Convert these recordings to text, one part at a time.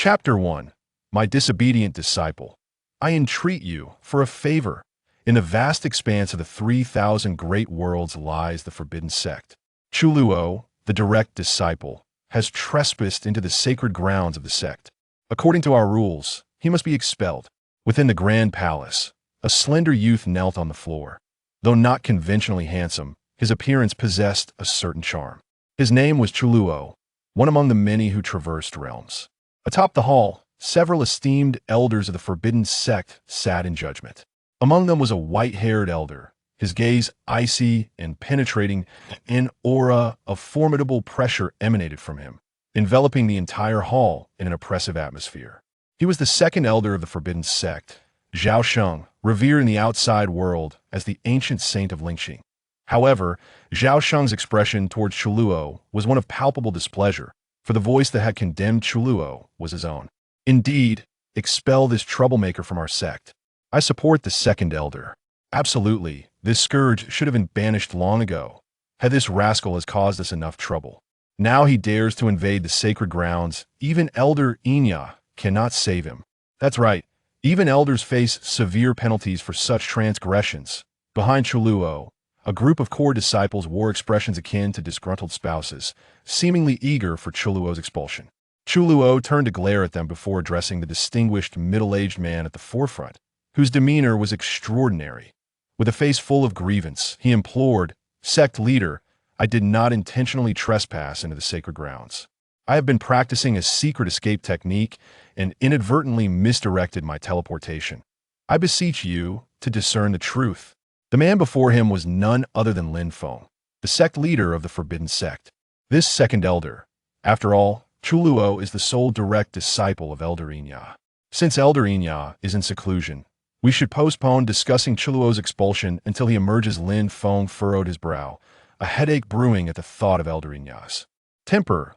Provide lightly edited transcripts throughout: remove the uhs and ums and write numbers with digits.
Chapter 1. My Disobedient Disciple. I entreat you for a favor. In the vast expanse of the 3,000 great worlds lies the forbidden sect. Chu Luo, the direct disciple, has trespassed into the sacred grounds of the sect. According to our rules, he must be expelled. Within the grand palace, a slender youth knelt on the floor. Though not conventionally handsome, his appearance possessed a certain charm. His name was Chu Luo, one among the many who traversed realms. Atop the hall, several esteemed elders of the forbidden sect sat in judgment. Among them was a white-haired elder, his gaze icy and penetrating. An aura of formidable pressure emanated from him, enveloping the entire hall in an oppressive atmosphere. He was the second elder of the forbidden sect, Zhao Sheng, revered in the outside world as the ancient saint of Lingxing. However, Zhao Sheng's expression towards Chu Luo was one of palpable displeasure, for the voice that had condemned Chu Luo was his own. Indeed, expel this troublemaker from our sect. I support the second elder. Absolutely, this scourge should have been banished long ago, had this rascal has caused us enough trouble. Now he dares to invade the sacred grounds. Even Elder Inya cannot save him. That's right, even elders face severe penalties for such transgressions. Behind Chu Luo, a group of core disciples wore expressions akin to disgruntled spouses, seemingly eager for Chu Luo's expulsion. Chu Luo turned to glare at them before addressing the distinguished middle-aged man at the forefront, whose demeanor was extraordinary. With a face full of grievance, he implored, "Sect leader, I did not intentionally trespass into the sacred grounds. I have been practicing a secret escape technique and inadvertently misdirected my teleportation. I beseech you to discern the truth." The man before him was none other than Lin Feng, the sect leader of the forbidden sect. This second elder, after all, Chu Luo is the sole direct disciple of Elder Inya. Since Elder Inya is in seclusion, we should postpone discussing Chu Luo's expulsion until he emerges. Lin Feng furrowed his brow, a headache brewing at the thought of Elder Inya's temper.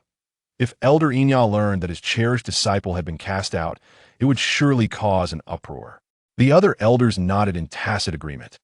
If Elder Inya learned that his cherished disciple had been cast out, it would surely cause an uproar. The other elders nodded in tacit agreement.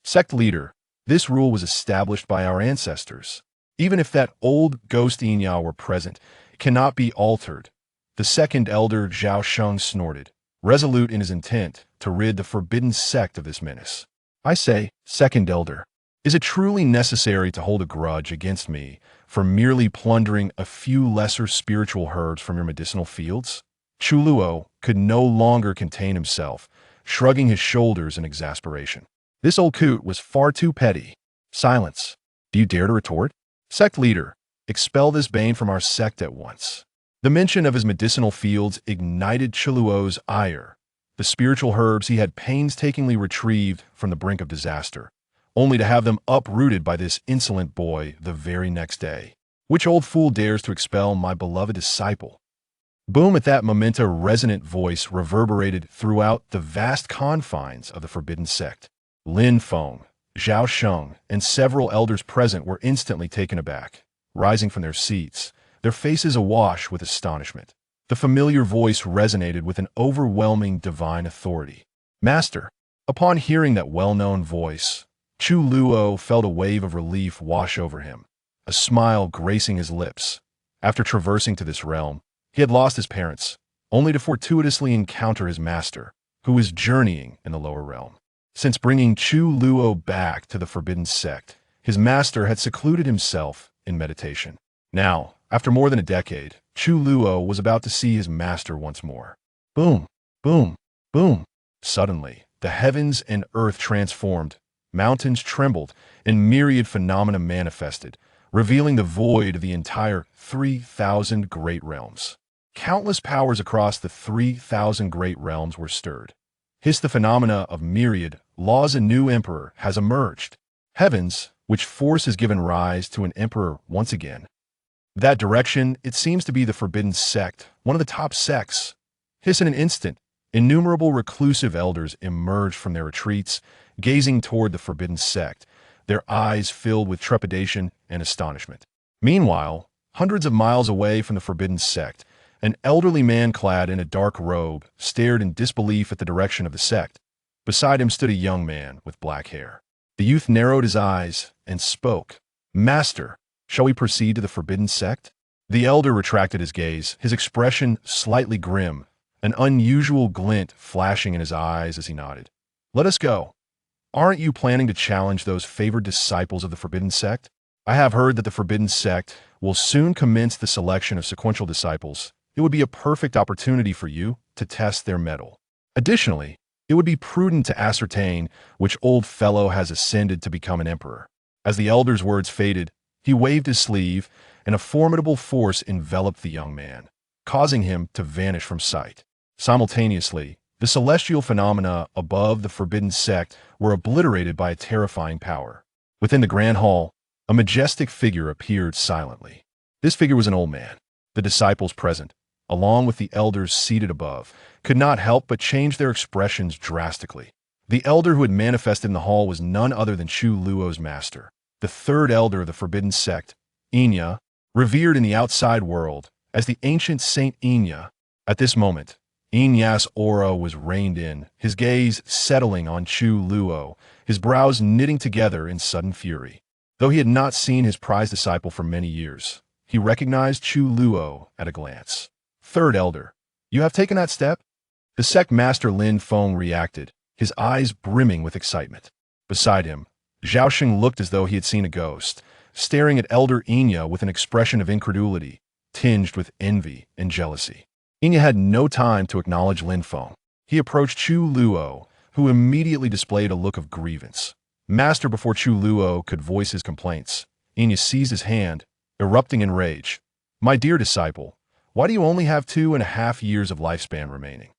Sect leader, this rule was established by our ancestors. Even if that old ghost Inya were present, it cannot be altered. The second elder, Zhao Sheng, snorted, resolute in his intent to rid the forbidden sect of this menace. I say, second elder, is it truly necessary to hold a grudge against me for merely plundering a few lesser spiritual herbs from your medicinal fields? Chu Luo could no longer contain himself, shrugging his shoulders in exasperation. This old coot was far too petty. Silence. Do you dare to retort? Sect leader, expel this bane from our sect at once. The mention of his medicinal fields ignited Chu Luo's ire. The spiritual herbs he had painstakingly retrieved from the brink of disaster, only to have them uprooted by this insolent boy the very next day. Which old fool dares to expel my beloved disciple? Boom! At that moment, a resonant voice reverberated throughout the vast confines of the forbidden sect. Lin Feng, Zhao Sheng, and several elders present were instantly taken aback, rising from their seats, their faces awash with astonishment. The familiar voice resonated with an overwhelming divine authority. Master! Upon hearing that well-known voice, Chu Luo felt a wave of relief wash over him, a smile gracing his lips. After traversing to this realm, he had lost his parents, only to fortuitously encounter his master, who was journeying in the lower realm. Since bringing Chu Luo back to the forbidden sect, his master had secluded himself in meditation. Now, after more than a decade, Chu Luo was about to see his master once more. Boom, boom, boom. Suddenly, the heavens and earth transformed, mountains trembled, and myriad phenomena manifested, revealing the void of the entire 3,000 great realms. Countless powers across the 3,000 great realms were stirred. Hence the phenomena of myriad laws. A new emperor has emerged. Heavens, which force has given rise to an emperor once again. That direction, it seems to be the forbidden sect, one of the top sects. Hence in an instant, innumerable reclusive elders emerged from their retreats, gazing toward the forbidden sect, their eyes filled with trepidation and astonishment. Meanwhile, hundreds of miles away from the forbidden sect, an elderly man clad in a dark robe stared in disbelief at the direction of the sect. Beside him stood a young man with black hair. The youth narrowed his eyes and spoke. Master, shall we proceed to the forbidden sect? The elder retracted his gaze, his expression slightly grim, an unusual glint flashing in his eyes as he nodded. Let us go. Aren't you planning to challenge those favored disciples of the Forbidden Sect? I have heard that the Forbidden Sect will soon commence the selection of sequential disciples. It would be a perfect opportunity for you to test their mettle. Additionally, it would be prudent to ascertain which old fellow has ascended to become an emperor. As the elder's words faded, he waved his sleeve, and a formidable force enveloped the young man, causing him to vanish from sight. Simultaneously, the celestial phenomena above the Forbidden Sect were obliterated by a terrifying power. Within the grand hall, a majestic figure appeared silently. This figure was an old man. The disciples present, along with the elders seated above, could not help but change their expressions drastically. The elder who had manifested in the hall was none other than Chu Luo's master, the third elder of the Forbidden Sect, Enya, revered in the outside world as the ancient Saint Enya. At this moment, Enya's aura was reined in, his gaze settling on Chu Luo, his brows knitting together in sudden fury. Though he had not seen his prized disciple for many years, he recognized Chu Luo at a glance. Third elder, you have taken that step? The sect master Lin Feng reacted, his eyes brimming with excitement. Beside him, Zhaoxing looked as though he had seen a ghost, staring at elder Enya with an expression of incredulity, tinged with envy and jealousy. Enya had no time to acknowledge Lin Feng. He approached Chu Luo, who immediately displayed a look of grievance. Master, before Chu Luo could voice his complaints, Enya seized his hand, erupting in rage. My dear disciple, why do you only have 2.5 years of lifespan remaining?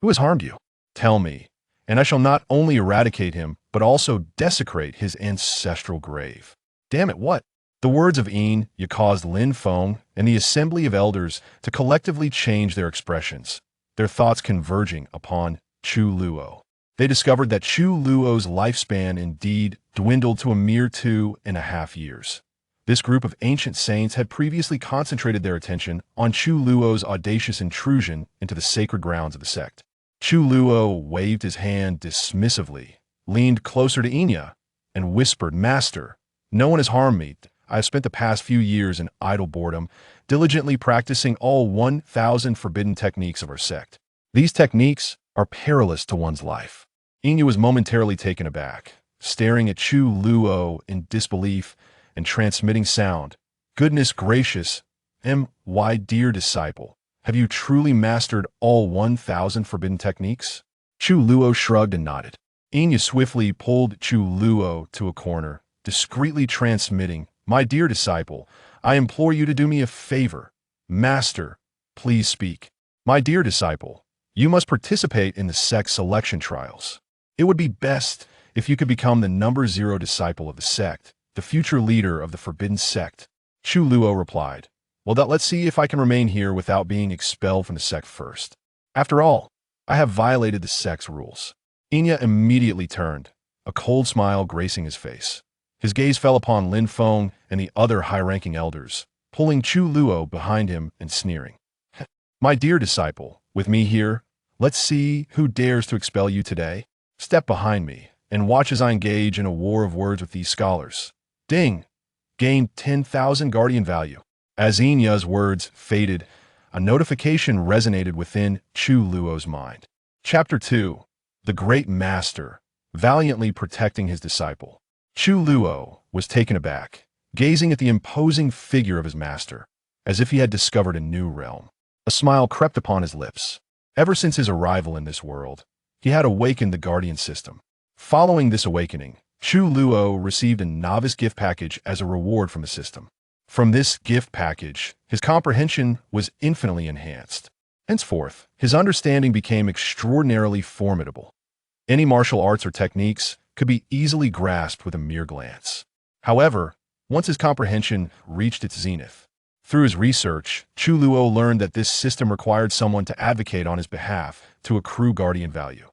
Who has harmed you? Tell me, and I shall not only eradicate him, but also desecrate his ancestral grave. Damn it, what? The words of Enya caused Lin Feng and the assembly of elders to collectively change their expressions, their thoughts converging upon Chu Luo. They discovered that Chu Luo's lifespan indeed dwindled to a mere 2.5 years. This group of ancient saints had previously concentrated their attention on Chu Luo's audacious intrusion into the sacred grounds of the sect. Chu Luo waved his hand dismissively, leaned closer to Enya, and whispered, Master, no one has harmed me. I have spent the past few years in idle boredom, diligently practicing all 1,000 forbidden techniques of our sect. These techniques are perilous to one's life. Enya was momentarily taken aback, staring at Chu Luo in disbelief and transmitting sound. Goodness gracious, my dear disciple, have you truly mastered all 1,000 forbidden techniques? Chu Luo shrugged and nodded. Enya swiftly pulled Chu Luo to a corner, discreetly transmitting, My dear disciple, I implore you to do me a favor. Master, please speak. My dear disciple, you must participate in the sect selection trials. It would be best if you could become the number 0 disciple of the sect, the future leader of the Forbidden Sect. Chu Luo replied, Well, let's see if I can remain here without being expelled from the sect first. After all, I have violated the sect's rules. Enya immediately turned, a cold smile gracing his face. His gaze fell upon Lin Feng and the other high-ranking elders, pulling Chu Luo behind him and sneering. My dear disciple, with me here, let's see who dares to expel you today. Step behind me and watch as I engage in a war of words with these scholars. Ding! Gain 10,000 guardian value. As Enya's words faded, a notification resonated within Chu Luo's mind. Chapter 2. The Great Master, valiantly protecting his disciple. Chu Luo was taken aback, gazing at the imposing figure of his master, as if he had discovered a new realm. A smile crept upon his lips. Ever since his arrival in this world, he had awakened the guardian system. Following this awakening, Chu Luo received a novice gift package as a reward from the system. From this gift package, his comprehension was infinitely enhanced. Henceforth, his understanding became extraordinarily formidable. Any martial arts or techniques could be easily grasped with a mere glance. However, once his comprehension reached its zenith, through his research, Chu Luo learned that this system required someone to advocate on his behalf to accrue guardian value.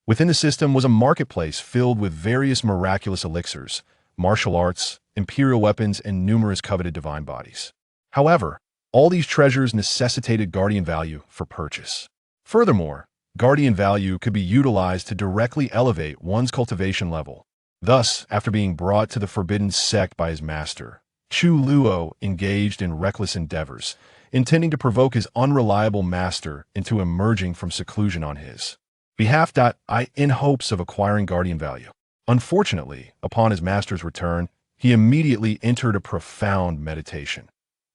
Within the system was a marketplace filled with various miraculous elixirs, martial arts, imperial weapons, and numerous coveted divine bodies. However, all these treasures necessitated guardian value for purchase. Furthermore, guardian value could be utilized to directly elevate one's cultivation level. Thus, after being brought to the Forbidden Sect by his master, Chu Luo engaged in reckless endeavors, intending to provoke his unreliable master into emerging from seclusion on his behalf. In hopes of acquiring guardian value. Unfortunately, upon his master's return, he immediately entered a profound meditation.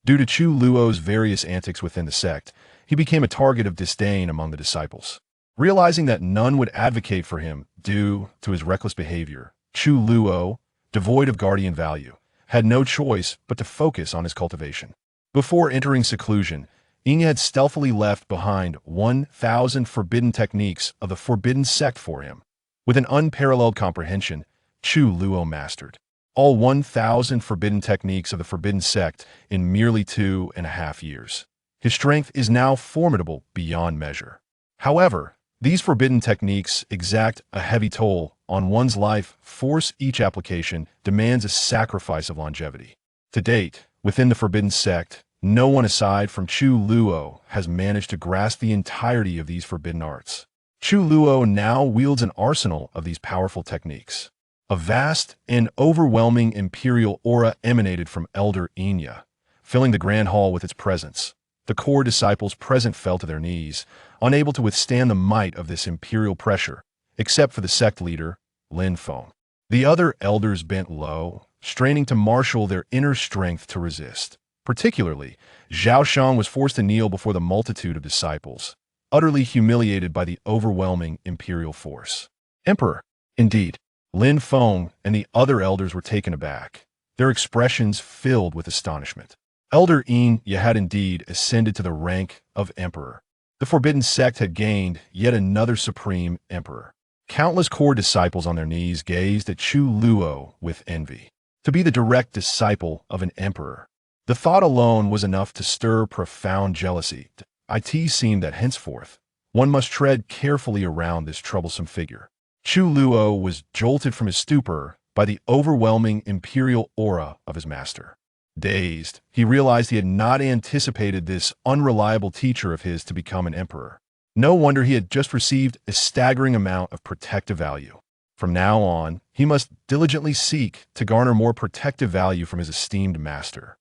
Due to Chu Luo's various antics within the sect, he became a target of disdain among the disciples. Realizing that none would advocate for him due to his reckless behavior, Chu Luo, devoid of guardian value, had no choice but to focus on his cultivation. Before entering seclusion, Yin had stealthily left behind 1,000 forbidden techniques of the forbidden sect for him. With an unparalleled comprehension, Chu Luo mastered all 1,000 forbidden techniques of the forbidden sect in merely 2.5 years. His strength is now formidable beyond measure. However, these forbidden techniques exact a heavy toll on one's life. Force each application demands a sacrifice of longevity. To date, within the forbidden sect, no one aside from Chu Luo has managed to grasp the entirety of these forbidden arts. Chu Luo now wields an arsenal of these powerful techniques. A vast and overwhelming imperial aura emanated from Elder Inya, filling the grand hall with its presence. The core disciples present fell to their knees, unable to withstand the might of this imperial pressure, except for the sect leader, Lin Feng. The other elders bent low, straining to marshal their inner strength to resist. Particularly, Zhao Shang was forced to kneel before the multitude of disciples, utterly humiliated by the overwhelming imperial force. Emperor, indeed. Lin Feng and the other elders were taken aback, their expressions filled with astonishment. Elder Yin had indeed ascended to the rank of emperor. The forbidden sect had gained yet another supreme emperor. Countless core disciples on their knees gazed at Chu Luo with envy. To be the direct disciple of an emperor, the thought alone was enough to stir profound jealousy. It seemed that henceforth, one must tread carefully around this troublesome figure. Chu Luo was jolted from his stupor by the overwhelming imperial aura of his master. Dazed, he realized he had not anticipated this unreliable teacher of his to become an emperor. No wonder he had just received a staggering amount of protective value. From now on, he must diligently seek to garner more protective value from his esteemed master.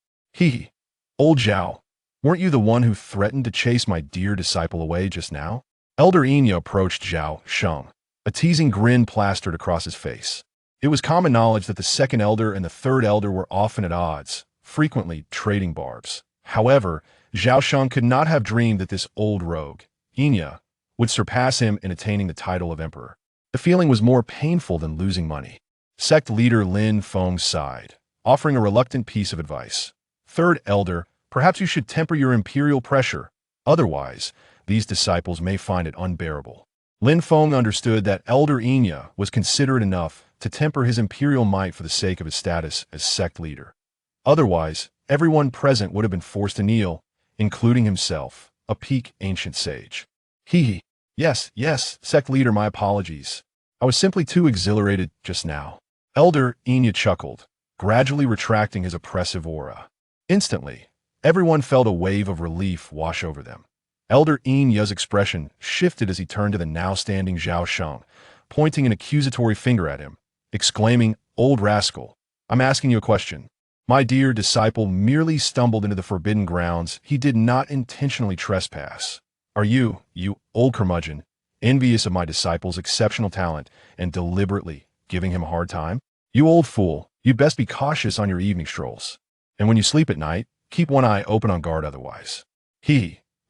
Old Zhao, weren't you the one who threatened to chase my dear disciple away just now? Elder Inya approached Zhao Shang. A teasing grin plastered across his face. It was common knowledge that the second elder and the third elder were often at odds, frequently trading barbs. However, Zhao Shang could not have dreamed that this old rogue, Inya, would surpass him in attaining the title of emperor. The feeling was more painful than losing money. Sect leader Lin Feng sighed, offering a reluctant piece of advice. Third elder, perhaps you should temper your imperial pressure. Otherwise, these disciples may find it unbearable. Lin Feng understood that Elder Inya was considerate enough to temper his imperial might for the sake of his status as sect leader. Otherwise, everyone present would have been forced to kneel, including himself, a peak ancient sage. Yes, sect leader, my apologies. I was simply too exhilarated just now. Elder Inya chuckled, gradually retracting his oppressive aura. Instantly, everyone felt a wave of relief wash over them. Elder Inya's expression shifted as he turned to the now-standing Zhao Shang, pointing an accusatory finger at him, exclaiming, "Old rascal, I'm asking you a question. My dear disciple merely stumbled into the forbidden grounds. He did not intentionally trespass. Are you old curmudgeon, envious of my disciple's exceptional talent and deliberately giving him a hard time? You old fool, you'd best be cautious on your evening strolls. And when you sleep at night, keep one eye open on guard otherwise."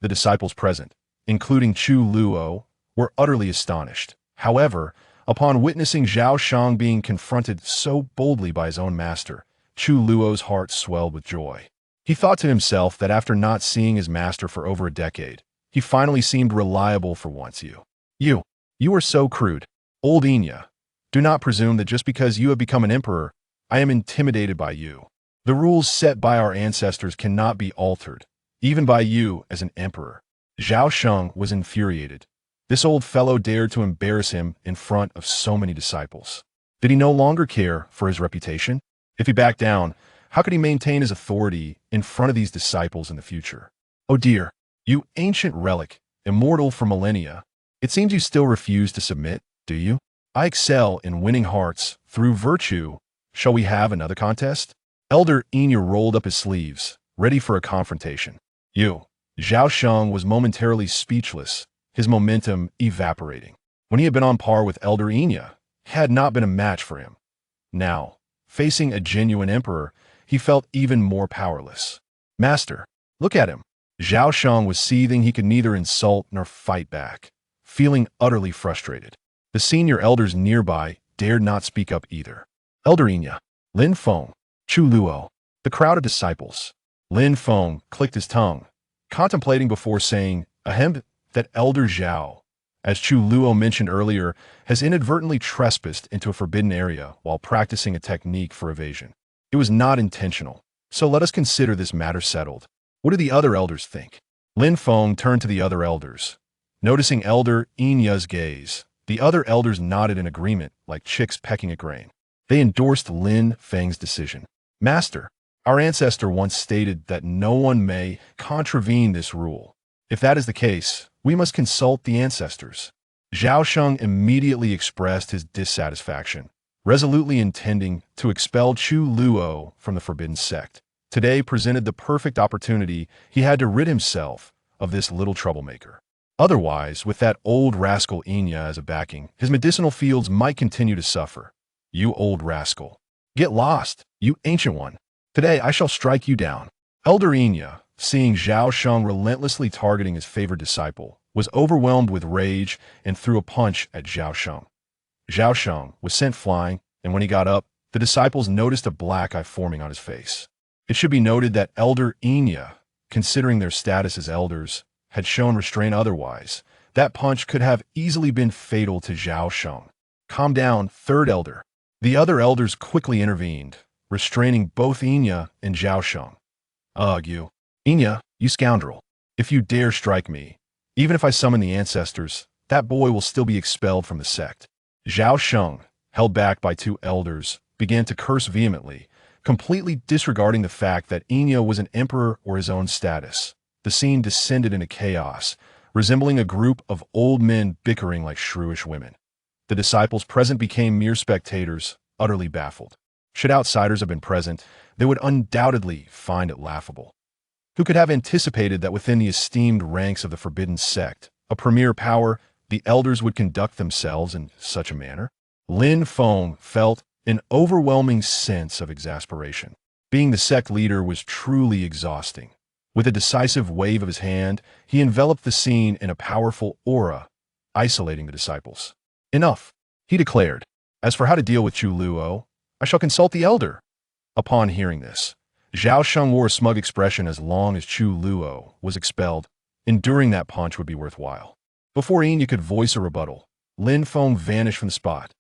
The disciples present, including Chu Luo, were utterly astonished. However, upon witnessing Zhao Shang being confronted so boldly by his own master, Chu Luo's heart swelled with joy. He thought to himself that after not seeing his master for over a decade, he finally seemed reliable for once. You are so crude. Old Inya, do not presume that just because you have become an emperor, I am intimidated by you. The rules set by our ancestors cannot be altered, even by you as an emperor. Zhao Shang was infuriated. This old fellow dared to embarrass him in front of so many disciples. Did he no longer care for his reputation? If he backed down, how could he maintain his authority in front of these disciples in the future? Oh dear, you ancient relic, immortal for millennia. It seems you still refuse to submit, do you? I excel in winning hearts through virtue. Shall we have another contest? Elder Enya rolled up his sleeves, ready for a confrontation. Zhao Sheng was momentarily speechless, his momentum evaporating. When he had been on par with Elder Enya, he had not been a match for him. Now, facing a genuine emperor, he felt even more powerless. Master, look at him. Zhao Sheng was seething. He could neither insult nor fight back, feeling utterly frustrated. The senior elders nearby dared not speak up either. Elder Enya, Lin Feng, Chu Luo, the crowd of disciples. Lin Feng clicked his tongue, contemplating before saying, ahem, that Elder Zhao, as Chu Luo mentioned earlier, has inadvertently trespassed into a forbidden area while practicing a technique for evasion. It was not intentional, so let us consider this matter settled. What do the other elders think? Lin Feng turned to the other elders. Noticing Elder Enya's gaze, the other elders nodded in agreement like chicks pecking at grain. They endorsed Lin Feng's decision. Master, our ancestor once stated that no one may contravene this rule. If that is the case, we must consult the ancestors. Zhao Sheng immediately expressed his dissatisfaction, resolutely intending to expel Chu Luo from the forbidden sect. Today presented the perfect opportunity. He had to rid himself of this little troublemaker. Otherwise, with that old rascal Enya as a backing, his medicinal fields might continue to suffer. You old rascal. Get lost, you ancient one. Today I shall strike you down. Elder Enya, seeing Zhao Sheng relentlessly targeting his favored disciple, was overwhelmed with rage and threw a punch at Zhao Sheng. Zhao Sheng was sent flying, and when he got up, the disciples noticed a black eye forming on his face. It should be noted that Elder Enya, considering their status as elders, had shown restraint otherwise. That punch could have easily been fatal to Zhao Sheng. Calm down, third elder. The other elders quickly intervened, restraining both Enya and Zhao Sheng. Ugh, you. Enya, you scoundrel. If you dare strike me, even if I summon the ancestors, that boy will still be expelled from the sect. Zhao Sheng, held back by two elders, began to curse vehemently, completely disregarding the fact that Enya was an emperor or his own status. The scene descended into chaos, resembling a group of old men bickering like shrewish women. The disciples present became mere spectators, utterly baffled. Should outsiders have been present, they would undoubtedly find it laughable. Who could have anticipated that within the esteemed ranks of the forbidden sect, a premier power, the elders would conduct themselves in such a manner? Lin Feng felt an overwhelming sense of exasperation. Being the sect leader was truly exhausting. With a decisive wave of his hand, he enveloped the scene in a powerful aura, isolating the disciples. Enough, he declared. As for how to deal with Chu Luo, I shall consult the elder. Upon hearing this, Zhao Sheng wore a smug expression. As long as Chu Luo was expelled, enduring that punch would be worthwhile. Before Enya could voice a rebuttal, Lin Feng vanished from the spot.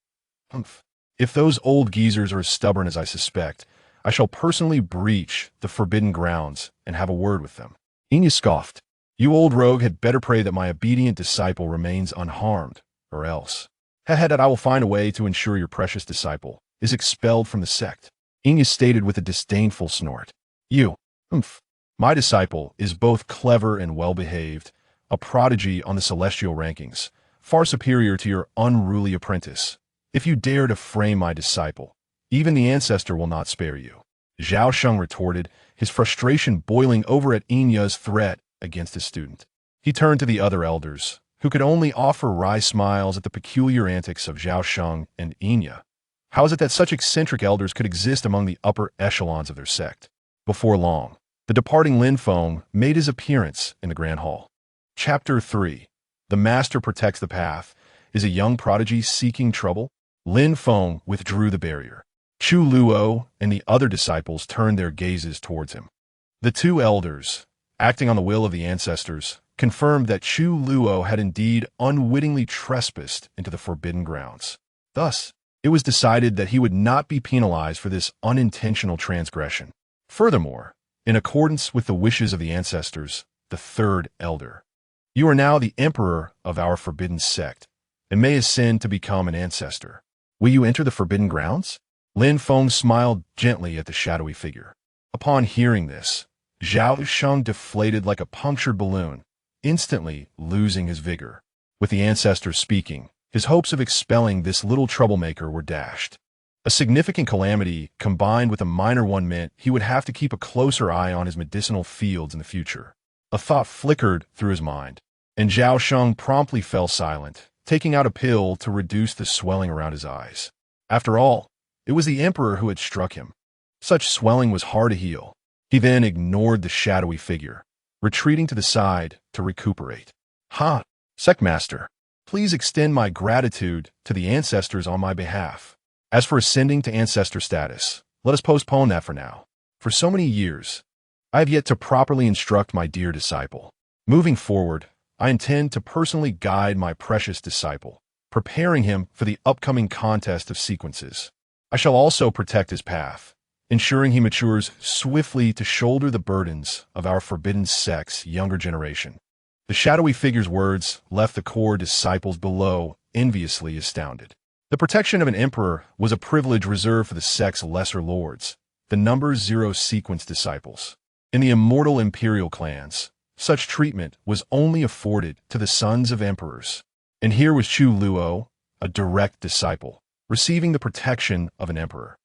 Humph. If those old geezers are as stubborn as I suspect, I shall personally breach the forbidden grounds and have a word with them. Enya scoffed. You old rogue had better pray that my obedient disciple remains unharmed, or else. That I will find a way to ensure your precious disciple is expelled from the sect. Enya stated with a disdainful snort. My disciple is both clever and well-behaved, a prodigy on the celestial rankings, far superior to your unruly apprentice. If you dare to frame my disciple, even the ancestor will not spare you. Zhao Sheng retorted, his frustration boiling over at Enya's threat against his student. He turned to the other elders, who could only offer wry smiles at the peculiar antics of Zhao Sheng and Enya. How is it that such eccentric elders could exist among the upper echelons of their sect? Before long, the departing Lin Feng made his appearance in the Grand Hall. Chapter 3. The Master Protects the Path. Is a young prodigy seeking trouble? Lin Feng withdrew the barrier. Chu Luo and the other disciples turned their gazes towards him. The two elders, acting on the will of the ancestors, confirmed that Chu Luo had indeed unwittingly trespassed into the forbidden grounds. Thus, it was decided that he would not be penalized for this unintentional transgression. Furthermore, in accordance with the wishes of the ancestors, the third elder, you are now the emperor of our forbidden sect, and may ascend to become an ancestor. Will you enter the forbidden grounds? Lin Feng smiled gently at the shadowy figure. Upon hearing this, Zhao Sheng deflated like a punctured balloon, instantly losing his vigor. With the ancestors speaking, his hopes of expelling this little troublemaker were dashed. A significant calamity combined with a minor one meant he would have to keep a closer eye on his medicinal fields in the future. A thought flickered through his mind, and Zhao Sheng promptly fell silent, taking out a pill to reduce the swelling around his eyes. After all, it was the emperor who had struck him. Such swelling was hard to heal. He then ignored the shadowy figure, retreating to the side to recuperate. "Ha, sect master, please extend my gratitude to the ancestors on my behalf. As for ascending to ancestor status, let us postpone that for now. For so many years, I have yet to properly instruct my dear disciple. Moving forward, I intend to personally guide my precious disciple, preparing him for the upcoming contest of sequences. I shall also protect his path, ensuring he matures swiftly to shoulder the burdens of our forbidden sect's younger generation." The shadowy figure's words left the core disciples below enviously astounded. The protection of an emperor was a privilege reserved for the sect's lesser lords, the number 0 sequence disciples. In the immortal imperial clans, such treatment was only afforded to the sons of emperors. And here was Chu Luo, a direct disciple, receiving the protection of an emperor.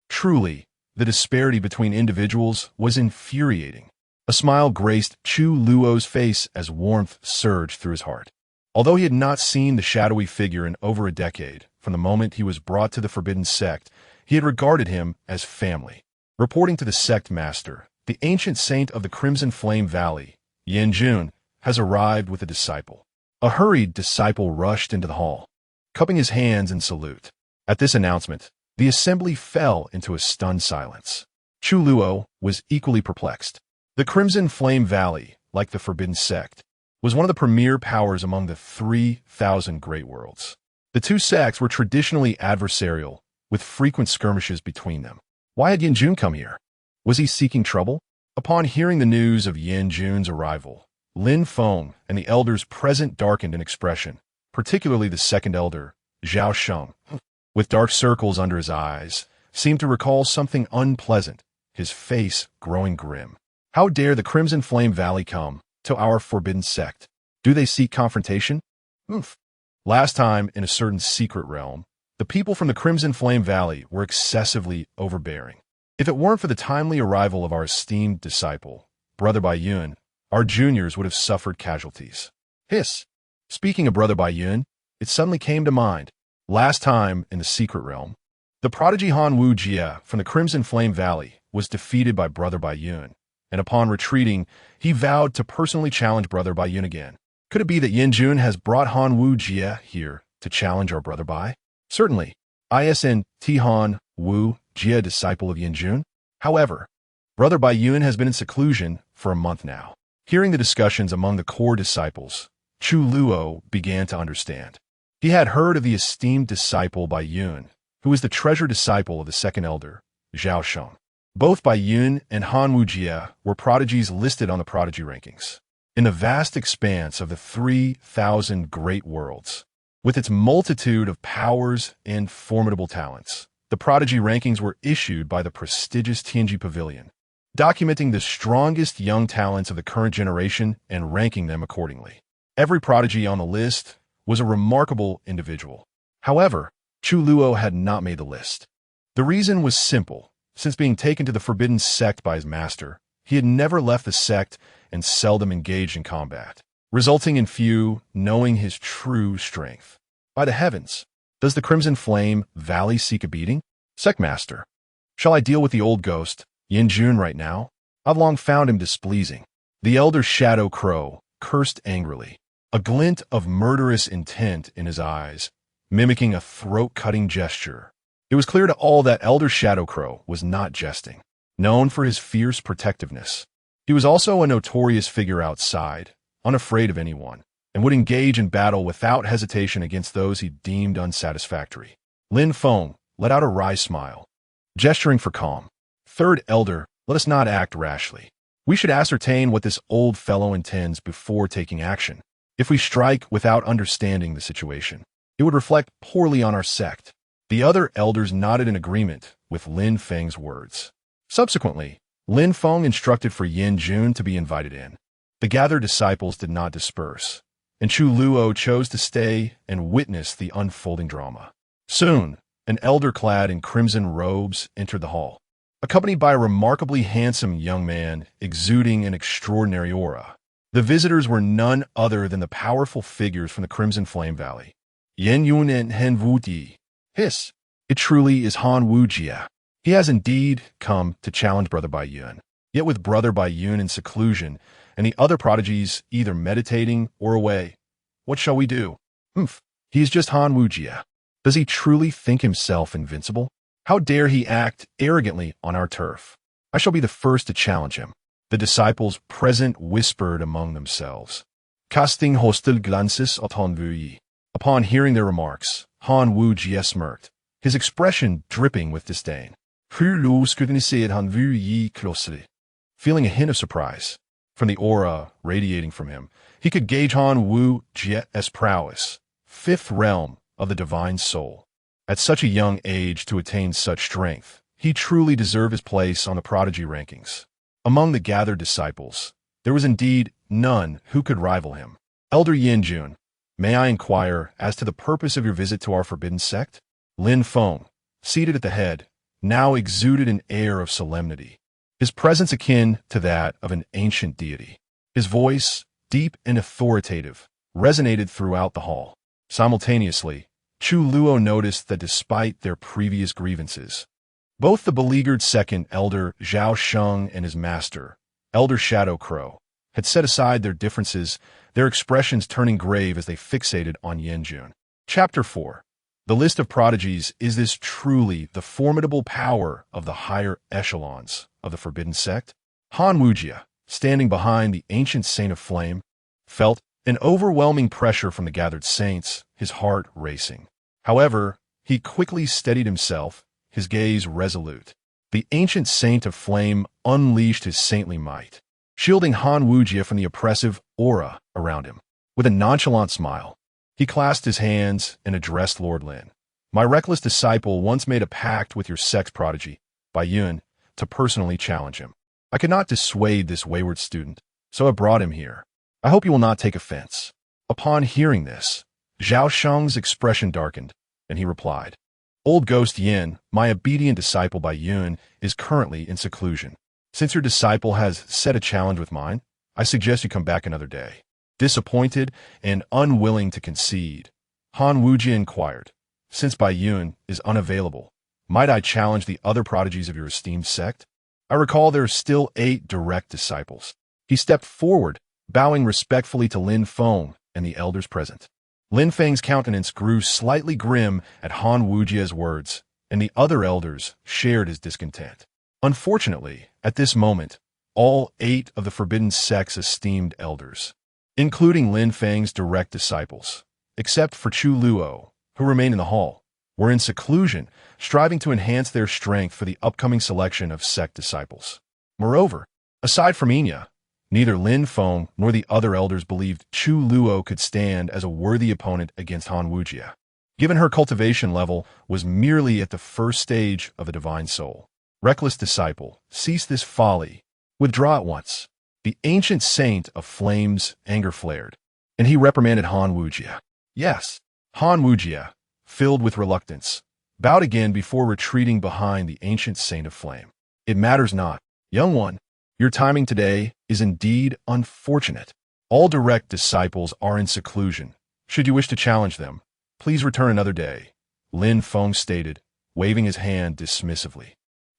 Truly, the disparity between individuals was infuriating. A smile graced Chu Luo's face as warmth surged through his heart. Although he had not seen the shadowy figure in over a decade, from the moment he was brought to the forbidden sect, he had regarded him as family. Reporting to the sect master, the ancient saint of the Crimson Flame Valley, Yanjun, has arrived with a disciple. A hurried disciple rushed into the hall, cupping his hands in salute. At this announcement, the assembly fell into a stunned silence. Chu Luo was equally perplexed. The Crimson Flame Valley, like the forbidden sect, was one of the premier powers among the 3,000 great worlds. The two sects were traditionally adversarial, with frequent skirmishes between them. Why had Yanjun come here? Was he seeking trouble? Upon hearing the news of Yanjun's arrival, Lin Feng and the elders present darkened in expression, particularly the second elder, Zhao Sheng, with dark circles under his eyes, seemed to recall something unpleasant, his face growing grim. How dare the Crimson Flame Valley come to our forbidden sect? Do they seek confrontation? Last time, in a certain secret realm, the people from the Crimson Flame Valley were excessively overbearing. If it weren't for the timely arrival of our esteemed disciple, Brother Baiyun, our juniors would have suffered casualties. Hiss! Speaking of Brother Baiyun, it suddenly came to mind. Last time, in the secret realm, the prodigy Han Wu Jie from the Crimson Flame Valley was defeated by Brother Baiyun, and upon retreating, he vowed to personally challenge Brother Baiyun again. Could it be that Yanjun has brought Han Wu Jie here to challenge our Brother Bai? Certainly, ISN Han Wu Jie, disciple of Yanjun. However, Brother Baiyun has been in seclusion for a month now. Hearing the discussions among the core disciples, Chu Luo began to understand. He had heard of the esteemed disciple Baiyun, who was the treasured disciple of the second elder, Zhao Sheng. Both Baiyun and Han Wu Jie were prodigies listed on the prodigy rankings. In the vast expanse of the 3,000 great worlds, with its multitude of powers and formidable talents, the prodigy rankings were issued by the prestigious Tianji Pavilion, documenting the strongest young talents of the current generation and ranking them accordingly. Every prodigy on the list was a remarkable individual. However, Chu Luo had not made the list. The reason was simple. Since being taken to the forbidden sect by his master, he had never left the sect and seldom engaged in combat, resulting in few knowing his true strength. By the heavens, does the Crimson Flame Valley seek a beating? Sect Master, shall I deal with the old ghost, Yanjun, right now? I've long found him displeasing. The elder Shadow Crow cursed angrily, a glint of murderous intent in his eyes, mimicking a throat-cutting gesture. It was clear to all that Elder Shadow Crow was not jesting. Known for his fierce protectiveness, he was also a notorious figure outside, unafraid of anyone, and would engage in battle without hesitation against those he deemed unsatisfactory. Lin Feng let out a wry smile, gesturing for calm. Third Elder, let us not act rashly. We should ascertain what this old fellow intends before taking action. If we strike without understanding the situation, it would reflect poorly on our sect. The other elders nodded in agreement with Lin Feng's words. Subsequently, Lin Feng instructed for Yanjun to be invited in. The gathered disciples did not disperse, and Chu Luo chose to stay and witness the unfolding drama. Soon, An elder clad in crimson robes entered the hall, accompanied by a remarkably handsome young man exuding an extraordinary aura. The visitors were none other than the powerful figures from the Crimson Flame Valley. Yen Yun and Hen Wuji. Hiss. It truly is Han Wujia. He has indeed come to challenge Brother Bai Yun. Yet with Brother Bai Yun in seclusion, and the other prodigies either meditating or away, what shall we do? He is just Han Wujia. Does he truly think himself invincible? How dare he act arrogantly on our turf? I shall be the first to challenge him. The disciples present whispered among themselves, casting hostile glances at Han Wuyi. Upon hearing their remarks, Han Wujia smirked, his expression dripping with disdain. Chu Luo scrutinized Han Wuyi closely. Feeling a hint of surprise from the aura radiating from him, he could gauge Han Wujia's prowess, fifth realm of the divine soul. At such a young age to attain such strength, he truly deserved his place on the prodigy rankings. Among the gathered disciples, there was indeed none who could rival him. Elder Yin Jun, may I inquire as to the purpose of your visit to our forbidden sect? Lin Feng, seated at the head, now exuded an air of solemnity, his presence akin to that of an ancient deity. His voice, deep and authoritative, resonated throughout the hall. Simultaneously, Chu Luo noticed that despite their previous grievances, both the beleaguered second elder Zhao Sheng and his master, Elder Shadow Crow, had set aside their differences, their expressions turning grave as they fixated on Yanjun. Chapter 4. The list of prodigies. Is this truly the formidable power of the higher echelons of the forbidden sect? Han Wujia, standing behind the ancient saint of flame, felt an overwhelming pressure from the gathered saints, his heart racing. However, he quickly steadied himself, his gaze resolute. The ancient saint of flame unleashed his saintly might, shielding Han Wujia from the oppressive aura around him. With a nonchalant smile, he clasped his hands and addressed Lord Lin. My reckless disciple once made a pact with your sex prodigy, Bai Yun, to personally challenge him. I could not dissuade this wayward student, so I brought him here. I hope you will not take offense. Upon hearing this, Zhao Sheng's expression darkened, and he replied, Old Ghost Yin, my obedient disciple Bai Yun is currently in seclusion. Since your disciple has set a challenge with mine, I suggest you come back another day. Disappointed and unwilling to concede, Han Wujia inquired, Since Bai Yun is unavailable, might I challenge the other prodigies of your esteemed sect? I recall there are still 8 direct disciples. He stepped forward, bowing respectfully to Lin Feng and the elders present. Lin Feng's countenance grew slightly grim at Han Wujia's words, and the other elders shared his discontent. Unfortunately, at this moment, all 8 of the forbidden sect's esteemed elders, including Lin Feng's direct disciples, except for Chu Luo, who remained in the hall, were in seclusion, striving to enhance their strength for the upcoming selection of sect disciples. Moreover, aside from Enya, neither Lin Feng nor the other elders believed Chu Luo could stand as a worthy opponent against Han Wujia, given her cultivation level was merely at the first stage of the divine soul. Reckless disciple, cease this folly. Withdraw at once. The ancient saint of flames' anger flared, and he reprimanded Han Wujia. Yes, Han Wujia, filled with reluctance, bowed again before retreating behind the ancient saint of flame. It matters not, young one. Your timing today is indeed unfortunate. All direct disciples are in seclusion. Should you wish to challenge them, please return another day, Lin Feng stated, waving his hand dismissively.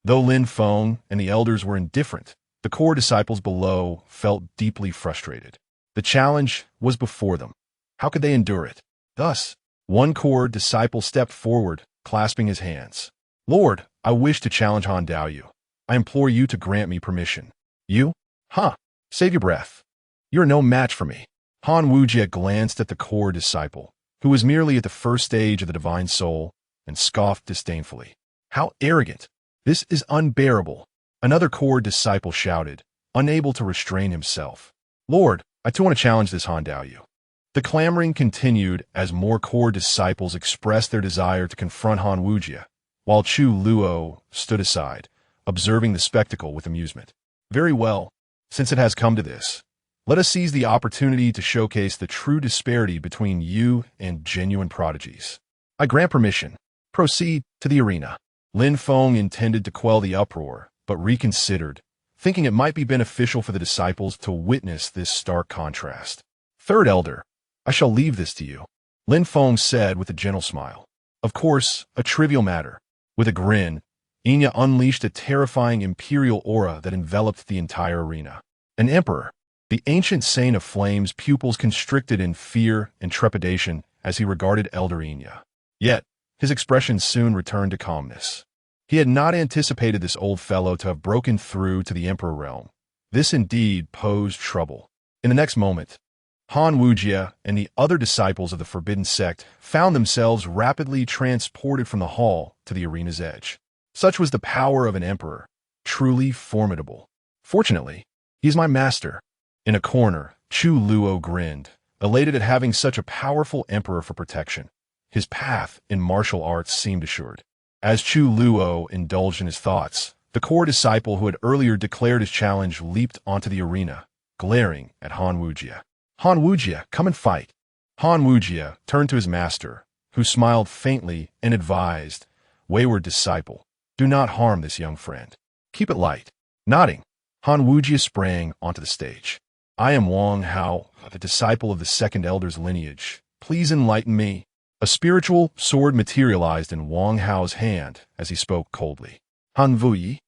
Though Lin Feng and the elders were indifferent, the core disciples below felt deeply frustrated. The challenge was before them. How could they endure it? Thus, one core disciple stepped forward, clasping his hands. Lord, I wish to challenge Han Daoyu. I implore you to grant me permission. You? Huh. Save your breath. You are no match for me. Han Wujia glanced at the core disciple, who was merely at the first stage of the divine soul, and scoffed disdainfully. How arrogant! This is unbearable. Another core disciple shouted, unable to restrain himself. Lord, I too want to challenge this Han Daoyu. The clamoring continued as more core disciples expressed their desire to confront Han Wujia, while Chu Luo stood aside, observing the spectacle with amusement. Very well, since it has come to this, let us seize the opportunity to showcase the true disparity between you and genuine prodigies. I grant permission. Proceed to the arena. Lin Feng intended to quell the uproar, but reconsidered, thinking it might be beneficial for the disciples to witness this stark contrast. Third Elder, I shall leave this to you, Lin Feng said with a gentle smile. Of course, a trivial matter. With a grin, Enya unleashed a terrifying imperial aura that enveloped the entire arena. An emperor, the ancient saint of flames, pupils constricted in fear and trepidation as he regarded Elder Enya. Yet, his expression soon returned to calmness. He had not anticipated this old fellow to have broken through to the emperor realm. This indeed posed trouble. In the next moment, Han Wujie and the other disciples of the forbidden sect found themselves rapidly transported from the hall to the arena's edge. Such was the power of an emperor, truly formidable. Fortunately, he is my master. In a corner, Chu Luo grinned, elated at having such a powerful emperor for protection. His path in martial arts seemed assured. As Chu Luo indulged in his thoughts, the core disciple who had earlier declared his challenge leaped onto the arena, glaring at Han Wujie. Han Wujie, come and fight. Han Wujie turned to his master, who smiled faintly and advised, Wayward disciple, do not harm this young friend. Keep it light. Nodding, Han Wujie sprang onto the stage. I am Wang Hao, the disciple of the second elder's lineage. Please enlighten me. A spiritual sword materialized in Wang Hao's hand as he spoke coldly. Han Wuyi,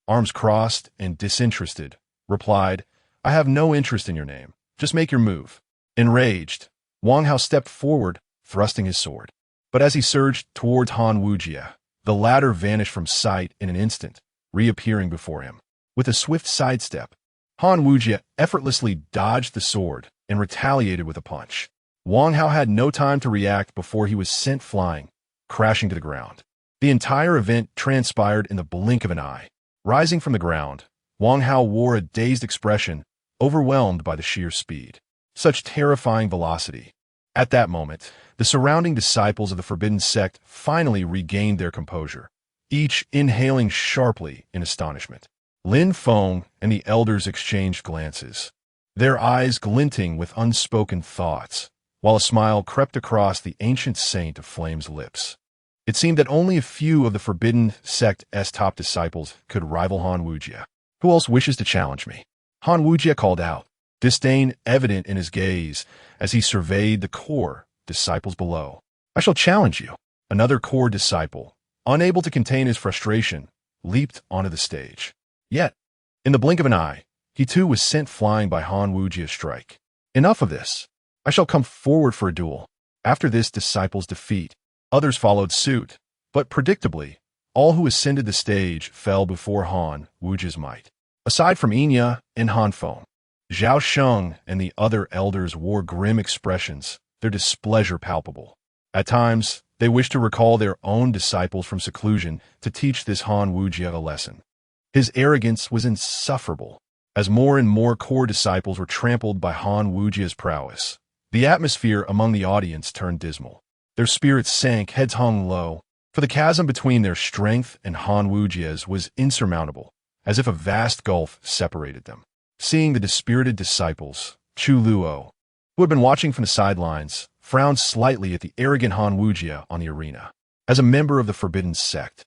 arms crossed and disinterested, replied, I have no interest in your name. Just make your move. Enraged, Wang Hao stepped forward, thrusting his sword. But as he surged towards Han Wujie, the latter vanished from sight in an instant, reappearing before him. With a swift sidestep, Han Wujie effortlessly dodged the sword and retaliated with a punch. Wang Hao had no time to react before he was sent flying, crashing to the ground. The entire event transpired in the blink of an eye. Rising from the ground, Wang Hao wore a dazed expression, overwhelmed by the sheer speed. Such terrifying velocity. At that moment, the surrounding disciples of the forbidden sect finally regained their composure, each inhaling sharply in astonishment. Lin Feng and the elders exchanged glances, their eyes glinting with unspoken thoughts, while a smile crept across the ancient saint of flame's lips. It seemed that only a few of the forbidden sect's top disciples could rival Han Wujie. Who else wishes to challenge me? Han Wujie called out, disdain evident in his gaze as he surveyed the core disciples below. I shall challenge you. Another core disciple, unable to contain his frustration, leaped onto the stage. Yet, in the blink of an eye, he too was sent flying by Han Wujie's strike. Enough of this. I shall come forward for a duel. After this disciple's defeat, others followed suit, but predictably, all who ascended the stage fell before Han Wujie's might. Aside from Enya and Han Feng, Zhao Sheng and the other elders wore grim expressions, their displeasure palpable. At times, they wished to recall their own disciples from seclusion to teach this Han Wujie a lesson. His arrogance was insufferable, as more and more core disciples were trampled by Han Wujie's prowess. The atmosphere among the audience turned dismal. Their spirits sank, heads hung low, for the chasm between their strength and Han Wujie's was insurmountable, as if a vast gulf separated them. Seeing the dispirited disciples, Chu Luo, who had been watching from the sidelines, frowned slightly at the arrogant Han Wujie on the arena. As a member of the forbidden sect,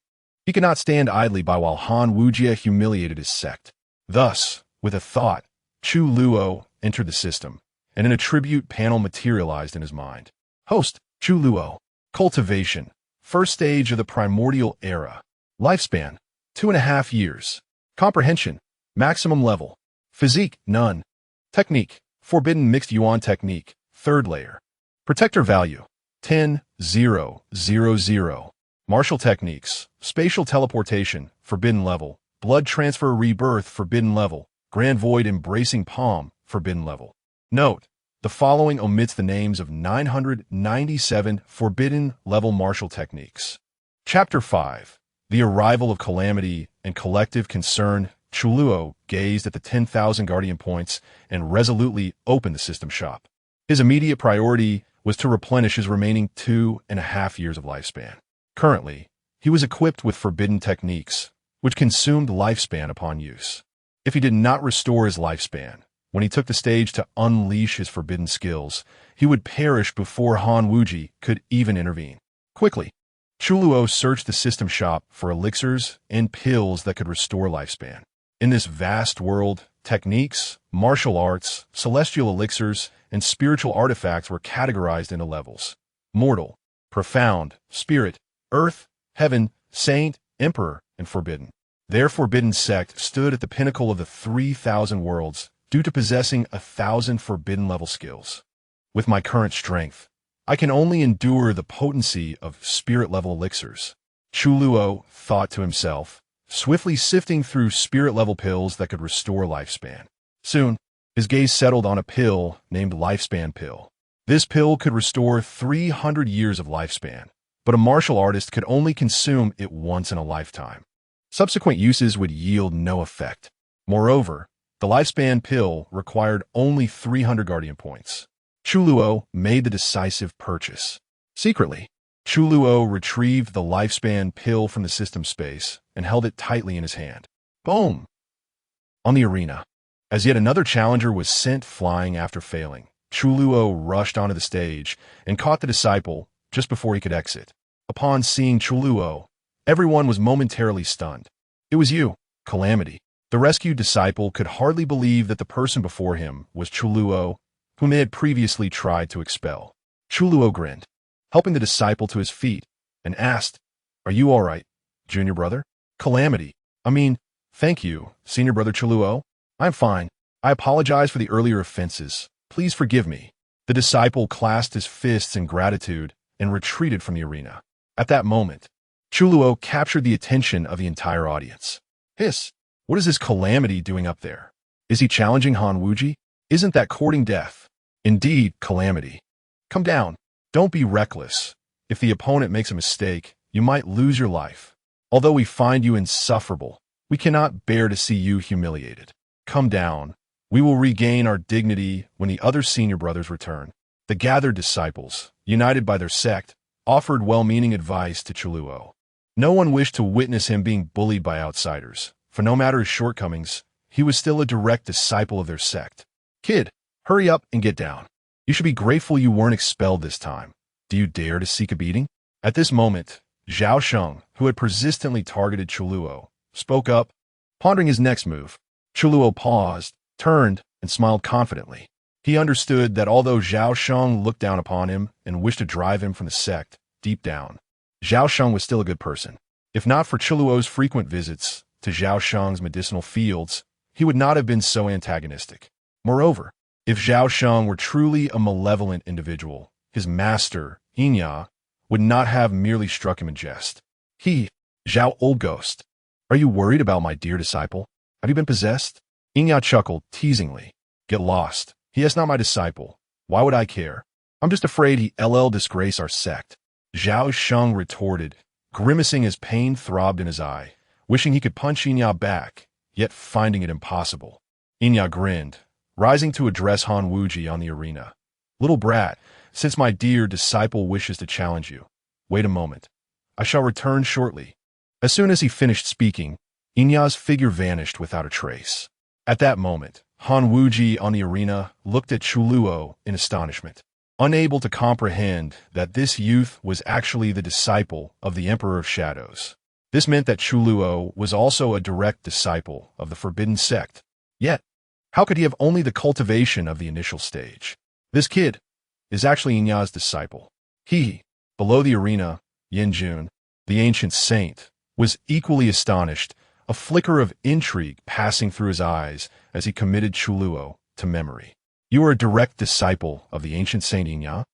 he could not stand idly by while Han Wujie humiliated his sect. Thus, with a thought, Chu Luo entered the system, and an attribute panel materialized in his mind. Host, Chu Luo. Cultivation. First stage of the primordial era. Lifespan, 2.5 years. Comprehension, maximum level. Physique, none. Technique, forbidden mixed yuan technique, 3rd layer. Protector value, 10,000. Martial techniques, spatial teleportation, forbidden level. Blood transfer rebirth, forbidden level. Grand void embracing palm, forbidden level. Note, the following omits the names of 997 forbidden level martial techniques. Chapter 5. The Arrival of Calamity and Collective Concern. Chu Luo gazed at the 10,000 guardian points and resolutely opened the system shop. His immediate priority was to replenish his remaining 2.5 years of lifespan. Currently, he was equipped with forbidden techniques, which consumed lifespan upon use. If he did not restore his lifespan, when he took the stage to unleash his forbidden skills, he would perish before Han Wujie could even intervene. Quickly, Chu Luo searched the system shop for elixirs and pills that could restore lifespan. In this vast world, techniques, martial arts, celestial elixirs, and spiritual artifacts were categorized into levels: mortal, profound, spirit, earth, heaven, saint, emperor, and forbidden. Their forbidden sect stood at the pinnacle of the 3,000 worlds due to possessing 1,000 forbidden-level skills. With my current strength, I can only endure the potency of spirit-level elixirs, Chu Luo thought to himself, swiftly sifting through spirit-level pills that could restore lifespan. Soon, his gaze settled on a pill named Lifespan Pill. This pill could restore 300 years of lifespan, but a martial artist could only consume it once in a lifetime. Subsequent uses would yield no effect. Moreover, the Lifespan Pill required only 300 Guardian points. Chu Luo made the decisive purchase. Secretly, Chu Luo retrieved the Lifespan Pill from the system space and held it tightly in his hand. Boom! On the arena, as yet another challenger was sent flying after failing, Chu Luo rushed onto the stage and caught the disciple just before he could exit. Upon seeing Chu Luo, everyone was momentarily stunned. It was you, Calamity. The rescued disciple could hardly believe that the person before him was Chu Luo, whom they had previously tried to expel. Chu Luo grinned, helping the disciple to his feet, and asked, "Are you all right, junior brother?" Calamity. Thank you, senior brother Chu Luo. I'm fine. I apologize for the earlier offenses. Please forgive me. The disciple clasped his fists in gratitude and retreated from the arena. At that moment, Chu Luo captured the attention of the entire audience. Hiss! What is this Calamity doing up there? Is he challenging Han Wuji? Isn't that courting death? Indeed, Calamity. Come down. Don't be reckless. If the opponent makes a mistake, you might lose your life. Although we find you insufferable, we cannot bear to see you humiliated. Come down. We will regain our dignity when the other senior brothers return. The gathered disciples, united by their sect, offered well-meaning advice to Chu Luo. No one wished to witness him being bullied by outsiders, for no matter his shortcomings, he was still a direct disciple of their sect. Kid, hurry up and get down. You should be grateful you weren't expelled this time. Do you dare to seek a beating? At this moment, Zhao Sheng, who had persistently targeted Chu Luo, spoke up, pondering his next move. Chu Luo paused, turned, and smiled confidently. He understood that although Zhao Sheng looked down upon him and wished to drive him from the sect, deep down, Zhao Sheng was still a good person. If not for Chu Luo's frequent visits to Zhao Sheng's medicinal fields, he would not have been so antagonistic. Moreover, if Zhao Sheng were truly a malevolent individual, his master, Yinya, would not have merely struck him in jest. Zhao Old Ghost, are you worried about my dear disciple? Have you been possessed? Yinya chuckled teasingly. Get lost. He is not my disciple. Why would I care? I'm just afraid he'll disgrace our sect. Zhao Sheng retorted, grimacing as pain throbbed in his eye, wishing he could punch Yinya back, yet finding it impossible. Yinya grinned, rising to address Han Wuji on the arena. Little brat, since my dear disciple wishes to challenge you, wait a moment. I shall return shortly. As soon as he finished speaking, Yinya's figure vanished without a trace. At that moment, Han Wuji on the arena looked at Chu Luo in astonishment, unable to comprehend that this youth was actually the disciple of the Emperor of Shadows. This meant that Chu Luo was also a direct disciple of the Forbidden Sect. Yet, how could he have only the cultivation of the initial stage? This kid is actually Yinya's disciple. Below the arena, Yin Jun, the ancient saint, was equally astonished, a flicker of intrigue passing through his eyes as he committed Chu Luo to memory. You are a direct disciple of the ancient saint Yinya?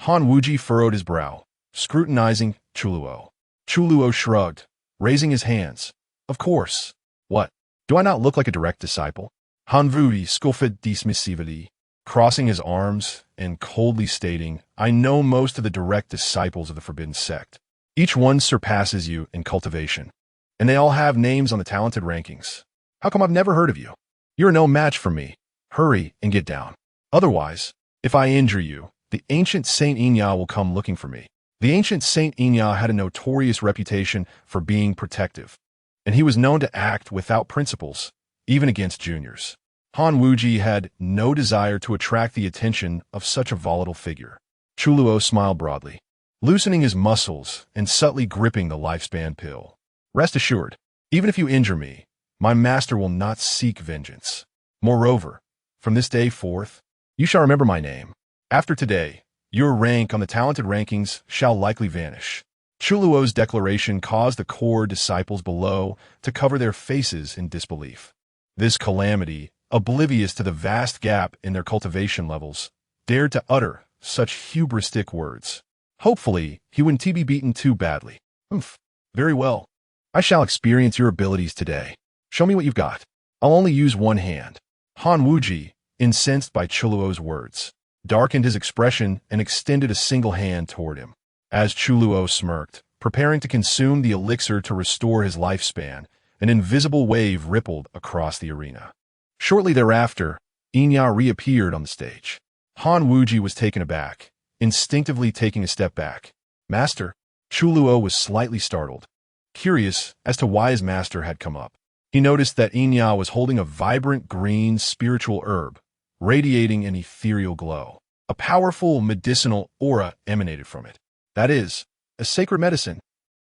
Han Wuji furrowed his brow, scrutinizing Chu Luo. Chu Luo shrugged, raising his hands. Of course. What? Do I not look like a direct disciple? Han Wuji scoffed dismissively, crossing his arms and coldly stating, I know most of the direct disciples of the Forbidden Sect. Each one surpasses you in cultivation, and they all have names on the talented rankings. How come I've never heard of you? You're no match for me. Hurry and get down. Otherwise, if I injure you, the ancient Saint Yinya will come looking for me. The ancient Saint Yinya had a notorious reputation for being protective, and he was known to act without principles, even against juniors. Han Wuji had no desire to attract the attention of such a volatile figure. Chu Luo smiled broadly. loosening his muscles and subtly gripping the lifespan pill. Rest assured, even if you injure me, my master will not seek vengeance. Moreover, from this day forth, you shall remember my name. After today, your rank on the talented rankings shall likely vanish. Chu Luo's declaration caused the core disciples below to cover their faces in disbelief. This calamity, oblivious to the vast gap in their cultivation levels, dared to utter such hubristic words. Hopefully, he wouldn't be beaten too badly. Very well. I shall experience your abilities today. Show me what you've got. I'll only use one hand. Han Wuji, incensed by Chu Luo's words, darkened his expression and extended a single hand toward him. As Chu Luo smirked, preparing to consume the elixir to restore his lifespan, an invisible wave rippled across the arena. Shortly thereafter, Inya reappeared on the stage. Han Wuji was taken aback, instinctively taking a step back. Master? Chu Luo was slightly startled, curious as to why his master had come up. He noticed that Inya was holding a vibrant green spiritual herb, radiating an ethereal glow. A powerful medicinal aura emanated from it. That is, a sacred medicine.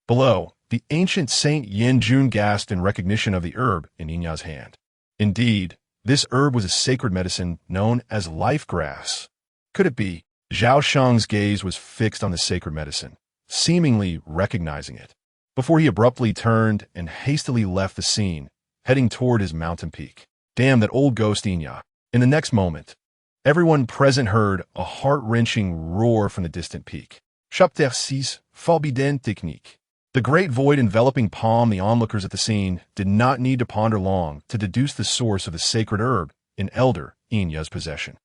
Below, the ancient Saint Yanjun gasped in recognition of the herb in Inya's hand. Indeed, this herb was a sacred medicine known as life grass. Could it be? Zhao Shang's gaze was fixed on the sacred medicine, seemingly recognizing it, before he abruptly turned and hastily left the scene, heading toward his mountain peak. Damn that old ghost Inya. In the next moment, everyone present heard a heart-wrenching roar from the distant peak. Chapter 6, Forbidden Technique. The great void enveloping Palm, the onlookers at the scene, did not need to ponder long to deduce the source of the sacred herb in Elder Inya's possession.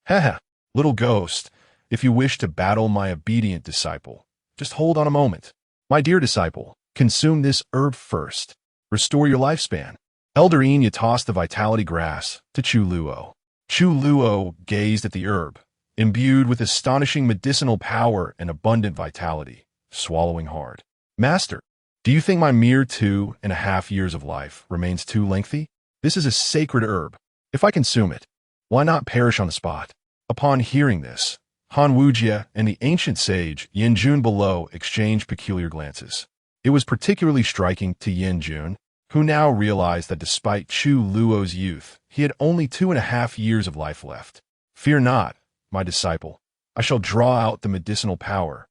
Haha, little ghost, if you wish to battle my obedient disciple, just hold on a moment. My dear disciple, consume this herb first. Restore your lifespan. Elder Inya tossed the vitality grass to Chu Luo. Chu Luo gazed at the herb, imbued with astonishing medicinal power and abundant vitality, swallowing hard. Master, do you think my mere 2.5 years of life remains too lengthy? This is a sacred herb. If I consume it, why not perish on the spot? Upon hearing this, Han Wujia and the ancient sage Yanjun below exchanged peculiar glances. It was particularly striking to Yanjun, who now realized that despite Chu Luo's youth, he had only 2.5 years of life left. Fear not, my disciple, I shall draw out the medicinal power,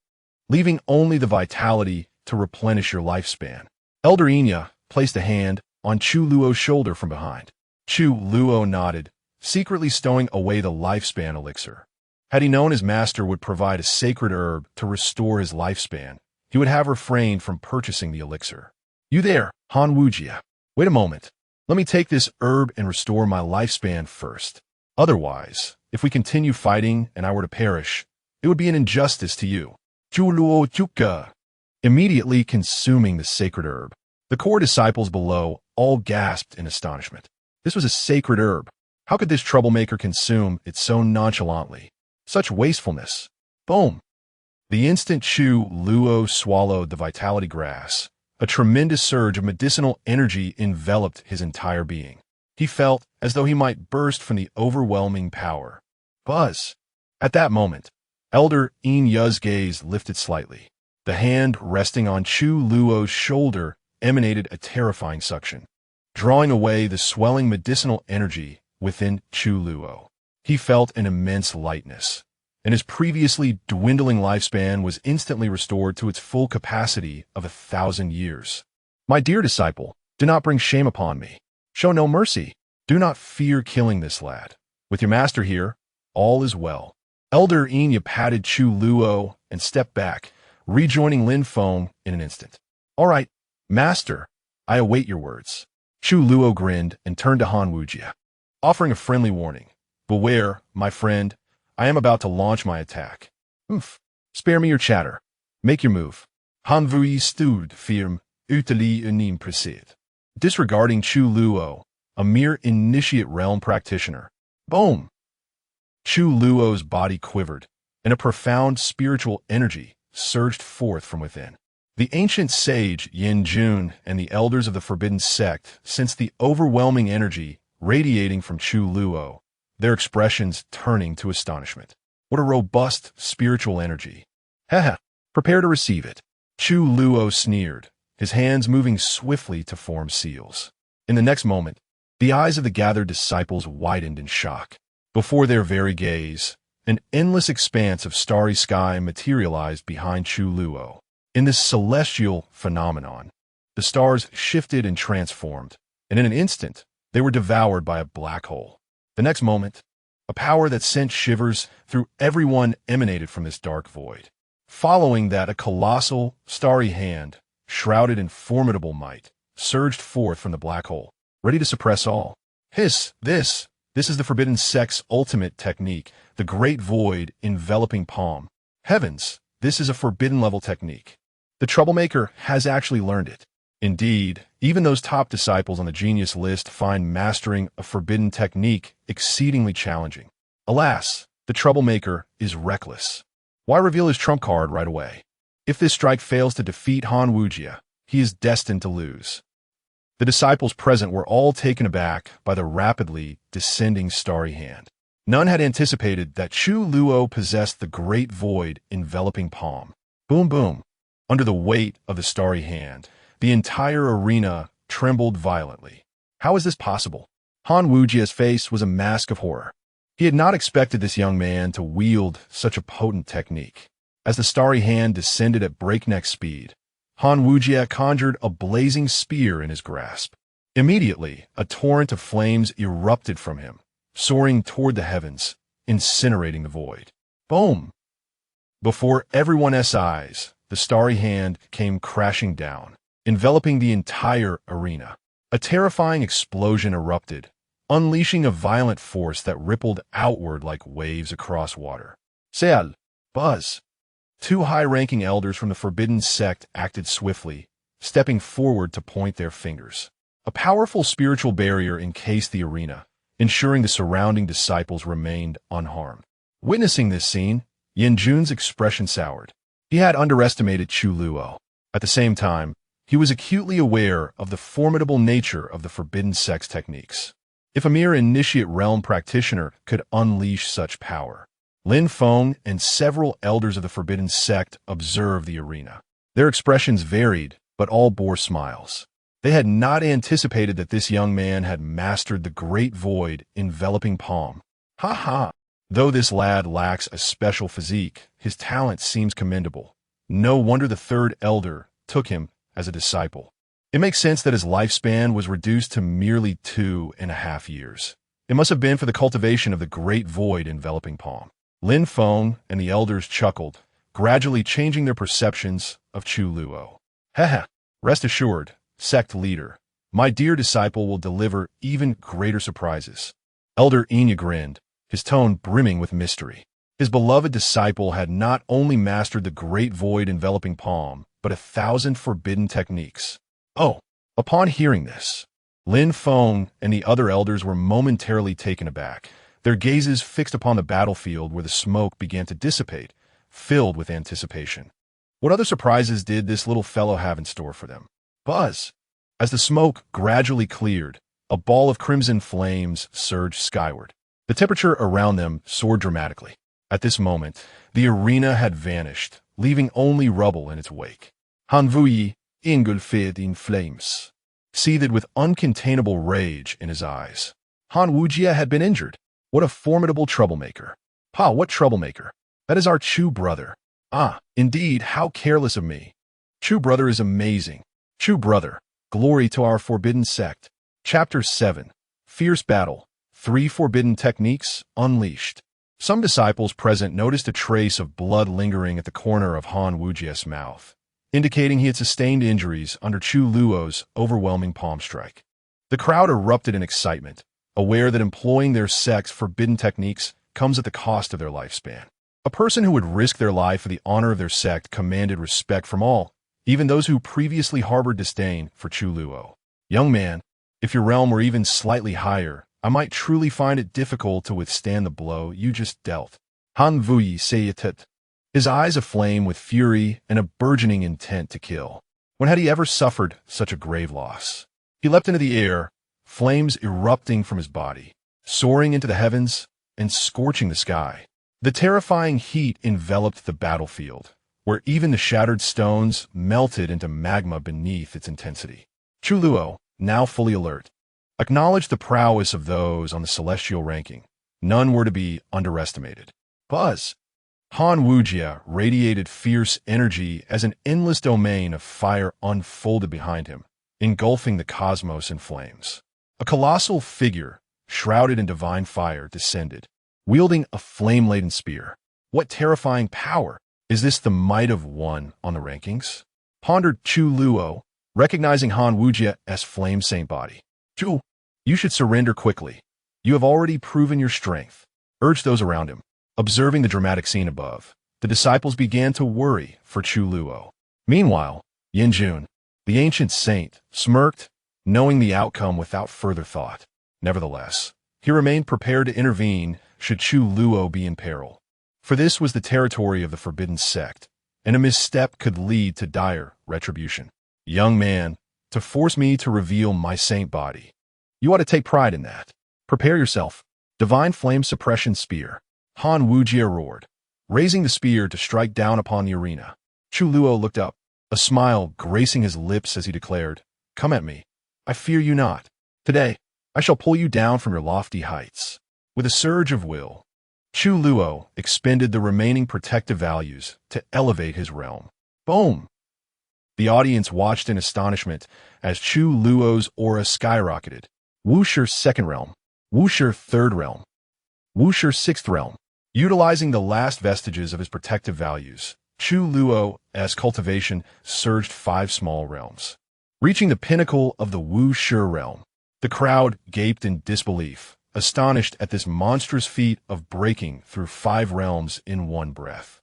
leaving only the vitality to replenish your lifespan. Elder Inya placed a hand on Chu Luo's shoulder from behind. Chu Luo nodded, secretly stowing away the lifespan elixir. Had he known his master would provide a sacred herb to restore his lifespan, he would have refrained from purchasing the elixir. You there, Han Wujia. Wait a moment. Let me take this herb and restore my lifespan first. Otherwise, if we continue fighting and I were to perish, it would be an injustice to you. Chu Luo Chuka. Immediately consuming the sacred herb, the core disciples below all gasped in astonishment. This was a sacred herb. How could this troublemaker consume it so nonchalantly? Such wastefulness. Boom. The instant Chu Luo swallowed the vitality grass, a tremendous surge of medicinal energy enveloped his entire being. He felt as though he might burst from the overwhelming power. Buzz. At that moment, Elder Inya's gaze lifted slightly. The hand resting on Chu Luo's shoulder emanated a terrifying suction, drawing away the swelling medicinal energy within Chu Luo. He felt an immense lightness, and his previously dwindling lifespan was instantly restored to its full capacity of 1,000 years. My dear disciple, do not bring shame upon me. Show no mercy. Do not fear killing this lad. With your master here, all is well. Elder Inya patted Chu Luo and stepped back, rejoining Lin Feng in an instant. All right, master, I await your words. Chu Luo grinned and turned to Han Wujia, offering a friendly warning. Beware, my friend, I am about to launch my attack. Spare me your chatter. Make your move. Han Wujia stood firm, utili unim presid. Disregarding Chu Luo, a mere initiate realm practitioner. Boom! Chu Luo's body quivered, and a profound spiritual energy surged forth from within. The ancient sage Yanjun and the elders of the forbidden sect sensed the overwhelming energy radiating from Chu Luo, their expressions turning to astonishment. What a robust spiritual energy. Haha, Prepare to receive it. Chu Luo sneered, his hands moving swiftly to form seals. In the next moment, the eyes of the gathered disciples widened in shock. Before their very gaze, an endless expanse of starry sky materialized behind Chu Luo. In this celestial phenomenon, the stars shifted and transformed, and in an instant, they were devoured by a black hole. The next moment, a power that sent shivers through everyone emanated from this dark void. Following that, a colossal, starry hand, shrouded in formidable might, surged forth from the black hole, ready to suppress all. This is the forbidden sect's ultimate technique, the great void enveloping palm. Heavens, this is a forbidden-level technique. The troublemaker has actually learned it. Indeed, even those top disciples on the genius list find mastering a forbidden technique exceedingly challenging. Alas, the troublemaker is reckless. Why reveal his trump card right away? If this strike fails to defeat Han Wujie, he is destined to lose. The disciples present were all taken aback by the rapidly descending starry hand. None had anticipated that Chu Luo possessed the great void enveloping palm. Boom, boom. Under the weight of the starry hand, the entire arena trembled violently. How is this possible? Han Wujie's face was a mask of horror. He had not expected this young man to wield such a potent technique. As the starry hand descended at breakneck speed, Han Wujie conjured a blazing spear in his grasp. Immediately, a torrent of flames erupted from him, soaring toward the heavens, incinerating the void. Boom! Before everyone's eyes, the starry hand came crashing down, enveloping the entire arena. A terrifying explosion erupted, unleashing a violent force that rippled outward like waves across water. Seal, Buzz. Two high-ranking elders from the forbidden sect acted swiftly, stepping forward to point their fingers. A powerful spiritual barrier encased the arena, ensuring the surrounding disciples remained unharmed. Witnessing this scene, Yanjun's expression soured. He had underestimated Chu Luo. At the same time, he was acutely aware of the formidable nature of the forbidden sect's techniques. If a mere initiate realm practitioner could unleash such power, Lin Feng and several elders of the forbidden sect observed the arena. Their expressions varied, but all bore smiles. They had not anticipated that this young man had mastered the great void enveloping palm. Ha ha! Though this lad lacks a special physique, his talent seems commendable. No wonder the third elder took him as a disciple. It makes sense that his lifespan was reduced to merely 2.5 years. It must have been for the cultivation of the great void enveloping palm. Lin Feng and the elders chuckled, gradually changing their perceptions of Chu Luo. Haha, rest assured, sect leader, my dear disciple will deliver even greater surprises. Elder Enya grinned, his tone brimming with mystery. His beloved disciple had not only mastered the great void enveloping palm, but 1,000 forbidden techniques. Oh, upon hearing this, Lin Feng and the other elders were momentarily taken aback, their gazes fixed upon the battlefield where the smoke began to dissipate, filled with anticipation. What other surprises did this little fellow have in store for them? Buzz! As the smoke gradually cleared, a ball of crimson flames surged skyward. The temperature around them soared dramatically. At this moment, the arena had vanished, leaving only rubble in its wake. Han Wujie, engulfed in flames, seethed with uncontainable rage in his eyes. Han Wujie had been injured. What a formidable troublemaker. Pa, what troublemaker? That is our Chu brother. Ah, indeed, how careless of me. Chu brother is amazing. Chu brother, glory to our forbidden sect. Chapter 7. Fierce Battle. 3 Forbidden Techniques Unleashed. Some disciples present noticed a trace of blood lingering at the corner of Han Wujie's mouth, indicating he had sustained injuries under Chu Luo's overwhelming palm strike. The crowd erupted in excitement, aware that employing their sect's forbidden techniques comes at the cost of their lifespan. A person who would risk their life for the honor of their sect commanded respect from all, even those who previously harbored disdain for Chu Luo. Young man, if your realm were even slightly higher, I might truly find it difficult to withstand the blow you just dealt. Han Wujie said, his eyes aflame with fury and a burgeoning intent to kill. When had he ever suffered such a grave loss? He leapt into the air, flames erupting from his body, soaring into the heavens and scorching the sky. The terrifying heat enveloped the battlefield, where even the shattered stones melted into magma beneath its intensity. Chu Luo, now fully alert, acknowledged the prowess of those on the celestial ranking. None were to be underestimated. Buzz! Han Wujia radiated fierce energy as an endless domain of fire unfolded behind him, engulfing the cosmos in flames. A colossal figure, shrouded in divine fire, descended, wielding a flame-laden spear. What terrifying power! Is this the might of one on the rankings? Pondered Chu Luo, recognizing Han Wujia as Flame Saint body. Chu, you should surrender quickly. You have already proven your strength, urged those around him. Observing the dramatic scene above, the disciples began to worry for Chu Luo. Meanwhile, Yanjun, the ancient saint, smirked, knowing the outcome without further thought. Nevertheless, he remained prepared to intervene should Chu Luo be in peril. For this was the territory of the forbidden sect, and a misstep could lead to dire retribution. Young man, to force me to reveal my saint body. You ought to take pride in that. Prepare yourself. Divine Flame Suppression Spear. Han Wujia roared, raising the spear to strike down upon the arena. Chu Luo looked up, a smile gracing his lips as he declared, "Come at me. I fear you not. Today, I shall pull you down from your lofty heights." With a surge of will, Chu Luo expended the remaining protective values to elevate his realm. Boom! The audience watched in astonishment as Chu Luo's aura skyrocketed. Wushir's second realm, Wushir third realm, Wushir sixth realm. Utilizing the last vestiges of his protective values, Chu Luo's cultivation surged 5 small realms. Reaching the pinnacle of the Wushir realm, the crowd gaped in disbelief, astonished at this monstrous feat of breaking through 5 realms in one breath.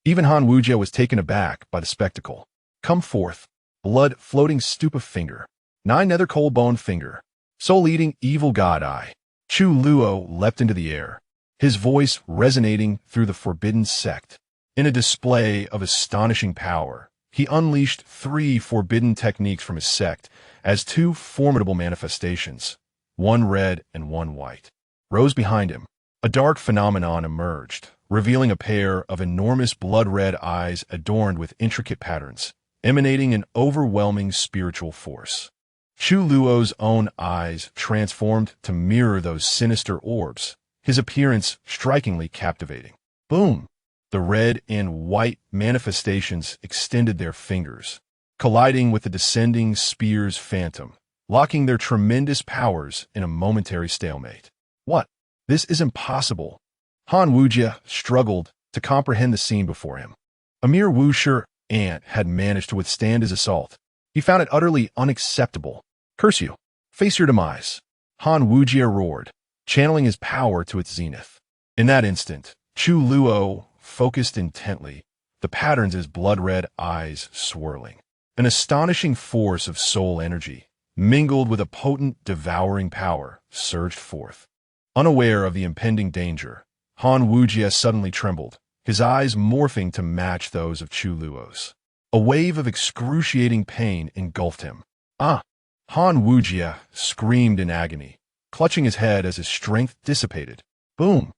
Even Han Wujia was taken aback by the spectacle. Come forth, blood-floating stupa finger, 9 nether coal bone finger, soul-eating evil god eye. Chu Luo leapt into the air, his voice resonating through the forbidden sect. In a display of astonishing power, he unleashed 3 forbidden techniques from his sect as 2 formidable manifestations, one red and one white, rose behind him. A dark phenomenon emerged, revealing a pair of enormous blood-red eyes adorned with intricate patterns, emanating an overwhelming spiritual force. Chu Luo's own eyes transformed to mirror those sinister orbs, his appearance strikingly captivating. Boom! The red and white manifestations extended their fingers, colliding with the descending spear's phantom, locking their tremendous powers in a momentary stalemate. What? This is impossible. Han Wujia struggled to comprehend the scene before him. A mere Wushir ant had managed to withstand his assault. He found it utterly unacceptable. Curse you! Face your demise! Han Wujia roared, channeling his power to its zenith. In that instant, Chu Luo focused intently, the patterns in his blood-red eyes swirling. An astonishing force of soul energy, mingled with a potent, devouring power, surged forth. Unaware of the impending danger, Han Wujia suddenly trembled, his eyes morphing to match those of Chu Luo's. A wave of excruciating pain engulfed him. Ah! Han Wujia screamed in agony, clutching his head as his strength dissipated. Boom!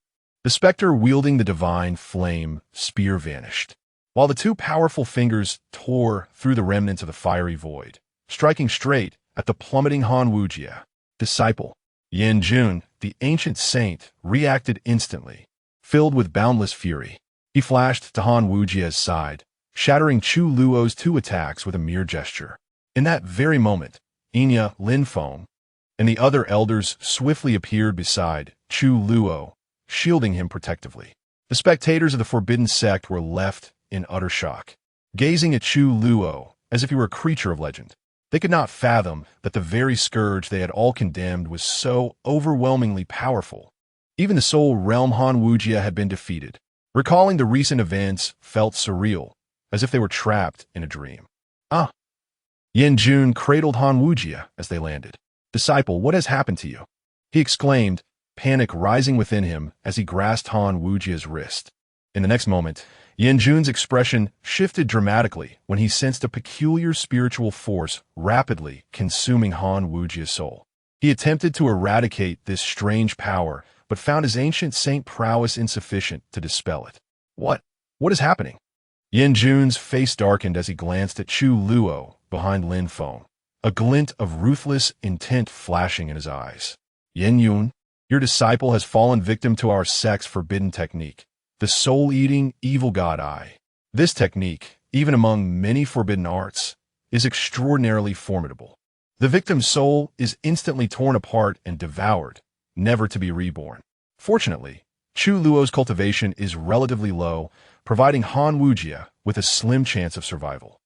The specter wielding the divine flame spear vanished, while the 2 powerful fingers tore through the remnants of the fiery void, striking straight at the plummeting Han Wujia. Disciple Yanjun, the ancient saint, reacted instantly, filled with boundless fury. He flashed to Han Wujia's side, shattering Chu Luo's 2 attacks with a mere gesture. In that very moment, Enya Linfeng and the other elders swiftly appeared beside Chu Luo, shielding him protectively. The spectators of the forbidden sect were left in utter shock, gazing at Chu Luo as if he were a creature of legend. They could not fathom that the very scourge they had all condemned was so overwhelmingly powerful. Even the soul realm Han Wujia had been defeated. Recalling the recent events felt surreal, as if they were trapped in a dream. Ah! Yanjun cradled Han Wujia as they landed. Disciple, what has happened to you? He exclaimed, panic rising within him as he grasped Han Wujia's wrist. In the next moment, Yanjun's expression shifted dramatically when he sensed a peculiar spiritual force rapidly consuming Han Wujia's soul. He attempted to eradicate this strange power, but found his ancient saint prowess insufficient to dispel it. What is happening? Yin Jun's face darkened as he glanced at Chu Luo behind Lin Feng, a glint of ruthless intent flashing in his eyes. Yin Yun, your disciple has fallen victim to our sect's forbidden technique, the soul-eating evil god eye. This technique, even among many forbidden arts, is extraordinarily formidable. The victim's soul is instantly torn apart and devoured, never to be reborn. Fortunately, Chu Luo's cultivation is relatively low, providing Han Wujia with a slim chance of survival.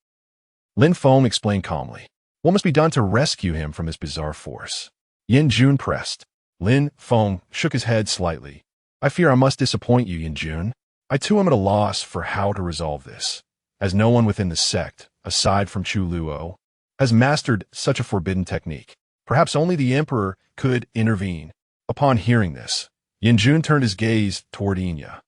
Lin Feng explained calmly. What must be done to rescue him from this bizarre force? Yin Jun pressed. Lin Feng shook his head slightly. I fear I must disappoint you, Yin Jun. I too am at a loss for how to resolve this, as no one within the sect, aside from Chu Luo, has mastered such a forbidden technique. Perhaps only the Emperor could intervene. Upon hearing this, Yin Jun turned his gaze toward Inya.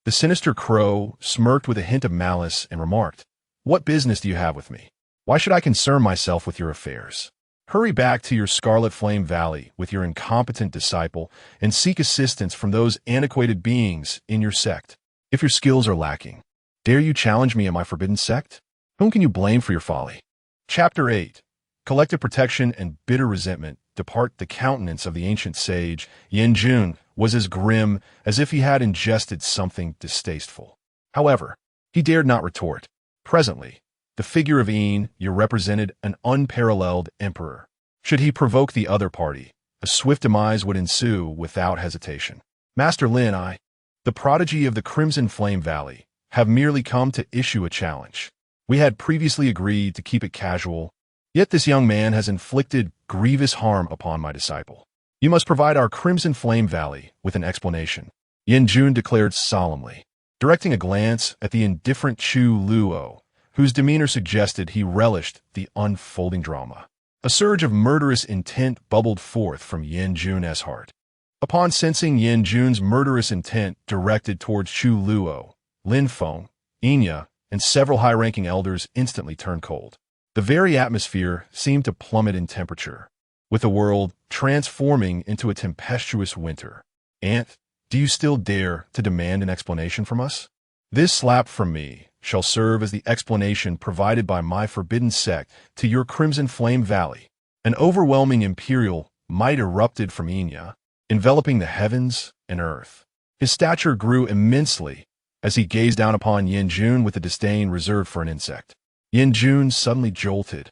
The sinister crow smirked with a hint of malice and remarked, What business do you have with me? Why should I concern myself with your affairs? Hurry back to your Scarlet Flame Valley with your incompetent disciple and seek assistance from those antiquated beings in your sect. If your skills are lacking, dare you challenge me in my forbidden sect? Whom can you blame for your folly? Chapter 8. Collective protection and bitter resentment depart the countenance of the ancient sage. Yin Jun was as grim as if he had ingested something distasteful. However, he dared not retort. Presently, the figure of Yin represented an unparalleled emperor. Should he provoke the other party, a swift demise would ensue without hesitation. Master Lin, the prodigy of the Crimson Flame Valley, have merely come to issue a challenge. We had previously agreed to keep it casual, yet this young man has inflicted grievous harm upon my disciple. You must provide our Crimson Flame Valley with an explanation, Yin Jun declared solemnly, directing a glance at the indifferent Chu Luo, whose demeanor suggested he relished the unfolding drama. A surge of murderous intent bubbled forth from Yin Jun's heart. Upon sensing Yin Jun's murderous intent directed towards Chu Luo, Lin Feng, Inya, and several high-ranking elders instantly turned cold. The very atmosphere seemed to plummet in temperature, with the world transforming into a tempestuous winter. Aunt, do you still dare to demand an explanation from us? This slap from me shall serve as the explanation provided by my forbidden sect to your Crimson Flame Valley. An overwhelming imperial might erupted from Inya, enveloping the heavens and earth. His stature grew immensely as he gazed down upon Yin Jun with a disdain reserved for an insect. Yin Jun suddenly jolted,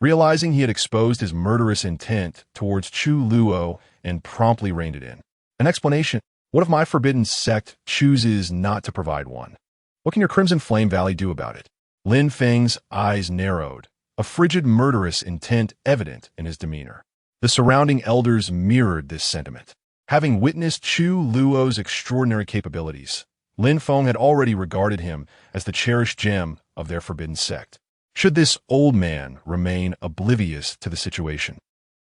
realizing he had exposed his murderous intent towards Chu Luo and promptly reined it in. An explanation? What if my forbidden sect chooses not to provide one? What can your Crimson Flame Valley do about it? Lin Feng's eyes narrowed, a frigid murderous intent evident in his demeanor. The surrounding elders mirrored this sentiment. Having witnessed Chu Luo's extraordinary capabilities, Lin Feng had already regarded him as the cherished gem of their forbidden sect. Should this old man remain oblivious to the situation,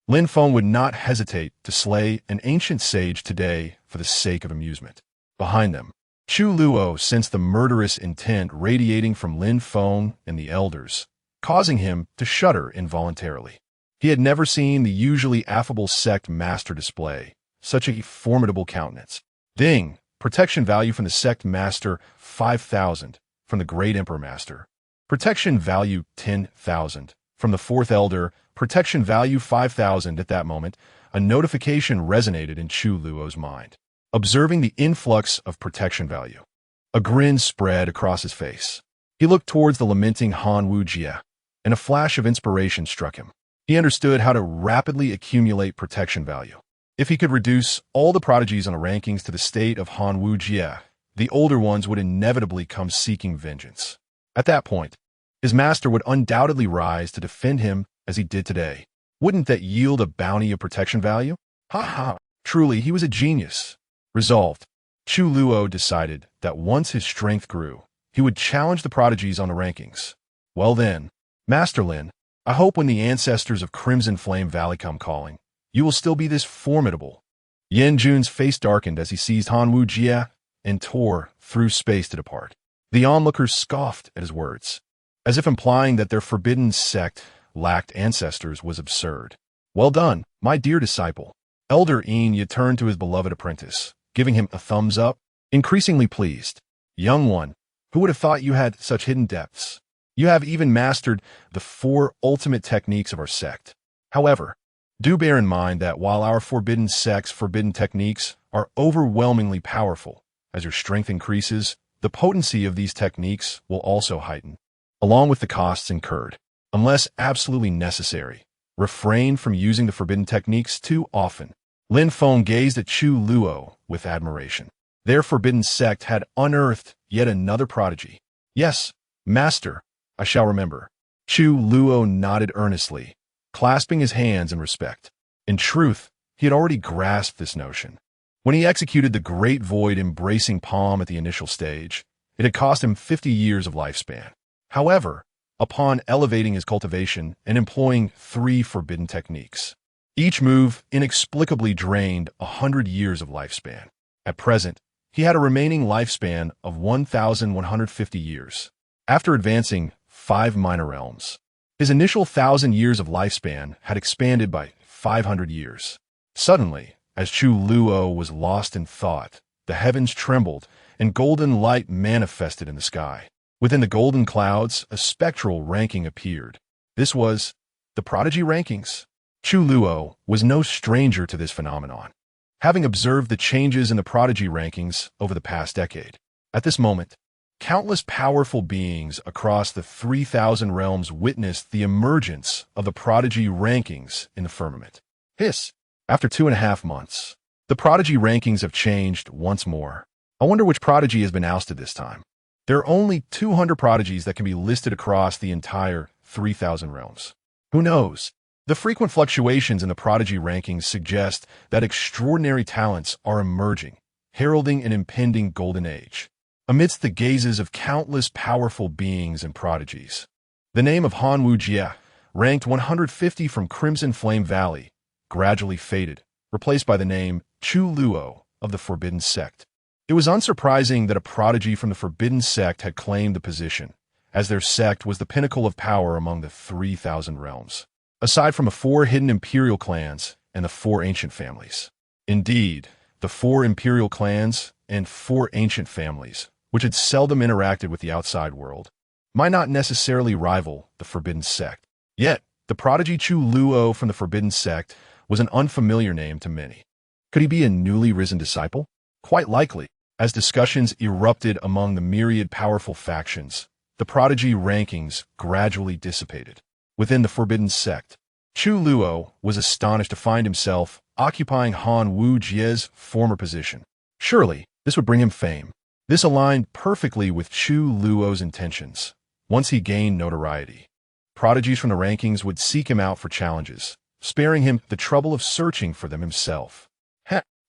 Lin Feng would not hesitate to slay an ancient sage today for the sake of amusement. Behind them, Chu Luo sensed the murderous intent radiating from Lin Feng and the elders, causing him to shudder involuntarily. He had never seen the usually affable sect master display such a formidable countenance. Ding! Protection value from the sect master 5,000 from the great emperor master. Protection value 10,000 from the fourth elder. Protection value 5,000. At that moment, a notification resonated in Chu Luo's mind. Observing the influx of protection value, a grin spread across his face. He looked towards the lamenting Han Wujia, and a flash of inspiration struck him. He understood how to rapidly accumulate protection value. If he could reduce all the prodigies on the rankings to the state of Han Wujia, the older ones would inevitably come seeking vengeance. At that point, his master would undoubtedly rise to defend him as he did today. Wouldn't that yield a bounty of protection value? Ha ha! Truly, he was a genius. Resolved, Chu Luo decided that once his strength grew, he would challenge the prodigies on the rankings. Well then, Master Lin, I hope when the ancestors of Crimson Flame Valley come calling, you will still be this formidable. Yin Jun's face darkened as he seized Han Wujia and tore through space to depart. The onlookers scoffed at his words, as if implying that their forbidden sect lacked ancestors was absurd. Well done, my dear disciple. Elder Inya turned to his beloved apprentice, giving him a thumbs up, increasingly pleased. Young one, Who would have thought you had such hidden depths? You have even mastered the 4 ultimate techniques of our sect. However, do bear in mind that while our forbidden sect's forbidden techniques are overwhelmingly powerful, as your strength increases, the potency of these techniques will also heighten, along with the costs incurred. Unless absolutely necessary, refrain from using the forbidden techniques too often. Lin Feng gazed at Chu Luo with admiration. Their forbidden sect had unearthed yet another prodigy. Yes, master, I shall remember. Chu Luo nodded earnestly, clasping his hands in respect. In truth, he had already grasped this notion. When he executed the Great Void Embracing Palm at the initial stage, it had cost him 50 years of lifespan. However, upon elevating his cultivation and employing 3 forbidden techniques, each move inexplicably drained 100 years of lifespan. At present, he had a remaining lifespan of 1,150 years. After advancing 5 minor realms, his initial 1,000 years of lifespan had expanded by 500 years. Suddenly, as Chu Luo was lost in thought, the heavens trembled and golden light manifested in the sky. Within the golden clouds, a spectral ranking appeared. This was the Prodigy Rankings. Chu Luo was no stranger to this phenomenon, having observed the changes in the Prodigy Rankings over the past decade. At this moment, countless powerful beings across the 3,000 realms witnessed the emergence of the Prodigy Rankings in the firmament. After 2.5 months, the Prodigy Rankings have changed once more. I wonder which Prodigy has been ousted this time. There are only 200 prodigies that can be listed across the entire 3,000 realms. Who knows? The frequent fluctuations in the Prodigy Rankings suggest that extraordinary talents are emerging, heralding an impending golden age. Amidst the gazes of countless powerful beings and prodigies, the name of Han Wu Jie, ranked 150 from Crimson Flame Valley, gradually faded, replaced by the name Chu Luo of the Forbidden Sect. It was unsurprising that a prodigy from the Forbidden Sect had claimed the position, as their sect was the pinnacle of power among the 3,000 realms, aside from the 4 hidden imperial clans and the 4 ancient families. Indeed, the 4 imperial clans and 4 ancient families, which had seldom interacted with the outside world, might not necessarily rival the Forbidden Sect. Yet, the prodigy Chu Luo from the Forbidden Sect was an unfamiliar name to many. Could he be a newly risen disciple? Quite likely. As discussions erupted among the myriad powerful factions, the Prodigy Rankings gradually dissipated. Within the Forbidden Sect, Chu Luo was astonished to find himself occupying Han Wu Jie's former position. Surely, this would bring him fame. This aligned perfectly with Chu Luo's intentions. Once he gained notoriety, prodigies from the rankings would seek him out for challenges, sparing him the trouble of searching for them himself.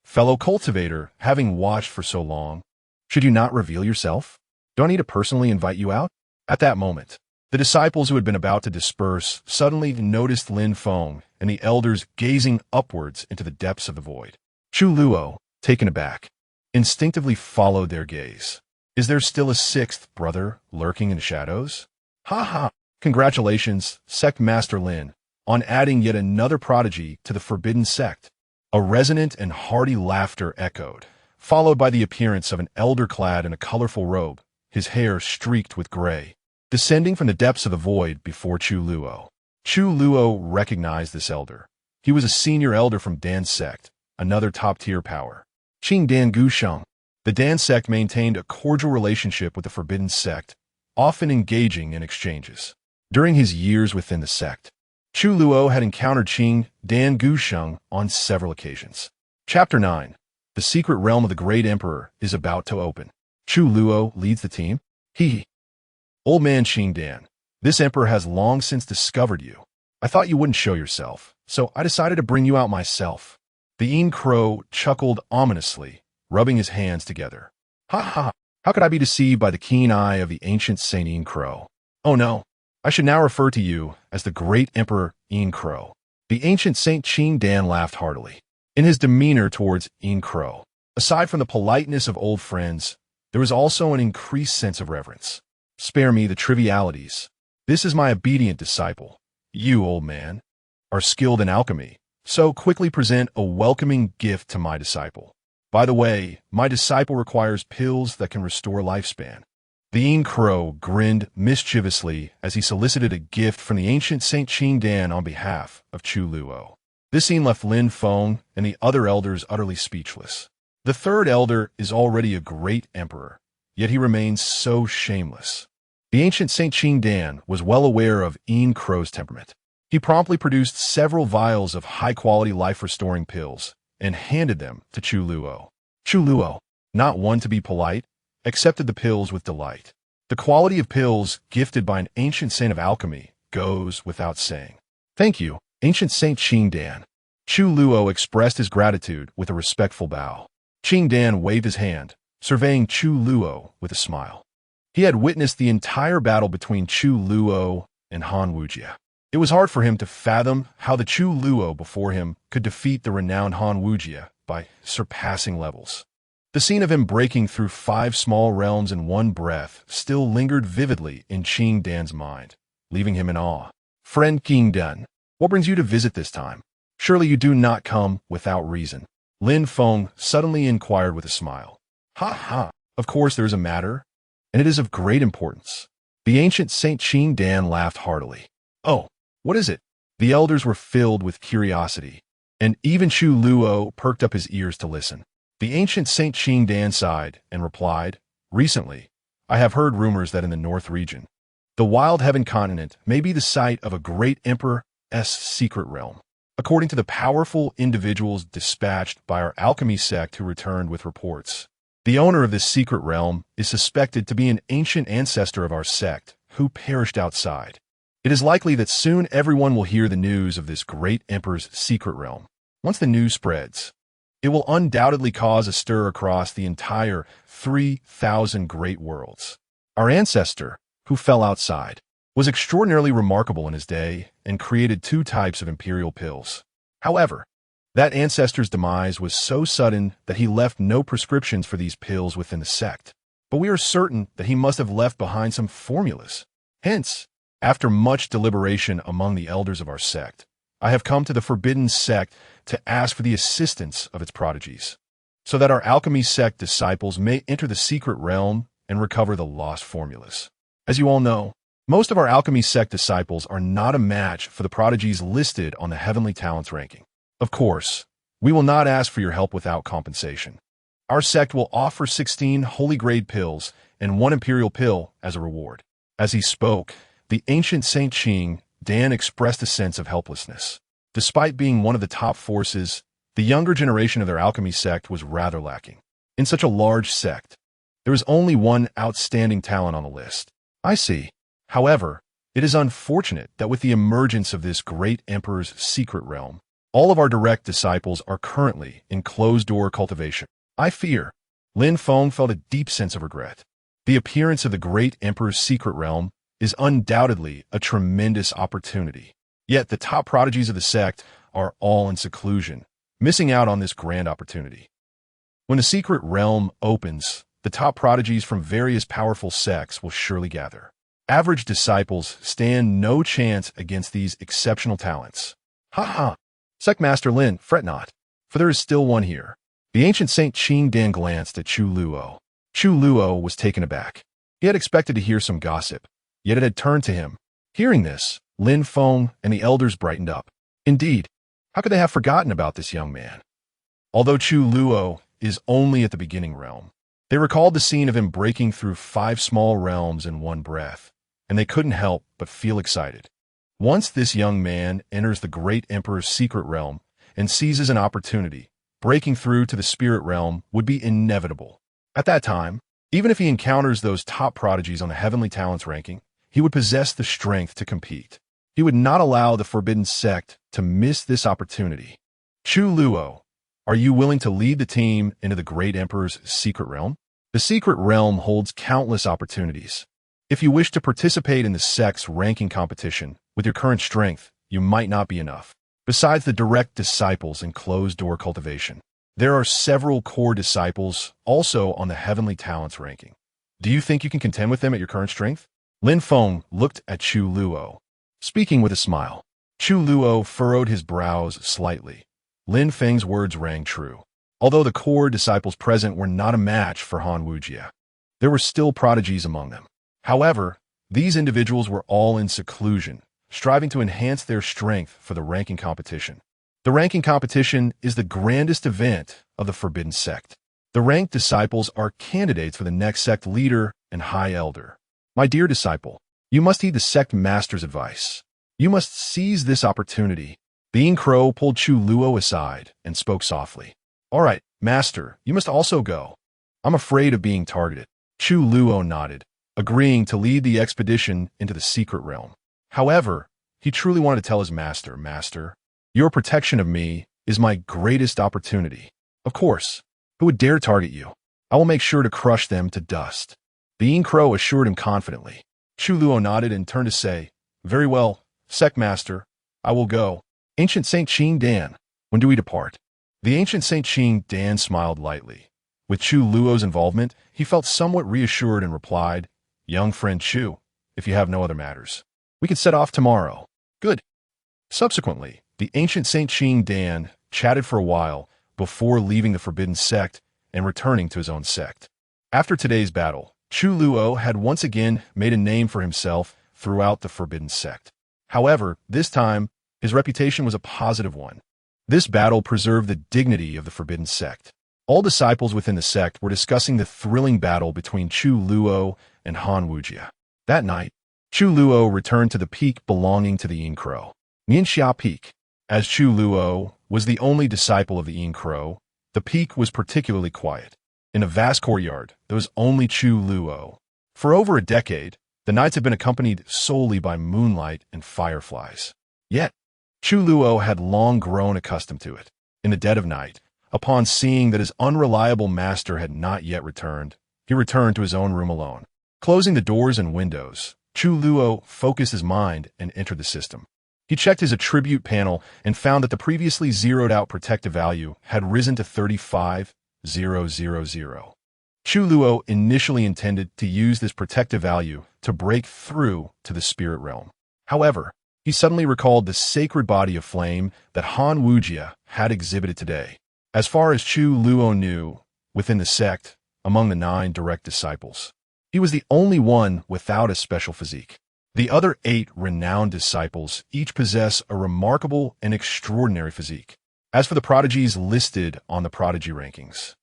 Fellow cultivator, having watched for so long, should you not reveal yourself? Do I need to personally invite you out? At that moment, the disciples who had been about to disperse suddenly noticed Lin Feng and the elders gazing upwards into the depths of the void. Chu Luo, taken aback, instinctively followed their gaze. Is there still a 6th brother lurking in the shadows? Ha ha! Congratulations, Sect Master Lin, on adding yet another prodigy to the Forbidden Sect. A resonant and hearty laughter echoed, followed by the appearance of an elder clad in a colorful robe, his hair streaked with gray, descending from the depths of the void before Chu Luo. Chu Luo recognized this elder. He was a senior elder from Dan's sect, another top-tier power. Qing Dan Gusheng. The Dan sect maintained a cordial relationship with the Forbidden Sect, often engaging in exchanges. During his years within the sect, Chu Luo had encountered Qing Dan Gusheng on several occasions. Chapter 9. The secret realm of the Great Emperor is about to open. Chu Luo leads the team. Old man Qing Dan, this emperor has long since discovered you. I thought you wouldn't show yourself, so I decided to bring you out myself. The Yin Crow chuckled ominously, rubbing his hands together. Ha ha! How could I be deceived by the keen eye of the ancient Saint Yin Crow? Oh no! I should now refer to you as the Great Emperor Yin Crow. The ancient Saint Qing Dan laughed heartily. In his demeanor towards Yin Crow, aside from the politeness of old friends, there was also an increased sense of reverence. Spare me the trivialities. This is my obedient disciple. You, old man, are skilled in alchemy, so quickly present a welcoming gift to my disciple. By the way, my disciple requires pills that can restore lifespan. The Yin Crow grinned mischievously as he solicited a gift from the ancient Saint Qing Dan on behalf of Chu Luo. This scene left Lin Feng and the other elders utterly speechless. The third elder is already a great emperor, yet he remains so shameless. The ancient Saint Qing Dan was well aware of Yin Crow's temperament. He promptly produced several vials of high-quality life-restoring pills and handed them to Chu Luo. Chu Luo, not one to be polite, accepted the pills with delight. The quality of pills gifted by an ancient saint of alchemy goes without saying. Thank you, ancient Saint Qing Dan. Chu Luo expressed his gratitude with a respectful bow. Qing Dan waved his hand, surveying Chu Luo with a smile. He had witnessed the entire battle between Chu Luo and Han Wujie. It was hard for him to fathom how the Chu Luo before him could defeat the renowned Han Wujie by surpassing levels. The scene of him breaking through 5 small realms in one breath still lingered vividly in Qing Dan's mind, leaving him in awe. Friend Qing Dan, what brings you to visit this time? Surely you do not come without reason. Lin Feng suddenly inquired with a smile. Ha ha, of course there is a matter, and it is of great importance. The ancient Saint Qing Dan laughed heartily. Oh, what is it? The elders were filled with curiosity, and even Chu Luo perked up his ears to listen. The ancient Saint Qing Dan sighed and replied, Recently, I have heard rumors that in the North region, the Wild Heaven continent may be the site of a great emperor's secret realm. According to the powerful individuals dispatched by our alchemy sect who returned with reports, the owner of this secret realm is suspected to be an ancient ancestor of our sect who perished outside. It is likely that soon everyone will hear the news of this great emperor's secret realm. Once the news spreads, it will undoubtedly cause a stir across the entire 3,000 great worlds. Our ancestor, who fell outside, was extraordinarily remarkable in his day and created 2 types of imperial pills. However, that ancestor's demise was so sudden that he left no prescriptions for these pills within the sect. But we are certain that he must have left behind some formulas. Hence, after much deliberation among the elders of our sect, I have come to the forbidden sect to ask for the assistance of its prodigies, so that our alchemy sect disciples may enter the secret realm and recover the lost formulas. As you all know, most of our alchemy sect disciples are not a match for the prodigies listed on the heavenly talents ranking. Of course, we will not ask for your help without compensation. Our sect will offer 16 holy grade pills and 1 imperial pill as a reward. As he spoke, the ancient Saint Qing Dan expressed a sense of helplessness. Despite being one of the top forces, the younger generation of their alchemy sect was rather lacking. In such a large sect, there is only one outstanding talent on the list. I see. However, it is unfortunate that with the emergence of this great emperor's secret realm, all of our direct disciples are currently in closed-door cultivation. I fear. Lin Feng felt a deep sense of regret. The appearance of the great emperor's secret realm is undoubtedly a tremendous opportunity. Yet the top prodigies of the sect are all in seclusion, missing out on this grand opportunity. When the secret realm opens, the top prodigies from various powerful sects will surely gather. Average disciples stand no chance against these exceptional talents. Ha ha! Sect Master Lin, fret not, for there is still one here. The ancient Saint Qing Dan glanced at Chu Luo. Chu Luo was taken aback. He had expected to hear some gossip, yet it had turned to him. Hearing this, Lin Feng and the elders brightened up. Indeed, how could they have forgotten about this young man? Although Chu Luo is only at the beginning realm, they recalled the scene of him breaking through 5 small realms in one breath, and they couldn't help but feel excited. Once this young man enters the great emperor's secret realm and seizes an opportunity, breaking through to the spirit realm would be inevitable. At that time, even if he encounters those top prodigies on the heavenly talents ranking, he would possess the strength to compete. He would not allow the forbidden sect to miss this opportunity. Chu Luo, are you willing to lead the team into the great emperor's secret realm? The secret realm holds countless opportunities. If you wish to participate in the sect's ranking competition, with your current strength, you might not be enough. Besides the direct disciples in closed-door cultivation, there are several core disciples also on the heavenly talents ranking. Do you think you can contend with them at your current strength? Lin Feng looked at Chu Luo, speaking with a smile. Chu Luo furrowed his brows slightly. Lin Feng's words rang true. Although the core disciples present were not a match for Han Wujie, there were still prodigies among them. However, these individuals were all in seclusion, striving to enhance their strength for the ranking competition. The ranking competition is the grandest event of the Forbidden Sect. The ranked disciples are candidates for the next sect leader and high elder. My dear disciple, you must heed the sect master's advice. You must seize this opportunity. The Yin Crow pulled Chu Luo aside and spoke softly. All right, master, you must also go. I'm afraid of being targeted. Chu Luo nodded, agreeing to lead the expedition into the secret realm. However, he truly wanted to tell his master, Master, your protection of me is my greatest opportunity. Of course, who would dare target you? I will make sure to crush them to dust. The Yin Crow assured him confidently. Chu Luo nodded and turned to say, Very well, Sect Master, I will go. Ancient Saint Qing Dan, when do we depart? The Ancient Saint Qing Dan smiled lightly. With Chu Luo's involvement, he felt somewhat reassured and replied, Young friend Chu, if you have no other matters, we can set off tomorrow. Good. Subsequently, the Ancient Saint Qing Dan chatted for a while before leaving the Forbidden Sect and returning to his own sect. After today's battle, Chu Luo had once again made a name for himself throughout the Forbidden Sect. However, this time, his reputation was a positive one. This battle preserved the dignity of the Forbidden Sect. All disciples within the sect were discussing the thrilling battle between Chu Luo and Han Wujia. That night, Chu Luo returned to the peak belonging to the Yin Crow, Nianxia Peak. As Chu Luo was the only disciple of the Yin Crow, the peak was particularly quiet. In a vast courtyard, there was only Chu Luo. For over a decade, the nights had been accompanied solely by moonlight and fireflies. Yet, Chu Luo had long grown accustomed to it. In the dead of night, upon seeing that his unreliable master had not yet returned, he returned to his own room alone. Closing the doors and windows, Chu Luo focused his mind and entered the system. He checked his attribute panel and found that the previously zeroed-out protective value had risen to 35,000. Chu Luo initially intended to use this protective value to break through to the spirit realm. However, he suddenly recalled the sacred body of flame that Han Wujia had exhibited today. As far as Chu Luo knew, within the sect, among the 9 direct disciples, he was the only one without a special physique. The other 8 renowned disciples each possess a remarkable and extraordinary physique. As for the prodigies listed on the prodigy rankings,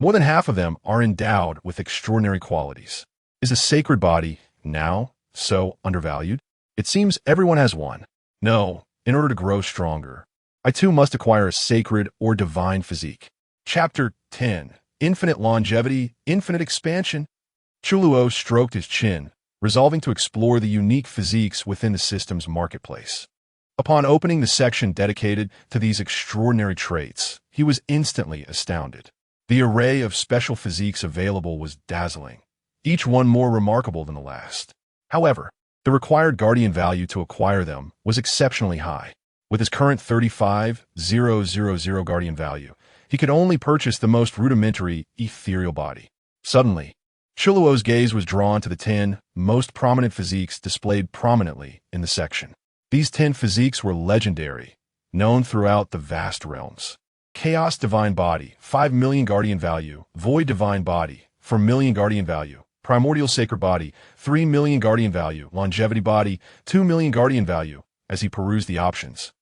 more than half of them are endowed with extraordinary qualities. Is a sacred body now so undervalued? It seems everyone has one. No, in order to grow stronger, I too must acquire a sacred or divine physique. Chapter 10. Infinite Longevity, Infinite Expansion. Chu Luo stroked his chin, resolving to explore the unique physiques within the system's marketplace. Upon opening the section dedicated to these extraordinary traits, he was instantly astounded. The array of special physiques available was dazzling, each one more remarkable than the last. However, the required guardian value to acquire them was exceptionally high. With his current 35,000 guardian value, he could only purchase the most rudimentary ethereal body. Suddenly, Chu Luo's gaze was drawn to the 10 most prominent physiques displayed prominently in the section. These 10 physiques were legendary, known throughout the vast realms. Chaos Divine Body, 5 million guardian value. Void Divine Body, 4 million guardian value. Primordial Sacred Body, 3 million guardian value. Longevity Body, 2 million guardian value. As he perused the options,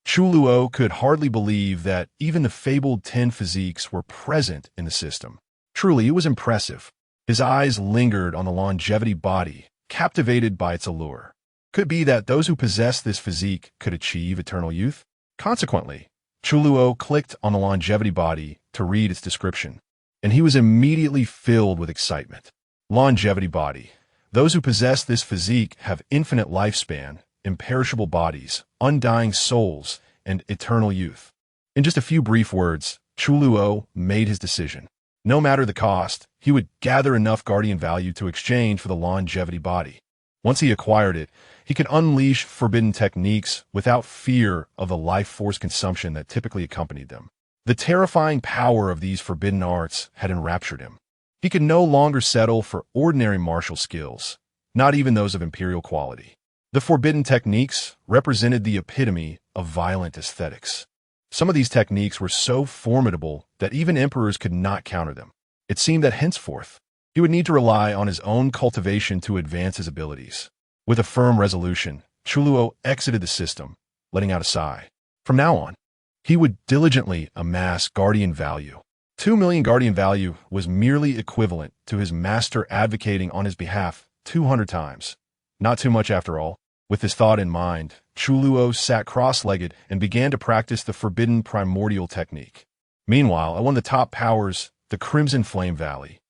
Chu Luo could hardly believe that even the fabled 10 physiques were present in the system. Truly, it was impressive. His eyes lingered on the longevity body, captivated by its allure. Could it be that those who possess this physique could achieve eternal youth? Consequently, Chu Luo clicked on the longevity body to read its description, and he was immediately filled with excitement. Longevity body. Those who possess this physique have infinite lifespan, imperishable bodies, undying souls, and eternal youth. In just a few brief words, Chu Luo made his decision. No matter the cost, he would gather enough guardian value to exchange for the longevity body. Once he acquired it, he could unleash forbidden techniques without fear of the life force consumption that typically accompanied them. The terrifying power of these forbidden arts had enraptured him. He could no longer settle for ordinary martial skills, not even those of imperial quality. The forbidden techniques represented the epitome of violent aesthetics. Some of these techniques were so formidable that even emperors could not counter them. It seemed that henceforth, He would need to rely on his own cultivation to advance his abilities. With a firm resolution, Chu Luo exited the system, letting out a sigh. From now on, he would diligently amass guardian value. 2 million guardian value was merely equivalent to his master advocating on his behalf 200 times. Not too much after all. With this thought in mind, Chu Luo sat cross-legged and began to practice the forbidden primordial technique. Meanwhile, at one of the top powers, the Crimson Flame Valley,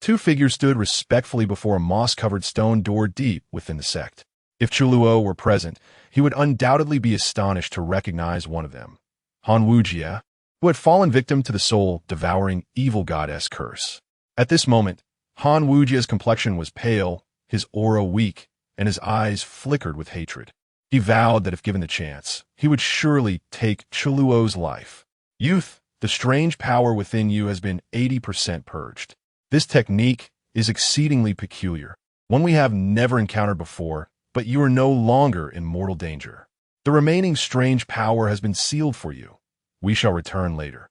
two figures stood respectfully before a moss-covered stone door deep within the sect. If Chu Luo were present, he would undoubtedly be astonished to recognize one of them, Han Wujie, who had fallen victim to the soul-devouring evil goddess curse. At this moment, Han Wujie's complexion was pale, his aura weak, and his eyes flickered with hatred. He vowed that if given the chance, he would surely take Chu Luo's life. Youth, the strange power within you has been 80% purged. This technique is exceedingly peculiar, one we have never encountered before, but you are no longer in mortal danger. The remaining strange power has been sealed for you. We shall return later.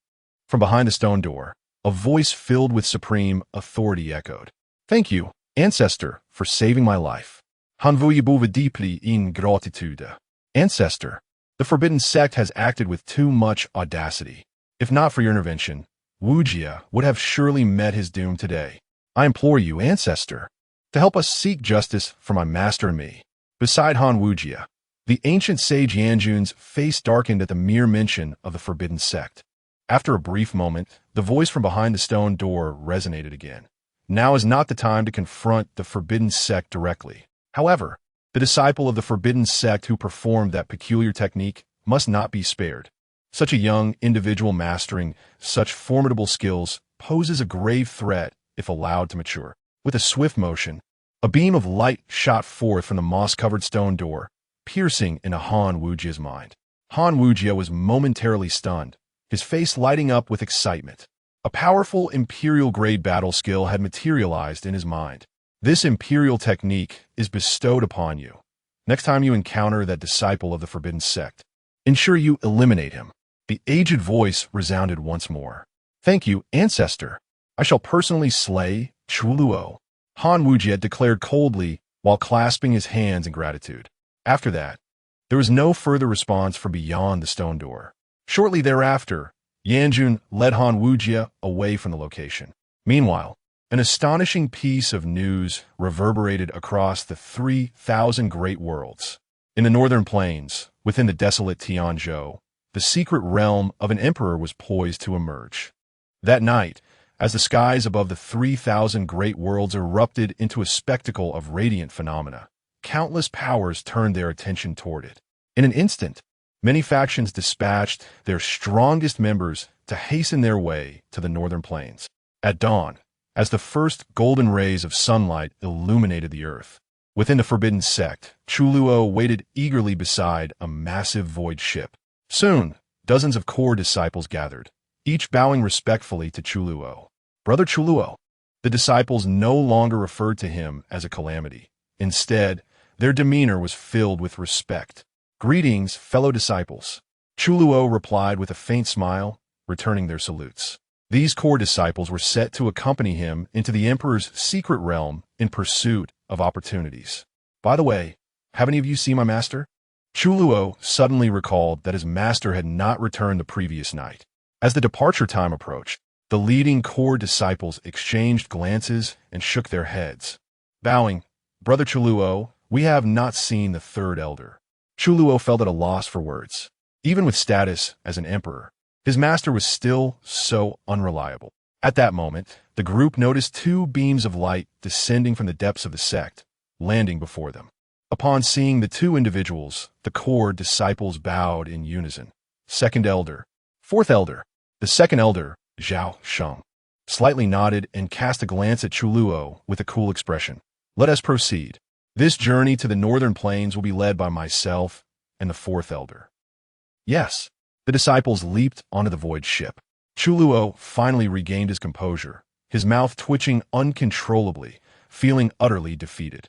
From behind the stone door, a voice filled with supreme authority echoed. Thank you, Ancestor, for saving my life. Han vuoi buva deeply in gratitude. Ancestor, the forbidden sect has acted with too much audacity. If not for your intervention, Wujie would have surely met his doom today. I implore you, Ancestor, to help us seek justice for my master and me. Beside Han Wujie, the ancient sage Yanjun's face darkened at the mere mention of the forbidden sect. After a brief moment, the voice from behind the stone door resonated again. Now is not the time to confront the forbidden sect directly. However, the disciple of the forbidden sect who performed that peculiar technique must not be spared. Such a young individual mastering such formidable skills poses a grave threat if allowed to mature. With a swift motion, a beam of light shot forth from the moss-covered stone door, piercing into Han Wujie's mind. Han Wujie was momentarily stunned, his face lighting up with excitement. A powerful Imperial-grade battle skill had materialized in his mind. This Imperial technique is bestowed upon you. Next time you encounter that disciple of the forbidden sect, ensure you eliminate him. The aged voice resounded once more. Thank you, Ancestor. I shall personally slay Chu Luo. Han Wujie declared coldly while clasping his hands in gratitude. After that, there was no further response from beyond the stone door. Shortly thereafter, Yanjun led Han Wujie away from the location. Meanwhile, an astonishing piece of news reverberated across the 3,000 great worlds. In the northern plains, within the desolate Tianzhou, the secret realm of an emperor was poised to emerge. That night, as the skies above the 3,000 great worlds erupted into a spectacle of radiant phenomena, countless powers turned their attention toward it. In an instant, many factions dispatched their strongest members to hasten their way to the northern plains. At dawn, as the first golden rays of sunlight illuminated the earth, within the forbidden sect, Chu Luo waited eagerly beside a massive void ship. Soon, dozens of core disciples gathered, each bowing respectfully to Chu Luo. Brother Chu Luo. The disciples no longer referred to him as a calamity. Instead, their demeanor was filled with respect. Greetings, fellow disciples. Chu Luo replied with a faint smile, returning their salutes. These core disciples were set to accompany him into the Emperor's secret realm in pursuit of opportunities. By the way, have any of you seen my master? Chu Luo suddenly recalled that his master had not returned the previous night. As the departure time approached, the leading core disciples exchanged glances and shook their heads. Bowing, Brother Chu Luo, we have not seen the third elder. Chu Luo felt at a loss for words. Even with status as an emperor, his master was still so unreliable. At that moment, the group noticed two beams of light descending from the depths of the sect, landing before them. Upon seeing the two individuals, the core disciples bowed in unison. Second elder. Fourth elder. The second elder, Zhao Sheng, slightly nodded and cast a glance at Chu Luo with a cool expression. Let us proceed. This journey to the northern plains will be led by myself and the fourth elder. Yes. The disciples leaped onto the void ship. Chu Luo finally regained his composure, his mouth twitching uncontrollably, feeling utterly defeated.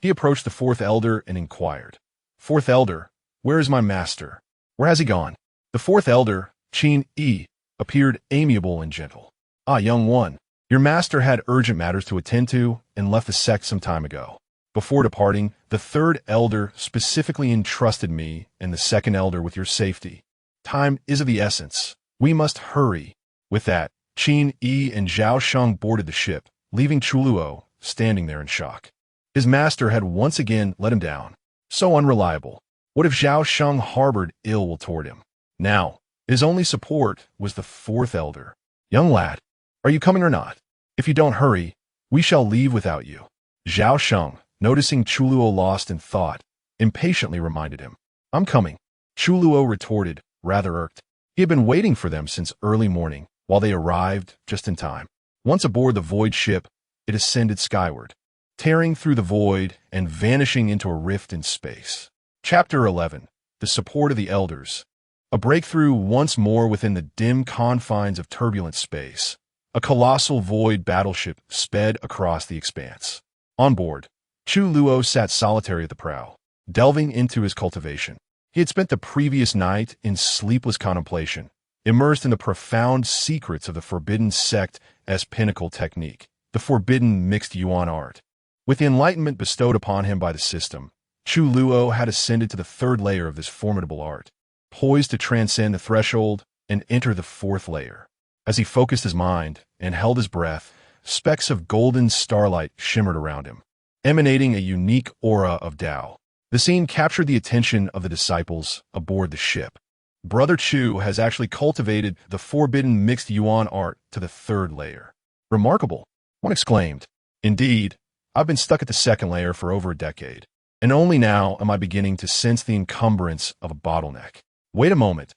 He approached the fourth elder and inquired, Fourth elder, where is my master? Where has he gone? The fourth elder, Qin Yi, appeared amiable and gentle. Ah, young one, Your master had urgent matters to attend to and left the sect some time ago. Before departing, the third elder specifically entrusted me and the second elder with your safety. Time is of the essence. We must hurry. With that, Qin Yi and Zhao Sheng boarded the ship, leaving Chu Luo standing there in shock. His master had once again let him down. So unreliable. What if Zhao Sheng harbored ill will toward him? Now, his only support was the fourth elder. Young lad, are you coming or not? If you don't hurry, we shall leave without you. Zhao Sheng, noticing Chu Luo lost in thought, impatiently reminded him. I'm coming. Chu Luo retorted, rather irked. He had been waiting for them since early morning, while they arrived just in time. Once aboard the void ship, it ascended skyward, tearing through the void and vanishing into a rift in space. Chapter 11. The Support of the Elders. A breakthrough once more within the dim confines of turbulent space. A colossal void battleship sped across the expanse. On board, Chu Luo sat solitary at the prow, delving into his cultivation. He had spent the previous night in sleepless contemplation, immersed in the profound secrets of the forbidden sect as pinnacle technique, the forbidden mixed yuan art. With the enlightenment bestowed upon him by the system, Chu Luo had ascended to the third layer of this formidable art, poised to transcend the threshold and enter the fourth layer. As he focused his mind and held his breath, specks of golden starlight shimmered around him, emanating a unique aura of Tao. The scene captured the attention of the disciples aboard the ship. Brother Chu has actually cultivated the forbidden mixed yuan art to the third layer. Remarkable, one exclaimed. Indeed, I've been stuck at the second layer for over a decade, and only now am I beginning to sense the encumbrance of a bottleneck. Wait a moment.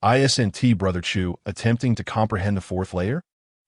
ISNT, Brother Chu, attempting to comprehend the fourth layer?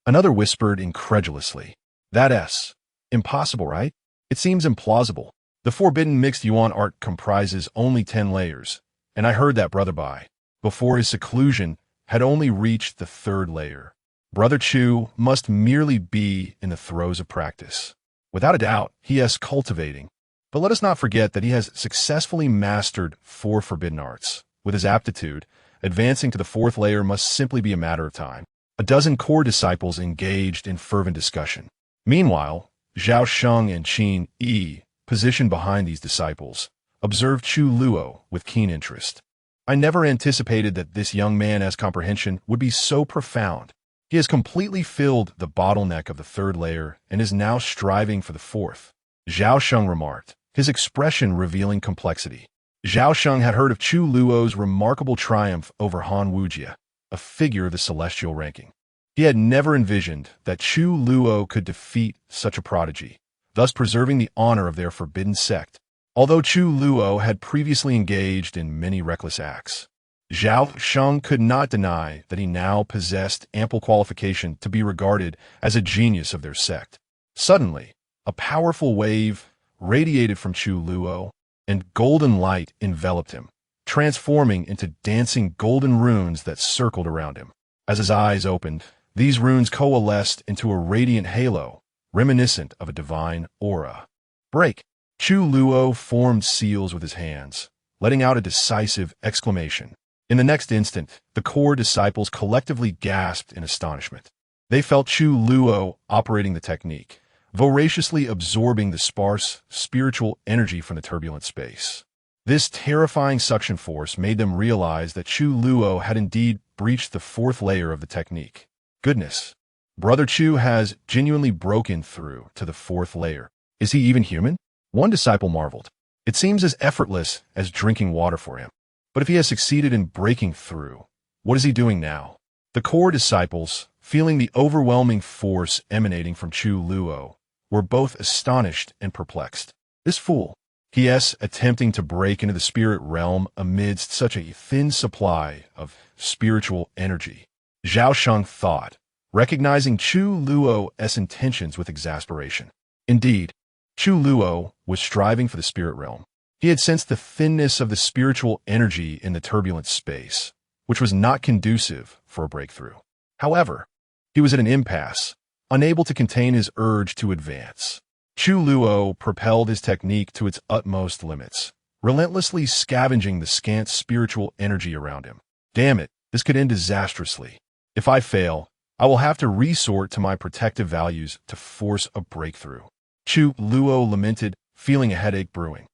Another whispered incredulously. That's impossible, right? It seems implausible. The forbidden mixed yuan art comprises only 10 layers, and I heard that Brother Bai, before his seclusion, had only reached the third layer. Brother Chu must merely be in the throes of practice. Without a doubt, he is cultivating. But let us not forget that he has successfully mastered 4 forbidden arts. With his aptitude, advancing to the fourth layer must simply be a matter of time. A dozen core disciples engaged in fervent discussion. Meanwhile, Zhao Sheng and Qin Yi, positioned behind these disciples, observed Chu Luo with keen interest. I never anticipated that this young man's comprehension would be so profound. He has completely filled the bottleneck of the third layer and is now striving for the fourth. Zhao Sheng remarked, his expression revealing complexity. Zhao Sheng had heard of Chu Luo's remarkable triumph over Han Wujie, a figure of the celestial ranking. He had never envisioned that Chu Luo could defeat such a prodigy, thus preserving the honor of their forbidden sect. Although Chu Luo had previously engaged in many reckless acts, Zhao Sheng could not deny that he now possessed ample qualification to be regarded as a genius of their sect. Suddenly, a powerful wave radiated from Chu Luo, and golden light enveloped him, transforming into dancing golden runes that circled around him. As his eyes opened, these runes coalesced into a radiant halo, reminiscent of a divine aura. Break! Chu Luo formed seals with his hands, letting out a decisive exclamation. In the next instant, the core disciples collectively gasped in astonishment. They felt Chu Luo operating the technique, voraciously absorbing the sparse, spiritual energy from the turbulent space. This terrifying suction force made them realize that Chu Luo had indeed breached the fourth layer of the technique. Goodness! Brother Chu has genuinely broken through to the fourth layer. Is he even human? One disciple marveled. It seems as effortless as drinking water for him. But if he has succeeded in breaking through, what is he doing now? The core disciples, feeling the overwhelming force emanating from Chu Luo, were both astonished and perplexed. This fool, he is attempting to break into the spirit realm amidst such a thin supply of spiritual energy. Zhao Sheng thought, recognizing Chu Luo's intentions with exasperation. Indeed, Chu Luo was striving for the spirit realm. He had sensed the thinness of the spiritual energy in the turbulent space, which was not conducive for a breakthrough. However, he was at an impasse, unable to contain his urge to advance. Chu Luo propelled his technique to its utmost limits, relentlessly scavenging the scant spiritual energy around him. Damn it, this could end disastrously. If I fail, I will have to resort to my protective values to force a breakthrough. Chu Luo lamented, feeling a headache brewing.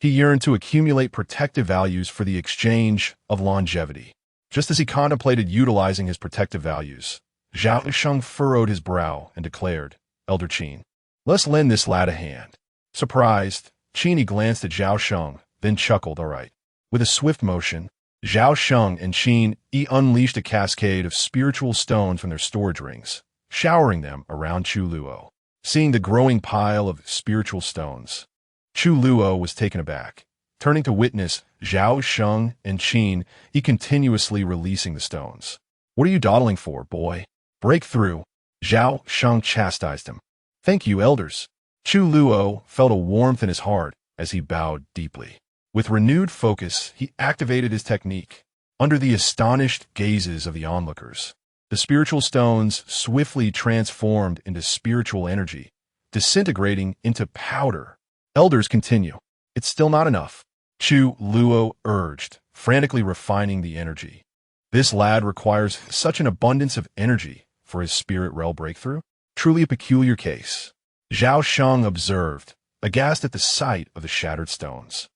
He yearned to accumulate protective values for the exchange of longevity. Just as he contemplated utilizing his protective values, Zhao Sheng furrowed his brow and declared, Elder Qin, let's lend this lad a hand. Surprised, Qin glanced at Zhao Sheng, then chuckled, all right. With a swift motion, Zhao Sheng and Qin unleashed a cascade of spiritual stones from their storage rings, showering them around Chu Luo. Seeing the growing pile of spiritual stones, Chu Luo was taken aback. Turning to witness Zhao Sheng and Qin continuously releasing the stones. What are you dawdling for, boy? Break through. Zhao Sheng chastised him. Thank you, elders. Chu Luo felt a warmth in his heart as he bowed deeply. With renewed focus, he activated his technique. Under the astonished gazes of the onlookers, the spiritual stones swiftly transformed into spiritual energy, disintegrating into powder. Elders, continue. It's still not enough. Chu Luo urged, frantically refining the energy. This lad requires such an abundance of energy for his spirit realm breakthrough. Truly a peculiar case. Zhao Sheng observed, aghast at the sight of the shattered stones.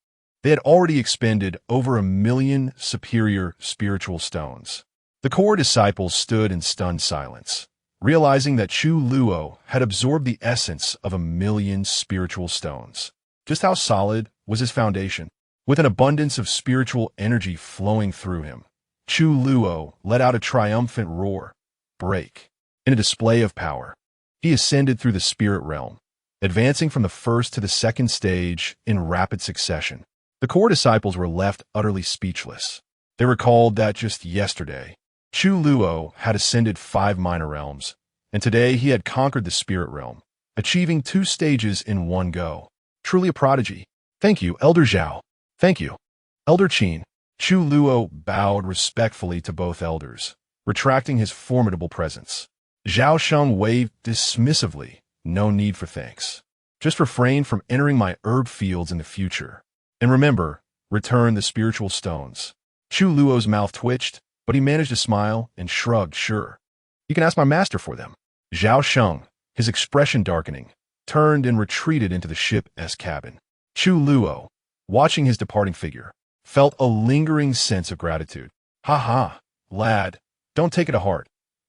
They had already expended over 1 million superior spiritual stones. The core disciples stood in stunned silence, realizing that Chu Luo had absorbed the essence of 1 million spiritual stones. Just how solid was his foundation? With an abundance of spiritual energy flowing through him, Chu Luo let out a triumphant roar. Break. In a display of power, he ascended through the spirit realm, advancing from the first to the second stage in rapid succession. The core disciples were left utterly speechless. They recalled that just yesterday, Chu Luo had ascended 5 minor realms, and today he had conquered the spirit realm, achieving 2 stages in one go. Truly a prodigy. Thank you, Elder Zhao. Thank you, Elder Qin. Chu Luo bowed respectfully to both elders, retracting his formidable presence. Zhao Sheng waved dismissively. No need for thanks. Just refrain from entering my herb fields in the future. And remember, return the spiritual stones. Chu Luo's mouth twitched, but he managed to smile and shrugged, sure. You can ask my master for them. Zhao Sheng, his expression darkening, turned and retreated into the ship's cabin. Chu Luo, watching his departing figure, felt a lingering sense of gratitude. Ha ha, lad, don't take it to heart.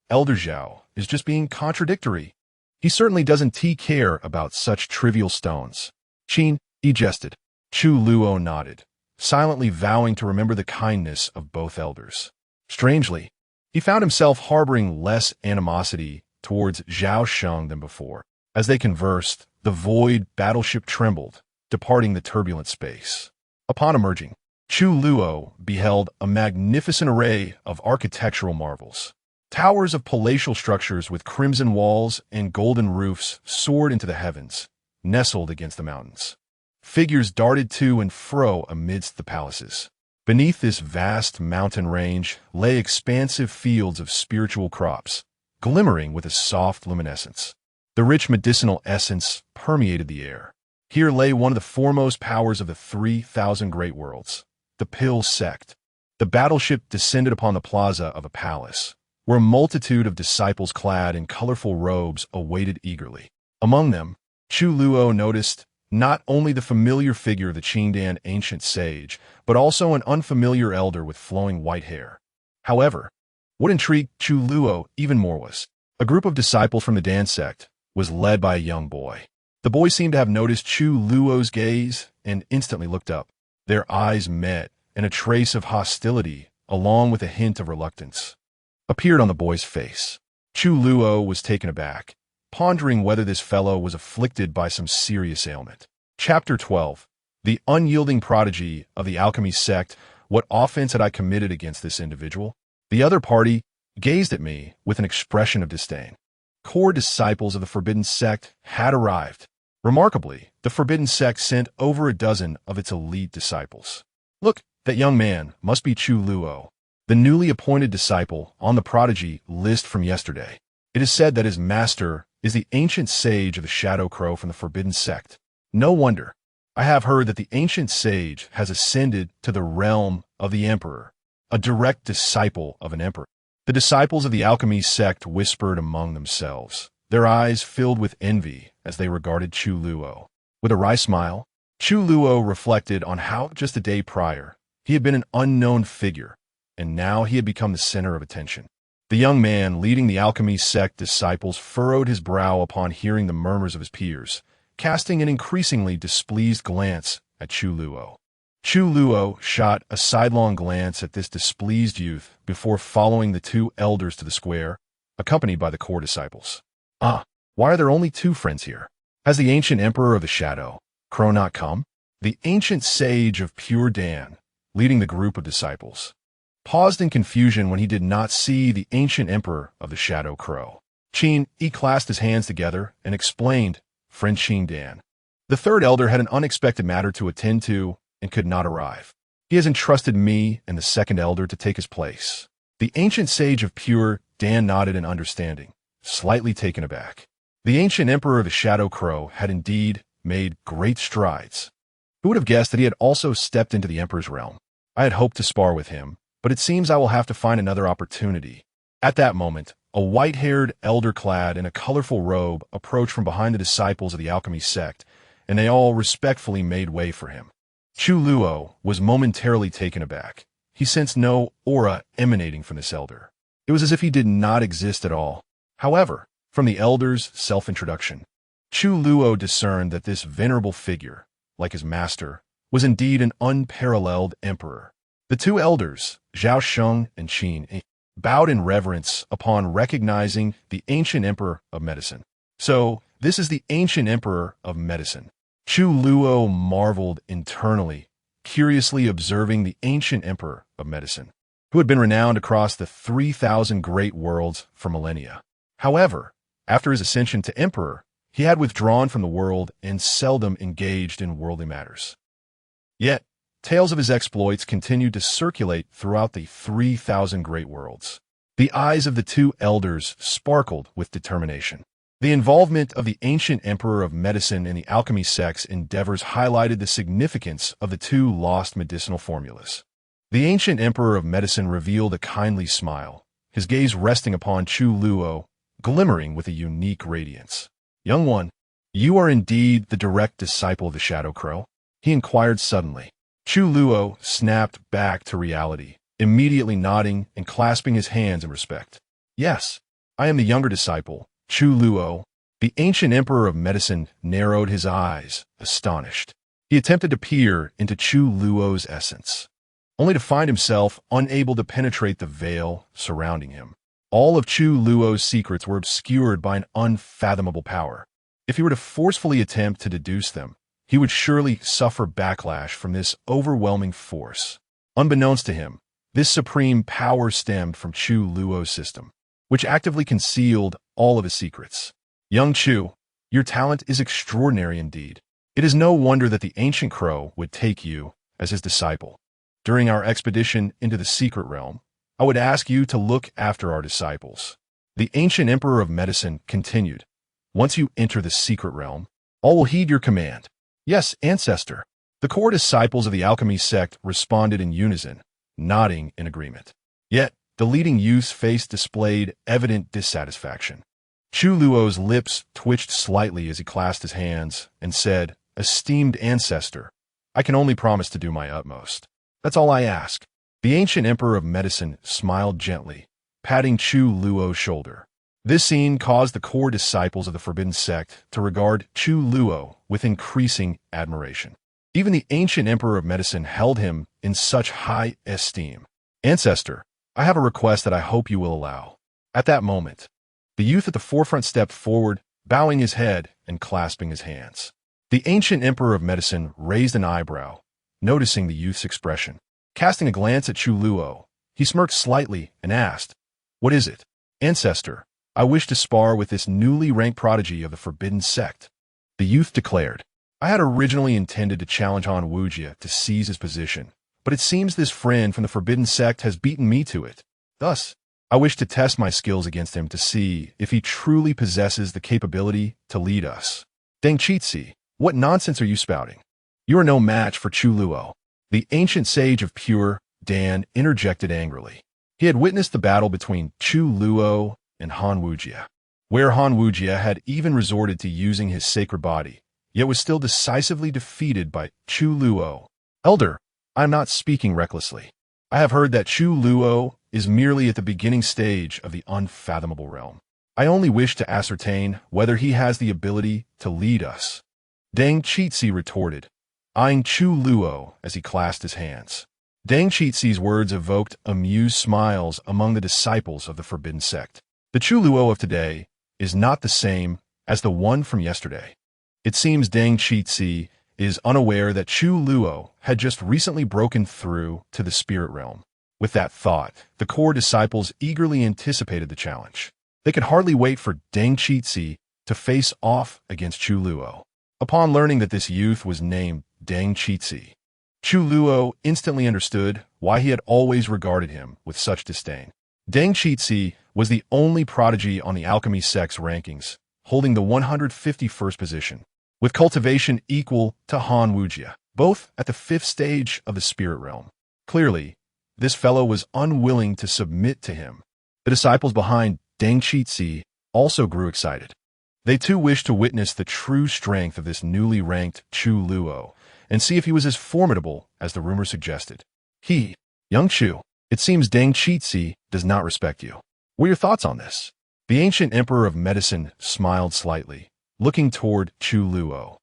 Elder Zhao is just being contradictory. He certainly doesn't care about such trivial stones. Qin, he jested. Chu Luo nodded, silently vowing to remember the kindness of both elders. Strangely, he found himself harboring less animosity towards Zhao Sheng than before. As they conversed, the void battleship trembled, departing the turbulent space. Upon emerging, Chu Luo beheld a magnificent array of architectural marvels. Towers of palatial structures with crimson walls and golden roofs soared into the heavens, nestled against the mountains. Figures darted to and fro amidst the palaces. Beneath this vast mountain range lay expansive fields of spiritual crops, glimmering with a soft luminescence. The rich medicinal essence permeated the air. Here lay one of the foremost powers of the 3,000 great worlds, the Pill sect. The battleship descended upon the plaza of a palace, where a multitude of disciples clad in colorful robes awaited eagerly. Among them, Chu Luo noticed not only the familiar figure of the Qingdan ancient sage, but also an unfamiliar elder with flowing white hair. However, what intrigued Chu Luo even more was a group of disciples from the Dan sect was led by a young boy. The boy seemed to have noticed Chu Luo's gaze and instantly looked up. Their eyes met, and a trace of hostility, along with a hint of reluctance, appeared on the boy's face. Chu Luo was taken aback, pondering whether this fellow was afflicted by some serious ailment. Chapter 12. The unyielding prodigy of the alchemy sect. What offense had I committed against this individual? The other party gazed at me with an expression of disdain. Core disciples of the forbidden sect had arrived. Remarkably, the forbidden sect sent over a dozen of its elite disciples. Look, that young man must be Chu Luo, the newly appointed disciple on the prodigy list from yesterday. It is said that his master is the ancient sage of the Shadow Crow from the forbidden sect. No wonder. I have heard that the ancient sage has ascended to the realm of the emperor, a direct disciple of an emperor. The disciples of the alchemy sect whispered among themselves, their eyes filled with envy as they regarded Chu Luo. With a wry smile, Chu Luo reflected on how, just a day prior, he had been an unknown figure, and now he had become the center of attention. The young man leading the alchemy sect disciples furrowed his brow upon hearing the murmurs of his peers, casting an increasingly displeased glance at Chu Luo. Chu Luo shot a sidelong glance at this displeased youth before following the two elders to the square, accompanied by the core disciples. Why are there only two friends here? Has the ancient emperor of the shadow, Crow, not come? The ancient sage of pure Dan, leading the group of disciples, paused in confusion when he did not see the ancient emperor of the shadow Crow. He clasped his hands together and explained, "Friend Dan." The third elder had an unexpected matter to attend to and could not arrive. He has entrusted me and the second elder to take his place. The ancient sage of pure Dan nodded in understanding, slightly taken aback. The ancient emperor of the shadow Crow had indeed made great strides. Who would have guessed that he had also stepped into the emperor's realm? I had hoped to spar with him, but it seems I will have to find another opportunity. At that moment, a white-haired elder clad in a colorful robe approached from behind the disciples of the alchemy sect, and they all respectfully made way for him. Chu Luo was momentarily taken aback. He sensed no aura emanating from this elder. It was as if he did not exist at all. However, from the elder's self-introduction, Chu Luo discerned that this venerable figure, like his master, was indeed an unparalleled emperor. The two elders, Zhao Sheng and Qin, bowed in reverence upon recognizing the ancient emperor of medicine. So, this is the ancient emperor of medicine. Chu Luo marveled internally, curiously observing the ancient emperor of medicine, who had been renowned across the 3,000 great worlds for millennia. However, after his ascension to emperor, he had withdrawn from the world and seldom engaged in worldly matters. Yet, tales of his exploits continued to circulate throughout the 3,000 great worlds. The eyes of the two elders sparkled with determination. The involvement of the ancient emperor of medicine in the alchemy sect's endeavors highlighted the significance of the two lost medicinal formulas. The ancient emperor of medicine revealed a kindly smile, his gaze resting upon Chu Luo, glimmering with a unique radiance. "Young one, you are indeed the direct disciple of the Shadow Crow?" he inquired suddenly. Chu Luo snapped back to reality, immediately nodding and clasping his hands in respect. "Yes, I am the younger disciple, Chu Luo." The ancient emperor of medicine narrowed his eyes, astonished. He attempted to peer into Chu Luo's essence, only to find himself unable to penetrate the veil surrounding him. All of Chu Luo's secrets were obscured by an unfathomable power. If he were to forcefully attempt to deduce them, he would surely suffer backlash from this overwhelming force. Unbeknownst to him, this supreme power stemmed from Chu Luo's system, which actively concealed all of his secrets. "Young Chu, your talent is extraordinary indeed. It is no wonder that the ancient crow would take you as his disciple. During our expedition into the secret realm, I would ask you to look after our disciples." The ancient emperor of medicine continued, "Once you enter the secret realm, all will heed your command." "Yes, ancestor." The core disciples of the alchemy sect responded in unison, nodding in agreement. Yet, the leading youth's face displayed evident dissatisfaction. Chu Luo's lips twitched slightly as he clasped his hands and said, "Esteemed ancestor, I can only promise to do my utmost. That's all I ask." The ancient emperor of medicine smiled gently, patting Chu Luo's shoulder. This scene caused the core disciples of the forbidden sect to regard Chu Luo with increasing admiration. Even the ancient emperor of medicine held him in such high esteem. "Ancestor, I have a request that I hope you will allow." At that moment, the youth at the forefront stepped forward, bowing his head and clasping his hands. The ancient emperor of medicine raised an eyebrow, noticing the youth's expression. Casting a glance at Chu Luo, he smirked slightly and asked, "What is it?" "Ancestor, I wish to spar with this newly ranked prodigy of the forbidden sect." The youth declared, "I had originally intended to challenge Han Wujia to seize his position, but it seems this friend from the forbidden sect has beaten me to it. Thus, I wish to test my skills against him to see if he truly possesses the capability to lead us." "Deng Qitzi, what nonsense are you spouting? You are no match for Chu Luo." The ancient sage of pure Dan interjected angrily. He had witnessed the battle between Chu Luo and Han Wujie, where Han Wujie had even resorted to using his sacred body, yet was still decisively defeated by Chu Luo. Elder, I am not speaking recklessly. I have heard that Chu Luo is merely at the beginning stage of the unfathomable realm. I only wish to ascertain whether he has the ability to lead us. Deng Qixi retorted, eyeing Chu Luo as he clasped his hands. Deng Qixi's words evoked amused smiles among the disciples of the forbidden sect. The Chu Luo of today is not the same as the one from yesterday. It seems Deng Qixi is unaware that Chu Luo had just recently broken through to the spirit realm. With that thought, the core disciples eagerly anticipated the challenge. They could hardly wait for Deng Qixi to face off against Chu Luo. Upon learning that this youth was named Deng Qixi, Chu Luo instantly understood why he had always regarded him with such disdain. Deng Qixi was the only prodigy on the alchemy sect's rankings, holding the 151st position, with cultivation equal to Han Wujie, both at the 5th stage of the spirit realm. Clearly, this fellow was unwilling to submit to him. The disciples behind Deng Qixi also grew excited. They too wished to witness the true strength of this newly ranked Chu Luo and see if he was as formidable as the rumor suggested. Young Chu, it seems Deng Qixi does not respect you. What are your thoughts on this? The ancient emperor of medicine smiled slightly, looking toward Chu Luo.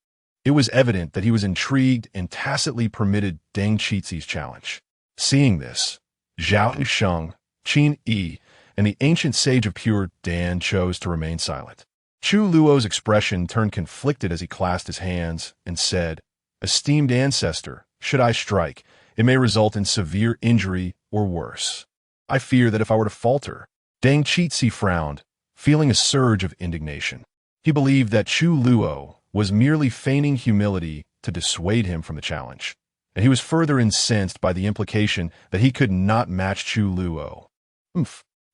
It was evident that he was intrigued and tacitly permitted Deng Qixi's challenge. Seeing this, Zhao Sheng, Qin Yi, and the ancient sage of pure Dan chose to remain silent. Chu Luo's expression turned conflicted as he clasped his hands and said, "Esteemed ancestor, should I strike, it may result in severe injury or worse. I fear that if I were to falter." Deng Qixi frowned, feeling a surge of indignation. He believed that Chu Luo was merely feigning humility to dissuade him from the challenge, and he was further incensed by the implication that he could not match Chu Luo.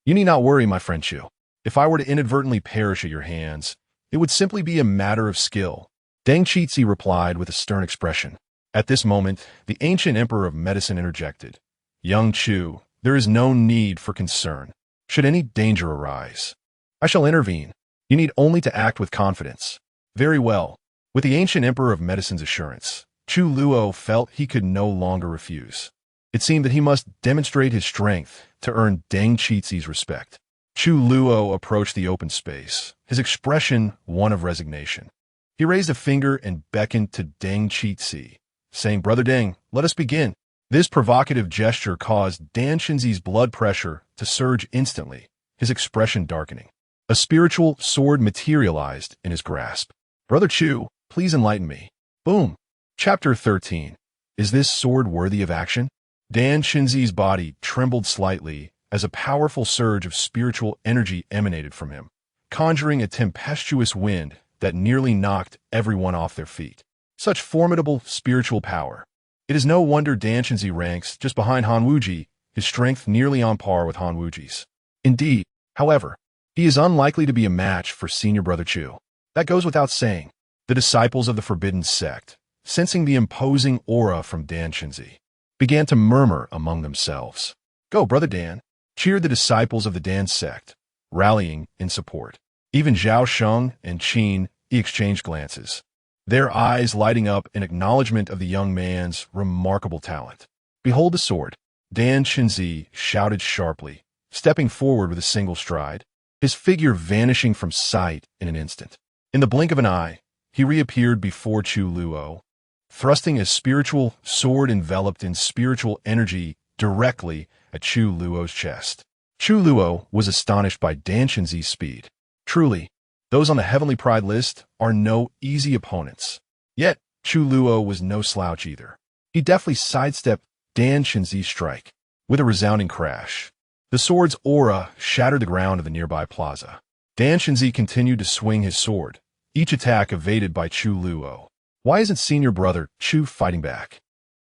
You need not worry, my friend Chu. If I were to inadvertently perish at your hands, it would simply be a matter of skill. Deng Qixi replied with a stern expression. At this moment, the ancient emperor of medicine interjected. Young Chu, there is no need for concern. Should any danger arise, I shall intervene. You need only to act with confidence. Very well. With the ancient emperor of medicine's assurance, Chu Luo felt he could no longer refuse. It seemed that he must demonstrate his strength to earn Deng Qixi's respect. Chu Luo approached the open space, his expression one of resignation. He raised a finger and beckoned to Deng Qixi, saying, "Brother Deng, let us begin." This provocative gesture caused Dan Shinzi's blood pressure to surge instantly, his expression darkening. A spiritual sword materialized in his grasp. "Brother Chu, please enlighten me." Boom. Chapter 13. Is this sword worthy of action? Dan Shinzi's body trembled slightly as a powerful surge of spiritual energy emanated from him, conjuring a tempestuous wind that nearly knocked everyone off their feet. Such formidable spiritual power. It is no wonder Dan Shinzi ranks just behind Han Wujie, his strength nearly on par with Han Wujie's. Indeed, however, he is unlikely to be a match for senior brother Chu. That goes without saying. The disciples of the forbidden sect, sensing the imposing aura from Dan Shinzi, began to murmur among themselves. "Go, brother Dan," cheered the disciples of the Dan sect, rallying in support. Even Zhao Sheng and Qin Yi exchanged glances, their eyes lighting up in acknowledgement of the young man's remarkable talent. "Behold the sword," Dan Shinzi shouted sharply, stepping forward with a single stride, his figure vanishing from sight in an instant. In the blink of an eye, he reappeared before Chu Luo, thrusting a spiritual sword enveloped in spiritual energy directly at Chu Luo's chest. Chu Luo was astonished by Dan Shinzi's speed. Truly, those on the Heavenly Pride list are no easy opponents. Yet, Chu Luo was no slouch either. He deftly sidestepped Dan Shinzi's strike. With a resounding crash, the sword's aura shattered the ground of the nearby plaza. Dan Shinzi continued to swing his sword, each attack evaded by Chu Luo. "Why isn't senior brother Chu fighting back?"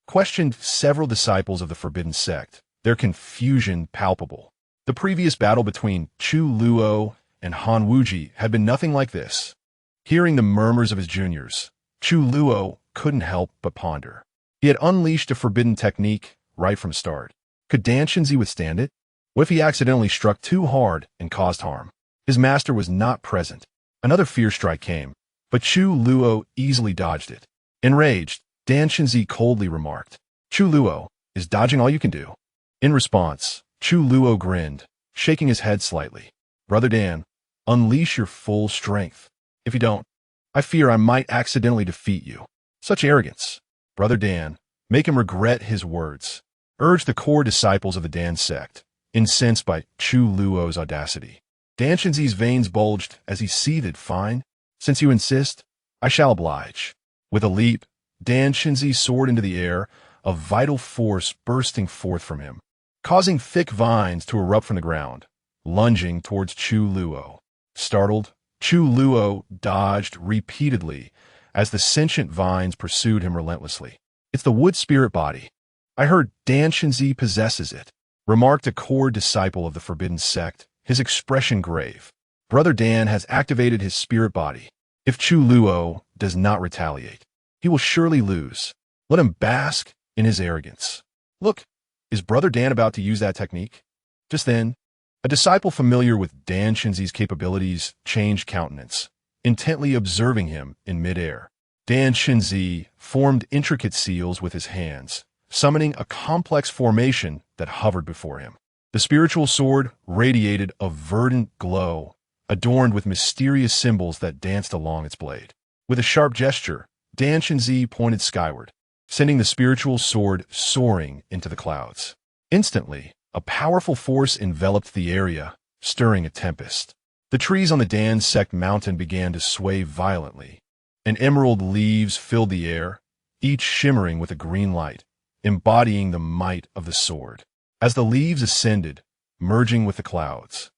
questioned several disciples of the forbidden sect, their confusion palpable. The previous battle between Chu Luo and Han Wujie had been nothing like this. Hearing the murmurs of his juniors, Chu Luo couldn't help but ponder. He had unleashed a forbidden technique right from start. Could Dan Shinzi withstand it? What if he accidentally struck too hard and caused harm? His master was not present. Another fear strike came, but Chu Luo easily dodged it. Enraged, Dan Shenzi coldly remarked, "Chu Luo, is dodging all you can do?" In response, Chu Luo grinned, shaking his head slightly. "Brother Dan, unleash your full strength. If you don't, I fear I might accidentally defeat you." Such arrogance. Brother Dan, make him regret his words, urged the core disciples of the Dan sect, incensed by Chu Luo's audacity. Dan Shenzi's veins bulged as he seethed. "Fine. Since you insist, I shall oblige." With a leap, Dan Shenzi soared into the air, a vital force bursting forth from him, causing thick vines to erupt from the ground, lunging towards Chu Luo. Startled, Chu Luo dodged repeatedly as the sentient vines pursued him relentlessly. "It's the wood spirit body. I heard Dan Shenzi possesses it," remarked a core disciple of the forbidden sect, his expression grave. "Brother Dan has activated his spirit body. If Chu Luo does not retaliate, he will surely lose. Let him bask in his arrogance." "Look, is Brother Dan about to use that technique?" Just then, a disciple familiar with Dan Shenzi's capabilities changed countenance, intently observing him in midair. Dan Shenzi formed intricate seals with his hands, summoning a complex formation that hovered before him. The spiritual sword radiated a verdant glow, adorned with mysterious symbols that danced along its blade. With a sharp gesture, Dan Shenzi pointed skyward, sending the spiritual sword soaring into the clouds. Instantly, a powerful force enveloped the area, stirring a tempest. The trees on the Dan sect mountain began to sway violently, and emerald leaves filled the air, each shimmering with a green light, embodying the might of the sword. As the leaves ascended, merging with the clouds,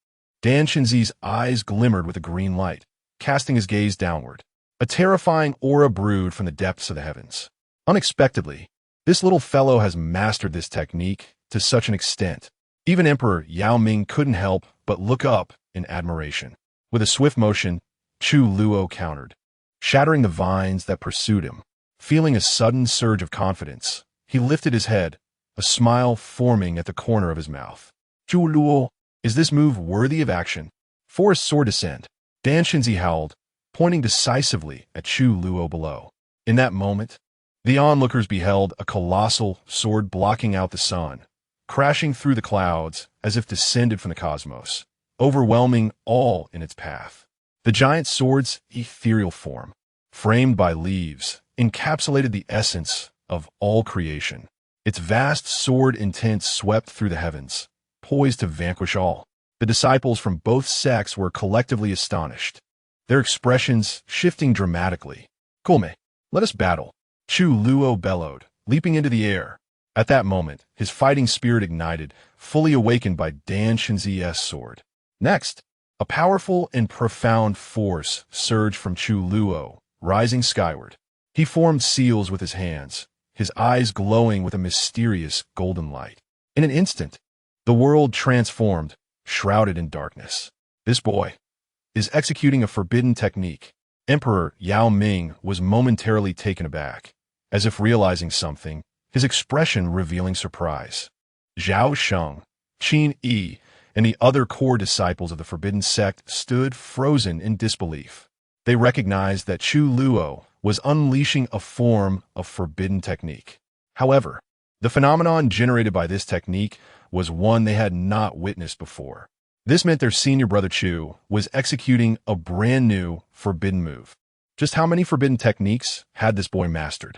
Dan Shenzi's eyes glimmered with a green light, casting his gaze downward. A terrifying aura brewed from the depths of the heavens. Unexpectedly, this little fellow has mastered this technique to such an extent. Even Emperor Yao Ming couldn't help but look up in admiration. With a swift motion, Chu Luo countered, shattering the vines that pursued him. Feeling a sudden surge of confidence, he lifted his head, a smile forming at the corner of his mouth. "Chu Luo, is this move worthy of action?" Forest sword descend. Dan Shenzi howled, pointing decisively at Chu Luo below. In that moment, the onlookers beheld a colossal sword blocking out the sun, crashing through the clouds as if descended from the cosmos, overwhelming all in its path. The giant sword's ethereal form, framed by leaves, encapsulated the essence of all creation. Its vast sword intent swept through the heavens, poised to vanquish all. The disciples from both sects were collectively astonished, their expressions shifting dramatically. "Kulme, let us battle," Chu Luo bellowed, leaping into the air. At that moment, his fighting spirit ignited, fully awakened by Dan Shenzi's sword. Next, a powerful and profound force surged from Chu Luo, rising skyward. He formed seals with his hands, his eyes glowing with a mysterious golden light. In an instant, the world transformed, shrouded in darkness. "This boy is executing a forbidden technique." Emperor Yao Ming was momentarily taken aback, as if realizing something, his expression revealing surprise. Zhao Sheng, Qin Yi, and the other core disciples of the forbidden sect stood frozen in disbelief. They recognized that Chu Luo was unleashing a form of forbidden technique. However, the phenomenon generated by this technique was one they had not witnessed before. This meant their senior brother Chu was executing a brand new forbidden move. Just how many forbidden techniques had this boy mastered?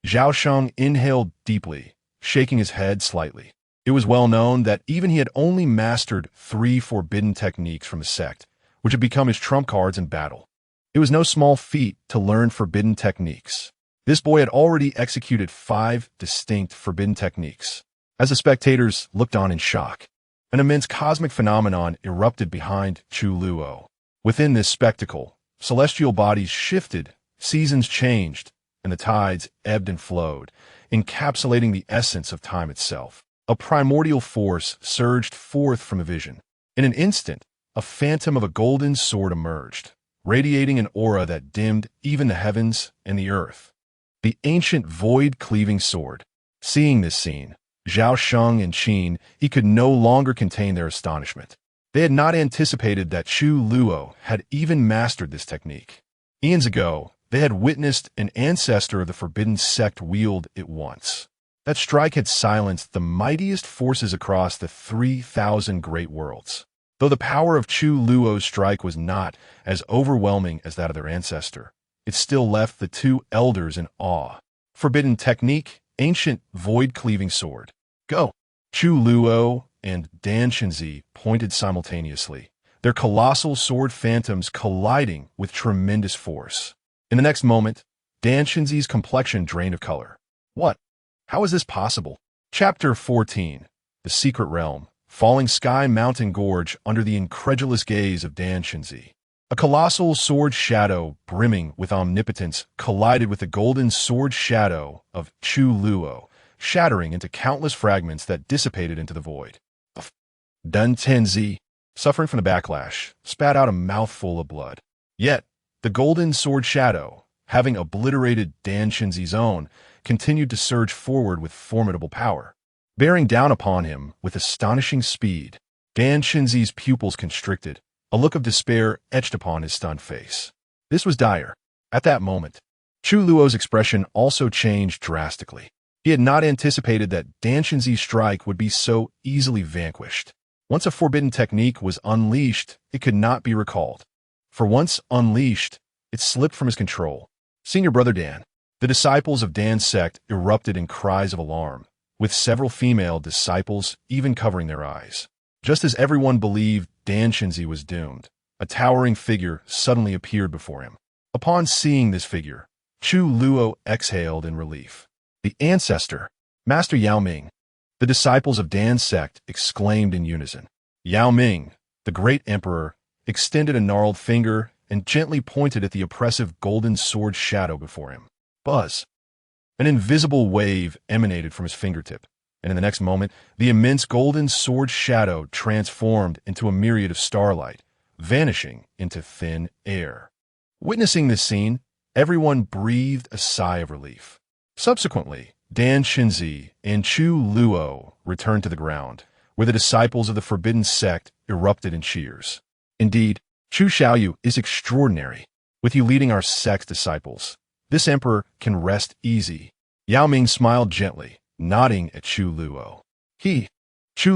Zhao Sheng inhaled deeply, shaking his head slightly. It was well known that even he had only mastered 3 forbidden techniques from the sect, which had become his trump cards in battle. It was no small feat to learn forbidden techniques. This boy had already executed 5 distinct forbidden techniques. As the spectators looked on in shock, an immense cosmic phenomenon erupted behind Chu Luo. Within this spectacle, celestial bodies shifted, seasons changed, and the tides ebbed and flowed, encapsulating the essence of time itself. A primordial force surged forth from the vision. In an instant, a phantom of a golden sword emerged, radiating an aura that dimmed even the heavens and the earth. The ancient void-cleaving sword. Seeing this scene, Zhao Sheng and Qin, he could no longer contain their astonishment. They had not anticipated that Chu Luo had even mastered this technique. Eons ago, they had witnessed an ancestor of the forbidden sect wield it once. That strike had silenced the mightiest forces across the 3,000 great worlds. Though the power of Chu Luo's strike was not as overwhelming as that of their ancestor, it still left the two elders in awe. Forbidden technique, ancient void-cleaving sword. Go! Chu Luo and Dan Shenzi pointed simultaneously, their colossal sword phantoms colliding with tremendous force. In the next moment, Dan Shenzi's complexion drained of color. What? How is this possible? Chapter 14. The Secret Realm. Falling Sky Mountain Gorge under the incredulous gaze of Dan Shenzi. A colossal sword shadow brimming with omnipotence collided with the golden sword shadow of Chu Luo, shattering into countless fragments that dissipated into the void. Dan Shenzi, suffering from the backlash, spat out a mouthful of blood. Yet, the golden sword shadow, having obliterated Dan Shenzi's own, continued to surge forward with formidable power. Bearing down upon him with astonishing speed, Dan Shenzi's pupils constricted, a look of despair etched upon his stunned face. This was dire. At that moment, Chu Luo's expression also changed drastically. He had not anticipated that Dan Shenzi's strike would be so easily vanquished. Once a forbidden technique was unleashed, it could not be recalled. For once unleashed, it slipped from his control. Senior Brother Dan. The disciples of Dan's sect erupted in cries of alarm, with several female disciples even covering their eyes. Just as everyone believed Dan Shenzi was doomed, a towering figure suddenly appeared before him. Upon seeing this figure, Chu Luo exhaled in relief. The ancestor, Master Yao Ming. The disciples of Dan's sect exclaimed in unison. Yao Ming, the great emperor, extended a gnarled finger and gently pointed at the oppressive golden sword shadow before him. Buzz! An invisible wave emanated from his fingertip, and in the next moment, the immense golden sword shadow transformed into a myriad of starlight, vanishing into thin air. Witnessing this scene, everyone breathed a sigh of relief. Subsequently, Dan Shenzi and Chu Luo returned to the ground, where the disciples of the forbidden sect erupted in cheers. Indeed, Chu Xiaoyu is extraordinary. With you leading our sect's disciples, this emperor can rest easy. Yao Ming smiled gently, nodding at Chu Luo. Chu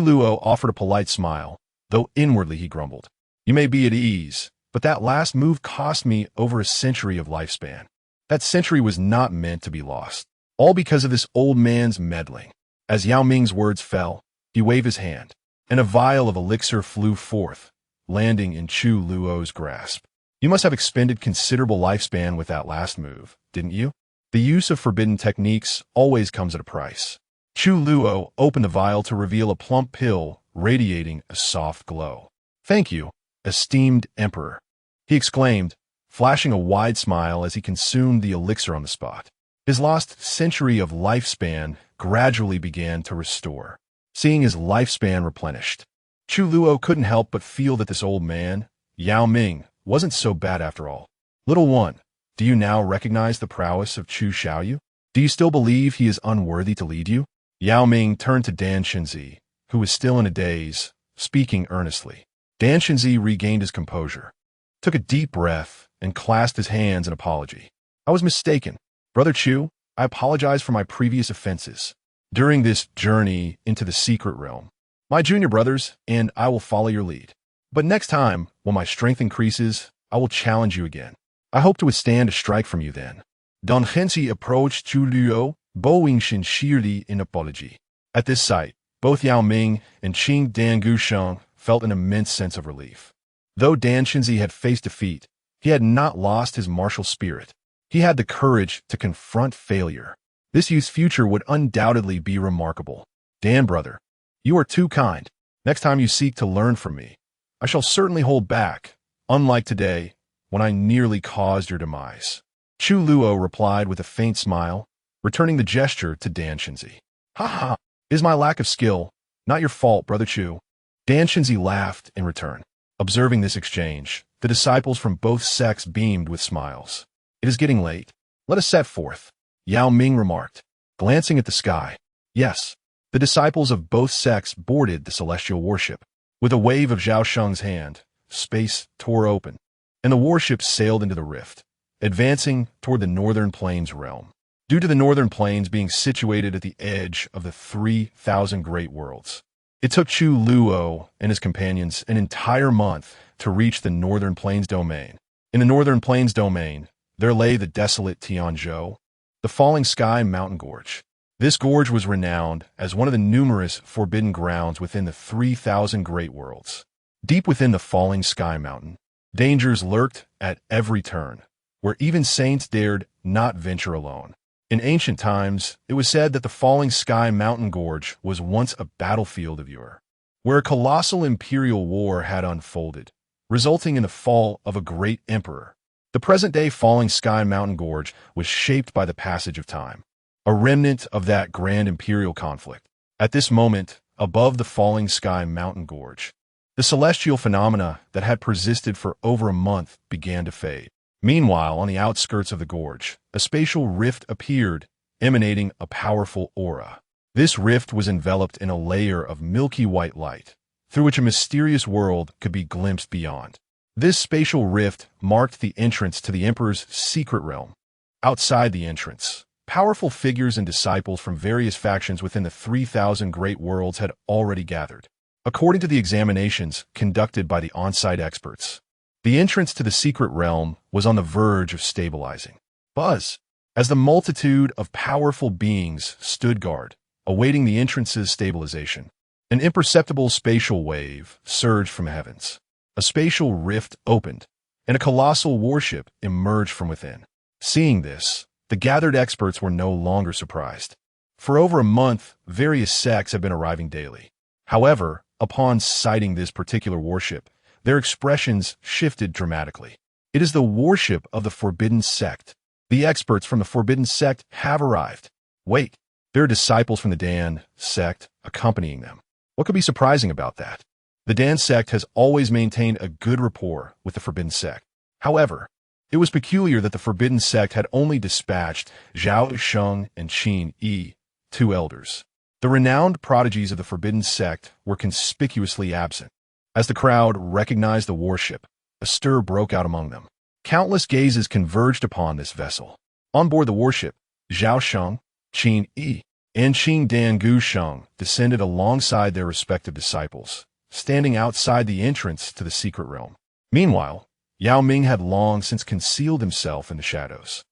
Luo offered a polite smile, though inwardly he grumbled. You may be at ease, but that last move cost me over a century of lifespan. That century was not meant to be lost, all because of this old man's meddling. As Yao Ming's words fell, he waved his hand, and a vial of elixir flew forth, landing in Chu Luo's grasp. You must have expended considerable lifespan with that last move, didn't you? The use of forbidden techniques always comes at a price. Chu Luo opened the vial to reveal a plump pill radiating a soft glow. Thank you, esteemed emperor, he exclaimed, flashing a wide smile as he consumed the elixir on the spot. His lost century of lifespan gradually began to restore. Seeing his lifespan replenished, Chu Luo couldn't help but feel that this old man, Yao Ming, wasn't so bad after all. Little one, do you now recognize the prowess of Chu Xiaoyu? Do you still believe he is unworthy to lead you? Yao Ming turned to Dan Shenzi, who was still in a daze, speaking earnestly. Dan Shenzi regained his composure, took a deep breath, and clasped his hands in apology. I was mistaken. Brother Chu, I apologize for my previous offenses. During this journey into the secret realm, my junior brothers and I will follow your lead. But next time, when my strength increases, I will challenge you again. I hope to withstand a strike from you then. Dan Shenzi approached Chu Luo, bowing sincerely in apology. At this sight, both Yao Ming and Qing Dan Gusheng felt an immense sense of relief. Though Dan Shenzi had faced defeat, he had not lost his martial spirit. He had the courage to confront failure. This youth's future would undoubtedly be remarkable. Dan, brother, you are too kind. Next time you seek to learn from me, I shall certainly hold back, unlike today, when I nearly caused your demise. Chu Luo replied with a faint smile, returning the gesture to Dan Shenzi. Ha ha, it is my lack of skill, not your fault, Brother Chu. Dan Shenzi laughed in return. Observing this exchange, the disciples from both sects beamed with smiles. It is getting late. Let us set forth, Yao Ming remarked, glancing at the sky. Yes, The disciples of both sects boarded the celestial warship. With a wave of Zhao Sheng's hand, space tore open, and the warship sailed into the rift, advancing toward the Northern Plains realm. Due to the Northern Plains being situated at the edge of the 3,000 Great Worlds, it took Chu Luo and his companions an entire month to reach the Northern Plains domain. In the Northern Plains domain, there lay the desolate Tianzhou, the falling sky mountain gorge. This gorge was renowned as one of the numerous forbidden grounds within the 3,000 Great Worlds. Deep within the falling sky mountain, dangers lurked at every turn, where even saints dared not venture alone. In ancient times, it was said that the falling sky mountain gorge was once a battlefield of yore, where a colossal imperial war had unfolded, resulting in the fall of a great emperor. The present-day falling sky mountain gorge was shaped by the passage of time, a remnant of that grand imperial conflict. At this moment, above the falling sky mountain gorge, the celestial phenomena that had persisted for over a month began to fade. Meanwhile, on the outskirts of the gorge, a spatial rift appeared, emanating a powerful aura. This rift was enveloped in a layer of milky white light, through which a mysterious world could be glimpsed beyond. This spatial rift marked the entrance to the Emperor's secret realm. Outside the entrance, powerful figures and disciples from various factions within the 3,000 Great Worlds had already gathered. According to the examinations conducted by the on-site experts, the entrance to the secret realm was on the verge of stabilizing. Buzz, as the multitude of powerful beings stood guard, awaiting the entrance's stabilization, an imperceptible spatial wave surged from the heavens. A spatial rift opened, and a colossal warship emerged from within. Seeing this, the gathered experts were no longer surprised. For over a month, various sects have been arriving daily. However, upon sighting this particular warship, their expressions shifted dramatically. It is the warship of the Forbidden Sect. The experts from the Forbidden Sect have arrived. Wait, there are disciples from the Dan sect accompanying them. What could be surprising about that? The Dan sect has always maintained a good rapport with the Forbidden Sect. However, it was peculiar that the Forbidden Sect had only dispatched Zhao Sheng and Qin Yi, two elders. The renowned prodigies of the Forbidden Sect were conspicuously absent. As the crowd recognized the warship, a stir broke out among them. Countless gazes converged upon this vessel. On board the warship, Zhao Sheng, Qin Yi, and Qin Dan Gu Sheng descended alongside their respective disciples, standing outside the entrance to the secret realm. Meanwhile, Yao Ming had long since concealed himself in the shadows.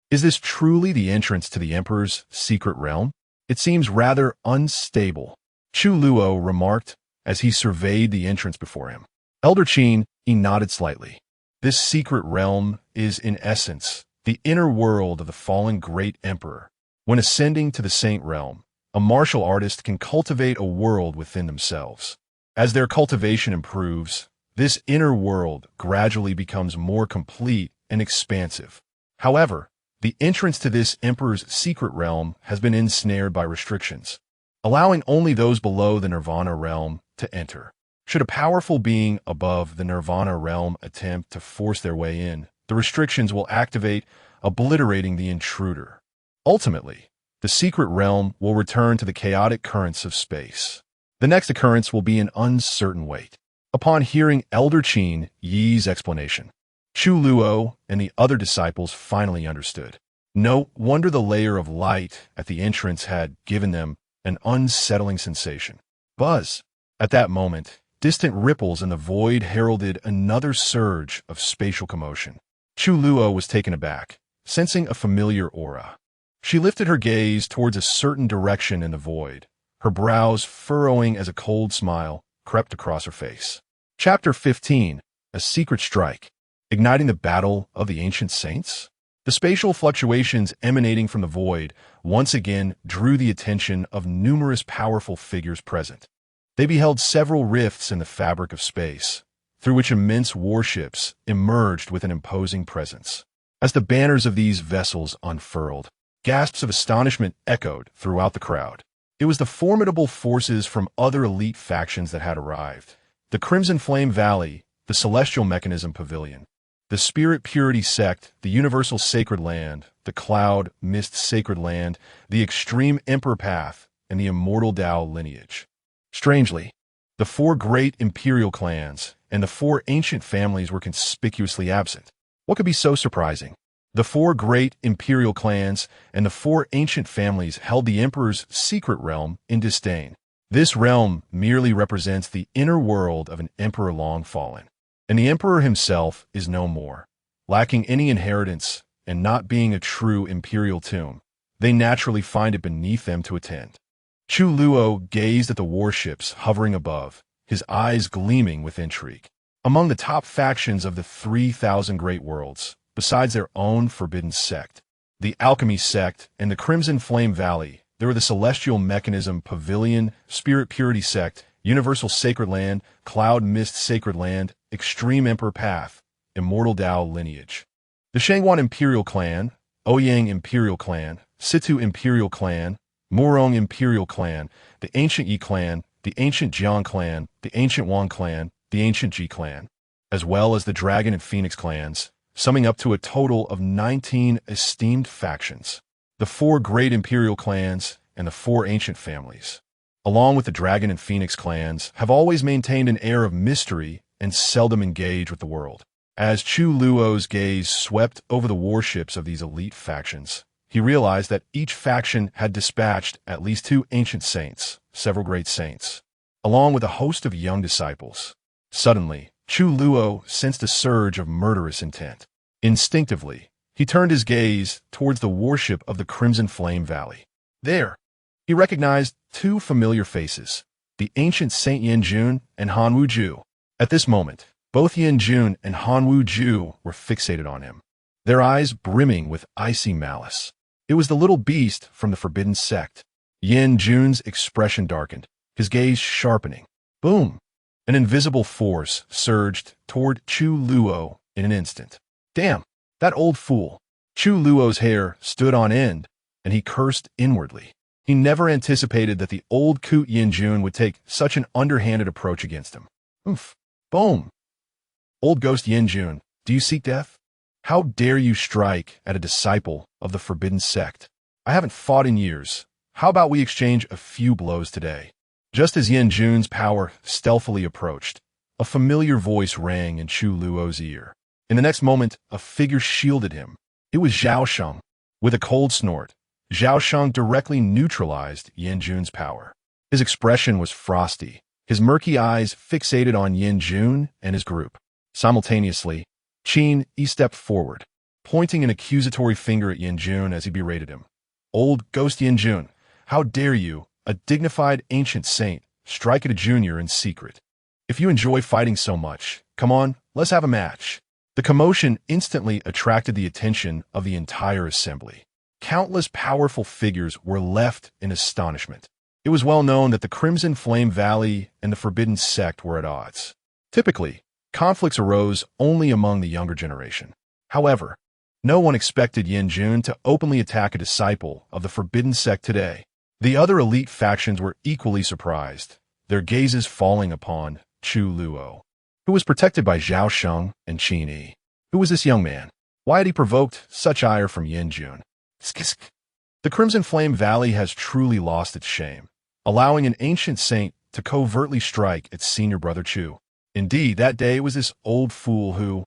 Is this truly the entrance to the Emperor's secret realm? It seems rather unstable, Chu Luo remarked as he surveyed the entrance before him. Elder Qin, he nodded slightly. This secret realm is, in essence, the inner world of the fallen great emperor. When ascending to the saint realm, a martial artist can cultivate a world within themselves. As their cultivation improves, this inner world gradually becomes more complete and expansive. However, the entrance to this emperor's secret realm has been ensnared by restrictions, allowing only those below the nirvana realm to enter. Should a powerful being above the nirvana realm attempt to force their way in, the restrictions will activate, obliterating the intruder. Ultimately, the secret realm will return to the chaotic currents of space. The next occurrence will be an uncertain wait. Upon hearing Elder Qin Yi's explanation, Chu Luo and the other disciples finally understood. No wonder the layer of light at the entrance had given them an unsettling sensation. Buzz. At that moment, distant ripples in the void heralded another surge of spatial commotion. Chu Luo was taken aback, sensing a familiar aura. She lifted her gaze towards a certain direction in the void, her brows furrowing as a cold smile crept across her face. Chapter 15, A Secret Strike, Igniting the Battle of the Ancient Saints? The spatial fluctuations emanating from the void once again drew the attention of numerous powerful figures present. They beheld several rifts in the fabric of space, through which immense warships emerged with an imposing presence. As the banners of these vessels unfurled, gasps of astonishment echoed throughout the crowd. It was the formidable forces from other elite factions that had arrived. The Crimson Flame Valley, the Celestial Mechanism Pavilion, the Spirit Purity Sect, the Universal Sacred Land, the Cloud Mist Sacred Land, the Extreme Emperor Path, and the immortal Dao lineage. Strangely, the four great imperial clans and the four ancient families were conspicuously absent. What could be so surprising? The four great imperial clans and the four ancient families held the emperor's secret realm in disdain. This realm merely represents the inner world of an emperor long fallen, and the emperor himself is no more. Lacking any inheritance and not being a true imperial tomb, they naturally find it beneath them to attend. Chu Luo gazed at the warships hovering above, his eyes gleaming with intrigue. Among the top factions of the 3,000 great worlds, besides their own forbidden sect, the Alchemy sect and the Crimson Flame Valley, there were the Celestial Mechanism Pavilion, Spirit Purity sect, Universal Sacred Land, Cloud Mist Sacred Land, Extreme Emperor Path, Immortal Dao lineage. The Shangguan Imperial Clan, Ouyang Imperial Clan, Situ Imperial Clan, Murong Imperial Clan, the Ancient Yi Clan, the Ancient Jiang Clan, the Ancient Wang Clan, the Ancient Ji Clan, as well as the Dragon and Phoenix clans, summing up to a total of 19 esteemed factions. The four great imperial clans and the four ancient families, along with the Dragon and Phoenix clans, have always maintained an air of mystery and seldom engage with the world. As Chu Luo's gaze swept over the warships of these elite factions, he realized that each faction had dispatched at least 2 ancient saints, several great saints, along with a host of young disciples. Suddenly, Chu Luo sensed a surge of murderous intent. Instinctively, he turned his gaze towards the warship of the Crimson Flame Valley. There, he recognized 2 familiar faces, the ancient Saint Yanjun and Han Wuju. At this moment, both Yanjun and Han Wuju were fixated on him, their eyes brimming with icy malice. It was the little beast from the forbidden sect. Yanjun's expression darkened, his gaze sharpening. Boom! An invisible force surged toward Chu Luo in an instant. Damn, that old fool. Chu Luo's hair stood on end, and he cursed inwardly. He never anticipated that the old coot Yanjun would take such an underhanded approach against him. Oof. Boom. Old ghost Yanjun, do you seek death? How dare you strike at a disciple of the forbidden sect? I haven't fought in years. How about we exchange a few blows today? Just as Yanjun's power stealthily approached, a familiar voice rang in Chu Luo's ear. In the next moment, a figure shielded him. It was Zhao Sheng. With a cold snort, Zhao Sheng directly neutralized Yanjun's power. His expression was frosty, his murky eyes fixated on Yanjun and his group. Simultaneously, Qin Yi stepped forward, pointing an accusatory finger at Yanjun as he berated him. Old ghost Yanjun, how dare you, a dignified ancient saint, strike at a junior in secret? If you enjoy fighting so much, come on, let's have a match. The commotion instantly attracted the attention of the entire assembly. Countless powerful figures were left in astonishment. It was well known that the Crimson Flame Valley and the Forbidden Sect were at odds. Typically, conflicts arose only among the younger generation. However, no one expected Yanjun to openly attack a disciple of the Forbidden Sect today. The other elite factions were equally surprised, their gazes falling upon Chu Luo, who was protected by Zhao Sheng and Qin Yi. Who was this young man? Why had he provoked such ire from Yanjun? Skisk. The Crimson Flame Valley has truly lost its shame, allowing an ancient saint to covertly strike its senior brother Chu. Indeed, that day it was this old fool who,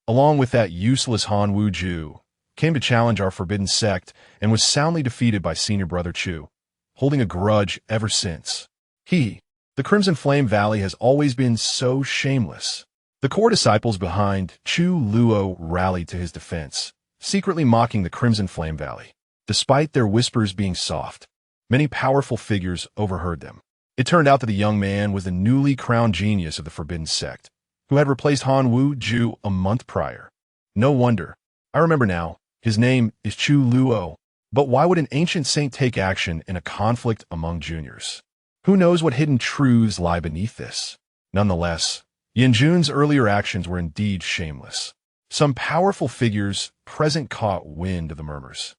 along with that useless Han Wuju, came to challenge our forbidden sect and was soundly defeated by senior brother Chu, holding a grudge ever since. The Crimson Flame Valley has always been so shameless. The core disciples behind Chu Luo rallied to his defense, secretly mocking the Crimson Flame Valley. Despite their whispers being soft, many powerful figures overheard them. It turned out that the young man was the newly crowned genius of the Forbidden Sect, who had replaced Han Wuju a month prior. No wonder. I remember now. His name is Chu Luo. But why would an ancient saint take action in a conflict among juniors? Who knows what hidden truths lie beneath this? Nonetheless, Yanjun's earlier actions were indeed shameless. Some powerful figures present caught wind of the murmurs,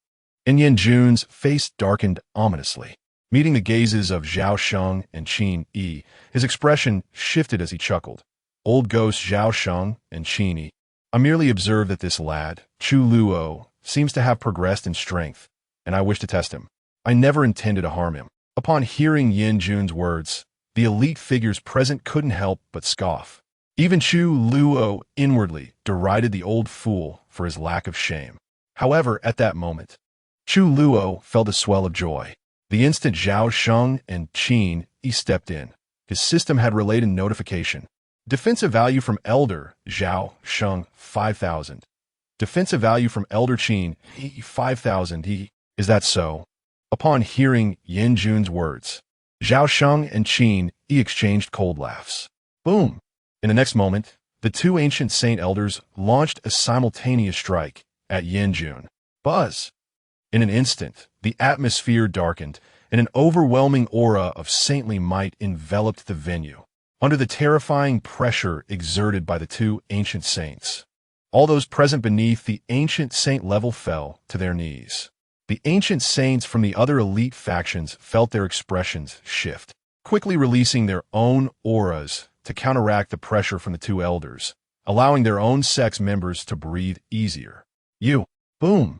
and Yanjun's face darkened ominously. Meeting the gazes of Zhao Sheng and Qin Yi, his expression shifted as he chuckled. Old ghost Zhao Sheng and Qin Yi. I merely observed that this lad, Chu Luo, seems to have progressed in strength, and I wish to test him. I never intended to harm him. Upon hearing Yin Jun's words, the elite figures present couldn't help but scoff. Even Chu Luo inwardly derided the old fool for his lack of shame. However, at that moment, Chu Luo felt a swell of joy. The instant Zhao Sheng and Qin Yi stepped in, his system had relayed a notification. Defensive value from Elder Zhao Sheng 5,000. Defensive value from Elder Qin Yi 5,000. Is that so? Upon hearing Yin Jun's words, Zhao Sheng and Qin Yi exchanged cold laughs. Boom! In the next moment, the two ancient saint elders launched a simultaneous strike at Yin Jun. Buzz! In an instant, the atmosphere darkened, and an overwhelming aura of saintly might enveloped the venue. Under the terrifying pressure exerted by the two ancient saints, all those present beneath the ancient saint level fell to their knees. The ancient saints from the other elite factions felt their expressions shift, quickly releasing their own auras to counteract the pressure from the two elders, allowing their own sect's members to breathe easier. Boom!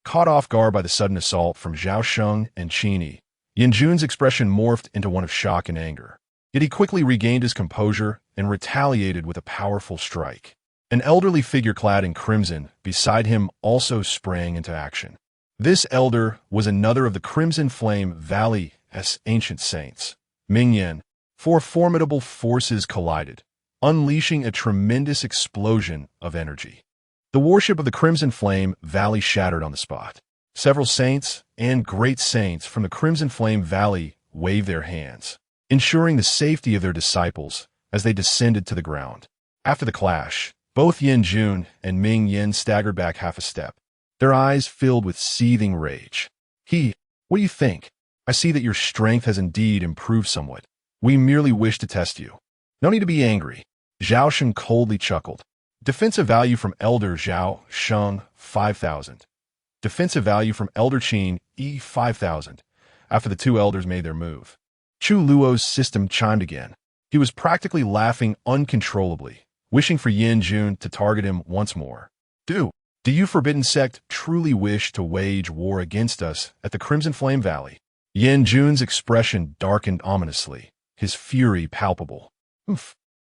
Caught off guard by the sudden assault from Zhao Sheng and Qin Yi, Yin Jun's expression morphed into one of shock and anger. Yet he quickly regained his composure and retaliated with a powerful strike. An elderly figure clad in crimson beside him also sprang into action. This elder was another of the Crimson Flame Valley's ancient saints, Ming Yin. Four formidable forces collided, unleashing a tremendous explosion of energy. The worship of the Crimson Flame Valley shattered on the spot. Several saints and great saints from the Crimson Flame Valley waved their hands, ensuring the safety of their disciples as they descended to the ground. After the clash, both Yin Jun and Ming Yin staggered back half a step, their eyes filled with seething rage. What do you think? I see that your strength has indeed improved somewhat. We merely wish to test you. No need to be angry. Zhao Sheng coldly chuckled. Defensive value from Elder Zhao Sheng 5,000. Defensive value from Elder Qin Yi 5,000. After the two elders made their move, Chu Luo's system chimed again. He was practically laughing uncontrollably, wishing for Yin Jun to target him once more. Do you Forbidden Sect truly wish to wage war against us at the Crimson Flame Valley? Yin Jun's expression darkened ominously, his fury palpable.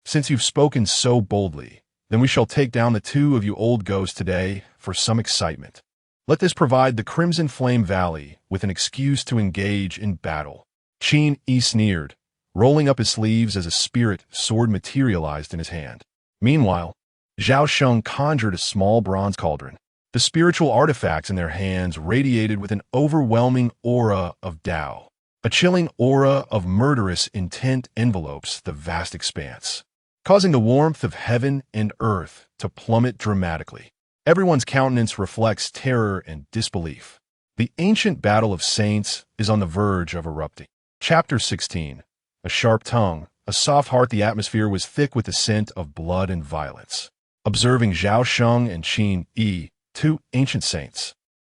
Since you've spoken so boldly, then we shall take down the two of you old ghosts today for some excitement. Let this provide the Crimson Flame Valley with an excuse to engage in battle. Qin Yi sneered, rolling up his sleeves as a spirit sword materialized in his hand. Meanwhile, Zhao Sheng conjured a small bronze cauldron. The spiritual artifacts in their hands radiated with an overwhelming aura of Tao. A chilling aura of murderous intent envelopes the vast expanse, causing the warmth of heaven and earth to plummet dramatically. Everyone's countenance reflects terror and disbelief. The ancient battle of saints is on the verge of erupting. Chapter 16. A sharp tongue, a soft heart. The atmosphere was thick with the scent of blood and violence. Observing Zhao Sheng and Qin Yi, two ancient saints,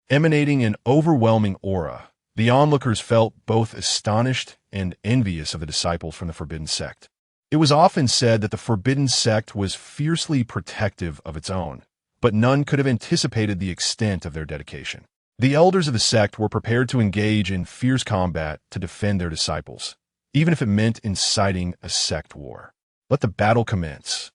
emanating an overwhelming aura, the onlookers felt both astonished and envious of the disciples from the Forbidden Sect. It was often said that the Forbidden Sect was fiercely protective of its own, but none could have anticipated the extent of their dedication. The elders of the sect were prepared to engage in fierce combat to defend their disciples, even if it meant inciting a sect war. Let the battle commence.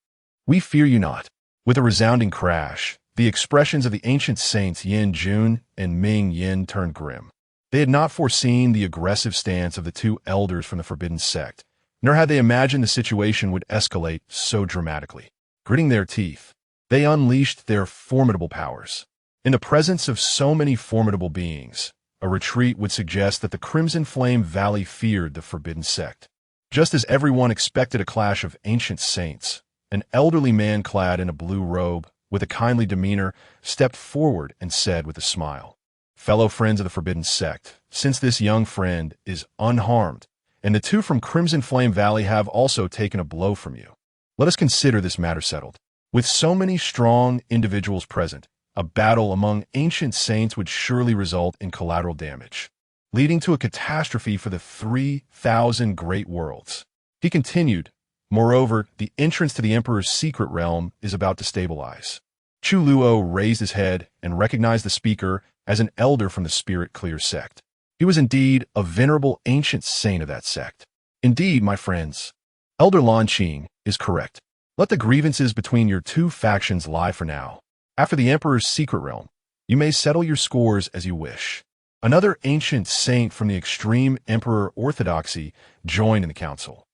We fear you not. With a resounding crash, the expressions of the ancient saints Yin Jun and Ming Yin turned grim. They had not foreseen the aggressive stance of the two elders from the Forbidden Sect, nor had they imagined the situation would escalate so dramatically. Gritting their teeth, they unleashed their formidable powers. In the presence of so many formidable beings, a retreat would suggest that the Crimson Flame Valley feared the Forbidden Sect. Just as everyone expected a clash of ancient saints, an elderly man clad in a blue robe, with a kindly demeanor, stepped forward and said with a smile, "Fellow friends of the Forbidden Sect, since this young friend is unharmed, and the two from Crimson Flame Valley have also taken a blow from you, let us consider this matter settled. With so many strong individuals present, a battle among ancient saints would surely result in collateral damage, leading to a catastrophe for the 3,000 great worlds." He continued, "Moreover, the entrance to the Emperor's secret realm is about to stabilize." Chu Luo raised his head and recognized the speaker as an elder from the Spirit Clear sect. He was indeed a venerable ancient saint of that sect. Indeed, my friends, Elder Lan Qing is correct. Let the grievances between your two factions lie for now. After the Emperor's secret realm, you may settle your scores as you wish. Another ancient saint from the extreme Emperor orthodoxy joined in the council.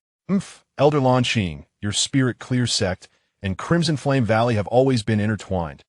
Elder Lan Qing, your spirit-clear sect and Crimson Flame Valley have always been intertwined.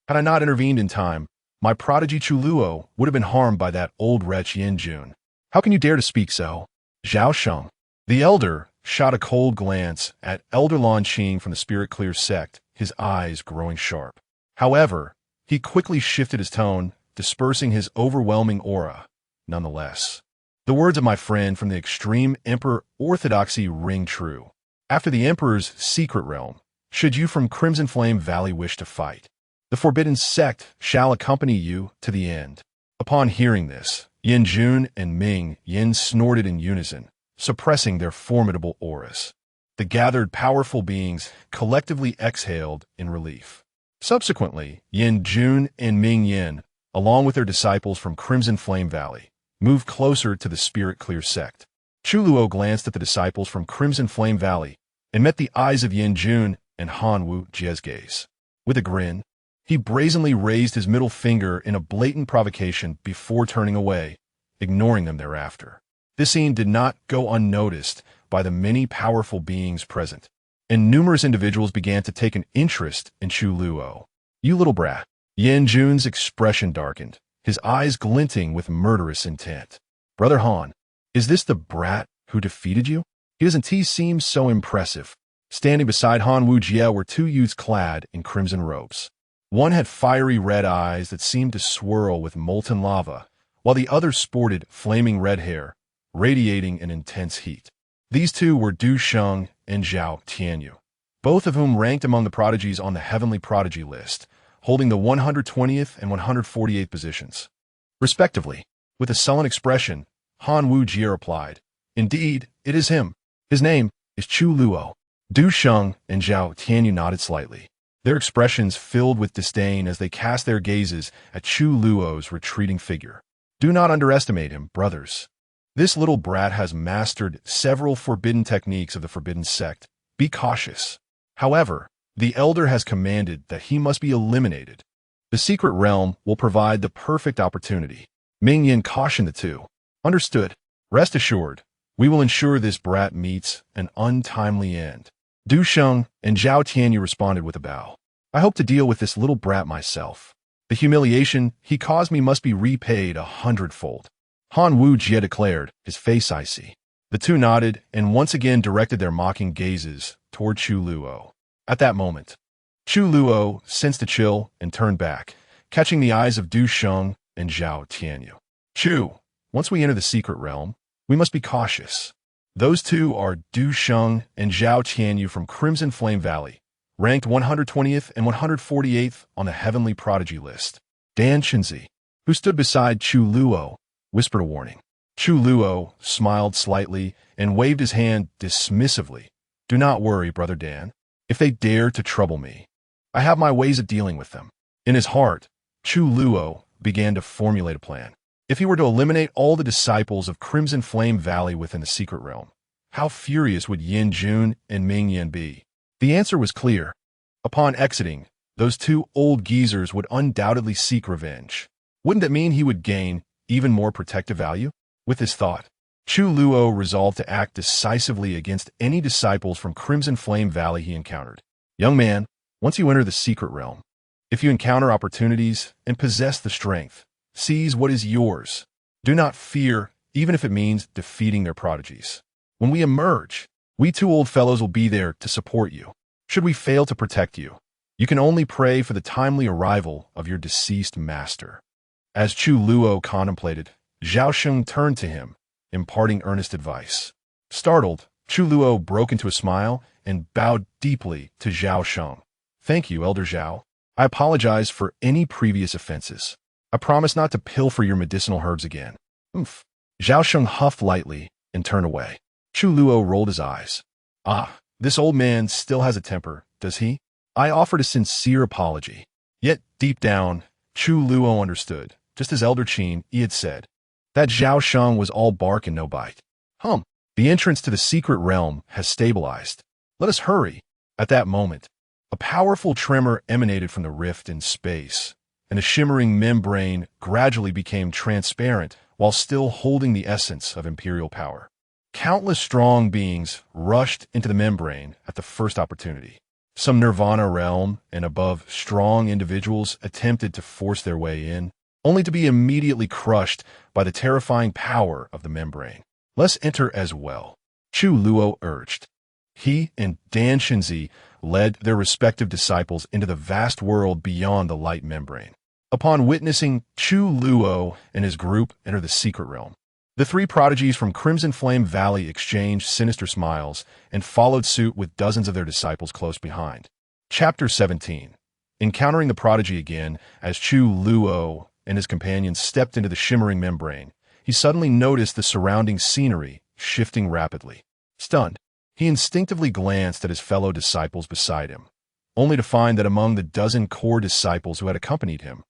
Had I not intervened in time, my prodigy Chu Luo would have been harmed by that old wretch Yin Jun. How can you dare to speak so? Zhao Sheng. The elder shot a cold glance at Elder Lan Qing from the spirit-clear sect, his eyes growing sharp. However, he quickly shifted his tone, dispersing his overwhelming aura. Nonetheless, the words of my friend from the extreme Emperor orthodoxy ring true. After the Emperor's secret realm, should you from Crimson Flame Valley wish to fight, the forbidden sect shall accompany you to the end. Upon hearing this, Yin Jun and Ming Yin snorted in unison, suppressing their formidable auras. The gathered powerful beings collectively exhaled in relief. Subsequently, Yin Jun and Ming Yin, along with their disciples from Crimson Flame Valley, moved closer to the spirit-clear sect. Chu Luo glanced at the disciples from Crimson Flame Valley and met the eyes of Yin Jun and Han Wu Jie's gaze. With a grin, he brazenly raised his middle finger in a blatant provocation before turning away, ignoring them thereafter. This scene did not go unnoticed by the many powerful beings present, and numerous individuals began to take an interest in Chu Luo. You little brat. Yin Jun's expression darkened, his eyes glinting with murderous intent. Brother Han, is this the brat who defeated you? He doesn't seem so impressive. Standing beside Han Wu Jie were two youths clad in crimson robes. One had fiery red eyes that seemed to swirl with molten lava, while the other sported flaming red hair, radiating an intense heat. These two were Du Sheng and Zhao Tianyu, both of whom ranked among the prodigies on the Heavenly Prodigy list, holding the 120th and 148th positions, respectively. With a sullen expression, Han Wu Jie replied, "Indeed, it is him. His name is Chu Luo." Du Sheng and Zhao Tianyu nodded slightly, their expressions filled with disdain as they cast their gazes at Chu Luo's retreating figure. Do not underestimate him, brothers. This little brat has mastered several forbidden techniques of the forbidden sect. Be cautious. However, the elder has commanded that he must be eliminated. The secret realm will provide the perfect opportunity. Ming Yin cautioned the two. Understood. Rest assured, we will ensure this brat meets an untimely end. Du Sheng and Zhao Tianyu responded with a bow. I hope to deal with this little brat myself. The humiliation he caused me must be repaid 100-fold. Han Wu Jie declared, his face icy. The two nodded and once again directed their mocking gazes toward Chu Luo. At that moment, Chu Luo sensed a chill and turned back, catching the eyes of Du Sheng and Zhao Tianyu. Chu, once we enter the secret realm, we must be cautious. Those two are Du Sheng and Zhao Tianyu from Crimson Flame Valley, ranked 120th and 148th on the Heavenly Prodigy list. Dan Chenzi, who stood beside Chu Luo, whispered a warning. Chu Luo smiled slightly and waved his hand dismissively. Do not worry, Brother Dan. If they dare to trouble me, I have my ways of dealing with them. In his heart, Chu Luo began to formulate a plan. If he were to eliminate all the disciples of Crimson Flame Valley within the secret realm, how furious would Yin Jun and Ming Yin be? The answer was clear. Upon exiting, those two old geezers would undoubtedly seek revenge. Wouldn't that mean he would gain even more protective value? With this thought, Chu Luo resolved to act decisively against any disciples from Crimson Flame Valley he encountered. Young man, once you enter the secret realm, if you encounter opportunities and possess the strength, seize what is yours. Do not fear, even if it means defeating their prodigies. When we emerge, we two old fellows will be there to support you. Should we fail to protect you, you can only pray for the timely arrival of your deceased master. As Chu Luo contemplated, Zhao Sheng turned to him, imparting earnest advice. Startled, Chu Luo broke into a smile and bowed deeply to Zhao Sheng. Thank you, Elder Zhao. I apologize for any previous offenses. I promise not to pilfer your medicinal herbs again. Zhao Sheng huffed lightly and turned away. Chu Luo rolled his eyes. This old man still has a temper, does he? I offered a sincere apology. Yet, deep down, Chu Luo understood, just as Elder Qin had said. That Zhao Sheng was all bark and no bite. The entrance to the secret realm has stabilized. Let us hurry. At that moment, a powerful tremor emanated from the rift in space, and the shimmering membrane gradually became transparent while still holding the essence of imperial power. Countless strong beings rushed into the membrane at the first opportunity. Some Nirvana realm and above strong individuals attempted to force their way in, only to be immediately crushed by the terrifying power of the membrane. Let's enter as well, Chu Luo urged. He and Dan Shenzi led their respective disciples into the vast world beyond the light membrane. Upon witnessing Chu Luo and his group enter the secret realm, the three prodigies from Crimson Flame Valley exchanged sinister smiles and followed suit with dozens of their disciples close behind. Chapter 17. Encountering the prodigy again, as Chu Luo and his companions stepped into the shimmering membrane, he suddenly noticed the surrounding scenery shifting rapidly. Stunned, he instinctively glanced at his fellow disciples beside him, only to find that among the dozen core disciples who had accompanied him,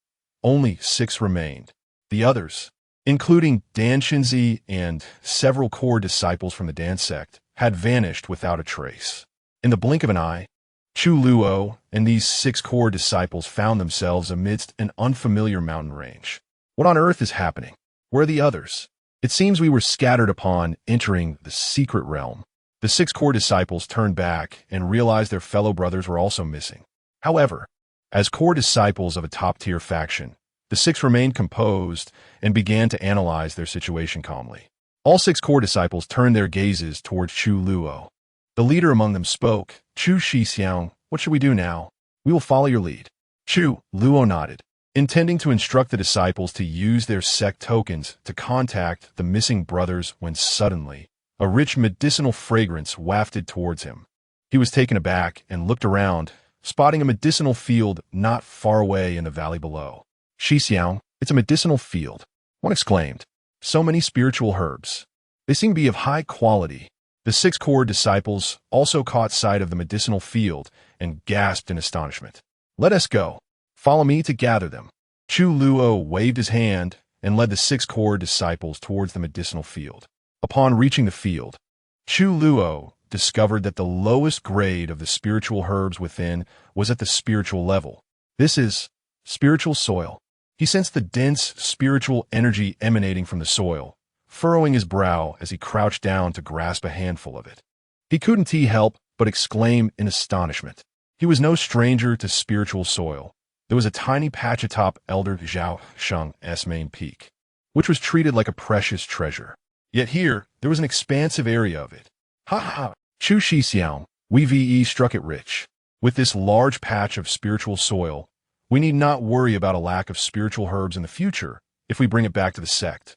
only 6 remained. The others, including Dan Shenzi and several core disciples from the Dan sect, had vanished without a trace. In the blink of an eye, Chu Luo and these 6 core disciples found themselves amidst an unfamiliar mountain range. What on earth is happening? Where are the others? It seems we were scattered upon entering the secret realm. The 6 core disciples turned back and realized their fellow brothers were also missing. However, as core disciples of a top-tier faction, the 6 remained composed and began to analyze their situation calmly. All 6 core disciples turned their gazes towards Chu Luo. The leader among them spoke. Chu Shixiang, what should we do now? We will follow your lead. Chu Luo nodded, intending to instruct the disciples to use their sect tokens to contact the missing brothers when suddenly, a rich medicinal fragrance wafted towards him. He was taken aback and looked around, spotting a medicinal field not far away in the valley below. Shixiang, it's a medicinal field, one exclaimed. So many spiritual herbs. They seem to be of high quality. The 6 core disciples also caught sight of the medicinal field and gasped in astonishment. Let us go. Follow me to gather them. Chu Luo waved his hand and led the 6 core disciples towards the medicinal field. Upon reaching the field, Chu Luo discovered that the lowest grade of the spiritual herbs within was at the spiritual level. This is spiritual soil. He sensed the dense spiritual energy emanating from the soil, furrowing his brow as he crouched down to grasp a handful of it. He couldn't help but exclaim in astonishment. He was no stranger to spiritual soil. There was a tiny patch atop Elder Zhao Sheng's main peak, which was treated like a precious treasure. Yet here, there was an expansive area of it. Ha ha! Chu Shixiang, we struck it rich. With this large patch of spiritual soil, we need not worry about a lack of spiritual herbs in the future if we bring it back to the sect.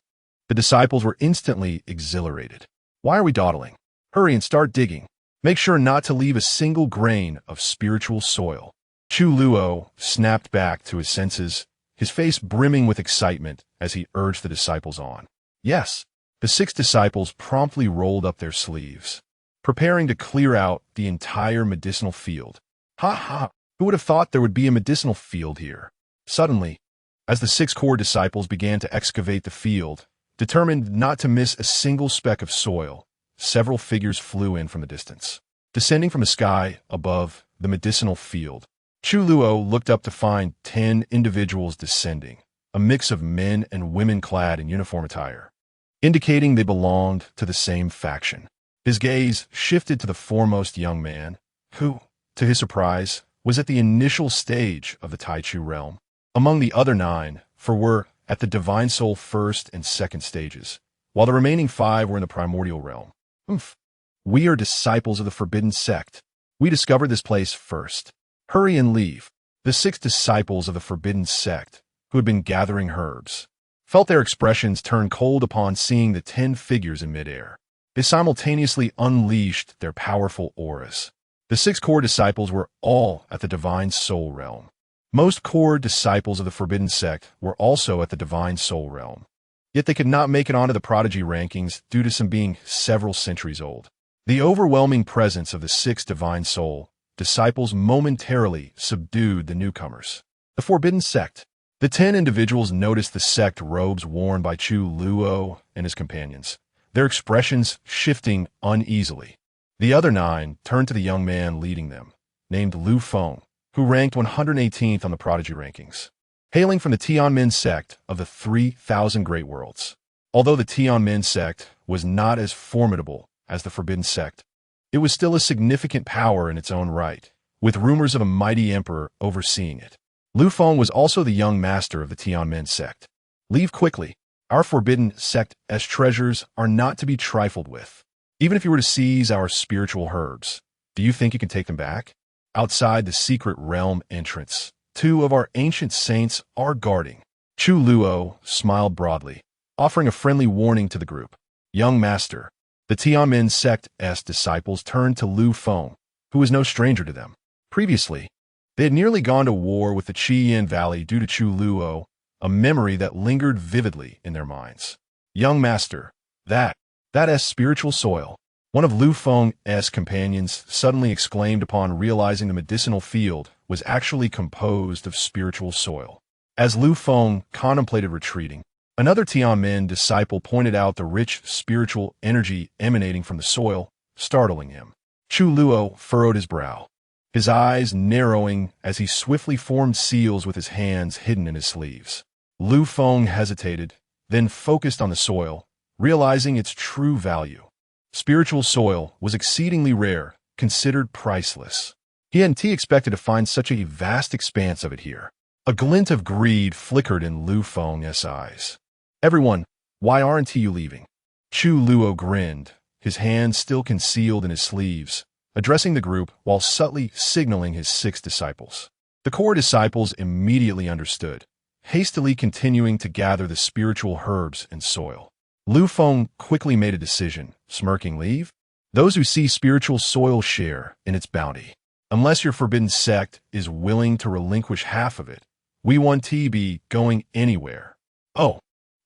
The disciples were instantly exhilarated. Why are we dawdling? Hurry and start digging. Make sure not to leave a single grain of spiritual soil. Chu Luo snapped back to his senses, his face brimming with excitement as he urged the disciples on. Yes, the 6 disciples promptly rolled up their sleeves, preparing to clear out the entire medicinal field. Ha ha! Who would have thought there would be a medicinal field here? Suddenly, as the 6 core disciples began to excavate the field, determined not to miss a single speck of soil, several figures flew in from the distance. Descending from the sky above the medicinal field, Chu Luo looked up to find 10 individuals descending, a mix of men and women clad in uniform attire, indicating they belonged to the same faction. His gaze shifted to the foremost young man, who, to his surprise, was at the initial stage of the Taichu realm. Among the other 9, were at the Divine Soul first and second stages, while the remaining 5 were in the primordial realm. We are disciples of the Forbidden Sect. We discovered this place first. Hurry and leave. The 6 disciples of the Forbidden Sect, who had been gathering herbs, felt their expressions turn cold upon seeing the 10 figures in midair. They simultaneously unleashed their powerful auras. The 6 core disciples were all at the Divine Soul realm. Most core disciples of the Forbidden Sect were also at the Divine Soul realm. Yet they could not make it onto the prodigy rankings due to some being several centuries old. The overwhelming presence of the 6 Divine Soul disciples momentarily subdued the newcomers. The Forbidden Sect. The 10 individuals noticed the sect robes worn by Chu Luo and his companions, their expressions shifting uneasily. The other 9 turned to the young man leading them, named Lu Feng, who ranked 118th on the prodigy rankings. Hailing from the Tianmin sect of the 3,000 Great Worlds. Although the Tianmin sect was not as formidable as the Forbidden Sect, it was still a significant power in its own right, with rumors of a mighty emperor overseeing it. Lu Feng was also the young master of the Tianmin sect. Leave quickly. Our Forbidden Sect's treasures are not to be trifled with. Even if you were to seize our spiritual herbs, do you think you can take them back? Outside the secret realm entrance, 2 of our ancient saints are guarding. Chu Luo smiled broadly, offering a friendly warning to the group. Young master. The Tianmin sect's disciples turned to Lu Feng, who was no stranger to them. Previously, they had nearly gone to war with the Qiyin Valley due to Chu Luo, a memory that lingered vividly in their minds. Young master, that's spiritual soil. One of Lu Feng's companions suddenly exclaimed upon realizing the medicinal field was actually composed of spiritual soil. As Lu Feng contemplated retreating, another Tianmin disciple pointed out the rich spiritual energy emanating from the soil, startling him. Chu Luo furrowed his brow, his eyes narrowing as he swiftly formed seals with his hands hidden in his sleeves. Lu Feng hesitated, then focused on the soil, realizing its true value. Spiritual soil was exceedingly rare, considered priceless. He hadn't expected to find such a vast expanse of it here. A glint of greed flickered in Lu Feng's eyes. Everyone, why aren't you leaving? Chu Luo grinned, his hands still concealed in his sleeves, addressing the group while subtly signaling his 6 disciples. The core disciples immediately understood, hastily continuing to gather the spiritual herbs and soil. Lu Feng quickly made a decision, smirking. Leave? Those who see spiritual soil share in its bounty. Unless your forbidden sect is willing to relinquish half of it, we won't be going anywhere. Oh,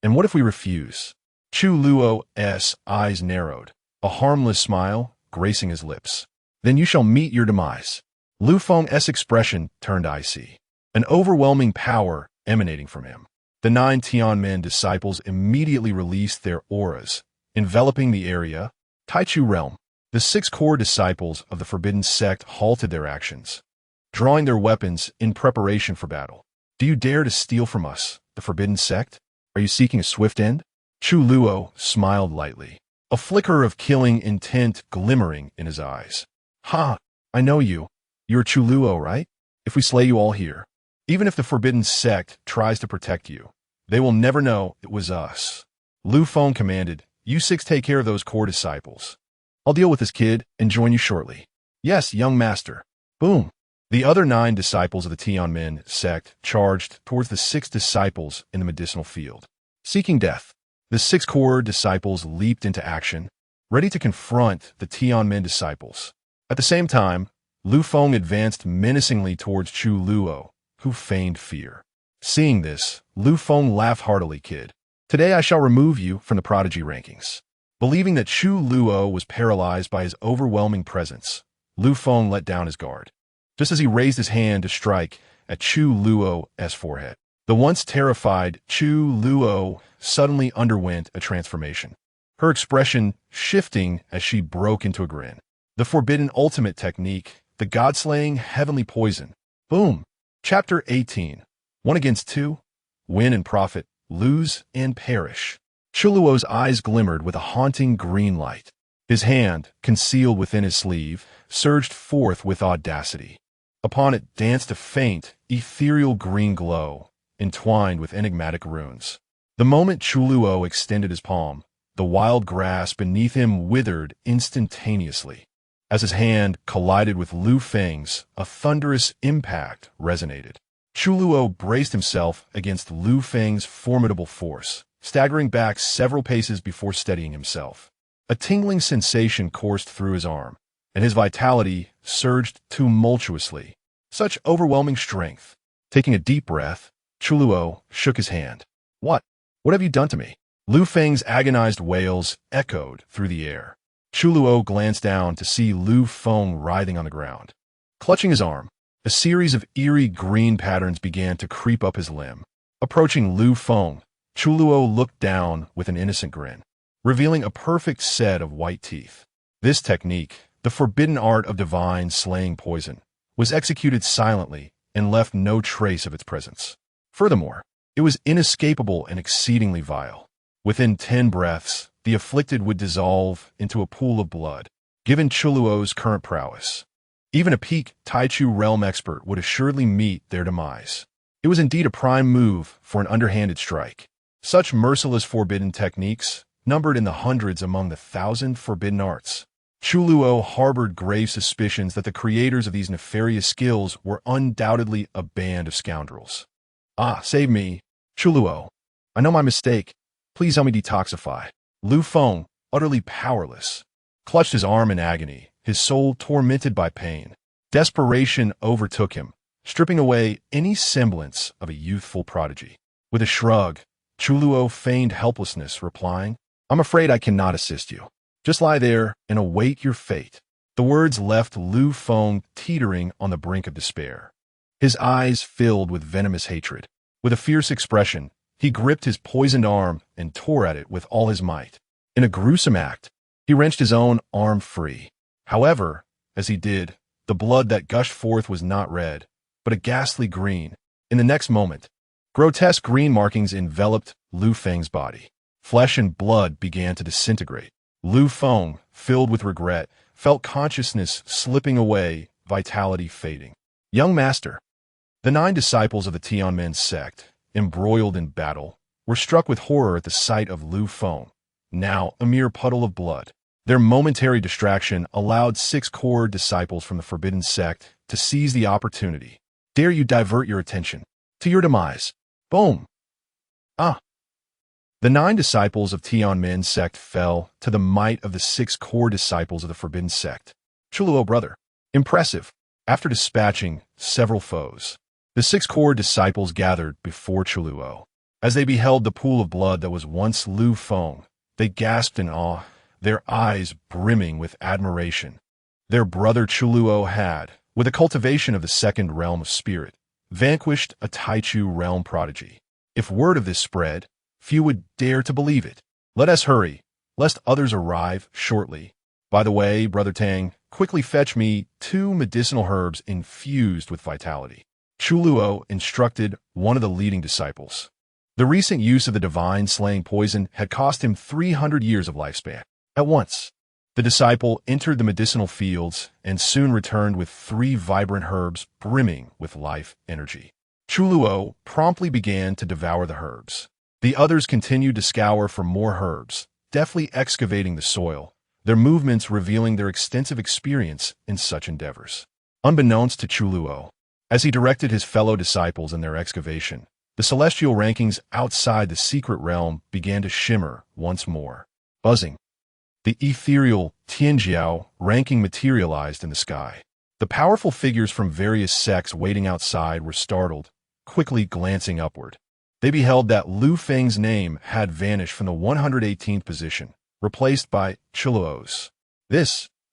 and what if we refuse? Chu Luo's eyes narrowed, a harmless smile gracing his lips. Then you shall meet your demise. Lu Feng's expression turned icy, an overwhelming power emanating from him. The 9 Tianmin disciples immediately released their auras, enveloping the area. Taichu realm. The 6 core disciples of the Forbidden Sect halted their actions, drawing their weapons in preparation for battle. Do you dare to steal from us, the Forbidden Sect? Are you seeking a swift end? Chu Luo smiled lightly, a flicker of killing intent glimmering in his eyes. Ha! I know you. You're Chu Luo, right? If we slay you all here, even if the Forbidden Sect tries to protect you, they will never know it was us. Lu Feng commanded, you 6 take care of those core disciples. I'll deal with this kid and join you shortly. Yes, young master. Boom. The other 9 disciples of the Tianmin sect charged towards the 6 disciples in the medicinal field. Seeking death, the 6 core disciples leaped into action, ready to confront the Tianmin disciples. At the same time, Lu Feng advanced menacingly towards Chu Luo, who feigned fear. Seeing this, Lu Feng laughed heartily. Kid, today I shall remove you from the prodigy rankings. Believing that Chu Luo was paralyzed by his overwhelming presence, Lu Feng let down his guard. Just as he raised his hand to strike at Chu Luo's forehead, the once terrified Chu Luo suddenly underwent a transformation, her expression shifting as she broke into a grin. The forbidden ultimate technique, the god-slaying heavenly poison. Boom. Chapter 18. 1 against 2. Win and profit, lose and perish. Chu Luo's eyes glimmered with a haunting green light. His hand, concealed within his sleeve, surged forth with audacity. Upon it danced a faint, ethereal green glow, entwined with enigmatic runes. The moment Chu Luo extended his palm, the wild grass beneath him withered instantaneously. As his hand collided with Lu Feng's, a thunderous impact resonated. Chu Luo braced himself against Lu Feng's formidable force, staggering back several paces before steadying himself. A tingling sensation coursed through his arm, and his vitality surged tumultuously. Such overwhelming strength. Taking a deep breath, Chu Luo shook his hand. What? What have you done to me? Lu Feng's agonized wails echoed through the air. Chu Luo glanced down to see Lu Feng writhing on the ground. Clutching his arm, a series of eerie green patterns began to creep up his limb. Approaching Lu Feng, Chu Luo looked down with an innocent grin, revealing a perfect set of white teeth. This technique, the forbidden art of divine slaying poison, was executed silently and left no trace of its presence. Furthermore, it was inescapable and exceedingly vile. Within 10 breaths, the afflicted would dissolve into a pool of blood. Given Chu Luo's current prowess, even a peak Taichu realm expert would assuredly meet their demise. It was indeed a prime move for an underhanded strike. Such merciless forbidden techniques, numbered in the hundreds among the 1,000 forbidden arts. Chu Luo harbored grave suspicions that the creators of these nefarious skills were undoubtedly a band of scoundrels. Ah, save me, Chu Luo. I know my mistake. Please help me detoxify. Lu Feng, utterly powerless, clutched his arm in agony, his soul tormented by pain. Desperation overtook him, stripping away any semblance of a youthful prodigy. With a shrug, Chu Luo feigned helplessness, replying, "I'm afraid I cannot assist you. Just lie there and await your fate." The words left Lu Feng teetering on the brink of despair. His eyes filled with venomous hatred. With a fierce expression, he gripped his poisoned arm and tore at it with all his might. In a gruesome act, he wrenched his own arm free. However, as he did, the blood that gushed forth was not red, but a ghastly green. In the next moment, grotesque green markings enveloped Lu Feng's body. Flesh and blood began to disintegrate. Lu Feng, filled with regret, felt consciousness slipping away, vitality fading. Young master. The 9 disciples of the Tianmen sect, embroiled in battle, were struck with horror at the sight of Lu Feng, now a mere puddle of blood. Their momentary distraction allowed 6 core disciples from the forbidden sect to seize the opportunity. Dare you divert your attention to your demise? Boom! Ah! The 9 disciples of Tianmen sect fell to the might of the 6 core disciples of the forbidden sect. Chu Luo, brother. Impressive. After dispatching several foes, the 6 core disciples gathered before Chu Luo. As they beheld the pool of blood that was once Lu Feng, they gasped in awe, their eyes brimming with admiration. Their brother Chu Luo had, with the cultivation of the 2nd realm of spirit, vanquished a Taichu realm prodigy. If word of this spread, few would dare to believe it. Let us hurry, lest others arrive shortly. By the way, Brother Tang, quickly fetch me 2 medicinal herbs infused with vitality. Chu Luo instructed one of the leading disciples. The recent use of the divine slaying poison had cost him 300 years of lifespan. At once, the disciple entered the medicinal fields and soon returned with 3 vibrant herbs brimming with life energy. Chu Luo promptly began to devour the herbs. The others continued to scour for more herbs, deftly excavating the soil, their movements revealing their extensive experience in such endeavors. Unbeknownst to Chu Luo, as he directed his fellow disciples in their excavation, the celestial rankings outside the secret realm began to shimmer once more. Buzzing. The ethereal Tianjiao ranking materialized in the sky. The powerful figures from various sects waiting outside were startled, quickly glancing upward. They beheld that Lu Feng's name had vanished from the 118th position, replaced by Chu Luo's.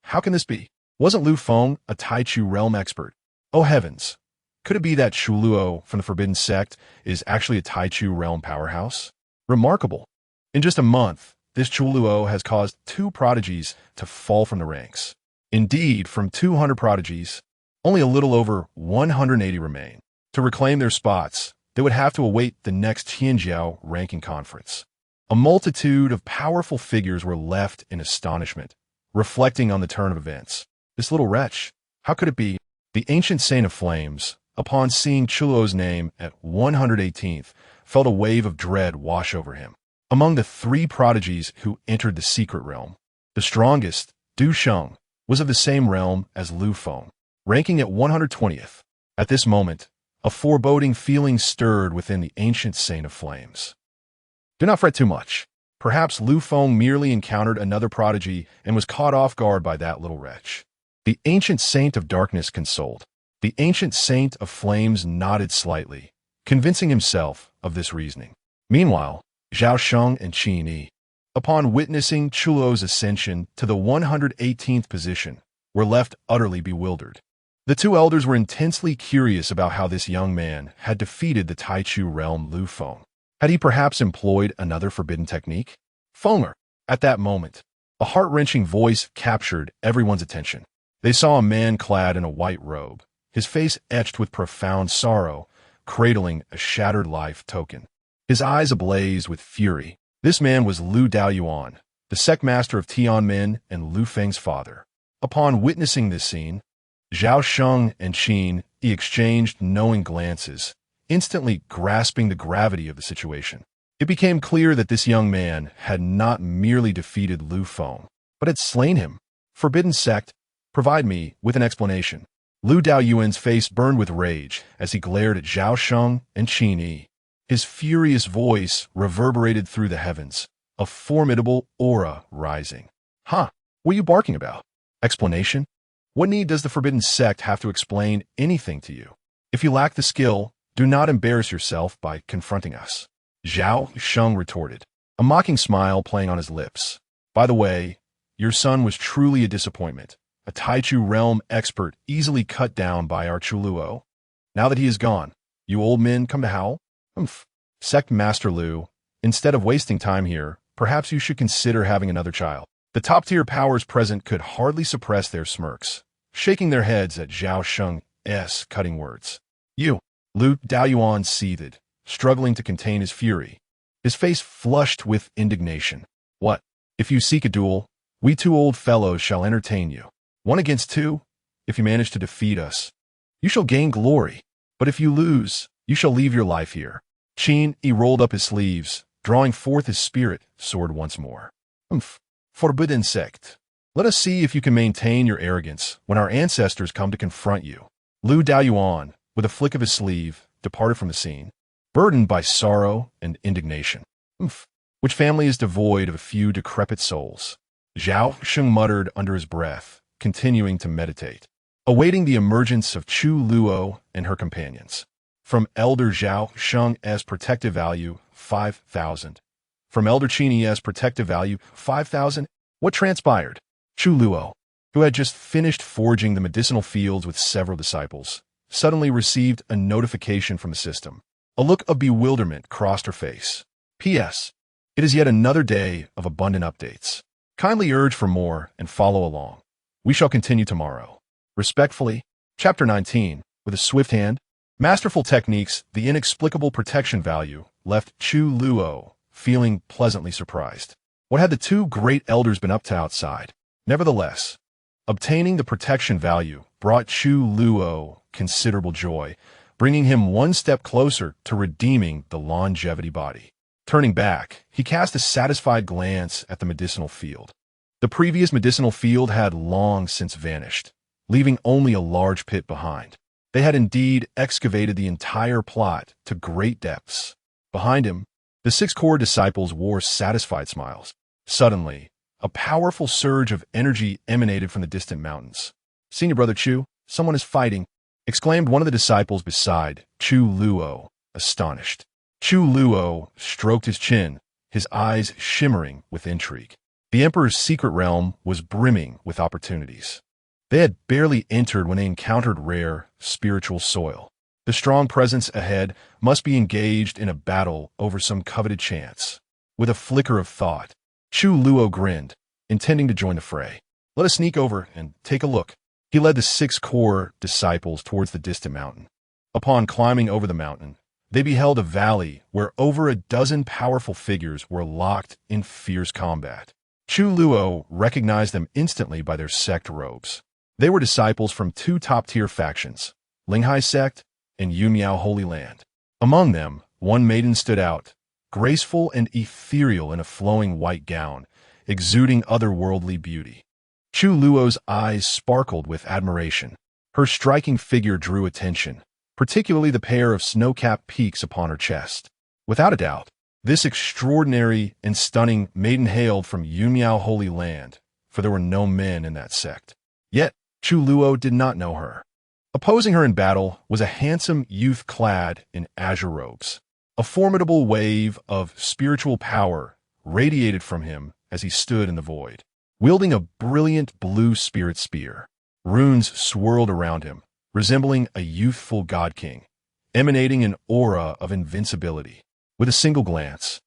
How can this be? Wasn't Lu Feng a Taichu realm expert? Oh heavens! Could it be that Chu Luo from the Forbidden Sect is actually a Taichu realm powerhouse? Remarkable. In just a month, this Chu Luo has caused 2 prodigies to fall from the ranks. Indeed, from 200 prodigies, only a little over 180 remain. To reclaim their spots, they would have to await the next Tianjiao ranking conference. A multitude of powerful figures were left in astonishment, reflecting on the turn of events. This little wretch, how could it be? The ancient Saint of Flames, upon seeing Chu Luo's name at 118th, felt a wave of dread wash over him. Among the 3 prodigies who entered the secret realm, the strongest, Du Sheng, was of the same realm as Lu Feng, ranking at 120th. At this moment, a foreboding feeling stirred within the ancient Saint of Flames. Do not fret too much. Perhaps Lu Feng merely encountered another prodigy and was caught off guard by that little wretch. The ancient Saint of Darkness consoled. The ancient Saint of Flames nodded slightly, convincing himself of this reasoning. Meanwhile, Zhao Sheng and Qin Yi, upon witnessing Chu Luo's ascension to the 118th position, were left utterly bewildered. The two elders were intensely curious about how this young man had defeated the Taichu realm Lu Feng. Had he perhaps employed another forbidden technique? Fenger. At that moment, a heart-wrenching voice captured everyone's attention. They saw a man clad in a white robe, his face etched with profound sorrow, cradling a shattered life token. His eyes ablaze with fury. This man was Lu Daoyuan, the sect master of Tianmen and Lu Feng's father. Upon witnessing this scene, Zhao Sheng and Qin exchanged knowing glances, instantly grasping the gravity of the situation. It became clear that this young man had not merely defeated Lu Feng, but had slain him. Forbidden sect, provide me with an explanation. Lu Daoyuan's face burned with rage as he glared at Zhao Sheng and Qin Yi. His furious voice reverberated through the heavens, a formidable aura rising. Huh, what are you barking about? Explanation? What need does the forbidden sect have to explain anything to you? If you lack the skill, do not embarrass yourself by confronting us. Zhao Sheng retorted, a mocking smile playing on his lips. By the way, your son was truly a disappointment. A Taichu realm expert easily cut down by our Chu Luo. Now that he is gone, you old men come to howl? Sect Master Lu, instead of wasting time here, perhaps you should consider having another child. The top-tier powers present could hardly suppress their smirks, shaking their heads at Zhao Sheng's cutting words. You, Lu Daoyuan seethed, struggling to contain his fury. His face flushed with indignation. What? If you seek a duel, we two old fellows shall entertain you. 1 against 2, if you manage to defeat us, you shall gain glory. But if you lose, you shall leave your life here. Qin Yi rolled up his sleeves, drawing forth his spirit sword once more. Forbidden sect. Let us see if you can maintain your arrogance when our ancestors come to confront you. Lu Daoyuan, with a flick of his sleeve, departed from the scene, burdened by sorrow and indignation. Which family is devoid of a few decrepit souls? Zhao Sheng muttered under his breath, continuing to meditate, awaiting the emergence of Chu Luo and her companions. From Elder Zhao Sheng's protective value, 5,000. From Elder Qin Yi's protective value, 5,000. What transpired? Chu Luo, who had just finished foraging the medicinal fields with several disciples, suddenly received a notification from the system. A look of bewilderment crossed her face. P.S. It is yet another day of abundant updates. Kindly urge for more and follow along. We shall continue tomorrow. Respectfully, Chapter 19, with a swift hand, masterful techniques, the inexplicable protection value, left Chu Luo feeling pleasantly surprised. What had the two great elders been up to outside? Nevertheless, obtaining the protection value brought Chu Luo considerable joy, bringing him one step closer to redeeming the longevity body. Turning back, he cast a satisfied glance at the medicinal field. The previous medicinal field had long since vanished, leaving only a large pit behind. They had indeed excavated the entire plot to great depths. Behind him, the 6 core disciples wore satisfied smiles. Suddenly, a powerful surge of energy emanated from the distant mountains. Senior Brother Chu, someone is fighting, exclaimed one of the disciples beside Chu Luo, astonished. Chu Luo stroked his chin, his eyes shimmering with intrigue. The Emperor's secret realm was brimming with opportunities. They had barely entered when they encountered rare, spiritual soil. The strong presence ahead must be engaged in a battle over some coveted chance. With a flicker of thought, Chu Luo grinned, intending to join the fray. Let us sneak over and take a look. He led the 6 core disciples towards the distant mountain. Upon climbing over the mountain, they beheld a valley where over a dozen powerful figures were locked in fierce combat. Chu Luo recognized them instantly by their sect robes. They were disciples from 2 top-tier factions, Linghai sect and Yunmiao Holy Land. Among them, one maiden stood out, graceful and ethereal in a flowing white gown, exuding otherworldly beauty. Chu Luo's eyes sparkled with admiration. Her striking figure drew attention, particularly the pair of snow-capped peaks upon her chest. Without a doubt, this extraordinary and stunning maiden hailed from Yunmiao Holy Land, for there were no men in that sect. Yet, Chu Luo did not know her. Opposing her in battle was a handsome youth clad in azure robes. A formidable wave of spiritual power radiated from him as he stood in the void. Wielding a brilliant blue spirit spear, runes swirled around him, resembling a youthful god king, emanating an aura of invincibility. With a single glance,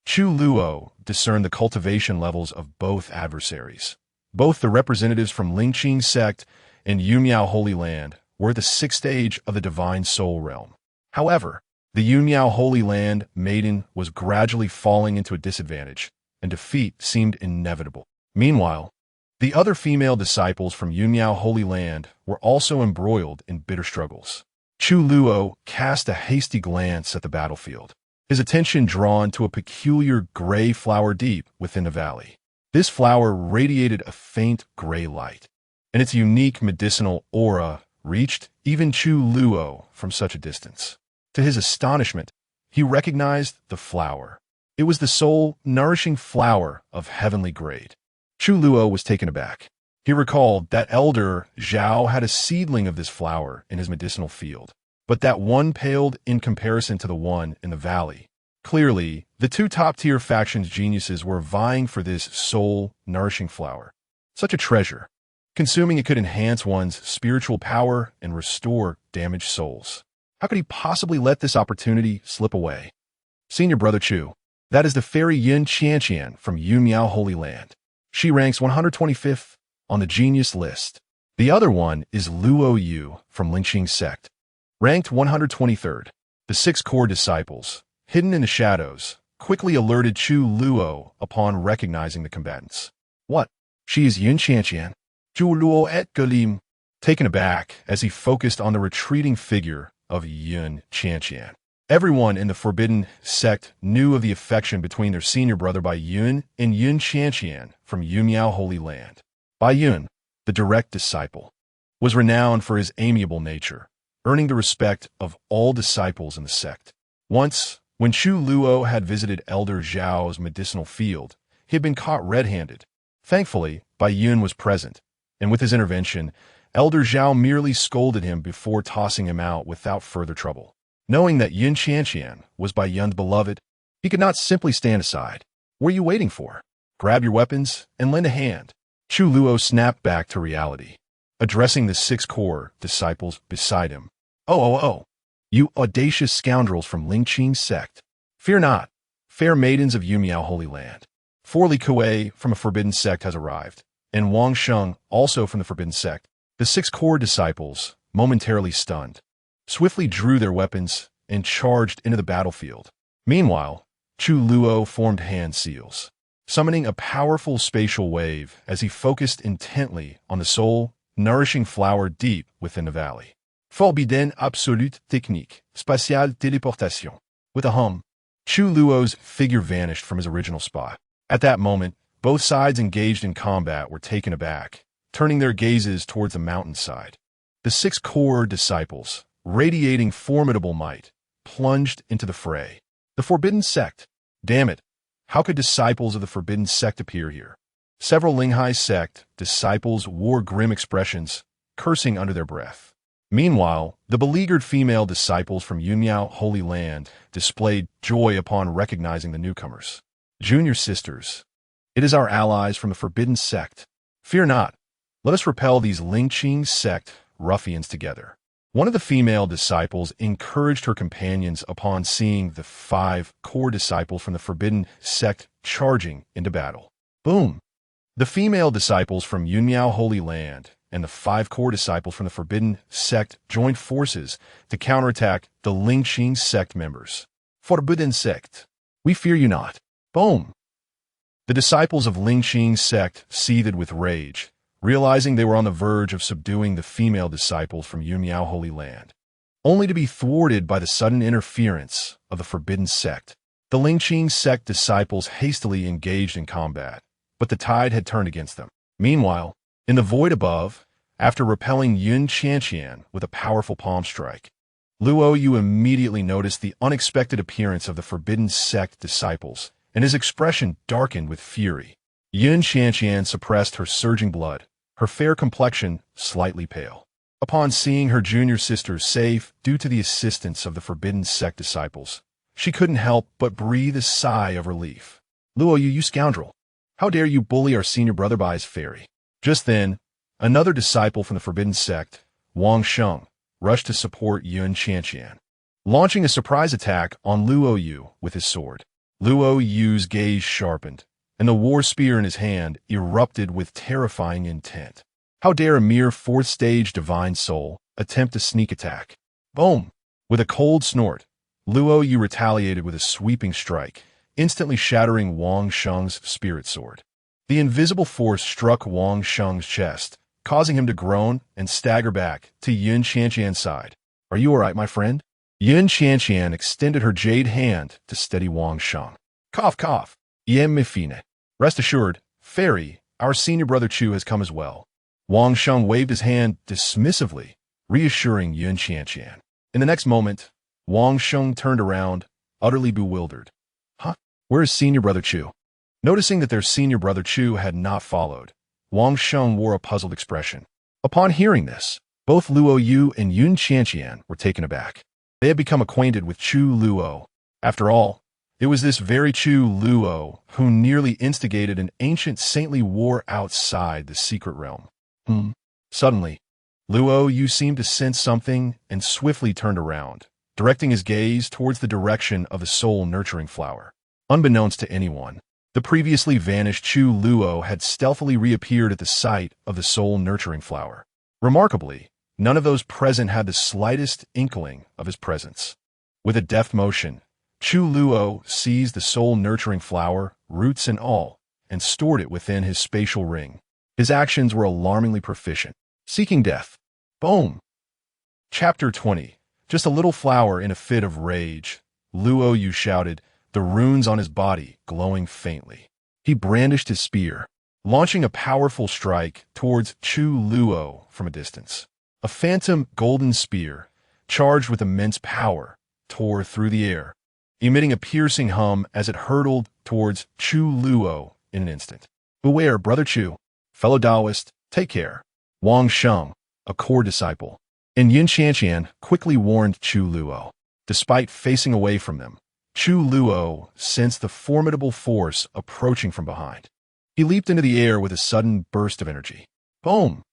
Chu Luo discerned the cultivation levels of both adversaries. Both the representatives from Lingqing sect and Yunmiao Holy Land were at the 6th stage of the Divine Soul Realm. However, the Yunmiao Holy Land maiden was gradually falling into a disadvantage, and defeat seemed inevitable. Meanwhile, the other female disciples from Yunmiao Holy Land were also embroiled in bitter struggles. Chu Luo cast a hasty glance at the battlefield, his attention drawn to a peculiar gray flower deep within the valley. This flower radiated a faint gray light, and its unique medicinal aura reached even Chu Luo from such a distance. To his astonishment, he recognized the flower. It was the soul-nourishing flower of heavenly grade. Chu Luo was taken aback. He recalled that Elder Zhao had a seedling of this flower in his medicinal field, but that one paled in comparison to the one in the valley. Clearly, the two top-tier factions' geniuses were vying for this soul-nourishing flower. Such a treasure. Consuming it could enhance one's spiritual power and restore damaged souls. How could he possibly let this opportunity slip away? Senior Brother Chu, that is the fairy Yin Qianqian from Yunmiao Holy Land. She ranks 125th on the genius list. The other one is Luo Yu from Lingqing sect, ranked 123rd. The 6 core disciples, hidden in the shadows, quickly alerted Chu Luo upon recognizing the combatants. What? She is Yin Qianqian? Chu Luo et Galim, taken aback as he focused on the retreating figure of Yin Qianqian. Everyone in the Forbidden Sect knew of the affection between their senior brother Bai Yun and Yin Qianqian from Yunmiao Holy Land. Bai Yun, the direct disciple, was renowned for his amiable nature, earning the respect of all disciples in the sect. Once, when Chu Luo had visited Elder Zhao's medicinal field, he had been caught red-handed. Thankfully, Bai Yun was present, and with his intervention, Elder Zhao merely scolded him before tossing him out without further trouble. Knowing that Yin Qianqian was Bai Yun's beloved, he could not simply stand aside. What are you waiting for? Grab your weapons and lend a hand. Chu Luo snapped back to reality, addressing the 6 core disciples beside him. Oh, you audacious scoundrels from Lingqing sect. Fear not, fair maidens of Yunmiao Holy Land. Li Kuei from a forbidden sect has arrived, and Wang Sheng also from the forbidden sect. The 6 core disciples, momentarily stunned, swiftly drew their weapons and charged into the battlefield. Meanwhile, Chu Luo formed hand seals, summoning a powerful spatial wave as he focused intently on the soul-nourishing flower deep within the valley. Forbidden absolute technique, spatiale téléportation. With a hum, Chu Luo's figure vanished from his original spot. At that moment, both sides engaged in combat were taken aback, turning their gazes towards the mountainside. The 6 core disciples, radiating formidable might, plunged into the fray. The Forbidden Sect. Damn it, how could disciples of the Forbidden Sect appear here? Several Linghai sect disciples wore grim expressions, cursing under their breath. Meanwhile, the beleaguered female disciples from Yunmiao Holy Land displayed joy upon recognizing the newcomers. Junior sisters, it is our allies from the Forbidden Sect. Fear not, let us repel these Lingqing sect ruffians together. One of the female disciples encouraged her companions upon seeing the 5 core disciples from the Forbidden Sect charging into battle. Boom! The female disciples from Yunmiao Holy Land and the 5 core disciples from the Forbidden Sect joined forces to counterattack the Lingqing sect members. Forbidden Sect, we fear you not. Boom! The disciples of Lingqing sect seethed with rage, realizing they were on the verge of subduing the female disciples from Yunmiao Holy Land, only to be thwarted by the sudden interference of the Forbidden Sect. The Lingqing sect disciples hastily engaged in combat, but the tide had turned against them. Meanwhile, in the void above, after repelling Yin Qianqian with a powerful palm strike, Luo Yu immediately noticed the unexpected appearance of the Forbidden Sect disciples, and his expression darkened with fury. Yin Qianqian suppressed her surging blood, her fair complexion slightly pale. Upon seeing her junior sisters safe due to the assistance of the Forbidden Sect disciples, she couldn't help but breathe a sigh of relief. Luo Yu, you scoundrel! How dare you bully our senior brother Bai's fairy? Just then, another disciple from the Forbidden Sect, Wang Sheng, rushed to support Yun Qianqian, launching a surprise attack on Luo Yu with his sword. Luo Yu's gaze sharpened, and the war spear in his hand erupted with terrifying intent. How dare a mere fourth-stage divine soul attempt a sneak attack? Boom! With a cold snort, Luo Yu retaliated with a sweeping strike, instantly shattering Wang Sheng's spirit sword. The invisible force struck Wang Sheng's chest, causing him to groan and stagger back to Yun Qianqian's side. Are you all right, my friend? Yun Qianqian extended her jade hand to steady Wang Sheng. Cough, cough. Yem me fine. Rest assured, Fairy, our senior brother Chu has come as well. Wang Sheng waved his hand dismissively, reassuring Yun Qianqian. In the next moment, Wang Sheng turned around, utterly bewildered. Huh? Where is senior brother Chu? Noticing that their senior brother Chu had not followed, Wang Sheng wore a puzzled expression. Upon hearing this, both Luo Yu and Yun Qianqian were taken aback. They had become acquainted with Chu Luo. After all, it was this very Chu Luo who nearly instigated an ancient saintly war outside the secret realm. Suddenly, Luo Yu seemed to sense something and swiftly turned around, directing his gaze towards the direction of the soul-nurturing flower. Unbeknownst to anyone, the previously vanished Chu Luo had stealthily reappeared at the site of the soul-nurturing flower. Remarkably, none of those present had the slightest inkling of his presence. With a deft motion, Chu Luo seized the soul-nurturing flower, roots and all, and stored it within his spatial ring. His actions were alarmingly proficient. Seeking death. Boom! Chapter 20. Just a little flower in a fit of rage. Luo Yu shouted, the runes on his body glowing faintly. He brandished his spear, launching a powerful strike towards Chu Luo from a distance. A phantom golden spear, charged with immense power, tore through the air, emitting a piercing hum as it hurtled towards Chu Luo in an instant. Beware, brother Chu. Fellow Taoist, take care. Wang Sheng, a core disciple, and Yun Qianqian quickly warned Chu Luo. Despite facing away from them, Chu Luo sensed the formidable force approaching from behind. He leaped into the air with a sudden burst of energy. Boom!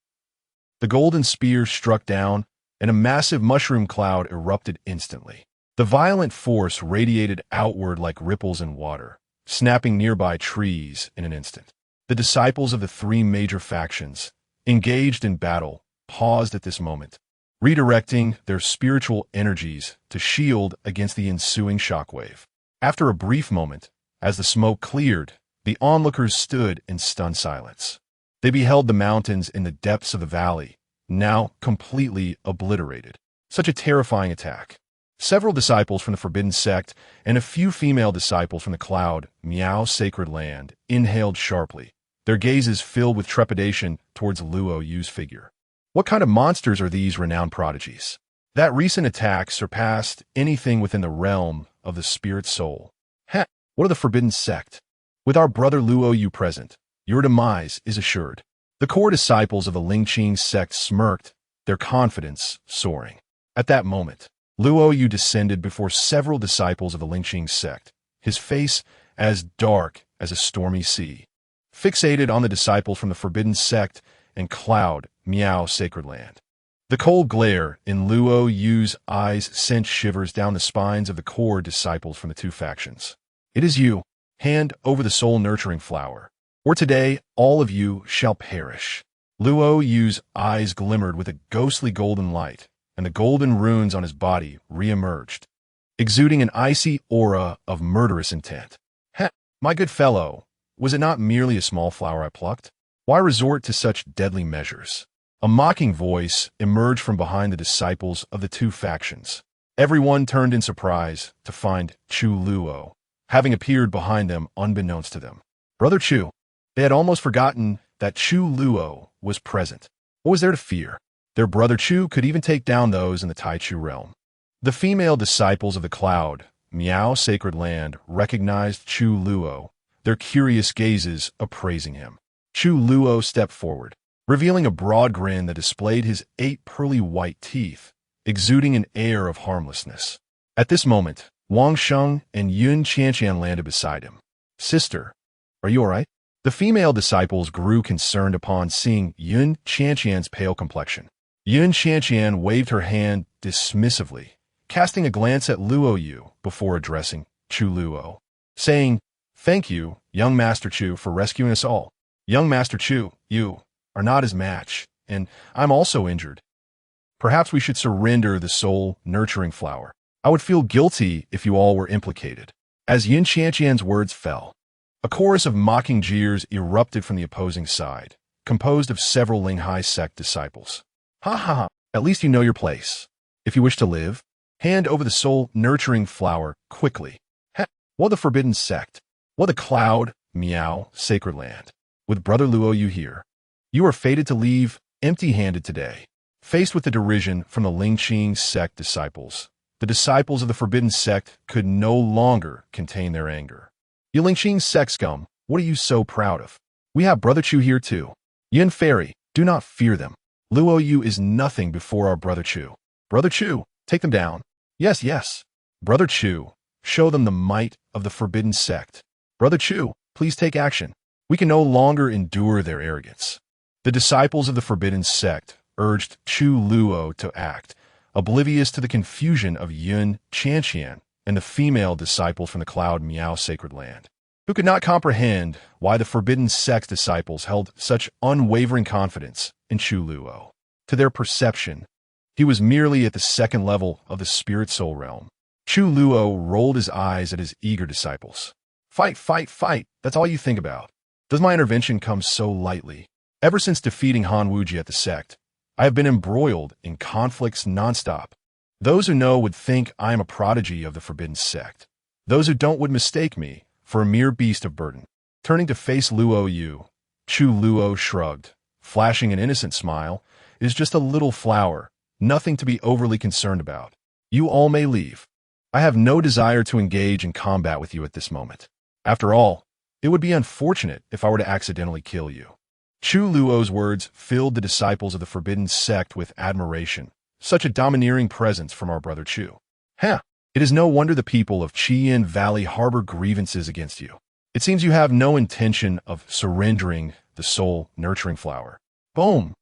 The golden spear struck down, and a massive mushroom cloud erupted instantly. The violent force radiated outward like ripples in water, snapping nearby trees in an instant. The disciples of the three major factions, engaged in battle, paused at this moment, redirecting their spiritual energies to shield against the ensuing shockwave. After a brief moment, as the smoke cleared, the onlookers stood in stunned silence. They beheld the mountains in the depths of the valley, now completely obliterated. Such a terrifying attack. Several disciples from the forbidden sect and a few female disciples from the cloud, Miao Sacred Land, inhaled sharply, their gazes filled with trepidation towards Luo Yu's figure. What kind of monsters are these renowned prodigies? That recent attack surpassed anything within the realm of the spirit soul. Heh, what of the forbidden sect? With our brother Luo Yu present, your demise is assured. The core disciples of the Lingqing sect smirked, their confidence soaring. At that moment, Luo Yu descended before several disciples of the Lingqing sect, his face as dark as a stormy sea. Fixated on the disciples from the forbidden sect and cloud, Miao Sacred Land. The cold glare in Luo Yu's eyes sent shivers down the spines of the core disciples from the two factions. It is you, hand over the soul-nurturing flower, or today all of you shall perish. Luo Yu's eyes glimmered with a ghostly golden light, and the golden runes on his body re-emerged, exuding an icy aura of murderous intent. Heh, my good fellow, was it not merely a small flower I plucked? Why resort to such deadly measures? A mocking voice emerged from behind the disciples of the two factions. Everyone turned in surprise to find Chu Luo, having appeared behind them unbeknownst to them. Brother Chu, they had almost forgotten that Chu Luo was present. What was there to fear? Their brother Chu could even take down those in the Taichu realm. The female disciples of the cloud, Miao Sacred Land, recognized Chu Luo, their curious gazes appraising him. Chu Luo stepped forward, revealing a broad grin that displayed his 8 pearly white teeth, exuding an air of harmlessness. At this moment, Wang Sheng and Yun Qianqian landed beside him. Sister, are you all right? The female disciples grew concerned upon seeing Yun Qianqian's pale complexion. Yun Qianqian waved her hand dismissively, casting a glance at Luo Yu before addressing Chu Luo, saying, "Thank you, young Master Chu, for rescuing us all. Young Master Chu, you are not his match, and I'm also injured. Perhaps we should surrender the soul-nurturing flower. I would feel guilty if you all were implicated." As Yin Qianqian's words fell, a chorus of mocking jeers erupted from the opposing side, composed of several Linghai sect disciples. "Ha ha ha, at least you know your place. If you wish to live, hand over the soul-nurturing flower quickly. Heh, what the forbidden sect? What the cloud, meow, sacred land? With Brother Luo Yu here, you are fated to leave empty-handed today." Faced with the derision from the Lingqing sect disciples, the disciples of the forbidden sect could no longer contain their anger. "You Lingqing sect scum, what are you so proud of? We have Brother Chu here too. Yin Fairy, do not fear them. Luo Yu is nothing before our Brother Chu. Brother Chu, take them down. Yes, yes. Brother Chu, show them the might of the forbidden sect. Brother Chu, please take action. We can no longer endure their arrogance." The disciples of the forbidden sect urged Chu Luo to act, oblivious to the confusion of Yun Qianqian and the female disciples from the Cloud Miao sacred land, who could not comprehend why the forbidden sect disciples held such unwavering confidence in Chu Luo. To their perception, he was merely at the second level of the spirit soul realm. Chu Luo rolled his eyes at his eager disciples. "Fight, fight, fight, that's all you think about. Does my intervention come so lightly? Ever since defeating Han Wuji at the sect, I have been embroiled in conflicts nonstop. Those who know would think I am a prodigy of the forbidden sect. Those who don't would mistake me for a mere beast of burden." Turning to face Luo Yu, Chu Luo shrugged, flashing an innocent smile. "It is just a little flower, nothing to be overly concerned about. You all may leave. I have no desire to engage in combat with you at this moment. After all, it would be unfortunate if I were to accidentally kill you." Chu Luo's words filled the disciples of the forbidden sect with admiration. Such a domineering presence from our Brother Chu. "Huh, it is no wonder the people of Qian Valley harbor grievances against you. It seems you have no intention of surrendering the soul-nurturing flower." Boom!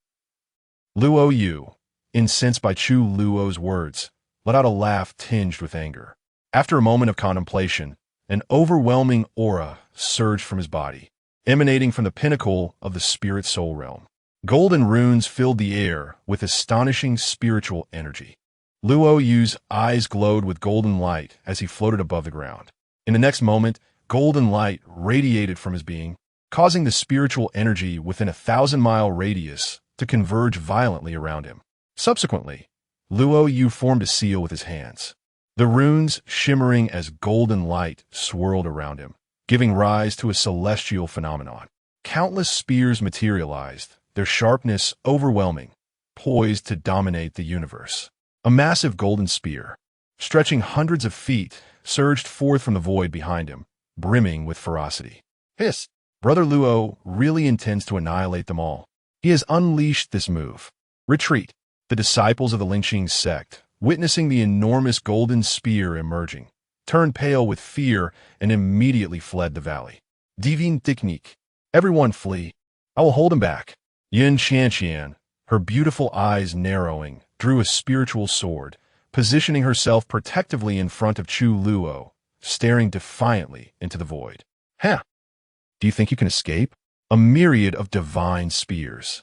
Luo Yu, incensed by Chu Luo's words, let out a laugh tinged with anger. After a moment of contemplation, an overwhelming aura surged from his body, emanating from the pinnacle of the spirit soul realm. Golden runes filled the air with astonishing spiritual energy. Luo Yu's eyes glowed with golden light as he floated above the ground. In the next moment, golden light radiated from his being, causing the spiritual energy within a 1,000-mile radius to converge violently around him. Subsequently, Luo Yu formed a seal with his hands. The runes, shimmering as golden light, swirled around him, giving rise to a celestial phenomenon. Countless spears materialized, their sharpness overwhelming, poised to dominate the universe. A massive golden spear, stretching hundreds of feet, surged forth from the void behind him, brimming with ferocity. "Hiss! Brother Luo really intends to annihilate them all. He has unleashed this move. Retreat!" The disciples of the Lingqing sect, witnessing the enormous golden spear emerging, turned pale with fear and immediately fled the valley. "Divine technique! Everyone flee! I will hold him back." Yin Qianqian, her beautiful eyes narrowing, drew a spiritual sword, positioning herself protectively in front of Chu Luo, staring defiantly into the void. "Huh! Do you think you can escape?" A myriad of divine spears.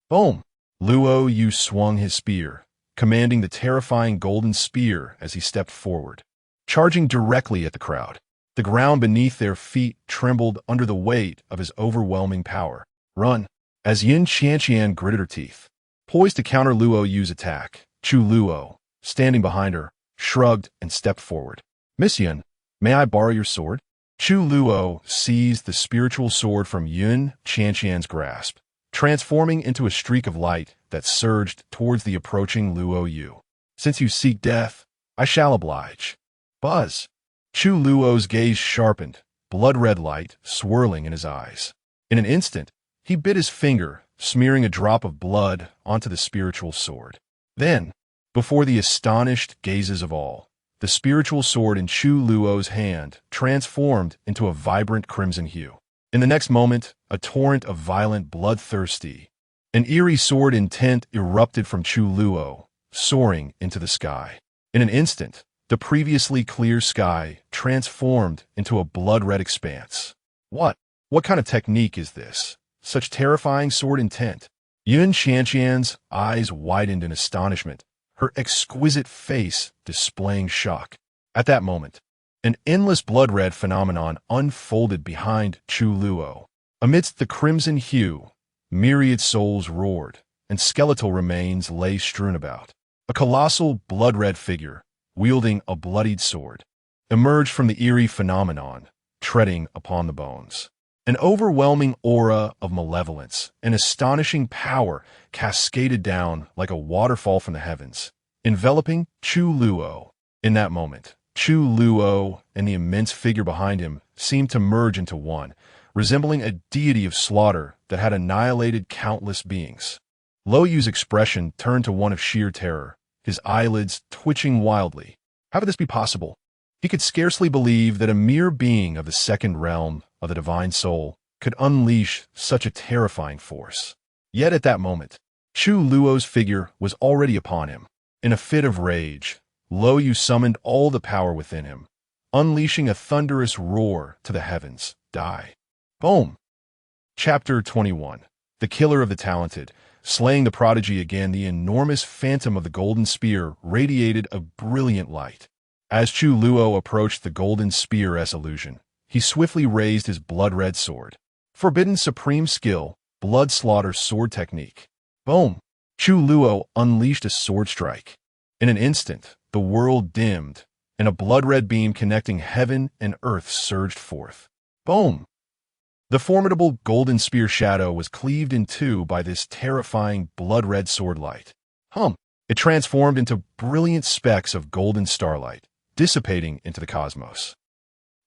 Boom! Luo Yu swung his spear, commanding the terrifying golden spear as he stepped forward, charging directly at the crowd. The ground beneath their feet trembled under the weight of his overwhelming power. "Run!" As Yin Qianqian gritted her teeth, poised to counter Luo Yu's attack, Chu Luo, standing behind her, shrugged and stepped forward. "Miss Yin, may I borrow your sword?" Chu Luo seized the spiritual sword from Yin Qianqian's grasp, transforming into a streak of light that surged towards the approaching Luo Yu. "Since you seek death, I shall oblige." Buzz! Chu Luo's gaze sharpened, blood-red light swirling in his eyes. In an instant, he bit his finger, smearing a drop of blood onto the spiritual sword. Then, before the astonished gazes of all, the spiritual sword in Chu Luo's hand transformed into a vibrant crimson hue. In the next moment, a torrent of violent, bloodthirsty, An eerie sword intent erupted from Chu Luo, soaring into the sky. In an instant, the previously clear sky transformed into a blood-red expanse. What kind of technique is this? Such terrifying sword intent. Yun Xianxian's eyes widened in astonishment, her exquisite face displaying shock. At that moment, an endless blood-red phenomenon unfolded behind Chu Luo. Amidst the crimson hue, myriad souls roared, and skeletal remains lay strewn about. A colossal blood-red figure, wielding a bloodied sword, emerged from the eerie phenomenon, treading upon the bones. An overwhelming aura of malevolence and astonishing power cascaded down like a waterfall from the heavens, enveloping Chu Luo. In that moment, Chu Luo and the immense figure behind him seemed to merge into one, resembling a deity of slaughter that had annihilated countless beings. Lo Yu's expression turned to one of sheer terror, his eyelids twitching wildly. How could this be possible? He could scarcely believe that a mere being of the second realm of the divine soul could unleash such a terrifying force. Yet at that moment, Chu Luo's figure was already upon him. In a fit of rage, Lo Yu summoned all the power within him, unleashing a thunderous roar to the heavens. Die. Boom! Chapter 21. The Killer of the Talented. Slaying the prodigy again, the enormous phantom of the golden spear radiated a brilliant light. As Chu Luo approached the golden spear's illusion, he swiftly raised his blood-red sword. Forbidden supreme skill, blood slaughter sword technique. Boom! Chu Luo unleashed a sword strike. In an instant, the world dimmed, and a blood-red beam connecting heaven and earth surged forth. Boom! The formidable golden spear shadow was cleaved in two by this terrifying blood-red sword light. It transformed into brilliant specks of golden starlight, dissipating into the cosmos.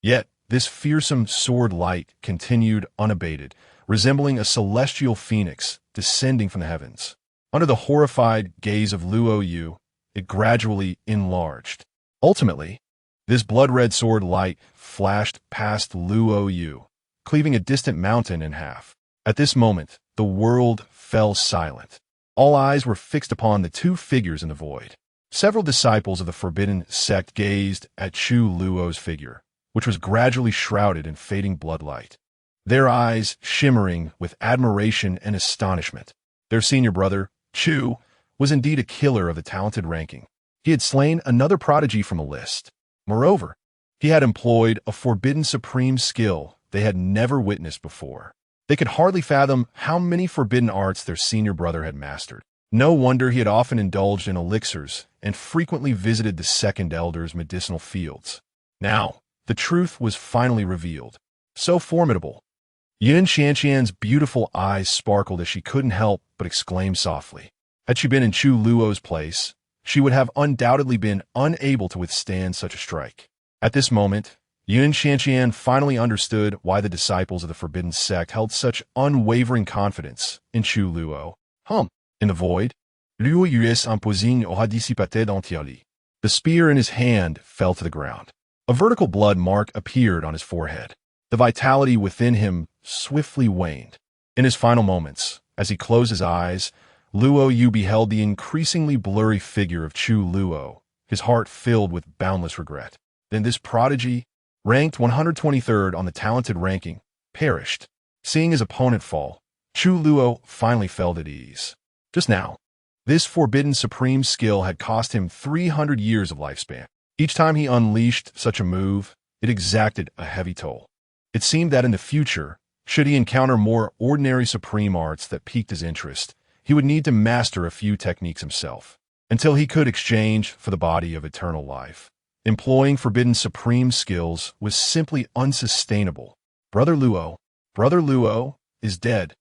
Yet, this fearsome sword light continued unabated, resembling a celestial phoenix descending from the heavens. Under the horrified gaze of Luo Yu, it gradually enlarged. Ultimately, this blood-red sword light flashed past Luo Yu, cleaving a distant mountain in half. At this moment, the world fell silent. All eyes were fixed upon the two figures in the void. Several disciples of the forbidden sect gazed at Chu Luo's figure, which was gradually shrouded in fading bloodlight, their eyes shimmering with admiration and astonishment. Their senior brother, Chu, was indeed a killer of the talented ranking. He had slain another prodigy from the list. Moreover, he had employed a forbidden supreme skill they had never witnessed before. They could hardly fathom how many forbidden arts their senior brother had mastered. No wonder he had often indulged in elixirs and frequently visited the second elder's medicinal fields. Now, the truth was finally revealed. So formidable. Yun Xianxian's beautiful eyes sparkled as she couldn't help but exclaim softly. Had she been in Chu Luo's place, she would have undoubtedly been unable to withstand such a strike. At this moment, Yun Xianxian finally understood why the disciples of the forbidden sect held such unwavering confidence in Chu Luo. In the void, Luo Yu's imposing aura dissipate entièrement. The spear in his hand fell to the ground. A vertical blood mark appeared on his forehead. The vitality within him swiftly waned. In his final moments, as he closed his eyes, Luo Yu beheld the increasingly blurry figure of Chu Luo, his heart filled with boundless regret. Then this prodigy, ranked 123rd on the talented ranking, perished. Seeing his opponent fall, Chu Luo finally felt at ease. Just now, this forbidden supreme skill had cost him 300 years of lifespan. Each time he unleashed such a move, it exacted a heavy toll. It seemed that in the future, should he encounter more ordinary supreme arts that piqued his interest, he would need to master a few techniques himself, until he could exchange for the body of eternal life. Employing forbidden supreme skills was simply unsustainable. Brother Luo is dead.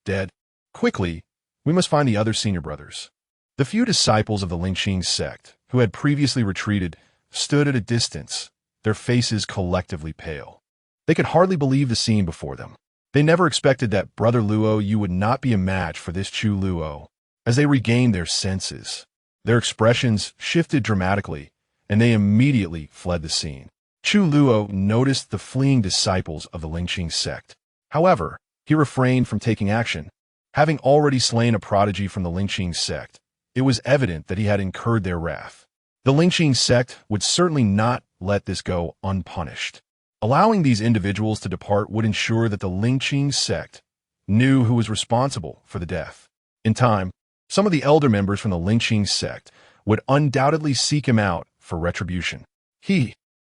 Dead. Quickly, we must find the other senior brothers. The few disciples of the Lingqing sect, who had previously retreated, stood at a distance, their faces collectively pale. They could hardly believe the scene before them. They never expected that Brother Luo Yu would not be a match for this Chu Luo. As they regained their senses, their expressions shifted dramatically, and they immediately fled the scene. Chu Luo noticed the fleeing disciples of the Lingqing sect. However, he refrained from taking action. Having already slain a prodigy from the Lingqing sect, it was evident that he had incurred their wrath. The Lingqing sect would certainly not let this go unpunished. Allowing these individuals to depart would ensure that the Lingqing sect knew who was responsible for the death. In time, some of the elder members from the Lingqing sect would undoubtedly seek him out for retribution.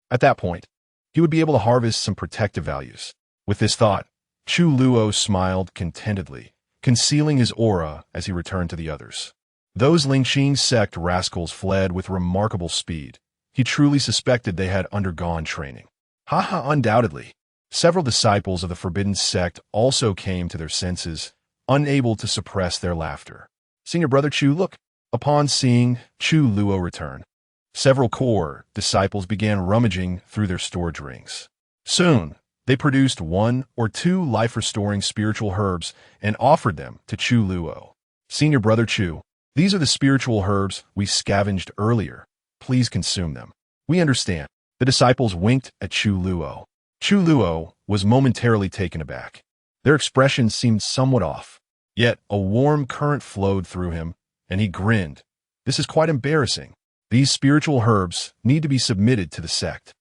At that point, he would be able to harvest some protective values. With this thought, Chu Luo smiled contentedly, concealing his aura as he returned to the others. Those Lingqing sect rascals fled with remarkable speed. He truly suspected they had undergone training. Undoubtedly. Several disciples of the forbidden sect also came to their senses, unable to suppress their laughter. Senior Brother Chu, look. Upon seeing Chu Luo return, several core disciples began rummaging through their storage rings. Soon, they produced 1 or 2 life-restoring spiritual herbs and offered them to Chu Luo. Senior Brother Chu, these are the spiritual herbs we scavenged earlier. Please consume them. We understand. The disciples winked at Chu Luo. Chu Luo was momentarily taken aback. Their expressions seemed somewhat off. Yet a warm current flowed through him, and he grinned. This is quite embarrassing. These spiritual herbs need to be submitted to the sect.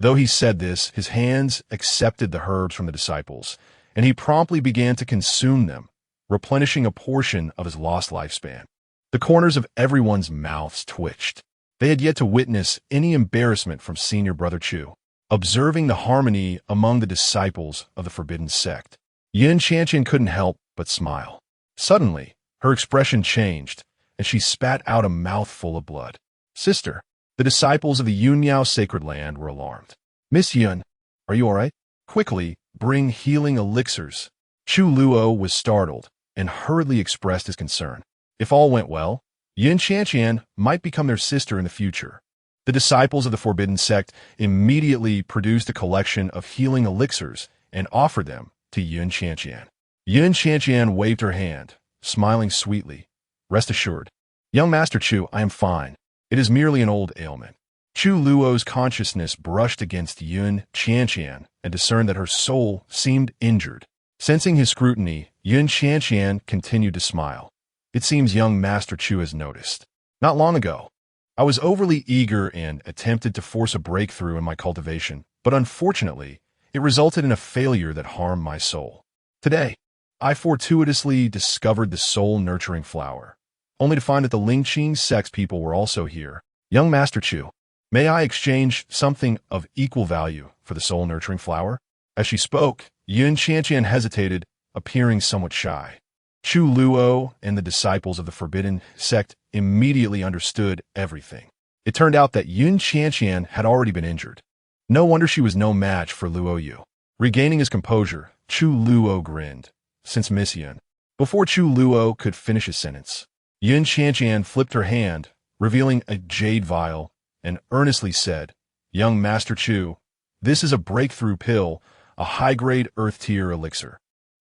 Though he said this, his hands accepted the herbs from the disciples, and he promptly began to consume them, replenishing a portion of his lost lifespan. The corners of everyone's mouths twitched. They had yet to witness any embarrassment from Senior Brother Chu. Observing the harmony among the disciples of the forbidden sect, Yun Qianqian couldn't help but smile. Suddenly, her expression changed, and she spat out a mouthful of blood. Sister, the disciples of the Yunyao sacred land were alarmed. Miss Yun, are you all right? Quickly, bring healing elixirs. Chu Luo was startled and hurriedly expressed his concern. If all went well, Yun Qianqian might become their sister in the future. The disciples of the forbidden sect immediately produced a collection of healing elixirs and offered them to Yun Qianqian. Yun Qianqian waved her hand, smiling sweetly. Rest assured, young Master Chu, I am fine. It is merely an old ailment. Chu Luo's consciousness brushed against Yun Qianqian and discerned that her soul seemed injured. Sensing his scrutiny, Yun Qianqian continued to smile. It seems young Master Chu has noticed. Not long ago, I was overly eager and attempted to force a breakthrough in my cultivation, but unfortunately, it resulted in a failure that harmed my soul. Today, I fortuitously discovered the soul-nurturing flower, only to find that the Lingqing sect people were also here. Young Master Chu, may I exchange something of equal value for the soul-nurturing flower? As she spoke, Yun Qianqian hesitated, appearing somewhat shy. Chu Luo and the disciples of the forbidden sect immediately understood everything. It turned out that Yun Qianqian had already been injured. No wonder she was no match for Luo Yu. Regaining his composure, Chu Luo grinned. Since Miss Yun. Before Chu Luo could finish his sentence, Yun Qianqian flipped her hand, revealing a jade vial, and earnestly said, Young Master Chu, this is a breakthrough pill, a high-grade earth-tier elixir.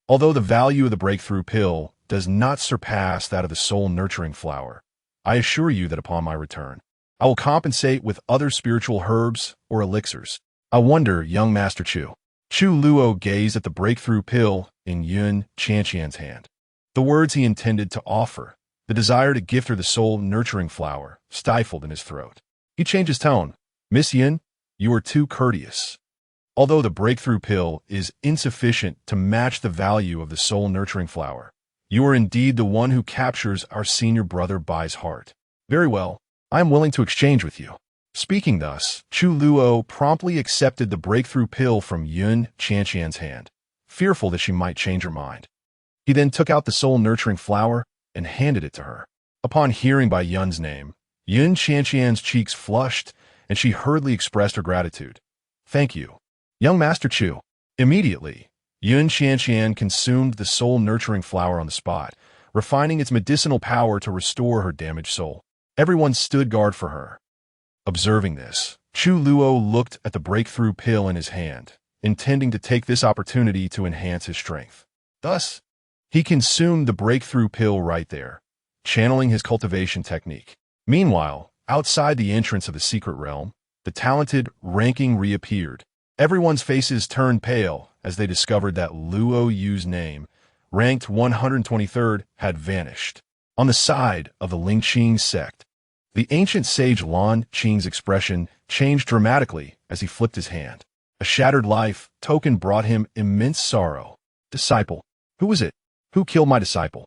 Although the value of the breakthrough pill does not surpass that of the soul-nurturing flower, I assure you that upon my return, I will compensate with other spiritual herbs or elixirs. I wonder, young Master Chu. Chu Luo gazed at the breakthrough pill in Yun Qianqian's hand. The words he intended to offer, the desire to gift her the soul-nurturing flower, stifled in his throat. He changed his tone. Miss Yun, you are too courteous. Although the breakthrough pill is insufficient to match the value of the soul-nurturing flower, you are indeed the one who captures our senior brother Bai's heart. Very well, I am willing to exchange with you. Speaking thus, Chu Luo promptly accepted the breakthrough pill from Yun Qianqian's hand, fearful that she might change her mind. He then took out the soul-nurturing flower and handed it to her. Upon hearing Bai Yun's name, Yun Qianqian's cheeks flushed, and she hurriedly expressed her gratitude. Thank you, young Master Chu. Immediately, Yun Qianqian consumed the soul-nurturing flower on the spot, refining its medicinal power to restore her damaged soul. Everyone stood guard for her. Observing this, Chu Luo looked at the breakthrough pill in his hand, intending to take this opportunity to enhance his strength. Thus, he consumed the breakthrough pill right there, channeling his cultivation technique. Meanwhile, outside the entrance of the secret realm, the talented ranking reappeared. Everyone's faces turned pale as they discovered that Luo Yu's name ranked 123rd, had vanished. On the side of the Lingqing sect, the ancient sage Lan Qing's expression changed dramatically as he flipped his hand. A shattered life token brought him immense sorrow. Disciple. Who was it? Who killed my disciple?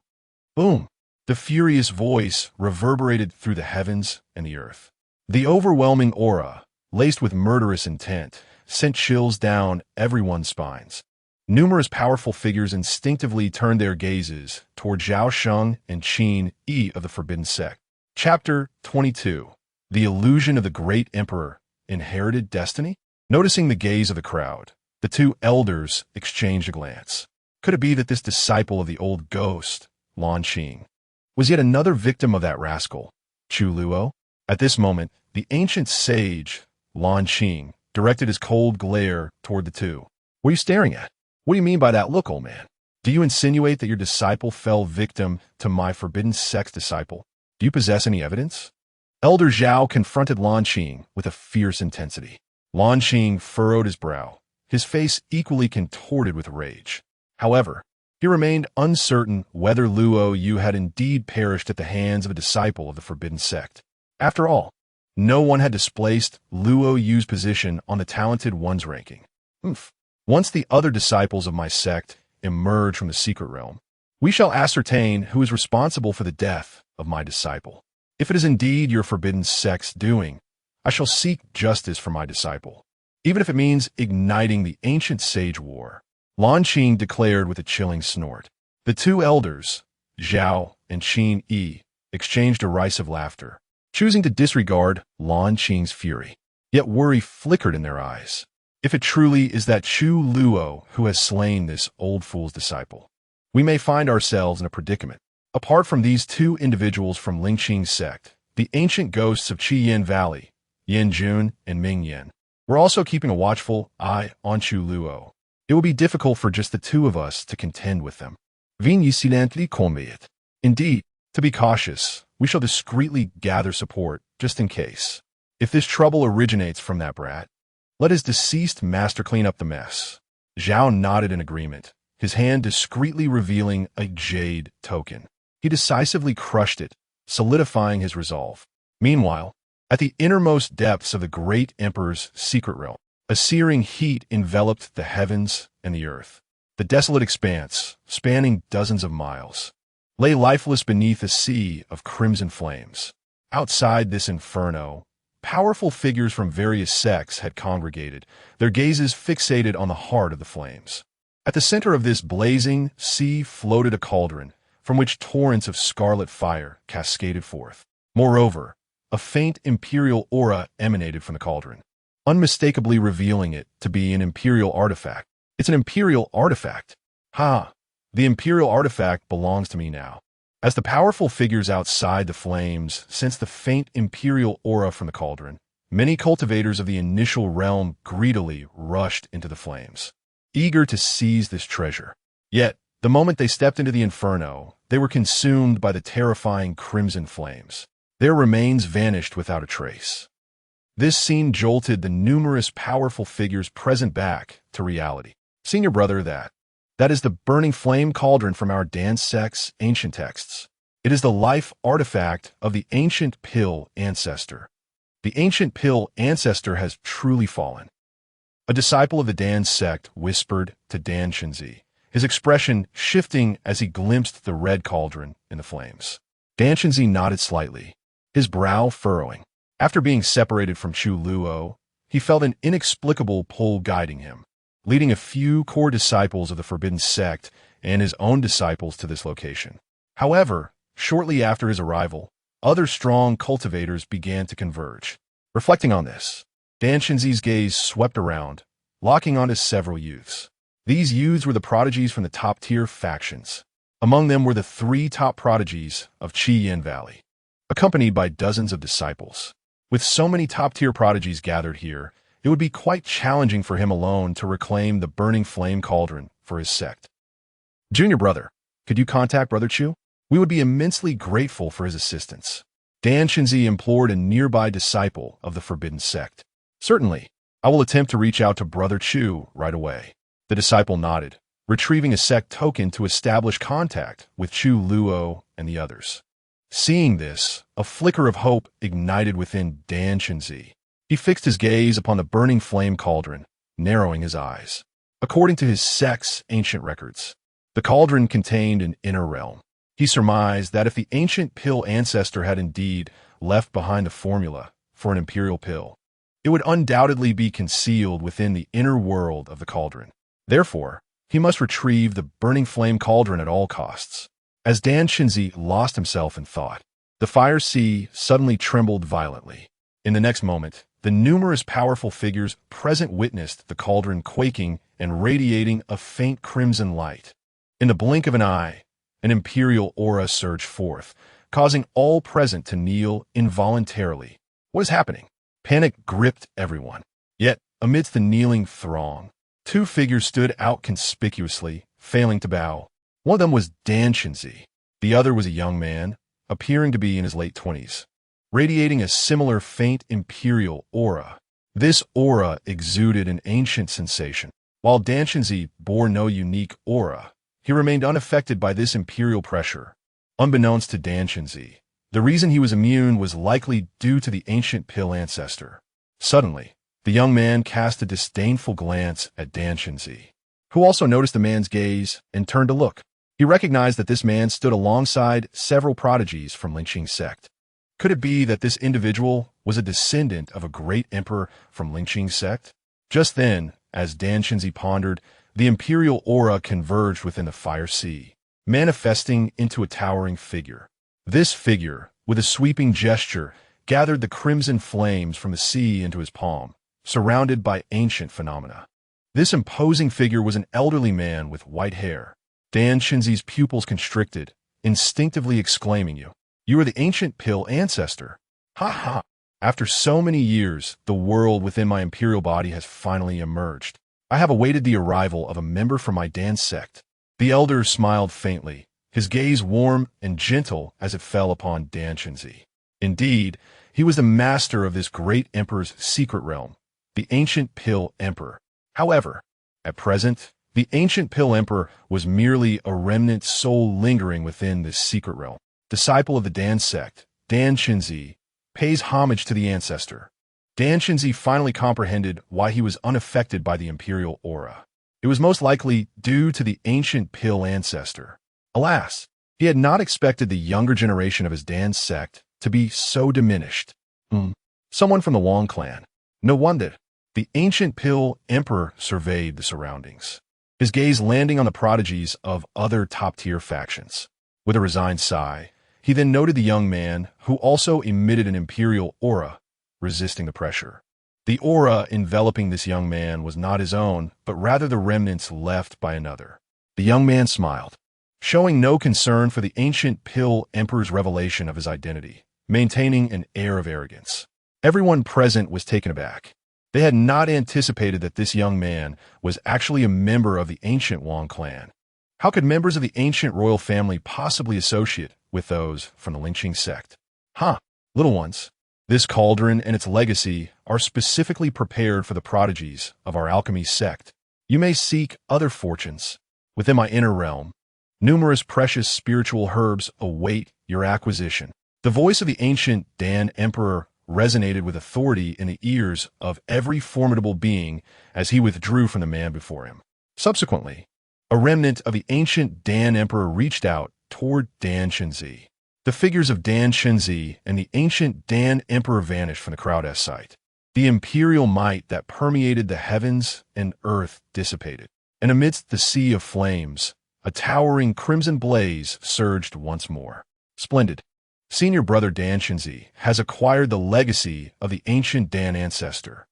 Boom. The furious voice reverberated through the heavens and the earth. The overwhelming aura, laced with murderous intent, sent chills down everyone's spines. Numerous powerful figures instinctively turned their gazes toward Zhao Sheng and Qin Yi of the Forbidden Sect. Chapter 22. The Illusion of the Great Emperor, Inherited Destiny? Noticing the gaze of the crowd, the two elders exchanged a glance. Could it be that this disciple of the old ghost, Lan Qing, was yet another victim of that rascal, Chu Luo? At this moment, the ancient sage, Lan Qing, directed his cold glare toward the two. What are you staring at? What do you mean by that look, old man? Do you insinuate that your disciple fell victim to my forbidden sect's disciple? Do you possess any evidence? Elder Zhao confronted Lan Qing with a fierce intensity. Lan Qing furrowed his brow, his face equally contorted with rage. However, he remained uncertain whether Luo Yu had indeed perished at the hands of a disciple of the Forbidden Sect. After all, no one had displaced Luo Yu's position on the Talented One's ranking. Once the other disciples of my sect emerge from the secret realm, we shall ascertain who is responsible for the death of my disciple. If it is indeed your Forbidden Sect's doing, I shall seek justice for my disciple, even if it means igniting the ancient sage war. Lan Qing declared with a chilling snort. The two elders, Zhao and Qin Yi, exchanged derisive laughter, choosing to disregard Lan Qing's fury. Yet worry flickered in their eyes. If it truly is that Chu Luo who has slain this old fool's disciple, we may find ourselves in a predicament. Apart from these two individuals from Lingqing's sect, the ancient ghosts of Qiyan Valley, Yin Jun and Ming Yin, were also keeping a watchful eye on Chu Luo. It will be difficult for just the two of us to contend with them. Vigilantly combat. Indeed, to be cautious, we shall discreetly gather support, just in case. If this trouble originates from that brat, let his deceased master clean up the mess. Zhao nodded in agreement, his hand discreetly revealing a jade token. He decisively crushed it, solidifying his resolve. Meanwhile, at the innermost depths of the great emperor's secret realm, a searing heat enveloped the heavens and the earth. The desolate expanse, spanning dozens of miles, lay lifeless beneath a sea of crimson flames. Outside this inferno, powerful figures from various sects had congregated, their gazes fixated on the heart of the flames. At the center of this blazing sea floated a cauldron, from which torrents of scarlet fire cascaded forth. Moreover, a faint imperial aura emanated from the cauldron, unmistakably revealing it to be an imperial artifact. It's an imperial artifact. Ha! The imperial artifact belongs to me now. As the powerful figures outside the flames sensed the faint imperial aura from the cauldron, many cultivators of the initial realm greedily rushed into the flames, eager to seize this treasure. Yet, the moment they stepped into the inferno, they were consumed by the terrifying crimson flames. Their remains vanished without a trace. This scene jolted the numerous powerful figures present back to reality. Senior brother, that is the burning flame cauldron from our dance sect's ancient texts. It is the life artifact of the ancient pill ancestor. The ancient pill ancestor has truly fallen. A disciple of the Dan sect whispered to Dan Shenzi, his expression shifting as he glimpsed the red cauldron in the flames. Dan Shenzi nodded slightly, his brow furrowing. After being separated from Chu Luo, he felt an inexplicable pull guiding him, leading a few core disciples of the Forbidden Sect and his own disciples to this location. However, shortly after his arrival, other strong cultivators began to converge. Reflecting on this, Dan Shenzi's gaze swept around, locking onto several youths. These youths were the prodigies from the top-tier factions. Among them were the three top prodigies of Qiyan Valley, accompanied by dozens of disciples. With so many top-tier prodigies gathered here, it would be quite challenging for him alone to reclaim the burning flame cauldron for his sect. Junior brother, could you contact Brother Chu? We would be immensely grateful for his assistance. Dan Shenzi implored a nearby disciple of the Forbidden Sect. Certainly, I will attempt to reach out to Brother Chu right away. The disciple nodded, retrieving a sect token to establish contact with Chu Luo and the others. Seeing this, a flicker of hope ignited within Dan Chenzi. He fixed his gaze upon the burning flame cauldron, narrowing his eyes. According to his sect's ancient records, the cauldron contained an inner realm. He surmised that if the ancient pill ancestor had indeed left behind the formula for an imperial pill, it would undoubtedly be concealed within the inner world of the cauldron. Therefore, he must retrieve the burning flame cauldron at all costs. As Dan Chenzi lost himself in thought, the fire sea suddenly trembled violently. In the next moment, the numerous powerful figures present witnessed the cauldron quaking and radiating a faint crimson light. In the blink of an eye, an imperial aura surged forth, causing all present to kneel involuntarily. What is happening? Panic gripped everyone. Yet, amidst the kneeling throng, two figures stood out conspicuously, failing to bow. One of them was Dan Chenzi. The other was a young man, appearing to be in his late 20s, radiating a similar faint imperial aura. This aura exuded an ancient sensation. While Dan Chenzi bore no unique aura, he remained unaffected by this imperial pressure. Unbeknownst to Dan Chenzi, the reason he was immune was likely due to the ancient pill ancestor. Suddenly, the young man cast a disdainful glance at Dan Chenzi, who also noticed the man's gaze and turned to look. He recognized that this man stood alongside several prodigies from Lingqing's sect. Could it be that this individual was a descendant of a great emperor from Lingqing's sect? Just then, as Dan Chenzi pondered, the imperial aura converged within the fire sea, manifesting into a towering figure. This figure, with a sweeping gesture, gathered the crimson flames from the sea into his palm, surrounded by ancient phenomena. This imposing figure was an elderly man with white hair. Dan Chenzi's pupils constricted, instinctively exclaiming, You are the ancient pill ancestor. Ha ha! After so many years, the world within my imperial body has finally emerged. I have awaited the arrival of a member from my Dan sect. The elder smiled faintly, his gaze warm and gentle as it fell upon Dan Chenzi. Indeed, he was the master of this great emperor's secret realm, the ancient pill emperor. However, at present, the ancient pill emperor was merely a remnant soul lingering within this secret realm. Disciple of the Dan sect, Dan Chenzi pays homage to the ancestor. Dan Chenzi finally comprehended why he was unaffected by the imperial aura. It was most likely due to the ancient pill ancestor. Alas, he had not expected the younger generation of his Dan sect to be so diminished. Someone from the Long clan. No wonder. The ancient pill emperor surveyed the surroundings, his gaze landing on the prodigies of other top-tier factions. With a resigned sigh, he then noted the young man, who also emitted an imperial aura, resisting the pressure. The aura enveloping this young man was not his own, but rather the remnants left by another. The young man smiled, showing no concern for the ancient pill emperor's revelation of his identity, maintaining an air of arrogance. Everyone present was taken aback. They had not anticipated that this young man was actually a member of the ancient Wang clan. How could members of the ancient royal family possibly associate with those from the Lingqing sect? Little ones, this cauldron and its legacy are specifically prepared for the prodigies of our alchemy sect. You may seek other fortunes. Within my inner realm, numerous precious spiritual herbs await your acquisition. The voice of the ancient Dan Emperor resonated with authority in the ears of every formidable being as he withdrew from the man before him. Subsequently, a remnant of the ancient Dan Emperor reached out toward Dan Chenzi. The figures of Dan Chenzi and the ancient Dan Emperor vanished from the crowd's sight. The imperial might that permeated the heavens and earth dissipated, and amidst the sea of flames, a towering crimson blaze surged once more. Splendid. Senior brother Dan Chenzi has acquired the legacy of the ancient Dan ancestor.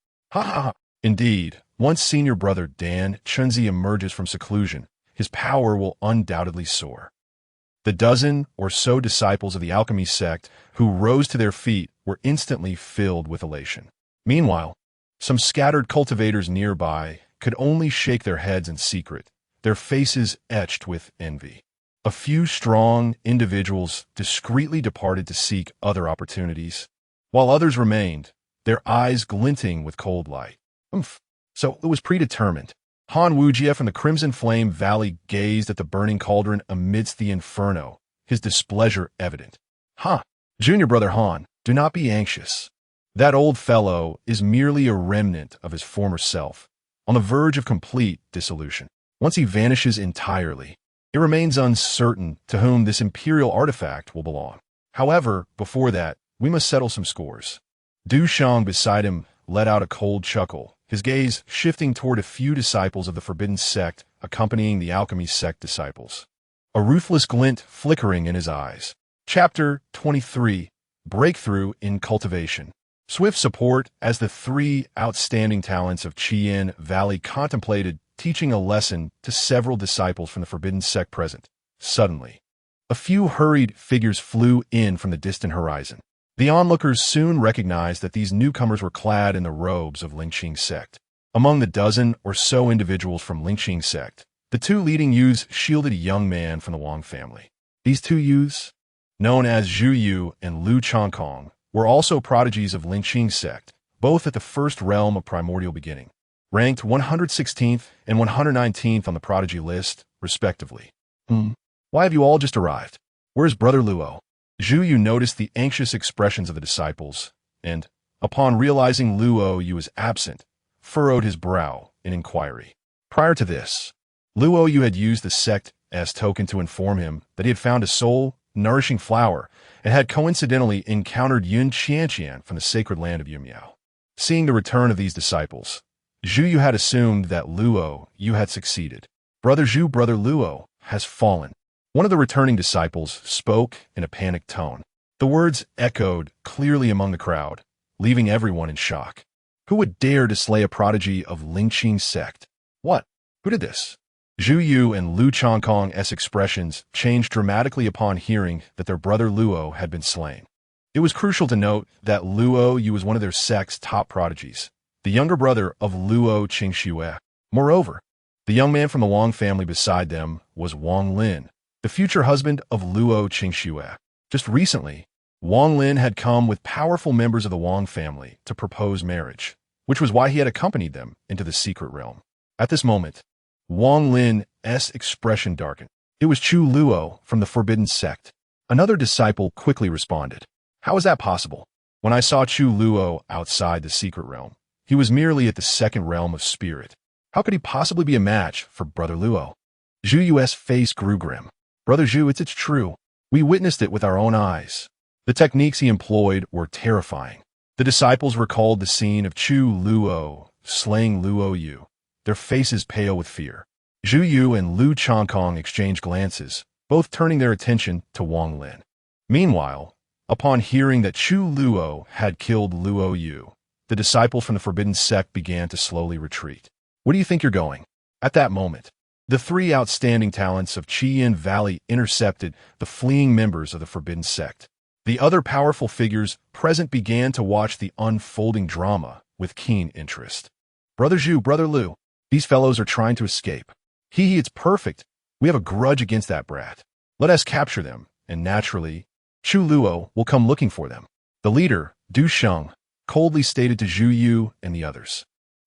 Indeed, once senior brother Dan Chenzi emerges from seclusion, his power will undoubtedly soar. The dozen or so disciples of the alchemy sect who rose to their feet were instantly filled with elation. Meanwhile, some scattered cultivators nearby could only shake their heads in secret, their faces etched with envy. A few strong individuals discreetly departed to seek other opportunities, while others remained, their eyes glinting with cold light. So it was predetermined. Han Wujie from the Crimson Flame Valley gazed at the burning cauldron amidst the inferno, his displeasure evident. Huh, junior brother Han, do not be anxious. That old fellow is merely a remnant of his former self, on the verge of complete dissolution. Once he vanishes entirely, it remains uncertain to whom this imperial artifact will belong. However, before that, we must settle some scores. Du Shang beside him let out a cold chuckle, his gaze shifting toward a few disciples of the Forbidden Sect accompanying the Alchemy Sect disciples. A ruthless glint flickering in his eyes. Chapter 23. Breakthrough in Cultivation. Swift support as the three outstanding talents of Chien Valley contemplated teaching a lesson to several disciples from the Forbidden Sect present. Suddenly, a few hurried figures flew in from the distant horizon. The onlookers soon recognized that these newcomers were clad in the robes of Lingqing Sect. Among the dozen or so individuals from Lingqing Sect, the two leading youths shielded a young man from the Wang family. These two youths, known as Zhu Yu and Lu Chongkong, were also prodigies of Lingqing Sect, both at the first realm of primordial beginning, ranked 116th and 119th on the prodigy list, respectively. Why have you all just arrived? Where's Brother Luo? Zhu Yu noticed the anxious expressions of the disciples, and, upon realizing Luo Yu was absent, furrowed his brow in inquiry. Prior to this, Luo Yu had used the sect as token to inform him that he had found a soul-nourishing flower and had coincidentally encountered Yun Qianqian from the sacred land of Yumiao. Seeing the return of these disciples, Zhu Yu had assumed that Luo Yu had succeeded. Brother Luo has fallen. One of the returning disciples spoke in a panicked tone. The words echoed clearly among the crowd, leaving everyone in shock. Who would dare to slay a prodigy of Lingqing Sect? What? Who did this? Zhu Yu and Lu Chongkong's expressions changed dramatically upon hearing that their brother Luo had been slain. It was crucial to note that Luo Yu was one of their sect's top prodigies, the younger brother of Luo Qingxue. Moreover, the young man from the Wang family beside them was Wang Lin, the future husband of Luo Qingxue. Just recently, Wang Lin had come with powerful members of the Wang family to propose marriage, which was why he had accompanied them into the secret realm. At this moment, Wang Lin's expression darkened. It was Chu Luo from the Forbidden Sect. Another disciple quickly responded. How is that possible? When I saw Chu Luo outside the secret realm, he was merely at the second realm of spirit. How could he possibly be a match for Brother Luo? Zhu Yu's face grew grim. Brother Zhu, it's true. We witnessed it with our own eyes. The techniques he employed were terrifying. The disciples recalled the scene of Chu Luo slaying Luo Yu, their faces pale with fear. Zhu Yu and Lu Chongkong exchanged glances, both turning their attention to Wang Lin. Meanwhile, upon hearing that Chu Luo had killed Luo Yu, the disciples from the Forbidden Sect began to slowly retreat. Where do you think you're going? At that moment, the three outstanding talents of Chien Valley intercepted the fleeing members of the Forbidden Sect. The other powerful figures present began to watch the unfolding drama with keen interest. Brother Zhu, Brother Lu, these fellows are trying to escape. It's perfect. We have a grudge against that brat. Let us capture them, and naturally, Chu Luo will come looking for them. The leader, Du Shang, coldly stated to Zhu Yu and the others.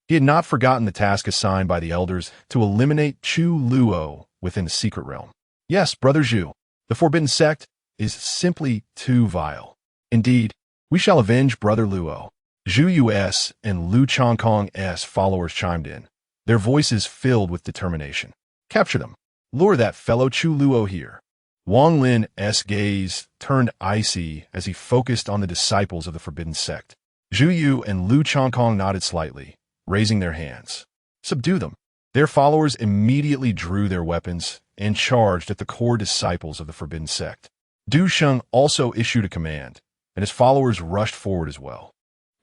He had not forgotten the task assigned by the elders to eliminate Chu Luo within the secret realm. Yes, Brother Zhu, the Forbidden Sect is simply too vile. Indeed, we shall avenge Brother Luo. Zhu Yu's and Lu Chongkong's followers chimed in, their voices filled with determination. Capture them. Lure that fellow Chu Luo here. Wang Lin's gaze turned icy as he focused on the disciples of the Forbidden Sect. Zhu Yu and Lu Chongkong nodded slightly, raising their hands. Subdue them. Their followers immediately drew their weapons and charged at the core disciples of the Forbidden Sect. Du Sheng also issued a command, and his followers rushed forward as well.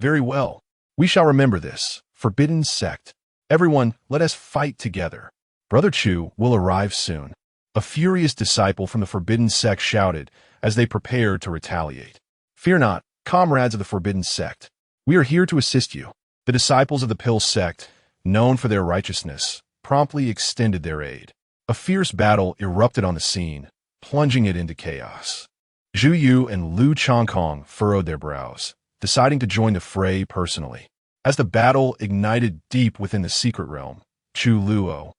Very well. We shall remember this. Forbidden Sect. Everyone, let us fight together. Brother Chu will arrive soon. A furious disciple from the Forbidden Sect shouted as they prepared to retaliate. Fear not, comrades of the Forbidden Sect. We are here to assist you. The disciples of the Pill Sect, known for their righteousness, promptly extended their aid. A fierce battle erupted on the scene, plunging it into chaos. Zhu Yu and Lu Chongkong furrowed their brows, deciding to join the fray personally. As the battle ignited deep within the secret realm, Chu Luo,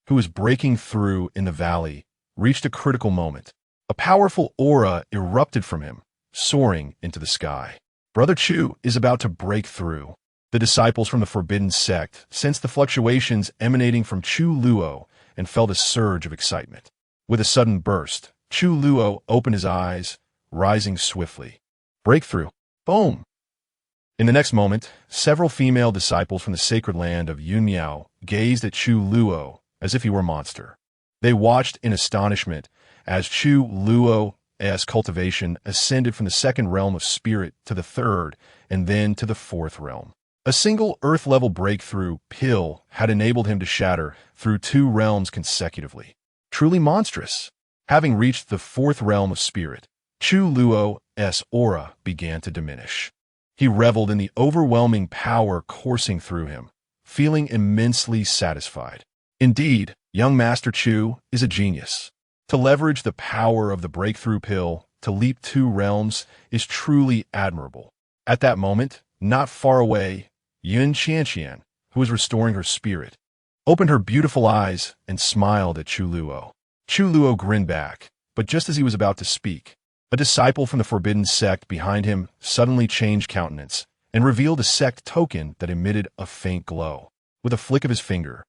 who was breaking through in the valley, reached a critical moment. A powerful aura erupted from him, soaring into the sky. Brother Chu is about to break through. The disciples from the forbidden sect sensed the fluctuations emanating from Chu Luo and felt a surge of excitement. With a sudden burst, Chu Luo opened his eyes, rising swiftly. Breakthrough. Boom! In the next moment, several female disciples from the sacred land of Yunmiao gazed at Chu Luo as if he were a monster. They watched in astonishment as Chu Luo's cultivation ascended from the second realm of spirit to the third and then to the fourth realm. A single earth-level breakthrough pill had enabled him to shatter through 2 realms consecutively. Truly monstrous. Having reached the fourth realm of spirit, Chu Luo's aura began to diminish. He reveled in the overwhelming power coursing through him, feeling immensely satisfied. Indeed, young Master Chu is a genius. To leverage the power of the breakthrough pill to leap 2 realms is truly admirable. At that moment, not far away, Yun Qianqian, who was restoring her spirit, opened her beautiful eyes and smiled at Chu Luo. Chu Luo grinned back, but just as he was about to speak, a disciple from the forbidden sect behind him suddenly changed countenance and revealed a sect token that emitted a faint glow. With a flick of his finger,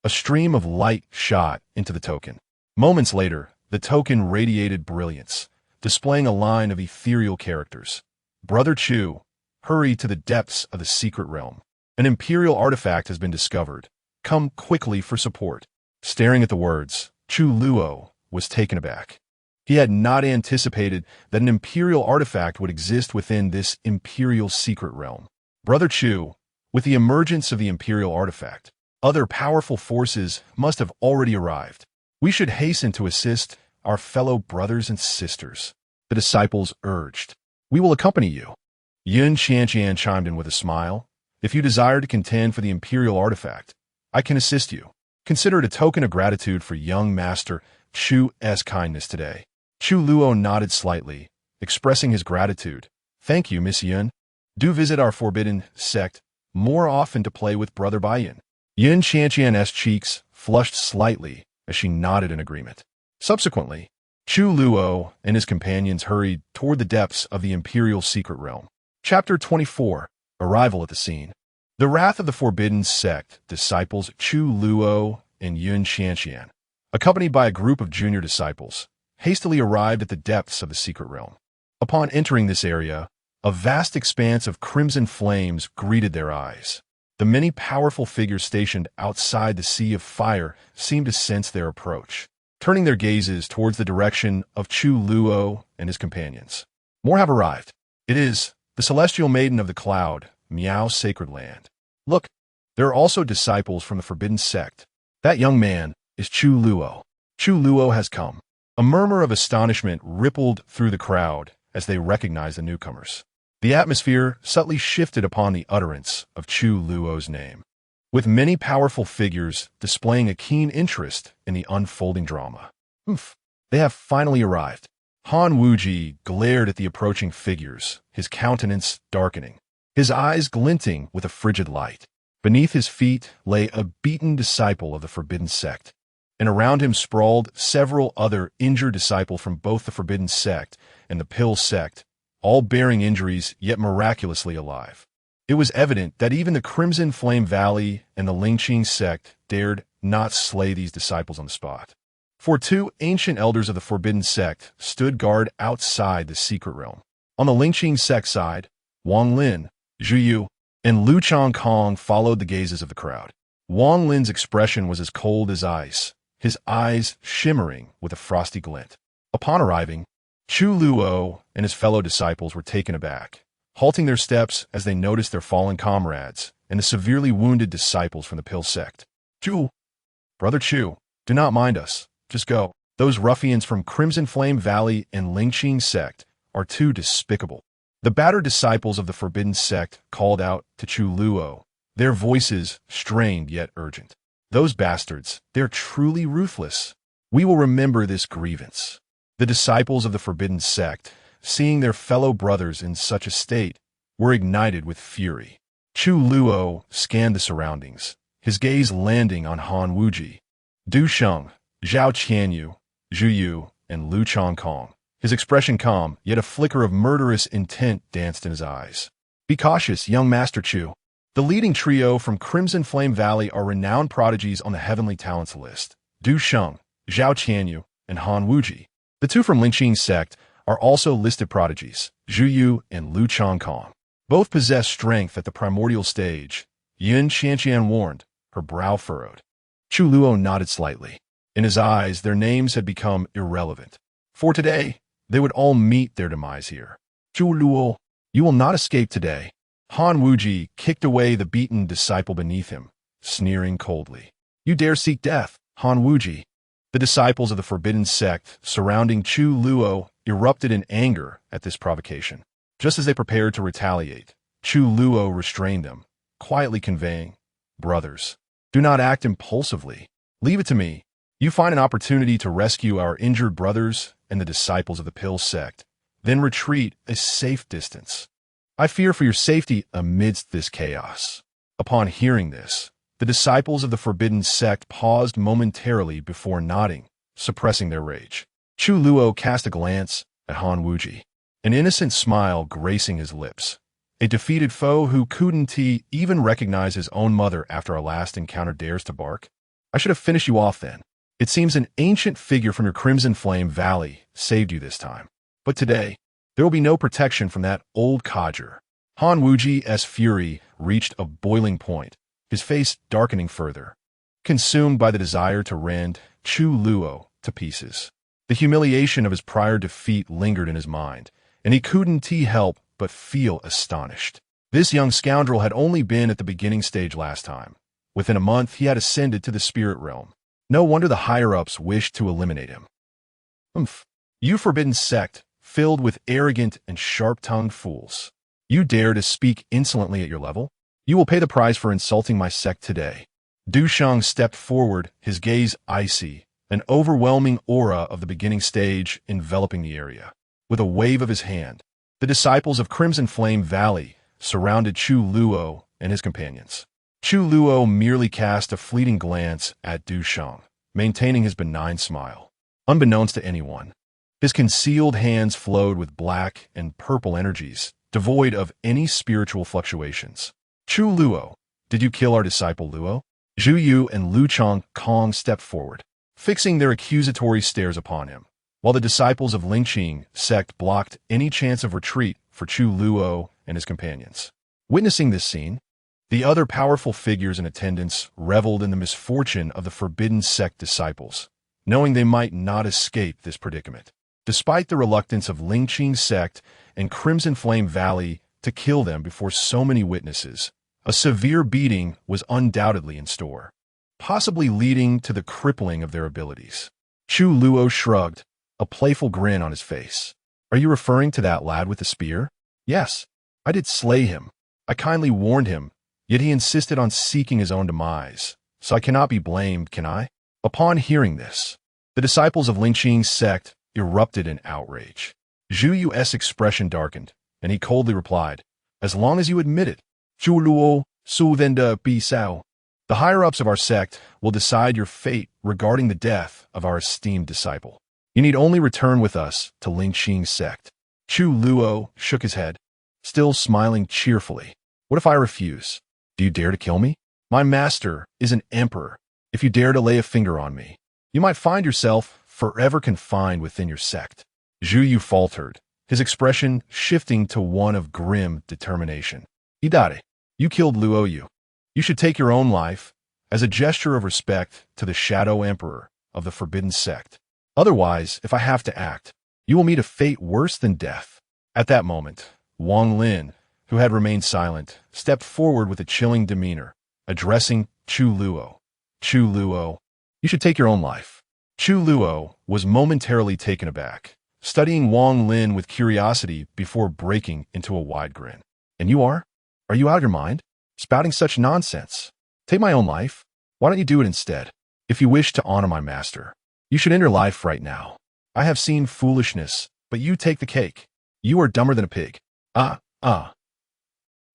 a stream of light shot into the token. Moments later, the token radiated brilliance, displaying a line of ethereal characters. Brother Chu, hurry to the depths of the secret realm. An imperial artifact has been discovered. Come quickly for support. Staring at the words, Chu Luo was taken aback. He had not anticipated that an imperial artifact would exist within this imperial secret realm. Brother Chu, with the emergence of the imperial artifact, other powerful forces must have already arrived. We should hasten to assist our fellow brothers and sisters, the disciples urged. We will accompany you. Yun Qianqian chimed in with a smile. If you desire to contend for the imperial artifact, I can assist you. Consider it a token of gratitude for young Master Chu's kindness today. Chu Luo nodded slightly, expressing his gratitude. Thank you, Miss Yun. Do visit our forbidden sect more often to play with Brother Baiyan. Yun Qianqian's cheeks flushed slightly as she nodded in agreement. Subsequently, Chu Luo and his companions hurried toward the depths of the imperial secret realm. Chapter 24. Arrival at the scene. The wrath of the forbidden sect disciples Chu Luo and Yun Qianqian, accompanied by a group of junior disciples, hastily arrived at the depths of the secret realm. Upon entering this area, a vast expanse of crimson flames greeted their eyes. The many powerful figures stationed outside the sea of fire seemed to sense their approach, turning their gazes towards the direction of Chu Luo and his companions. More have arrived. It is the celestial maiden of the cloud, Miao's sacred land. Look, there are also disciples from the forbidden sect. That young man is Chu Luo. Chu Luo has come. A murmur of astonishment rippled through the crowd as they recognized the newcomers. The atmosphere subtly shifted upon the utterance of Chu Luo's name, with many powerful figures displaying a keen interest in the unfolding drama. They have finally arrived. Han Wuji glared at the approaching figures, his countenance darkening, his eyes glinting with a frigid light. Beneath his feet lay a beaten disciple of the forbidden sect, and around him sprawled several other injured disciples from both the forbidden sect and the pill sect, all bearing injuries yet miraculously alive. It was evident that even the Crimson Flame Valley and the Lingqing sect dared not slay these disciples on the spot. For 2 ancient elders of the forbidden sect stood guard outside the secret realm. On the Lingqing sect side, Wang Lin, Zhu Yu, and Lu Chongkong followed the gazes of the crowd. Wang Lin's expression was as cold as ice, his eyes shimmering with a frosty glint. Upon arriving, Chu Luo and his fellow disciples were taken aback, halting their steps as they noticed their fallen comrades and the severely wounded disciples from the pill sect. Chu, Brother Chu, do not mind us. Just go. Those ruffians from Crimson Flame Valley and Lingqing sect are too despicable. The battered disciples of the forbidden sect called out to Chu Luo, their voices strained yet urgent. Those bastards, they're truly ruthless. We will remember this grievance. The disciples of the forbidden sect, seeing their fellow brothers in such a state, were ignited with fury. Chu Luo scanned the surroundings, his gaze landing on Han Wuji. Du Sheng, Zhao Qianyu, Zhu Yu, and Lu Chongkong. His expression calm, yet a flicker of murderous intent danced in his eyes. Be cautious, young Master Chu. The leading trio from Crimson Flame Valley are renowned prodigies on the Heavenly Talents list. Du Sheng, Zhao Qianyu, and Han Wuji. The two from Lingqing's sect are also listed prodigies, Zhu Yu and Lu Chongkong. Both possess strength at the primordial stage. Yin Qianqian warned, her brow furrowed. Chu Luo nodded slightly. In his eyes, their names had become irrelevant. For today, they would all meet their demise here. Chu Luo, you will not escape today. Han Wuji kicked away the beaten disciple beneath him, sneering coldly. You dare seek death, Han Wuji. The disciples of the forbidden sect surrounding Chu Luo erupted in anger at this provocation. Just as they prepared to retaliate, Chu Luo restrained them, quietly conveying, brothers, do not act impulsively. Leave it to me. You find an opportunity to rescue our injured brothers and the disciples of the Pill sect, then retreat a safe distance. I fear for your safety amidst this chaos. Upon hearing this, the disciples of the forbidden sect paused momentarily before nodding, suppressing their rage. Chu Luo cast a glance at Han Wuji, an innocent smile gracing his lips. A defeated foe who couldn't even recognize his own mother after our last encounter dares to bark? I should have finished you off then. It seems an ancient figure from your Crimson Flame Valley saved you this time. But today, there will be no protection from that old codger. Han Wuji's fury reached a boiling point, his face darkening further, consumed by the desire to rend Chu Luo to pieces. The humiliation of his prior defeat lingered in his mind, and he couldn't help but feel astonished. This young scoundrel had only been at the beginning stage last time. Within a month, he had ascended to the spirit realm. No wonder the higher-ups wished to eliminate him. You forbidden sect, filled with arrogant and sharp-tongued fools. You dare to speak insolently at your level? You will pay the price for insulting my sect today. Du Sheng stepped forward, his gaze icy, an overwhelming aura of the beginning stage enveloping the area. With a wave of his hand, the disciples of Crimson Flame Valley surrounded Chu Luo and his companions. Chu Luo merely cast a fleeting glance at Du Sheng, maintaining his benign smile. Unbeknownst to anyone, his concealed hands flowed with black and purple energies, devoid of any spiritual fluctuations. Chu Luo, did you kill our disciple Luo? Zhu Yu and Lu Chongkong stepped forward, fixing their accusatory stares upon him, while the disciples of Lingqing sect blocked any chance of retreat for Chu Luo and his companions. Witnessing this scene, the other powerful figures in attendance reveled in the misfortune of the forbidden sect disciples, knowing they might not escape this predicament. Despite the reluctance of Lingqing sect and Crimson Flame Valley to kill them before so many witnesses, a severe beating was undoubtedly in store, possibly leading to the crippling of their abilities. Chu Luo shrugged, a playful grin on his face. Are you referring to that lad with the spear? Yes, I did slay him. I kindly warned him, yet he insisted on seeking his own demise, so I cannot be blamed, can I? Upon hearing this, the disciples of Lingqing's sect erupted in outrage. Zhu Yu's expression darkened, and he coldly replied, as long as you admit it, Chu Luo, su then de bi sao. The higher-ups of our sect will decide your fate regarding the death of our esteemed disciple. You need only return with us to Lingqing's sect. Chu Luo shook his head, still smiling cheerfully. What if I refuse? Do you dare to kill me? My master is an emperor. If you dare to lay a finger on me, you might find yourself forever confined within your sect. Zhu Yu faltered, his expression shifting to one of grim determination. Idare, you killed Luo Yu. You should take your own life as a gesture of respect to the Shadow Emperor of the Forbidden Sect. Otherwise, if I have to act, you will meet a fate worse than death. At that moment, Wang Lin, who had remained silent, stepped forward with a chilling demeanor, addressing Chu Luo. Chu Luo, you should take your own life. Chu Luo was momentarily taken aback, studying Wang Lin with curiosity before breaking into a wide grin. And you are? Are you out of your mind? Spouting such nonsense. Take my own life? Why don't you do it instead? If you wish to honor my master, you should end your life right now. I have seen foolishness, but you take the cake. You are dumber than a pig.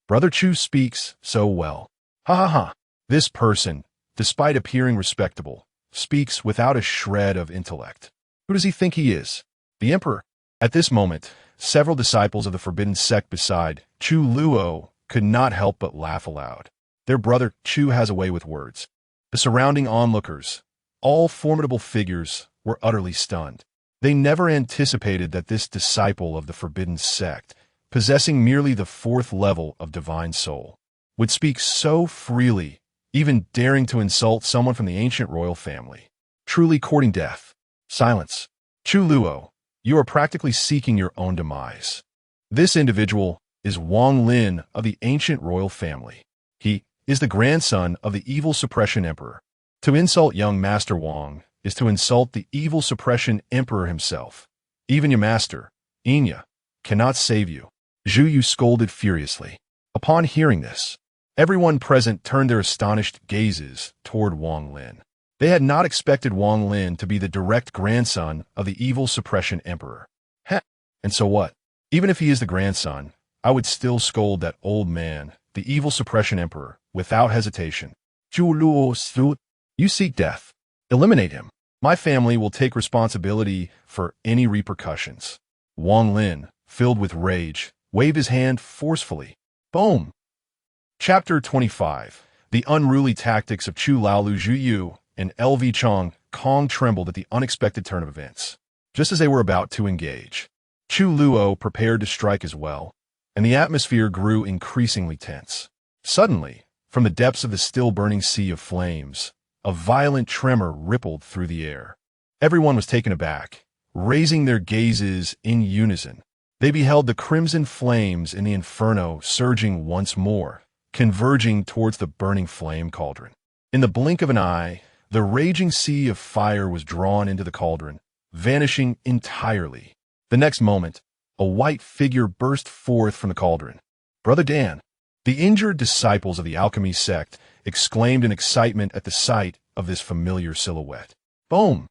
Brother Chu speaks so well. Ha ha ha. This person, despite appearing respectable, speaks without a shred of intellect. Who does he think he is? The emperor? At this moment, several disciples of the forbidden sect beside Chu Luo could not help but laugh aloud. Their brother Chu has a way with words. The surrounding onlookers, all formidable figures, were utterly stunned. They never anticipated that this disciple of the forbidden sect, possessing merely the 4th level of divine soul, would speak so freely, even daring to insult someone from the ancient royal family. Truly courting death. Silence. Chu Luo, you are practically seeking your own demise. This individual is Wang Lin of the ancient royal family. He is the grandson of the evil suppression emperor. To insult young Master Wang is to insult the evil suppression emperor himself. Even your master, Inya, cannot save you. Zhu Yu scolded furiously. Upon hearing this, everyone present turned their astonished gazes toward Wang Lin. They had not expected Wang Lin to be the direct grandson of the evil suppression emperor. Heh, and so what? Even if he is the grandson, I would still scold that old man, the evil suppression emperor, without hesitation. Chu Luo, you seek death. Eliminate him. My family will take responsibility for any repercussions. Wang Lin, filled with rage, waved his hand forcefully. Boom! Chapter 25. The unruly tactics of Chu Laolu Zhu Yu and LV Chong Kong trembled at the unexpected turn of events. Just as they were about to engage, Chu Luo prepared to strike as well, and the atmosphere grew increasingly tense. Suddenly, from the depths of the still-burning sea of flames, a violent tremor rippled through the air. Everyone was taken aback, raising their gazes in unison. They beheld the crimson flames in the inferno surging once more, converging towards the burning flame cauldron. In the blink of an eye, the raging sea of fire was drawn into the cauldron, vanishing entirely. The next moment, a white figure burst forth from the cauldron. Brother Dan. The injured disciples of the alchemy sect exclaimed in excitement at the sight of this familiar silhouette. Boom!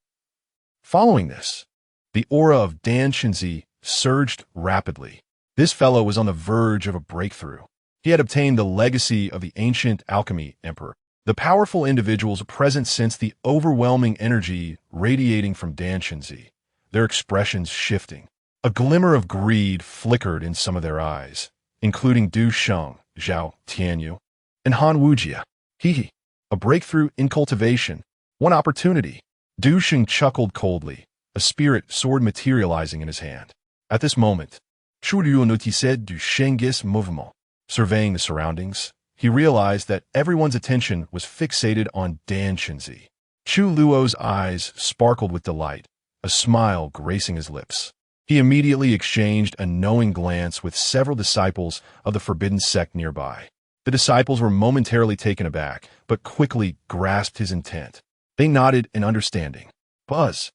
Following this, the aura of Dan Shinzi surged rapidly. This fellow was on the verge of a breakthrough. He had obtained the legacy of the ancient alchemy emperor. The powerful individuals present sensed the overwhelming energy radiating from Dan Shinzi, their expressions shifting. A glimmer of greed flickered in some of their eyes, including Du Sheng, Zhao Tianyu, and Han Wujia. Hee. A breakthrough in cultivation. One opportunity. Du Sheng chuckled coldly, a spirit sword materializing in his hand. At this moment, Chu Luo noticed du Sheng's mouvement. Surveying the surroundings, he realized that everyone's attention was fixated on Dan Shinzi. Chu Luo's eyes sparkled with delight, a smile gracing his lips. He immediately exchanged a knowing glance with several disciples of the forbidden sect nearby. The disciples were momentarily taken aback, but quickly grasped his intent. They nodded in understanding. Buzz.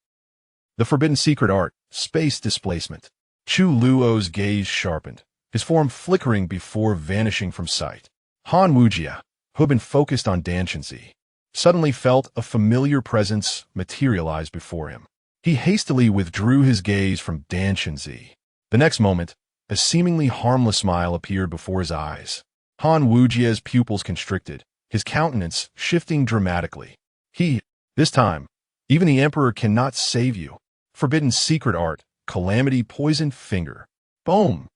The forbidden secret art, space displacement. Chu Luo's gaze sharpened, his form flickering before vanishing from sight. Han Wujia, who had been focused on Dan Shinzi, suddenly felt a familiar presence materialize before him. He hastily withdrew his gaze from Dan Shinzi. The next moment, a seemingly harmless smile appeared before his eyes. Han Wujia's pupils constricted, his countenance shifting dramatically. This time, even the Emperor cannot save you. Forbidden secret art, calamity poisoned finger. Boom!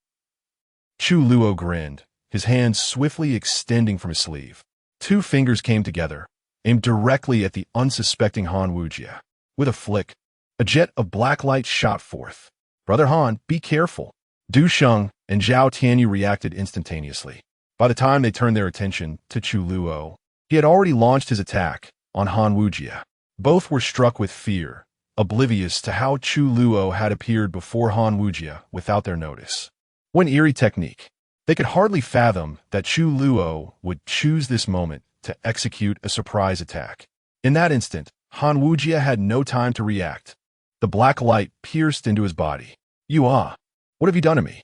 Chu Luo grinned, his hand swiftly extending from his sleeve. Two fingers came together, aimed directly at the unsuspecting Han Wujia. With a flick, a jet of black light shot forth. Brother Han, be careful. Du Sheng and Zhao Tianyu reacted instantaneously. By the time they turned their attention to Chu Luo, he had already launched his attack on Han Wujia. Both were struck with fear, oblivious to how Chu Luo had appeared before Han Wujia without their notice. One eerie technique. They could hardly fathom that Chu Luo would choose this moment to execute a surprise attack. In that instant, Han Wujia had no time to react. The black light pierced into his body. What have you done to me?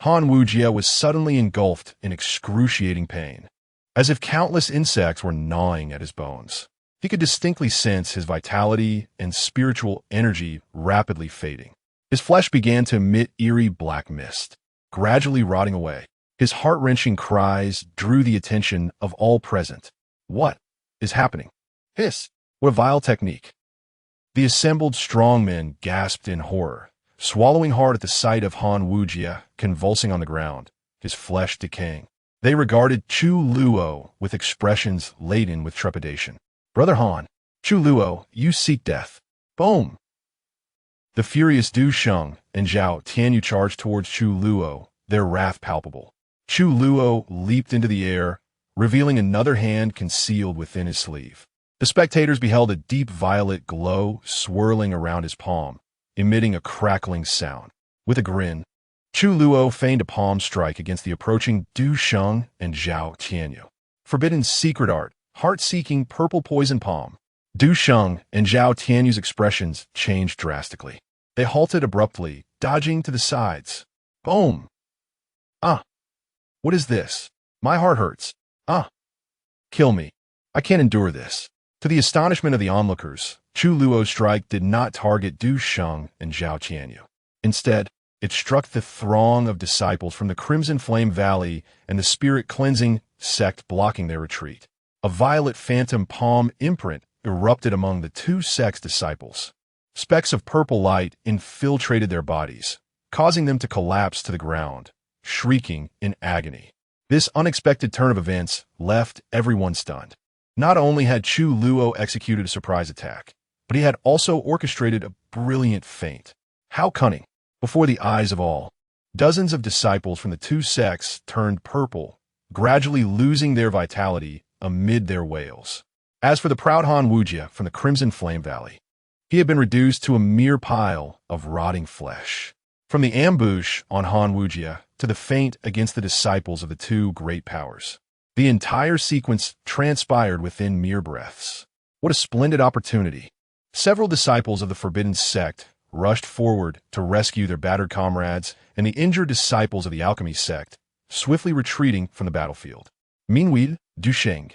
Han Wujia was suddenly engulfed in excruciating pain, as if countless insects were gnawing at his bones. He could distinctly sense his vitality and spiritual energy rapidly fading. His flesh began to emit eerie black mist, gradually rotting away. His heart-wrenching cries drew the attention of all present. What is happening? Hiss! What a vile technique! The assembled strongmen gasped in horror, swallowing hard at the sight of Han Wujia convulsing on the ground, his flesh decaying. They regarded Chu Luo with expressions laden with trepidation. Brother Han, Chu Luo, you seek death. Boom! The furious Du Sheng and Zhao Tianyu charged towards Chu Luo, their wrath palpable. Chu Luo leaped into the air, revealing another hand concealed within his sleeve. The spectators beheld a deep violet glow swirling around his palm, emitting a crackling sound. With a grin, Chu Luo feigned a palm strike against the approaching Du Sheng and Zhao Tianyu. Forbidden secret art, heart-seeking purple poison palm. Du Sheng and Zhao Tianyu's expressions changed drastically. They halted abruptly, dodging to the sides. Boom! Ah! What is this? My heart hurts. Ah! Kill me. I can't endure this. To the astonishment of the onlookers, Chu Luo's strike did not target Du Sheng and Zhao Tianyu. Instead, it struck the throng of disciples from the Crimson Flame Valley and the spirit-cleansing sect blocking their retreat. A violet phantom palm imprint erupted among the two sect's disciples. Specks of purple light infiltrated their bodies, causing them to collapse to the ground, shrieking in agony. This unexpected turn of events left everyone stunned. Not only had Chu Luo executed a surprise attack, but he had also orchestrated a brilliant feint. How cunning! Before the eyes of all, dozens of disciples from the two sects turned purple, gradually losing their vitality amid their wails. As for the proud Han Wujia from the Crimson Flame Valley, he had been reduced to a mere pile of rotting flesh. From the ambush on Han Wujia to the feint against the disciples of the two great powers, the entire sequence transpired within mere breaths. What a splendid opportunity! Several disciples of the Forbidden Sect rushed forward to rescue their battered comrades, and the injured disciples of the Alchemy Sect swiftly retreating from the battlefield. Meanwhile, Du Sheng,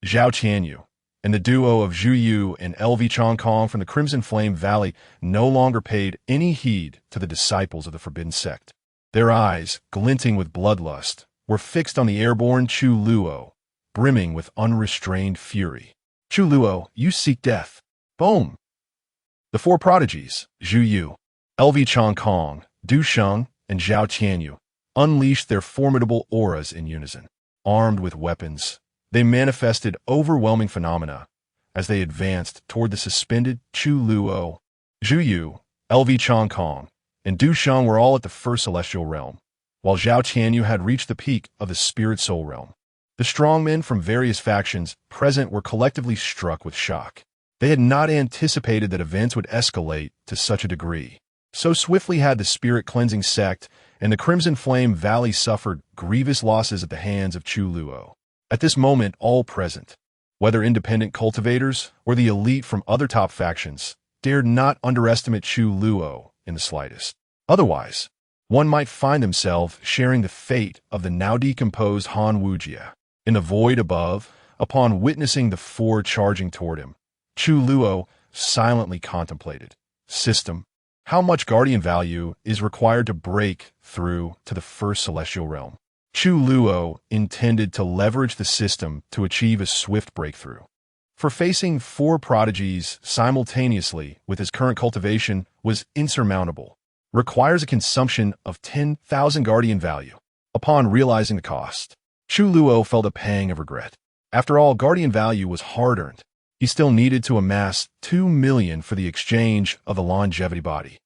Zhao Tianyu, and the duo of Zhu Yu and LV Chongkong from the Crimson Flame Valley no longer paid any heed to the disciples of the Forbidden Sect. Their eyes, glinting with bloodlust, were fixed on the airborne Chu Luo, brimming with unrestrained fury. Chu Luo, you seek death. Boom! The four prodigies, Zhu Yu, LV Chongkong, Du Sheng, and Zhao Tianyu, unleashed their formidable auras in unison. Armed with weapons, they manifested overwhelming phenomena as they advanced toward the suspended Chu Luo. Zhu Yu, LV Chongkong, and Du Sheng were all at the first celestial realm, while Zhao Tianyu had reached the peak of the spirit soul realm. The strongmen from various factions present were collectively struck with shock. They had not anticipated that events would escalate to such a degree. So swiftly had the spirit-cleansing sect and the Crimson Flame Valley suffered grievous losses at the hands of Chu Luo. At this moment, all present, whether independent cultivators or the elite from other top factions, dared not underestimate Chu Luo in the slightest. Otherwise, one might find themselves sharing the fate of the now decomposed Han Wujia. In the void above, upon witnessing the four charging toward him, Chu Luo silently contemplated. System. How much guardian value is required to break through to the first celestial realm? Chu Luo intended to leverage the system to achieve a swift breakthrough. For facing four prodigies simultaneously with his current cultivation was insurmountable. Requires a consumption of 10,000 guardian value. Upon realizing the cost, Chu Luo felt a pang of regret. After all, guardian value was hard-earned. He still needed to amass 2 million for the exchange of the longevity body.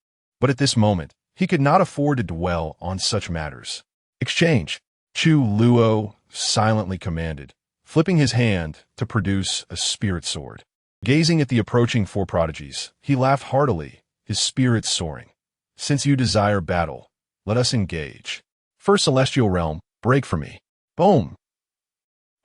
But at this moment, he could not afford to dwell on such matters. Exchange, Chu Luo silently commanded, flipping his hand to produce a spirit sword. Gazing at the approaching four prodigies, he laughed heartily, his spirits soaring. Since you desire battle, let us engage. First celestial realm, break for me. Boom!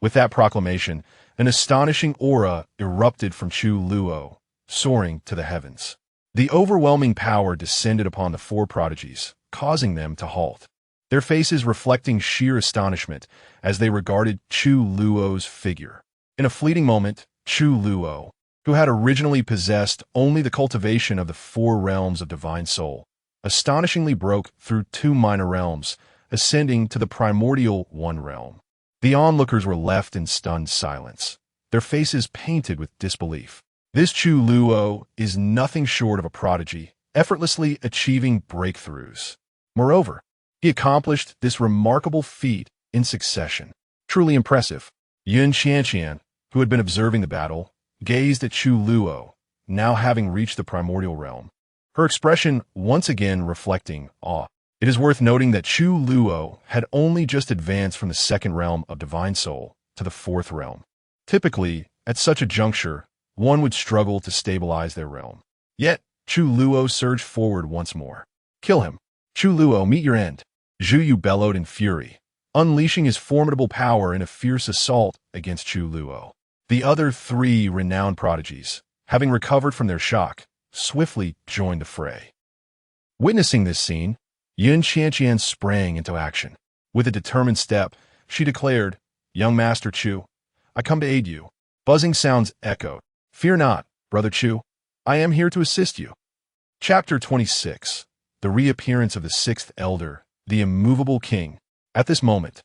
With that proclamation, an astonishing aura erupted from Chu Luo, soaring to the heavens. The overwhelming power descended upon the four prodigies, causing them to halt, their faces reflecting sheer astonishment as they regarded Chu Luo's figure. In a fleeting moment, Chu Luo, who had originally possessed only the cultivation of the four realms of divine soul, astonishingly broke through two minor realms, ascending to the primordial One realm. The onlookers were left in stunned silence, their faces painted with disbelief. This Chu Luo is nothing short of a prodigy, effortlessly achieving breakthroughs. Moreover, he accomplished this remarkable feat in succession. Truly impressive. Yun Qianqian, who had been observing the battle, gazed at Chu Luo, now having reached the primordial realm, her expression once again reflecting awe. It is worth noting that Chu Luo had only just advanced from the second realm of Divine Soul to the fourth realm. Typically, at such a juncture, one would struggle to stabilize their realm. Yet, Chu Luo surged forward once more. Kill him. Chu Luo, meet your end. Zhu Yu bellowed in fury, unleashing his formidable power in a fierce assault against Chu Luo. The other three renowned prodigies, having recovered from their shock, swiftly joined the fray. Witnessing this scene, Yun Qianqian sprang into action. With a determined step, she declared, "Young Master Chu, I come to aid you." Buzzing sounds echoed. "Fear not, Brother Chu. I am here to assist you." Chapter 26. The Reappearance of the Sixth Elder, the Immovable King. At this moment,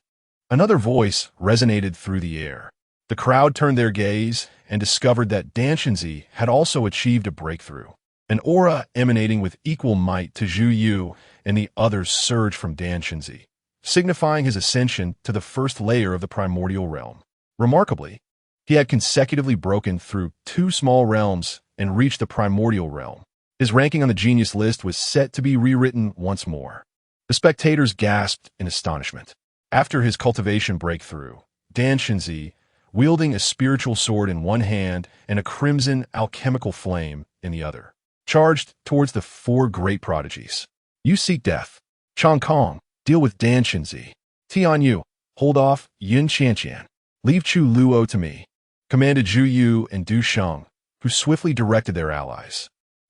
another voice resonated through the air. The crowd turned their gaze and discovered that Dan Shenzi had also achieved a breakthrough. An aura emanating with equal might to Zhu Yu and the others surged from Dan Shenzi, signifying his ascension to the first layer of the primordial realm. Remarkably, he had consecutively broken through 2 small realms and reached the primordial realm. His ranking on the genius list was set to be rewritten once more. The spectators gasped in astonishment. After his cultivation breakthrough, Dan Shenzi, wielding a spiritual sword in one hand and a crimson alchemical flame in the other, charged towards the 4 great prodigies. You seek death. Chong Kong, deal with Dan Shenzi. Tian Yu, hold off Yun Qianqian. Leave Chu Luo to me, commanded Zhu Yu and Du Sheng, who swiftly directed their allies.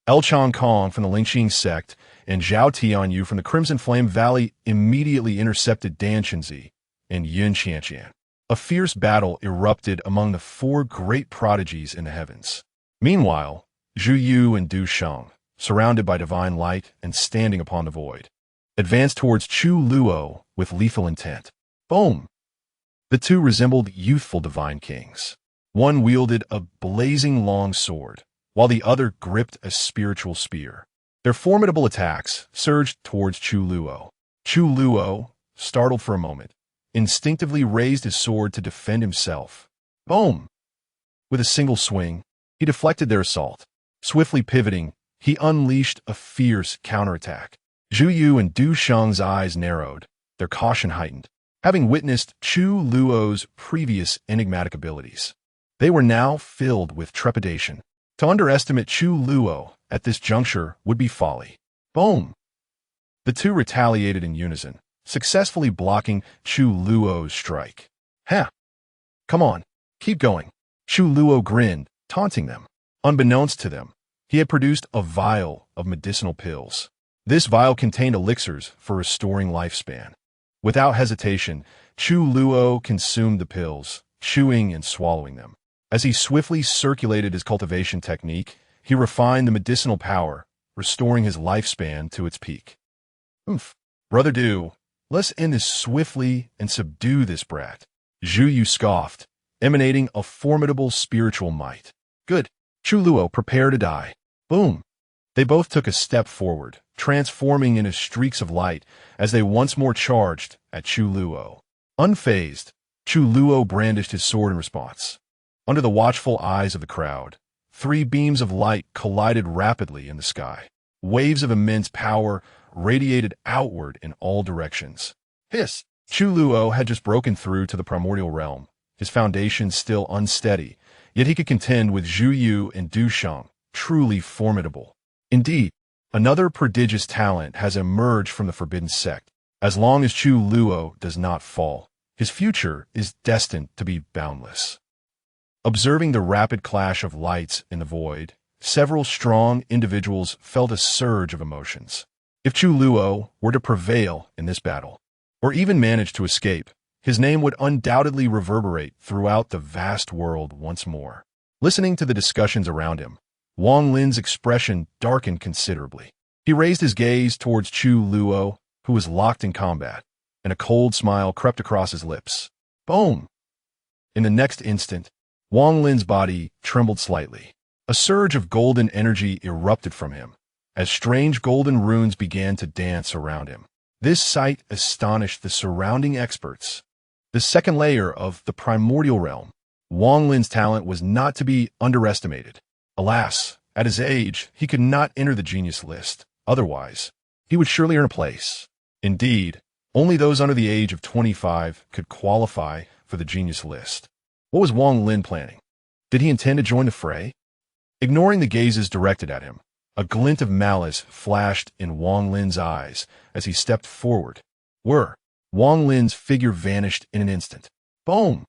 El Chong Kong from the Lingxing sect and Zhao Tianyu from the Crimson Flame Valley immediately intercepted Dan Shenzi and Yun Qianqian. A fierce battle erupted among the 4 great prodigies in the heavens. Meanwhile, Zhu Yu and Du Sheng, surrounded by divine light and standing upon the void, advanced towards Chu Luo with lethal intent. Boom! The two resembled youthful divine kings. One wielded a blazing long sword, while the other gripped a spiritual spear. Their formidable attacks surged towards Chu Luo. Chu Luo, startled for a moment, instinctively raised his sword to defend himself. Boom! With a single swing, he deflected their assault. Swiftly pivoting, he unleashed a fierce counterattack. Zhu Yu and Du Sheng's eyes narrowed, their caution heightened, having witnessed Chu Luo's previous enigmatic abilities. They were now filled with trepidation. To underestimate Chu Luo at this juncture would be folly. Boom! The two retaliated in unison, successfully blocking Chu Luo's strike. Ha! Come on, keep going. Chu Luo grinned, taunting them. Unbeknownst to them, he had produced a vial of medicinal pills. This vial contained elixirs for restoring lifespan. Without hesitation, Chu Luo consumed the pills, chewing and swallowing them. As he swiftly circulated his cultivation technique, he refined the medicinal power, restoring his lifespan to its peak. Oomph. Brother Du, let's end this swiftly and subdue this brat. Zhu Yu scoffed, emanating a formidable spiritual might. Good. Chu Luo, prepare to die. Boom. They both took a step forward, transforming into streaks of light as they once more charged at Chu Luo. Unfazed, Chu Luo brandished his sword in response. Under the watchful eyes of the crowd, 3 beams of light collided rapidly in the sky. Waves of immense power radiated outward in all directions. Hiss! Chu Luo had just broken through to the primordial realm, his foundation still unsteady, yet he could contend with Zhu Yu and Du Sheng, truly formidable. Indeed, another prodigious talent has emerged from the forbidden sect. As long as Chu Luo does not fall, his future is destined to be boundless. Observing the rapid clash of lights in the void, several strong individuals felt a surge of emotions. If Chu Luo were to prevail in this battle, or even manage to escape, his name would undoubtedly reverberate throughout the vast world once more. Listening to the discussions around him, Wang Lin's expression darkened considerably. He raised his gaze towards Chu Luo, who was locked in combat, and a cold smile crept across his lips. Boom! In the next instant, Wang Lin's body trembled slightly. A surge of golden energy erupted from him, as strange golden runes began to dance around him. This sight astonished the surrounding experts. The second layer of the primordial realm. Wang Lin's talent was not to be underestimated. Alas, at his age, he could not enter the genius list. Otherwise, he would surely earn a place. Indeed, only those under the age of 25 could qualify for the genius list. What was Wang Lin planning? Did he intend to join the fray? Ignoring the gazes directed at him, a glint of malice flashed in Wang Lin's eyes as he stepped forward. Wang Lin's figure vanished in an instant. Boom!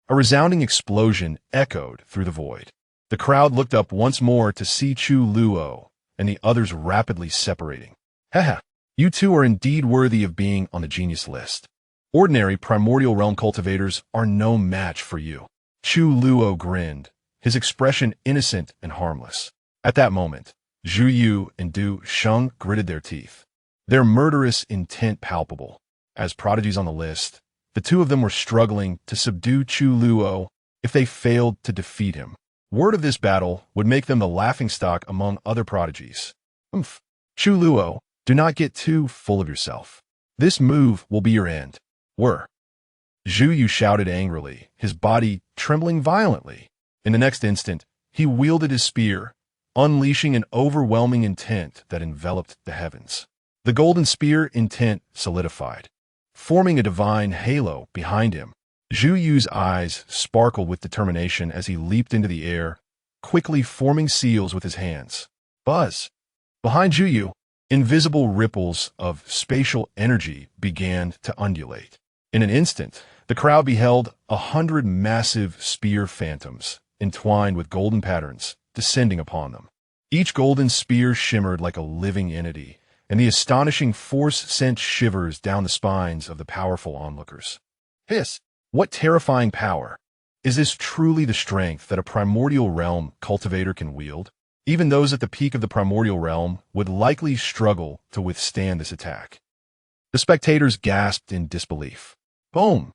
A resounding explosion echoed through the void. The crowd looked up once more to see Chu Luo and the others rapidly separating. Haha, you two are indeed worthy of being on the genius list. Ordinary primordial realm cultivators are no match for you. Chu Luo grinned, his expression innocent and harmless. At that moment, Zhu Yu and Du Sheng gritted their teeth, their murderous intent palpable. As prodigies on the list, the two of them were struggling to subdue Chu Luo if they failed to defeat him. Word of this battle would make them the laughingstock among other prodigies. Chu Luo, do not get too full of yourself. This move will be your end. Zhu Yu shouted angrily, his body trembling violently. In the next instant, he wielded his spear, unleashing an overwhelming intent that enveloped the heavens. The golden spear intent solidified, forming a divine halo behind him. Zhu Yu's eyes sparkled with determination as he leaped into the air, quickly forming seals with his hands. Buzz! Behind Zhu Yu, invisible ripples of spatial energy began to undulate. In an instant, the crowd beheld 100 massive spear phantoms, entwined with golden patterns, descending upon them. Each golden spear shimmered like a living entity, and the astonishing force sent shivers down the spines of the powerful onlookers. Hiss! What terrifying power! Is this truly the strength that a primordial realm cultivator can wield? Even those at the peak of the primordial realm would likely struggle to withstand this attack. The spectators gasped in disbelief. Boom!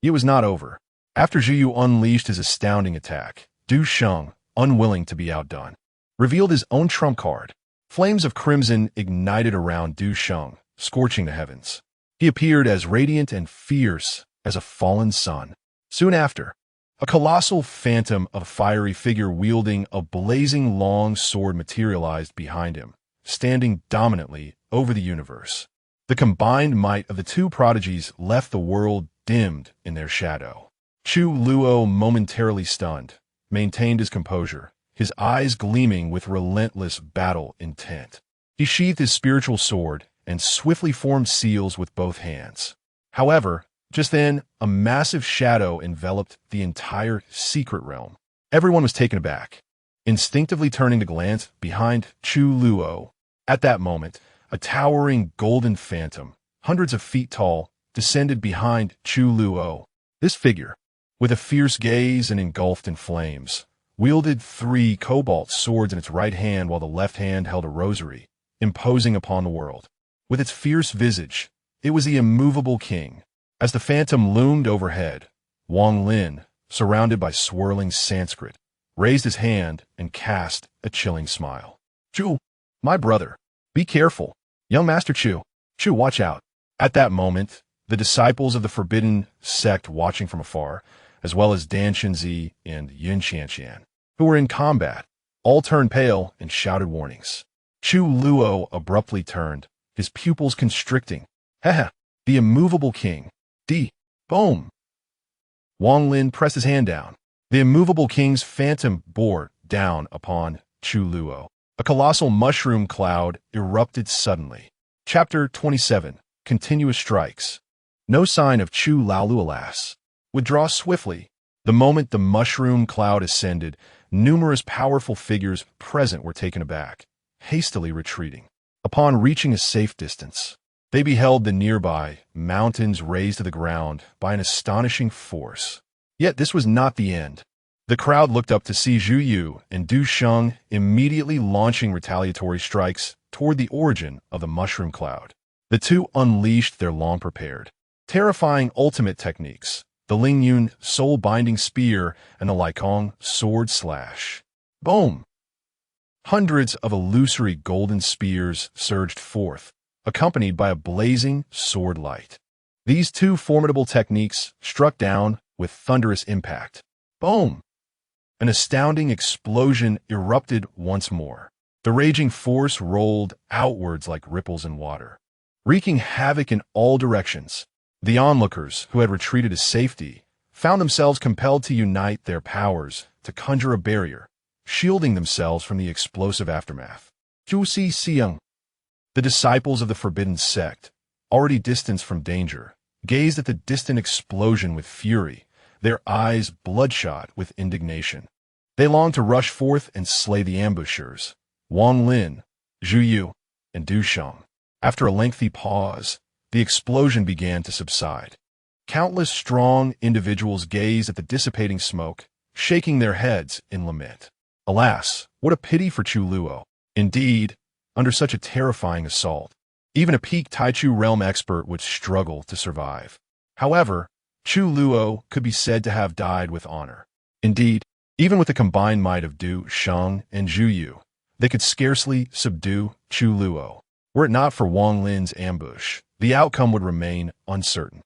It was not over. After Zhu Yu unleashed his astounding attack, Du Sheng, unwilling to be outdone, revealed his own trump card. Flames of crimson ignited around Du Sheng, scorching the heavens. He appeared as radiant and fierce as a fallen sun. Soon after, a colossal phantom of a fiery figure wielding a blazing long sword materialized behind him, standing dominantly over the universe. The combined might of the two prodigies left the world dimmed in their shadow. Chu Luo, momentarily stunned, maintained his composure, his eyes gleaming with relentless battle intent. He sheathed his spiritual sword and swiftly formed seals with both hands. However, just then, a massive shadow enveloped the entire secret realm. Everyone was taken aback, instinctively turning to glance behind Chu Luo. At that moment, a towering golden phantom, hundreds of feet tall, descended behind Chu Luo. This figure, with a fierce gaze and engulfed in flames, wielded 3 cobalt swords in its right hand while the left hand held a rosary, imposing upon the world. With its fierce visage, it was the immovable king. As the phantom loomed overhead, Wang Lin, surrounded by swirling Sanskrit, raised his hand and cast a chilling smile. Chu, my brother, be careful. Young Master Chu, watch out. At that moment, the disciples of the forbidden sect watching from afar, as well as Dan Shenzi and Yin Qianqian, who were in combat, all turned pale and shouted warnings. Chu Luo abruptly turned, his pupils constricting. Haha, the immovable king. Boom! Wang Lin pressed his hand down. The immovable king's phantom bore down upon Chu Luo. A colossal mushroom cloud erupted suddenly. Chapter 27. Continuous Strikes. No sign of Chu Luo, alas. Withdraw swiftly. The moment the mushroom cloud ascended, numerous powerful figures present were taken aback, hastily retreating. Upon reaching a safe distance, they beheld the nearby mountains razed to the ground by an astonishing force. Yet this was not the end. The crowd looked up to see Zhu Yu and Du Sheng immediately launching retaliatory strikes toward the origin of the mushroom cloud. The two unleashed their long-prepared, terrifying ultimate techniques, the Lingyun soul-binding spear and the Laikong sword slash. Boom! Hundreds of illusory golden spears surged forth, accompanied by a blazing sword light. These two formidable techniques struck down with thunderous impact. Boom! An astounding explosion erupted once more. The raging force rolled outwards like ripples in water, wreaking havoc in all directions. The onlookers, who had retreated to safety, found themselves compelled to unite their powers to conjure a barrier, shielding themselves from the explosive aftermath. Chu Luo, the disciples of the forbidden sect, already distanced from danger, gazed at the distant explosion with fury, their eyes bloodshot with indignation. They longed to rush forth and slay the ambushers, Wang Lin, Zhu Yu, and Du Shang. After a lengthy pause, the explosion began to subside. Countless strong individuals gazed at the dissipating smoke, shaking their heads in lament. Alas, what a pity for Chu Luo. Indeed, under such a terrifying assault, even a peak Taichu realm expert would struggle to survive. However, Chu Luo could be said to have died with honor. Indeed, even with the combined might of Du Shang and Zhu Yu, they could scarcely subdue Chu Luo. Were it not for Wang Lin's ambush, the outcome would remain uncertain.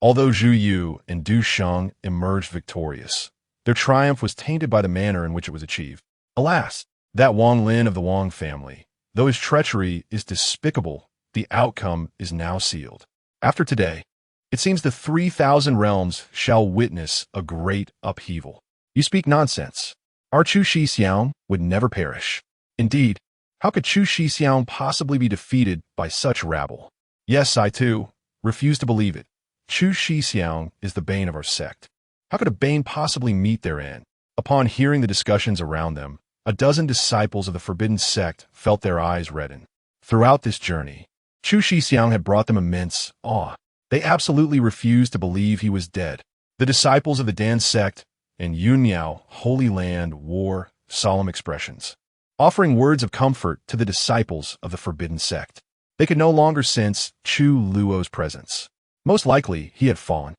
Although Zhu Yu and Du Shang emerged victorious, their triumph was tainted by the manner in which it was achieved. Alas, that Wang Lin of the Wang family, though his treachery is despicable, the outcome is now sealed. After today, it seems the 3,000 realms shall witness a great upheaval. You speak nonsense. Our Chu Shixiang would never perish. Indeed, how could Chu Shixiang possibly be defeated by such rabble? Yes, I too refuse to believe it. Chu Shixiang is the bane of our sect. How could a bane possibly meet their end? Upon hearing the discussions around them, a dozen disciples of the forbidden sect felt their eyes redden. Throughout this journey, Chu Shixiang had brought them immense awe. They absolutely refused to believe he was dead. The disciples of the Dan sect and Yunyao Holy Land wore solemn expressions, offering words of comfort to the disciples of the forbidden sect. They could no longer sense Chu Luo's presence. Most likely, he had fallen.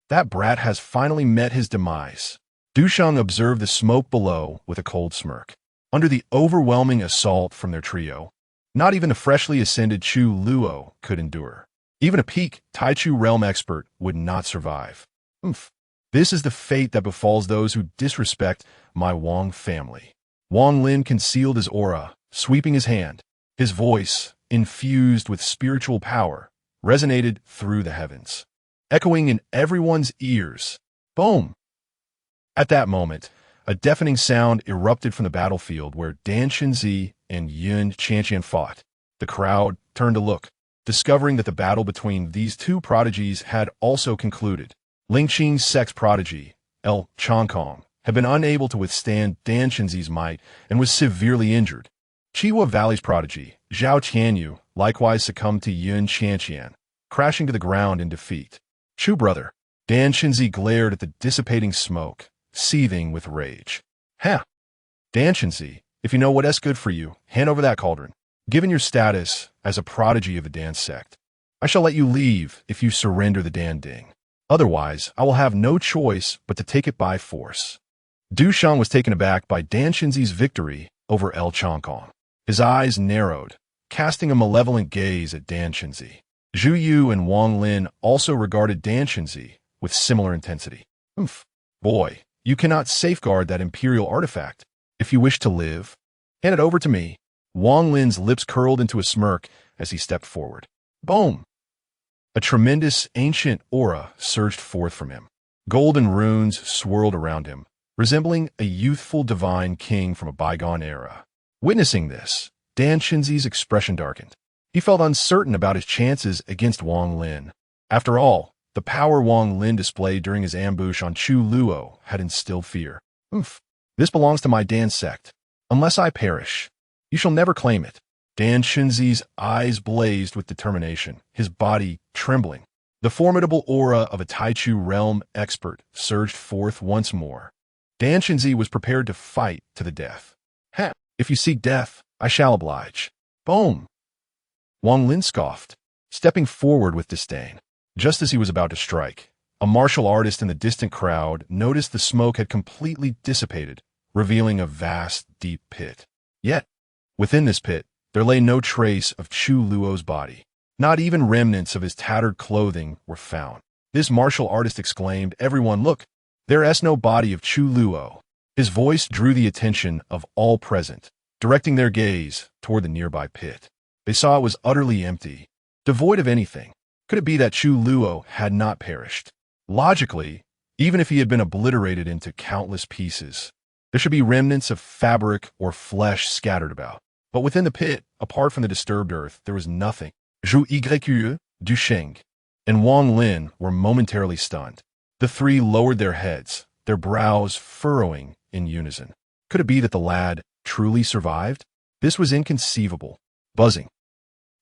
That brat has finally met his demise. Du Shang observed the smoke below with a cold smirk. Under the overwhelming assault from their trio, not even a freshly ascended Chu Luo could endure. Even a peak Taichu realm expert would not survive. This is the fate that befalls those who disrespect my Wang family. Wang Lin concealed his aura, sweeping his hand. His voice, infused with spiritual power, resonated through the heavens, echoing in everyone's ears. Boom! At that moment, a deafening sound erupted from the battlefield where Dan Shenzi and Yun Chanqian fought. The crowd turned to look, discovering that the battle between these two prodigies had also concluded. Lingqing's sex prodigy, El Chongkong, had been unable to withstand Dan Shenzi's might and was severely injured. Chiwa Valley's prodigy, Zhao Qianyu, likewise succumbed to Yun Chanqian, crashing to the ground in defeat. Chu brother, Dan Shenzi glared at the dissipating smoke, seething with rage. Dan Shenzi, if you know what's good for you, hand over that cauldron. Given your status as a prodigy of the Dan sect, I shall let you leave if you surrender the Dan Ding. Otherwise, I will have no choice but to take it by force. Du Shang was taken aback by Dan Shenzi's victory over El Chongkong. His eyes narrowed, casting a malevolent gaze at Dan Shenzi. Zhu Yu and Wang Lin also regarded Dan Shenzi with similar intensity. Boy, you cannot safeguard that imperial artifact. If you wish to live, hand it over to me. Wang Lin's lips curled into a smirk as he stepped forward. Boom! A tremendous ancient aura surged forth from him. Golden runes swirled around him, resembling a youthful divine king from a bygone era. Witnessing this, Dan Shenzi's expression darkened. He felt uncertain about his chances against Wang Lin. After all, the power Wang Lin displayed during his ambush on Chu Luo had instilled fear. This belongs to my Dan sect. Unless I perish, you shall never claim it. Dan Shenzi's eyes blazed with determination, his body trembling. The formidable aura of a Taichu realm expert surged forth once more. Dan Shenzi was prepared to fight to the death. If you seek death, I shall oblige. Boom! Wang Lin scoffed, stepping forward with disdain. Just as he was about to strike, a martial artist in the distant crowd noticed the smoke had completely dissipated, revealing a vast, deep pit. Yet, within this pit, there lay no trace of Chu Luo's body. Not even remnants of his tattered clothing were found. This martial artist exclaimed, "Everyone, look! There is no body of Chu Luo." His voice drew the attention of all present, directing their gaze toward the nearby pit. They saw it was utterly empty, devoid of anything. Could it be that Chu Luo had not perished? Logically, even if he had been obliterated into countless pieces, there should be remnants of fabric or flesh scattered about. But within the pit, apart from the disturbed earth, there was nothing. Zhu Yique, Du Sheng, and Wang Lin were momentarily stunned. The three lowered their heads, their brows furrowing in unison. Could it be that the lad truly survived? This was inconceivable. Buzzing.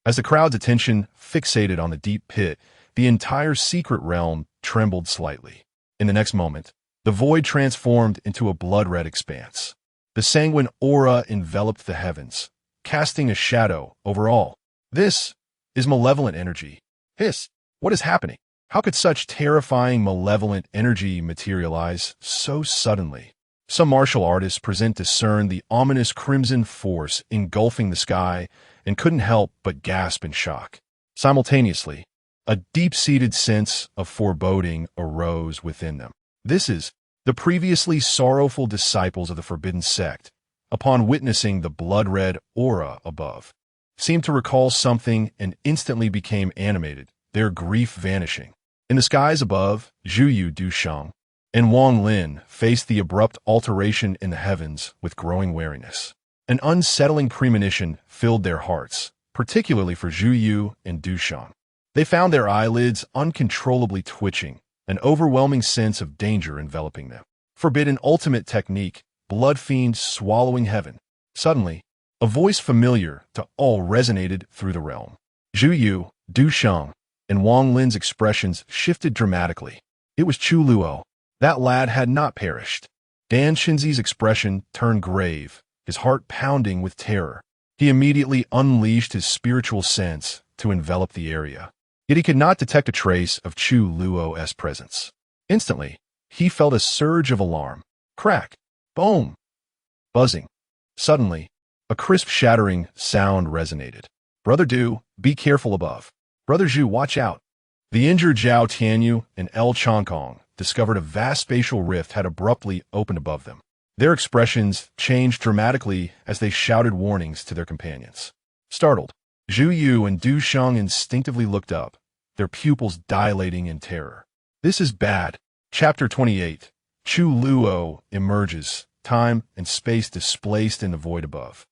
As the crowd's attention fixated on the deep pit, the entire secret realm trembled slightly. In the next moment, the void transformed into a blood-red expanse. The sanguine aura enveloped the heavens, casting a shadow over all. This is malevolent energy. Hiss! What is happening? How could such terrifying malevolent energy materialize so suddenly? Some martial artists present discerned the ominous crimson force engulfing the sky and couldn't help but gasp in shock. Simultaneously, a deep-seated sense of foreboding arose within them. This is the previously sorrowful disciples of the forbidden sect, upon witnessing the blood-red aura above, seemed to recall something and instantly became animated, their grief vanishing. In the skies above, Zhu Du Sheng and Wang Lin faced the abrupt alteration in the heavens with growing wariness. An unsettling premonition filled their hearts, particularly for Zhu and Du Sheng. They found their eyelids uncontrollably twitching, an overwhelming sense of danger enveloping them. Forbidden ultimate technique, blood fiend swallowing heaven. Suddenly, a voice familiar to all resonated through the realm. Zhu, Du Sheng, and Wang Lin's expressions shifted dramatically. It was Chu Luo. That lad had not perished. Dan Shinzi's expression turned grave, his heart pounding with terror. He immediately unleashed his spiritual sense to envelop the area. Yet he could not detect a trace of Chu Luo's presence. Instantly, he felt a surge of alarm. Crack! Boom! Buzzing. Suddenly, a crisp shattering sound resonated. "Brother Du, be careful above. Brother Zhu, watch out." The injured Zhao Tianyu and El Changkong discovered a vast spatial rift had abruptly opened above them. Their expressions changed dramatically as they shouted warnings to their companions. Startled, Zhu and Du Sheng instinctively looked up, their pupils dilating in terror. This is bad. Chapter 28. Chu Luo emerges, time and space displaced in the void above.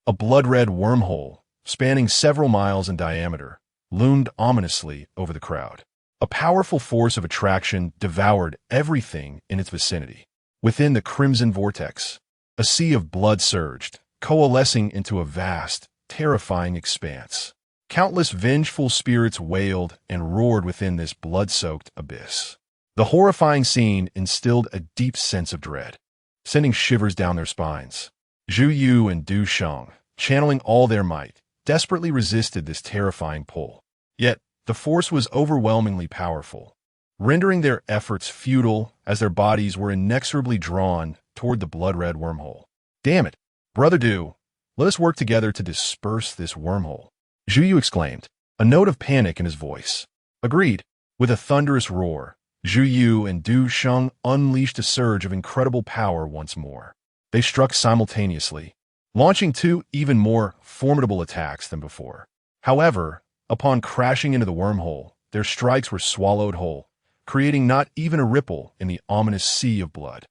A blood-red wormhole, spanning several miles in diameter, loomed ominously over the crowd. A powerful force of attraction devoured everything in its vicinity. Within the crimson vortex, a sea of blood surged, coalescing into a vast, terrifying expanse. Countless vengeful spirits wailed and roared within this blood-soaked abyss. The horrifying scene instilled a deep sense of dread, sending shivers down their spines. Zhu and Du Sheng, channeling all their might, desperately resisted this terrifying pull. Yet, the force was overwhelmingly powerful, rendering their efforts futile as their bodies were inexorably drawn toward the blood-red wormhole. "Damn it! Brother Du, let us work together to disperse this wormhole," Zhu exclaimed, a note of panic in his voice. Agreed. With a thunderous roar, Zhu and Du Sheng unleashed a surge of incredible power once more. They struck simultaneously, launching two even more formidable attacks than before. However, upon crashing into the wormhole, their strikes were swallowed whole, creating not even a ripple in the ominous sea of blood.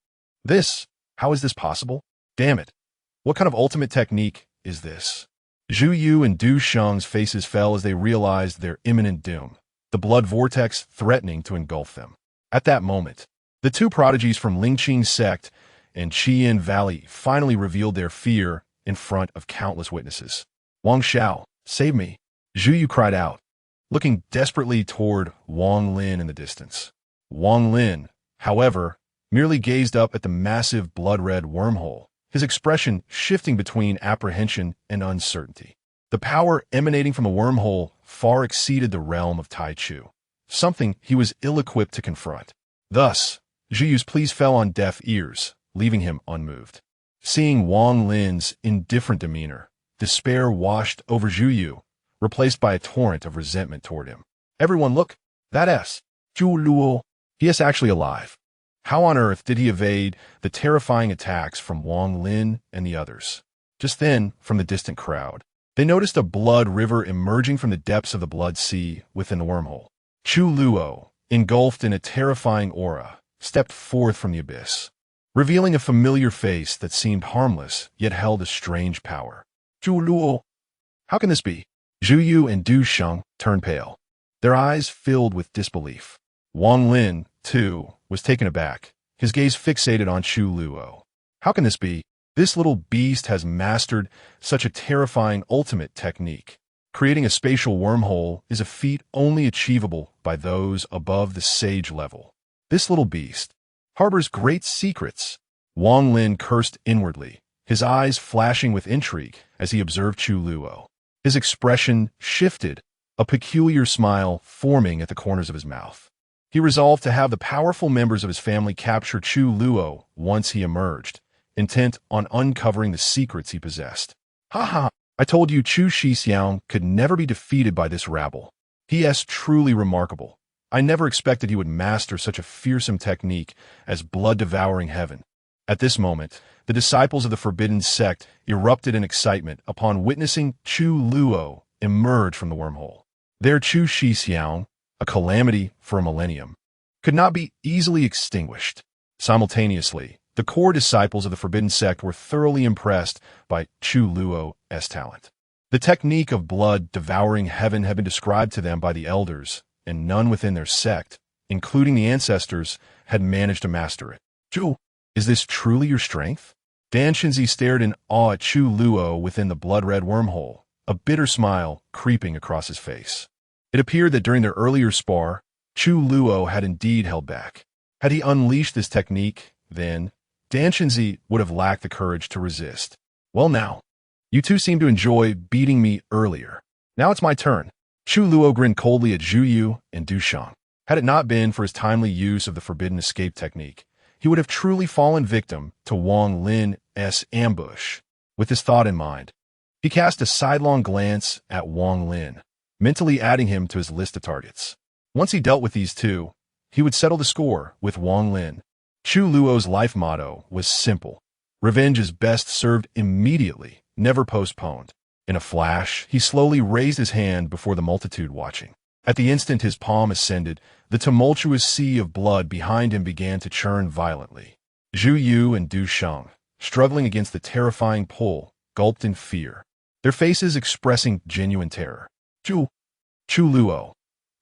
How is this possible? Damn it. What kind of ultimate technique is this? Zhu and Du Sheng's faces fell as they realized their imminent doom, the blood vortex threatening to engulf them. At that moment, the two prodigies from Lingqing sect and Qian Valley finally revealed their fear in front of countless witnesses. "Wang Xiao, save me," Zhu cried out, looking desperately toward Wang Lin in the distance. Wang Lin, however, merely gazed up at the massive blood-red wormhole, his expression shifting between apprehension and uncertainty. The power emanating from the wormhole far exceeded the realm of Tai Chu, something he was ill-equipped to confront. Thus, Zhu Yu's pleas fell on deaf ears, leaving him unmoved. Seeing Wang Lin's indifferent demeanor, despair washed over Zhu Yu, replaced by a torrent of resentment toward him. Everyone look, that S. Chu Luo. He is actually alive. How on earth did he evade the terrifying attacks from Wang Lin and the others? Just then, from the distant crowd, they noticed a blood river emerging from the depths of the blood sea within the wormhole. Chu Luo, engulfed in a terrifying aura, stepped forth from the abyss, revealing a familiar face that seemed harmless yet held a strange power. Chu Luo, how can this be? Zhu Yu and Du Sheng turned pale, their eyes filled with disbelief. Wang Lin, too, was taken aback, his gaze fixated on Chu Luo. How can this be? This little beast has mastered such a terrifying ultimate technique. Creating a spatial wormhole is a feat only achievable by those above the sage level. This little beast harbors great secrets. Wang Lin cursed inwardly, his eyes flashing with intrigue as he observed Chu Luo. His expression shifted, a peculiar smile forming at the corners of his mouth. He resolved to have the powerful members of his family capture Chu Luo once he emerged, intent on uncovering the secrets he possessed. Ha ha! I told you Chu Shixiang could never be defeated by this rabble. He is truly remarkable. I never expected he would master such a fearsome technique as blood-devouring heaven. At this moment, the disciples of the forbidden sect erupted in excitement upon witnessing Chu Luo emerge from the wormhole. Their Chu Shixiang, a calamity for a millennium, could not be easily extinguished. Simultaneously, the core disciples of the forbidden sect were thoroughly impressed by Chu Luo's talent. The technique of blood-devouring heaven had been described to them by the elders, and none within their sect, including the ancestors, had managed to master it. Chu, is this truly your strength? Dan Shinzi stared in awe at Chu Luo within the blood-red wormhole, a bitter smile creeping across his face. It appeared that during their earlier spar, Chu Luo had indeed held back. Had he unleashed this technique, then Dan Shinzi would have lacked the courage to resist. Well now, you two seem to enjoy beating me earlier. Now it's my turn. Chu Luo grinned coldly at Zhu Yu and Du Sheng. Had it not been for his timely use of the forbidden escape technique, he would have truly fallen victim to Wang Lin's ambush. With this thought in mind, he cast a sidelong glance at Wang Lin, mentally adding him to his list of targets. Once he dealt with these two, he would settle the score with Wang Lin. Chu Luo's life motto was simple. Revenge is best served immediately, never postponed. In a flash, he slowly raised his hand before the multitude watching. At the instant his palm ascended, the tumultuous sea of blood behind him began to churn violently. Zhu Yu and Du Sheng, struggling against the terrifying pull, gulped in fear, their faces expressing genuine terror. Chu Luo,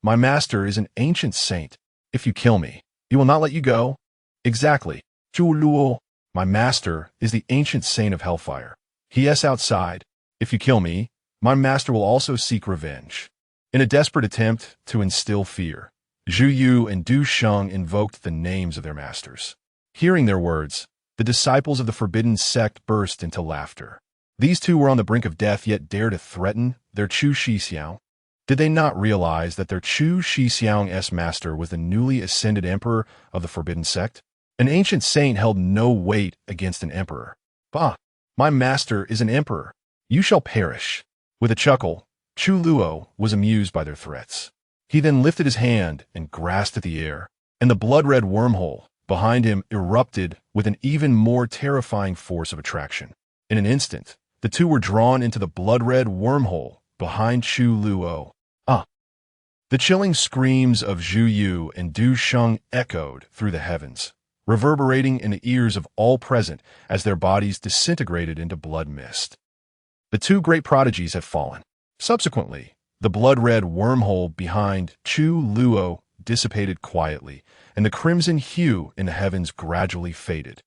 my master is an ancient saint. If you kill me, he will not let you go. Exactly. Chu Luo, my master is the ancient saint of hellfire. He is outside. If you kill me, my master will also seek revenge. In a desperate attempt to instill fear, Zhu Yu and Du Sheng invoked the names of their masters. Hearing their words, the disciples of the forbidden sect burst into laughter. These two were on the brink of death yet dared to threaten their Chu Shixiang. Did they not realize that their Chu Shixiang's master was the newly ascended emperor of the forbidden sect? An ancient saint held no weight against an emperor. Bah, my master is an emperor. You shall perish. With a chuckle, Chu Luo was amused by their threats. He then lifted his hand and grasped at the air, and the blood-red wormhole behind him erupted with an even more terrifying force of attraction. In an instant, the two were drawn into the blood-red wormhole behind Chu Luo. The chilling screams of Zhu Yu and Du Sheng echoed through the heavens, reverberating in the ears of all present as their bodies disintegrated into blood mist. The two great prodigies had fallen. Subsequently, the blood-red wormhole behind Chu Luo dissipated quietly, and the crimson hue in the heavens gradually faded.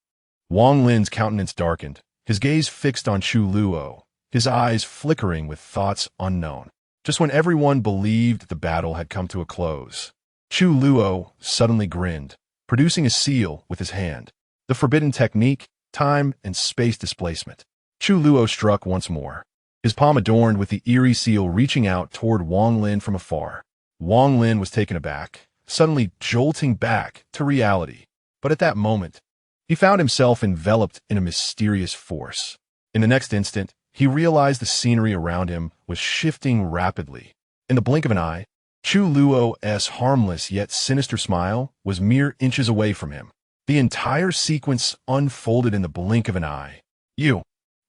Wang Lin's countenance darkened, his gaze fixed on Chu Luo, his eyes flickering with thoughts unknown. Just when everyone believed the battle had come to a close, Chu Luo suddenly grinned, producing a seal with his hand. The forbidden technique, time and space displacement. Chu Luo struck once more. his palm adorned with the eerie seal reaching out toward Wang Lin from afar. Wang Lin was taken aback, suddenly jolting back to reality. But at that moment, he found himself enveloped in a mysterious force. In the next instant, he realized the scenery around him was shifting rapidly. In the blink of an eye, Chu Luo's harmless yet sinister smile was mere inches away from him. The entire sequence unfolded in the blink of an eye.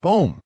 Boom!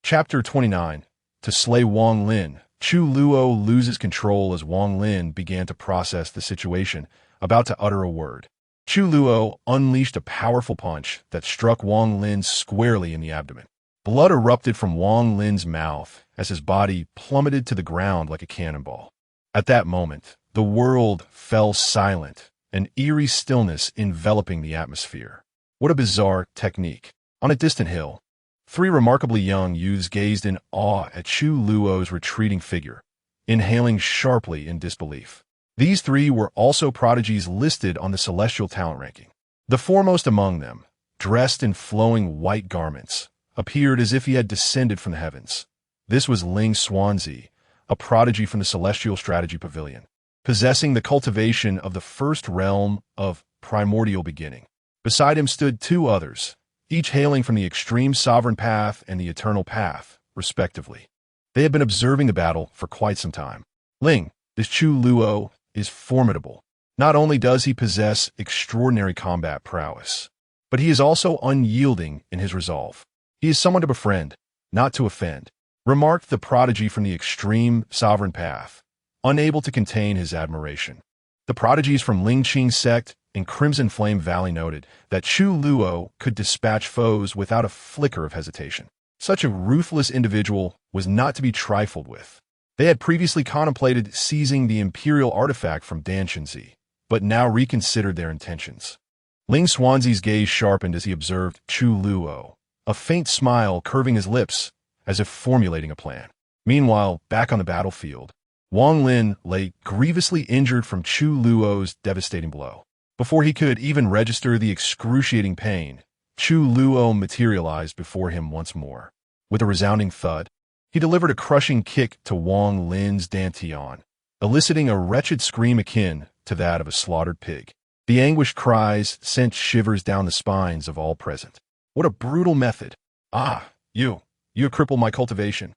Chapter 29. To slay Wang Lin, Chu Luo loses control as Wang Lin began to process the situation, about to utter a word. Chu Luo unleashed a powerful punch that struck Wang Lin squarely in the abdomen. Blood erupted from Wang Lin's mouth as his body plummeted to the ground like a cannonball. At that moment, the world fell silent, an eerie stillness enveloping the atmosphere. What a bizarre technique. On a distant hill, three remarkably young youths gazed in awe at Chu Luo's retreating figure, inhaling sharply in disbelief. These three were also prodigies listed on the celestial talent ranking. The foremost among them, dressed in flowing white garments, appeared as if he had descended from the heavens. This was Ling Xuanzi, a prodigy from the Celestial Strategy Pavilion, possessing the cultivation of the first realm of primordial beginning. Beside him stood two others, each hailing from the extreme sovereign path and the eternal path, respectively. They had been observing the battle for quite some time. Ling, this Chu Luo, is formidable. Not only does he possess extraordinary combat prowess, but he is also unyielding in his resolve. He is someone to befriend, not to offend, remarked the prodigy from the extreme sovereign path, unable to contain his admiration. The prodigies from Lingqing's sect in Crimson Flame Valley noted that Chu Luo could dispatch foes without a flicker of hesitation. Such a ruthless individual was not to be trifled with. They had previously contemplated seizing the imperial artifact from Danshenzi, but now reconsidered their intentions. Ling Xuanzi's gaze sharpened as he observed Chu Luo, a faint smile curving his lips as if formulating a plan. Meanwhile, back on the battlefield, Wang Lin lay grievously injured from Chu Luo's devastating blow. Before he could even register the excruciating pain, Chu Luo materialized before him once more. With a resounding thud, he delivered a crushing kick to Wang Lin's dantian, eliciting a wretched scream akin to that of a slaughtered pig. The anguished cries sent shivers down the spines of all present. What a brutal method! You crippled my cultivation.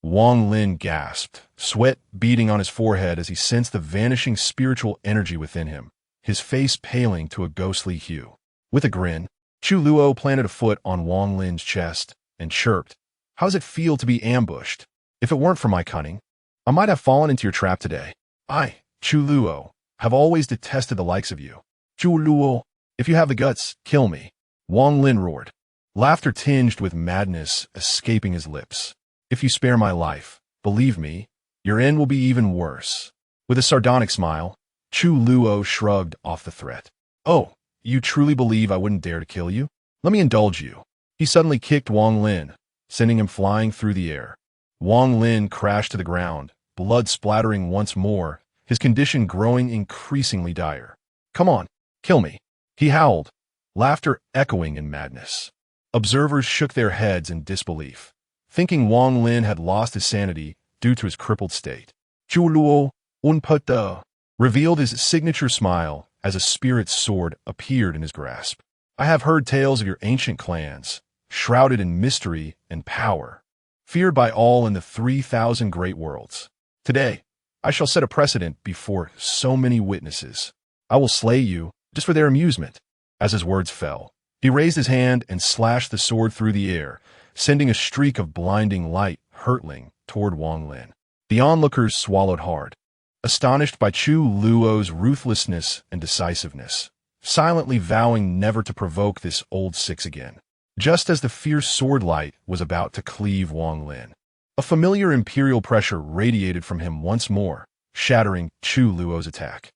Wang Lin gasped, sweat beading on his forehead as he sensed the vanishing spiritual energy within him, his face paling to a ghostly hue. With a grin, Chu Luo planted a foot on Wang Lin's chest and chirped, "How does it feel to be ambushed? If it weren't for my cunning, I might have fallen into your trap today. I, Chu Luo, have always detested the likes of you. Chu Luo, if you have the guts, kill me." Wang Lin roared, laughter tinged with madness escaping his lips. "If you spare my life, believe me, your end will be even worse." With a sardonic smile, Chu Luo shrugged off the threat. "Oh, you truly believe I wouldn't dare to kill you? Let me indulge you." He suddenly kicked Wang Lin, sending him flying through the air. Wang Lin crashed to the ground, blood splattering once more, his condition growing increasingly dire. "Come on, kill me," he howled, laughter echoing in madness. Observers shook their heads in disbelief, thinking Wang Lin had lost his sanity due to his crippled state. Chu Luo, unparalleled, revealed his signature smile as a spirit sword appeared in his grasp. "I have heard tales of your ancient clans, shrouded in mystery and power, feared by all in the 3,000 great worlds. Today, I shall set a precedent before so many witnesses. I will slay you just for their amusement." As his words fell, he raised his hand and slashed the sword through the air, sending a streak of blinding light hurtling toward Wang Lin. The onlookers swallowed hard, astonished by Chu Luo's ruthlessness and decisiveness, silently vowing never to provoke this old six again. Just as the fierce sword light was about to cleave Wang Lin, a familiar imperial pressure radiated from him once more, shattering Chu Luo's attack.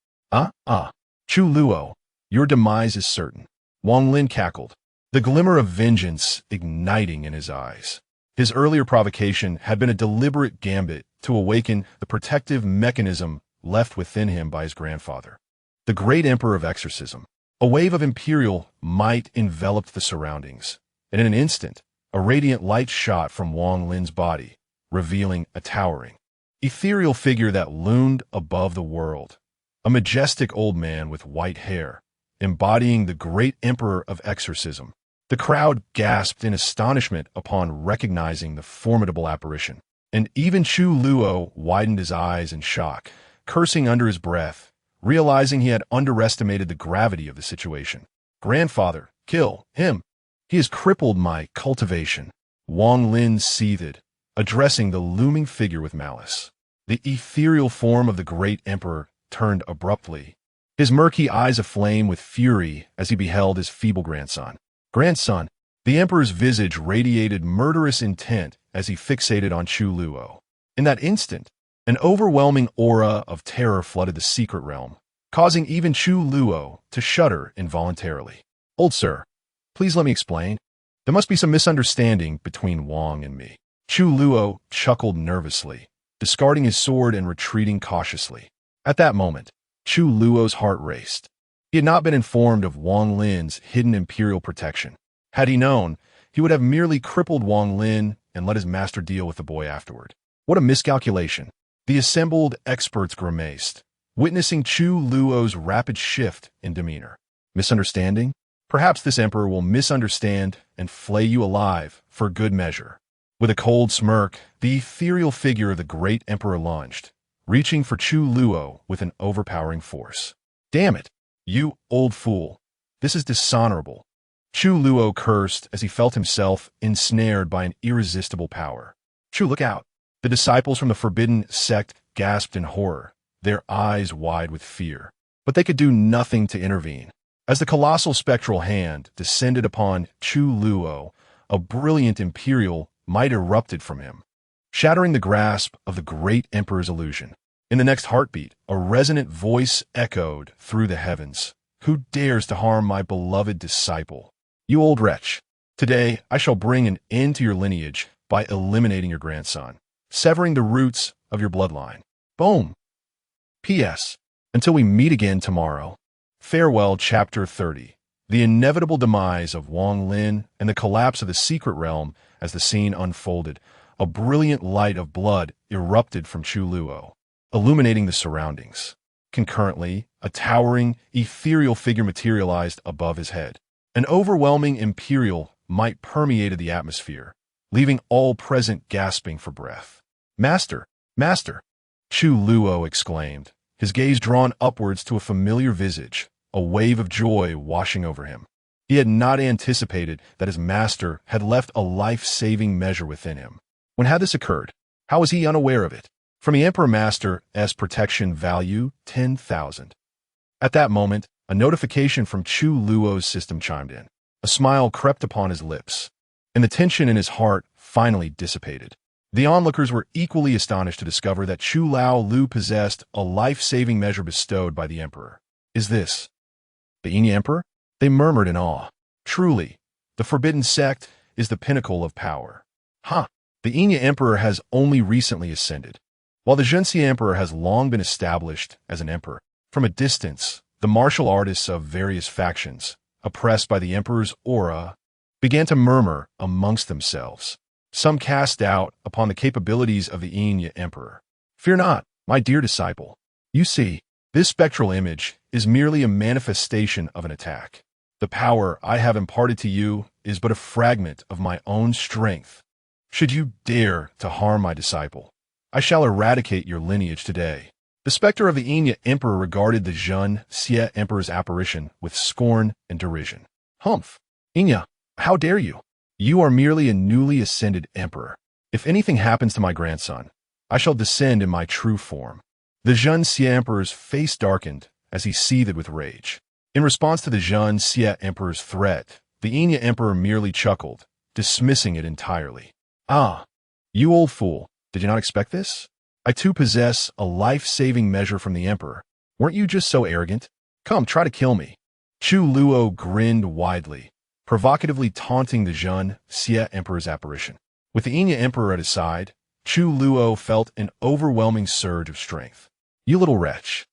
Chu Luo, your demise is certain," Wang Lin cackled, the glimmer of vengeance igniting in his eyes. His earlier provocation had been a deliberate gambit to awaken the protective mechanism left within him by his grandfather, the great emperor of exorcism. A wave of imperial might enveloped the surroundings, and in an instant, A radiant light shot from Wang Lin's body, revealing a towering, ethereal figure that loomed above the world. A majestic old man with white hair, embodying the great emperor of exorcism. The crowd gasped in astonishment upon recognizing the formidable apparition. And even Chu Luo widened his eyes in shock, cursing under his breath, realizing he had underestimated the gravity of the situation. Grandfather, kill him. He has crippled my cultivation. Wang Lin seethed, addressing the looming figure with malice. The ethereal form of the great emperor turned abruptly, his murky eyes aflame with fury as he beheld his feeble grandson. Grandson, the emperor's visage radiated murderous intent as he fixated on Chu Luo. In that instant, an overwhelming aura of terror flooded the secret realm, causing even Chu Luo to shudder involuntarily. Old sir, please let me explain. There must be some misunderstanding between Wang and me. Chu Luo chuckled nervously, discarding his sword and retreating cautiously. At that moment, Chu Luo's heart raced. He had not been informed of Wang Lin's hidden imperial protection. Had he known, he would have merely crippled Wang Lin and let his master deal with the boy afterward. What a miscalculation. The assembled experts grimaced, witnessing Chu Luo's rapid shift in demeanor. Misunderstanding? Perhaps this emperor will misunderstand and flay you alive for good measure. With a cold smirk, the ethereal figure of the great emperor lunged, reaching for Chu Luo with an overpowering force. Damn it, you old fool. This is dishonorable. Chu Luo cursed as he felt himself ensnared by an irresistible power. Chu, look out. The disciples from the forbidden sect gasped in horror, their eyes wide with fear. But they could do nothing to intervene. As the colossal spectral hand descended upon Chu Luo, a brilliant imperial might erupted from him, shattering the grasp of the great emperor's illusion. In the next heartbeat, a resonant voice echoed through the heavens. Who dares to harm my beloved disciple? You old wretch. Today I shall bring an end to your lineage by eliminating your grandson, severing the roots of your bloodline. Boom. P.S. Until we meet again tomorrow. Farewell, Chapter 30. The inevitable demise of Wang Lin and the collapse of the secret realm. As the scene unfolded, a brilliant light of blood erupted from Chu Luo, illuminating the surroundings. Concurrently, a towering, ethereal figure materialized above his head. An overwhelming imperial might permeated the atmosphere, leaving all present gasping for breath. Master! Master! Chu Luo exclaimed, his gaze drawn upwards to a familiar visage, a wave of joy washing over him. He had not anticipated that his master had left a life-saving measure within him. When had this occurred? How was he unaware of it? From the Emperor Master's protection value, 10,000. At that moment, a notification from Chu Luo's system chimed in. A smile crept upon his lips, and the tension in his heart finally dissipated. The onlookers were equally astonished to discover that Chu Lu possessed a life-saving measure bestowed by the Emperor. Is this the Yin Emperor? They murmured in awe. Truly, the forbidden sect is the pinnacle of power. Huh, the Yin Emperor has only recently ascended, while the Zhenxi Emperor has long been established as an emperor. From a distance, the martial artists of various factions, oppressed by the Emperor's aura, began to murmur amongst themselves. Some cast doubt upon the capabilities of the Yin Emperor. Fear not, my dear disciple. You see, this spectral image is merely a manifestation of an attack. The power I have imparted to you is but a fragment of my own strength. Should you dare to harm my disciple, I shall eradicate your lineage today. The specter of the Yin Emperor regarded the Zhenxi Emperor's apparition with scorn and derision. Humph! Yin, how dare you? You are merely a newly ascended emperor. If anything happens to my grandson, I shall descend in my true form. The Zhenxi Emperor's face darkened as he seethed with rage. In response to the Zhenxi Emperor's threat, the Yin Emperor merely chuckled, dismissing it entirely. Ah, you old fool, did you not expect this? I too possess a life-saving measure from the Emperor. Weren't you just so arrogant? Come, try to kill me. Chu Luo grinned widely, provocatively taunting the Zhenxi Emperor's apparition. With the Yin Emperor at his side, Chu Luo felt an overwhelming surge of strength. You little wretch.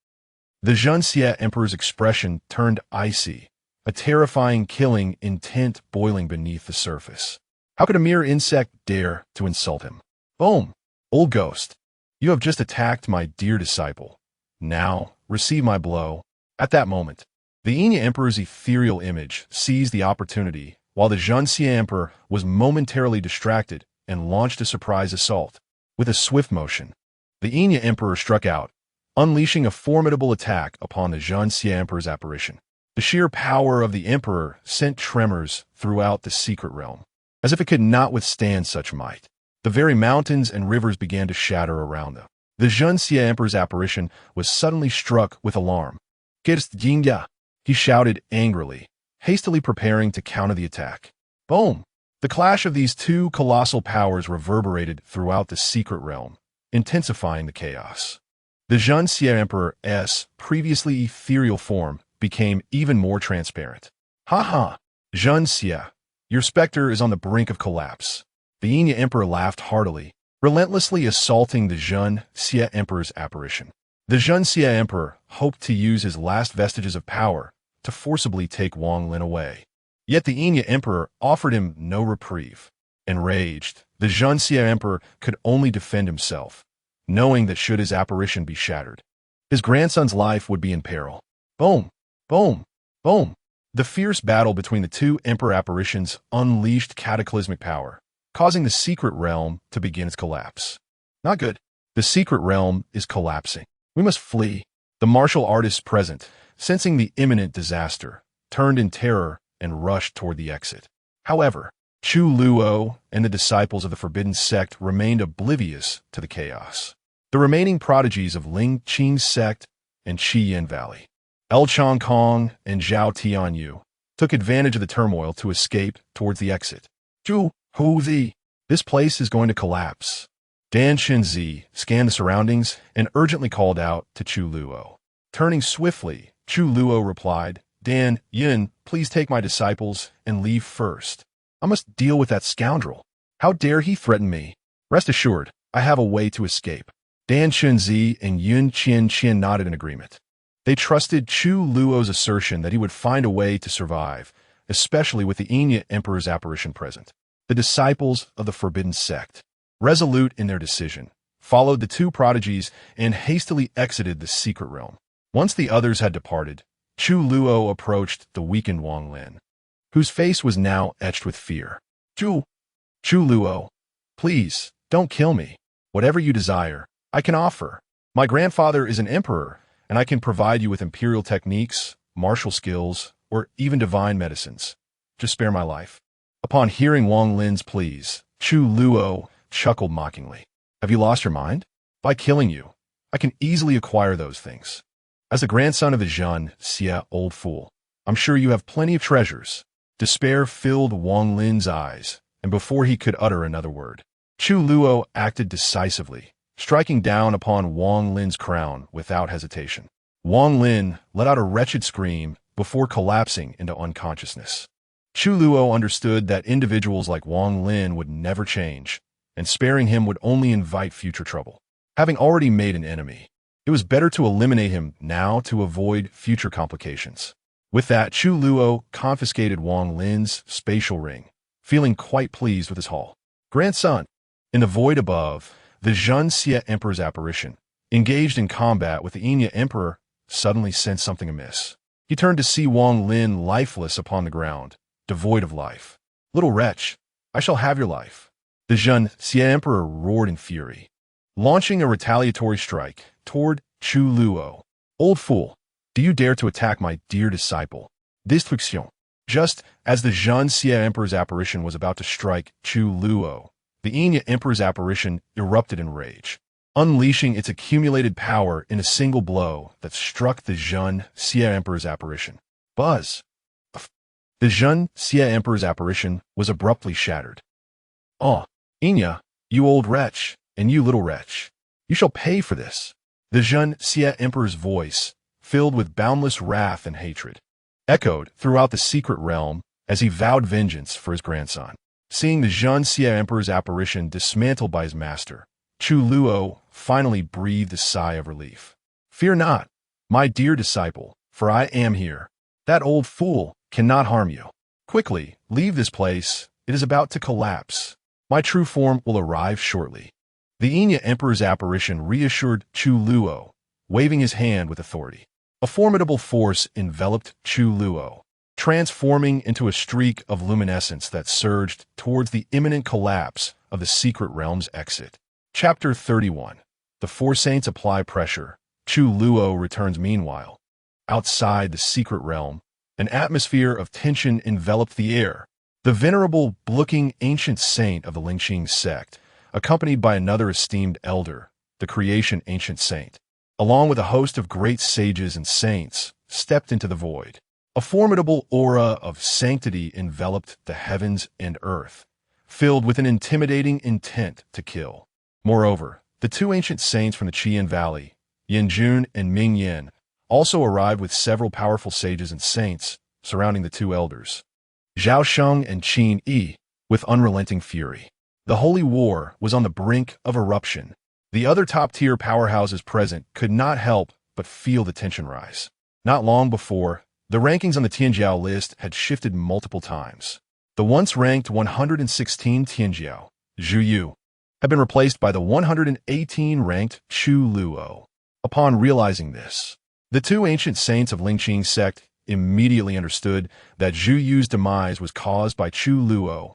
The Zhenxi Emperor's expression turned icy, a terrifying killing intent boiling beneath the surface. How could a mere insect dare to insult him? Boom! Old ghost, you have just attacked my dear disciple. Now, receive my blow. At that moment, the Enya Emperor's ethereal image seized the opportunity while the Zhenxia Emperor was momentarily distracted and launched a surprise assault. With a swift motion, the Enya Emperor struck out, unleashing a formidable attack upon the Zhenxia Emperor's apparition. The sheer power of the Emperor sent tremors throughout the secret realm, as if it could not withstand such might. The very mountains and rivers began to shatter around them. The Zhenxia Emperor's apparition was suddenly struck with alarm. "Gerst Jingya!" he shouted angrily, hastily preparing to counter the attack. Boom! The clash of these two colossal powers reverberated throughout the secret realm, intensifying the chaos. The Zhenxia Emperor's previously ethereal form became even more transparent. "Ha ha! Zhenxia, your specter is on the brink of collapse." The Enya Emperor laughed heartily, relentlessly assaulting the Zhenxia Emperor's apparition. The Zhenxia Emperor hoped to use his last vestiges of power to forcibly take Wang Lin away. Yet the Enya Emperor offered him no reprieve. Enraged, the Zhenxia Emperor could only defend himself, knowing that should his apparition be shattered, his grandson's life would be in peril. Boom! Boom! Boom! The fierce battle between the two Emperor apparitions unleashed cataclysmic power, causing the secret realm to begin its collapse. Not good. The secret realm is collapsing. We must flee. The martial artists present, sensing the imminent disaster, turned in terror and rushed toward the exit. However, Chu Luo and the disciples of the Forbidden Sect remained oblivious to the chaos. The remaining prodigies of Ling Qing's sect and Qiyan Valley, El Chong Kong and Zhao Tianyu, took advantage of the turmoil to escape towards the exit. "Zhu Huzi, this place is going to collapse." Dan Shenzi scanned the surroundings and urgently called out to Chu Luo. Turning swiftly, Chu Luo replied, "Dan Yin, please take my disciples and leave first. I must deal with that scoundrel. How dare he threaten me? Rest assured, I have a way to escape." Dan Shenzi and Yun Qian nodded in agreement. They trusted Chu Luo's assertion that he would find a way to survive, especially with the Enya Emperor's apparition present. The disciples of the Forbidden Sect, resolute in their decision, followed the two prodigies and hastily exited the secret realm. Once the others had departed, Chu Luo approached the weakened Wang Lin, whose face was now etched with fear. Chu Luo, please, don't kill me. Whatever you desire, I can offer. My grandfather is an emperor, and I can provide you with imperial techniques, martial skills, or even divine medicines. Just spare my life." Upon hearing Wang Lin's pleas, Chu Luo chuckled mockingly. "Have you lost your mind? By killing you, I can easily acquire those things. As the grandson of the Zhenxia, old fool, I'm sure you have plenty of treasures." Despair filled Wang Lin's eyes, and before he could utter another word, Chu Luo acted decisively, striking down upon Wang Lin's crown without hesitation. Wang Lin let out a wretched scream before collapsing into unconsciousness. Chu Luo understood that individuals like Wang Lin would never change, and sparing him would only invite future trouble. Having already made an enemy, it was better to eliminate him now to avoid future complications. With that, Chu Luo confiscated Wang Lin's spatial ring, feeling quite pleased with his haul. "Grandson," in the void above, the Zhenxia Emperor's apparition, engaged in combat with the Enya Emperor, suddenly sensed something amiss. He turned to see Wang Lin lifeless upon the ground, devoid of life. "Little wretch, I shall have your life." The Zhenxia Emperor roared in fury, launching a retaliatory strike toward Chu Luo. "Old fool, do you dare to attack my dear disciple? Destruction." Just as the Zhenxia Emperor's apparition was about to strike Chu Luo, the Enya Emperor's apparition erupted in rage, unleashing its accumulated power in a single blow that struck the Zhenxia Emperor's apparition. Buzz! The Zhenxia Emperor's apparition was abruptly shattered. "Oh, Enya, you old wretch, and you little wretch, you shall pay for this." The Zhenxia Emperor's voice, filled with boundless wrath and hatred, echoed throughout the secret realm as he vowed vengeance for his grandson. Seeing the Zhenxia Emperor's apparition dismantled by his master, Chu Luo finally breathed a sigh of relief. "Fear not, my dear disciple, for I am here. That old fool cannot harm you. Quickly, leave this place it is about to collapse. My true form will arrive shortly. The Enya Emperor's apparition reassured Chu Luo, waving his hand with authority. A formidable force enveloped Chu Luo, transforming into a streak of luminescence that surged towards the imminent collapse of the secret realm's exit. Chapter 31. The Four Saints apply pressure. Chu Luo returns meanwhile. Outside the secret realm, an atmosphere of tension enveloped the air. The venerable-looking ancient saint of the Lingqing sect, accompanied by another esteemed elder, the creation ancient saint, along with a host of great sages and saints, stepped into the void. A formidable aura of sanctity enveloped the heavens and earth, filled with an intimidating intent to kill. Moreover, the two ancient saints from the Qian Valley, Yanjun and Mingyan, also arrived with several powerful sages and saints surrounding the two elders, Zhao Sheng and Qin Yi, with unrelenting fury. The holy war was on the brink of eruption. The other top-tier powerhouses present could not help but feel the tension rise. Not long before, the rankings on the Tianjiao list had shifted multiple times. The once-ranked 116 Tianjiao, Zhu Yu, had been replaced by the 118-ranked Chu Luo. Upon realizing this, the two ancient saints of Lingqing sect immediately understood that Zhu Yu's demise was caused by Chu Luo.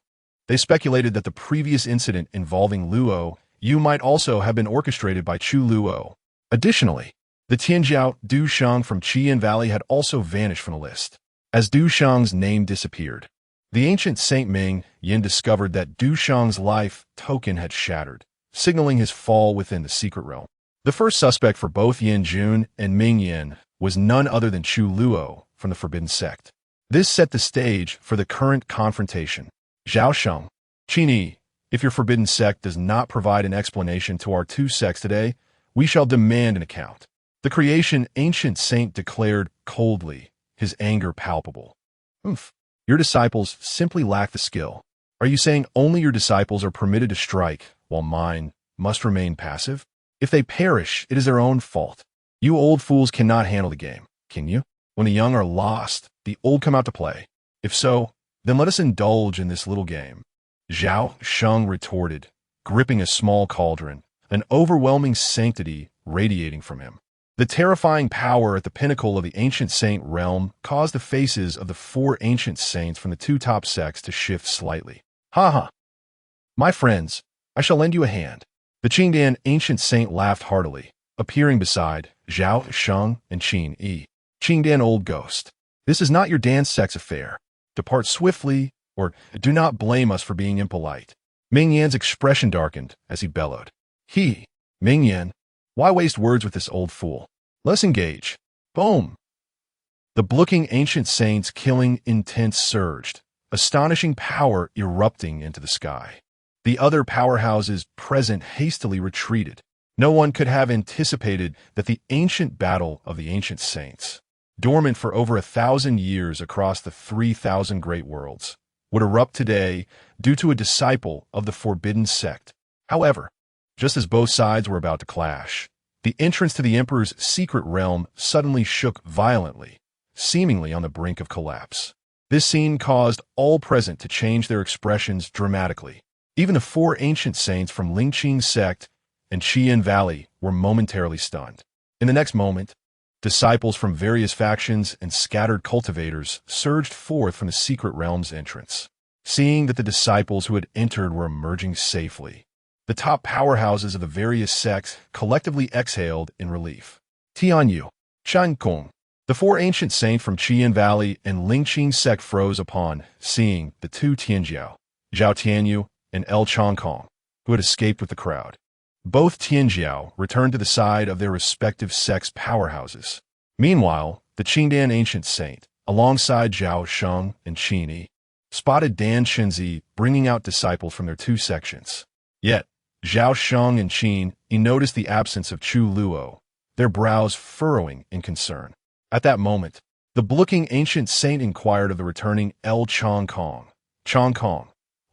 They speculated that the previous incident involving Luo Yu might also have been orchestrated by Chu Luo. Additionally, the Tianjiao Du Shang from Qian Valley had also vanished from the list. As Du Shang's name disappeared, the ancient Saint Ming Yin discovered that Du Shang's life token had shattered, signaling his fall within the secret realm. The first suspect for both Yin Jun and Ming Yin was none other than Chu Luo from the Forbidden Sect. This set the stage for the current confrontation. Zhao Sheng, Qin Yi, if your Forbidden Sect does not provide an explanation to our two sects today, we shall demand an account. The creation ancient saint declared coldly, his anger palpable. Your disciples simply lack the skill. Are you saying only your disciples are permitted to strike, while mine must remain passive? If they perish, it is their own fault. You old fools cannot handle the game, can you? When the young are lost, the old come out to play. If so, then let us indulge in this little game. Zhao Sheng retorted, gripping a small cauldron, an overwhelming sanctity radiating from him. The terrifying power at the pinnacle of the ancient saint realm caused the faces of the four ancient saints from the two top sects to shift slightly. Ha! My friends, I shall lend you a hand. The Qingdan ancient saint laughed heartily, appearing beside Zhao Sheng and Qin Yi. Qingdan old ghost, this is not your Dan sect's affair. Depart swiftly, or do not blame us for being impolite. Ming Yan's expression darkened as he bellowed. Ming Yan, why waste words with this old fool? Let's engage. Boom! The booking ancient saint's killing intent surged, astonishing power erupting into the sky. The other powerhouses present hastily retreated. No one could have anticipated that the ancient battle of the ancient saints, dormant for over 1,000 years across the 3,000 great worlds, would erupt today due to a disciple of the Forbidden Sect. However, just as both sides were about to clash, the entrance to the Emperor's secret realm suddenly shook violently, seemingly on the brink of collapse. This scene caused all present to change their expressions dramatically. Even the four ancient saints from Lingqing sect and Qian Valley were momentarily stunned. In the next moment, disciples from various factions and scattered cultivators surged forth from the secret realm's entrance. Seeing that the disciples who had entered were emerging safely, the top powerhouses of the various sects collectively exhaled in relief. Tianyu, Kong, the four ancient saints from Qian Valley and Lingqing sect froze upon seeing the two Tianjiao, Zhao Tianyu and El Kong, who had escaped with the crowd. Both Tianjiao returned to the side of their respective sects' powerhouses. Meanwhile, the Qingdan ancient saint, alongside Zhao Sheng and Qin Yi, spotted Dan Shenzi bringing out disciples from their two sections. Yet, Zhao Sheng and Qin Yi noticed the absence of Chu Luo, their brows furrowing in concern. At that moment, the booking ancient saint inquired of the returning El Kong,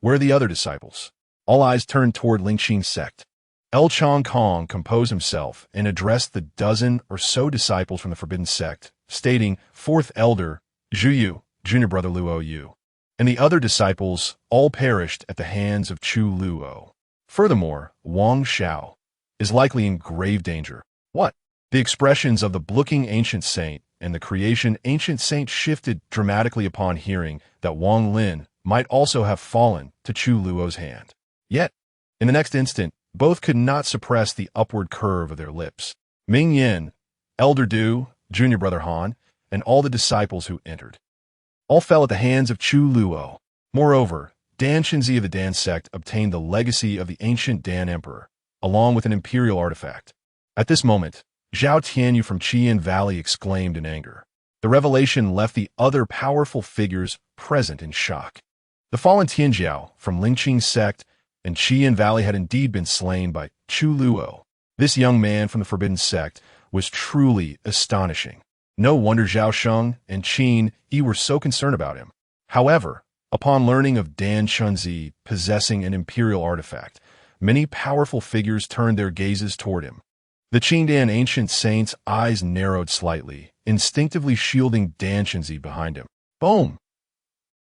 where are the other disciples? All eyes turned toward Lingqing sect. El Kong composed himself and addressed the dozen or so disciples from the Forbidden Sect, stating, Fourth Elder, Zhu Yu, Junior Brother Luo Yu. and the other disciples all perished at the hands of Chu Luo. Furthermore, Wang Xiao is likely in grave danger. What? The expressions of the bluking ancient saint and the creation ancient saint shifted dramatically upon hearing that Wang Lin might also have fallen to Chu Luo's hand. Yet, in the next instant, both could not suppress the upward curve of their lips. Ming Yin, Elder Du, Junior Brother Han, and all the disciples who entered all fell at the hands of Chu Luo. Moreover, Dan Shenzi of the Dan sect obtained the legacy of the ancient Dan emperor, along with an imperial artifact. At this moment, Zhao Tianyu from Qian Valley exclaimed in anger. The revelation left the other powerful figures present in shock. The fallen Tianjiao from Lingqing sect and Qian Valley had indeed been slain by Chu Luo. This young man from the forbidden sect was truly astonishing. No wonder Zhao Sheng and Qin Yi were so concerned about him. However, upon learning of Dan Shenzi possessing an imperial artifact, many powerful figures turned their gazes toward him. The Qingdan ancient saint's eyes narrowed slightly, instinctively shielding Dan Shenzi behind him. Boom!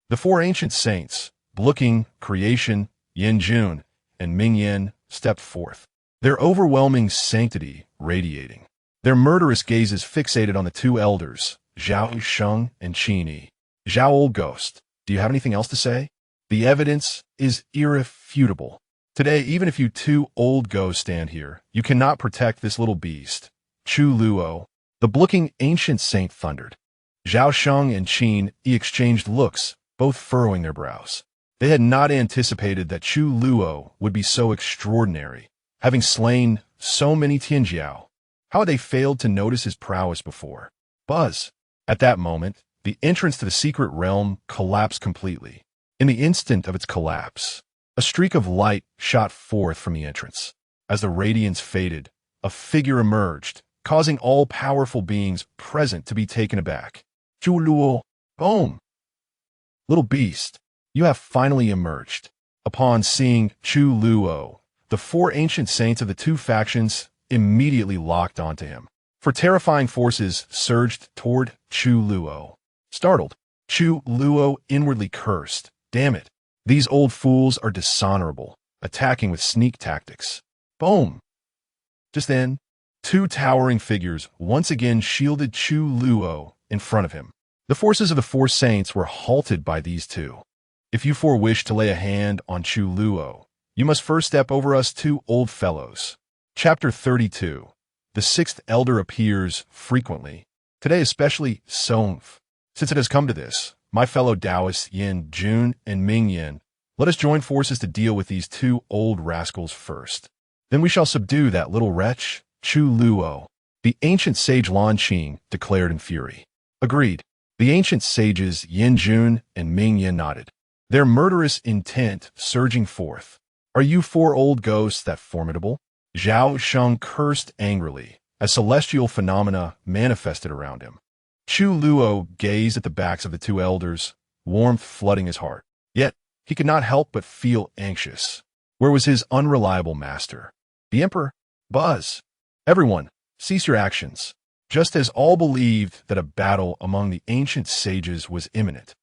The four ancient saints, Bluking, Creation, Yin Jun, and Ming Yin, stepped forth, their overwhelming sanctity radiating. Their murderous gazes fixated on the two elders, Zhao Sheng and Qin Yi. Zhao Old Ghost, do you have anything else to say? The evidence is irrefutable. Today, even if you two old ghosts stand here, you cannot protect this little beast. Chu Luo, the bluking ancient saint thundered. Zhao Sheng and Qin Yi exchanged looks, both furrowing their brows. They had not anticipated that Chu Luo would be so extraordinary, having slain so many Tianjiao. How had they failed to notice his prowess before? Buzz! At that moment, the entrance to the secret realm collapsed completely. In the instant of its collapse, a streak of light shot forth from the entrance. As the radiance faded, a figure emerged, causing all powerful beings present to be taken aback. Chu Luo, boom! Little beast, you have finally emerged. Upon seeing Chu Luo, the four ancient saints of the two factions immediately locked onto him. For terrifying forces surged toward Chu Luo. Startled, Chu Luo inwardly cursed. Damn it, these old fools are dishonorable, attacking with sneak tactics. Boom! Just then, two towering figures once again shielded Chu Luo in front of him. The forces of the four saints were halted by these two. If you four wish to lay a hand on Chu Luo, you must first step over us two old fellows. Chapter 32. The sixth elder appears frequently. Today especially, Songf. Since it has come to this, my fellow Taoists Yin Jun and Ming Yin, let us join forces to deal with these two old rascals first. Then we shall subdue that little wretch, Chu Luo. The ancient sage Lan Qing declared in fury. Agreed. The ancient sages Yin Jun and Ming Yin nodded, their murderous intent surging forth. Are you four old ghosts that formidable? Zhao Sheng cursed angrily as celestial phenomena manifested around him. Chu Luo gazed at the backs of the two elders, warmth flooding his heart. Yet, he could not help but feel anxious. Where was his unreliable master? The emperor? Buzz! Everyone, cease your actions. Just as all believed that a battle among the ancient sages was imminent,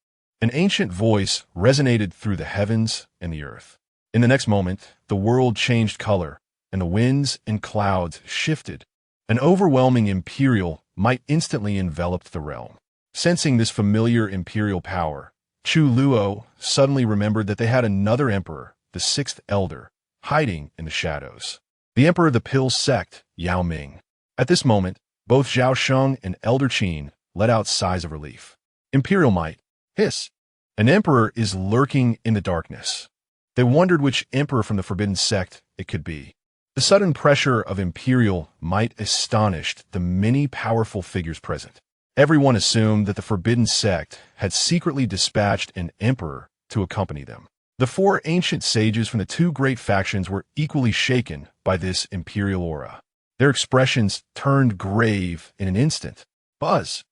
an ancient voice resonated through the heavens and the earth. In the next moment, the world changed color, and the winds and clouds shifted. An overwhelming imperial might instantly enveloped the realm. Sensing this familiar imperial power, Chu Luo suddenly remembered that they had another emperor, the sixth elder, hiding in the shadows. The emperor of the Pill sect, Yao Ming. At this moment, both Zhao Sheng and Elder Qin let out sighs of relief. Imperial might. Hiss. An emperor is lurking in the darkness. They wondered which emperor from the forbidden sect it could be. The sudden pressure of imperial might astonished the many powerful figures present. Everyone assumed that the forbidden sect had secretly dispatched an emperor to accompany them. The four ancient sages from the two great factions were equally shaken by this imperial aura. Their expressions turned grave in an instant. Buzz!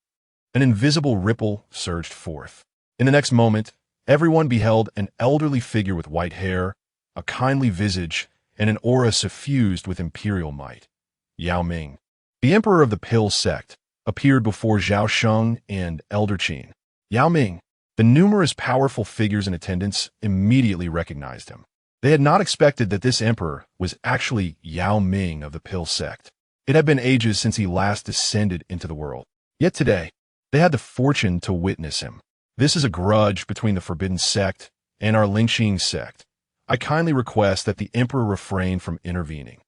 An invisible ripple surged forth. In the next moment, everyone beheld an elderly figure with white hair, a kindly visage, and an aura suffused with imperial might. Yao Ming, the emperor of the Pill sect, appeared before Zhao Sheng and Elder Qin. Yao Ming, The numerous powerful figures in attendance immediately recognized him. They had not expected that this emperor was actually Yao Ming of the Pill sect. It had been ages since he last descended into the world. Yet today, they had the fortune to witness him. This is a grudge between the Forbidden Sect and our Lingxing sect. I kindly request that the emperor refrain from intervening.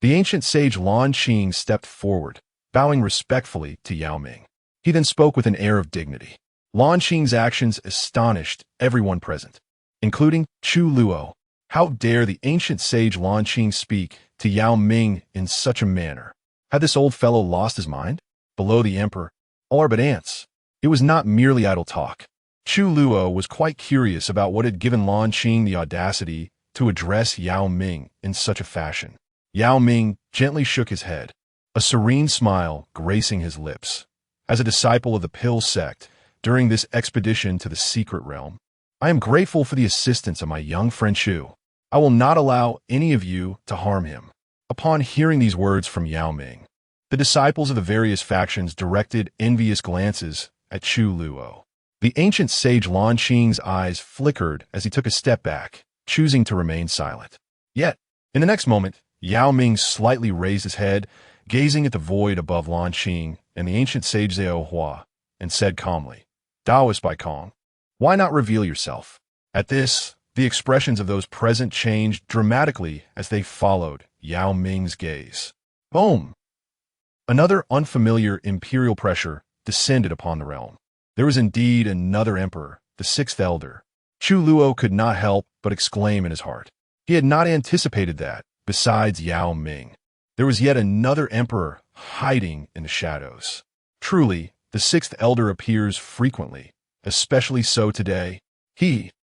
The ancient sage Lan Qing stepped forward, bowing respectfully to Yao Ming. He then spoke with an air of dignity. Lan Qing's actions astonished everyone present, including Chu Luo. How dare the ancient sage Lan Qing speak to Yao Ming in such a manner? Had this old fellow lost his mind? Below the emperor, all are but ants. It was not merely idle talk. Chu Luo was quite curious about what had given Lan Qing the audacity to address Yao Ming in such a fashion. Yao Ming gently shook his head, a serene smile gracing his lips. As a disciple of the Pill sect, during this expedition to the secret realm, I am grateful for the assistance of my young friend Chu. I will not allow any of you to harm him. Upon hearing these words from Yao Ming, the disciples of the various factions directed envious glances at Chu Luo. The ancient sage Lan Qing's eyes flickered as he took a step back, choosing to remain silent. Yet, in the next moment, Yao Ming slightly raised his head, gazing at the void above Lan Qing and the ancient sage Zhao Hua, and said calmly, "Taoist Bai Kong, why not reveal yourself?" At this, the expressions of those present changed dramatically as they followed Yao Ming's gaze. Boom! Another unfamiliar imperial pressure descended upon the realm. There was indeed another emperor, the sixth elder. Chu Luo could not help but exclaim in his heart. He had not anticipated that, besides Yao Ming, there was yet another emperor hiding in the shadows. Truly, the sixth elder appears frequently, especially so today.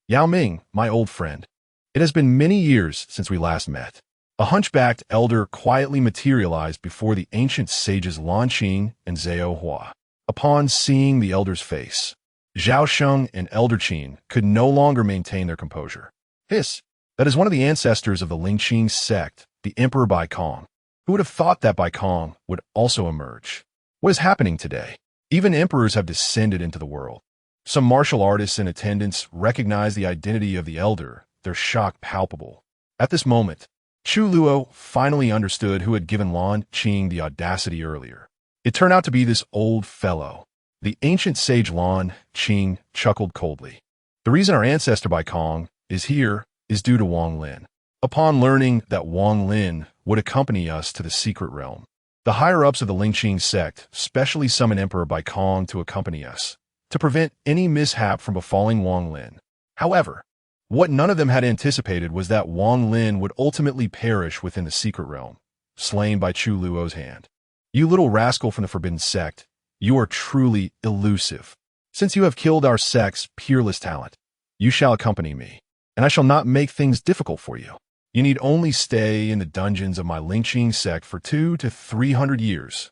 Yao Ming, my old friend. It has been many years since we last met. A hunchbacked elder quietly materialized before the ancient sages Lan Qing and Zhao Hua. Upon seeing the elder's face, Zhao Sheng and Elder Qin could no longer maintain their composure. That is one of the ancestors of the Lingxing sect, the Emperor Bai Kong. Who would have thought that Bai Kong would also emerge? What is happening today? Even emperors have descended into the world. Some martial artists in attendance recognized the identity of the elder, their shock palpable. At this moment, Chu Luo finally understood who had given Lan Qing the audacity earlier. It turned out to be this old fellow. The ancient sage Lan Qing chuckled coldly. The reason our ancestor Bai Kong is here is due to Wang Lin. Upon learning that Wang Lin would accompany us to the secret realm, the higher-ups of the Lingxing sect specially summoned Emperor Bai Kong to accompany us, to prevent any mishap from befalling Wang Lin. However, what none of them had anticipated was that Wang Lin would ultimately perish within the secret realm, slain by Chu Luo's hand. You little rascal from the Forbidden Sect, you are truly elusive. Since you have killed our sect's peerless talent, you shall accompany me, and I shall not make things difficult for you. You need only stay in the dungeons of my Lingxing sect for 200 to 300 years.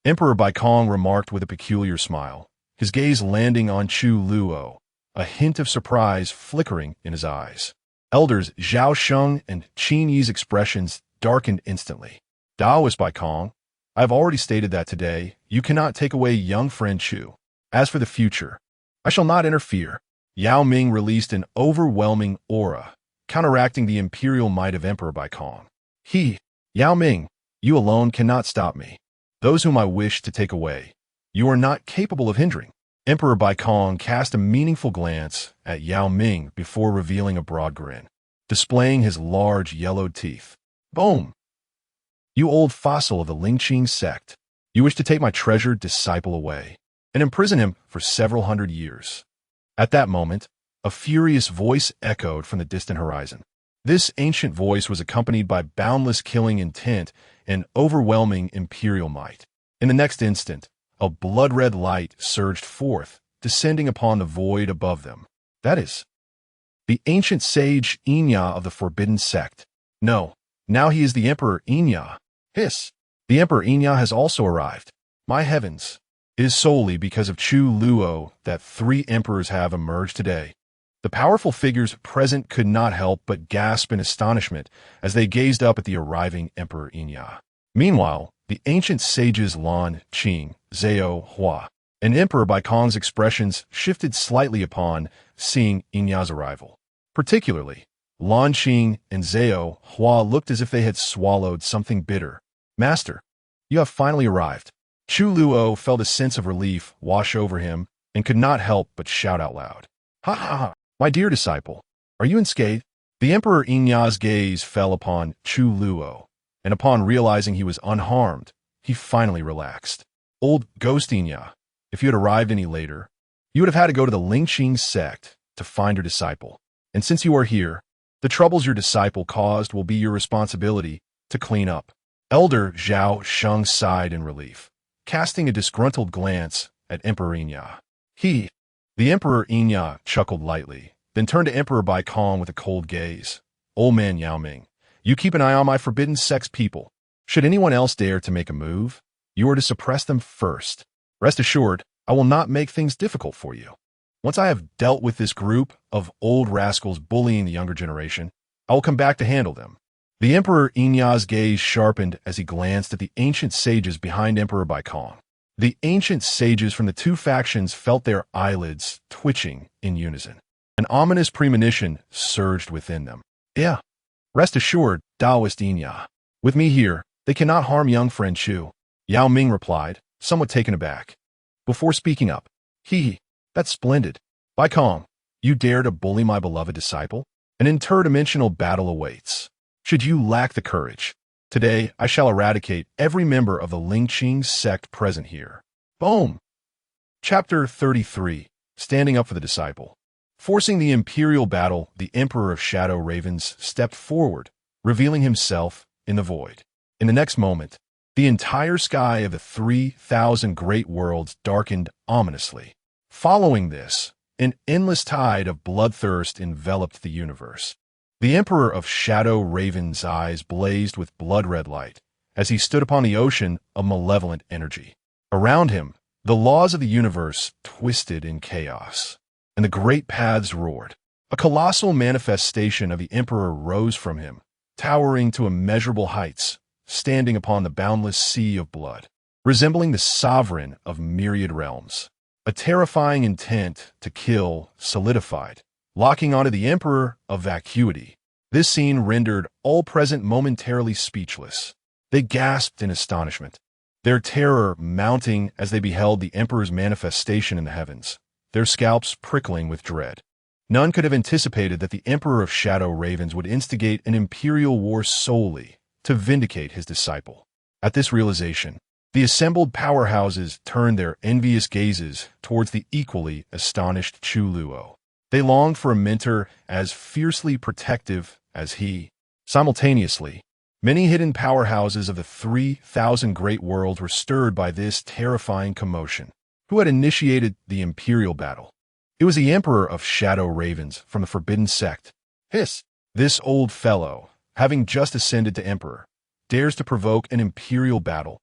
Emperor Bai Kong remarked with a peculiar smile, his gaze landing on Chu Luo, a hint of surprise flickering in his eyes. Elders Zhao Sheng and Qin Yi's expressions darkened instantly. Taoist Bai Kong, I have already stated that today you cannot take away young friend Chu. As for the future, I shall not interfere. Yao Ming released an overwhelming aura, counteracting the imperial might of Emperor Bai Kong. Yao Ming, you alone cannot stop me. Those whom I wish to take away, you are not capable of hindering. Emperor Bai Kong cast a meaningful glance at Yao Ming before revealing a broad grin, displaying his large yellowed teeth. Boom! You old fossil of the Lingxing sect, you wish to take my treasured disciple away and imprison him for several hundred years. At that moment, a furious voice echoed from the distant horizon. This ancient voice was accompanied by boundless killing intent and overwhelming imperial might. In the next instant, a blood-red light surged forth, descending upon the void above them. That is, the ancient sage Inya of the Forbidden Sect. No, now he is the Emperor Inya. The Emperor Inya has also arrived. My heavens, it is solely because of Chu Luo that 3 emperors have emerged today. The powerful figures present could not help but gasp in astonishment as they gazed up at the arriving Emperor Inya. Meanwhile, the ancient sages Lan Qing, Zhao Hua, And Emperor Baikong's expressions shifted slightly upon seeing Inya's arrival. Particularly, Lan Qing and Zhao Hua looked as if they had swallowed something bitter. Master, you have finally arrived. Chu Luo felt a sense of relief wash over him and could not help but shout out loud. Ha ha ha! My dear disciple, are you unscathed? The Emperor Inya's gaze fell upon Chu Luo, and upon realizing he was unharmed, he finally relaxed. Old Ghost Inya, if you had arrived any later, you would have had to go to the Lingqing sect to find your disciple. And since you are here, the troubles your disciple caused will be your responsibility to clean up. Elder Zhao Sheng sighed in relief, casting a disgruntled glance at Emperor Inya. The Emperor Inya chuckled lightly, then turned to Emperor Baikong with a cold gaze. Old man Yao Ming, you keep an eye on my forbidden sect's people. Should anyone else dare to make a move, you are to suppress them first. Rest assured, I will not make things difficult for you. Once I have dealt with this group of old rascals bullying the younger generation, I will come back to handle them. The Emperor Inya's gaze sharpened as he glanced at the ancient sages behind Emperor Baikong. The ancient sages from the two factions felt their eyelids twitching in unison. An ominous premonition surged within them. Yeah, rest assured, Taoist Inya. With me here, they cannot harm young friend Chu. Yao Ming replied, somewhat taken aback. Before speaking up, that's splendid. Baikong, you dare to bully my beloved disciple? An interdimensional battle awaits. Should you lack the courage, today I shall eradicate every member of the Lingqing sect present here. Boom! Chapter 33, Standing Up for the Disciple. Forcing the imperial battle, the Emperor of Shadow Ravens stepped forward, revealing himself in the void. In the next moment, the entire sky of the 3,000 great worlds darkened ominously. Following this, an endless tide of bloodthirst enveloped the universe. The Emperor of Shadow Raven's eyes blazed with blood-red light as he stood upon the ocean of malevolent energy. Around him, the laws of the universe twisted in chaos, and the great paths roared. A colossal manifestation of the Emperor rose from him, towering to immeasurable heights, standing upon the boundless sea of blood, resembling the sovereign of myriad realms. A terrifying intent to kill solidified, locking onto the Emperor of Vacuity. This scene rendered all present momentarily speechless. They gasped in astonishment, their terror mounting as they beheld the Emperor's manifestation in the heavens, their scalps prickling with dread. None could have anticipated that the Emperor of Shadow Ravens would instigate an imperial war solely to vindicate his disciple. At this realization, the assembled powerhouses turned their envious gazes towards the equally astonished Chu Luo. They longed for a mentor as fiercely protective as he. Simultaneously, many hidden powerhouses of the 3,000 great worlds were stirred by this terrifying commotion. Who had initiated the imperial battle? It was the Emperor of Shadow Ravens from the Forbidden Sect. This old fellow, having just ascended to Emperor, dares to provoke an imperial battle.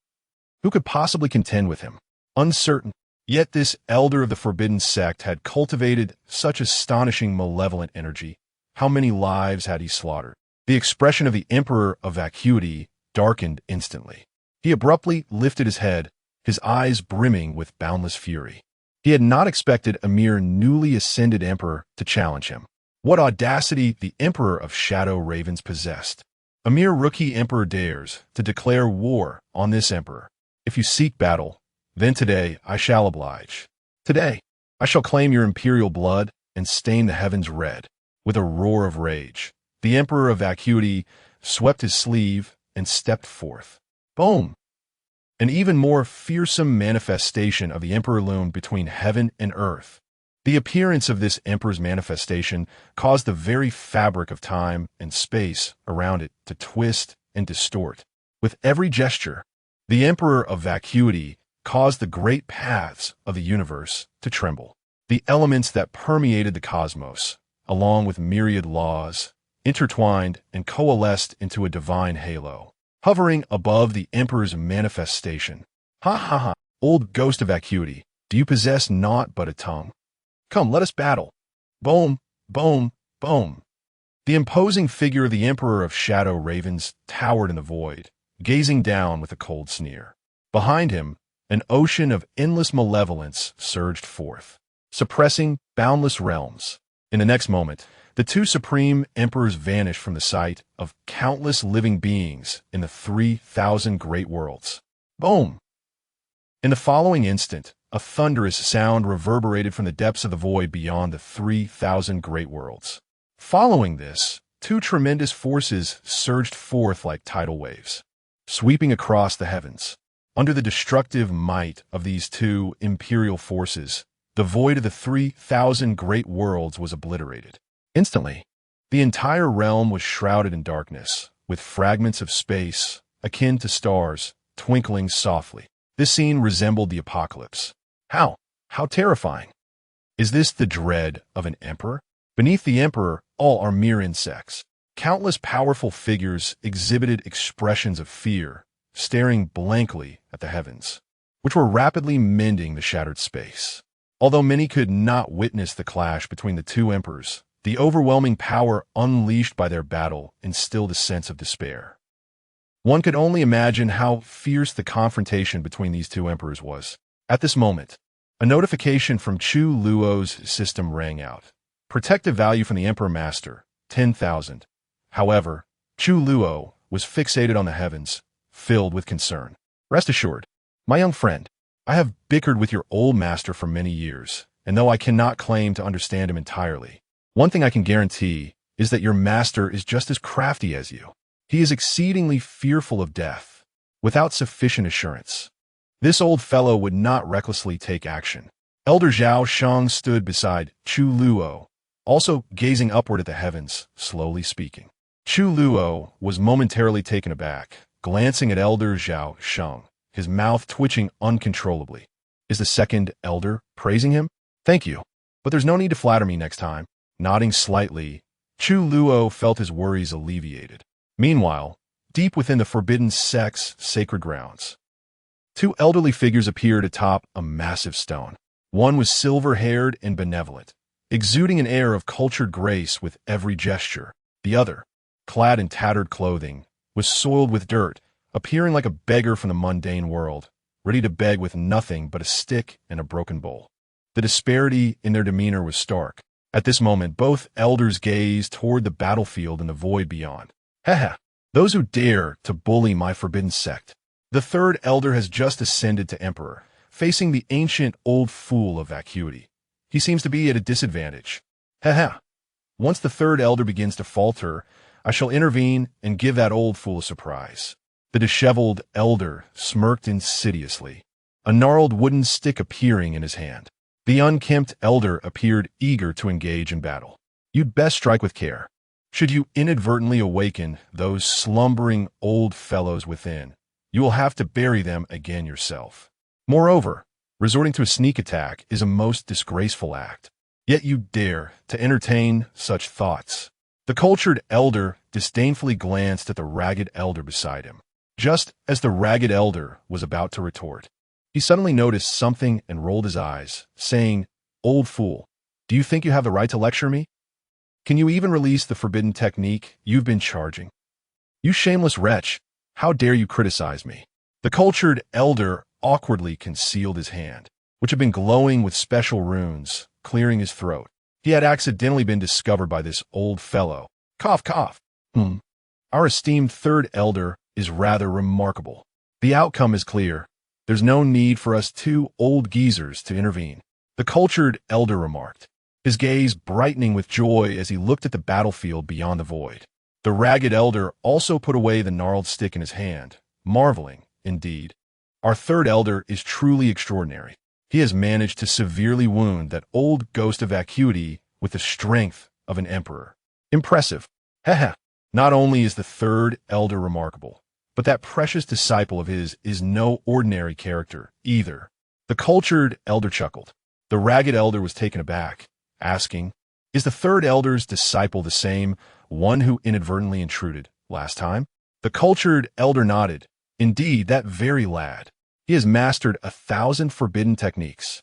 Who could possibly contend with him? Uncertain. Yet this elder of the Forbidden Sect had cultivated such astonishing malevolent energy. How many lives had he slaughtered? The expression of the Emperor of Vacuity darkened instantly. He abruptly lifted his head, his eyes brimming with boundless fury. He had not expected a mere newly ascended emperor to challenge him. What audacity the Emperor of Shadow Ravens possessed. A mere rookie emperor dares to declare war on this emperor. If you seek battle, then today I shall oblige. Today, I shall claim your imperial blood and stain the heavens red. With a roar of rage, the Emperor of Vacuity swept his sleeve and stepped forth. Boom! An even more fearsome manifestation of the Emperor loomed between heaven and earth. The appearance of this Emperor's manifestation caused the very fabric of time and space around it to twist and distort. With every gesture, the Emperor of Vacuity caused the great paths of the universe to tremble. The elements that permeated the cosmos, along with myriad laws, intertwined and coalesced into a divine halo, hovering above the Emperor's manifestation. Ha ha ha, old ghost of Vacuity, do you possess naught but a tongue? Come, let us battle. Boom, boom, boom. The imposing figure of the Emperor of Shadow Ravens towered in the void, gazing down with a cold sneer. Behind him, An ocean of endless malevolence surged forth, suppressing boundless realms. In the next moment, the two supreme emperors vanished from the sight of countless living beings in the 3,000 great worlds. Boom! In the following instant, a thunderous sound reverberated from the depths of the void beyond the 3,000 great worlds. Following this, two tremendous forces surged forth like tidal waves, sweeping across the heavens. Under the destructive might of these two imperial forces, the void of the 3,000 great worlds was obliterated. Instantly, the entire realm was shrouded in darkness, with fragments of space, akin to stars, twinkling softly. This scene resembled the apocalypse. How terrifying! Is this the dread of an emperor? Beneath the emperor, all are mere insects. Countless powerful figures exhibited expressions of fear, staring blankly at the heavens, which were rapidly mending the shattered space. Although many could not witness the clash between the two emperors, the overwhelming power unleashed by their battle instilled a sense of despair. One could only imagine how fierce the confrontation between these two emperors was. At this moment, a notification from Chu Luo's system rang out. Protective value from the Emperor Master, 10,000. However, Chu Luo was fixated on the heavens, filled with concern. Rest assured, my young friend, I have bickered with your old master for many years, and though I cannot claim to understand him entirely, one thing I can guarantee is that your master is just as crafty as you. He is exceedingly fearful of death, without sufficient assurance. This old fellow would not recklessly take action. Elder Zhao Shang stood beside Chu Luo, also gazing upward at the heavens, slowly speaking. Chu Luo was momentarily taken aback, glancing at Elder Zhao Shang, his mouth twitching uncontrollably. Is the second elder praising him? Thank you, but there's no need to flatter me next time. Nodding slightly, Chu Luo felt his worries alleviated. Meanwhile, deep within the forbidden sect's sacred grounds, two elderly figures appeared atop a massive stone. One was silver-haired and benevolent, exuding an air of cultured grace with every gesture. The other, clad in tattered clothing, was soiled with dirt, appearing like a beggar from the mundane world, ready to beg with nothing but a stick and a broken bowl. The disparity in their demeanor was stark. At this moment, both elders gazed toward the battlefield and the void beyond. Haha, those who dare to bully my forbidden sect. The third elder has just ascended to emperor, facing the ancient old fool of vacuity. He seems to be at a disadvantage. Haha. Once the third elder begins to falter, I shall intervene and give that old fool a surprise. The disheveled elder smirked insidiously, a gnarled wooden stick appearing in his hand. The unkempt elder appeared eager to engage in battle. You'd best strike with care. Should you inadvertently awaken those slumbering old fellows within, you will have to bury them again yourself. Moreover, resorting to a sneak attack is a most disgraceful act. Yet you dare to entertain such thoughts. The cultured elder disdainfully glanced at the ragged elder beside him. Just as the ragged elder was about to retort, he suddenly noticed something and rolled his eyes, saying, "Old fool, do you think you have the right to lecture me? Can you even release the forbidden technique you've been charging? You shameless wretch, how dare you criticize me?" The cultured elder awkwardly concealed his hand, which had been glowing with special runes, clearing his throat. He had accidentally been discovered by this old fellow. Cough, cough. Our esteemed third elder is rather remarkable. The outcome is clear. There's no need for us two old geezers to intervene. The cultured elder remarked, his gaze brightening with joy as he looked at the battlefield beyond the void. The ragged elder also put away the gnarled stick in his hand, marveling, indeed. Our third elder is truly extraordinary. He has managed to severely wound that old ghost of vacuity with the strength of an emperor. Impressive. Haha. Not only is the third elder remarkable, but that precious disciple of his is no ordinary character, either. The cultured elder chuckled. The ragged elder was taken aback, asking, "Is the third elder's disciple the same one who inadvertently intruded last time?" The cultured elder nodded. Indeed, that very lad. He has mastered 1,000 forbidden techniques.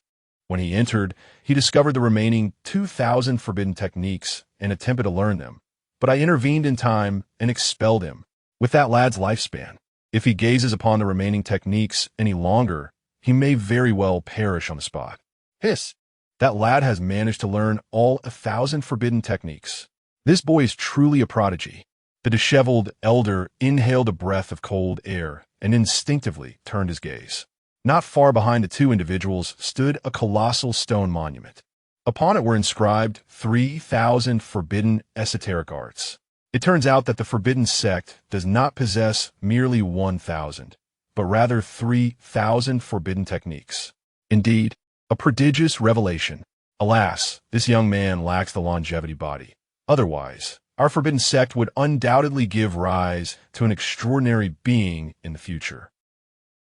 When he entered, he discovered the remaining 2,000 forbidden techniques and attempted to learn them. But I intervened in time and expelled him. With that lad's lifespan, if he gazes upon the remaining techniques any longer, he may very well perish on the spot. Hiss! That lad has managed to learn all 1,000 forbidden techniques. This boy is truly a prodigy. The disheveled elder inhaled a breath of cold air and instinctively turned his gaze. Not far behind the two individuals stood a colossal stone monument. Upon it were inscribed 3,000 forbidden esoteric arts. It turns out that the forbidden sect does not possess merely 1,000, but rather 3,000 forbidden techniques. Indeed, a prodigious revelation. Alas, this young man lacks the longevity body. Otherwise, our forbidden sect would undoubtedly give rise to an extraordinary being in the future.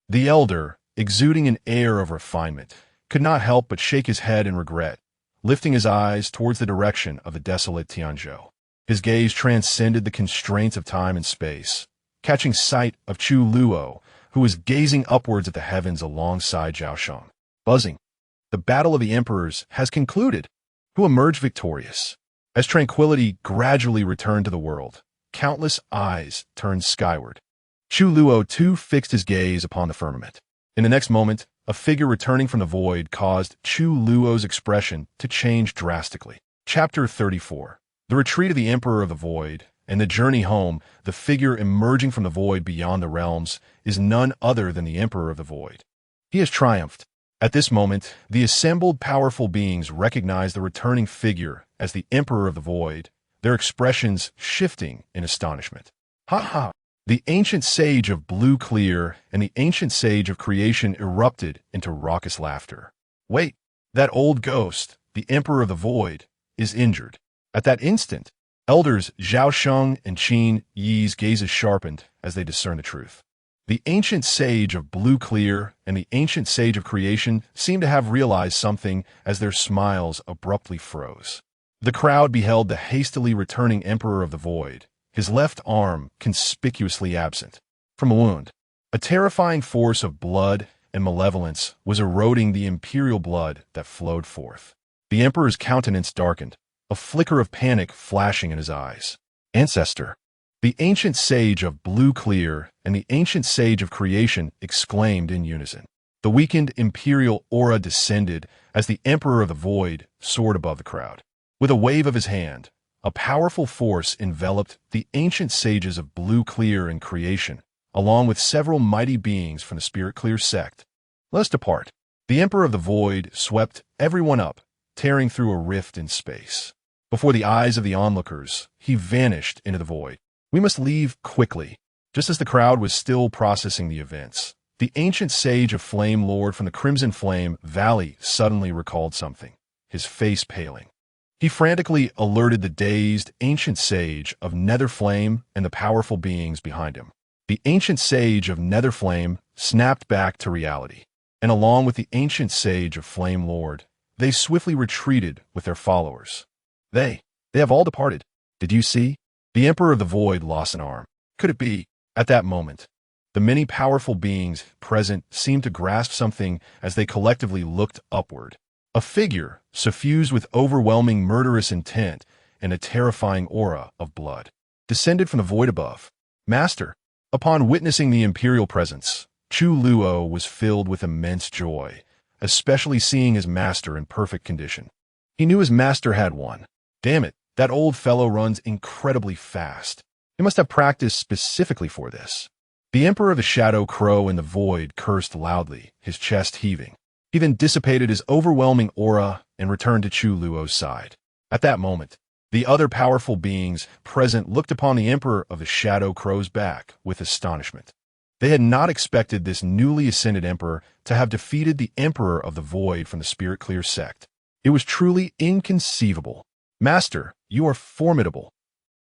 The elder, exuding an air of refinement, could not help but shake his head in regret, lifting his eyes towards the direction of the desolate Tianzhou. His gaze transcended the constraints of time and space, catching sight of Chu Luo, who was gazing upwards at the heavens alongside Zhao Sheng. Buzzing. The battle of the emperors has concluded. Who emerged victorious? As tranquility gradually returned to the world, countless eyes turned skyward. Chu Luo too fixed his gaze upon the firmament. In the next moment, a figure returning from the void caused Chu Luo's expression to change drastically. Chapter 34. The retreat of the Emperor of the Void, and the journey home. The figure emerging from the void beyond the realms is none other than the Emperor of the Void. He has triumphed. At this moment, the assembled powerful beings recognize the returning figure as the Emperor of the Void, their expressions shifting in astonishment. Ha ha! The ancient sage of blue clear and the ancient sage of creation erupted into raucous laughter. Wait, that old ghost, the Emperor of the Void, is injured. At that instant, elders Zhao Sheng and Qin Yi's gazes sharpened as they discerned the truth. The ancient sage of blue clear and the ancient sage of creation seemed to have realized something as their smiles abruptly froze. The crowd beheld the hastily returning Emperor of the Void, his left arm conspicuously absent from a wound. A terrifying force of blood and malevolence was eroding the imperial blood that flowed forth. The Emperor's countenance darkened, a flicker of panic flashing in his eyes. Ancestor! The ancient sage of blue clear and the ancient sage of creation exclaimed in unison. The weakened imperial aura descended as the Emperor of the Void soared above the crowd. With a wave of his hand, a powerful force enveloped the ancient sages of blue clear and creation, along with several mighty beings from the Spirit Clear sect. Let us depart. The Emperor of the Void swept everyone up, tearing through a rift in space. Before the eyes of the onlookers, he vanished into the void. We must leave quickly. Just as the crowd was still processing the events, the ancient sage of Flame Lord from the Crimson Flame Valley suddenly recalled something, his face paling. He frantically alerted the dazed ancient sage of Nether Flame and the powerful beings behind him. The ancient sage of Nether Flame snapped back to reality, and along with the ancient sage of Flame Lord, they swiftly retreated with their followers. They have all departed. Did you see? The Emperor of the Void lost an arm. Could it be? At that moment, the many powerful beings present seemed to grasp something as they collectively looked upward. A figure, suffused with overwhelming murderous intent and a terrifying aura of blood, descended from the void above. Master! Upon witnessing the imperial presence, Chu Luo was filled with immense joy, especially seeing his master in perfect condition. He knew his master had won. Damn it, that old fellow runs incredibly fast. He must have practiced specifically for this. The Emperor of the Shadow Crow in the void cursed loudly, his chest heaving. He then dissipated his overwhelming aura and returned to Chu Luo's side. At that moment, the other powerful beings present looked upon the Emperor of the Shadow Crow's back with astonishment. They had not expected this newly ascended Emperor to have defeated the Emperor of the Void from the Spirit Clear sect. It was truly inconceivable. Master, you are formidable.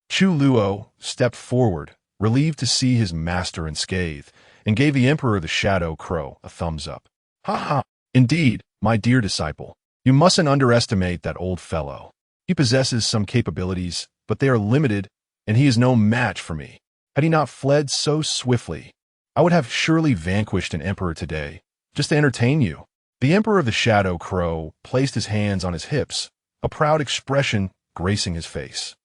Chu Luo stepped forward, relieved to see his master unscathed, and gave the Emperor of the Shadow Crow a thumbs up. Ha ha! Indeed, my dear disciple, you mustn't underestimate that old fellow. He possesses some capabilities, but they are limited, and he is no match for me. Had he not fled so swiftly, I would have surely vanquished an emperor today, just to entertain you. The Emperor of the Shadow Crow placed his hands on his hips, a proud expression gracing his face,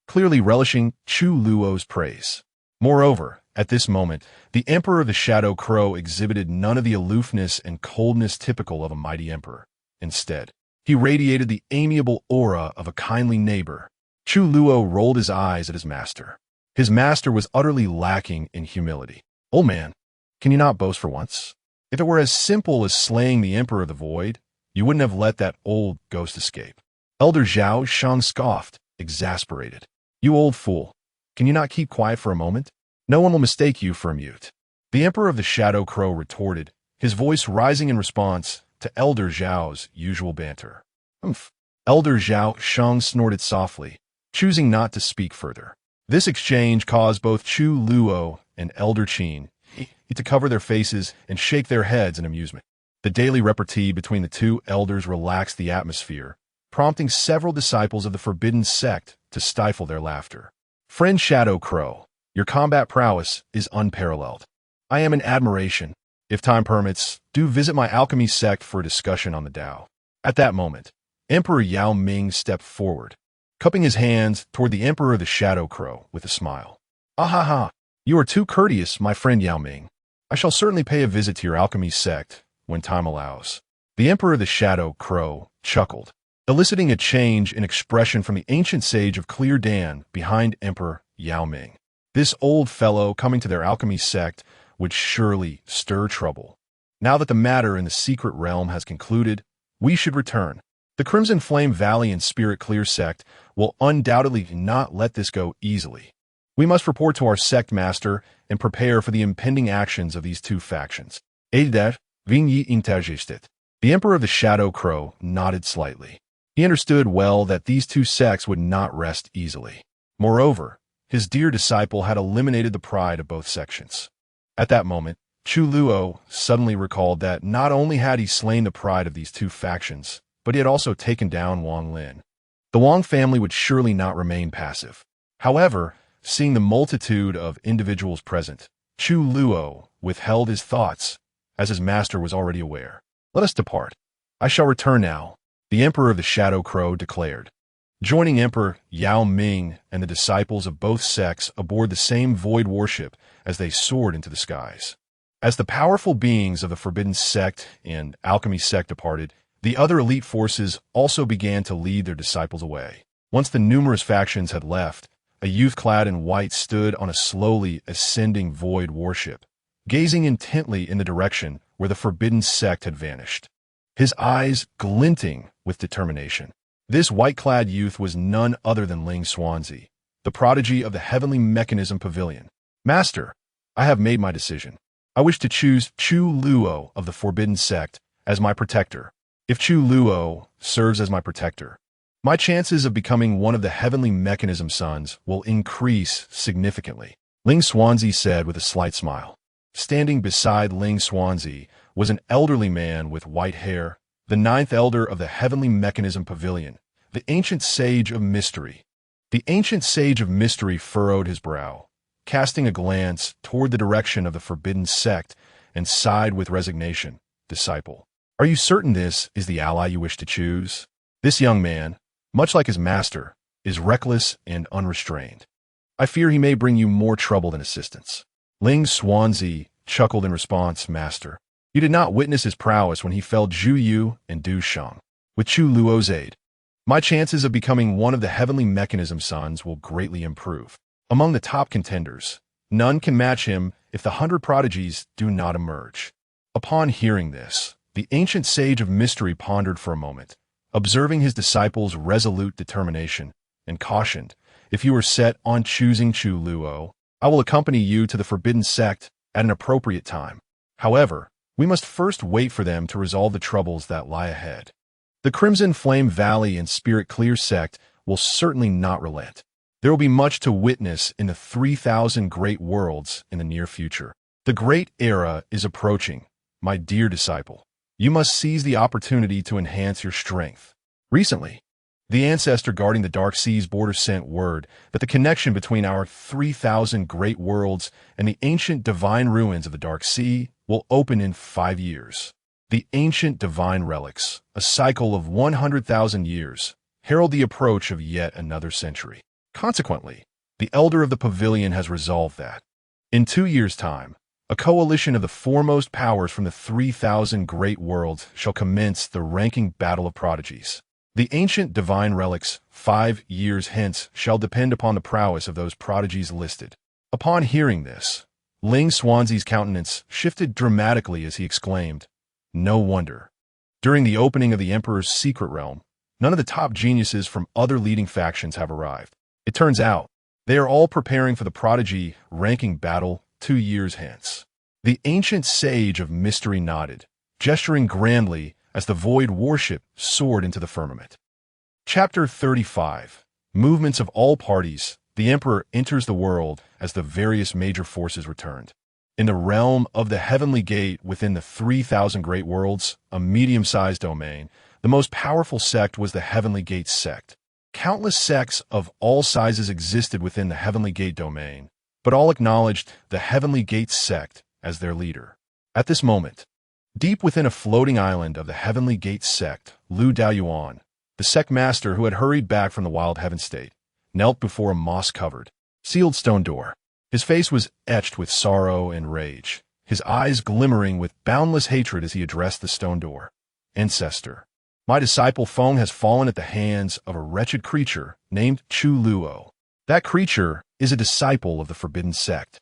clearly relishing Chu Luo's praise. Moreover, At this moment, the Emperor of the Shadow Crow exhibited none of the aloofness and coldness typical of a mighty emperor. Instead, he radiated the amiable aura of a kindly neighbor. Chu Luo rolled his eyes at his master. His master was utterly lacking in humility. "Old man, can you not boast for once? If it were as simple as slaying the Emperor of the Void, you wouldn't have let that old ghost escape." Elder Zhao Shang scoffed, exasperated. "You old fool, can you not keep quiet for a moment? No one will mistake you for a mute." The Emperor of the Shadow Crow retorted, his voice rising in response to Elder Zhao's usual banter. "Humph." Elder Zhao Shang snorted softly, choosing not to speak further. This exchange caused both Chu Luo and Elder Qin to cover their faces and shake their heads in amusement. The daily repartee between the two elders relaxed the atmosphere, prompting several disciples of the forbidden sect to stifle their laughter. "Friend Shadow Crow, your combat prowess is unparalleled. I am in admiration. If time permits, do visit my alchemy sect for a discussion on the Tao." At that moment, Emperor Yao Ming stepped forward, cupping his hands toward the Emperor of the Shadow Crow with a smile. "Ahaha, you are too courteous, my friend Yao Ming. I shall certainly pay a visit to your alchemy sect when time allows." The Emperor of the Shadow Crow chuckled, eliciting a change in expression from the ancient sage of Clear Dan behind Emperor Yao Ming. This old fellow coming to their alchemy sect would surely stir trouble. Now that the matter in the secret realm has concluded, we should return. The Crimson Flame Valley and Spirit Clear sect will undoubtedly not let this go easily. We must report to our sect master and prepare for the impending actions of these two factions. Aidet, Vigny intergestit. The Emperor of the Shadow Crow nodded slightly. He understood well that these two sects would not rest easily. Moreover, his dear disciple had eliminated the pride of both sections. At that moment, Chu Luo suddenly recalled that not only had he slain the pride of these two factions, but he had also taken down Wang Lin. The Wang family would surely not remain passive. However, seeing the multitude of individuals present, Chu Luo withheld his thoughts, as his master was already aware. "Let us depart. I shall return now," the Emperor of the Shadow Crow declared, joining Emperor Yao Ming and the disciples of both sects aboard the same void warship as they soared into the skies. As the powerful beings of the Forbidden Sect and Alchemy Sect departed, the other elite forces also began to lead their disciples away. Once the numerous factions had left, a youth clad in white stood on a slowly ascending void warship, gazing intently in the direction where the Forbidden Sect had vanished, his eyes glinting with determination. This white-clad youth was none other than Ling Xuanzi, the prodigy of the Heavenly Mechanism Pavilion. "Master, I have made my decision. I wish to choose Chu Luo of the Forbidden Sect as my protector. If Chu Luo serves as my protector, my chances of becoming one of the Heavenly Mechanism Sons will increase significantly," Ling Xuanzi said with a slight smile. Standing beside Ling Xuanzi was an elderly man with white hair, the ninth elder of the Heavenly Mechanism Pavilion, the Ancient Sage of Mystery. The Ancient Sage of Mystery furrowed his brow, casting a glance toward the direction of the Forbidden Sect, and sighed with resignation. "Disciple, are you certain this is the ally you wish to choose? This young man, much like his master, is reckless and unrestrained. I fear he may bring you more trouble than assistance." Ling Xuanzi chuckled in response. "Master, you did not witness his prowess when he felled Zhu Yu and Du Sheng. With Chu Luo's aid, my chances of becoming one of the Heavenly Mechanism Sons will greatly improve. Among the top contenders, none can match him if the 100 prodigies do not emerge." Upon hearing this, the Ancient Sage of Mystery pondered for a moment, observing his disciple's resolute determination, and cautioned, "If you are set on choosing Chu Luo, I will accompany you to the Forbidden Sect at an appropriate time. However, we must first wait for them to resolve the troubles that lie ahead. The Crimson Flame Valley and Spirit Clear sect will certainly not relent. There will be much to witness in the 3,000 great worlds in the near future. The great era is approaching, my dear disciple. You must seize the opportunity to enhance your strength." Recently, the ancestor guarding the Dark Sea's border sent word that the connection between our 3,000 great worlds and the ancient divine ruins of the Dark Sea will open in 5 years. The ancient divine relics, a cycle of 100,000 years, herald the approach of yet another century. Consequently, the elder of the pavilion has resolved that, In 2 years' time, a coalition of the foremost powers from the 3,000 great worlds shall commence the ranking battle of prodigies. The ancient divine relics, 5 years hence, shall depend upon the prowess of those prodigies listed. Upon hearing this, Ling Xuanzi's countenance shifted dramatically as he exclaimed, "No wonder." During the opening of the Emperor's secret realm, none of the top geniuses from other leading factions have arrived. It turns out, they are all preparing for the prodigy ranking battle 2 years hence. The ancient sage of mystery nodded, gesturing grandly as the void warship soared into the firmament. Chapter 35. Movements of all parties. The Emperor enters the world as the various major forces returned. In the realm of the Heavenly Gate within the 3,000 great worlds, a medium-sized domain, the most powerful sect was the Heavenly Gate sect. Countless sects of all sizes existed within the Heavenly Gate domain, but all acknowledged the Heavenly Gate sect as their leader. At this moment, deep within a floating island of the Heavenly Gate sect, Lu Daoyuan, the sect master who had hurried back from the Wild Heaven state, knelt before a moss-covered, sealed stone door. His face was etched with sorrow and rage, his eyes glimmering with boundless hatred as he addressed the stone door. "Ancestor, my disciple Feng has fallen at the hands of a wretched creature named Chu Luo. That creature is a disciple of the Forbidden Sect,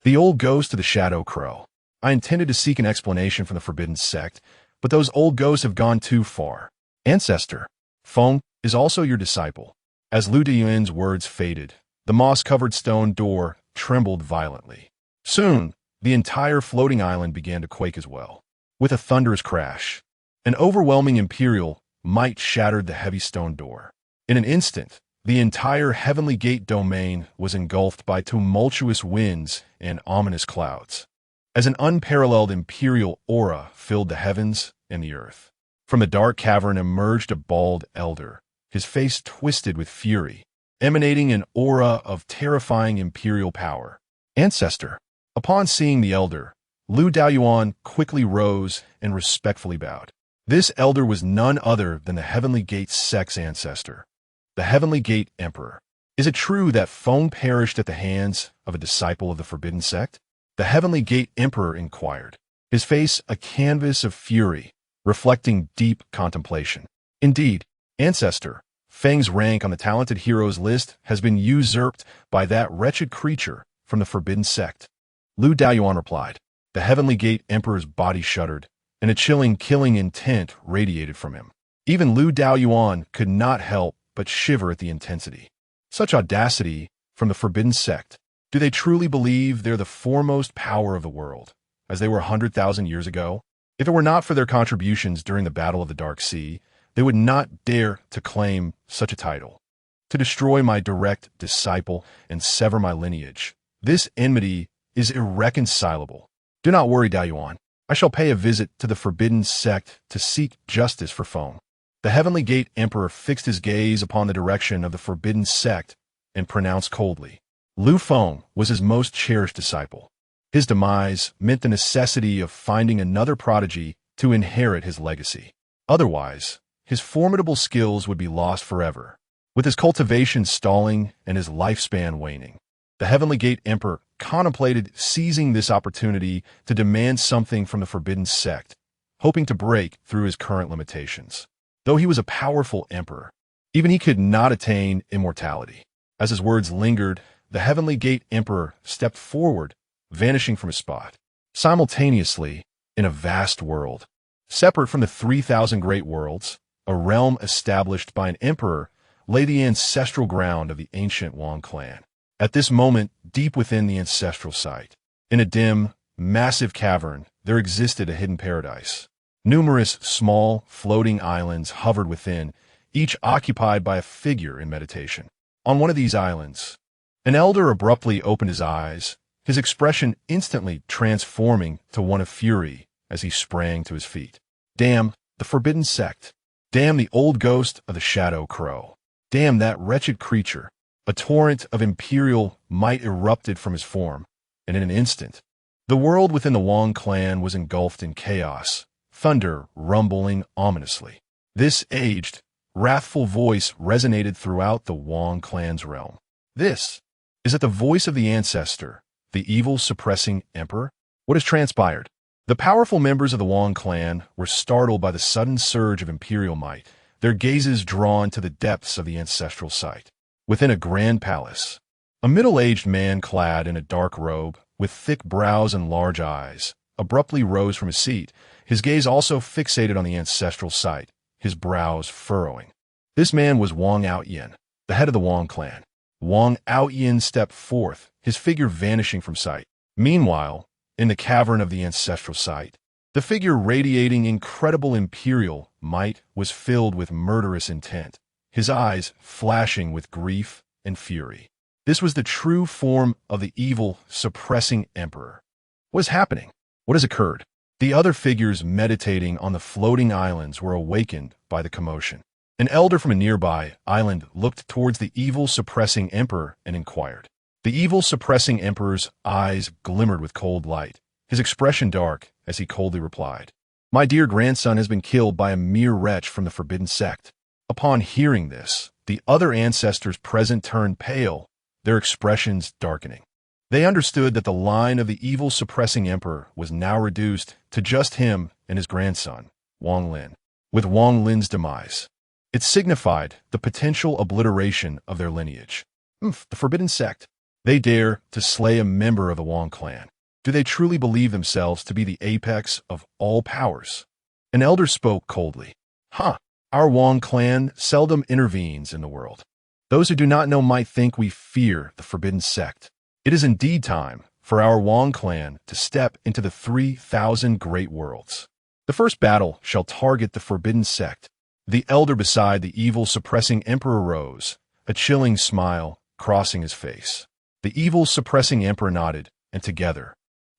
the old ghost of the Shadow Crow. I intended to seek an explanation from the Forbidden Sect, but those old ghosts have gone too far. Ancestor, Feng is also your disciple." As Lu Daoyuan's words faded, the moss-covered stone door trembled violently. Soon, the entire floating island began to quake as well. With a thunderous crash, an overwhelming imperial might shattered the heavy stone door. In an instant, the entire Heavenly Gate domain was engulfed by tumultuous winds and ominous clouds, as an unparalleled imperial aura filled the heavens and the earth. From the dark cavern emerged a bald elder, his face twisted with fury, emanating an aura of terrifying imperial power. "Ancestor." Upon seeing the elder, Lu Daoyuan quickly rose and respectfully bowed. This elder was none other than the Heavenly Gate sect's ancestor, the Heavenly Gate Emperor. "Is it true that Feng perished at the hands of a disciple of the Forbidden Sect?" The Heavenly Gate Emperor inquired, his face a canvas of fury, reflecting deep contemplation. "Indeed, Ancestor, Feng's rank on the talented heroes list has been usurped by that wretched creature from the Forbidden Sect," Lu Daoyuan replied. The Heavenly Gate Emperor's body shuddered, and a chilling, killing intent radiated from him. Even Lu Daoyuan could not help but shiver at the intensity. Such audacity from the Forbidden Sect. Do they truly believe they're the foremost power of the world, as they were 100,000 years ago? If it were not for their contributions during the Battle of the Dark Sea, they would not dare to claim such a title. To destroy my direct disciple and sever my lineage. This enmity is irreconcilable. Do not worry, Daoyuan. I shall pay a visit to the Forbidden Sect to seek justice for Feng. The Heavenly Gate Emperor fixed his gaze upon the direction of the Forbidden Sect and pronounced coldly, "Lu Feng was his most cherished disciple. His demise meant the necessity of finding another prodigy to inherit his legacy. Otherwise, his formidable skills would be lost forever, with his cultivation stalling and his lifespan waning." The Heavenly Gate Emperor contemplated seizing this opportunity to demand something from the Forbidden Sect, hoping to break through his current limitations. Though he was a powerful emperor, even he could not attain immortality. As his words lingered, the Heavenly Gate Emperor stepped forward, vanishing from his spot. Simultaneously, in a vast world, separate from the 3,000 great worlds, a realm established by an emperor lay the ancestral ground of the ancient Wang clan. At this moment, deep within the ancestral site, in a dim, massive cavern, there existed a hidden paradise. Numerous small, floating islands hovered within, each occupied by a figure in meditation. On one of these islands, an elder abruptly opened his eyes, his expression instantly transforming to one of fury as he sprang to his feet. "Damn the Forbidden Sect. Damn the old ghost of the Shadow Crow. Damn that wretched creature." A torrent of imperial might erupted from his form, and in an instant, the world within the Wang clan was engulfed in chaos, thunder rumbling ominously. This aged, wrathful voice resonated throughout the Wang clan's realm. "This is it, the voice of the ancestor, the evil suppressing emperor? What has transpired? The powerful members of the Wang clan were startled by the sudden surge of imperial might, their gazes drawn to the depths of the ancestral site. Within a grand palace, a middle-aged man clad in a dark robe, with thick brows and large eyes, abruptly rose from his seat, his gaze also fixated on the ancestral site, his brows furrowing. This man was Wang Outyin, the head of the Wang clan. Wang Outyin stepped forth, his figure vanishing from sight. Meanwhile, in the cavern of the ancestral site, the figure radiating incredible imperial might was filled with murderous intent, his eyes flashing with grief and fury. This was the true form of the evil, suppressing emperor. What is happening? What has occurred? The other figures meditating on the floating islands were awakened by the commotion. An elder from a nearby island looked towards the evil, suppressing emperor and inquired. The evil, suppressing emperor's eyes glimmered with cold light, his expression dark as he coldly replied, "My dear grandson has been killed by a mere wretch from the forbidden sect." Upon hearing this, the other ancestors present turned pale, their expressions darkening. They understood that the line of the evil, suppressing emperor was now reduced to just him and his grandson, Wang Lin. With Wang Lin's demise, it signified the potential obliteration of their lineage. The forbidden sect. They dare to slay a member of the Wang clan. Do they truly believe themselves to be the apex of all powers? An elder spoke coldly. Our Wang clan seldom intervenes in the world. Those who do not know might think we fear the forbidden sect. It is indeed time for our Wang clan to step into the 3,000 great worlds. The first battle shall target the forbidden sect. The elder beside the evil, suppressing emperor rose, a chilling smile crossing his face. The evil, suppressing emperor nodded, and together,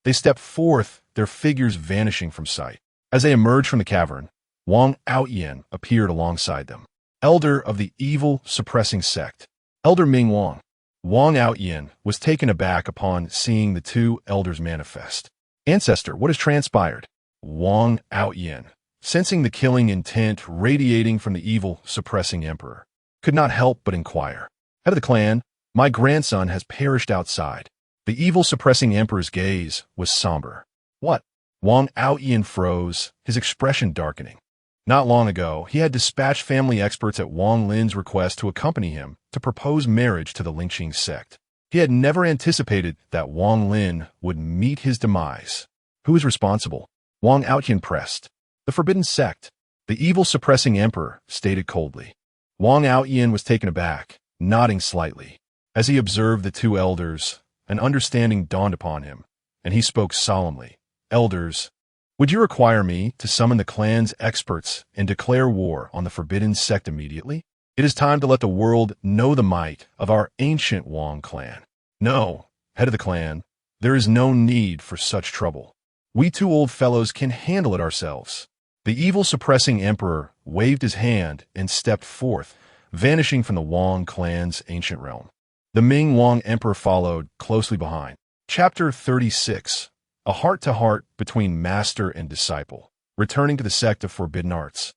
they stepped forth, their figures vanishing from sight. As they emerged from the cavern, Wang Outyin appeared alongside them. Elder of the evil, suppressing sect. Elder Ming Wang. Wang Outyin was taken aback upon seeing the two elders manifest. Ancestor, what has transpired? Wang Outyin, sensing the killing intent radiating from the evil, suppressing emperor, could not help but inquire. Head of the clan, my grandson has perished outside. The evil, suppressing emperor's gaze was somber. What? Wang Outyin froze, his expression darkening. Not long ago, he had dispatched family experts at Wang Lin's request to accompany him to propose marriage to the Lingqing sect. He had never anticipated that Wang Lin would meet his demise. Who is responsible? Wang Outyin pressed. The forbidden sect. The evil, suppressing emperor stated coldly. Wang Outyin was taken aback, nodding slightly. As he observed the two elders, an understanding dawned upon him, and he spoke solemnly. Elders, would you require me to summon the clan's experts and declare war on the forbidden sect immediately? It is time to let the world know the might of our ancient Wang clan. No, head of the clan, there is no need for such trouble. We two old fellows can handle it ourselves. The evil, suppressing emperor waved his hand and stepped forth, vanishing from the Wang clan's ancient realm. The Ming Wang emperor followed closely behind. Chapter 36. A heart-to-heart between master and disciple, returning to the sect of forbidden arts.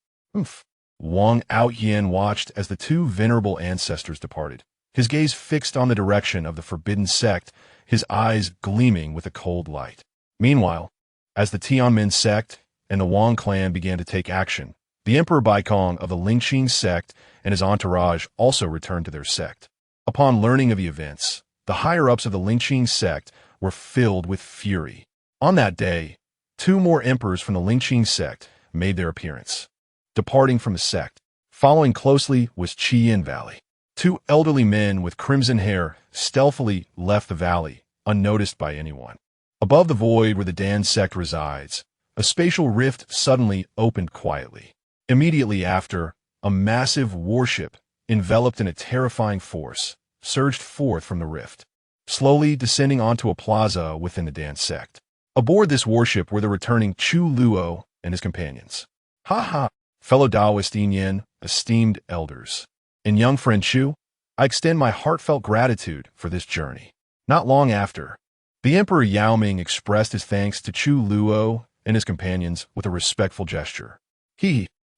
Wang Outyin watched as the two venerable ancestors departed, his gaze fixed on the direction of the forbidden sect, his eyes gleaming with a cold light. Meanwhile, as the Tianmin sect and the Wang clan began to take action, the Emperor Baikong of the Lingqing sect and his entourage also returned to their sect. Upon learning of the events, the higher-ups of the Lingqing sect were filled with fury. On that day, two more emperors from the Lingqing sect made their appearance. Departing from the sect, following closely was Qiyin Valley. Two elderly men with crimson hair stealthily left the valley, unnoticed by anyone. Above the void where the Dan sect resides, a spatial rift suddenly opened quietly. Immediately after, a massive warship, enveloped in a terrifying force, surged forth from the rift, slowly descending onto a plaza within the Dan sect. Aboard this warship were the returning Chu Luo and his companions. Fellow Taoist Yin, esteemed elders, and young friend Chu, I extend my heartfelt gratitude for this journey. Not long after, the Emperor Yao Ming expressed his thanks to Chu Luo and his companions with a respectful gesture.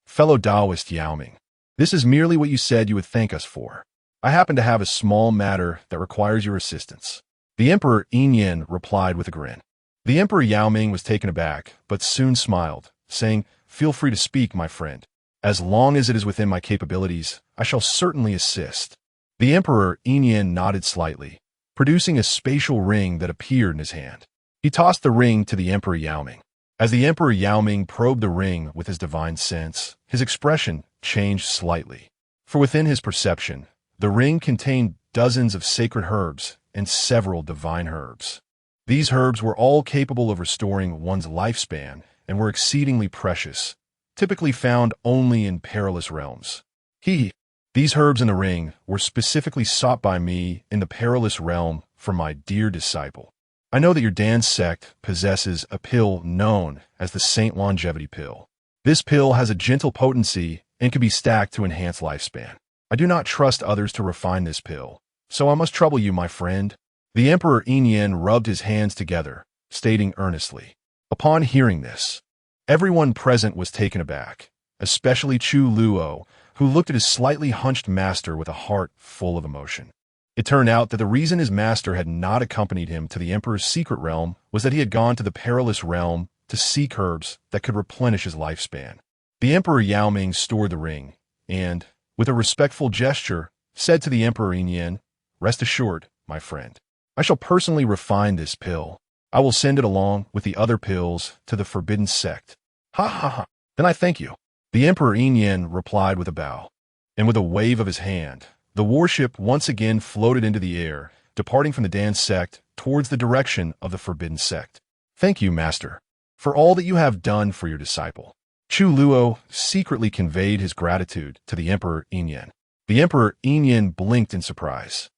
Fellow Taoist Yao Ming, this is merely what you said you would thank us for. I happen to have a small matter that requires your assistance. The Emperor Yin replied with a grin. The Emperor Yao Ming was taken aback, but soon smiled, saying, "Feel free to speak, my friend. As long as it is within my capabilities, I shall certainly assist." The Emperor Yin nodded slightly, producing a spatial ring that appeared in his hand. He tossed the ring to the Emperor Yao Ming. As the Emperor Yao Ming probed the ring with his divine sense, his expression changed slightly. For within his perception, the ring contained dozens of sacred herbs and several divine herbs. These herbs were all capable of restoring one's lifespan and were exceedingly precious, typically found only in perilous realms. These herbs in the ring were specifically sought by me in the perilous realm for my dear disciple. I know that your dance sect possesses a pill known as the Saint Longevity Pill. This pill has a gentle potency and can be stacked to enhance lifespan. I do not trust others to refine this pill, so I must trouble you, my friend. The Emperor Yin rubbed his hands together, stating earnestly. Upon hearing this, everyone present was taken aback, especially Chu Luo, who looked at his slightly hunched master with a heart full of emotion. It turned out that the reason his master had not accompanied him to the Emperor's secret realm was that he had gone to the perilous realm to seek herbs that could replenish his lifespan. The Emperor Yao Ming stored the ring and, with a respectful gesture, said to the Emperor Yin, "Rest assured, my friend, I shall personally refine this pill. I will send it along with the other pills to the forbidden sect." "Ha ha ha, then I thank you." The Emperor Yin replied with a bow, and with a wave of his hand, the warship once again floated into the air, departing from the Dan sect towards the direction of the forbidden sect. "Thank you, Master, for all that you have done for your disciple." Chu Luo secretly conveyed his gratitude to the Emperor Yin. The Emperor Yin blinked in surprise,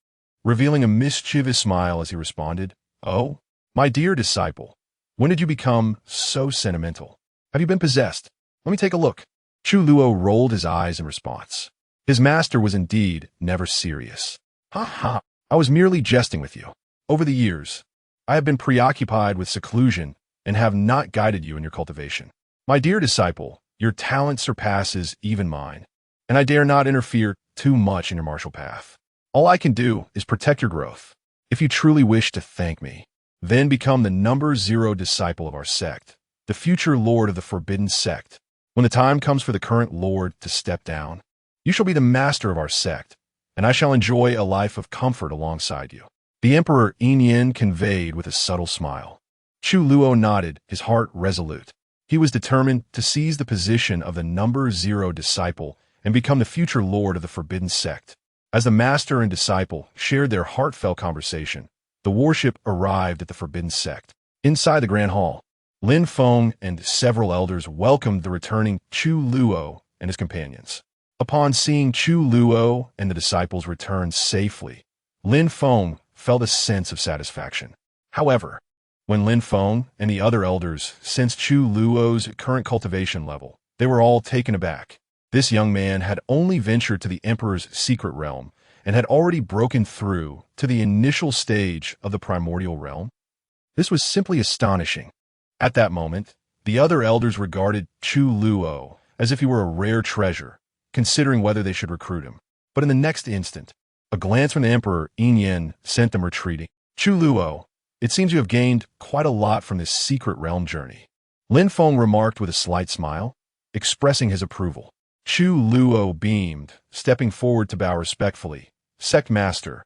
revealing a mischievous smile as he responded, "Oh, my dear disciple, when did you become so sentimental? Have you been possessed? Let me take a look." Chu Luo rolled his eyes in response. His master was indeed never serious. "Ha ha, I was merely jesting with you. Over the years, I have been preoccupied with seclusion and have not guided you in your cultivation. My dear disciple, your talent surpasses even mine, and I dare not interfere too much in your martial path. All I can do is protect your growth. If you truly wish to thank me, then become the number 0 disciple of our sect, the future lord of the forbidden sect. When the time comes for the current lord to step down, you shall be the master of our sect, and I shall enjoy a life of comfort alongside you." The Emperor Yin conveyed with a subtle smile. Chu Luo nodded, his heart resolute. He was determined to seize the position of the number 0 disciple and become the future lord of the forbidden sect. As the master and disciple shared their heartfelt conversation, the warship arrived at the forbidden sect. Inside the grand hall, Lin Feng and several elders welcomed the returning Chu Luo and his companions. Upon seeing Chu Luo and the disciples return safely, Lin Feng felt a sense of satisfaction. However, when Lin Feng and the other elders sensed Chu Luo's current cultivation level, they were all taken aback. This young man had only ventured to the Emperor's secret realm and had already broken through to the initial stage of the primordial realm. This was simply astonishing. At that moment, the other elders regarded Chu Luo as if he were a rare treasure, considering whether they should recruit him. But in the next instant, a glance from the Emperor Yin sent them retreating. "Chu Luo, it seems you have gained quite a lot from this secret realm journey," Lin Feng remarked with a slight smile, expressing his approval. Chu Luo beamed, stepping forward to bow respectfully. "Sect Master,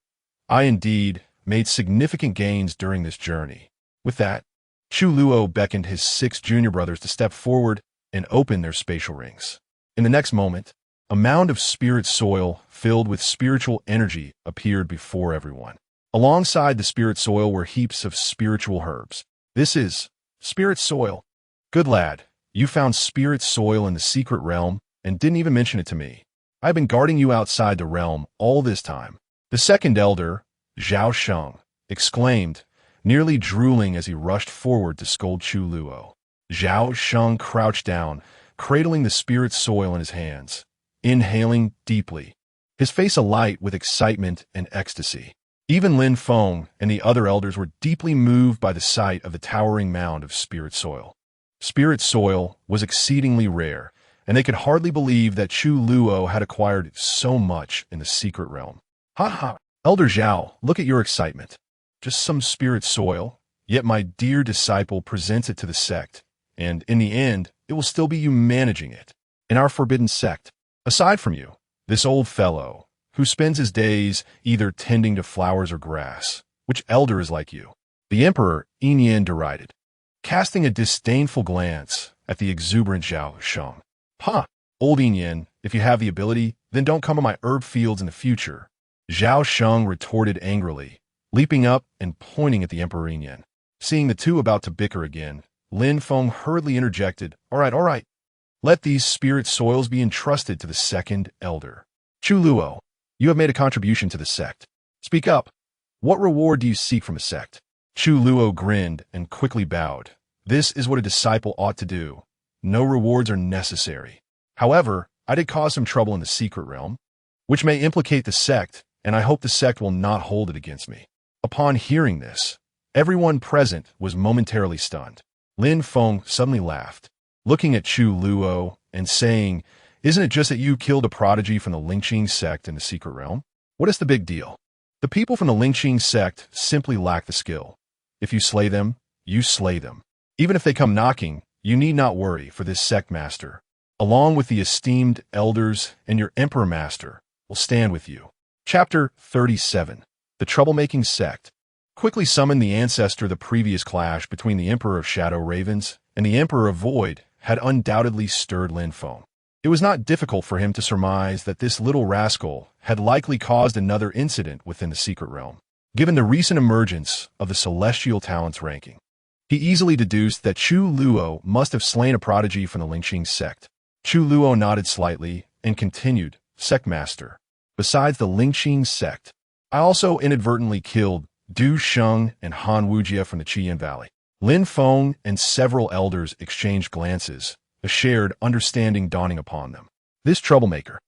I indeed made significant gains during this journey." With that, Chu Luo beckoned his 6 junior brothers to step forward and open their spatial rings. In the next moment, a mound of spirit soil filled with spiritual energy appeared before everyone. Alongside the spirit soil were heaps of spiritual herbs. "This is spirit soil. Good lad, you found spirit soil in the secret realm and didn't even mention it to me. I've been guarding you outside the realm all this time." The second elder, Zhao Sheng, exclaimed, nearly drooling as he rushed forward to scold Chu Luo. Zhao Sheng crouched down, cradling the spirit soil in his hands, inhaling deeply, his face alight with excitement and ecstasy. Even Lin Feng and the other elders were deeply moved by the sight of the towering mound of spirit soil. Spirit soil was exceedingly rare, and they could hardly believe that Chu Luo had acquired so much in the secret realm. "Ha ha! Elder Zhao, look at your excitement. just some spirit soil, yet my dear disciple presents it to the sect, and in the end, it will still be you managing it. In our forbidden sect, aside from you, this old fellow, who spends his days either tending to flowers or grass, which elder is like you? The Emperor Yin derided, casting a disdainful glance at the exuberant Zhao Sheng. "Huh, old Yin, if you have the ability, then don't come to my herb fields in the future," Zhao Sheng retorted angrily, leaping up and pointing at the Emperor Yin. Seeing the two about to bicker again, Lin Feng hurriedly interjected, all right. Let these spirit soils be entrusted to the second elder. Chu Luo, you have made a contribution to the sect. Speak up. What reward do you seek from a sect? Chu Luo grinned and quickly bowed. This is what a disciple ought to do. No rewards are necessary. However, I did cause some trouble in the secret realm, which may implicate the sect, and I hope the sect will not hold it against me. Upon hearing this, everyone present was momentarily stunned. Lin Feng suddenly laughed, looking at Chu Luo and saying, "Isn't it just that you killed a prodigy from the Lingqing sect in the secret realm? What is the big deal? The people from the Lingqing sect simply lack the skill. If you slay them, you slay them. Even if they come knocking, you need not worry, for this sect master, along with the esteemed elders and your emperor master, will stand with you." Chapter 37. The Troublemaking Sect. Quickly summoned the ancestor. The previous clash between the Emperor of Shadow Ravens and the Emperor of Void had undoubtedly stirred Lin Feng. It was not difficult for him to surmise that this little rascal had likely caused another incident within the secret realm. Given the recent emergence of the Celestial Talents ranking, he easily deduced that Chu Luo must have slain a prodigy from the Lingqing sect. Chu Luo nodded slightly and continued, "Sect Master, besides the Lingqing sect, I also inadvertently killed Du Sheng and Han Wujia from the Qian Valley." Lin Feng and several elders exchanged glances, a shared understanding dawning upon them. This troublemaker.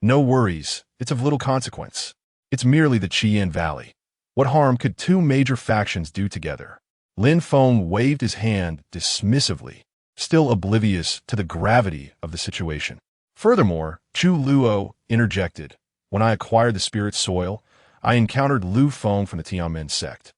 No worries, it's of little consequence. It's merely the Qian Valley. What harm could two major factions do together? Lin Feng waved his hand dismissively, still oblivious to the gravity of the situation. Furthermore, Chu Luo interjected, "When I acquired the spirit soil, I encountered Lu Feng from the Tianmen sect.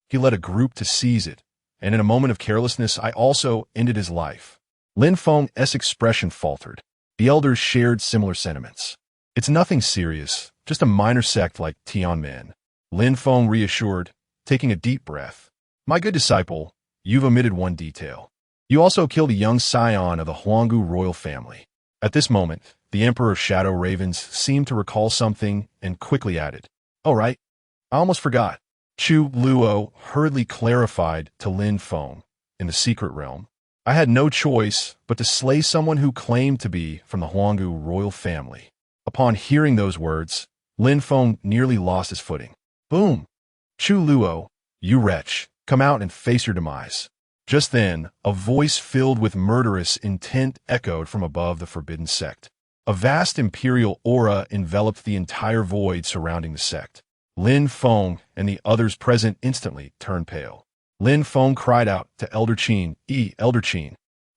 He led a group to seize it, and in a moment of carelessness, I also ended his life." Lin Feng's expression faltered. The elders shared similar sentiments. "It's nothing serious, just a minor sect like Tianmen," Lin Feng reassured, taking a deep breath. "My good disciple, you've omitted one detail. You also killed a young scion of the Huanggu royal family." At this moment, the Emperor of Shadow Ravens seemed to recall something and quickly added, "Oh right, I almost forgot." Chu Luo hurriedly clarified to Lin Feng, "In the secret realm, I had no choice but to slay someone who claimed to be from the Huanggu royal family." Upon hearing those words, Lin Feng nearly lost his footing. Boom! "Chu Luo, you wretch, come out and face your demise." Just then, a voice filled with murderous intent echoed from above the forbidden sect. A vast imperial aura enveloped the entire void surrounding the sect. Lin Feng and the others present instantly turned pale. Lin Feng cried out to Elder Qin, Elder Qin,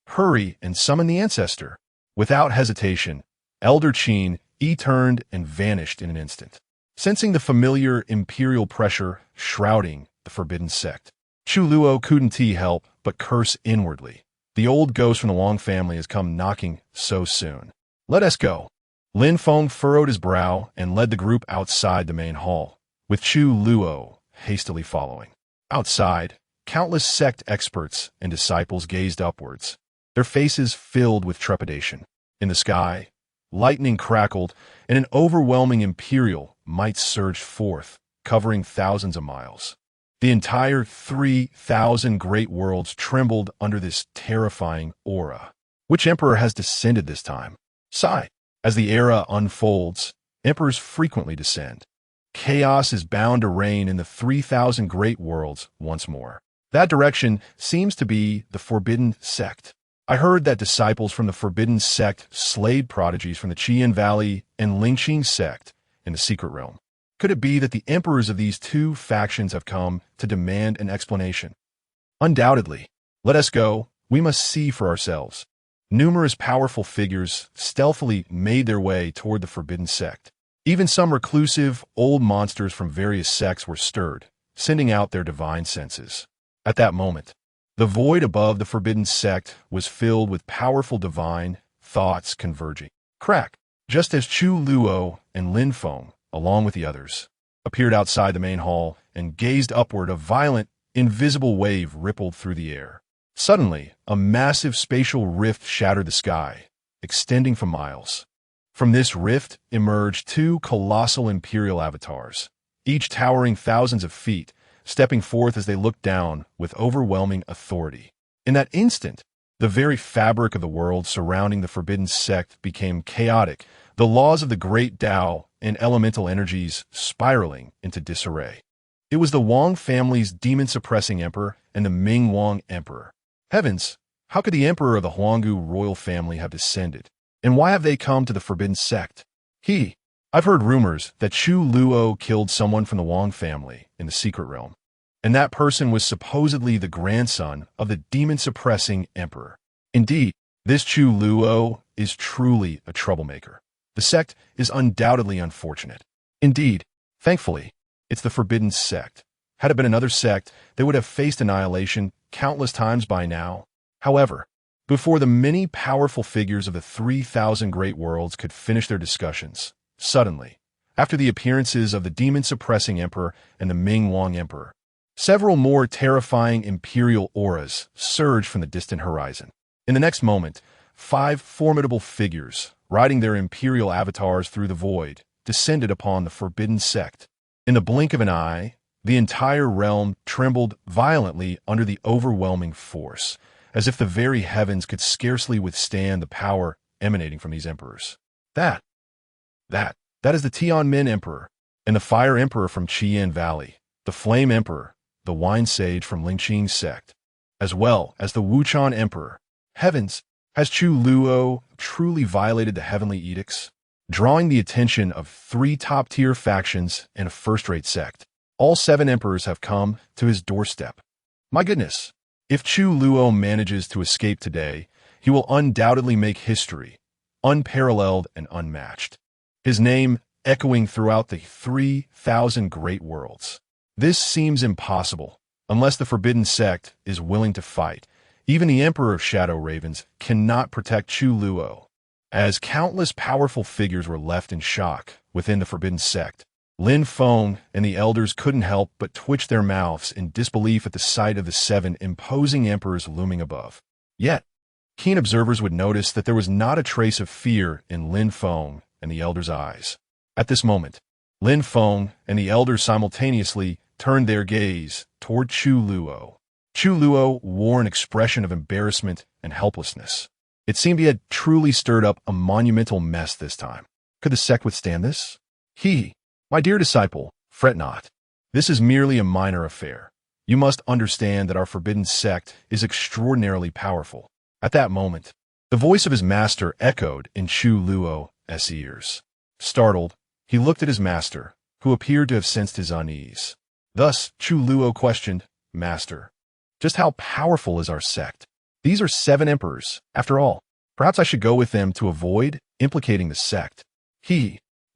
hurry and summon the ancestor." Without hesitation, Elder Qin turned and vanished in an instant. Sensing the familiar imperial pressure shrouding the forbidden sect, Chu Luo couldn't help but curse inwardly. The old ghost from the Long family has come knocking so soon. "Let us go." Lin Feng furrowed his brow and led the group outside the main hall, with Chu Luo hastily following. Outside, countless sect experts and disciples gazed upwards, their faces filled with trepidation. In the sky, lightning crackled, and an overwhelming imperial might surged forth, covering thousands of miles. The entire 3,000 great worlds trembled under this terrifying aura. Which emperor has descended this time? Sigh. As the era unfolds, emperors frequently descend. Chaos is bound to reign in the 3,000 great worlds once more. That direction seems to be the forbidden sect. I heard that disciples from the forbidden sect slayed prodigies from the Qian Valley and Lingqing sect in the secret realm. Could it be that the emperors of these two factions have come to demand an explanation? Undoubtedly. Let us go. We must see for ourselves. Numerous powerful figures stealthily made their way toward the forbidden sect. Even some reclusive, old monsters from various sects were stirred, sending out their divine senses. At that moment, the void above the forbidden sect was filled with powerful divine thoughts converging. Crack! Just as Chu Luo and Lin Feng, along with the others, appeared outside the main hall and gazed upward, a violent, invisible wave rippled through the air. Suddenly, a massive spatial rift shattered the sky, extending for miles. From this rift emerged two colossal imperial avatars, each towering thousands of feet, stepping forth as they looked down with overwhelming authority. In that instant, the very fabric of the world surrounding the forbidden sect became chaotic, the laws of the great Tao and elemental energies spiraling into disarray. It was the Wang family's demon-suppressing emperor and the Ming Wang emperor. Heavens, how could the emperor of the Huanggu royal family have descended? And why have they come to the forbidden sect? I've heard rumors that Chu Luo killed someone from the Wang family in the secret realm, and that person was supposedly the grandson of the demon-suppressing emperor. Indeed, this Chu Luo is truly a troublemaker. The sect is undoubtedly unfortunate. Indeed, thankfully, it's the forbidden sect. Had it been another sect, they would have faced annihilation countless times by now. However, before the many powerful figures of the 3,000 great worlds could finish their discussions, suddenly, after the appearances of the demon-suppressing emperor and the Ming Wang emperor, several more terrifying imperial auras surged from the distant horizon. In the next moment, 5 formidable figures, riding their imperial avatars through the void, descended upon the forbidden sect. In the blink of an eye, the entire realm trembled violently under the overwhelming force, as if the very heavens could scarcely withstand the power emanating from these emperors. That is the Tianmin Emperor, and the Fire Emperor from Qian Valley, the Flame Emperor, the Wine Sage from Lingqing sect, as well as the Wuchan Emperor. Heavens, has Chu Luo truly violated the heavenly edicts? Drawing the attention of 3 top-tier factions and a first-rate sect, all 7 emperors have come to his doorstep. My goodness, if Chu Luo manages to escape today, he will undoubtedly make history, unparalleled and unmatched. His name echoing throughout the 3,000 great worlds. This seems impossible, unless the forbidden sect is willing to fight. Even the Emperor of Shadow Ravens cannot protect Chu Luo. As countless powerful figures were left in shock within the forbidden sect, Lin Feng and the elders couldn't help but twitch their mouths in disbelief at the sight of the 7 imposing emperors looming above. Yet, keen observers would notice that there was not a trace of fear in Lin Feng and the elders' eyes. At this moment, Lin Feng and the elders simultaneously turned their gaze toward Chu Luo. Chu Luo wore an expression of embarrassment and helplessness. It seemed he had truly stirred up a monumental mess this time. Could the sect withstand this? My dear disciple, fret not. This is merely a minor affair. You must understand that our forbidden sect is extraordinarily powerful. At that moment, the voice of his master echoed in Chu Luo's ears. Startled, he looked at his master, who appeared to have sensed his unease. Thus, Chu Luo questioned, Master, just how powerful is our sect? These are 7 emperors, after all. Perhaps I should go with them to avoid implicating the sect.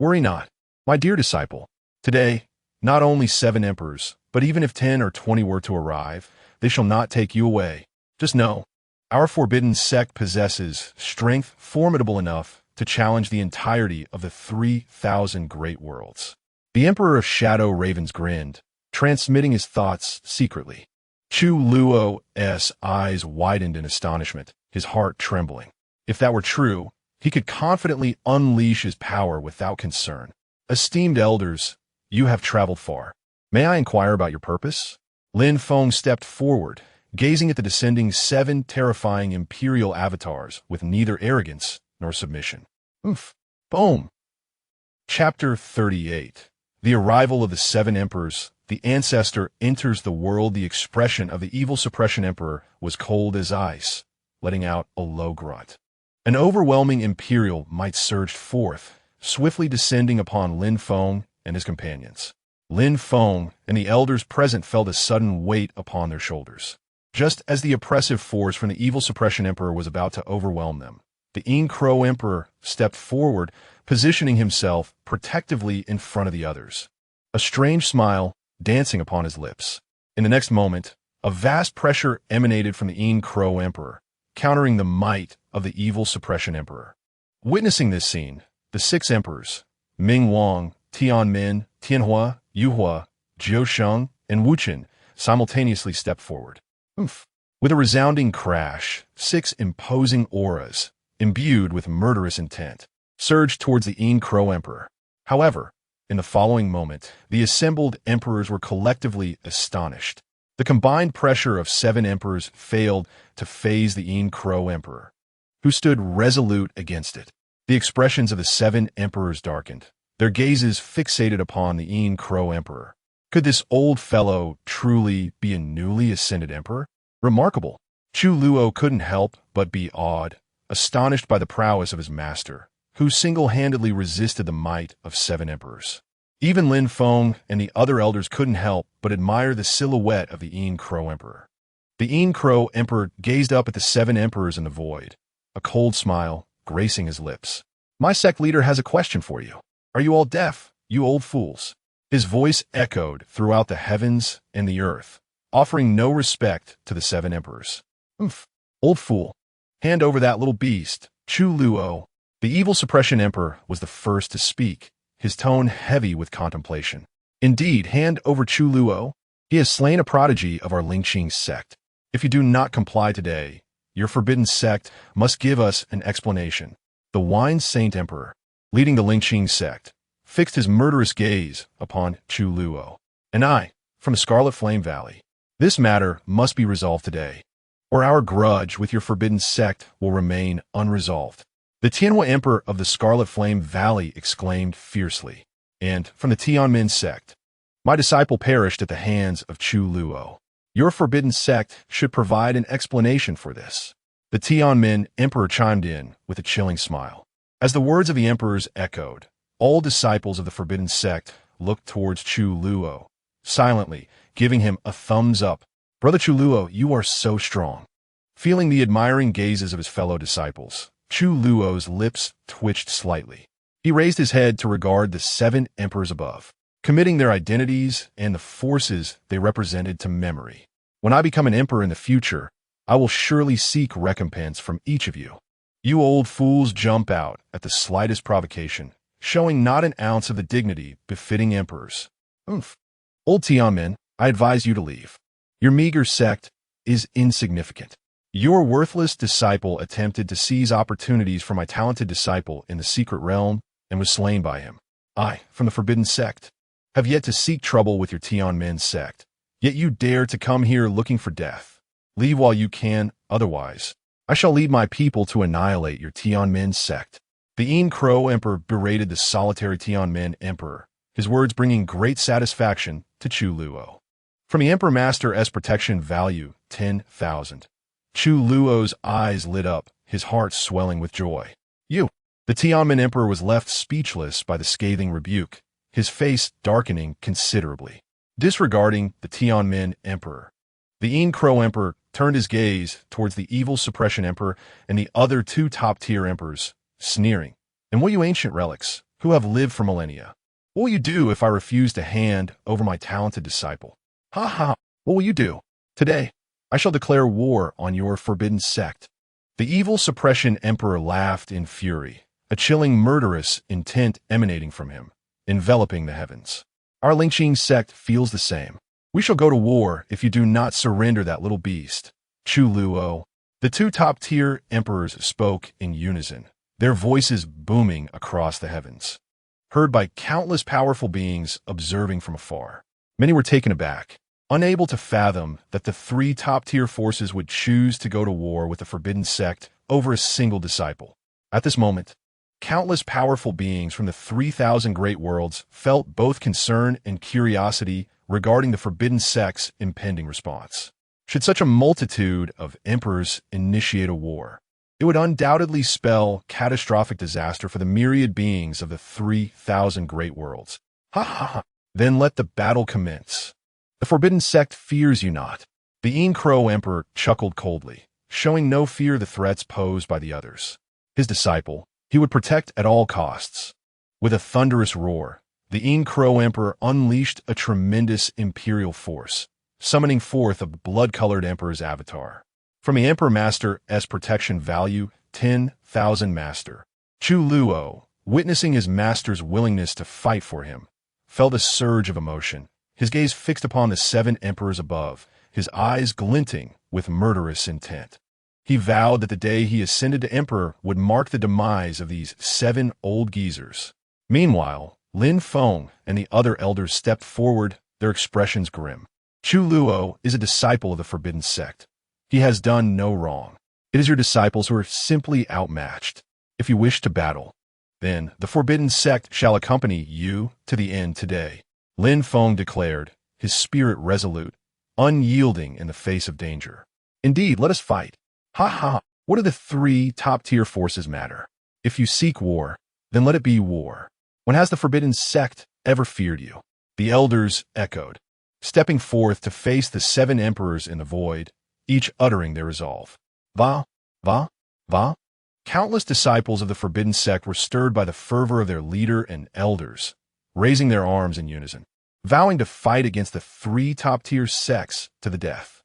Worry not, my dear disciple. Today, not only 7 emperors, but even if 10 or 20 were to arrive, they shall not take you away. Just know, our forbidden sect possesses strength formidable enough to challenge the entirety of the 3,000 great worlds. The Emperor of Ravens grinned, transmitting his thoughts secretly. Chu Luo's eyes widened in astonishment, his heart trembling. If that were true, he could confidently unleash his power without concern. Esteemed elders, you have traveled far. May I inquire about your purpose? Lin Feng stepped forward, gazing at the descending 7 terrifying imperial avatars with neither arrogance nor submission. Boom. Chapter 38. The arrival of the 7 emperors. The ancestor enters the world. The expression of the evil suppression emperor was cold as ice, letting out a low grunt. An overwhelming imperial might surged forth, swiftly descending upon Lin Feng and his companions. Lin Feng and the elders present felt a sudden weight upon their shoulders. Just as the oppressive force from the evil suppression emperor was about to overwhelm them, the Yin Crow emperor stepped forward, positioning himself protectively in front of the others. A strange smile dancing upon his lips. In the next moment, a vast pressure emanated from the Yin Crow Emperor, countering the might of the evil Suppression Emperor. Witnessing this scene, the six emperors, Ming Wang, Tianmin, Tianhua, Yuhua, Zhou Sheng, and Wuchen, simultaneously stepped forward. Oomph. With a resounding crash, six imposing auras, imbued with murderous intent, surged towards the Yin Crow Emperor. However, in the following moment, the assembled emperors were collectively astonished. The combined pressure of seven emperors failed to phase the Yin Crow Emperor, who stood resolute against it. The expressions of the seven emperors darkened, their gazes fixated upon the Yin Crow Emperor. Could this old fellow truly be a newly ascended emperor? Remarkable. Chu Luo couldn't help but be awed, astonished by the prowess of his master, who single-handedly resisted the might of seven emperors. Even Lin Feng and the other elders couldn't help but admire the silhouette of the Yin Crow Emperor. The Yin Crow Emperor gazed up at the seven emperors in the void, a cold smile gracing his lips. "My sect leader has a question for you. Are you all deaf, you old fools?" His voice echoed throughout the heavens and the earth, offering no respect to the seven emperors. "Oomph, old fool. Hand over that little beast, Chu Luo." The evil Suppression Emperor was the first to speak, his tone heavy with contemplation. "Indeed, hand over Chu Luo. He has slain a prodigy of our Lingqing sect. If you do not comply today, your forbidden sect must give us an explanation." The Wine Saint Emperor, leading the Lingqing sect, fixed his murderous gaze upon Chu Luo. "And I, from the Scarlet Flame Valley. This matter must be resolved today, or our grudge with your forbidden sect will remain unresolved." The Tianhua Emperor of the Scarlet Flame Valley exclaimed fiercely. "And from the Tianmin sect, my disciple perished at the hands of Chu Luo. Your forbidden sect should provide an explanation for this." The Tianmin Emperor chimed in with a chilling smile. As the words of the emperors echoed, all disciples of the forbidden sect looked towards Chu Luo, silently giving him a thumbs up. "Brother Chu Luo, you are so strong." Feeling the admiring gazes of his fellow disciples, Chu Luo's lips twitched slightly. He raised his head to regard the seven emperors above, committing their identities and the forces they represented to memory. "When I become an emperor in the future, I will surely seek recompense from each of you. You old fools jump out at the slightest provocation, showing not an ounce of the dignity befitting emperors. Oomph. Old Tianmin, I advise you to leave. Your meager sect is insignificant. Your worthless disciple attempted to seize opportunities for my talented disciple in the secret realm and was slain by him. I, from the forbidden sect, have yet to seek trouble with your Tianmin sect, yet you dare to come here looking for death. Leave while you can, otherwise I shall lead my people to annihilate your Tianmin sect." The Yin Crow Emperor berated the solitary Tianmin Emperor, his words bringing great satisfaction to Chu Luo. From the Emperor Master S protection value 10,000. Chu Luo's eyes lit up, his heart swelling with joy. "You!" The Tianmin Emperor was left speechless by the scathing rebuke, his face darkening considerably. Disregarding the Tianmin Emperor, the Yin Crow Emperor turned his gaze towards the evil Suppression Emperor and the other two top-tier emperors, sneering. "And what you ancient relics, who have lived for millennia? What will you do if I refuse to hand over my talented disciple? Ha ha! What will you do? Today, I shall declare war on your forbidden sect." The evil Suppression Emperor laughed in fury, a chilling murderous intent emanating from him, enveloping the heavens. "Our Lingqing sect feels the same. We shall go to war if you do not surrender that little beast, Chu Luo." The two top-tier emperors spoke in unison, their voices booming across the heavens, heard by countless powerful beings observing from afar. Many were taken aback, unable to fathom that the three top-tier forces would choose to go to war with the forbidden sect over a single disciple. At this moment, countless powerful beings from the 3,000 great worlds felt both concern and curiosity regarding the forbidden sect's impending response. Should such a multitude of emperors initiate a war, it would undoubtedly spell catastrophic disaster for the myriad beings of the 3,000 great worlds. Ha ha ha! Then let the battle commence. The forbidden sect fears you not. The Yin Crow Emperor chuckled coldly, showing no fear of the threats posed by the others. His disciple, he would protect at all costs. With a thunderous roar, the Crow Emperor unleashed a tremendous imperial force, summoning forth a blood-colored emperor's avatar. From the Emperor Master's protection value, 10,000 Master. Chu Luo, witnessing his master's willingness to fight for him, felt a surge of emotion, his gaze fixed upon the 7 emperors above, his eyes glinting with murderous intent. He vowed that the day he ascended to emperor would mark the demise of these 7 old geezers. Meanwhile, Lin Feng and the other elders stepped forward, their expressions grim. Chu Luo is a disciple of the Forbidden Sect. He has done no wrong. It is your disciples who are simply outmatched. If you wish to battle, then the Forbidden Sect shall accompany you to the end today, Lin Feng declared, his spirit resolute, unyielding in the face of danger. Indeed, let us fight. Ha ha, what do the 3 top-tier forces matter? If you seek war, then let it be war. When has the Forbidden Sect ever feared you? The elders echoed, stepping forth to face the 7 emperors in the void, each uttering their resolve. Va, va, va. Countless disciples of the Forbidden Sect were stirred by the fervor of their leader and elders, raising their arms in unison, vowing to fight against the 3 top-tier sects to the death.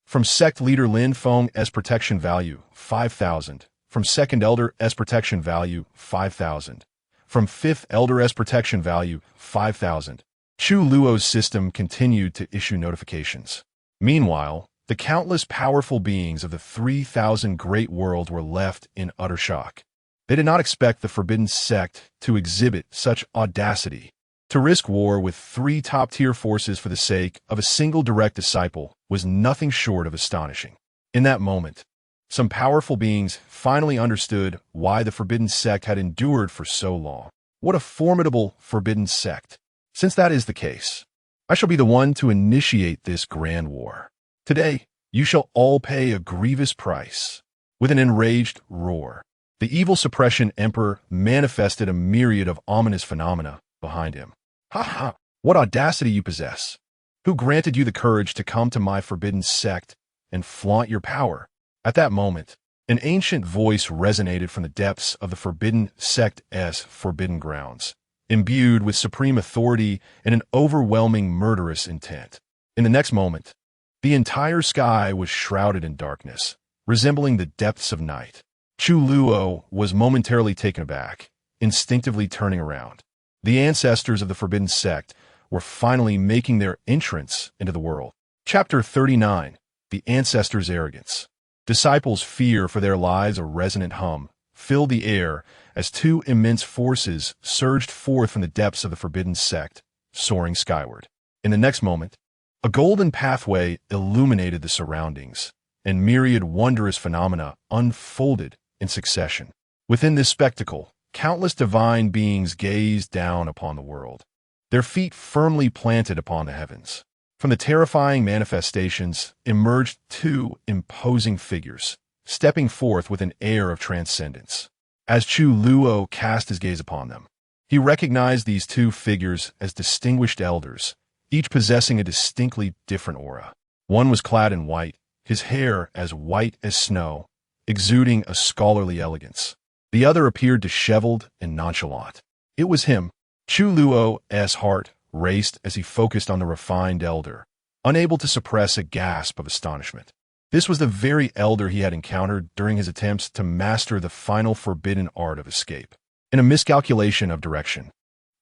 From sect leader Lin Feng's protection value, 5,000. From second elder's protection value, 5,000. From 5th elder's protection value, 5,000. Chu Luo's system continued to issue notifications. Meanwhile, the countless powerful beings of the 3,000 great worlds were left in utter shock. They did not expect the Forbidden Sect to exhibit such audacity. To risk war with 3 top-tier forces for the sake of a single direct disciple was nothing short of astonishing. In that moment, some powerful beings finally understood why the Forbidden Sect had endured for so long. What a formidable Forbidden Sect! Since that is the case, I shall be the one to initiate this grand war. Today, you shall all pay a grievous price. With an enraged roar, the evil suppression emperor manifested a myriad of ominous phenomena behind him. Ha ha! What audacity you possess! Who granted you the courage to come to my Forbidden Sect and flaunt your power? At that moment, an ancient voice resonated from the depths of the Forbidden Sect's forbidden grounds, imbued with supreme authority and an overwhelming murderous intent. In the next moment, the entire sky was shrouded in darkness, resembling the depths of night. Chu Luo was momentarily taken aback, instinctively turning around. The ancestors of the Forbidden Sect were finally making their entrance into the world. Chapter 39. The Ancestors' Arrogance. Disciples' fear for their lives, a resonant hum, filled the air as 2 immense forces surged forth from the depths of the Forbidden Sect, soaring skyward. In the next moment, a golden pathway illuminated the surroundings, and myriad wondrous phenomena unfolded in succession. Within this spectacle, countless divine beings gazed down upon the world, their feet firmly planted upon the heavens. From the terrifying manifestations emerged 2 imposing figures, stepping forth with an air of transcendence. As Chu Luo cast his gaze upon them, he recognized these 2 figures as distinguished elders, each possessing a distinctly different aura. One was clad in white, his hair as white as snow, exuding a scholarly elegance. The other appeared disheveled and nonchalant. It was him. Chu Luo's heart raced as he focused on the refined elder, unable to suppress a gasp of astonishment. This was the very elder he had encountered during his attempts to master the final forbidden art of escape. In a miscalculation of direction,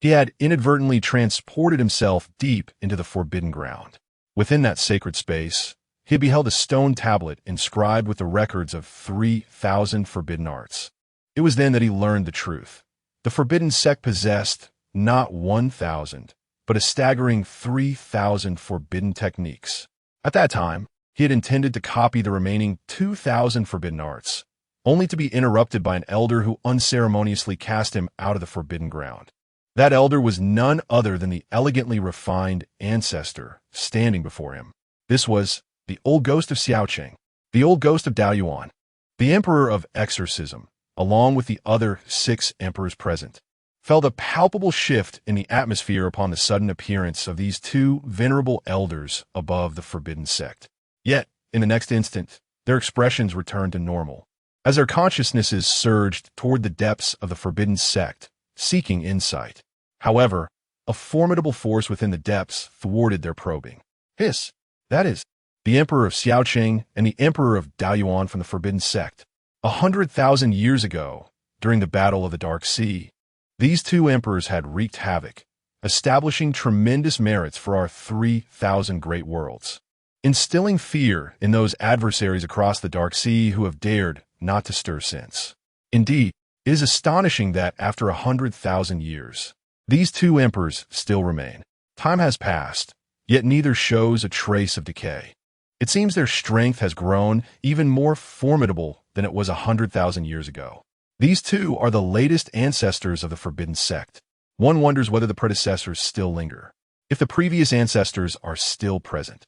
he had inadvertently transported himself deep into the forbidden ground. Within that sacred space, he beheld a stone tablet inscribed with the records of 3,000 forbidden arts. It was then that he learned the truth. The Forbidden Sect possessed not 1,000, but a staggering 3,000 forbidden techniques. At that time, he had intended to copy the remaining 2,000 forbidden arts, only to be interrupted by an elder who unceremoniously cast him out of the forbidden ground. That elder was none other than the elegantly refined ancestor standing before him. This was the old ghost of Xiaocheng, the old ghost of Daoyuan, the emperor of exorcism, along with the other 6 emperors present, felt a palpable shift in the atmosphere upon the sudden appearance of these 2 venerable elders above the Forbidden Sect. Yet, in the next instant, their expressions returned to normal, as their consciousnesses surged toward the depths of the Forbidden Sect, seeking insight. However, a formidable force within the depths thwarted their probing. Hiss! That is, the Emperor of Xiaoqing and the Emperor of Daoyuan from the Forbidden Sect. 100,000 years ago, during the Battle of the Dark Sea, these two emperors had wreaked havoc, establishing tremendous merits for our 3,000 great worlds, instilling fear in those adversaries across the Dark Sea who have dared not to stir since. Indeed, it is astonishing that after 100,000 years, these two emperors still remain. Time has passed, yet neither shows a trace of decay. It seems their strength has grown even more formidable than it was 100,000 years ago. These two are the latest ancestors of the Forbidden Sect. One wonders whether the predecessors still linger, if the previous ancestors are still present.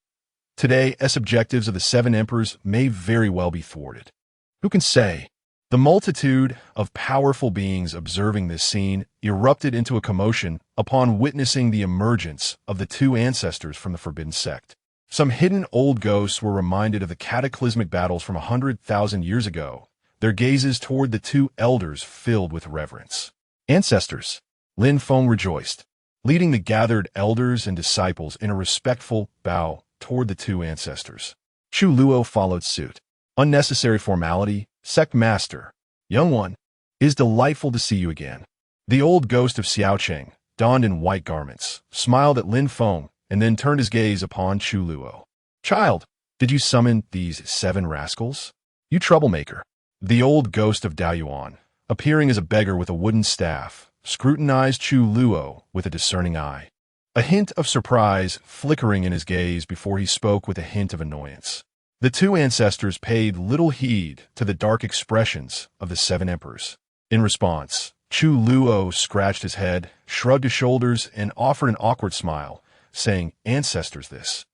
Today, objectives of the seven emperors may very well be thwarted. Who can say? The multitude of powerful beings observing this scene erupted into a commotion upon witnessing the emergence of the two ancestors from the Forbidden Sect. Some hidden old ghosts were reminded of the cataclysmic battles from 100,000 years ago, their gazes toward the two elders filled with reverence. Ancestors! Lin Feng rejoiced, leading the gathered elders and disciples in a respectful bow toward the two ancestors. Chu Luo followed suit. Unnecessary formality, sect master. Young one, it is delightful to see you again. The old ghost of Xiaoqing, donned in white garments, smiled at Lin Feng and then turned his gaze upon Chu Luo. Child, did you summon these seven rascals? You troublemaker. The old ghost of Daoyuan, appearing as a beggar with a wooden staff, scrutinized Chu Luo with a discerning eye, a hint of surprise flickering in his gaze before he spoke with a hint of annoyance. The two ancestors paid little heed to the dark expressions of the seven emperors. In response, Chu Luo scratched his head, shrugged his shoulders, and offered an awkward smile, saying, Ancestors, this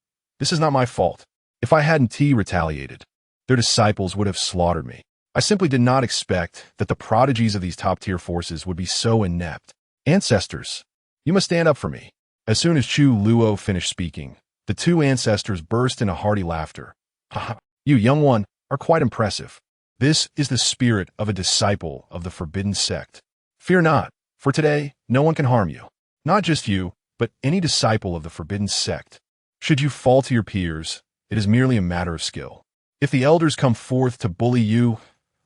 is not my fault. If I hadn't retaliated, their disciples would have slaughtered me. I simply did not expect that the prodigies of these top-tier forces would be so inept. Ancestors, you must stand up for me. As soon as Chu Luo finished speaking, the two ancestors burst into hearty laughter. Haha, you young one are quite impressive. This is the spirit of a disciple of the Forbidden Sect. Fear not, for today no one can harm you. Not just you, but any disciple of the Forbidden Sect. Should you fall to your peers, it is merely a matter of skill. If the elders come forth to bully you,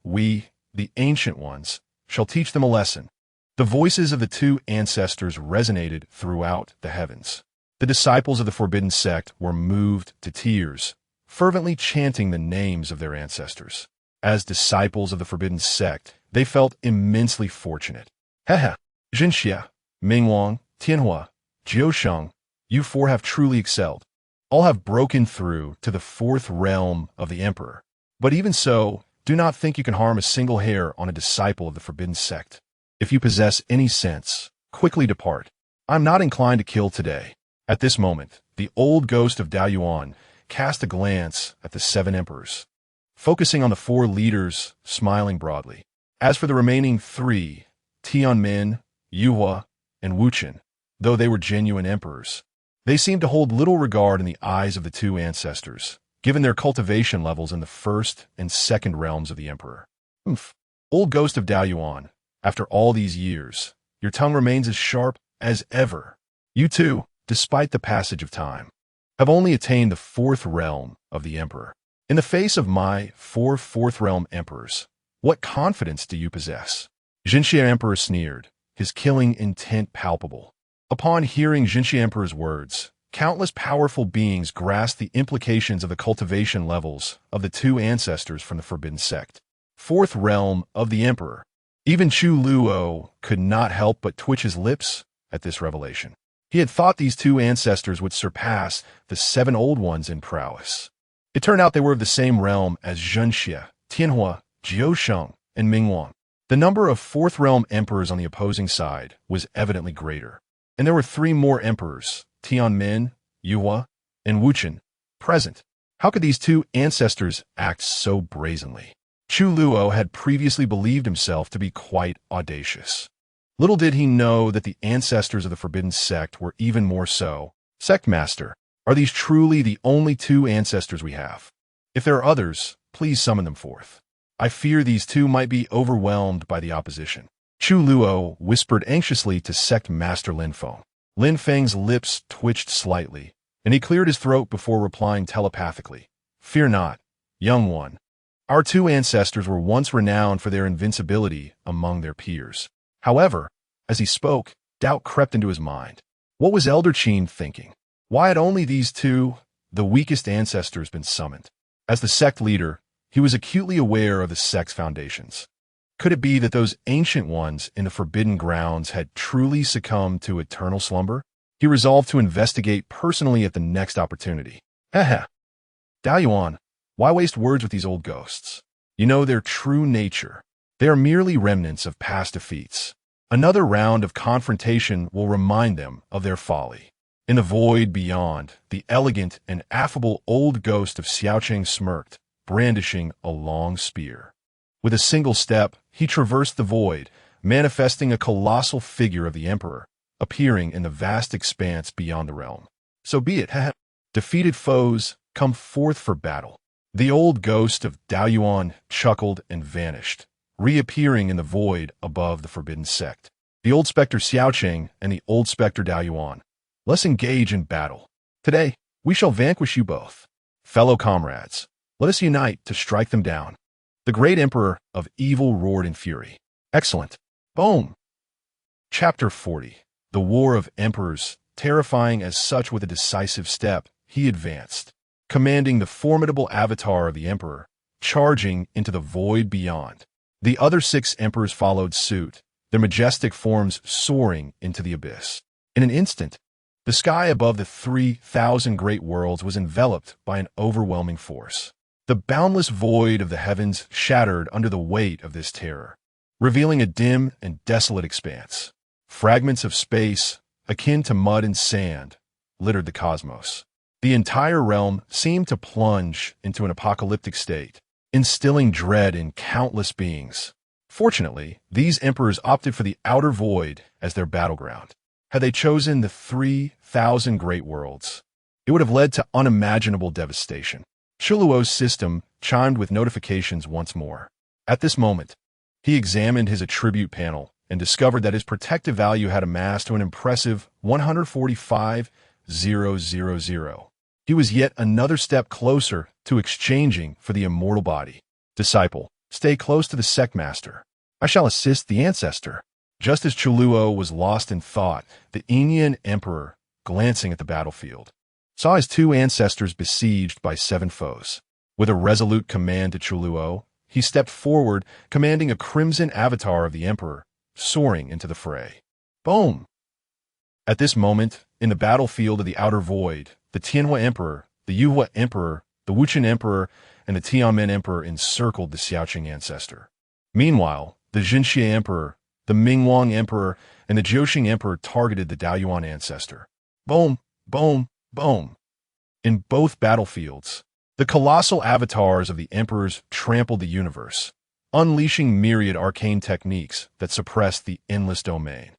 we, the ancient ones, shall teach them a lesson. The voices of the two ancestors resonated throughout the heavens. The disciples of the Forbidden Sect were moved to tears, fervently chanting the names of their ancestors. As disciples of the Forbidden Sect, they felt immensely fortunate. Hehe, Jinxia, Mingwang, Tianhua, Jiusheng, you four have truly excelled. All have broken through to the fourth realm of the Emperor. But even so, do not think you can harm a single hair on a disciple of the Forbidden Sect. If you possess any sense, quickly depart. I am not inclined to kill today. At this moment, the old ghost of Daoyuan cast a glance at the seven emperors, focusing on the four leaders, smiling broadly. As for the remaining three, Tianmin, Yuhua, and Wuchen, though they were genuine emperors, they seemed to hold little regard in the eyes of the two ancestors, given their cultivation levels in the first and second realms of the Emperor. Old ghost of Daoyuan, after all these years, your tongue remains as sharp as ever. You too, despite the passage of time, have only attained the fourth realm of the Emperor. In the face of my four fourth realm emperors, what confidence do you possess? Jinxia Emperor sneered, his killing intent palpable. Upon hearing Jinxia Emperor's words, countless powerful beings grasped the implications of the cultivation levels of the two ancestors from the Forbidden Sect. Fourth realm of the Emperor. Even Chu Luo could not help but twitch his lips at this revelation. He had thought these two ancestors would surpass the seven old ones in prowess. It turned out they were of the same realm as Zhenxia, Tianhua, Jiusheng, and Mingwang. The number of fourth realm emperors on the opposing side was evidently greater, and there were three more emperors, Tianmin, Yuhua, and Wuchen, present. How could these two ancestors act so brazenly? Chu Luo had previously believed himself to be quite audacious. Little did he know that the ancestors of the Forbidden Sect were even more so. Sect Master, are these truly the only two ancestors we have? If there are others, please summon them forth. I fear these two might be overwhelmed by the opposition. Chu Luo whispered anxiously to Sect Master Lin Feng. Lin Feng's lips twitched slightly, and he cleared his throat before replying telepathically. Fear not, young one. Our two ancestors were once renowned for their invincibility among their peers. However, as he spoke, doubt crept into his mind. What was Elder Qin thinking? Why had only these two, the weakest ancestors, been summoned? As the sect leader, he was acutely aware of the sect's foundations. Could it be that those ancient ones in the Forbidden Grounds had truly succumbed to eternal slumber? He resolved to investigate personally at the next opportunity. Heh. Dao Yuan, why waste words with these old ghosts? You know their true nature. They are merely remnants of past defeats. Another round of confrontation will remind them of their folly. In the void beyond, the elegant and affable old ghost of Xiaoqing smirked, brandishing a long spear. With a single step, he traversed the void, manifesting a colossal figure of the emperor, appearing in the vast expanse beyond the realm. So be it, heh. Defeated foes, come forth for battle. The old ghost of Dao Yuan chuckled and vanished, reappearing in the void above the forbidden sect. The old specter Xiaoqing and the old specter Dao Yuan. Let's engage in battle. Today, we shall vanquish you both. Fellow comrades, let us unite to strike them down. The great emperor of evil roared in fury. Excellent. Boom. Chapter 40. The War of Emperors. Terrifying as such, with a decisive step, he advanced, commanding the formidable avatar of the emperor, charging into the void beyond. The other 6 emperors followed suit, their majestic forms soaring into the abyss. In an instant, the sky above the 3,000 great worlds was enveloped by an overwhelming force. The boundless void of the heavens shattered under the weight of this terror, revealing a dim and desolate expanse. Fragments of space, akin to mud and sand, littered the cosmos. The entire realm seemed to plunge into an apocalyptic state, instilling dread in countless beings. Fortunately, these emperors opted for the outer void as their battleground. Had they chosen the 3,000 great worlds, it would have led to unimaginable devastation. Chu Luo's system chimed with notifications once more. At this moment, he examined his attribute panel and discovered that his protective value had amassed to an impressive 145,000. He was yet another step closer to exchanging for the immortal body. Disciple, stay close to the sect master. I shall assist the ancestor. Just as Chu Luo was lost in thought, the Enian emperor, glancing at the battlefield, saw his 2 ancestors besieged by 7 foes. With a resolute command to Chu Luo, he stepped forward, commanding a crimson avatar of the emperor, soaring into the fray. Boom! At this moment, in the battlefield of the outer void, the Tianhua emperor, the Yuhua emperor, the Wuchen emperor, and the Tianmen emperor encircled the Xiaoqing ancestor. Meanwhile, the Jinxie emperor, the Mingwang emperor, and the Jiuxing emperor targeted the Daoyuan ancestor. Boom! Boom! Boom! In both battlefields, the colossal avatars of the emperors trampled the universe, unleashing myriad arcane techniques that suppressed the endless domain.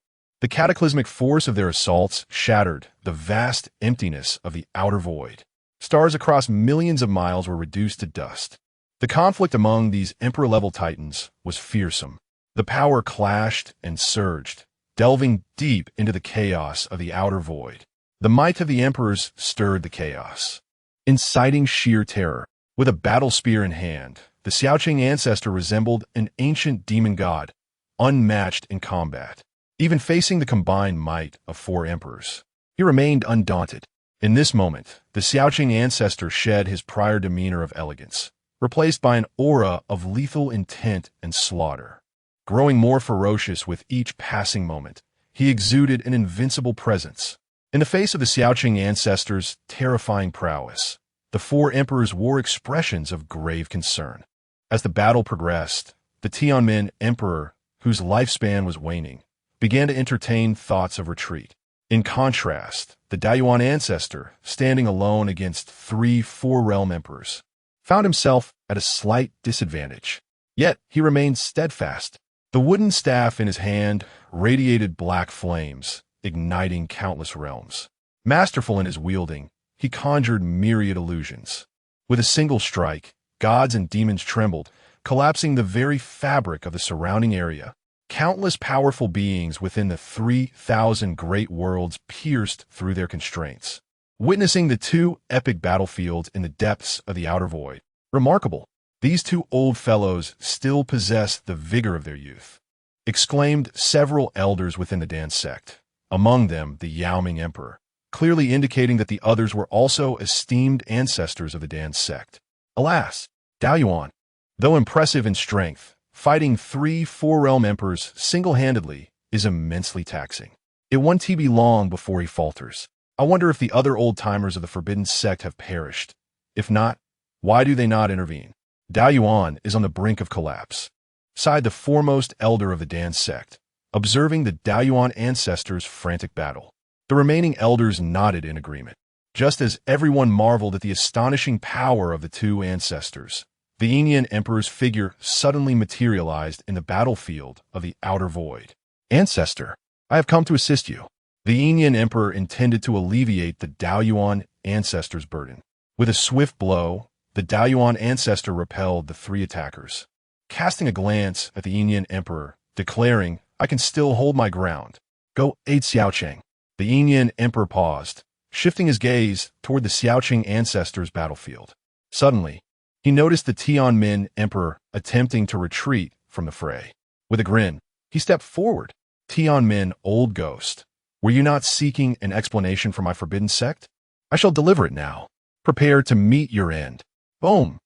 The cataclysmic force of their assaults shattered the vast emptiness of the outer void. Stars across millions of miles were reduced to dust. The conflict among these emperor-level titans was fearsome. The power clashed and surged, delving deep into the chaos of the outer void. The might of the emperors stirred the chaos, inciting sheer terror. With a battle spear in hand, the Xiaoqing ancestor resembled an ancient demon god, unmatched in combat. Even facing the combined might of 4 emperors, he remained undaunted. In this moment, the Xiaoqing ancestor shed his prior demeanor of elegance, replaced by an aura of lethal intent and slaughter. Growing more ferocious with each passing moment, he exuded an invincible presence. In the face of the Xiaoqing ancestors' terrifying prowess, the 4 emperors wore expressions of grave concern. As the battle progressed, the Tianmen emperor, whose lifespan was waning, began to entertain thoughts of retreat. In contrast, the Daoyuan ancestor, standing alone against 3 four-realm emperors, found himself at a slight disadvantage. Yet he remained steadfast. The wooden staff in his hand radiated black flames, igniting countless realms. Masterful in his wielding, he conjured myriad illusions. With a single strike, gods and demons trembled, collapsing the very fabric of the surrounding area. Countless powerful beings within the 3,000 great worlds pierced through their constraints, witnessing the two epic battlefields in the depths of the outer void. Remarkable, these two old fellows still possess the vigor of their youth, exclaimed several elders within the Dan sect, among them the Yaoming Emperor, clearly indicating that the others were also esteemed ancestors of the Dan sect. Alas, Daoyuan, though impressive in strength, fighting 3 four-realm emperors single-handedly is immensely taxing. It won't be long before he falters. I wonder if the other old-timers of the Forbidden Sect have perished. If not, why do they not intervene? Daoyuan is on the brink of collapse, sighed the foremost elder of the Dan sect, observing the Daoyuan ancestors' frantic battle. The remaining elders nodded in agreement, just as everyone marveled at the astonishing power of the two ancestors. The Enian Emperor's figure suddenly materialized in the battlefield of the outer void. Ancestor, I have come to assist you. The Enian Emperor intended to alleviate the Daoyuan ancestor's burden. With a swift blow, the Daoyuan ancestor repelled the 3 attackers, casting a glance at the Enian Emperor, declaring, I can still hold my ground. Go aid Xiaocheng. The Enian Emperor paused, shifting his gaze toward the Xiaocheng ancestor's battlefield. Suddenly, he noticed the Tianmin Emperor attempting to retreat from the fray. With a grin, he stepped forward. Tianmin, old ghost, were you not seeking an explanation for my forbidden sect? I shall deliver it now. Prepare to meet your end. Boom!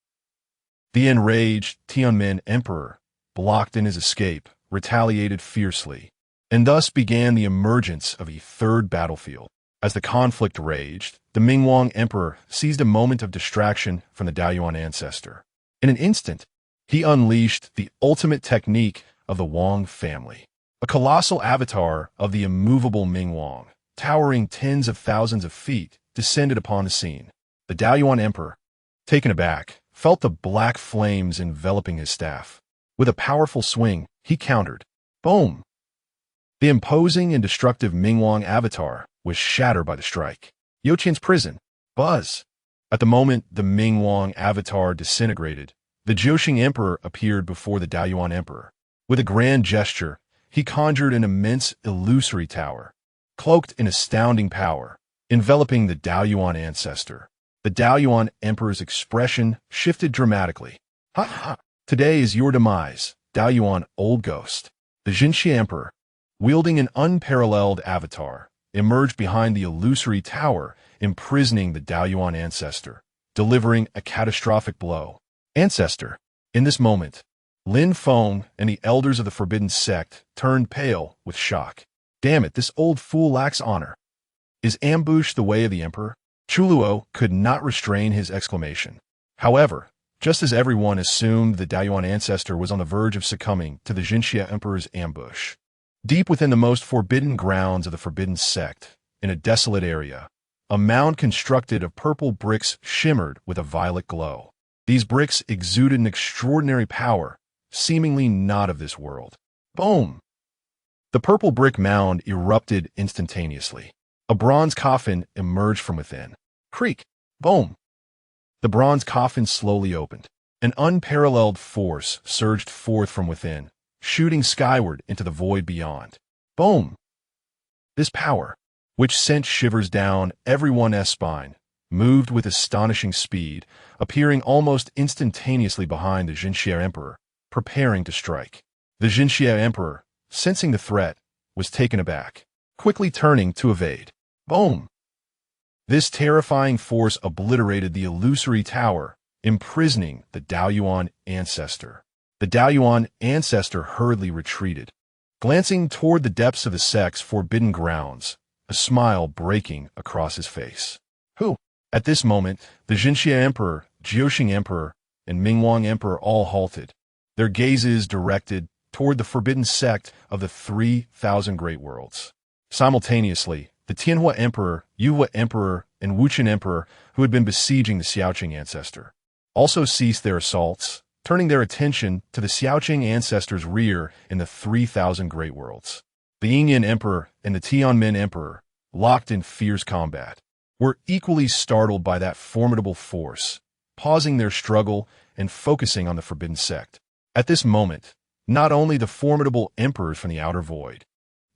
The enraged Tianmin Emperor, blocked in his escape, retaliated fiercely, and thus began the emergence of a third battlefield. As the conflict raged, the Mingwang Emperor seized a moment of distraction from the Daoyuan ancestor. In an instant, he unleashed the ultimate technique of the Wang family. A colossal avatar of the immovable Mingwang, towering tens of thousands of feet, descended upon the scene. The Daoyuan Emperor, taken aback, felt the black flames enveloping his staff. With a powerful swing, he countered. Boom! The imposing and destructive Mingwang avatar was shattered by the strike. Youqian's prison. Buzz! At the moment the Mingwang avatar disintegrated, the Jiuxing Emperor appeared before the Daoyuan Emperor. With a grand gesture, he conjured an immense illusory tower, cloaked in astounding power, enveloping the Daoyuan ancestor. The Daoyuan Emperor's expression shifted dramatically. Ha ha! Today is your demise, Daoyuan old ghost. The Jinxia Emperor, wielding an unparalleled avatar, emerged behind the illusory tower, imprisoning the Daoyuan ancestor, delivering a catastrophic blow. Ancestor, in this moment, Lin Feng and the elders of the Forbidden Sect turned pale with shock. Damn it, this old fool lacks honor. Is ambush the way of the emperor? Chu Luo could not restrain his exclamation. However, just as everyone assumed the Daoyuan ancestor was on the verge of succumbing to the Jinxia Emperor's ambush, deep within the most forbidden grounds of the Forbidden Sect, in a desolate area, a mound constructed of purple bricks shimmered with a violet glow. These bricks exuded an extraordinary power, seemingly not of this world. Boom! The purple brick mound erupted instantaneously. A bronze coffin emerged from within. Creak! Boom! The bronze coffin slowly opened. An unparalleled force surged forth from within, shooting skyward into the void beyond. Boom! This power, which sent shivers down everyone's spine, moved with astonishing speed, appearing almost instantaneously behind the Jinxia Emperor, preparing to strike. The Jinxia Emperor, sensing the threat, was taken aback, quickly turning to evade. Boom! This terrifying force obliterated the illusory tower, imprisoning the Daoyuan ancestor. The Daoyuan ancestor hurriedly retreated, glancing toward the depths of the sect's forbidden grounds, a smile breaking across his face. Who? At this moment, the Jinxia Emperor, Jiuxing Emperor, and Mingwang Emperor all halted, their gazes directed toward the forbidden sect of the 3,000 Great Worlds. Simultaneously, the Tianhua Emperor, Yuhua Emperor, and Wuchen Emperor, who had been besieging the Xiaoqing ancestor, also ceased their assaults, turning their attention to the Xiaoqing ancestor's rear in the 3,000 Great Worlds. The Yingyan Emperor and the Tianmin Emperor, locked in fierce combat, were equally startled by that formidable force, pausing their struggle and focusing on the forbidden sect. At this moment, not only the formidable emperors from the outer void,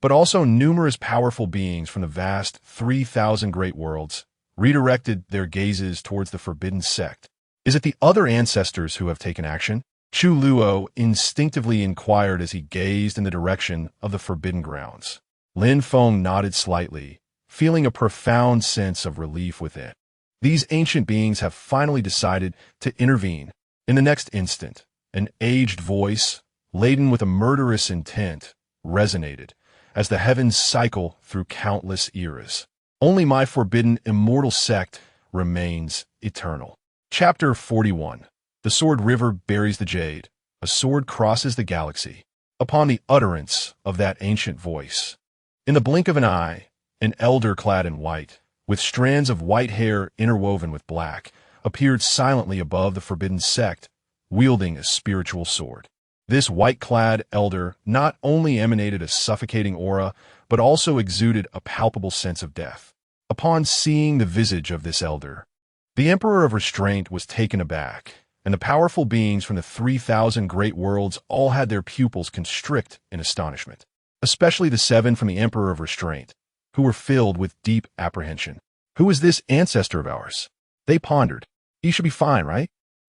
but also numerous powerful beings from the vast 3,000 great worlds, redirected their gazes towards the forbidden sect. Is it the other ancestors who have taken action? Chu Luo instinctively inquired as he gazed in the direction of the forbidden grounds. Lin Feng nodded slightly, feeling a profound sense of relief within. These ancient beings have finally decided to intervene. In the next instant, an aged voice, laden with a murderous intent, resonated as the heavens cycle through countless eras. Only my forbidden immortal sect remains eternal. Chapter 41. The sword river buries the jade. A sword crosses the galaxy. Upon the utterance of that ancient voice, in the blink of an eye, an elder clad in white, with strands of white hair interwoven with black, appeared silently above the forbidden sect, wielding a spiritual sword. This white-clad elder not only emanated a suffocating aura, but also exuded a palpable sense of death. Upon seeing the visage of this elder, the Emperor of Restraint was taken aback, and the powerful beings from the 3,000 great worlds all had their pupils constrict in astonishment, especially the 7 from the Emperor of Restraint, who were filled with deep apprehension. Who is this ancestor of ours? They pondered. He should be fine, right?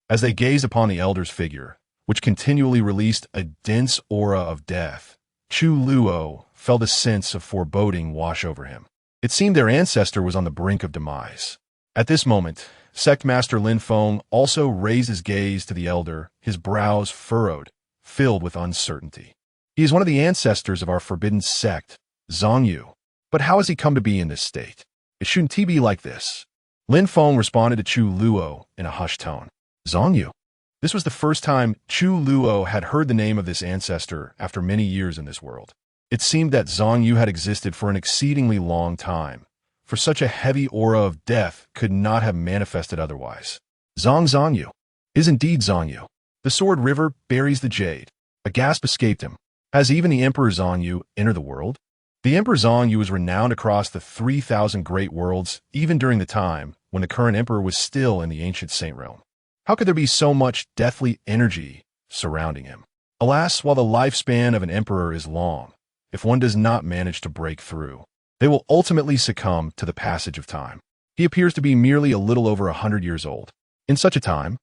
As they gazed upon the elder's figure, which continually released a dense aura of death, Chu Luo felt a sense of foreboding wash over him. It seemed their ancestor was on the brink of demise. At this moment, Sect Master Lin Feng also raised his gaze to the elder, his brows furrowed, filled with uncertainty. He is one of the ancestors of our forbidden sect, Zhongyu. But how has he come to be in this state? It shouldn't he be like this? Lin Feng responded to Chu Luo in a hushed tone. Zhongyu. This was the first time Chu Luo had heard the name of this ancestor after many years in this world. It seemed that Zhongyu had existed for an exceedingly long time, for such a heavy aura of death could not have manifested otherwise. Zhongyu is indeed Zhongyu. The sword river buries the jade. A gasp escaped him. Has even the Emperor Zhongyu entered the world? The Emperor Zhongyu was renowned across the 3,000 great worlds, even during the time when the current emperor was still in the ancient Saint realm. How could there be so much deathly energy surrounding him? Alas, while the lifespan of an emperor is long, if one does not manage to break through, they will ultimately succumb to the passage of time. He appears to be merely a little over 100 years old. In such a time,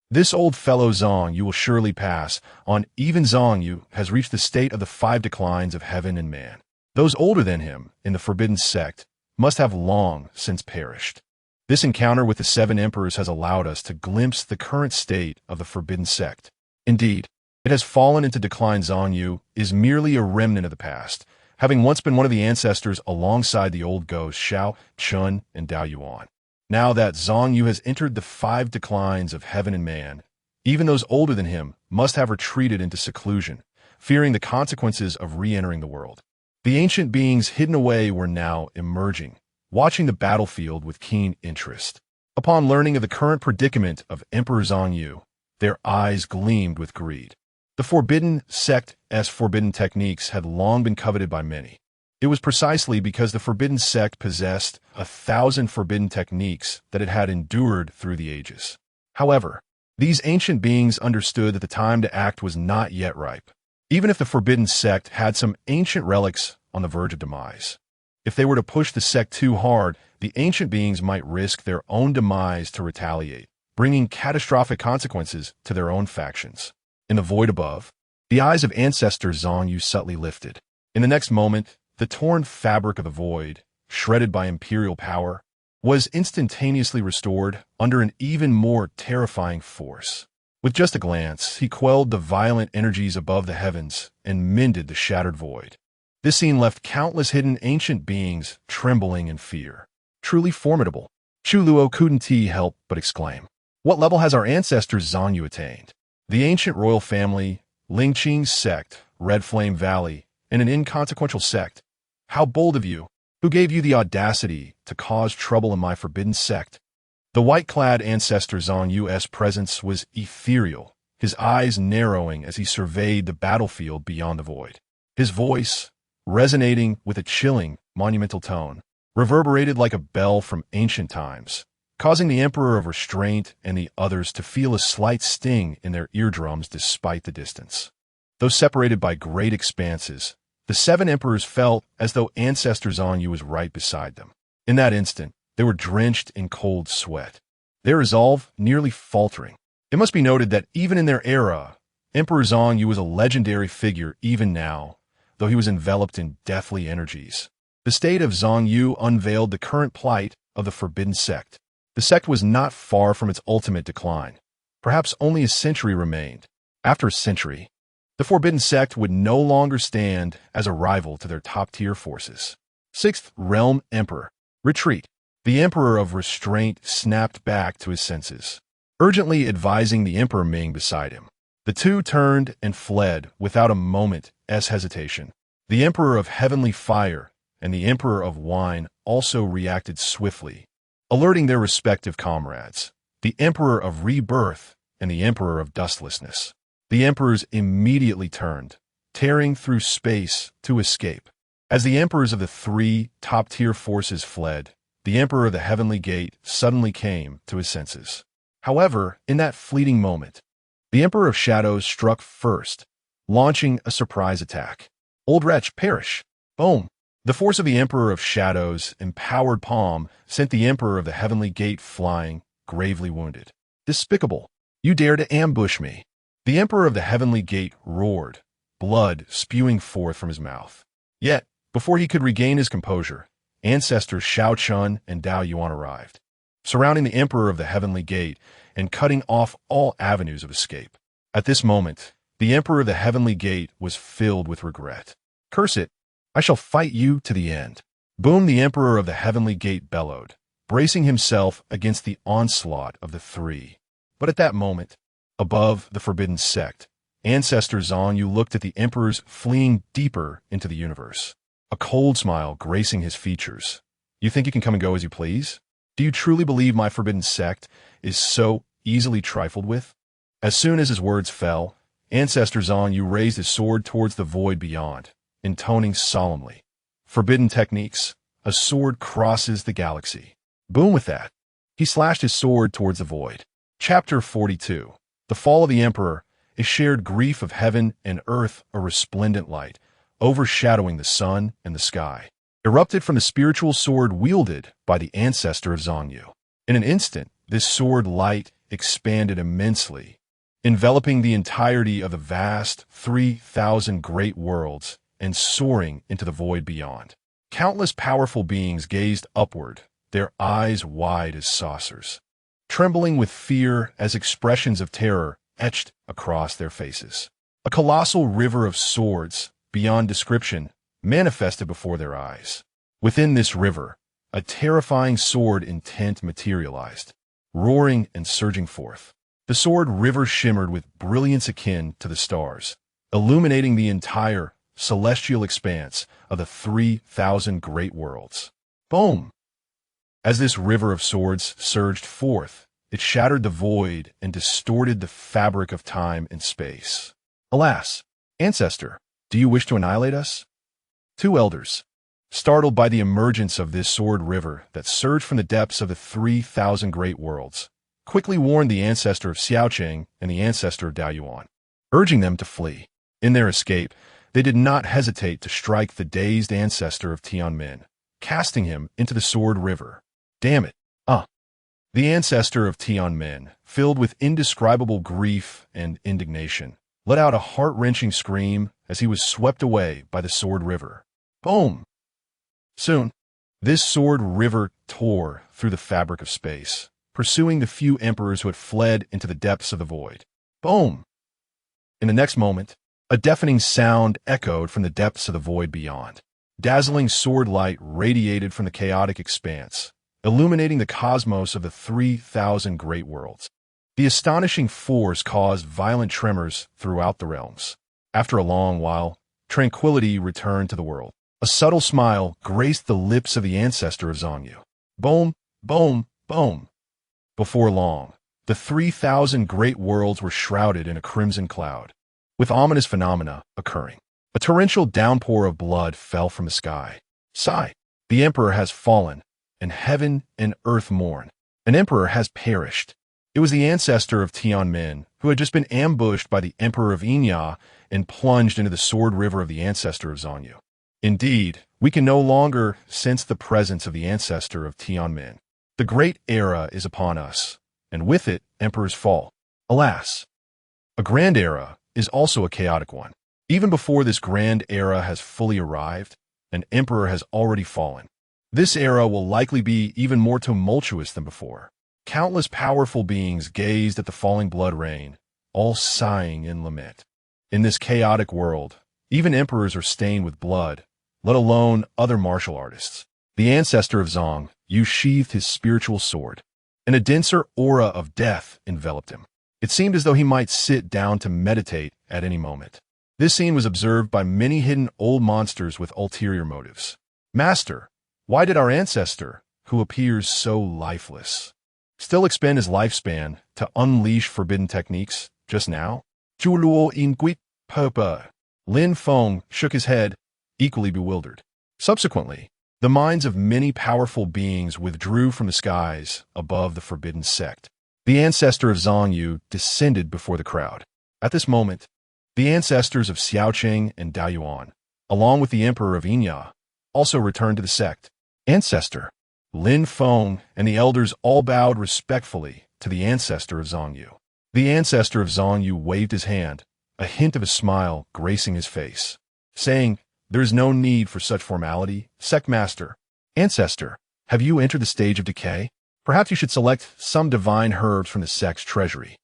this old fellow Zhongyu will surely pass on. Even Zhongyu has reached the state of the 5 declines of heaven and man. Those older than him in the forbidden sect must have long since perished. This encounter with the 7 emperors has allowed us to glimpse the current state of the forbidden sect. Indeed, it has fallen into decline. Zhongyu is merely a remnant of the past, having once been one of the ancestors alongside the old ghosts Shao, Chun, and Dao Yuan. Now that Zhongyu has entered the 5 declines of heaven and man, even those older than him must have retreated into seclusion, fearing the consequences of re-entering the world. The ancient beings hidden away were now emerging, watching the battlefield with keen interest. Upon learning of the current predicament of Emperor Zhongyu, their eyes gleamed with greed. The forbidden sect's forbidden techniques had long been coveted by many. It was precisely because the forbidden sect possessed 1,000 forbidden techniques that it had endured through the ages. However, these ancient beings understood that the time to act was not yet ripe. Even if the forbidden sect had some ancient relics on the verge of demise, if they were to push the sect too hard, the ancient beings might risk their own demise to retaliate, bringing catastrophic consequences to their own factions. In the void above, the eyes of ancestor Zhongyu subtly lifted. In the next moment, the torn fabric of the void, shredded by imperial power, was instantaneously restored under an even more terrifying force. With just a glance, he quelled the violent energies above the heavens and mended the shattered void. This scene left countless hidden ancient beings trembling in fear. Truly formidable. Chu Luo couldn't help but exclaim. What level has our ancestor Zhongyu attained? The ancient royal family, Lingqing's sect, Red Flame Valley, and an inconsequential sect. How bold of you! Who gave you the audacity to cause trouble in my forbidden sect? The white-clad ancestor Zhongyu's presence was ethereal, his eyes narrowing as he surveyed the battlefield beyond the void. His voice, resonating with a chilling, monumental tone, reverberated like a bell from ancient times, causing the Emperor of Restraint and the others to feel a slight sting in their eardrums despite the distance. Though separated by great expanses, the seven emperors felt as though ancestor Zhang Yu was right beside them. In that instant, they were drenched in cold sweat, their resolve nearly faltering. It must be noted that even in their era, Emperor Zhang Yu was a legendary figure even now, though he was enveloped in deathly energies. The state of Zhang Yu unveiled the current plight of the forbidden sect. The sect was not far from its ultimate decline. Perhaps only a century remained. After a century, the forbidden sect would no longer stand as a rival to their top-tier forces. Sixth Realm Emperor. Retreat. The Emperor of Restraint snapped back to his senses, urgently advising the Emperor Ming beside him. The two turned and fled without a moment's hesitation. The Emperor of Heavenly Fire and the Emperor of Wine also reacted swiftly, alerting their respective comrades, the Emperor of Rebirth and the Emperor of Dustlessness. The emperors immediately turned, tearing through space to escape. As the emperors of the three top-tier forces fled, the Emperor of the Heavenly Gate suddenly came to his senses. However, in that fleeting moment, the Emperor of Shadows struck first, launching a surprise attack. Old wretch, perish! Boom! The force of the Emperor of Shadows' empowered palm sent the Emperor of the Heavenly Gate flying, gravely wounded. Despicable! You dare to ambush me! The Emperor of the Heavenly Gate roared, blood spewing forth from his mouth. Yet, before he could regain his composure, ancestors Shao Chun and Dao Yuan arrived, surrounding the Emperor of the Heavenly Gate and cutting off all avenues of escape. At this moment, the Emperor of the Heavenly Gate was filled with regret. Curse it! I shall fight you to the end. Boom! The Emperor of the Heavenly Gate bellowed, bracing himself against the onslaught of the three. But at that moment, above the forbidden sect, ancestor Zhang Yu looked at the emperors fleeing deeper into the universe, a cold smile gracing his features. You think you can come and go as you please? Do you truly believe my forbidden sect is so easily trifled with? As soon as his words fell, ancestor Zhang Yu raised his sword towards the void beyond, intoning solemnly, "Forbidden techniques, a sword crosses the galaxy." Boom! With that, he slashed his sword towards the void. Chapter 42. The Fall of the Emperor, a shared grief of heaven and earth, a resplendent light, overshadowing the sun and the sky, erupted from the spiritual sword wielded by the ancestor of Zhang Yu. In an instant, this sword light expanded immensely, enveloping the entirety of the vast 3,000 great worlds and soaring into the void beyond. Countless powerful beings gazed upward, their eyes wide as saucers, trembling with fear as expressions of terror etched across their faces. A colossal river of swords, beyond description, manifested before their eyes. Within this river, a terrifying sword intent materialized, roaring and surging forth. The sword river shimmered with brilliance akin to the stars, illuminating the entire celestial expanse of the 3,000 great worlds. Boom! As this river of swords surged forth, it shattered the void and distorted the fabric of time and space. Alas, ancestor, do you wish to annihilate us? Two elders, startled by the emergence of this sword river that surged from the depths of the 3,000 great worlds, quickly warned the ancestor of Xiaoqing and the ancestor of Dao Yuan, urging them to flee. In their escape, they did not hesitate to strike the dazed ancestor of Tianmin, casting him into the sword river. Damn it! The ancestor of Tianmin, filled with indescribable grief and indignation, let out a heart-wrenching scream as he was swept away by the sword river. Boom! Soon, this sword river tore through the fabric of space, pursuing the few emperors who had fled into the depths of the void. Boom! In the next moment, a deafening sound echoed from the depths of the void beyond. Dazzling sword light radiated from the chaotic expanse, illuminating the cosmos of the 3,000 great worlds. The astonishing force caused violent tremors throughout the realms. After a long while, tranquility returned to the world. A subtle smile graced the lips of the ancestor of Zhang Yu. Boom, boom, boom. Before long, the 3,000 great worlds were shrouded in a crimson cloud, with ominous phenomena occurring. A torrential downpour of blood fell from the sky. Sigh, the emperor has fallen, and heaven and earth mourn. An emperor has perished. It It was the ancestor of Tianmin, who had just been ambushed by the Emperor of Yinya and plunged into the sword river of the ancestor of Zhongyu. Indeed, we can no longer sense the presence of the ancestor of Tianmin. The great era is upon us, and with it, emperors fall. Alas, a grand era is also a chaotic one. Even before this grand era has fully arrived, an emperor has already fallen. This era will likely be even more tumultuous than before. Countless powerful beings gazed at the falling blood rain, all sighing in lament. In this chaotic world, even emperors are stained with blood, let alone other martial artists. The ancestor of Zhong Yu sheathed his spiritual sword, and a denser aura of death enveloped him. It seemed as though he might sit down to meditate at any moment. This scene was observed by many hidden old monsters with ulterior motives. Master, why did our ancestor, who appears so lifeless, still expend his lifespan to unleash forbidden techniques just now? Chu Luo inquit purpa. Lin Feng shook his head, equally bewildered. Subsequently, the minds of many powerful beings withdrew from the skies above the forbidden sect. The ancestor of Zhong Yu descended before the crowd. At this moment, the ancestors of Xiaoqing and Daoyuan, along with the emperor of Yinya, also returned to the sect. Ancestor, Lin Feng and the elders all bowed respectfully to the ancestor of Zhong Yu. The ancestor of Zhong Yu waved his hand, a hint of a smile gracing his face, saying, "There is no need for such formality, sect master. Ancestor, have you entered the stage of decay? Perhaps you should select some divine herbs from the sect's treasury."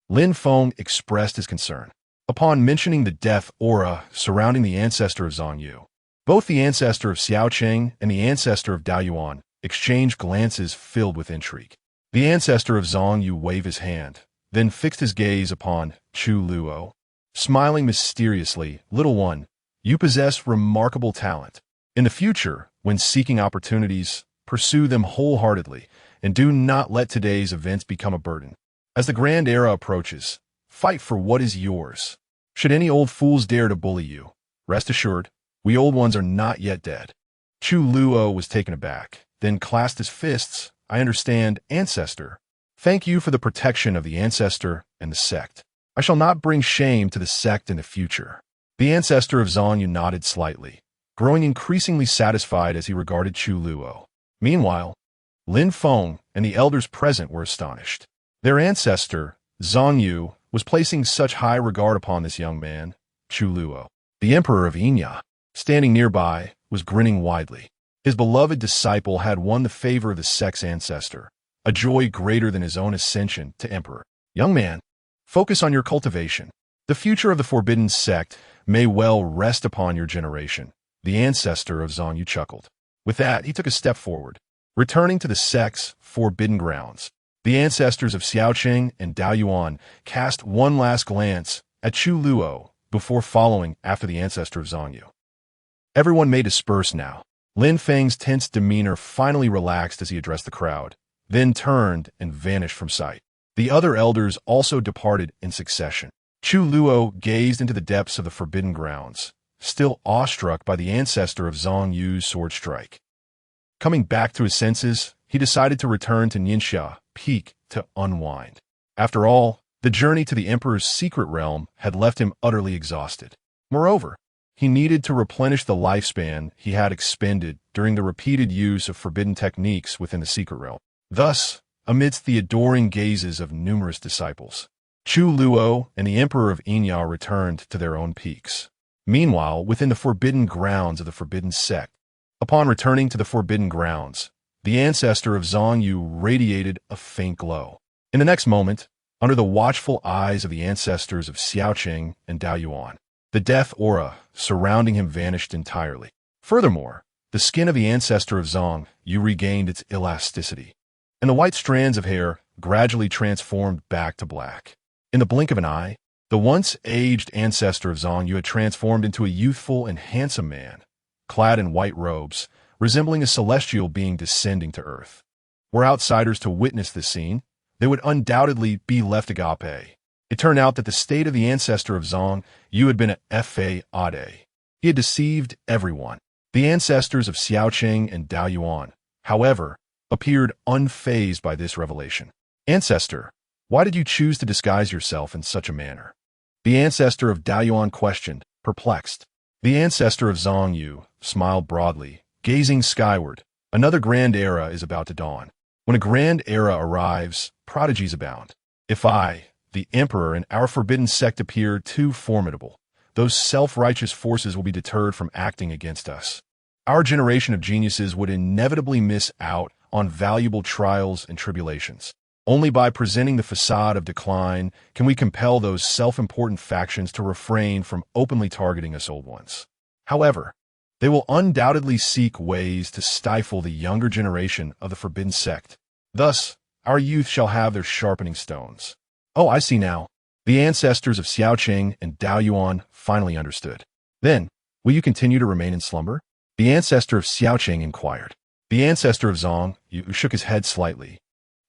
Lin Feng expressed his concern. Upon mentioning the death aura surrounding the ancestor of Zhong Yu, both the ancestor of Xiaoqing and the ancestor of Daoyuan exchanged glances filled with intrigue. The ancestor of Zhong Yu waved his hand, then fixed his gaze upon Chu Luo, smiling mysteriously. "Little one, you possess remarkable talent. In the future, when seeking opportunities, pursue them wholeheartedly, and do not let today's events become a burden. As the grand era approaches, fight for what is yours. Should any old fools dare to bully you, rest assured, we old ones are not yet dead." Chu Luo was taken aback, then clasped his fists. "I understand, ancestor. Thank you for the protection of the ancestor and the sect. I shall not bring shame to the sect in the future." The ancestor of Zhong Yu nodded slightly, growing increasingly satisfied as he regarded Chu Luo. Meanwhile, Lin Feng and the elders present were astonished. Their ancestor, Zhong Yu, was placing such high regard upon this young man, Chu Luo. The emperor of Yinya, standing nearby, was grinning widely. His beloved disciple had won the favor of the sect's ancestor, a joy greater than his own ascension to emperor. "Young man, focus on your cultivation. The future of the forbidden sect may well rest upon your generation." The ancestor of Zhong Yu chuckled. With that, he took a step forward, returning to the sect's forbidden grounds. The ancestors of Xiaoqing and Daoyuan cast one last glance at Chu Luo before following after the ancestor of Zhong Yu. Everyone may disperse now. Lin Feng's tense demeanor finally relaxed as he addressed the crowd, then turned and vanished from sight. The other elders also departed in succession. Chu Luo gazed into the depths of the forbidden grounds, still awestruck by the ancestor of Zhong Yu's sword strike. Coming back to his senses, he decided to return to Ningxia Peak to unwind. After all, the journey to the emperor's secret realm had left him utterly exhausted. Moreover, he needed to replenish the lifespan he had expended during the repeated use of forbidden techniques within the secret realm. Thus, amidst the adoring gazes of numerous disciples, Chu Luo and the emperor of Yinya returned to their own peaks. Meanwhile, within the forbidden grounds of the forbidden sect, upon returning to the forbidden grounds, the ancestor of Zhong Yu radiated a faint glow. In the next moment, under the watchful eyes of the ancestors of Xiaoqing and Daoyuan, the death aura surrounding him vanished entirely. Furthermore, the skin of the ancestor of Zhong Yu regained its elasticity, and the white strands of hair gradually transformed back to black. In the blink of an eye, the once aged ancestor of Zhong Yu had transformed into a youthful and handsome man, clad in white robes, resembling a celestial being descending to earth. Were outsiders to witness this scene, they would undoubtedly be left agape. It turned out that the state of the ancestor of Zhong Yu had been a fade. He had deceived everyone. The ancestors of Xiaoqing and Daoyuan, however, appeared unfazed by this revelation. "Ancestor, Why did you choose to disguise yourself in such a manner? The ancestor of Daoyuan questioned, perplexed. The ancestor of Zhongyu smiled broadly, gazing skyward. Another grand era is about to dawn. When a grand era arrives, prodigies abound. If I, the emperor, and our forbidden sect appear too formidable, those self-righteous forces will be deterred from acting against us. Our generation of geniuses would inevitably miss out on valuable trials and tribulations. Only by presenting the facade of decline can we compel those self-important factions to refrain from openly targeting us old ones. However, they will undoubtedly seek ways to stifle the younger generation of the forbidden sect. Thus, our youth shall have their sharpening stones. Oh, I see now. The ancestors of Xiaoqing and Daoyuan finally understood. Then, will you continue to remain in slumber? The ancestor of Xiaoqing inquired. The ancestor of Zhongyu shook his head slightly.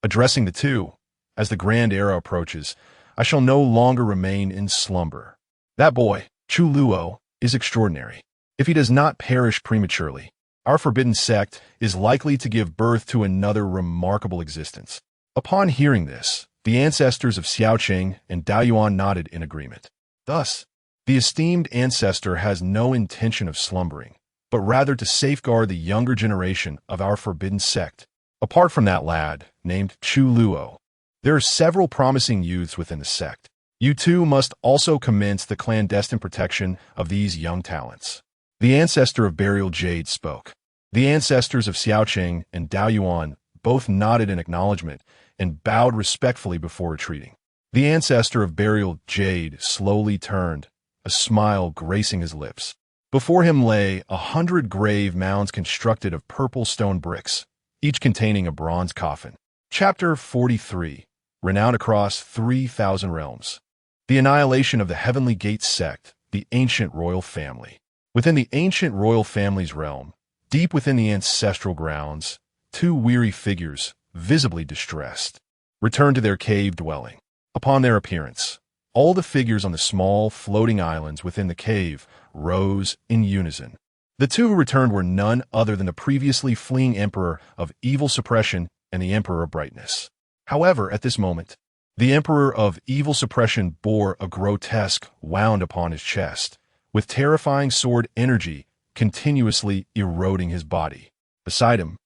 Addressing the two, as the grand era approaches, I shall no longer remain in slumber. That boy, Chu Luo, is extraordinary. If he does not perish prematurely, our forbidden sect is likely to give birth to another remarkable existence. Upon hearing this, the ancestors of Xiaoqing and Daoyuan nodded in agreement. Thus, the esteemed ancestor has no intention of slumbering, but rather to safeguard the younger generation of our forbidden sect. Apart from that lad, named Chu Luo, there are several promising youths within the sect. You too must also commence the clandestine protection of these young talents. The ancestor of Burial Jade spoke. The ancestors of Xiaoqing and Daoyuan both nodded in acknowledgement and bowed respectfully before retreating. The ancestor of Burial Jade slowly turned, a smile gracing his lips. Before him lay 100 grave mounds constructed of purple stone bricks, each containing a bronze coffin. Chapter 43, renowned across 3,000 realms. The annihilation of the Heavenly Gate sect, the ancient royal family. Within the ancient royal family's realm, deep within the ancestral grounds, two weary figures, visibly distressed, returned to their cave dwelling. Upon their appearance, all the figures on the small, floating islands within the cave rose in unison. The two who returned were none other than the previously fleeing Emperor of Evil Suppression and the Emperor of Brightness. However, at this moment, the Emperor of Evil Suppression bore a grotesque wound upon his chest, with terrifying sword energy continuously eroding his body. Beside him,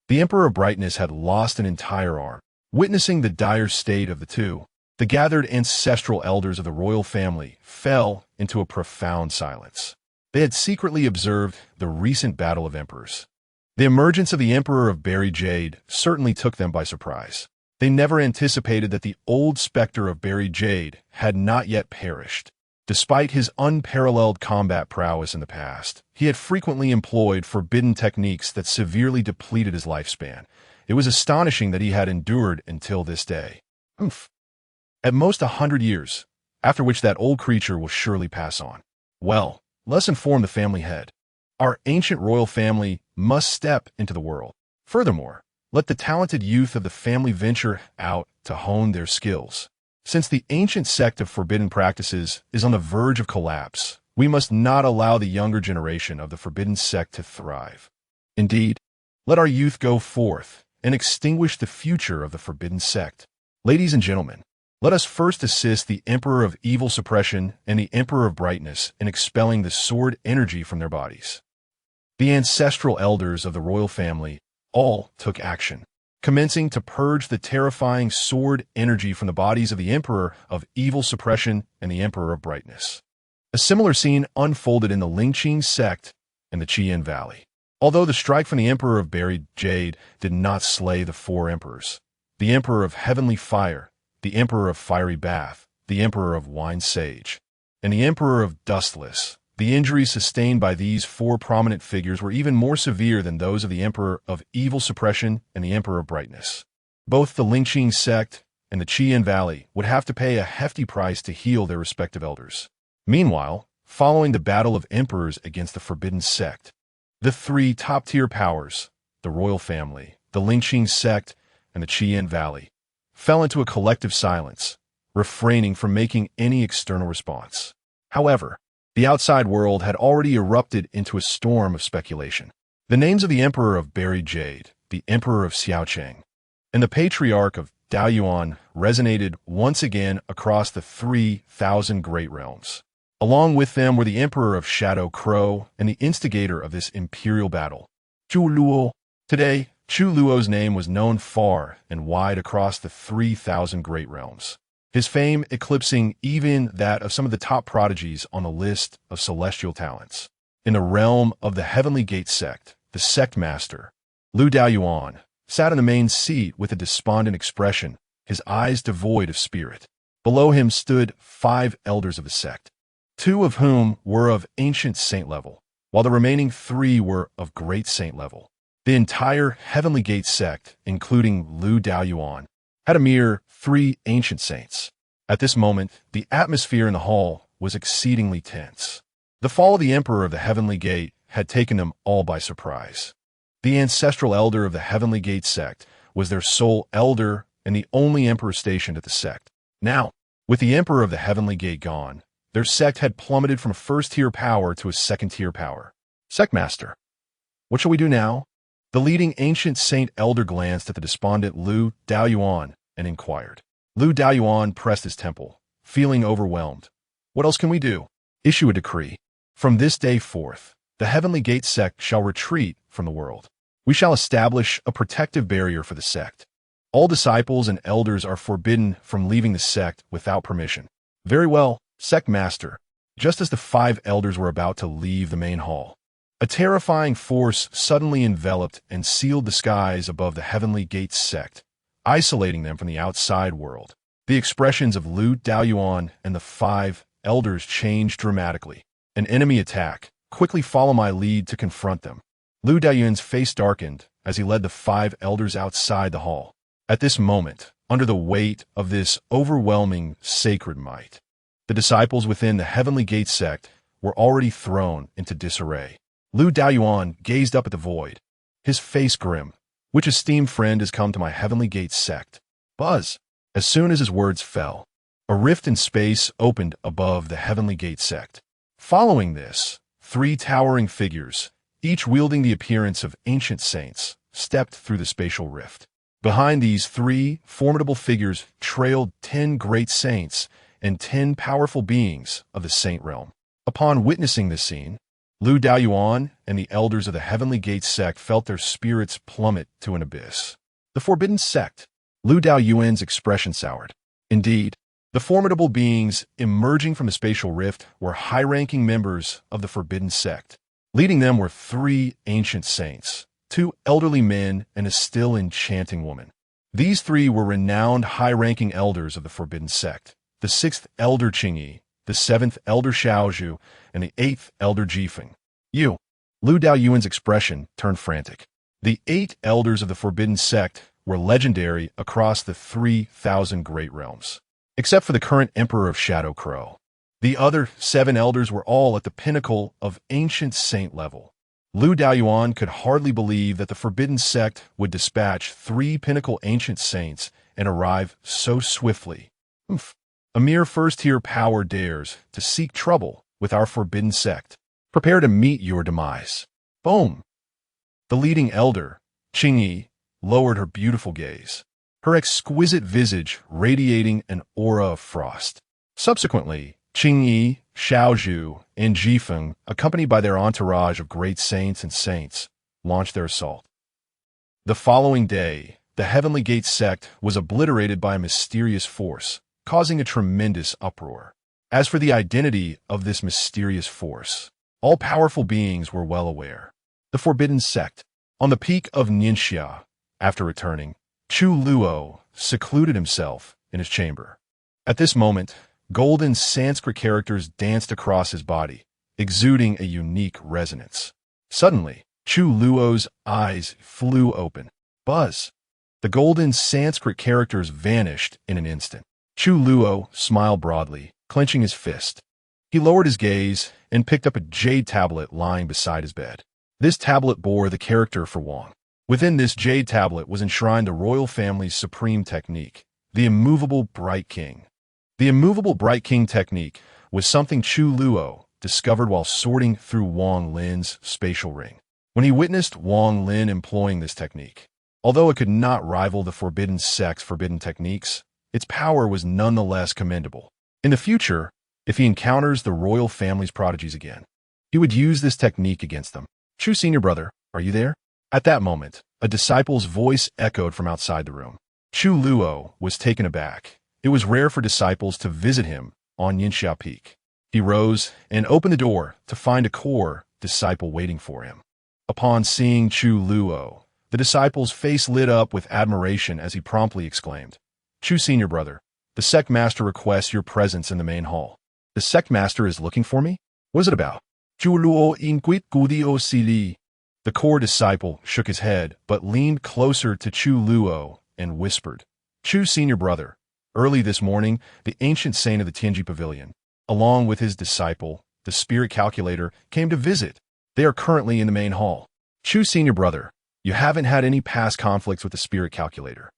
the Emperor of Brightness had lost an entire arm. Witnessing the dire state of the two, the gathered ancestral elders of the royal family fell into a profound silence. They had secretly observed the recent battle of emperors. The emergence of the Emperor of Buried Jade certainly took them by surprise. They never anticipated that the old specter of Buried Jade had not yet perished. Despite his unparalleled combat prowess in the past, he had frequently employed forbidden techniques that severely depleted his lifespan. It was astonishing that he had endured until this day. At most 100 years, after which that old creature will surely pass on. Well, let's inform the family head. Our ancient royal family must step into the world. Furthermore, let the talented youth of the family venture out to hone their skills. Since the ancient sect of forbidden practices is on the verge of collapse, we must not allow the younger generation of the forbidden sect to thrive. Indeed, let our youth go forth and extinguish the future of the forbidden sect. Ladies and gentlemen, let us first assist the Emperor of Evil Suppression and the Emperor of Brightness in expelling the sword energy from their bodies. The ancestral elders of the royal family all took action, commencing to purge the terrifying sword energy from the bodies of the Emperor of Evil Suppression and the Emperor of Brightness. A similar scene unfolded in the Lingqing sect in the Qian Valley. Although the strike from the Emperor of Buried Jade did not slay the four emperors, the Emperor of Heavenly Fire, the Emperor of Fiery Bath, the Emperor of Wine Sage, and the Emperor of Dustless, the injuries sustained by these four prominent figures were even more severe than those of the Emperor of Evil Suppression and the Emperor of Brightness. Both the Lingqing sect and the Qian Valley would have to pay a hefty price to heal their respective elders. Meanwhile, following the battle of emperors against the forbidden sect, the three top-tier powers, the royal family, the Lingqing sect, and the Qian Valley, fell into a collective silence, refraining from making any external response. However, the outside world had already erupted into a storm of speculation. The names of the Emperor of Buried Jade, the Emperor of Xiaoqing, and the Patriarch of Daoyuan resonated once again across the 3,000 great realms. Along with them were the Emperor of Shadow Crow and the instigator of this imperial battle, Chu Luo. Today, Chu Luo's name was known far and wide across the 3,000 great realms, his fame eclipsing even that of some of the top prodigies on the list of celestial talents. In the realm of the Heavenly Gate sect, the sect master, Lu Daoyuan, sat in the main seat with a despondent expression, his eyes devoid of spirit. Below him stood 5 elders of the sect, 2 of whom were of ancient saint level, while the remaining 3 were of great saint level. The entire Heavenly Gate sect, including Lu Daoyuan, had a mere 3 ancient saints. At this moment, the atmosphere in the hall was exceedingly tense. The fall of the Emperor of the Heavenly Gate had taken them all by surprise. The ancestral elder of the Heavenly Gate sect was their sole elder and the only emperor stationed at the sect. Now, with the Emperor of the Heavenly Gate gone, their sect had plummeted from first-tier power to a second-tier power. Sect Master, what shall we do now? The leading ancient saint elder glanced at the despondent Lu Daoyuan and inquired. Lu Daoyuan pressed his temple, feeling overwhelmed. What else can we do? Issue a decree. From this day forth, the Heavenly Gate sect shall retreat from the world. We shall establish a protective barrier for the sect. All disciples and elders are forbidden from leaving the sect without permission. Very well, Sect Master. Just as the 5 elders were about to leave the main hall, a terrifying force suddenly enveloped and sealed the skies above the Heavenly Gate sect, isolating them from the outside world. The expressions of Lu Daoyuan and the 5 elders changed dramatically. An enemy attack. Quickly follow my lead to confront them. Lu Daoyuan's face darkened as he led the 5 elders outside the hall. At this moment, under the weight of this overwhelming sacred might, the disciples within the Heavenly Gate sect were already thrown into disarray. Lu Daoyuan gazed up at the void, his face grim. Which esteemed friend has come to my Heavenly Gate sect? Buzz! As soon as his words fell, a rift in space opened above the Heavenly Gate sect. Following this, 3 towering figures, each wielding the appearance of ancient saints, stepped through the spatial rift. Behind these 3 formidable figures trailed 10 great saints and 10 powerful beings of the saint realm. Upon witnessing this scene, Lu Daoyuan and the elders of the Heavenly Gate sect felt their spirits plummet to an abyss. The forbidden sect. Lu Daoyuan's expression soured. Indeed, the formidable beings emerging from the spatial rift were high-ranking members of the forbidden sect. Leading them were 3 ancient saints, 2 elderly men, and a still enchanting woman. These 3 were renowned high-ranking elders of the forbidden sect. The 6th elder Qingyi, the 7th elder Xiaozhu, and the 8th elder Jifeng. Lu Daoyuan's expression turned frantic. The 8 elders of the forbidden sect were legendary across the 3,000 great realms, except for the current Emperor of Shadow Crow. The other 7 elders were all at the pinnacle of ancient saint level. Lu Daoyuan could hardly believe that the forbidden sect would dispatch 3 pinnacle ancient saints and arrive so swiftly. A mere first-tier power dares to seek trouble with our forbidden sect. Prepare to meet your demise. Boom! The leading elder, Qingyi, lowered her beautiful gaze, her exquisite visage radiating an aura of frost. Subsequently, Qingyi, Xiaozhu, and Jifeng, accompanied by their entourage of great saints and saints, launched their assault. The following day, the Heavenly Gate sect was obliterated by a mysterious force, causing a tremendous uproar. As for the identity of this mysterious force, all powerful beings were well aware. The forbidden sect. On the peak of Ningxia, after returning, Chu Luo secluded himself in his chamber. At this moment, golden Sanskrit characters danced across his body, exuding a unique resonance. Suddenly, Chu Luo's eyes flew open. Buzz! The golden Sanskrit characters vanished in an instant. Chu Luo smiled broadly, clenching his fist. He lowered his gaze and picked up a jade tablet lying beside his bed. This tablet bore the character for Wang. Within this jade tablet was enshrined the royal family's supreme technique, the immovable Bright King. The immovable Bright King technique was something Chu Luo discovered while sorting through Wang Lin's spatial ring. When he witnessed Wang Lin employing this technique, Although it could not rival the forbidden sect's forbidden techniques, its power was nonetheless commendable. In the future, if he encounters the royal family's prodigies again, he would use this technique against them. Chu, senior brother, are you there? At that moment, a disciple's voice echoed from outside the room. Chu Luo was taken aback. It was rare for disciples to visit him on Yinxiao Peak. He rose and opened the door to find a core disciple waiting for him. Upon seeing Chu Luo, the disciple's face lit up with admiration as he promptly exclaimed, "Chu, senior brother, the sect master requests your presence in the main hall." "The sect master is looking for me? What is it about?" "Chu Luo inquit gudio sili." The core disciple shook his head but leaned closer to Chu Luo and whispered, "Chu, senior brother, early this morning, the ancient saint of the Tianji Pavilion, along with his disciple, the spirit calculator, came to visit. They are currently in the main hall." "Chu, senior brother, you haven't had any past conflicts with the spirit calculator,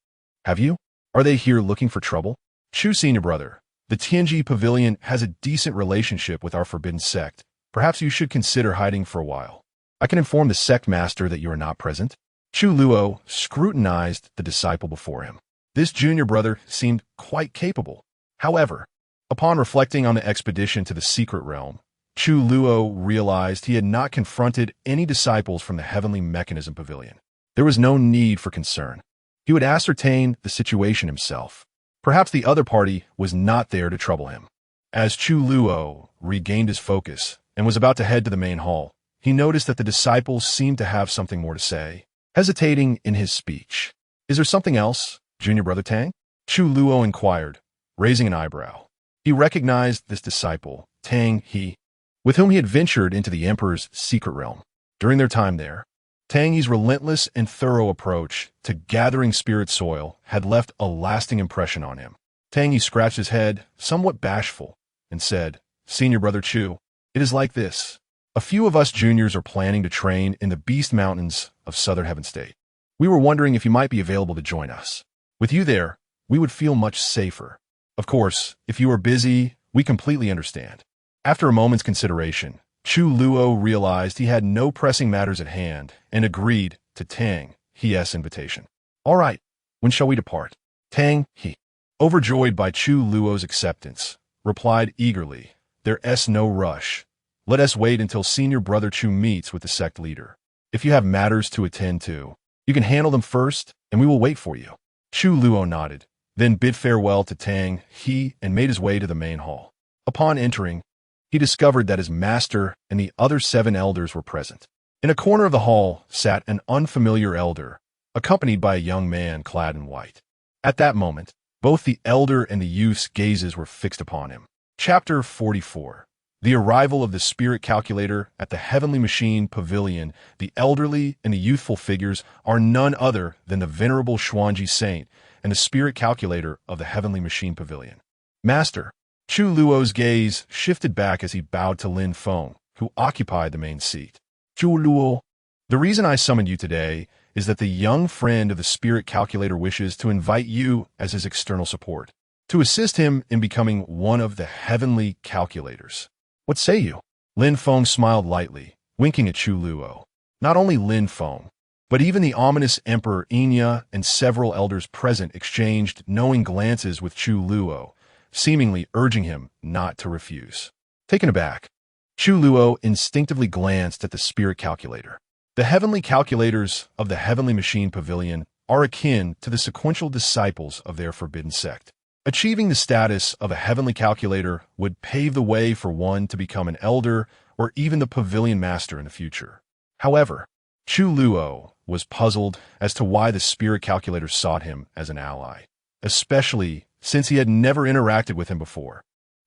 have you? Are they here looking for trouble?" "Chu, senior brother, the Tianji Pavilion has a decent relationship with our forbidden sect. Perhaps you should consider hiding for a while. I can inform the sect master that you are not present." Chu Luo scrutinized the disciple before him. This junior brother seemed quite capable. However, upon reflecting on the expedition to the secret realm, Chu Luo realized he had not confronted any disciples from the Heavenly Mechanism Pavilion. There was no need for concern. He would ascertain the situation himself. Perhaps the other party was not there to trouble him. As Chu Luo regained his focus and was about to head to the main hall, he noticed that the disciples seemed to have something more to say, hesitating in his speech. "Is there something else, junior brother Tang?" Chu Luo inquired, raising an eyebrow. He recognized this disciple, Tang He, with whom he had ventured into the Emperor's secret realm. During their time there, Tang He's relentless and thorough approach to gathering spirit soil had left a lasting impression on him. Tang He scratched his head, somewhat bashful, and said, "Senior brother Chu, it is like this. A few of us juniors are planning to train in the Beast Mountains of Southern Heaven State. We were wondering if you might be available to join us. With you there, we would feel much safer. Of course, if you are busy, we completely understand." After a moment's consideration, Chu Luo realized he had no pressing matters at hand and agreed to Tang He's invitation. "All right, when shall we depart?" Tang He, overjoyed by Chu Luo's acceptance, replied eagerly, "There's no rush. Let us wait until senior brother Chu meets with the sect leader. If you have matters to attend to, you can handle them first, and we will wait for you." Chu Luo nodded, then bid farewell to Tang He and made his way to the main hall. Upon entering, he discovered that his master and the other 7 elders were present. In a corner of the hall sat an unfamiliar elder, accompanied by a young man clad in white. At that moment, both the elder and the youth's gazes were fixed upon him. Chapter 44. The arrival of the spirit calculator at the Heavenly Machine Pavilion. The elderly and the youthful figures are none other than the venerable Xuanji Saint and the spirit calculator of the Heavenly Machine Pavilion. "Master." Chu Luo's gaze shifted back as he bowed to Lin Feng, who occupied the main seat. "Chu Luo, the reason I summoned you today is that the young friend of the spirit calculator wishes to invite you as his external support, to assist him in becoming one of the heavenly calculators. What say you?" Lin Feng smiled lightly, winking at Chu Luo. Not only Lin Feng, but even the ominous Emperor Inya and several elders present exchanged knowing glances with Chu Luo, seemingly urging him not to refuse. Taken aback, Chu Luo instinctively glanced at the spirit calculator. The heavenly calculators of the Heavenly Machine Pavilion are akin to the sequential disciples of their forbidden sect. Achieving the status of a heavenly calculator would pave the way for one to become an elder or even the pavilion master in the future. However, Chu Luo was puzzled as to why the spirit calculator sought him as an ally, especially since he had never interacted with him before.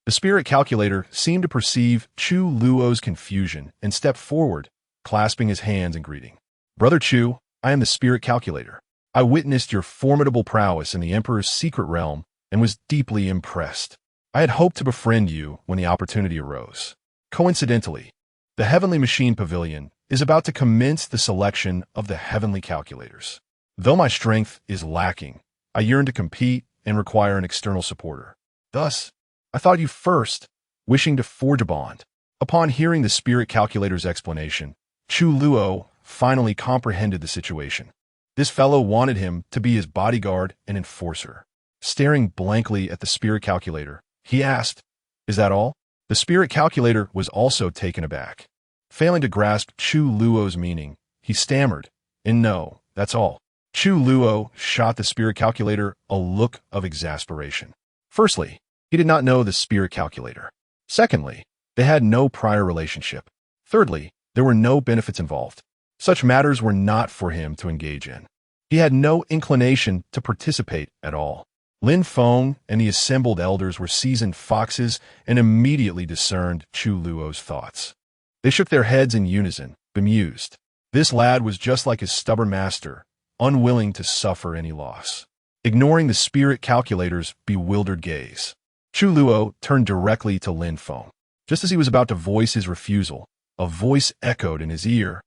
The spirit calculator seemed to perceive Chu Luo's confusion and stepped forward, clasping his hands in greeting. "Brother Chu, I am the spirit calculator. I witnessed your formidable prowess in the Emperor's secret realm and was deeply impressed. I had hoped to befriend you when the opportunity arose. Coincidentally, the Heavenly Machine Pavilion is about to commence the selection of the heavenly calculators. Though my strength is lacking, I yearn to compete and require an external supporter. Thus, I thought you first, wishing to forge a bond." Upon hearing the spirit calculator's explanation, Chu Luo finally comprehended the situation. This fellow wanted him to be his bodyguard and enforcer. Staring blankly at the spirit calculator, he asked, "Is that all?" The spirit calculator was also taken aback. Failing to grasp Chu Luo's meaning, he stammered, "And no, that's all." Chu Luo shot the spirit calculator a look of exasperation. Firstly, he did not know the spirit calculator. Secondly, they had no prior relationship. Thirdly, there were no benefits involved. Such matters were not for him to engage in. He had no inclination to participate at all. Lin Feng and the assembled elders were seasoned foxes and immediately discerned Chu Luo's thoughts. They shook their heads in unison, bemused. This lad was just like his stubborn master, unwilling to suffer any loss. Ignoring the spirit calculator's bewildered gaze, Chu Luo turned directly to Lin Feng. Just as he was about to voice his refusal, a voice echoed in his ear,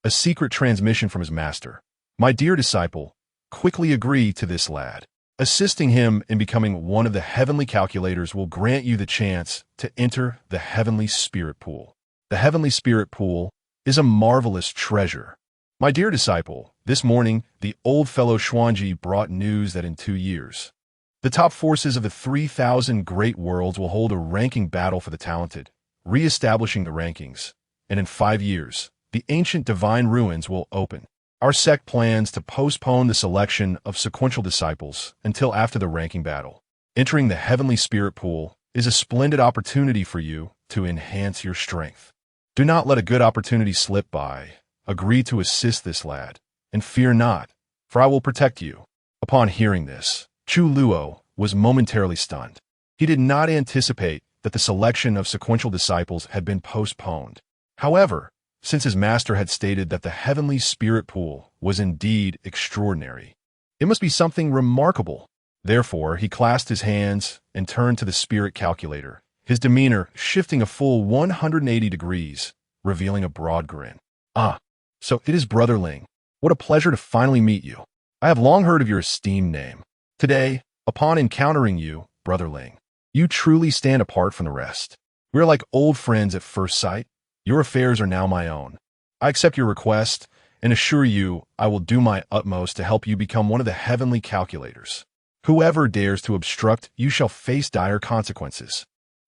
a secret transmission from his master. "My dear disciple, quickly agree to this lad. Assisting him in becoming one of the heavenly calculators will grant you the chance to enter the heavenly spirit pool. The heavenly spirit pool is a marvelous treasure. My dear disciple, this morning the old fellow Xuanji brought news that in 2 years, the top forces of the 3,000 great worlds will hold a ranking battle for the talented, re-establishing the rankings, and in 5 years, the ancient divine ruins will open. Our sect plans to postpone the selection of sequential disciples until after the ranking battle. Entering the heavenly spirit pool is a splendid opportunity for you to enhance your strength. Do not let a good opportunity slip by. Agree to assist this lad, and fear not, for I will protect you." Upon hearing this, Chu Luo was momentarily stunned. He did not anticipate that the selection of sequential disciples had been postponed. However, since his master had stated that the heavenly spirit pool was indeed extraordinary, it must be something remarkable. Therefore, he clasped his hands and turned to the spirit calculator, his demeanor shifting a full 180 degrees, revealing a broad grin. "Ah, so it is Brother Ling. What a pleasure to finally meet you. I have long heard of your esteemed name. Today, upon encountering you, Brother Ling, you truly stand apart from the rest. We are like old friends at first sight. Your affairs are now my own. I accept your request and assure you I will do my utmost to help you become one of the heavenly calculators. Whoever dares to obstruct you shall face dire consequences."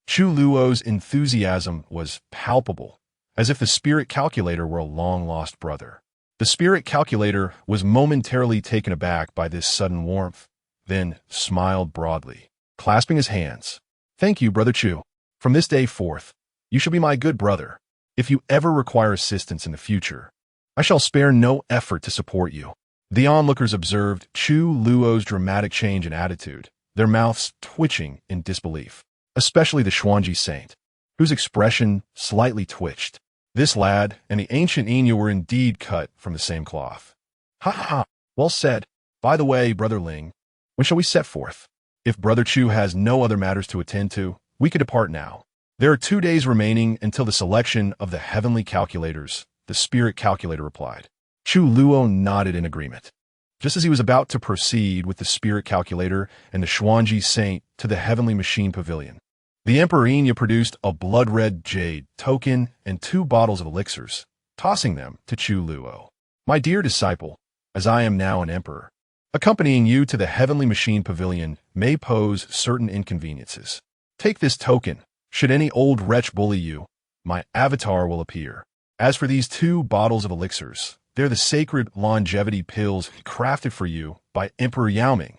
Chu Luo's enthusiasm was palpable, as if the spirit calculator were a long-lost brother. The spirit calculator was momentarily taken aback by this sudden warmth, then smiled broadly, clasping his hands. "Thank you, Brother Chu. From this day forth, you shall be my good brother. If you ever require assistance in the future, I shall spare no effort to support you." The onlookers observed Chu Luo's dramatic change in attitude, their mouths twitching in disbelief, especially the Xuanji saint, whose expression slightly twitched. This lad and the ancient Enya were indeed cut from the same cloth. "Ha ha! Well said. By the way, Brother Ling, when shall we set forth? If Brother Chu has no other matters to attend to, we could depart now. There are 2 days remaining until the selection of the heavenly calculators," the spirit calculator replied. Chu Luo nodded in agreement. Just as he was about to proceed with the spirit calculator and the Xuanji saint to the heavenly machine pavilion, the Emperor Enya produced a blood-red jade token and 2 bottles of elixirs, tossing them to Chu Luo. "My dear disciple, as I am now an emperor, accompanying you to the heavenly machine pavilion may pose certain inconveniences. Take this token. Should any old wretch bully you, my avatar will appear. As for these 2 bottles of elixirs, they're the sacred longevity pills crafted for you by Emperor Yaoming."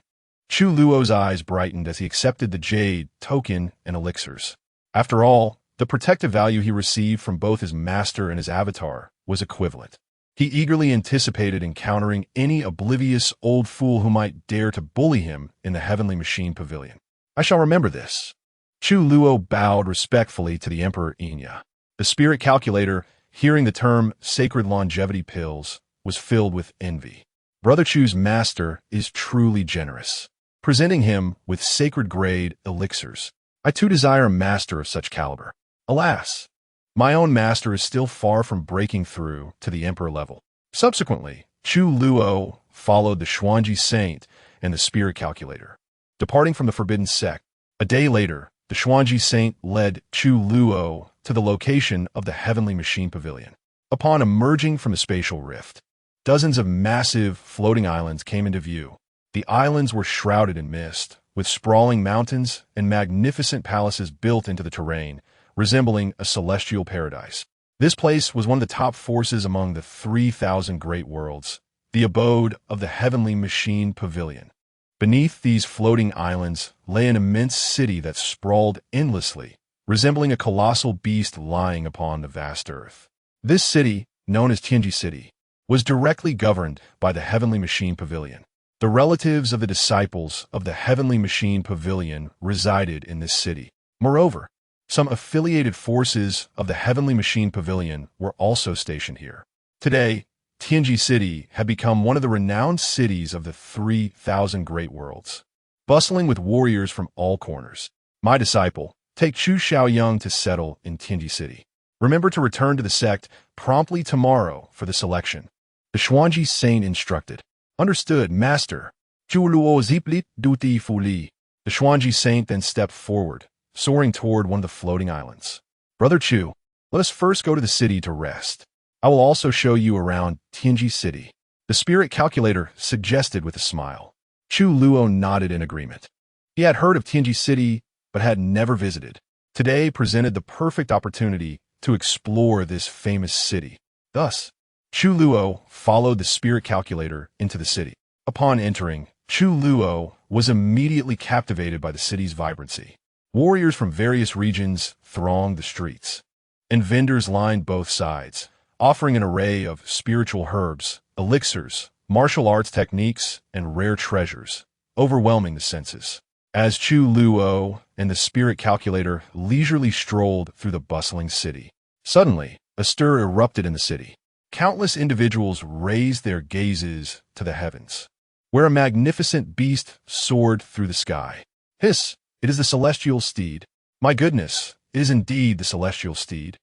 Chu Luo's eyes brightened as he accepted the jade, token, and elixirs. After all, the protective value he received from both his master and his avatar was equivalent. He eagerly anticipated encountering any oblivious old fool who might dare to bully him in the heavenly machine pavilion. "I shall remember this." Chu Luo bowed respectfully to the Emperor Enya. The spirit calculator, hearing the term sacred longevity pills, was filled with envy. Brother Chu's master is truly generous, presenting him with sacred-grade elixirs. I too desire a master of such caliber. Alas, my own master is still far from breaking through to the emperor level. Subsequently, Chu Luo followed the Xuanji saint and the spirit calculator, departing from the forbidden sect. A day later, the Xuanji saint led Chu Luo to the location of the heavenly machine pavilion. Upon emerging from the spatial rift, dozens of massive, floating islands came into view. The islands were shrouded in mist, with sprawling mountains and magnificent palaces built into the terrain, resembling a celestial paradise. This place was one of the top forces among the 3,000 great worlds, the abode of the heavenly machine pavilion. Beneath these floating islands lay an immense city that sprawled endlessly, resembling a colossal beast lying upon the vast earth. This city, known as Tianji City, was directly governed by the heavenly machine pavilion. The relatives of the disciples of the heavenly machine pavilion resided in this city. Moreover, some affiliated forces of the heavenly machine pavilion were also stationed here. Today, Tianji City had become one of the renowned cities of the 3,000 great worlds, bustling with warriors from all corners. My disciple, take Chu Xiaoyang to settle in Tianji City. Remember to return to the sect promptly tomorrow for the selection. The Xuanji saint instructed. Understood, master. Chu Luo ziplit duty fuli. The Xuanji saint then stepped forward, soaring toward one of the floating islands. Brother Chu, let us first go to the city to rest. I will also show you around Tianji City. The spirit calculator suggested with a smile. Chu Luo nodded in agreement. He had heard of Tianji City, but had never visited. Today presented the perfect opportunity to explore this famous city. Thus, Chu Luo followed the spirit calculator into the city. Upon entering, Chu Luo was immediately captivated by the city's vibrancy. Warriors from various regions thronged the streets, and vendors lined both sides, offering an array of spiritual herbs, elixirs, martial arts techniques, and rare treasures, overwhelming the senses. As Chu Luo and the spirit calculator leisurely strolled through the bustling city, suddenly, a stir erupted in the city. Countless individuals raised their gazes to the heavens, where a magnificent beast soared through the sky. Hiss! It is the celestial steed. My goodness, it is indeed the celestial steed.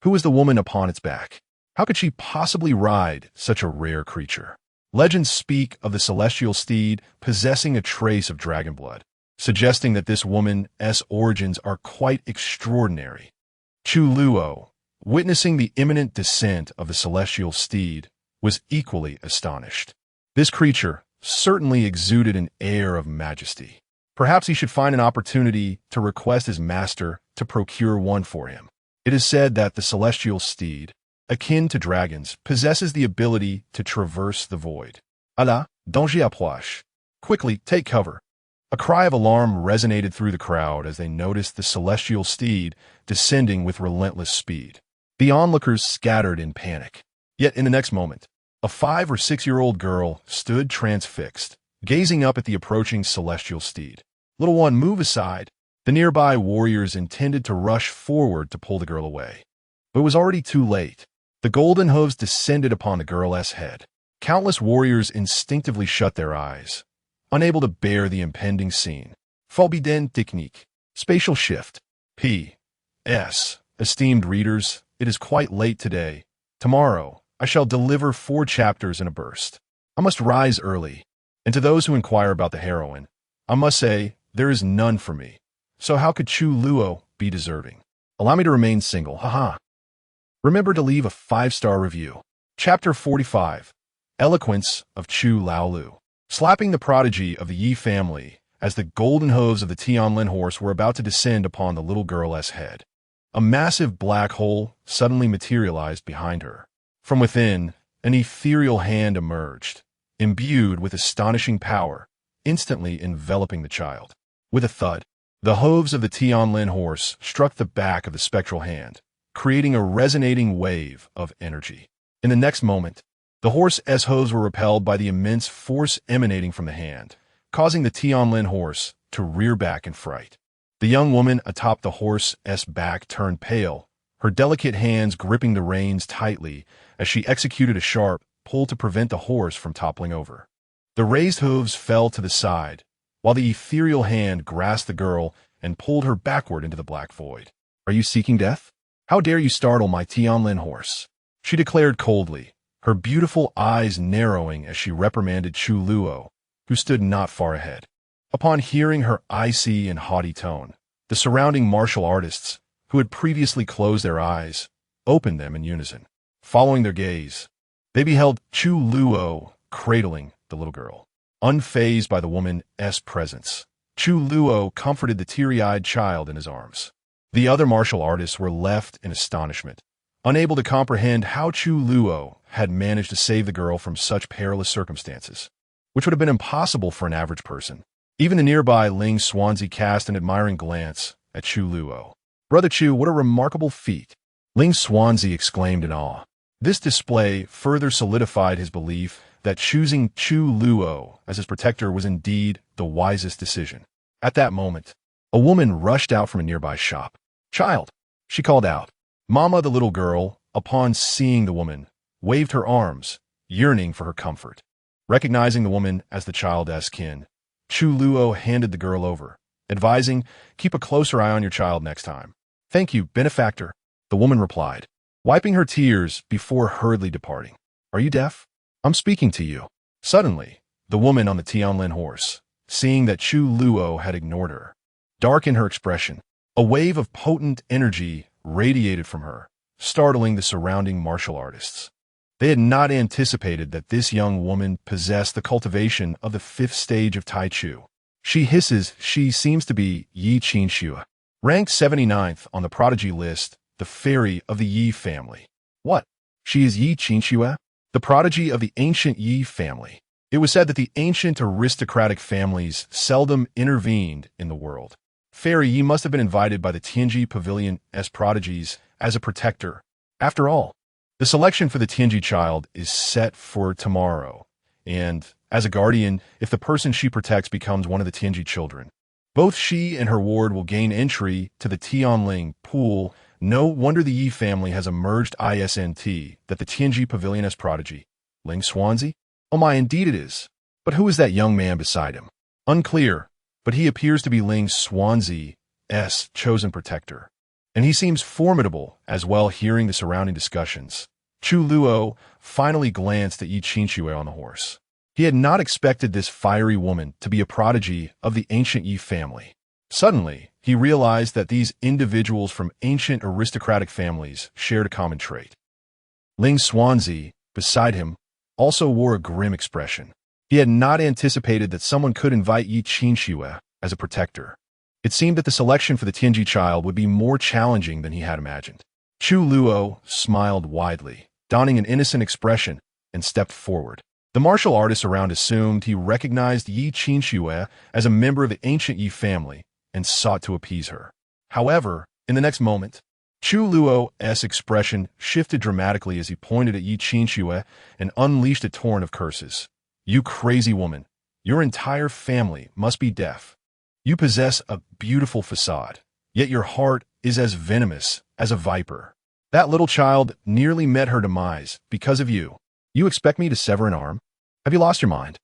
Who is the woman upon its back? How could she possibly ride such a rare creature? Legends speak of the celestial steed possessing a trace of dragon blood, suggesting that this woman's origins are quite extraordinary. Chu Luo, witnessing the imminent descent of the celestial steed, was equally astonished. This creature certainly exuded an air of majesty. Perhaps he should find an opportunity to request his master to procure one for him. It is said that the celestial steed, akin to dragons, possesses the ability to traverse the void. Allah, danger approche. Quickly, take cover. A cry of alarm resonated through the crowd as they noticed the celestial steed descending with relentless speed. The onlookers scattered in panic. Yet in the next moment, a 5- or 6-year-old girl stood transfixed, gazing up at the approaching celestial steed. Little one, move aside. The nearby warriors intended to rush forward to pull the girl away. But it was already too late. The golden hooves descended upon the girl's head. Countless warriors instinctively shut their eyes, unable to bear the impending scene. Forbidden technique. Spatial shift. P.S. Esteemed readers, it is quite late today. Tomorrow, I shall deliver 4 chapters in a burst. I must rise early. And to those who inquire about the heroine, I must say, there is none for me. So how could Chu Luo be deserving? Allow me to remain single, haha. Remember to leave a 5-star review. Chapter 45. Eloquence of Chu Luo. Slapping the prodigy of the Yi family as the golden hooves of the Tianlin horse were about to descend upon the little girl's head. A massive black hole suddenly materialized behind her. From within, an ethereal hand emerged, imbued with astonishing power, instantly enveloping the child. With a thud, the hooves of the Tianlin horse struck the back of the spectral hand, creating a resonating wave of energy. In the next moment, the horse's hooves were repelled by the immense force emanating from the hand, causing the Tianlin horse to rear back in fright. The young woman atop the horse's back turned pale, her delicate hands gripping the reins tightly as she executed a sharp pull to prevent the horse from toppling over. The raised hooves fell to the side, while the ethereal hand grasped the girl and pulled her backward into the black void. Are you seeking death? How dare you startle my Tianlin horse? She declared coldly, her beautiful eyes narrowing as she reprimanded Chu Luo, who stood not far ahead. Upon hearing her icy and haughty tone, the surrounding martial artists, who had previously closed their eyes, opened them in unison. Following their gaze, They beheld Chu Luo cradling the little girl. Unfazed by the woman's presence, Chu Luo comforted the teary-eyed child in his arms. The other martial artists were left in astonishment, unable to comprehend how Chu Luo had managed to save the girl from such perilous circumstances, which would have been impossible for an average person. Even the nearby Ling Xuanzi cast an admiring glance at Chu Luo. "Brother Chu, what a remarkable feat!" Ling Xuanzi exclaimed in awe. This display further solidified his belief that choosing Chu Luo as his protector was indeed the wisest decision. At that moment, a woman rushed out from a nearby shop. "Child," she called out. Mama, the little girl, upon seeing the woman, waved her arms, yearning for her comfort. Recognizing the woman as the child's kin, Chu Luo handed the girl over, advising, "Keep a closer eye on your child next time." "Thank you, benefactor," the woman replied, wiping her tears before hurriedly departing. "Are you deaf? I'm speaking to you." Suddenly, the woman on the Tianlin horse, seeing that Chu Luo had ignored her, darkened her expression. A wave of potent energy radiated from her, startling the surrounding martial artists. They had not anticipated that this young woman possessed the cultivation of the 5th stage of Tai Chu. She hisses she seems to be Yi Qinxue, ranked 79th on the prodigy list, the fairy of the Yi family. What? She is Yi Qinxue, the prodigy of the ancient Yi family. It was said that the ancient aristocratic families seldom intervened in the world. Fairy Yi must have been invited by the Tianji Pavilion's prodigies as a protector. After all, the selection for the Tianji child is set for tomorrow, and, as a guardian, if the person she protects becomes one of the Tianji children, both she and her ward will gain entry to the Tianling pool. No wonder the Yi family has emerged isn't that the Tianji Pavilion's prodigy. Ling Xuanzi? Oh my, indeed it is. But who is that young man beside him? Unclear, but he appears to be Ling Xuanzi's chosen protector. And he seems formidable as well. Hearing the surrounding discussions, Chu Luo finally glanced at Yi Qinxue on the horse. He had not expected this fiery woman to be a prodigy of the ancient Yi family. Suddenly, he realized that these individuals from ancient aristocratic families shared a common trait. Ling Xuanzi, beside him, also wore a grim expression. He had not anticipated that someone could invite Yi Qinxue as a protector. It seemed that the selection for the Tianji child would be more challenging than he had imagined. Chu Luo smiled widely, donning an innocent expression, and stepped forward. The martial artists around assumed he recognized Yi Qinxue as a member of the ancient Yi family and sought to appease her. However, in the next moment, Chu Luo's expression shifted dramatically as he pointed at Yi Qinxue and unleashed a torrent of curses. "You crazy woman! Your entire family must be deaf. You possess a beautiful facade, yet your heart is as venomous as a viper. That little child nearly met her demise because of you. You expect me to sever an arm? Have you lost your mind?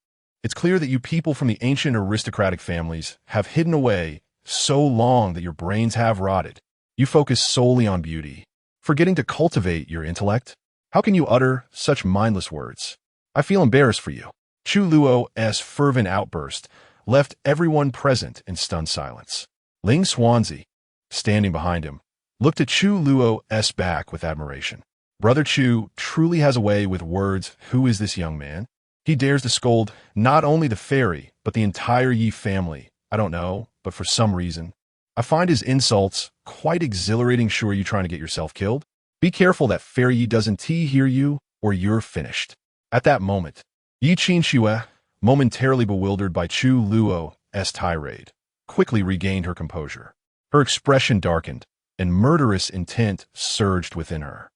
It's clear that you people from the ancient aristocratic families have hidden away so long that your brains have rotted. You focus solely on beauty, forgetting to cultivate your intellect. How can you utter such mindless words? I feel embarrassed for you." Chu Luo's fervent outburst left everyone present in stunned silence. Ling Xuanzi, standing behind him, looked at Chu Luo's back with admiration. Brother Chu truly has a way with words. Who is this young man? He dares to scold not only the fairy, but the entire Yi family. I don't know, but for some reason, I find his insults quite exhilarating. Sure, you trying to get yourself killed? Be careful that Fairy Yi doesn't hear you, or you're finished. At that moment, Yi Qinxue, momentarily bewildered by Chu Luo's tirade, quickly regained her composure. Her expression darkened, and murderous intent surged within her.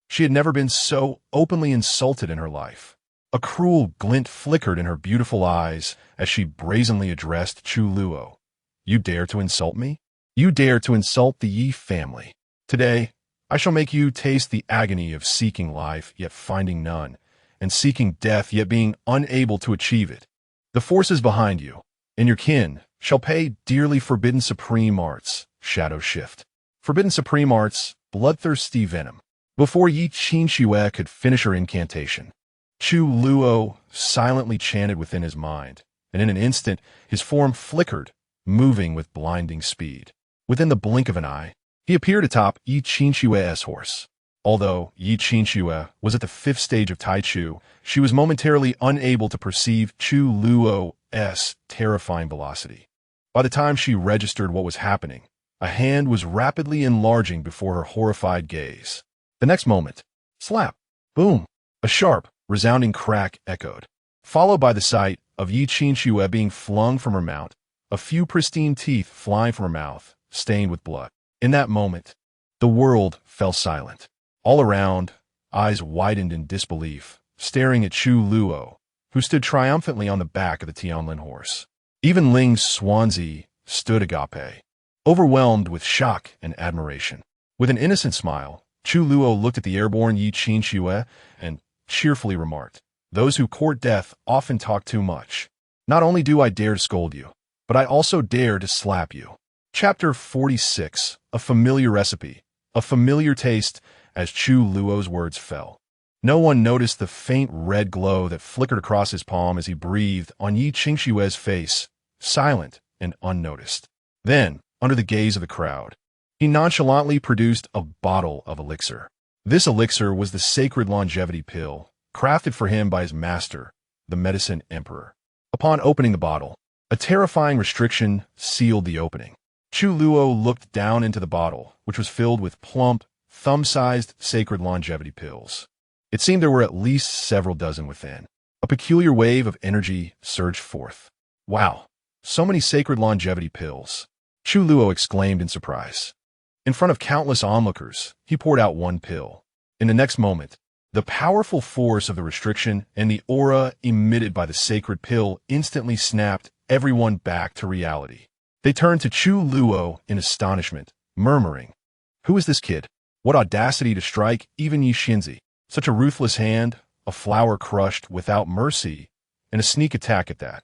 She had never been so openly insulted in her life. A cruel glint flickered in her beautiful eyes as she brazenly addressed Chu Luo. "You dare to insult me? You dare to insult the Yi family. Today, I shall make you taste the agony of seeking life, yet finding none, and seeking death, yet being unable to achieve it. The forces behind you, and your kin, shall pay dearly. Forbidden supreme arts, shadow shift. Forbidden supreme arts, bloodthirsty venom." Before Yi Qinxue could finish her incantation, Chu Luo silently chanted within his mind, and in an instant his form flickered, moving with blinding speed. Within the blink of an eye, he appeared atop Yi Qinxue's horse. Although Yi Qingxue was at the 5th stage of Tai Chu, she was momentarily unable to perceive Chu Luo's terrifying velocity. By the time she registered what was happening, a hand was rapidly enlarging before her horrified gaze. The next moment, slap, boom, a sharp, resounding crack echoed, followed by the sight of Yi Qingxue being flung from her mount, a few pristine teeth flying from her mouth, stained with blood. In that moment, the world fell silent. All around, eyes widened in disbelief, staring at Chu Luo, who stood triumphantly on the back of the Tianlin horse. Even Ling's Swansea stood agape, overwhelmed with shock and admiration. With an innocent smile, Chu Luo looked at the airborne Yi Qingxue and cheerfully remarked, "Those who court death often talk too much. Not only do I dare to scold you, but I also dare to slap you." Chapter 46, A Familiar Recipe, a familiar taste. As Chu Luo's words fell, no one noticed the faint red glow that flickered across his palm as he breathed on Yi Qingxue's face, silent and unnoticed. Then, under the gaze of the crowd, he nonchalantly produced a bottle of elixir. This elixir was the sacred longevity pill, crafted for him by his master, the Medicine Emperor. Upon opening the bottle, a terrifying restriction sealed the opening. Chu Luo looked down into the bottle, which was filled with plump, thumb-sized sacred longevity pills. It seemed there were at least several dozen within. A peculiar wave of energy surged forth. "Wow, so many sacred longevity pills," Chu Luo exclaimed in surprise. In front of countless onlookers, he poured out one pill. In the next moment, the powerful force of the restriction and the aura emitted by the sacred pill instantly snapped everyone back to reality. They turned to Chu Luo in astonishment, murmuring, "Who is this kid? What audacity to strike even Yi Xinzi. Such a ruthless hand, a flower crushed without mercy, and a sneak attack at that.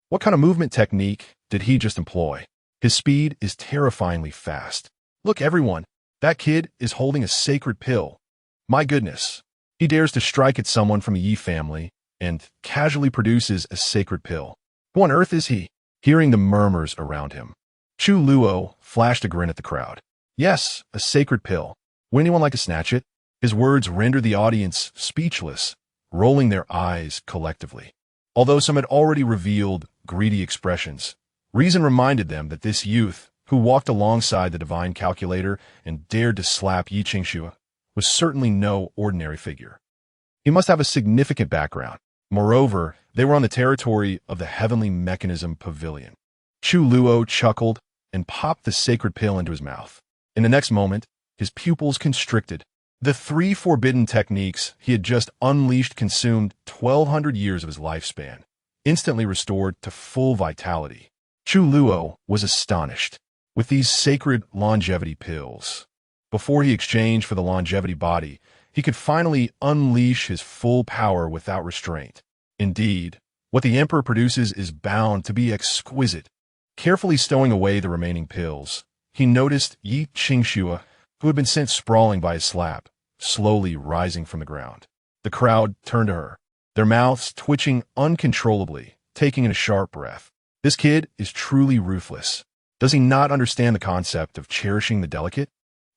What kind of movement technique did he just employ? His speed is terrifyingly fast. Look, everyone, that kid is holding a sacred pill. My goodness, he dares to strike at someone from the Yi family and casually produces a sacred pill. Who on earth is he?" Hearing the murmurs around him, Chu Luo flashed a grin at the crowd. "Yes, a sacred pill. Would anyone like to snatch it?" His words rendered the audience speechless, rolling their eyes collectively. Although some had already revealed greedy expressions, reason reminded them that this youth, who walked alongside the divine calculator and dared to slap Yi Qingxue, was certainly no ordinary figure. He must have a significant background. Moreover, they were on the territory of the Heavenly Mechanism Pavilion. Chu Luo chuckled and popped the sacred pill into his mouth. In the next moment, his pupils constricted. The 3 forbidden techniques he had just unleashed consumed 1,200 years of his lifespan, instantly restored to full vitality. Chu Luo was astonished. With these sacred longevity pills, before he exchanged for the longevity body, he could finally unleash his full power without restraint. Indeed, what the Emperor produces is bound to be exquisite. Carefully stowing away the remaining pills, he noticed Yi Qingxue, who had been sent sprawling by his slap, slowly rising from the ground. The crowd turned to her, their mouths twitching uncontrollably, taking in a sharp breath. This kid is truly ruthless. Does he not understand the concept of cherishing the delicate?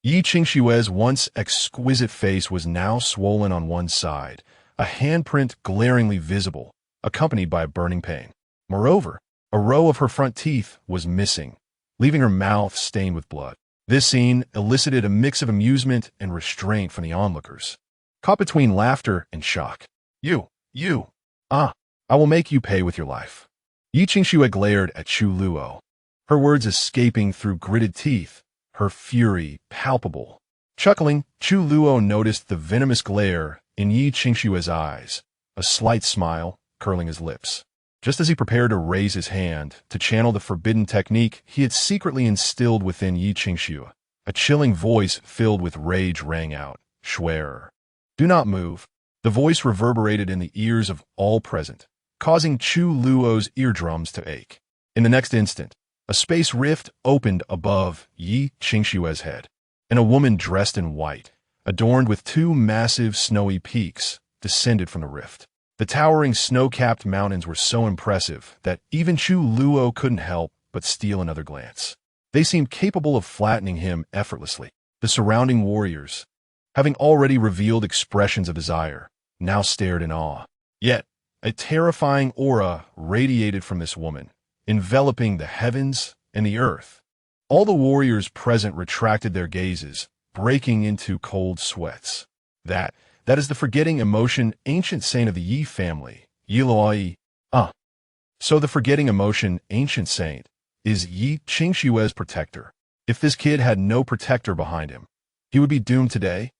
Yi Qingxue's once exquisite face was now swollen on one side, a handprint glaringly visible, accompanied by a burning pain. Moreover, a row of her front teeth was missing, leaving her mouth stained with blood. This scene elicited a mix of amusement and restraint from the onlookers, caught between laughter and shock. I will make you pay with your life." Yi Qingxue glared at Chu Luo, her words escaping through gritted teeth, her fury palpable. Chuckling, Chu Luo noticed the venomous glare in Yi Qingxue's eyes, a slight smile curling his lips. Just as he prepared to raise his hand to channel the forbidden technique he had secretly instilled within Yi Qingxue, a chilling voice filled with rage rang out, "Schwerer. Do not move." The voice reverberated in the ears of all present, causing Chu Luo's eardrums to ache. In the next instant, a space rift opened above Yi Qingxue's head, and a woman dressed in white, adorned with 2 massive snowy peaks, descended from the rift. The towering snow-capped mountains were so impressive that even Chu Luo couldn't help but steal another glance. They seemed capable of flattening him effortlessly. The surrounding warriors, having already revealed expressions of desire, now stared in awe. Yet, a terrifying aura radiated from this woman, enveloping the heavens and the earth. All the warriors present retracted their gazes, breaking into cold sweats. That is the forgetting emotion ancient saint of the Yi family, Yi Luo. So the forgetting emotion ancient saint is Yi Qingshue's protector. If this kid had no protector behind him, he would be doomed today?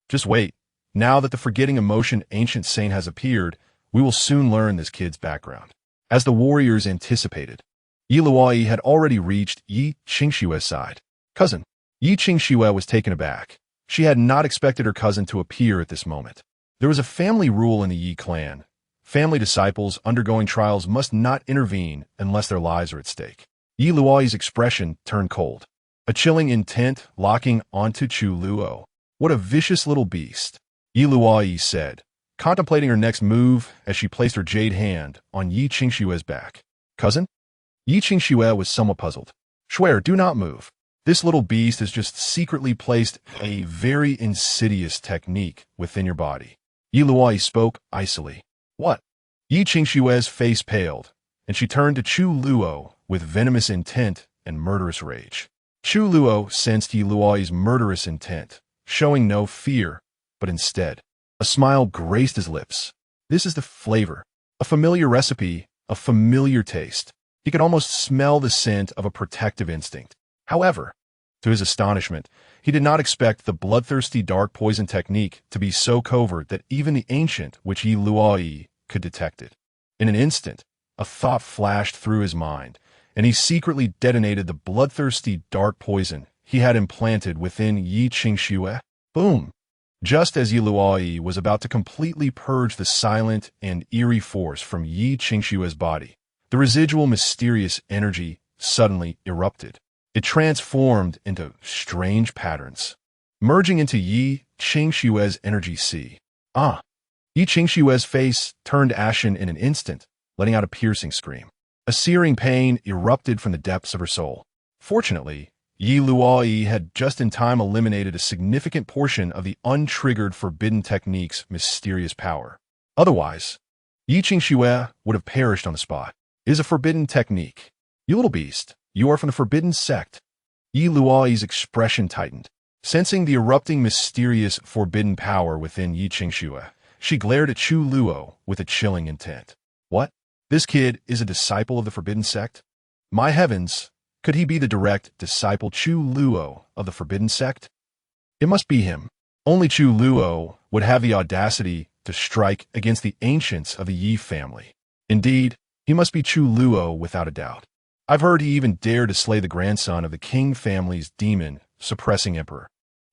Just wait. Now that the forgetting emotion ancient saint has appeared, we will soon learn this kid's background. As the warriors anticipated, Yi Luo had already reached Yi Qingshue's side. Cousin. Yi Qingxue was taken aback. She had not expected her cousin to appear at this moment. There was a family rule in the Yi clan. Family disciples undergoing trials must not intervene unless their lives are at stake. Yi Luo's expression turned cold. A chilling intent locking onto Chu Luo. What a vicious little beast, Yi Luo said, contemplating her next move as she placed her jade hand on Yi Qingshue's back. Cousin? Yi Qingsue was somewhat puzzled. Swear, do not move. This little beast has just secretly placed a very insidious technique within your body. Yi Luo spoke icily. What? Yi Qingshue's face paled, and she turned to Chu Luo with venomous intent and murderous rage. Chu Luo sensed Yi Luo's murderous intent, showing no fear, but instead, a smile graced his lips. This is the flavor, a familiar recipe, a familiar taste. He could almost smell the scent of a protective instinct. However, to his astonishment, he did not expect the bloodthirsty dark poison technique to be so covert that even the ancient which Yi Luo could detect it. In an instant, a thought flashed through his mind, and he secretly detonated the bloodthirsty dark poison he had implanted within Yi Qingsue. Boom! Just as Yi Luo was about to completely purge the silent and eerie force from Yi Qingshue's body, the residual mysterious energy suddenly erupted. It transformed into strange patterns, merging into Yi Qingshue's energy sea. Yi Qingshue's face turned ashen in an instant, letting out a piercing scream. A searing pain erupted from the depths of her soul. Fortunately, Yi Luo had just in time eliminated a significant portion of the untriggered forbidden technique's mysterious power. Otherwise, Yi Qingsue would have perished on the spot. It is a forbidden technique. You little beast. You are from the forbidden sect. Yi Luo's expression tightened. Sensing the erupting mysterious forbidden power within Yi Qingsue, she glared at Chu Luo with a chilling intent. What? This kid is a disciple of the forbidden sect? My heavens, could he be the direct disciple Chu Luo of the forbidden sect? It must be him. Only Chu Luo would have the audacity to strike against the ancients of the Yi family. Indeed, he must be Chu Luo without a doubt. I've heard he even dared to slay the grandson of the King family's demon-suppressing emperor.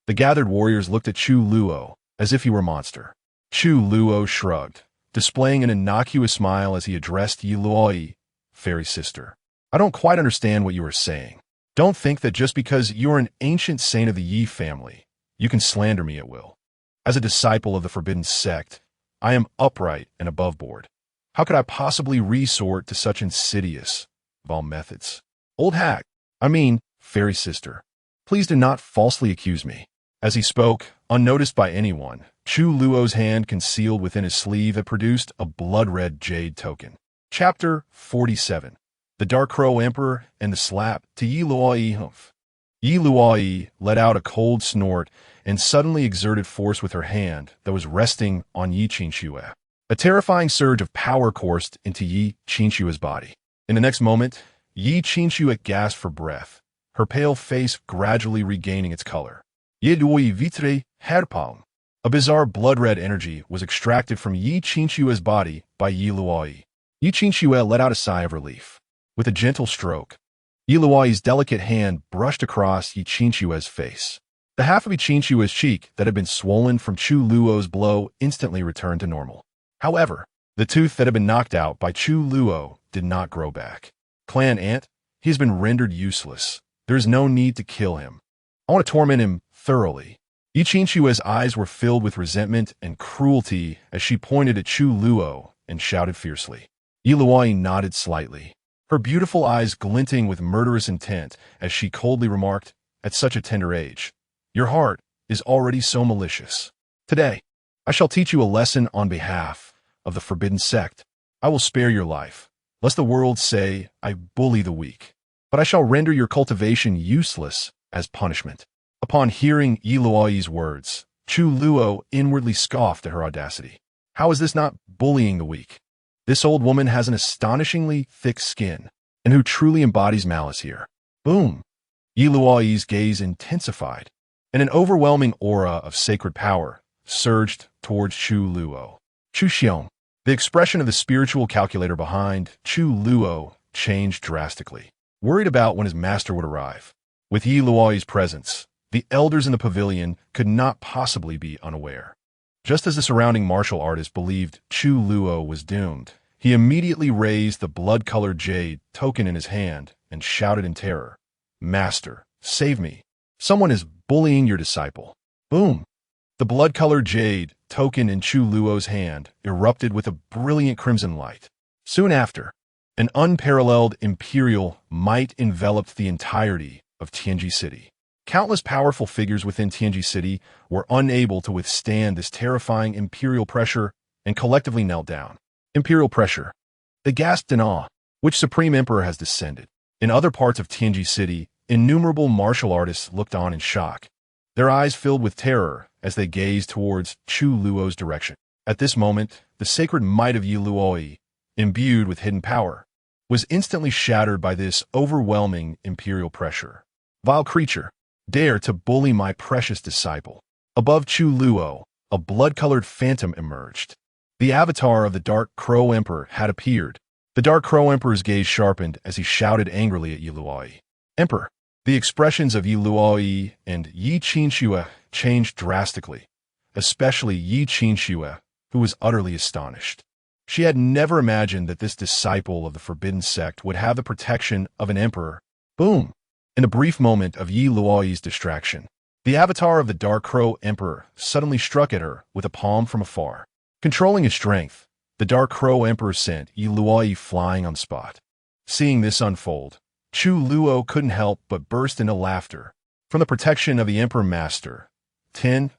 The gathered warriors looked at Chu Luo as if he were a monster. Chu Luo shrugged, displaying an innocuous smile as he addressed Yi Luo, fairy sister. I don't quite understand what you are saying. Don't think that just because you're an ancient saint of the Yi family, you can slander me at will. As a disciple of the forbidden sect, I am upright and above board. How could I possibly resort to such insidious of all methods? Old hag, fairy sister, please do not falsely accuse me. As he spoke, unnoticed by anyone, Chu Luo's hand concealed within his sleeve had produced a blood-red jade token. Chapter 47. The Dark Crow Emperor and the Slap to Yi Luo. Humph. Yi Luo let out a cold snort and suddenly exerted force with her hand that was resting on Yi Qingsue. A terrifying surge of power coursed into Yi Qingshue's body. In the next moment, Yi Qingsue gasped for breath, her pale face gradually regaining its color. Yi Luo vitre herpalm. A bizarre blood-red energy was extracted from Yi Qingshue's body by Yi Luo. Yi Qingsue let out a sigh of relief. With a gentle stroke, Yi Luo's delicate hand brushed across Yi Qingshue's face. The half of Yi Qingshue's cheek that had been swollen from Chu Luo's blow instantly returned to normal. However, the tooth that had been knocked out by Chu Luo did not grow back. Clan Ant, he has been rendered useless. There is no need to kill him. I want to torment him thoroughly. Yi Qingshue's eyes were filled with resentment and cruelty as she pointed at Chu Luo and shouted fiercely. Yi Luo nodded slightly, her beautiful eyes glinting with murderous intent as she coldly remarked, at such a tender age, your heart is already so malicious. Today, I shall teach you a lesson on behalf of the forbidden sect. I will spare your life, lest the world say I bully the weak. But I shall render your cultivation useless as punishment. Upon hearing Yi Luoyi's words, Chu Luo inwardly scoffed at her audacity. How is this not bullying the weak? This old woman has an astonishingly thick skin, and who truly embodies malice here. Boom! Yi Luoyi's gaze intensified, and an overwhelming aura of sacred power surged towards Chu Luo. Chu Xiong. The expression of the spiritual calculator behind Chu Luo changed drastically, worried about when his master would arrive. With Yi Luoyi's presence, the elders in the pavilion could not possibly be unaware. Just as the surrounding martial artist believed Chu Luo was doomed, he immediately raised the blood-colored jade token in his hand and shouted in terror, "Master, save me. Someone is bullying your disciple." Boom! The blood-colored jade token in Chu Luo's hand erupted with a brilliant crimson light. Soon after, an unparalleled imperial might enveloped the entirety of Tianji City. Countless powerful figures within Tianji City were unable to withstand this terrifying imperial pressure and collectively knelt down. Imperial pressure. They gasped in awe. Which supreme emperor has descended? In other parts of Tianji City, innumerable martial artists looked on in shock, their eyes filled with terror as they gazed towards Chu Luo's direction. At this moment, the sacred might of Yi Luoyi, imbued with hidden power, was instantly shattered by this overwhelming imperial pressure. Vile creature, dare to bully my precious disciple. Above Chu Luo, a blood-colored phantom emerged. The avatar of the Dark Crow Emperor had appeared. The Dark Crow Emperor's gaze sharpened as he shouted angrily at Yi Luoyi. Emperor! The expressions of Yi Luoyi and Yi Qinxue changed drastically, especially Yi Qinxue, who was utterly astonished. She had never imagined that this disciple of the forbidden sect would have the protection of an emperor. Boom! In a brief moment of Yi Luoyi's distraction, the avatar of the Dark Crow Emperor suddenly struck at her with a palm from afar. Controlling his strength, the Dark Crow Emperor sent Yi Luoyi flying on the spot. Seeing this unfold, Chu Luo couldn't help but burst into laughter. From the protection of the Emperor Master, 10,000,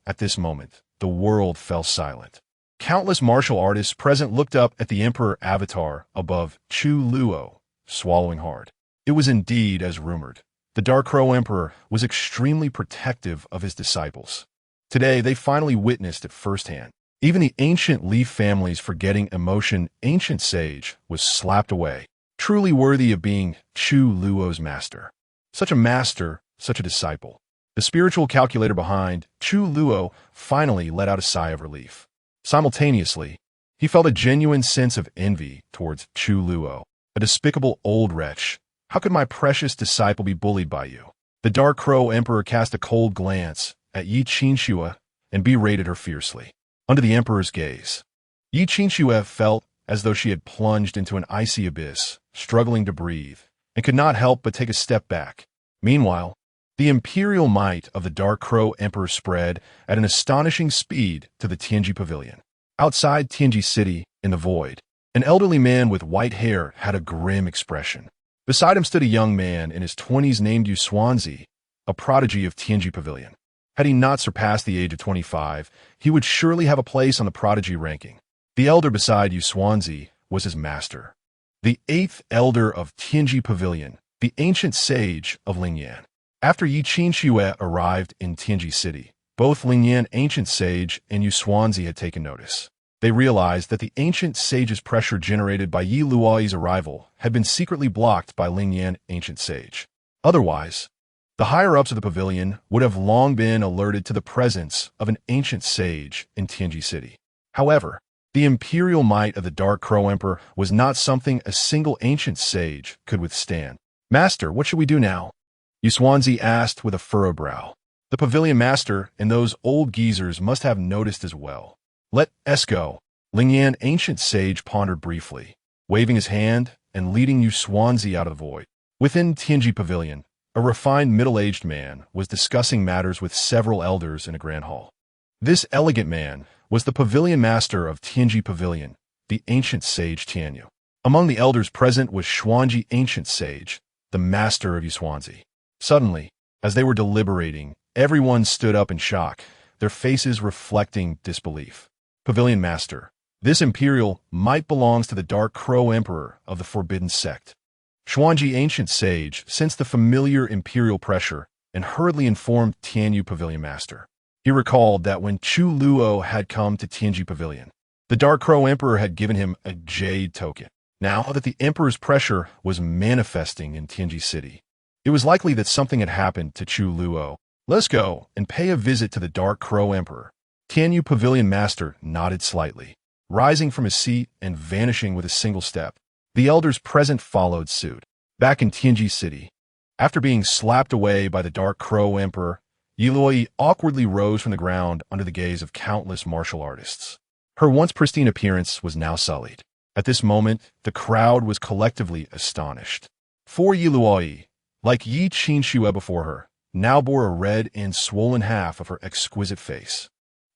at this moment, the world fell silent. Countless martial artists present looked up at the Emperor avatar above Chu Luo, swallowing hard. It was indeed as rumored. The Dark Crow Emperor was extremely protective of his disciples. Today, they finally witnessed it firsthand. Even the ancient Leaf family's forgetting emotion ancient sage was slapped away, truly worthy of being Chu Luo's master. Such a master, such a disciple. The spiritual calculator behind Chu Luo finally let out a sigh of relief. Simultaneously, he felt a genuine sense of envy towards Chu Luo, a despicable old wretch. How could my precious disciple be bullied by you? The Dark Crow Emperor cast a cold glance at Yi Qinxue and berated her fiercely. Under the Emperor's gaze, Yi Qinxue felt as though she had plunged into an icy abyss, struggling to breathe, and could not help but take a step back. Meanwhile, the imperial might of the Dark Crow Emperor spread at an astonishing speed to the Tianji Pavilion. Outside Tianji City, in the void, an elderly man with white hair had a grim expression. Beside him stood a young man in his 20s named Yusuanzi, a prodigy of Tianji Pavilion. Had he not surpassed the age of 25, he would surely have a place on the prodigy ranking. The elder beside Yusuanzi was his master, the 8th elder of Tianji Pavilion, the ancient sage of Lingyan. After Yi Qinxue arrived in Tianji City, both Lingyan ancient sage and Yusuanzi had taken notice. They realized that the ancient sage's pressure generated by Yi Luoyi's arrival had been secretly blocked by Lingyan ancient sage. Otherwise, the higher-ups of the pavilion would have long been alerted to the presence of an ancient sage in Tianji City. However, the imperial might of the Dark Crow Emperor was not something a single ancient sage could withstand. Master, what should we do now? Yusuanzi asked with a furrowed brow. The pavilion master and those old geezers must have noticed as well. Let us go. Lingyan ancient sage pondered briefly, waving his hand and leading Yusuanzi out of the void. Within Tianji Pavilion, a refined middle-aged man was discussing matters with several elders in a grand hall. This elegant man was the pavilion master of Tianji Pavilion, the ancient sage Tianyu. Among the elders present was Xuanji ancient sage, the master of Yusuanzi. Suddenly, As they were deliberating, everyone stood up in shock, their faces reflecting disbelief. Pavilion Master, this imperial might belongs to the Dark Crow Emperor of the Forbidden Sect. Xuanji Ancient Sage sensed the familiar imperial pressure and hurriedly informed Tianyu Pavilion Master. He recalled that when Chu Luo had come to Tianji Pavilion, the Dark Crow Emperor had given him a jade token. Now that the Emperor's pressure was manifesting in Tianji City, it was likely that something had happened to Chu Luo. Let's go and pay a visit to the Dark Crow Emperor. Tianyu Pavilion Master nodded slightly, rising from his seat and vanishing with a single step. The elders present followed suit. Back in Tianji City, after being slapped away by the Dark Crow Emperor, Yi Luoyi awkwardly rose from the ground under the gaze of countless martial artists. Her once pristine appearance was now sullied. At this moment, the crowd was collectively astonished. For Yi Luoyi, like Yi Qinxue before her, now bore a red and swollen half of her exquisite face.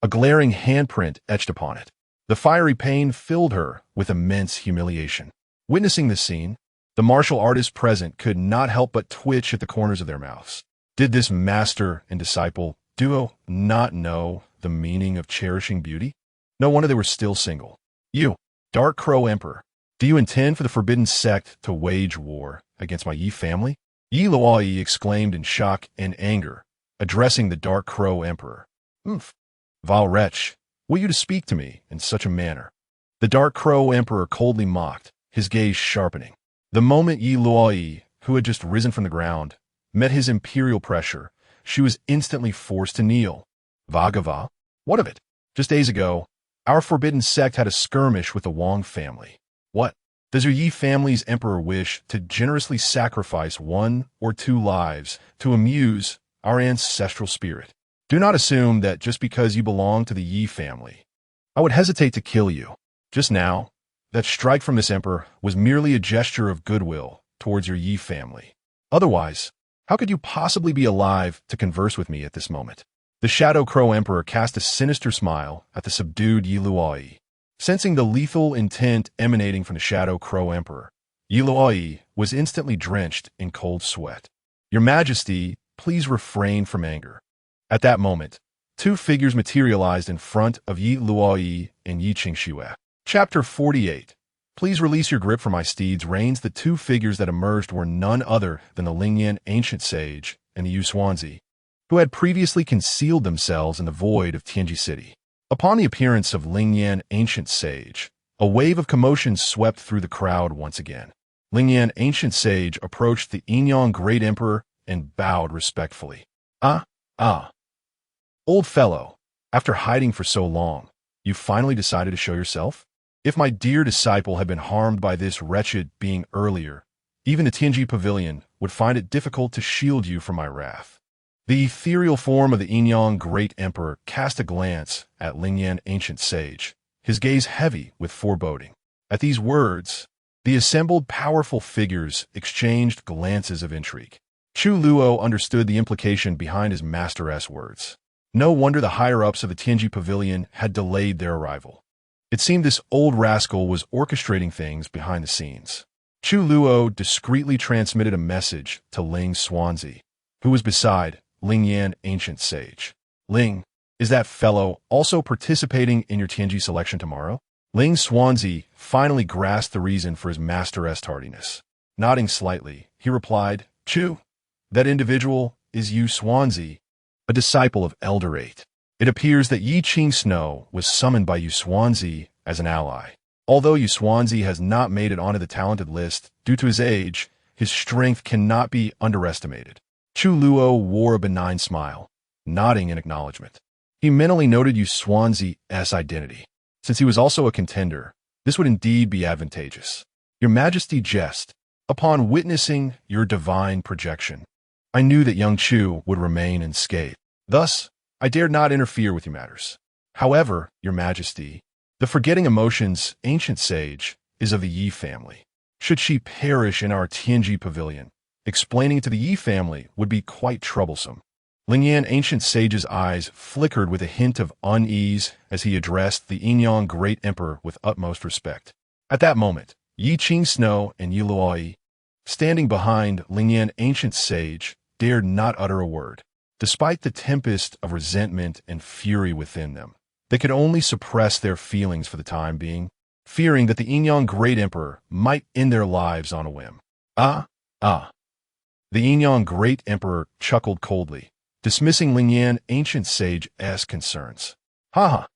A glaring handprint etched upon it. The fiery pain filled her with immense humiliation. Witnessing this scene, the martial artists present could not help but twitch at the corners of their mouths. Did this master and disciple duo not know the meaning of cherishing beauty? No wonder they were still single. You, Dark Crow Emperor, do you intend for the Forbidden Sect to wage war against my Yi family? Yi Luoyi exclaimed in shock and anger, addressing the Dark Crow Emperor. Vile wretch, will you to speak to me in such a manner? The Dark Crow Emperor coldly mocked, his gaze sharpening. The moment Yi Luoyi, who had just risen from the ground, met his imperial pressure, she was instantly forced to kneel. Vagava? What of it? Just days ago, our Forbidden Sect had a skirmish with the Wang family. What? Does your Yi family's emperor wish to generously sacrifice 1 or 2 lives to amuse our ancestral spirit? Do not assume that just because you belong to the Yi family, I would hesitate to kill you. Just now, that strike from this emperor was merely a gesture of goodwill towards your Yi family. Otherwise, how could you possibly be alive to converse with me at this moment? The Shadow Crow Emperor cast a sinister smile at the subdued Yi Luoyi. Sensing the lethal intent emanating from the Shadow Crow Emperor, Yi Luoyi was instantly drenched in cold sweat. Your Majesty, please refrain from anger. At that moment, 2 figures materialized in front of Yi Luoyi and Yi Qinxue. Chapter 48. Please release your grip from my steed's reins. The 2 figures that emerged were none other than the Lingyan Ancient Sage and the Yu Xuanzi, who had previously concealed themselves in the void of Tianji City. Upon the appearance of Lingyan Ancient Sage, a wave of commotion swept through the crowd once again. Lingyan Ancient Sage approached the Yinyang Great Emperor and bowed respectfully. Old fellow, after hiding for so long, you finally decided to show yourself? If my dear disciple had been harmed by this wretched being earlier, even the Tianji Pavilion would find it difficult to shield you from my wrath. The ethereal form of the Yinyang Great Emperor cast a glance at Lingyan Ancient Sage, his gaze heavy with foreboding. At these words, the assembled powerful figures exchanged glances of intrigue. Chu Luo understood the implication behind his master's words. No wonder the higher-ups of the Tianji Pavilion had delayed their arrival. It seemed this old rascal was orchestrating things behind the scenes. Chu Luo discreetly transmitted a message to Ling Xuanzi, who was beside Lingyan Ancient Sage. Ling, is that fellow also participating in your Tianji selection tomorrow? Ling Xuanzi finally grasped the reason for his master's tardiness. Nodding slightly, he replied, Chu, that individual is Yu Xuanzi, a disciple of Elder 8. It appears that Yi Qinxue was summoned by Yu Xuanzi as an ally. Although Yu Xuanzi has not made it onto the talented list due to his age, his strength cannot be underestimated. Chu Luo wore a benign smile, nodding in acknowledgement. He mentally noted Yu Xuanzi's identity. Since he was also a contender, this would indeed be advantageous. Your Majesty jest. Upon witnessing your divine projection, I knew that young Chu would remain unscathed. Thus, I dared not interfere with your matters. However, your Majesty, the forgetting emotions Ancient Sage is of the Yi family. Should she perish in our Tianji Pavilion, explaining it to the Yi family would be quite troublesome. Lingyan Ancient Sage's eyes flickered with a hint of unease as he addressed the Yinyang Great Emperor with utmost respect. At that moment, Yi Qinxue and Yi Luoyi, standing behind Lingyan Ancient Sage, dared not utter a word. Despite the tempest of resentment and fury within them, they could only suppress their feelings for the time being, fearing that the Yin Great Emperor might end their lives on a whim. Ah, ah. The Yin Great Emperor chuckled coldly, dismissing Lingyan Ancient Sage's concerns. Ha ha.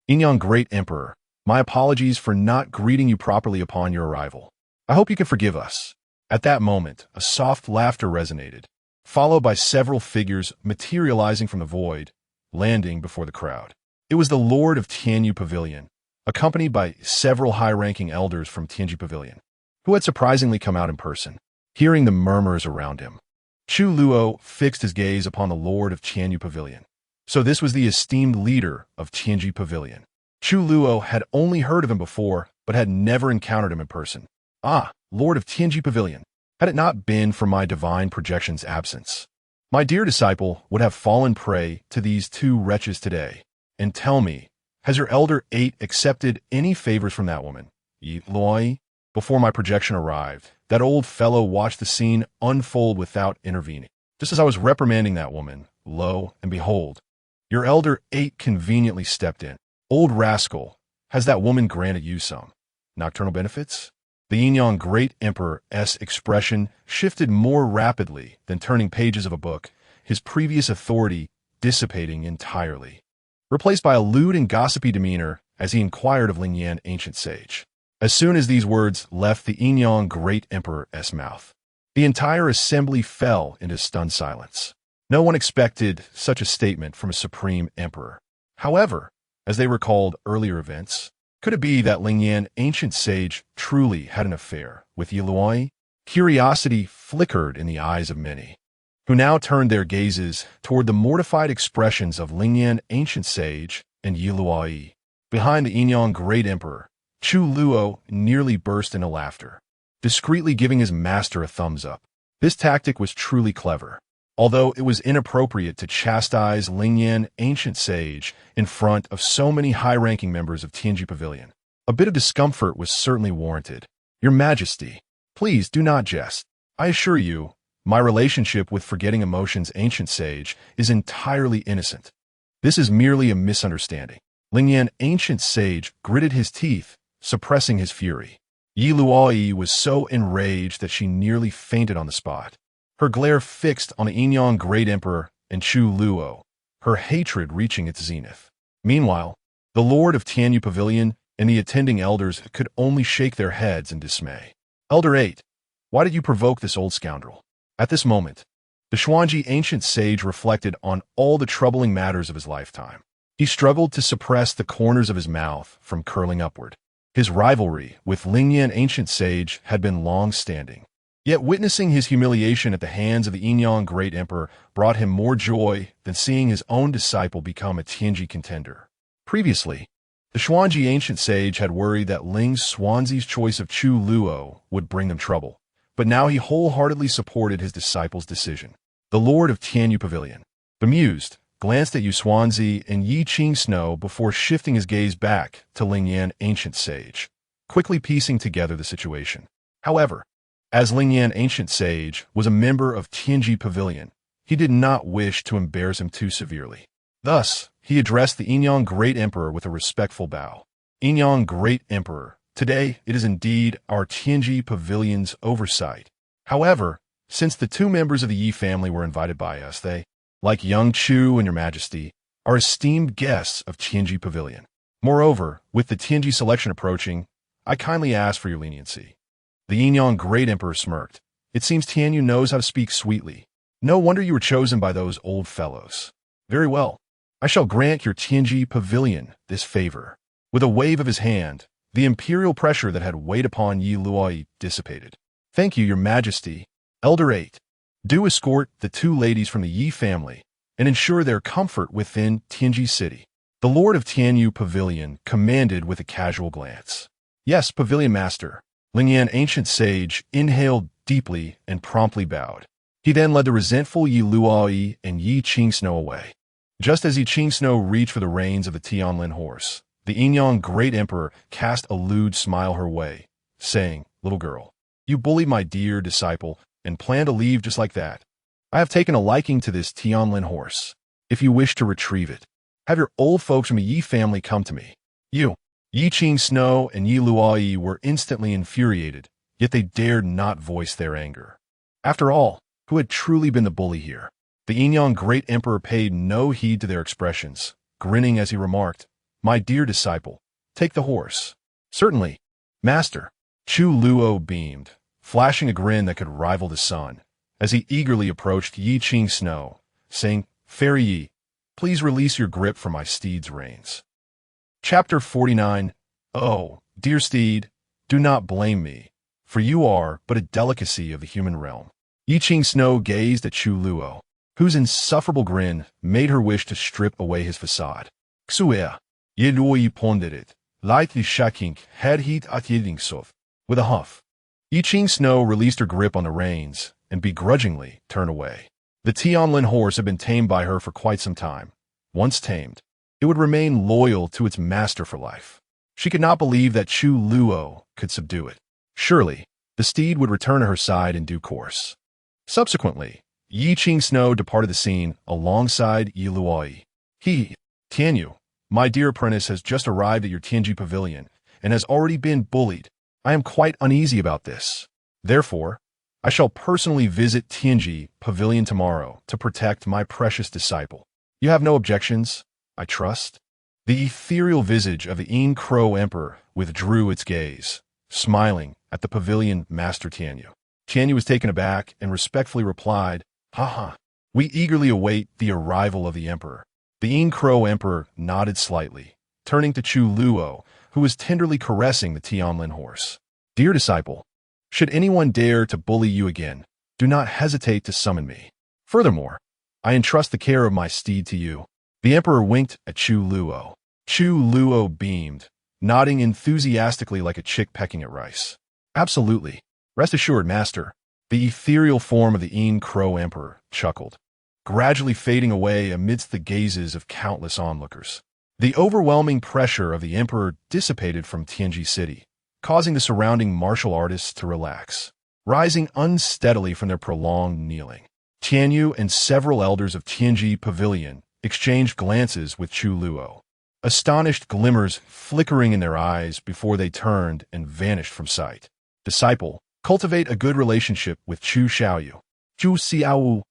Yin Great Emperor, my apologies for not greeting you properly upon your arrival. I hope you can forgive us. At that moment, a soft laughter resonated, followed by several figures materializing from the void, landing before the crowd. It was the Lord of Tianyu Pavilion, accompanied by several high-ranking elders from Tianyu Pavilion, who had surprisingly come out in person. Hearing the murmurs around him, Chu Luo fixed his gaze upon the Lord of Tianyu Pavilion. So this was the esteemed leader of Tianyu Pavilion. Chu Luo had only heard of him before, but had never encountered him in person. Ah, Lord of Tianyu Pavilion, had it not been for my divine projection's absence, my dear disciple would have fallen prey to these two wretches today. And tell me, has your elder 8 accepted any favors from that woman, Yi Loi? Before my projection arrived, that old fellow watched the scene unfold without intervening. Just as I was reprimanding that woman, lo and behold, your elder 8 conveniently stepped in. Old rascal, has that woman granted you some nocturnal benefits? The Yin Great Emperor's expression shifted more rapidly than turning pages of a book, his previous authority dissipating entirely, replaced by a lewd and gossipy demeanor as he inquired of Lingyan Ancient Sage. As soon as these words left the Yin Great Emperor's mouth, the entire assembly fell into stunned silence. No one expected such a statement from a supreme emperor. However, as they recalled earlier events, could it be that Lingyan Ancient Sage truly had an affair with Yi Luo? Curiosity flickered in the eyes of many, who now turned their gazes toward the mortified expressions of Lingyan Ancient Sage and Yi Luo. Behind the Yin Great Emperor, Chu Luo nearly burst into laughter, discreetly giving his master a thumbs up. This tactic was truly clever, although it was inappropriate to chastise Lingyan Ancient Sage in front of so many high-ranking members of Tianyu Pavilion. A bit of discomfort was certainly warranted. Your Majesty, please do not jest. I assure you, my relationship with Forgetting Emotions Ancient Sage is entirely innocent. This is merely a misunderstanding. Lingyan Ancient Sage gritted his teeth, suppressing his fury. Yi Luo was so enraged that she nearly fainted on the spot, her glare fixed on the Yin Great Emperor and Chu Luo, her hatred reaching its zenith. Meanwhile, the Lord of Tianyu Pavilion and the attending elders could only shake their heads in dismay. Elder 8, why did you provoke this old scoundrel? At this moment, the Xuanji Ancient Sage reflected on all the troubling matters of his lifetime. He struggled to suppress the corners of his mouth from curling upward. His rivalry with Lingyan Ancient Sage had been long-standing. Yet witnessing his humiliation at the hands of the Yin Great Emperor brought him more joy than seeing his own disciple become a Tianji contender. Previously, the Xuanji Ancient Sage had worried that Ling Xuanzi's choice of Chu Luo would bring them trouble, but now he wholeheartedly supported his disciple's decision. The Lord of Tianyu Pavilion, bemused, glanced at Yu Xuanzi and Yi Qingsnow before shifting his gaze back to Lingyan Ancient Sage, quickly piecing together the situation. However, as Lingyan Ancient Sage was a member of Tianji Pavilion, he did not wish to embarrass him too severely. Thus, he addressed the Yin Great Emperor with a respectful bow. Yin Great Emperor, today it is indeed our Tianji Pavilion's oversight. However, since the 2 members of the Yi family were invited by us, they, like young Chu and your Majesty, are esteemed guests of Tianji Pavilion. Moreover, with the Tianji selection approaching, I kindly ask for your leniency. The Yin Great Emperor smirked. It seems Tianyu knows how to speak sweetly. No wonder you were chosen by those old fellows. Very well. I shall grant your Tianji Pavilion this favor. With a wave of his hand, the imperial pressure that had weighed upon Yi Luo dissipated. Thank you, your Majesty. Elder 8. Do escort the 2 ladies from the Yi family and ensure their comfort within Tianji City. The Lord of Tianyu Pavilion commanded with a casual glance. Yes, Pavilion Master. Lingyan Ancient Sage inhaled deeply and promptly bowed. He then led the resentful Yi Luo and Yi Qingsnow away. Just as Yi Qingsnow reached for the reins of the Tianlin horse, the Yin Great Emperor cast a lewd smile her way, saying, Little girl, you bullied my dear disciple and plan to leave just like that. I have taken a liking to this Tianlin horse. If you wish to retrieve it, have your old folks from the Yi family come to me. You, Yi Qing Snow and Yi Luo were instantly infuriated, yet they dared not voice their anger. After all, who had truly been the bully here? The Yinyang Great Emperor paid no heed to their expressions, grinning as he remarked, "My dear disciple, take the horse." "Certainly, master." Chu Luo beamed, flashing a grin that could rival the sun, as he eagerly approached Yi Qing Snow, saying, "Fairy Yi, please release your grip from my steed's reins." Chapter 49. Oh, dear steed, do not blame me, for you are but a delicacy of the human realm. Yi Qing Snow gazed at Chu Luo, whose insufferable grin made her wish to strip away his facade. "Xue, Yi Luo pondered it, lightly shaking head heat at Yidingsov. With a huff, Yi Qing Snow released her grip on the reins and begrudgingly turned away. The Tianlin horse had been tamed by her for quite some time. Once tamed, it would remain loyal to its master for life. She could not believe that Chu Luo could subdue it. Surely, the steed would return to her side in due course. Subsequently, Yi Qing Snow departed the scene alongside Yi Luo. "Tianyu, my dear apprentice has just arrived at your Tianji pavilion and has already been bullied. I am quite uneasy about this. Therefore, I shall personally visit Tianji pavilion tomorrow to protect my precious disciple. You have no objections, I trust?" The ethereal visage of the Yin Crow Emperor withdrew its gaze, smiling at the pavilion master Tianyu. Tianyu was taken aback and respectfully replied, "Haha, we eagerly await the arrival of the Emperor." The Yin Crow Emperor nodded slightly, turning to Chu Luo, who was tenderly caressing the Tianlin horse. "Dear disciple, should anyone dare to bully you again, do not hesitate to summon me. Furthermore, I entrust the care of my steed to you." The Emperor winked at Chu Luo. Chu Luo beamed, nodding enthusiastically like a chick pecking at rice. "Absolutely. Rest assured, master." The ethereal form of the Yin Crow Emperor chuckled, gradually fading away amidst the gazes of countless onlookers. The overwhelming pressure of the Emperor dissipated from Tianji City, causing the surrounding martial artists to relax, rising unsteadily from their prolonged kneeling. Tianyu and several elders of Tianji Pavilion exchanged glances with Chu Luo, astonished glimmers flickering in their eyes before they turned and vanished from sight. "Disciple, cultivate a good relationship with Chu Xiaoyu. Chu Xiaoyu,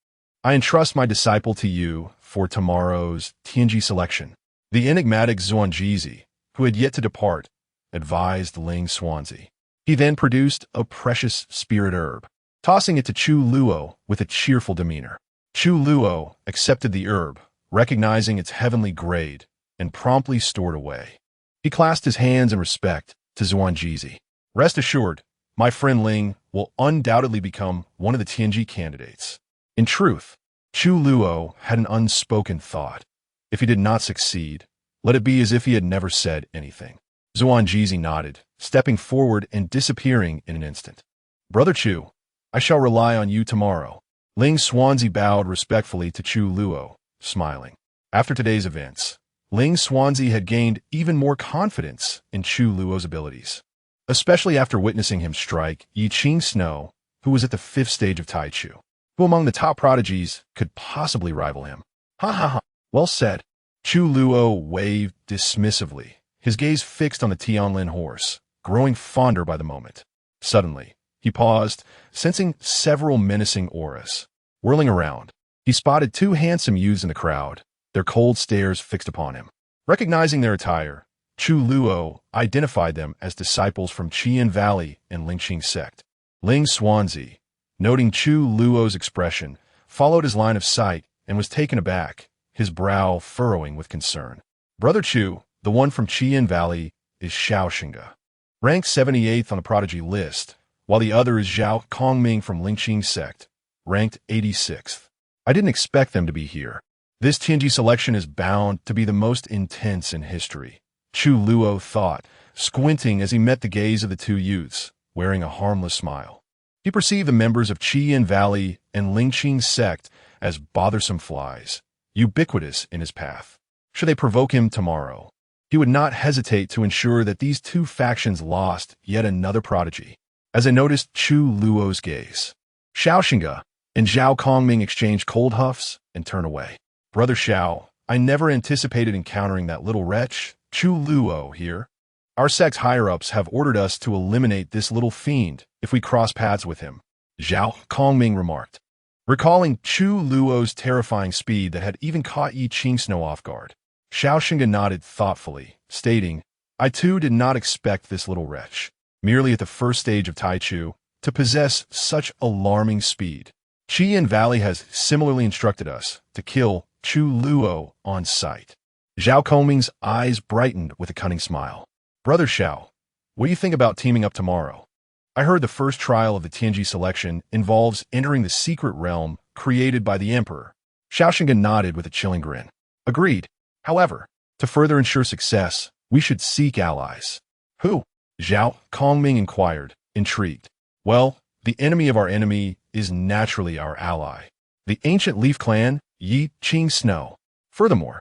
I entrust my disciple to you for tomorrow's Tianji selection." The enigmatic Zhuangzi, who had yet to depart, advised Ling Xuanzi. He then produced a precious spirit herb, tossing it to Chu Luo with a cheerful demeanor. Chu Luo accepted the herb, recognizing its heavenly grade, and promptly stored away. He clasped his hands in respect to Zhuangzi. "Rest assured, my friend Ling will undoubtedly become one of the Tianji candidates." In truth, Chu Luo had an unspoken thought. If he did not succeed, let it be as if he had never said anything. Zhuangzi nodded, stepping forward and disappearing in an instant. "Brother Chu, I shall rely on you tomorrow." Ling Xuanzi bowed respectfully to Chu Luo, smiling. After today's events, Ling Xuanzi had gained even more confidence in Chu Luo's abilities, especially after witnessing him strike Yi Qing Snow, who was at the 5th stage of Taichu. Who among the top prodigies could possibly rival him? "Ha ha ha, well said." Chu Luo waved dismissively, his gaze fixed on the Tianlin horse, growing fonder by the moment. Suddenly, he paused, sensing several menacing auras. Whirling around, he spotted 2 handsome youths in the crowd, their cold stares fixed upon him. Recognizing their attire, Chu Luo identified them as disciples from Qian Valley and Lingqing sect. Ling Xuanzi, noting Chu Luo's expression, followed his line of sight and was taken aback, his brow furrowing with concern. "Brother Chu, the one from Qian Valley, is Xiao Xinga, ranked 78th on the prodigy list, while the other is Zhao Kongming from Lingqing sect, ranked 86th. I didn't expect them to be here. This Tianji selection is bound to be the most intense in history," Chu Luo thought, squinting as he met the gaze of the 2 youths, wearing a harmless smile. He perceived the members of Qian Valley and Lingqing sect as bothersome flies, ubiquitous in his path. Should they provoke him tomorrow, he would not hesitate to ensure that these 2 factions lost yet another prodigy. As I noticed Chu Luo's gaze, "Xiao Xinga, and Zhao Kongming exchanged cold huffs and turned away. Brother Xiao, I never anticipated encountering that little wretch, Chu Luo, here. Our sect's higher-ups have ordered us to eliminate this little fiend if we cross paths with him, Zhao Kongming remarked, recalling Chu Luo's terrifying speed that had even caught Yi Qingsnow off guard. Xiao Xinga nodded thoughtfully, stating, I too did not expect this little wretch, merely at the first stage of Tai Chu, to possess such alarming speed. Qian Valley has similarly instructed us to kill Chu Luo on sight. Zhao Kongming's eyes brightened with a cunning smile. Brother Xiao, what do you think about teaming up tomorrow? I heard the first trial of the Tianji selection involves entering the secret realm created by the Emperor. Xiao Xinga nodded with a chilling grin. Agreed. However, to further ensure success, we should seek allies. Who? Zhao Kongming inquired, intrigued. Well, the enemy of our enemy is naturally our ally, the ancient Leaf clan, Yi Qingsnow. Furthermore,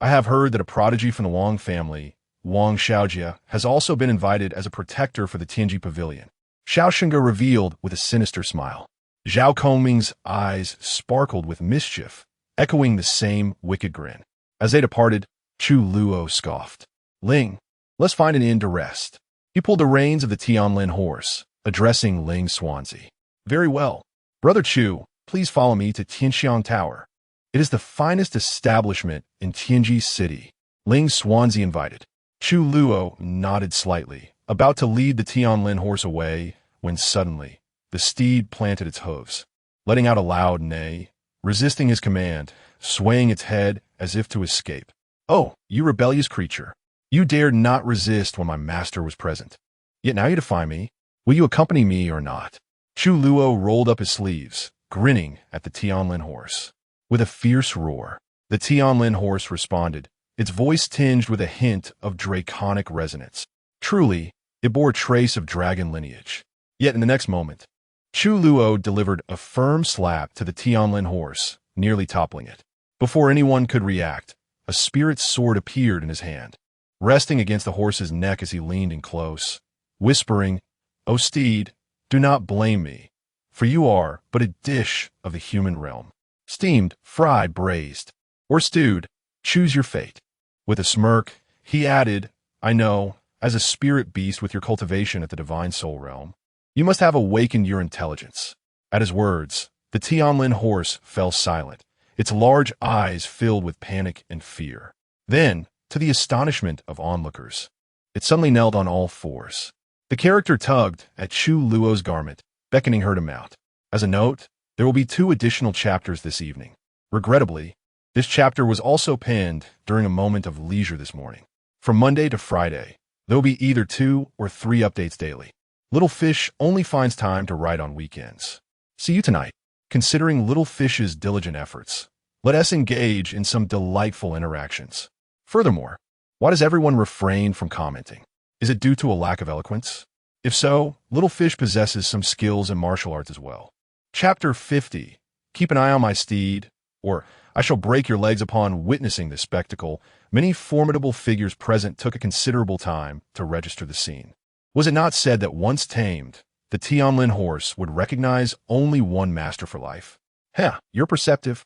I have heard that a prodigy from the Wang family, Wang Xiaojia, has also been invited as a protector for the Tianji Pavilion. Xiao Xinga revealed with a sinister smile. Zhao Kongming's eyes sparkled with mischief, echoing the same wicked grin. As they departed, Chu Luo scoffed. Ling, let's find an inn to rest. He pulled the reins of the Tianlin horse, addressing Ling Xuanzi. Very well. Brother Chu, please follow me to Tianxiang Tower. It is the finest establishment in Tianji City. Ling Xuanzi invited. Chu Luo nodded slightly, about to lead the Tianlin horse away, when suddenly the steed planted its hooves, letting out a loud neigh, resisting his command, swaying its head as if to escape. Oh, you rebellious creature! You dared not resist when my master was present. Yet now you defy me. Will you accompany me or not? Chu Luo rolled up his sleeves, grinning at the Tianlin horse. With a fierce roar, the Tianlin horse responded, its voice tinged with a hint of draconic resonance. Truly, it bore a trace of dragon lineage. Yet in the next moment, Chu Luo delivered a firm slap to the Tianlin horse, nearly toppling it. Before anyone could react, a spirit sword appeared in his hand, resting against the horse's neck as he leaned in close, whispering, O steed, do not blame me, for you are but a dish of the human realm. Steamed, fried, braised, or stewed, choose your fate. With a smirk, he added, I know, as a spirit beast with your cultivation at the divine soul realm, you must have awakened your intelligence. At his words, the Tianlin horse fell silent, its large eyes filled with panic and fear. Then, to the astonishment of onlookers, it suddenly knelt on all fours. The character tugged at Chu Luo's garment, beckoning her to mount. As a note, there will be 2 additional chapters this evening. Regrettably, this chapter was also penned during a moment of leisure this morning. From Monday to Friday, there will be either 2 or 3 updates daily. Little Fish only finds time to write on weekends. See you tonight. Considering Little Fish's diligent efforts, let us engage in some delightful interactions. Furthermore, why does everyone refrain from commenting? Is it due to a lack of eloquence? If so, Little Fish possesses some skills in martial arts as well. Chapter 50. Keep an eye on my steed, or I shall break your legs upon witnessing this spectacle. Many formidable figures present took a considerable time to register the scene. Was it not said that once tamed, the Tianlin horse would recognize only one master for life? Heh, you're perceptive.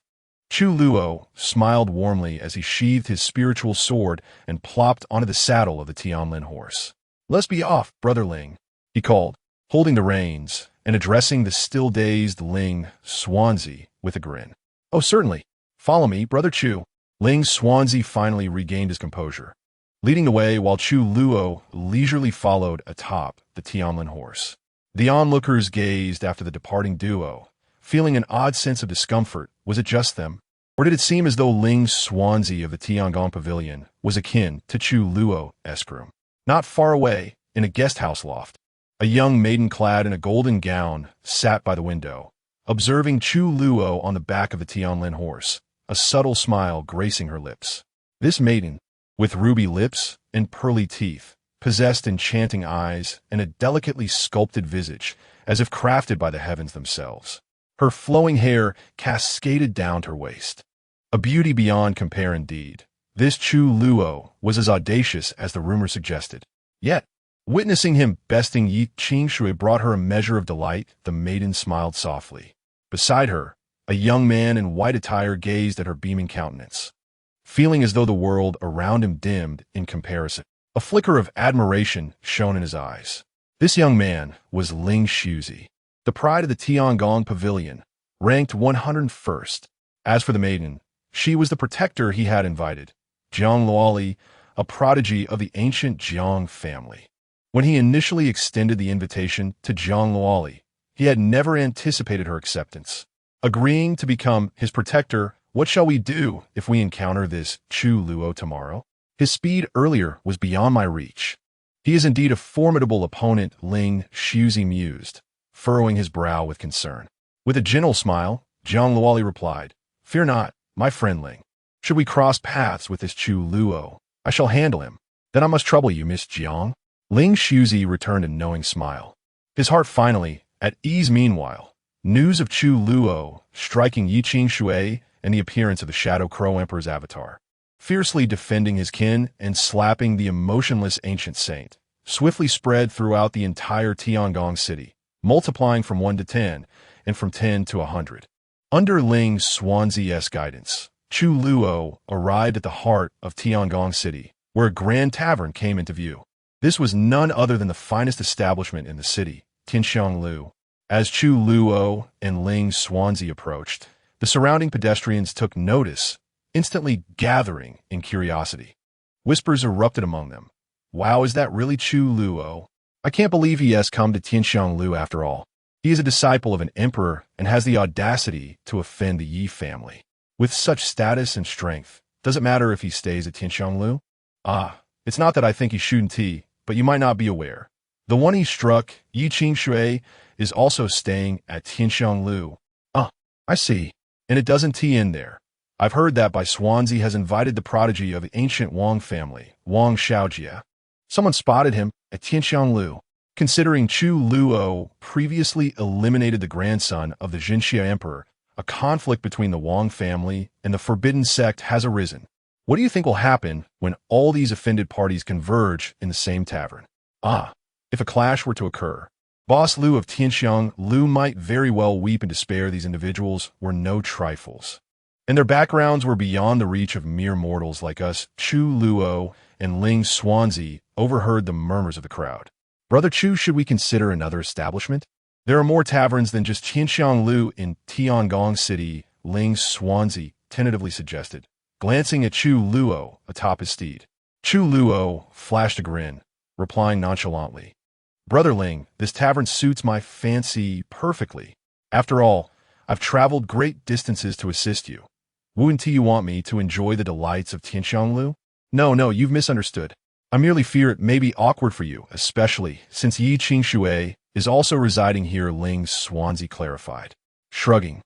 Chu Luo smiled warmly as he sheathed his spiritual sword and plopped onto the saddle of the Tianlin horse. Let's be off, Brother Ling, he called, holding the reins and addressing the still-dazed Ling Xuanzi with a grin. Oh, certainly. Follow me, Brother Chu. Ling Xuanzi finally regained his composure, leading the way while Chu Luo leisurely followed atop the Tianlin horse. The onlookers gazed after the departing duo, feeling an odd sense of discomfort. Was it just them? Or did it seem as though Ling Xuanzi of the Tiangong Pavilion was akin to Chu Luo's room? Not far away, in a guest house loft, a young maiden clad in a golden gown sat by the window, observing Chu Luo on the back of the Tianlin horse, a subtle smile gracing her lips. This maiden, with ruby lips and pearly teeth, possessed enchanting eyes and a delicately sculpted visage, as if crafted by the heavens themselves. Her flowing hair cascaded down to her waist. A beauty beyond compare indeed. This Chu Luo was as audacious as the rumor suggested. Yet, witnessing him besting Yi Qingshui brought her a measure of delight. The maiden smiled softly. Beside her, a young man in white attire gazed at her beaming countenance, feeling as though the world around him dimmed in comparison. A flicker of admiration shone in his eyes. This young man was Ling Shuzi, the pride of the Tiangong Pavilion, ranked 101st. As for the maiden, she was the protector he had invited, Jiang Luoli, a prodigy of the ancient Jiang family. When he initially extended the invitation to Jiang Luoli, he had never anticipated her acceptance. Agreeing to become his protector, what shall we do if we encounter this Chu Luo tomorrow? His speed earlier was beyond my reach. He is indeed a formidable opponent, Ling Shuzi mused, furrowing his brow with concern. With a gentle smile, Jiang Luoli replied, "Fear not, my friend Ling. Should we cross paths with this Chu Luo, I shall handle him. Then I must trouble you, Miss Jiang." Ling Shuzi returned a knowing smile, his heart finally at ease. Meanwhile, news of Chu Luo striking Yiqing Shui and the appearance of the Shadow Crow Emperor's avatar, fiercely defending his kin and slapping the emotionless ancient saint, swiftly spread throughout the entire Tiangong city, multiplying from 1 to 10 and from 10 to 100. Under Ling Xuanzi's guidance, Chu Luo arrived at the heart of Tiangong city, where a grand tavern came into view. This was none other than the finest establishment in the city, Tianxianglu. As Chu Luo and Ling Xuanzi approached, the surrounding pedestrians took notice, instantly gathering in curiosity. Whispers erupted among them. "Wow, is that really Chu Luo? I can't believe he has come to Tianxianglu after all. He is a disciple of an emperor and has the audacity to offend the Yi family. With such status and strength, does it matter if he stays at Tianxianglu? It's not that I think he shouldn't tea, but you might not be aware. The one he struck, Yiqing Shui, is also staying at Tianxianglu." I see. And it doesn't tea in there. I've heard that by Xuanzi has invited the prodigy of the ancient Wang family, Wang Xiaojia. Someone spotted him at Tianxianglu. Considering Chu Luo previously eliminated the grandson of the Jinxia emperor, a conflict between the Wang family and the forbidden sect has arisen. What do you think will happen when all these offended parties converge in the same tavern? If a clash were to occur, Boss Lu of Tianxianglu might very well weep in despair. These individuals were no trifles, and their backgrounds were beyond the reach of mere mortals like us. Chu Luo and Ling Xuanzi overheard the murmurs of the crowd. "Brother Chu, should we consider another establishment? There are more taverns than just Tianxianglu in Tiangong City," Ling Xuanzi tentatively suggested, glancing at Chu Luo atop his steed. Chu Luo flashed a grin, replying nonchalantly, "Brother Ling, this tavern suits my fancy perfectly. After all, I've traveled great distances to assist you. Wouldn't you want me to enjoy the delights of Tianxianglu?" No, you've misunderstood. I merely fear it may be awkward for you, especially since Yiqing Shui is also residing here, Ling Xuanzi clarified. Shrugging,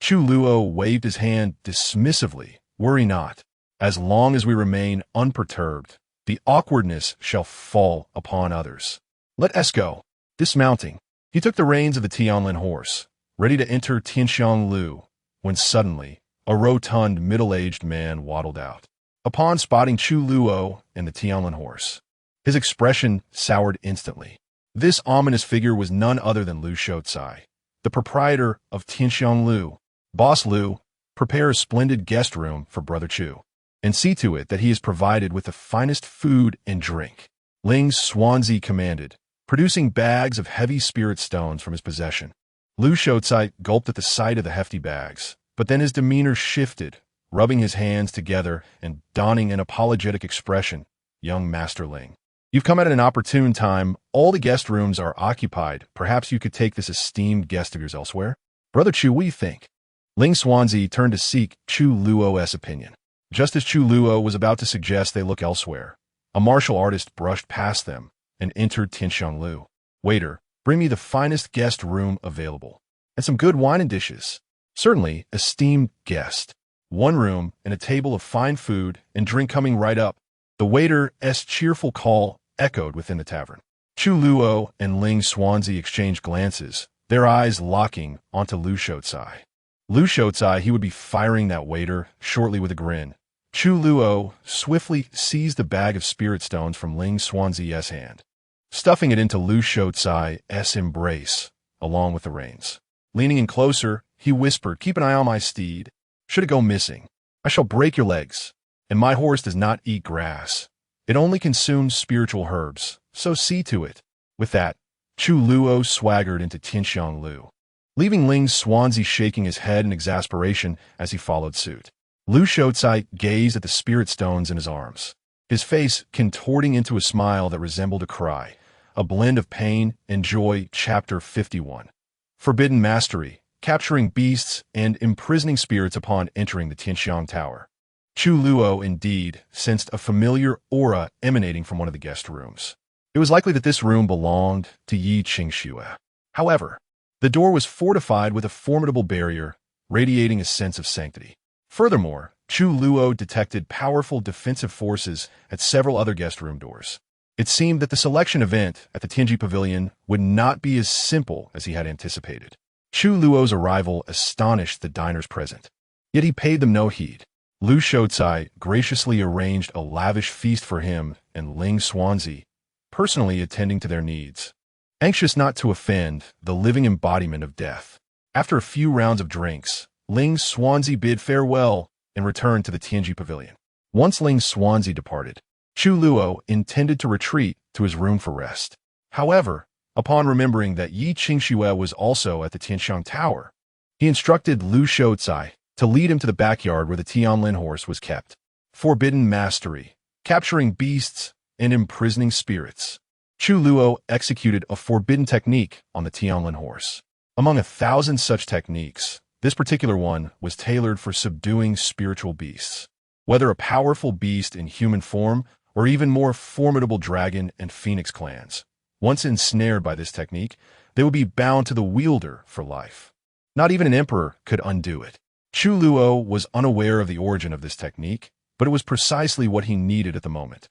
Chu Luo waved his hand dismissively. "Worry not. As long as we remain unperturbed, the awkwardness shall fall upon others. Let us go." Dismounting, he took the reins of the Tianlin horse, ready to enter Tianxianglu, when suddenly a rotund, middle-aged man waddled out. Upon spotting Chu Luo and the Tianlin horse, his expression soured instantly. This ominous figure was none other than Lu Shoucai, the proprietor of Tianxianglu. "Boss Lu, prepare a splendid guest room for Brother Chu, and see to it that he is provided with the finest food and drink," Ling Xuanzi commanded, producing bags of heavy spirit stones from his possession. Lu Shoucai gulped at the sight of the hefty bags, but then his demeanor shifted, rubbing his hands together and donning an apologetic expression. "Young Master Ling, you've come at an opportune time. All the guest rooms are occupied. Perhaps you could take this esteemed guest of yours elsewhere. Brother Chu, what do you think?" Ling Xuanzi turned to seek Chu Luo's opinion. Just as Chu Luo was about to suggest they look elsewhere, a martial artist brushed past them and entered Tianxianglu. "Waiter, bring me the finest guest room available, and some good wine and dishes." "Certainly, esteemed guest. One room and a table of fine food and drink coming right up." The waiter's cheerful call echoed within the tavern. Chu Luo and Ling Xuanzi exchanged glances, their eyes locking onto Lu Shoucai. Lu Shoucai, he would be firing that waiter shortly with a grin. Chu Luo swiftly seized a bag of spirit stones from Ling Xuanzi's hand, stuffing it into Lu Shoucai's embrace, along with the reins. Leaning in closer, he whispered, "Keep an eye on my steed. Should it go missing, I shall break your legs. And my horse does not eat grass. It only consumes spiritual herbs, so see to it." With that, Chu Luo swaggered into Tianxiang Lu, leaving Ling Xuanzi shaking his head in exasperation as he followed suit. Lu Shoucai gazed at the spirit stones in his arms, his face contorting into a smile that resembled a cry, a blend of pain and joy. Chapter 51. Forbidden Mastery, Capturing Beasts and Imprisoning Spirits. Upon entering the Tianxiang Tower, Chu Luo indeed sensed a familiar aura emanating from one of the guest rooms. It was likely that this room belonged to Yi Qingxue. However, the door was fortified with a formidable barrier, radiating a sense of sanctity. Furthermore, Chu Luo detected powerful defensive forces at several other guest room doors. It seemed that the selection event at the Tianji Pavilion would not be as simple as he had anticipated. Chu Luo's arrival astonished the diners present, yet he paid them no heed. Lu Shoucai graciously arranged a lavish feast for him and Ling Xuanzi, personally attending to their needs. Anxious not to offend the living embodiment of death, after a few rounds of drinks, Ling Xuanzi bid farewell and returned to the Tianji Pavilion. Once Ling Xuanzi departed, Chu Luo intended to retreat to his room for rest. However, upon remembering that Yi Qingxue was also at the Tianxiang Tower, he instructed Lu Shoucai to lead him to the backyard where the Tianlin horse was kept. Forbidden Mastery, Capturing Beasts and Imprisoning Spirits. Chu Luo executed a forbidden technique on the Tianlin horse. Among 1,000 such techniques, this particular one was tailored for subduing spiritual beasts. Whether a powerful beast in human form or even more formidable dragon and phoenix clans, once ensnared by this technique, they would be bound to the wielder for life. Not even an emperor could undo it. Chu Luo was unaware of the origin of this technique, but it was precisely what he needed at the moment.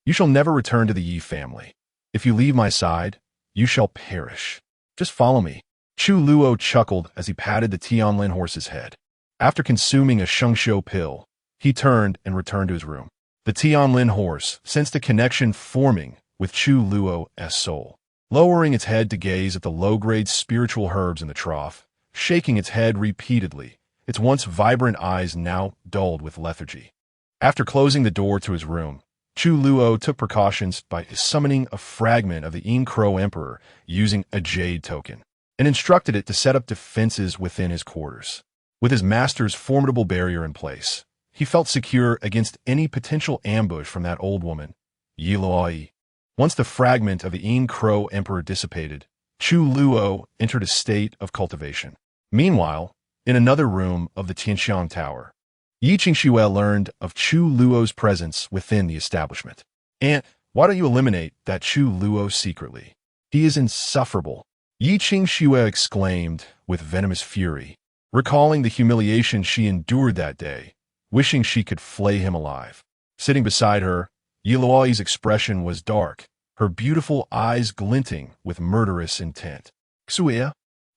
You shall never return to the Yi family. If you leave my side, you shall perish. Just follow me." Chu Luo chuckled as he patted the Tianlin horse's head. After consuming a Shengshou pill, he turned and returned to his room. The Tianlin horse sensed a connection forming with Chu Luo's soul. Lowering its head to gaze at the low-grade spiritual herbs in the trough, shaking its head repeatedly, its once vibrant eyes now dulled with lethargy. After closing the door to his room, Chu Luo took precautions by summoning a fragment of the Yin Crow Emperor using a jade token, and instructed it to set up defenses within his quarters. With his master's formidable barrier in place, he felt secure against any potential ambush from that old woman, Yi Luo. Once the fragment of the Yin Crow Emperor dissipated, Chu Luo entered a state of cultivation. Meanwhile, in another room of the Tianxiang Tower, Yi Qingxue learned of Chu Luo's presence within the establishment. "Aunt, why don't you eliminate that Chu Luo secretly? He is insufferable," Yi Qingxue exclaimed with venomous fury, recalling the humiliation she endured that day, wishing she could flay him alive. Sitting beside her, Yi Luo's expression was dark, her beautiful eyes glinting with murderous intent. "Xue,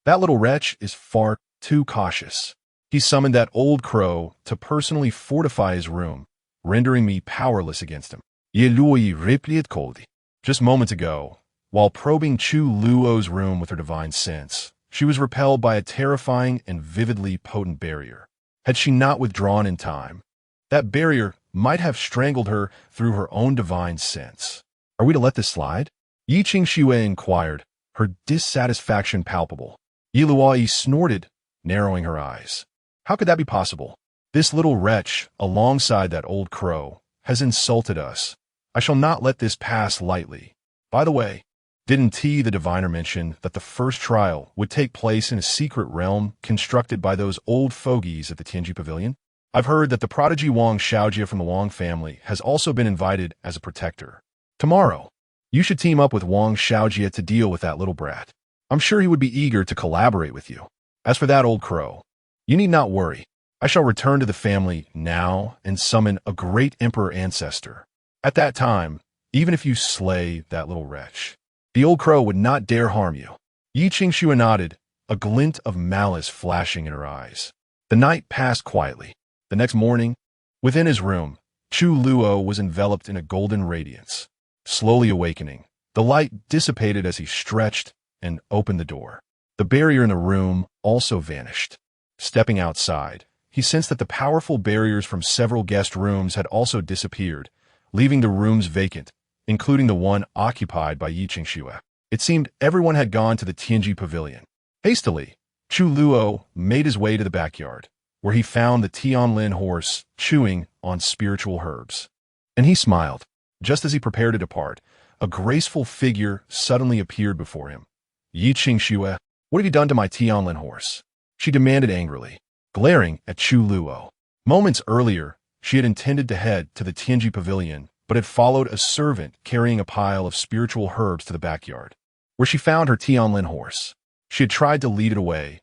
that little wretch is far too cautious. He summoned that old crow to personally fortify his room, rendering me powerless against him." Yi Luo replied coldly. Just moments ago, while probing Chu Luo's room with her divine sense, she was repelled by a terrifying and vividly potent barrier. Had she not withdrawn in time, that barrier might have strangled her through her own divine sense. "Are we to let this slide?" Yi Qingxue inquired, her dissatisfaction palpable. Yi Luo snorted, narrowing her eyes. "How could that be possible? This little wretch, alongside that old crow, has insulted us. I shall not let this pass lightly. By the way, didn't T the diviner mention that the first trial would take place in a secret realm constructed by those old fogies at the Tianji Pavilion? I've heard that the prodigy Wang Xiaojie from the Wang family has also been invited as a protector. Tomorrow, you should team up with Wang Xiaojie to deal with that little brat. I'm sure he would be eager to collaborate with you. As for that old crow, you need not worry. I shall return to the family now and summon a great emperor ancestor. At that time, even if you slay that little wretch, the old crow would not dare harm you." Yi Qingxue nodded, a glint of malice flashing in her eyes. The night passed quietly. The next morning, within his room, Chu Luo was enveloped in a golden radiance. Slowly awakening, the light dissipated as he stretched and opened the door. The barrier in the room also vanished. Stepping outside, he sensed that the powerful barriers from several guest rooms had also disappeared, leaving the rooms vacant, including the one occupied by Yi Qingxue. It seemed everyone had gone to the Tianji Pavilion. Hastily, Chu Luo made his way to the backyard, where he found the Tianlin horse chewing on spiritual herbs. And he smiled. Just as he prepared to depart, a graceful figure suddenly appeared before him. Yi Qingxue, what have you done to my Tianlin horse? She demanded angrily, glaring at Chu Luo. Moments earlier, she had intended to head to the Tianji Pavilion, but had followed a servant carrying a pile of spiritual herbs to the backyard, where she found her Tianlin horse. She had tried to lead it away,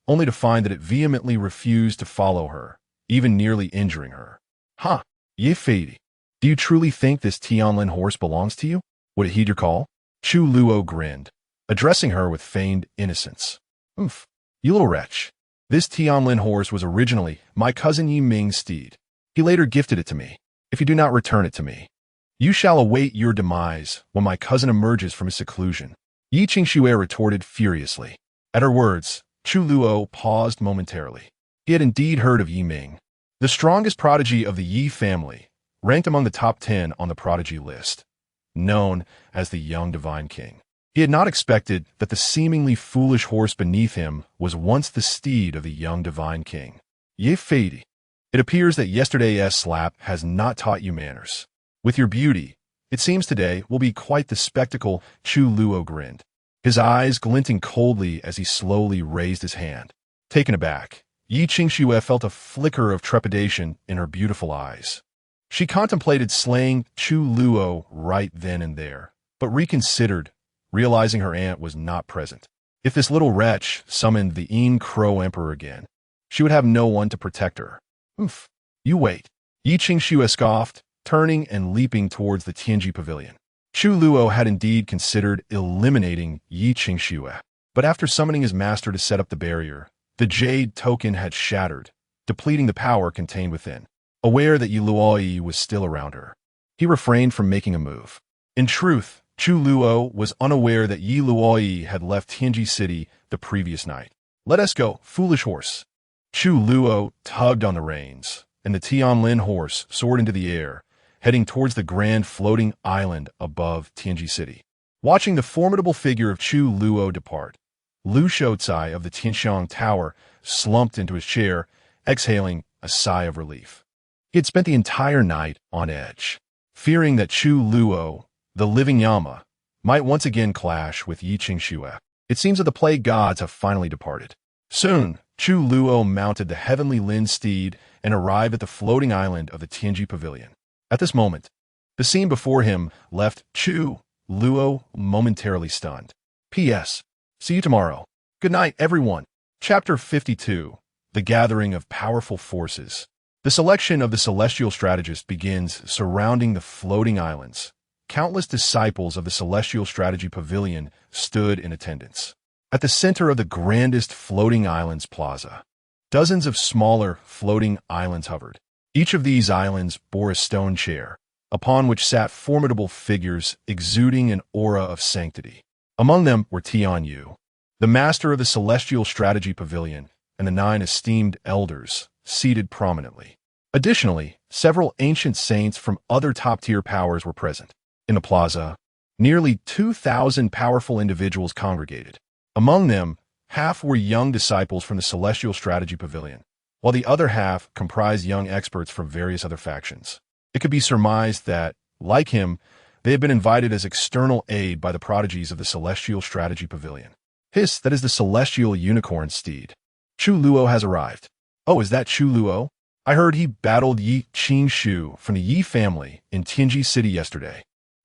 only to find that it vehemently refused to follow her, even nearly injuring her. "Huh, Ye Fei, do you truly think this Tianlin horse belongs to you? Would it heed your call?" Chu Luo grinned, addressing her with feigned innocence. "Oomph, you little wretch. This Tianlin horse was originally my cousin Yi Ming's steed. He later gifted it to me. If you do not return it to me, you shall await your demise when my cousin emerges from his seclusion." Yi Qingxue retorted furiously. At her words, Chu Luo paused momentarily. He had indeed heard of Yi Ming, the strongest prodigy of the Yi family, ranked among the top 10 on the prodigy list, known as the Young Divine King. He had not expected that the seemingly foolish horse beneath him was once the steed of the Young Divine King. "Ye Fei, it appears that yesterday's slap has not taught you manners. With your beauty, it seems today will be quite the spectacle." Chu Luo grinned, his eyes glinting coldly as he slowly raised his hand. Taken aback, Yi Qingxue felt a flicker of trepidation in her beautiful eyes. She contemplated slaying Chu Luo right then and there, but reconsidered, realizing her aunt was not present. If this little wretch summoned the Yin Crow Emperor again, she would have no one to protect her. "Oomph, you wait," Yi Qingxue scoffed, turning and leaping towards the Tianji Pavilion. Chu Luo had indeed considered eliminating Yi Qingxue, but after summoning his master to set up the barrier, the jade token had shattered, depleting the power contained within. Aware that Yi Luoyi was still around her, he refrained from making a move. In truth, Chu Luo was unaware that Yi Luoyi had left Tianji City the previous night. "Let us go, foolish horse." Chu Luo tugged on the reins, and the Tianlin horse soared into the air, heading towards the grand floating island above Tianji City. Watching the formidable figure of Chu Luo depart, Lu Shoucai of the Tianxiang Tower slumped into his chair, exhaling a sigh of relief. He had spent the entire night on edge, fearing that Chu Luo, the living Yama, might once again clash with Yi Qingxue. It seems that the plague gods have finally departed. Soon, Chu Luo mounted the heavenly Lin steed and arrived at the floating island of the Tianji Pavilion. At this moment, the scene before him left Chu Luo momentarily stunned. P.S. See you tomorrow. Good night, everyone. Chapter 52. The Gathering of Powerful Forces. The selection of the celestial strategist begins surrounding the floating islands. Countless disciples of the Celestial Strategy Pavilion stood in attendance. At the center of the grandest floating islands plaza, dozens of smaller floating islands hovered. Each of these islands bore a stone chair, upon which sat formidable figures exuding an aura of sanctity. Among them were Tian Yu, the master of the Celestial Strategy Pavilion, and the 9 esteemed elders, seated prominently. Additionally, several ancient saints from other top-tier powers were present. In the plaza, nearly 2,000 powerful individuals congregated. Among them, half were young disciples from the Celestial Strategy Pavilion, while the other half comprised young experts from various other factions. It could be surmised that, like him, they had been invited as external aid by the prodigies of the Celestial Strategy Pavilion. Hiss, that is the Celestial Unicorn Steed. Chu Luo has arrived. Oh, is that Chu Luo? I heard he battled Yi Qingxue from the Yi family in Tianji City yesterday.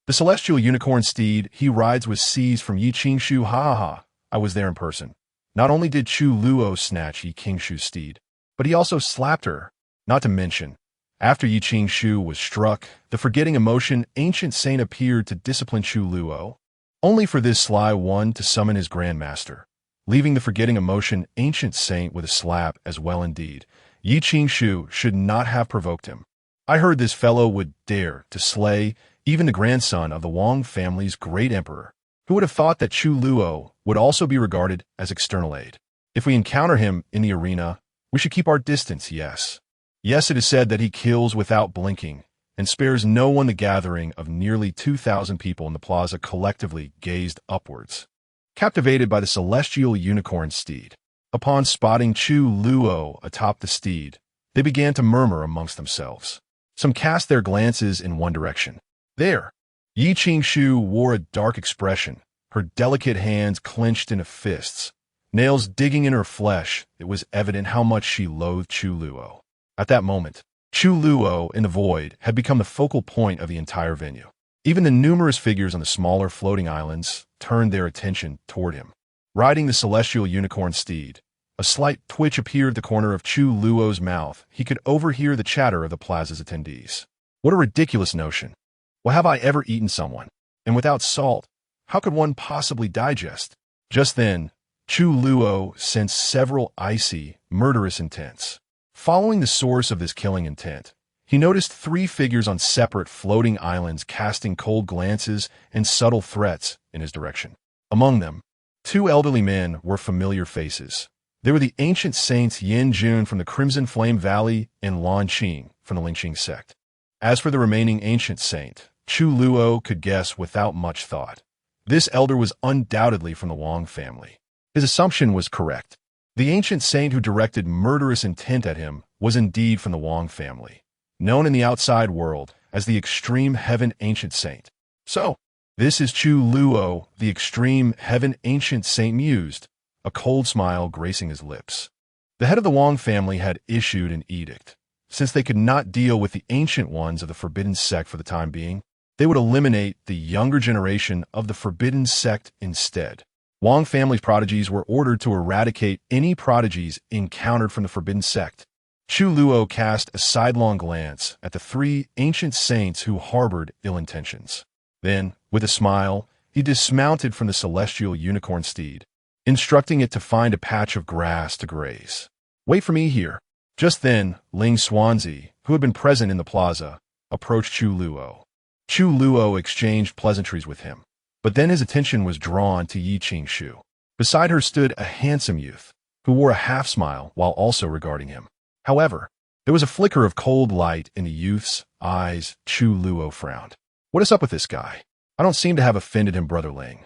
The Celestial Unicorn Steed he rides was seized from Yi Qingxue. Ha ha ha. I was there in person. Not only did Chu Luo snatch Yi Qingshue's steed, but he also slapped her. Not to mention, after Yi Qingxue was struck, the forgetting emotion ancient saint appeared to discipline Chu Luo, only for this sly one to summon his grandmaster, leaving the forgetting emotion ancient saint with a slap as well indeed. Yi Qingxue should not have provoked him. I heard this fellow would dare to slay even the grandson of the Wang family's great emperor. Who would have thought that Chu Luo would also be regarded as external aid. If we encounter him in the arena, we should keep our distance, yes. Yes, it is said that he kills without blinking and spares no one. The gathering of nearly 2,000 people in the plaza collectively gazed upwards, captivated by the celestial unicorn steed. Upon spotting Chu Luo atop the steed, they began to murmur amongst themselves. Some cast their glances in one direction. There, Yi Qingshu wore a dark expression, her delicate hands clenched into fists, nails digging in her flesh. It was evident how much she loathed Chu Luo. At that moment, Chu Luo in the void had become the focal point of the entire venue. Even the numerous figures on the smaller floating islands turned their attention toward him. Riding the celestial unicorn steed, a slight twitch appeared at the corner of Chu Luo's mouth. He could overhear the chatter of the plaza's attendees. What a ridiculous notion. Well, have I ever eaten someone? And without salt, how could one possibly digest? Just then, Chu Luo sensed several icy, murderous intents. Following the source of this killing intent, he noticed 3 figures on separate floating islands casting cold glances and subtle threats in his direction. Among them, 2 elderly men were familiar faces. They were the ancient saints Yin Jun from the Crimson Flame Valley and Lan Qing from the Lingqing sect. As for the remaining ancient saint, Chu Luo could guess without much thought. This elder was undoubtedly from the Wang family. His assumption was correct. The ancient saint who directed murderous intent at him was indeed from the Wang family, known in the outside world as the Extreme Heaven Ancient Saint. So, this is Chu Luo, the Extreme Heaven Ancient Saint, mused, a cold smile gracing his lips. The head of the Wang family had issued an edict. Since they could not deal with the ancient ones of the forbidden sect for the time being, they would eliminate the younger generation of the forbidden sect instead. Wang family's prodigies were ordered to eradicate any prodigies encountered from the forbidden sect. Chu Luo cast a sidelong glance at the 3 ancient saints who harbored ill intentions. Then, with a smile, he dismounted from the celestial unicorn steed, instructing it to find a patch of grass to graze. Wait for me here. Just then, Ling Xuanzi, who had been present in the plaza, approached Chu Luo. Chu Luo exchanged pleasantries with him, but then his attention was drawn to Yi Qingshu. Beside her stood a handsome youth, who wore a half-smile while also regarding him. However, there was a flicker of cold light in the youth's eyes. Chu Luo frowned. What is up with this guy? I don't seem to have offended him, Brother Ling.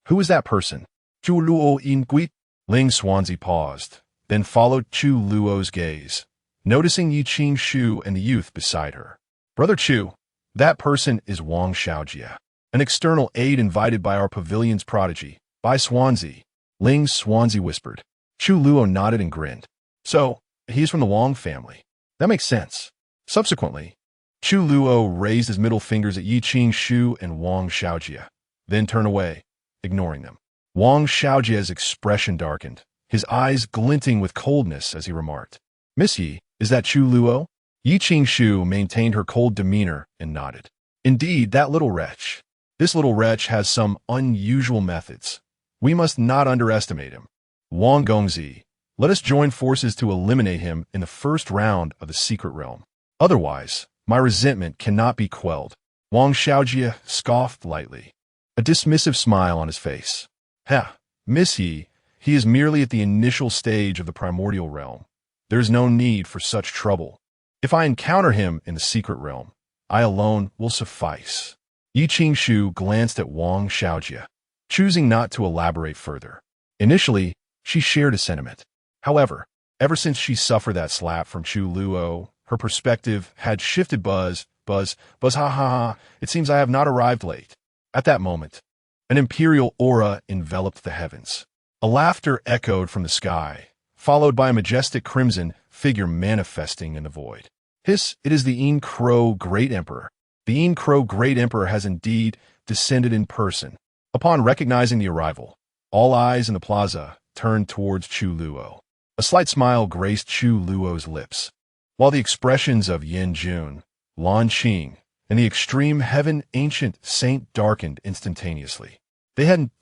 Who is that person? Chu Luo in Guit? Ling Xuanzi paused, then followed Chu Luo's gaze, noticing Yi Qingshu and the youth beside her. Brother Chu, that person is Wang Xiaojia, an external aid invited by our pavilion's prodigy, by Xuanzi. Ling Xuanzi whispered. Chu Luo nodded and grinned. So, he's from the Wang family. That makes sense. Subsequently, Chu Luo raised his middle fingers at Yi Qingshu and Wang Xiaojia, then turned away, ignoring them. Wang Xiaojia's expression darkened, his eyes glinting with coldness as he remarked, Miss Yi, is that Chu Luo? Yi Qingshu maintained her cold demeanor and nodded. Indeed, that little wretch. This little wretch has some unusual methods. We must not underestimate him. Wang Gongzi, let us join forces to eliminate him in the first round of the secret realm. Otherwise, my resentment cannot be quelled. Wang Xiaojia scoffed lightly, a dismissive smile on his face. Ha, Miss Yi, he is merely at the initial stage of the primordial realm. There is no need for such trouble. If I encounter him in the secret realm, I alone will suffice. Yi Qingshu glanced at Wang Xiaojia, choosing not to elaborate further. Initially, she shared a sentiment. However, ever since she suffered that slap from Chu Luo, her perspective had shifted. Buzz, ha ha ha, it seems I have not arrived late. At that moment, an imperial aura enveloped the heavens. A laughter echoed from the sky, followed by a majestic crimson figure manifesting in the void. Hiss, it is the Yin Crow Great Emperor. The Yin Crow Great Emperor has indeed descended in person. Upon recognizing the arrival, all eyes in the plaza turned towards Chu Luo. A slight smile graced Chu Luo's lips, while the expressions of Yin Jun, Lan Qing, and the Extreme Heaven Ancient Saint darkened instantaneously. They hadn't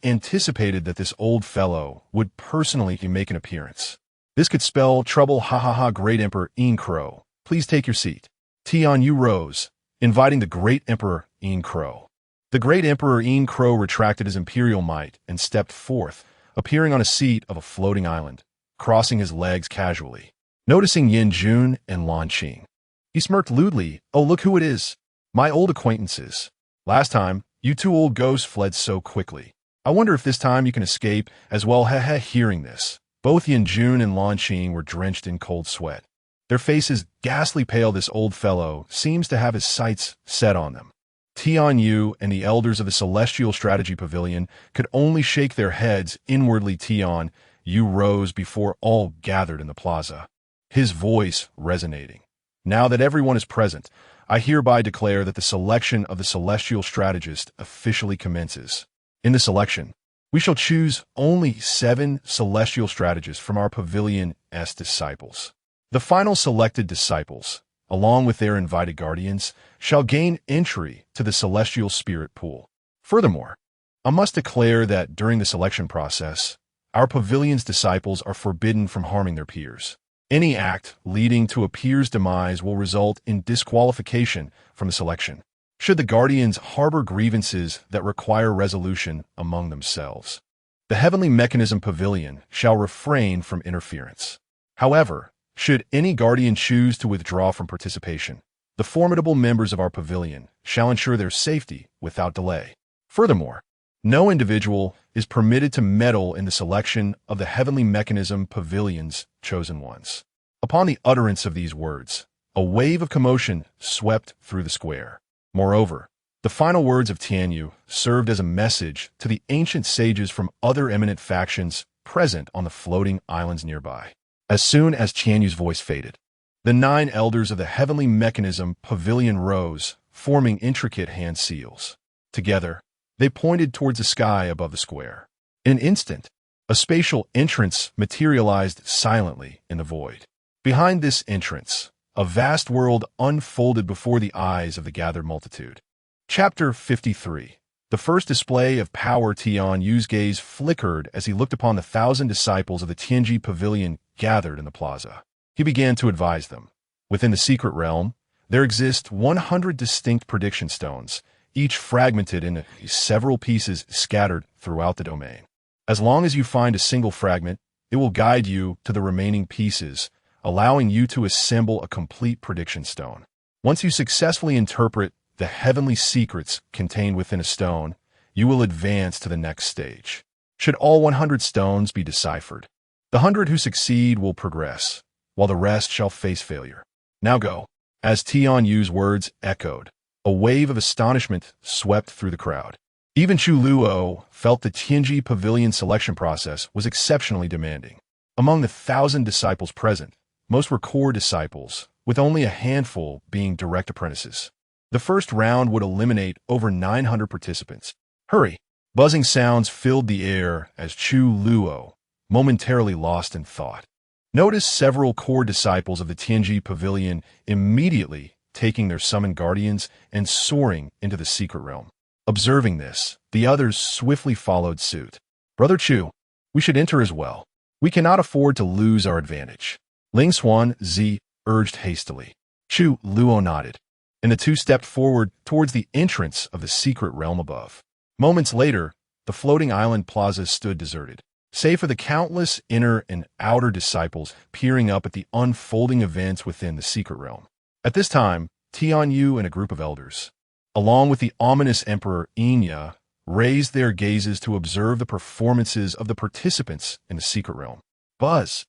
anticipated that this old fellow would personally make an appearance. This could spell trouble. Ha ha ha, Great Emperor Yin Crow, please take your seat. Tian Yu rose, inviting the Great Emperor Yin Crow. The great Emperor Yin Crow retracted his imperial might and stepped forth, appearing on a seat of a floating island, crossing his legs casually. Noticing Yin Jun and Lan Qing, he smirked lewdly. "Oh, look who it is. My old acquaintances. Last time, you two old ghosts fled so quickly. I wonder if this time you can escape as well." Hearing this, both Yin Jun and Lan Qing were drenched in cold sweat. Their faces ghastly pale. This old fellow seems to have his sights set on them. Tian Yu and the elders of the Celestial Strategy Pavilion could only shake their heads inwardly. Tian Yu rose before all gathered in the plaza, his voice resonating. "Now that everyone is present, I hereby declare that the selection of the Celestial Strategist officially commences. In the selection, we shall choose only 7 Celestial Strategists from our Pavilion's disciples. The final selected disciples, along with their invited guardians, shall gain entry to the Celestial Spirit Pool. Furthermore, I must declare that during the selection process, our Pavilion's disciples are forbidden from harming their peers. Any act leading to a peer's demise will result in disqualification from the selection, should the guardians harbor grievances that require resolution among themselves. The Heavenly Mechanism Pavilion shall refrain from interference. However, should any guardian choose to withdraw from participation, the formidable members of our pavilion shall ensure their safety without delay. Furthermore, no individual is permitted to meddle in the selection of the Heavenly Mechanism Pavilion's chosen ones." Upon the utterance of these words, a wave of commotion swept through the square. Moreover, the final words of Tian Yu served as a message to the ancient sages from other eminent factions present on the floating islands nearby. As soon as Tian Yu's voice faded, the 9 elders of the Heavenly Mechanism Pavilion rose, forming intricate hand seals. Together, they pointed towards the sky above the square. In an instant, a spatial entrance materialized silently in the void. Behind this entrance, a vast world unfolded before the eyes of the gathered multitude. Chapter 53. The first display of power. Tian Yu's gaze flickered as he looked upon the 1,000 disciples of the Tianji Pavilion gathered in the plaza. He began to advise them. Within the secret realm, there exist 100 distinct prediction stones, each fragmented into several pieces scattered throughout the domain. As long as you find a single fragment, it will guide you to the remaining pieces, allowing you to assemble a complete prediction stone. Once you successfully interpret the heavenly secrets contained within a stone, you will advance to the next stage. Should all 100 stones be deciphered, the 100 who succeed will progress, while the rest shall face failure. Now go." As Tian Yu's words echoed, a wave of astonishment swept through the crowd. Even Chu Luo felt the Tianji Pavilion selection process was exceptionally demanding. Among the 1,000 disciples present, most were core disciples, with only a handful being direct apprentices. The first round would eliminate over 900 participants. "Hurry!" Buzzing sounds filled the air as Chu Luo momentarily lost in thought. Notice several core disciples of the Tianji Pavilion immediately taking their summoned guardians and soaring into the secret realm. Observing this, the others swiftly followed suit. "Brother Chu, we should enter as well. We cannot afford to lose our advantage," Ling Xuan Zi urged hastily. Chu Luo nodded, and the two stepped forward towards the entrance of the secret realm above. Moments later, the floating island plaza stood deserted, save for the countless inner and outer disciples peering up at the unfolding events within the secret realm. At this time, Tian Yu and a group of elders, along with the ominous Emperor Inya, raised their gazes to observe the performances of the participants in the secret realm. Buzz!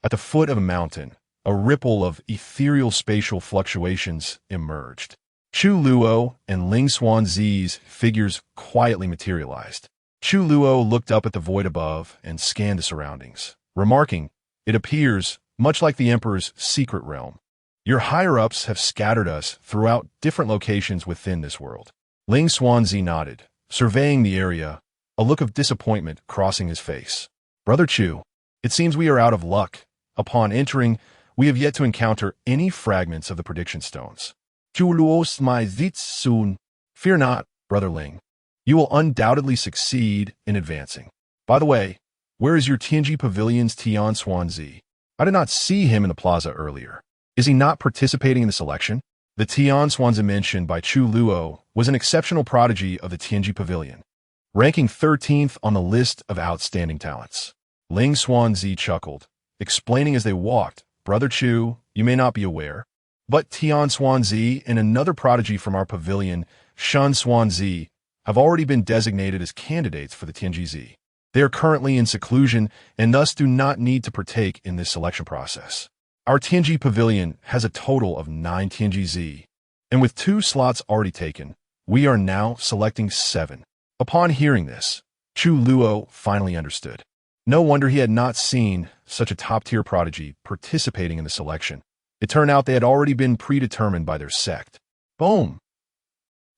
At the foot of a mountain, a ripple of ethereal spatial fluctuations emerged. Chu Luo and Ling Xuan Zi's figures quietly materialized. Chu Luo looked up at the void above and scanned the surroundings, remarking, "It appears much like the Emperor's secret realm. Your higher-ups have scattered us throughout different locations within this world." Ling Xuanzi nodded, surveying the area, a look of disappointment crossing his face. "Brother Chu, it seems we are out of luck. Upon entering, we have yet to encounter any fragments of the prediction stones." Chu Luo's my zits soon. "Fear not, Brother Ling. You will undoubtedly succeed in advancing. By the way, where is your Tianji Pavilion's Tian Xuanzi? I did not see him in the plaza earlier. Is he not participating in the selection?" The Tian Xuanzi mentioned by Chu Luo was an exceptional prodigy of the Tianji Pavilion, ranking 13th on the list of outstanding talents. Ling Xuanzi chuckled, explaining as they walked, "Brother Chu, you may not be aware, but Tian Xuanzi and another prodigy from our pavilion, Shan Xuanzi, have already been designated as candidates for the Tianji. They are currently in seclusion and thus do not need to partake in this selection process. Our Tianji Pavilion has a total of 9 Tianji, and with 2 slots already taken, we are now selecting 7. Upon hearing this, Chu Luo finally understood. No wonder he had not seen such a top-tier prodigy participating in the selection. It turned out they had already been predetermined by their sect. Boom!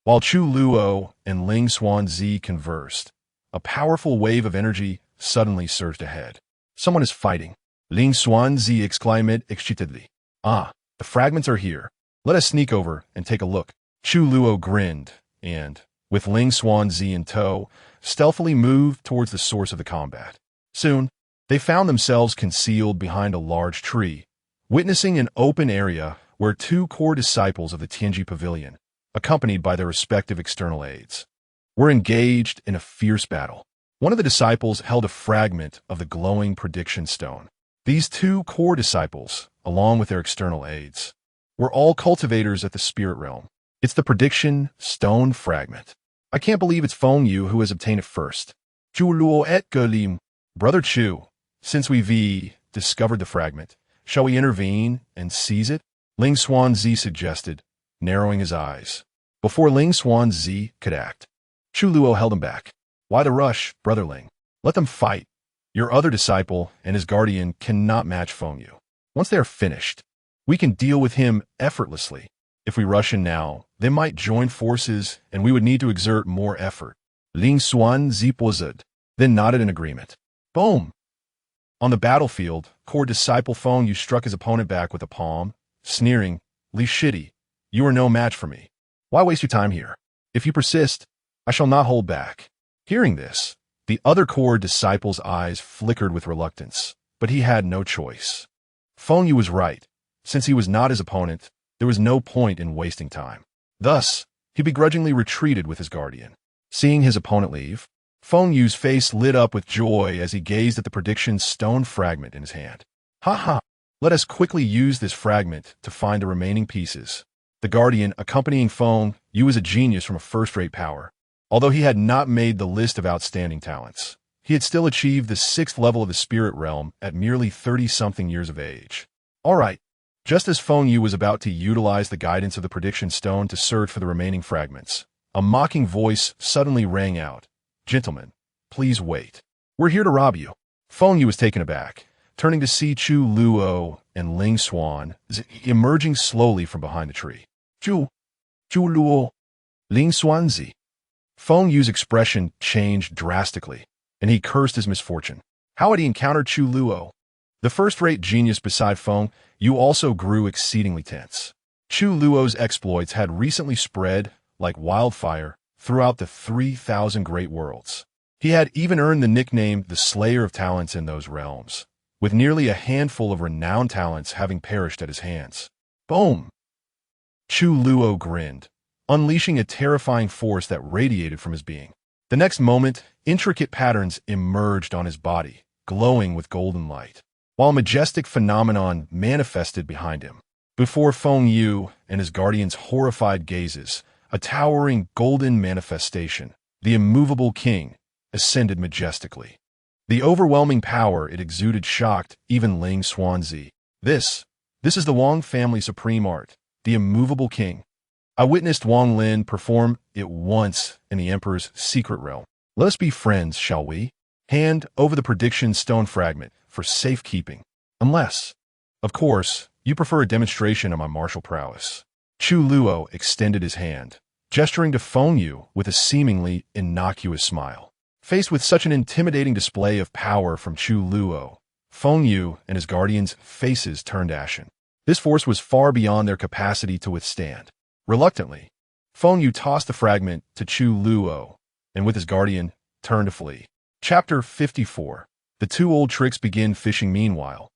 While Chu Luo and Ling Xuanzi conversed, a powerful wave of energy suddenly surged ahead. Someone is fighting. Ling Xuanzi exclaimed excitedly. "Ah, the fragments are here. Let us sneak over and take a look." Chu Luo grinned and, with Ling Xuanzi in tow, stealthily moved towards the source of the combat. Soon, they found themselves concealed behind a large tree, witnessing an open area where 2 core disciples of the Tianji Pavilion, accompanied by their respective external aides, were engaged in a fierce battle. One of the disciples held a fragment of the glowing prediction stone. These 2 core disciples, along with their external aides, were all cultivators at the spirit realm. It's the prediction stone fragment. I can't believe it's Feng Yu who has obtained it first. Chu Luo et Gelim. Brother Chu, since we've discovered the fragment, shall we intervene and seize it? Ling Xuanzi suggested, narrowing his eyes. Before Ling Xuanzi could act, Chu Luo held him back. "Why the rush, Brother Ling? Let them fight. Your other disciple and his guardian cannot match Feng Yu. Once they are finished, we can deal with him effortlessly. If we rush in now, they might join forces and we would need to exert more effort." Ling Xuanzi paused, then nodded in agreement. Boom! On the battlefield, core disciple Feng Yu struck his opponent back with a palm, sneering, "Li Shitty, you are no match for me. Why waste your time here? If you persist, I shall not hold back." Hearing this, the other core disciple's eyes flickered with reluctance, but he had no choice. Feng Yu was right. Since he was not his opponent, there was no point in wasting time. Thus, he begrudgingly retreated with his guardian. Seeing his opponent leave, Feng Yu's face lit up with joy as he gazed at the prediction stone fragment in his hand. "Ha ha! Let us quickly use this fragment to find the remaining pieces." The guardian accompanying Feng Yu was a genius from a first-rate power. Although he had not made the list of outstanding talents, he had still achieved the 6th level of the spirit realm at merely 30-something years of age. All right. Just as Feng Yu was about to utilize the guidance of the prediction stone to search for the remaining fragments, a mocking voice suddenly rang out. "Gentlemen, please wait. We're here to rob you." Feng Yu was taken aback, turning to see Chu Luo and Ling Xuanzi emerging slowly from behind the tree. Chu Luo, Ling Xuanzi." Feng Yu's expression changed drastically, and he cursed his misfortune. How had he encountered Chu Luo? The first-rate genius beside Feng Yu also grew exceedingly tense. Chu Luo's exploits had recently spread, like wildfire, throughout the 3,000 great worlds. He had even earned the nickname the Slayer of Talents in those realms, with nearly a handful of renowned talents having perished at his hands. Boom! Chu Luo grinned, unleashing a terrifying force that radiated from his being. The next moment, intricate patterns emerged on his body, glowing with golden light, while a majestic phenomenon manifested behind him. Before Feng Yu and his guardian's horrified gazes, a towering golden manifestation, the immovable king, ascended majestically. The overwhelming power it exuded shocked even Ling Xuanzi. This is the Wang family supreme art, the immovable king. I witnessed Wang Lin perform it once in the Emperor's secret realm. Let us be friends, shall we? Hand over the prediction stone fragment for safekeeping. Unless, of course, you prefer a demonstration of my martial prowess. Chu Luo extended his hand, gesturing to Feng Yu with a seemingly innocuous smile. Faced with such an intimidating display of power from Chu Luo, Feng Yu and his guardians' faces turned ashen. This force was far beyond their capacity to withstand. Reluctantly, Feng Yu tossed the fragment to Chu Luo, and with his guardian, turned to flee. Chapter 54. The two old tricks begin fishing meanwhile.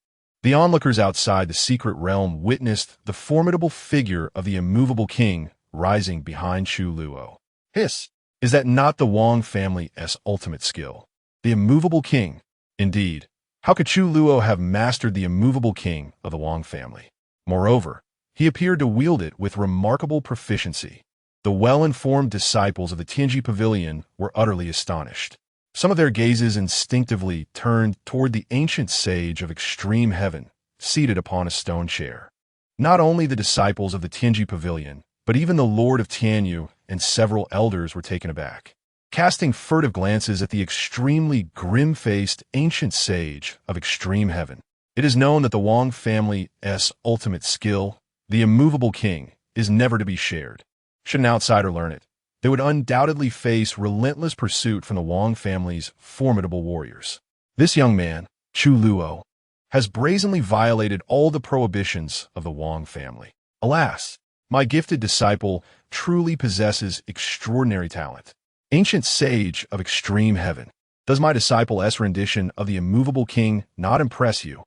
The onlookers outside the secret realm witnessed the formidable figure of the immovable king rising behind Chu Luo. Hiss! Is that not the Wang family's ultimate skill? The immovable king. Indeed. How could Chu Luo have mastered the immovable king of the Wang family? Moreover, he appeared to wield it with remarkable proficiency. The well-informed disciples of the Tianji Pavilion were utterly astonished. Some of their gazes instinctively turned toward the ancient sage of extreme heaven, seated upon a stone chair. Not only the disciples of the Tianji Pavilion, but even the Lord of Tianyu and several elders were taken aback, casting furtive glances at the extremely grim-faced ancient sage of extreme heaven. It is known that the Wang family's ultimate skill, the immovable king, is never to be shared. Should an outsider learn it, they would undoubtedly face relentless pursuit from the Wang family's formidable warriors. This young man, Chu Luo, has brazenly violated all the prohibitions of the Wang family. Alas, my gifted disciple truly possesses extraordinary talent. Ancient sage of extreme heaven, does my disciple's rendition of the immovable king not impress you?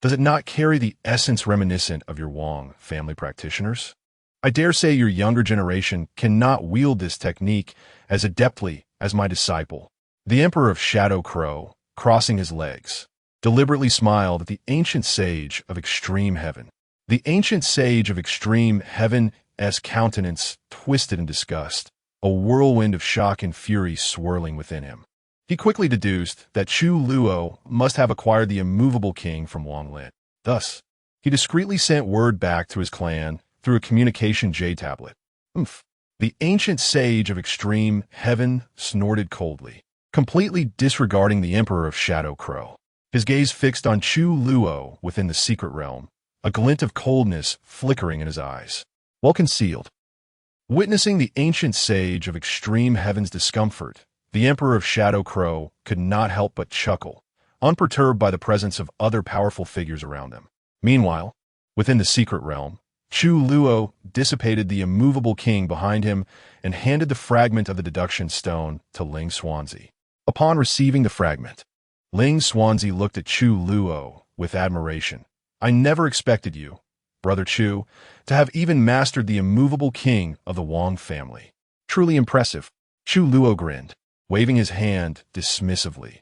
Does it not carry the essence reminiscent of your Wang family practitioners? I dare say your younger generation cannot wield this technique as adeptly as my disciple. The Emperor of Shadow Crow, crossing his legs, deliberately smiled at the ancient sage of extreme heaven. The ancient sage of extreme heaven's countenance twisted in disgust, a whirlwind of shock and fury swirling within him. He quickly deduced that Chu Luo must have acquired the immovable king from Wang Lin. Thus, he discreetly sent word back to his clan through a communication J-tablet. The ancient sage of extreme heaven snorted coldly, completely disregarding the Emperor of Shadow Crow. His gaze fixed on Chu Luo within the secret realm, a glint of coldness flickering in his eyes. Well concealed. Witnessing the ancient sage of extreme heaven's discomfort, the Emperor of Shadow Crow could not help but chuckle, unperturbed by the presence of other powerful figures around them. Meanwhile, within the secret realm, Chu Luo dissipated the immovable king behind him and handed the fragment of the deduction stone to Ling Xuanzi. Upon receiving the fragment, Ling Xuanzi looked at Chu Luo with admiration. I never expected you, Brother Chu, to have even mastered the immovable king of the Wang family. Truly impressive. Chu Luo grinned, waving his hand dismissively.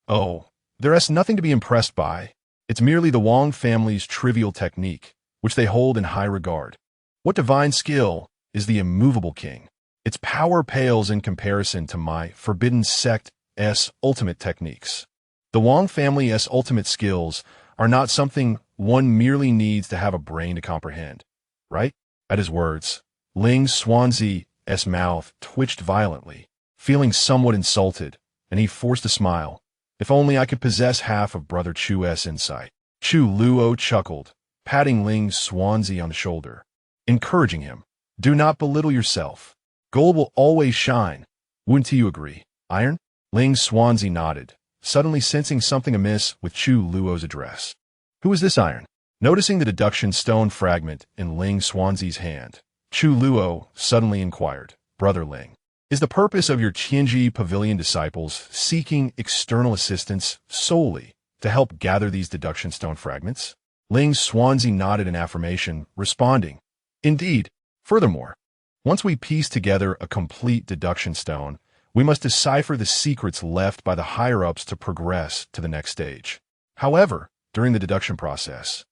Oh, there's nothing to be impressed by. It's merely the Wang family's trivial technique, which they hold in high regard. What divine skill is the immovable king? Its power pales in comparison to my forbidden sect's ultimate techniques. The Wang family's ultimate skills are not something one merely needs to have a brain to comprehend, right? At his words, Ling Xuanzi's mouth twitched violently, feeling somewhat insulted, and he forced a smile. If only I could possess half of Brother Chu's insight. Chu Luo chuckled, patting Ling Xuanzi on the shoulder, encouraging him. Do not belittle yourself. Gold will always shine. Wouldn't you agree, Iron? Ling Xuanzi nodded, suddenly sensing something amiss with Chu Luo's address. Who is this Iron? Noticing the deduction stone fragment in Ling Xuanzi's hand, Chu Luo suddenly inquired, Brother Ling, is the purpose of your Tianji Pavilion disciples seeking external assistance solely to help gather these deduction stone fragments? Ling Xuanzi nodded in affirmation, responding, Indeed. Furthermore, once we piece together a complete deduction stone, we must decipher the secrets left by the higher-ups to progress to the next stage. However, during the deduction process,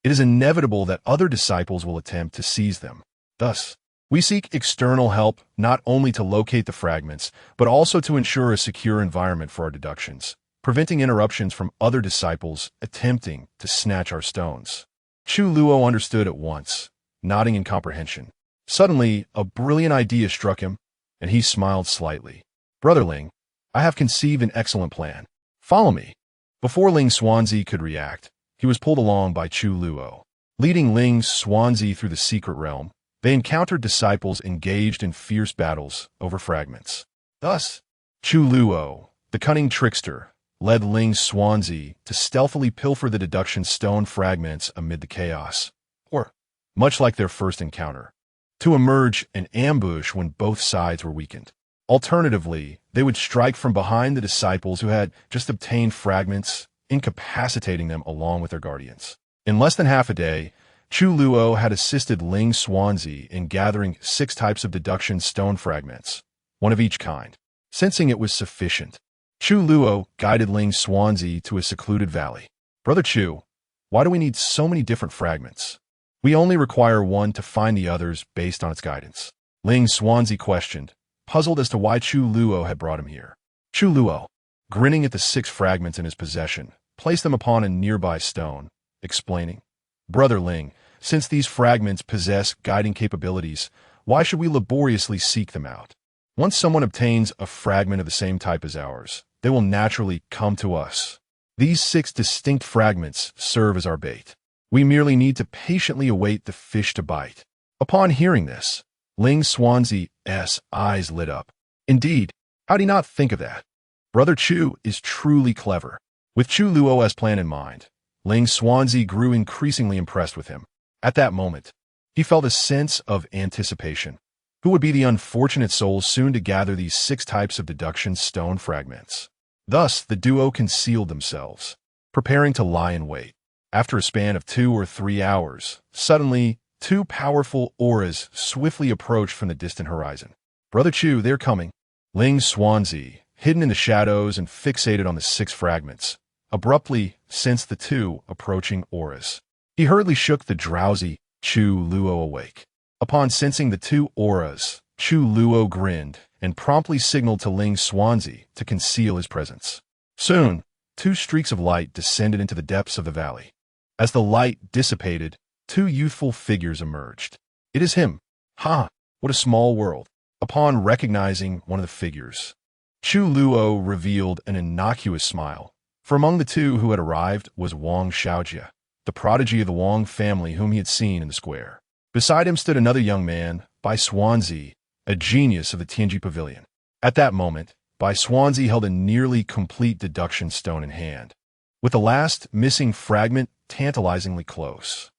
it is inevitable that other disciples will attempt to seize them. Thus, we seek external help not only to locate the fragments, but also to ensure a secure environment for our deductions, preventing interruptions from other disciples attempting to snatch our stones. Chu Luo understood at once, nodding in comprehension. Suddenly, a brilliant idea struck him, and he smiled slightly. Brother Ling, I have conceived an excellent plan. Follow me. Before Ling Xuanzi could react, he was pulled along by Chu Luo. Leading Ling Xuanzi through the secret realm, they encountered disciples engaged in fierce battles over fragments. Thus, Chu Luo, the cunning trickster, led Ling Xuanzi to stealthily pilfer the deduction stone fragments amid the chaos, or, much like their first encounter, to emerge and ambush when both sides were weakened. Alternatively, they would strike from behind the disciples who had just obtained fragments, incapacitating them along with their guardians. In less than half a day, Chu Luo had assisted Ling Xuanzi in gathering 6 types of deduction stone fragments, one of each kind. Sensing it was sufficient, Chu Luo guided Ling Xuanzi to a secluded valley. "Brother Chu, why do we need so many different fragments? We only require one to find the others based on its guidance." Ling Xuanzi questioned, puzzled as to why Chu Luo had brought him here. Chu Luo, grinning at the 6 fragments in his possession, placed them upon a nearby stone, explaining, "Brother Ling, since these fragments possess guiding capabilities, why should we laboriously seek them out? Once someone obtains a fragment of the same type as ours, they will naturally come to us. These 6 distinct fragments serve as our bait. We merely need to patiently await the fish to bite." Upon hearing this, Ling Xuanzi's eyes lit up. Indeed, how did he not think of that? Brother Chu is truly clever. With Chu Luo's plan in mind, Ling Xuanzi grew increasingly impressed with him. At that moment, he felt a sense of anticipation. Who would be the unfortunate soul soon to gather these 6 types of deduction stone fragments? Thus, the duo concealed themselves, preparing to lie in wait. After a span of 2 or 3 hours, suddenly, 2 powerful auras swiftly approached from the distant horizon. "Brother Chu, they're coming." Ling Xuanzi, hidden in the shadows and fixated on the 6 fragments, abruptly sensed the 2 approaching auras. He hurriedly shook the drowsy Chu Luo awake. Upon sensing the 2 auras, Chu Luo grinned and promptly signaled to Ling Xuanzi to conceal his presence. Soon, 2 streaks of light descended into the depths of the valley. As the light dissipated, 2 youthful figures emerged. "It is him. Ha! What a small world." Upon recognizing one of the figures, Chu Luo revealed an innocuous smile, for among the 2 who had arrived was Wang Xiaojia, the prodigy of the Wang family whom he had seen in the square. Beside him stood another young man, Bai Xuanzi, a genius of the Tianji Pavilion. At that moment, Bai Xuanzi held a nearly complete deduction stone in hand, with the last missing fragment tantalizingly close.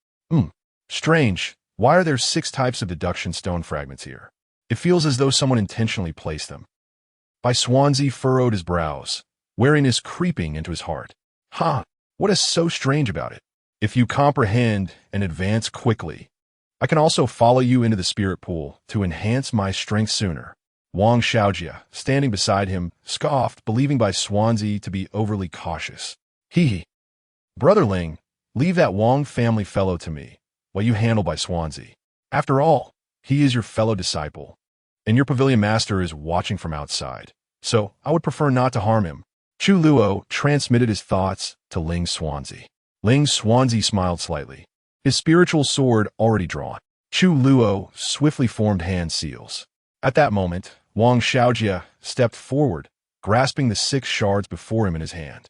Strange. Why are there 6 types of deduction stone fragments here? It feels as though someone intentionally placed them. Bai Xuanzi furrowed his brows, wariness creeping into his heart. What is so strange about it? If you comprehend and advance quickly, I can also follow you into the spirit pool to enhance my strength sooner. Wang Xiaojia, standing beside him, scoffed, believing Bai Xuanzi to be overly cautious. Hee. Brother Ling, leave that Wang family fellow to me, while you handle Bai Xuanzi. After all, he is your fellow disciple, and your pavilion master is watching from outside, so I would prefer not to harm him. Chu Luo transmitted his thoughts to Ling Xuanzi. Ling Xuanzi smiled slightly, his spiritual sword already drawn. Chu Luo swiftly formed hand seals. At that moment, Wang Xiaojia stepped forward, grasping the 6 shards before him in his hand.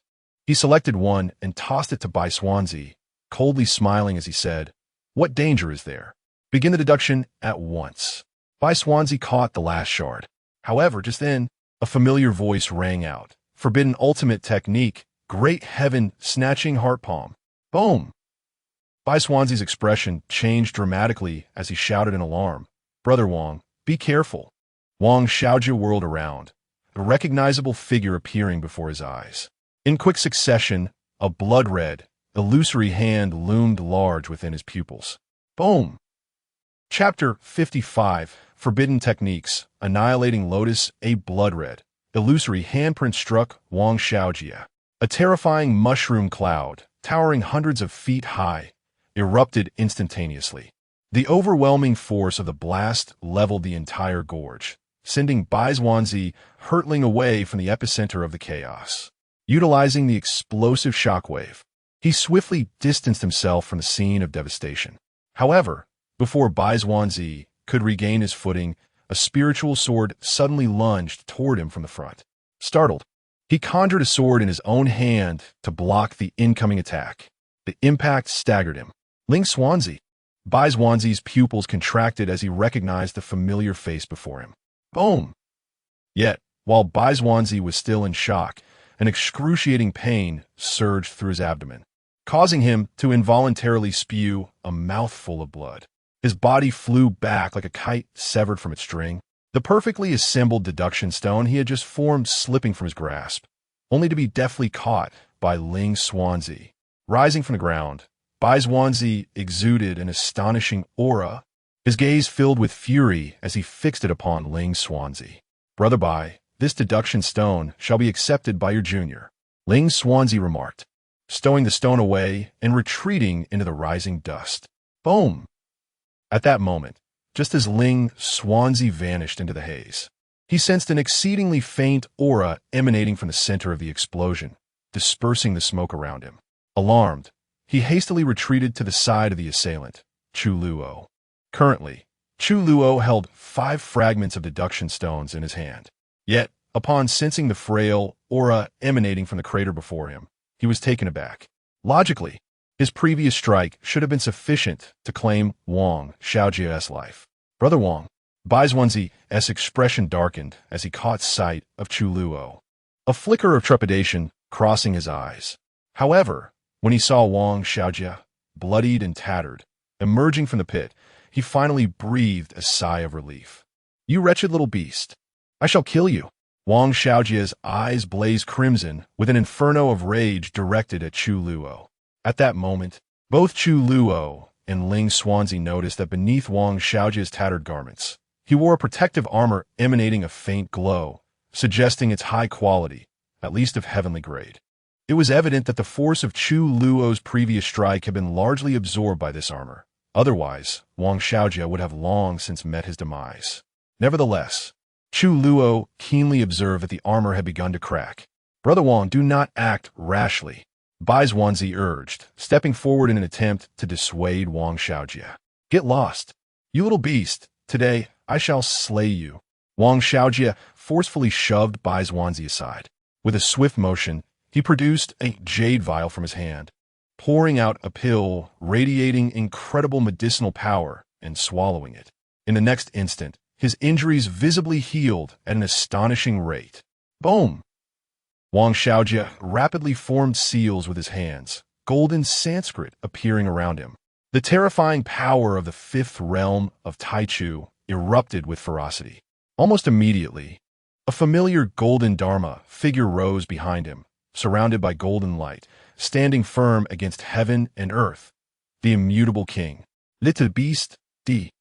He selected one and tossed it to Bai Xuanzi, coldly smiling as he said, "What danger is there? Begin the deduction at once." Bai Xuanzi caught the last shard. However, just then, a familiar voice rang out. Forbidden ultimate technique, great heaven snatching heart palm. Boom! Bai Xuanzi's expression changed dramatically as he shouted in alarm, "Brother Wang, be careful." Wang Xiaojia whirled around, a recognizable figure appearing before his eyes. In quick succession, a blood-red, illusory hand loomed large within his pupils. Boom! Chapter 55, Forbidden Techniques, Annihilating Lotus. A blood-red, illusory handprint struck Wang Xiaojia. A terrifying mushroom cloud, towering hundreds of feet high, erupted instantaneously. The overwhelming force of the blast leveled the entire gorge, sending Bai Xuanzi hurtling away from the epicenter of the chaos. Utilizing the explosive shockwave, he swiftly distanced himself from the scene of devastation. However, before Bai Xuanzi could regain his footing, a spiritual sword suddenly lunged toward him from the front. Startled, he conjured a sword in his own hand to block the incoming attack. The impact staggered him. Ling Xuanzi. Bai Xuanzi's pupils contracted as he recognized the familiar face before him. Boom! Yet, while Bai Xuanzi was still in shock, an excruciating pain surged through his abdomen, causing him to involuntarily spew a mouthful of blood. His body flew back like a kite severed from its string, the perfectly assembled deduction stone he had just formed slipping from his grasp, only to be deftly caught by Ling Xuanzi. Rising from the ground, Bai Xuanzi exuded an astonishing aura, his gaze filled with fury as he fixed it upon Ling Xuanzi. "Brother Bai, this deduction stone shall be accepted by your junior," Ling Xuanzi remarked, stowing the stone away and retreating into the rising dust. Boom! At that moment, just as Ling Xuanzi vanished into the haze, he sensed an exceedingly faint aura emanating from the center of the explosion, dispersing the smoke around him. Alarmed, he hastily retreated to the side of the assailant, Chu Luo. Currently, Chu Luo held 5 fragments of deduction stones in his hand. Yet, upon sensing the frail aura emanating from the crater before him, he was taken aback. Logically, his previous strike should have been sufficient to claim Wang Xiaojia's life. "Brother Wang," Bai Xuanzi's expression darkened as he caught sight of Chu Luo, a flicker of trepidation crossing his eyes. However, when he saw Wang Xiaojia, bloodied and tattered, emerging from the pit, he finally breathed a sigh of relief. "You wretched little beast, I shall kill you." Wang Xiaojia's eyes blazed crimson with an inferno of rage directed at Chu Luo. At that moment, both Chu Luo and Ling Xuanzi noticed that beneath Wang Xiaojia's tattered garments, he wore a protective armor emanating a faint glow, suggesting its high quality, at least of heavenly grade. It was evident that the force of Chu Luo's previous strike had been largely absorbed by this armor. Otherwise, Wang Xiaojia would have long since met his demise. Nevertheless, Chu Luo keenly observed that the armor had begun to crack. "Brother Wang, do not act rashly," Bai Xuanzi urged, stepping forward in an attempt to dissuade Wang Xiaojia. "Get lost. You little beast, today I shall slay you." Wang Xiaojia forcefully shoved Bai Xuanzi aside. With a swift motion, he produced a jade vial from his hand, pouring out a pill radiating incredible medicinal power and swallowing it. In the next instant, his injuries visibly healed at an astonishing rate. Boom! Wang Xiaojia rapidly formed seals with his hands, golden Sanskrit appearing around him. The terrifying power of the 5th realm of Taichu erupted with ferocity. Almost immediately, a familiar golden Dharma figure rose behind him, surrounded by golden light, standing firm against heaven and earth. The immutable king. "Little beast, D."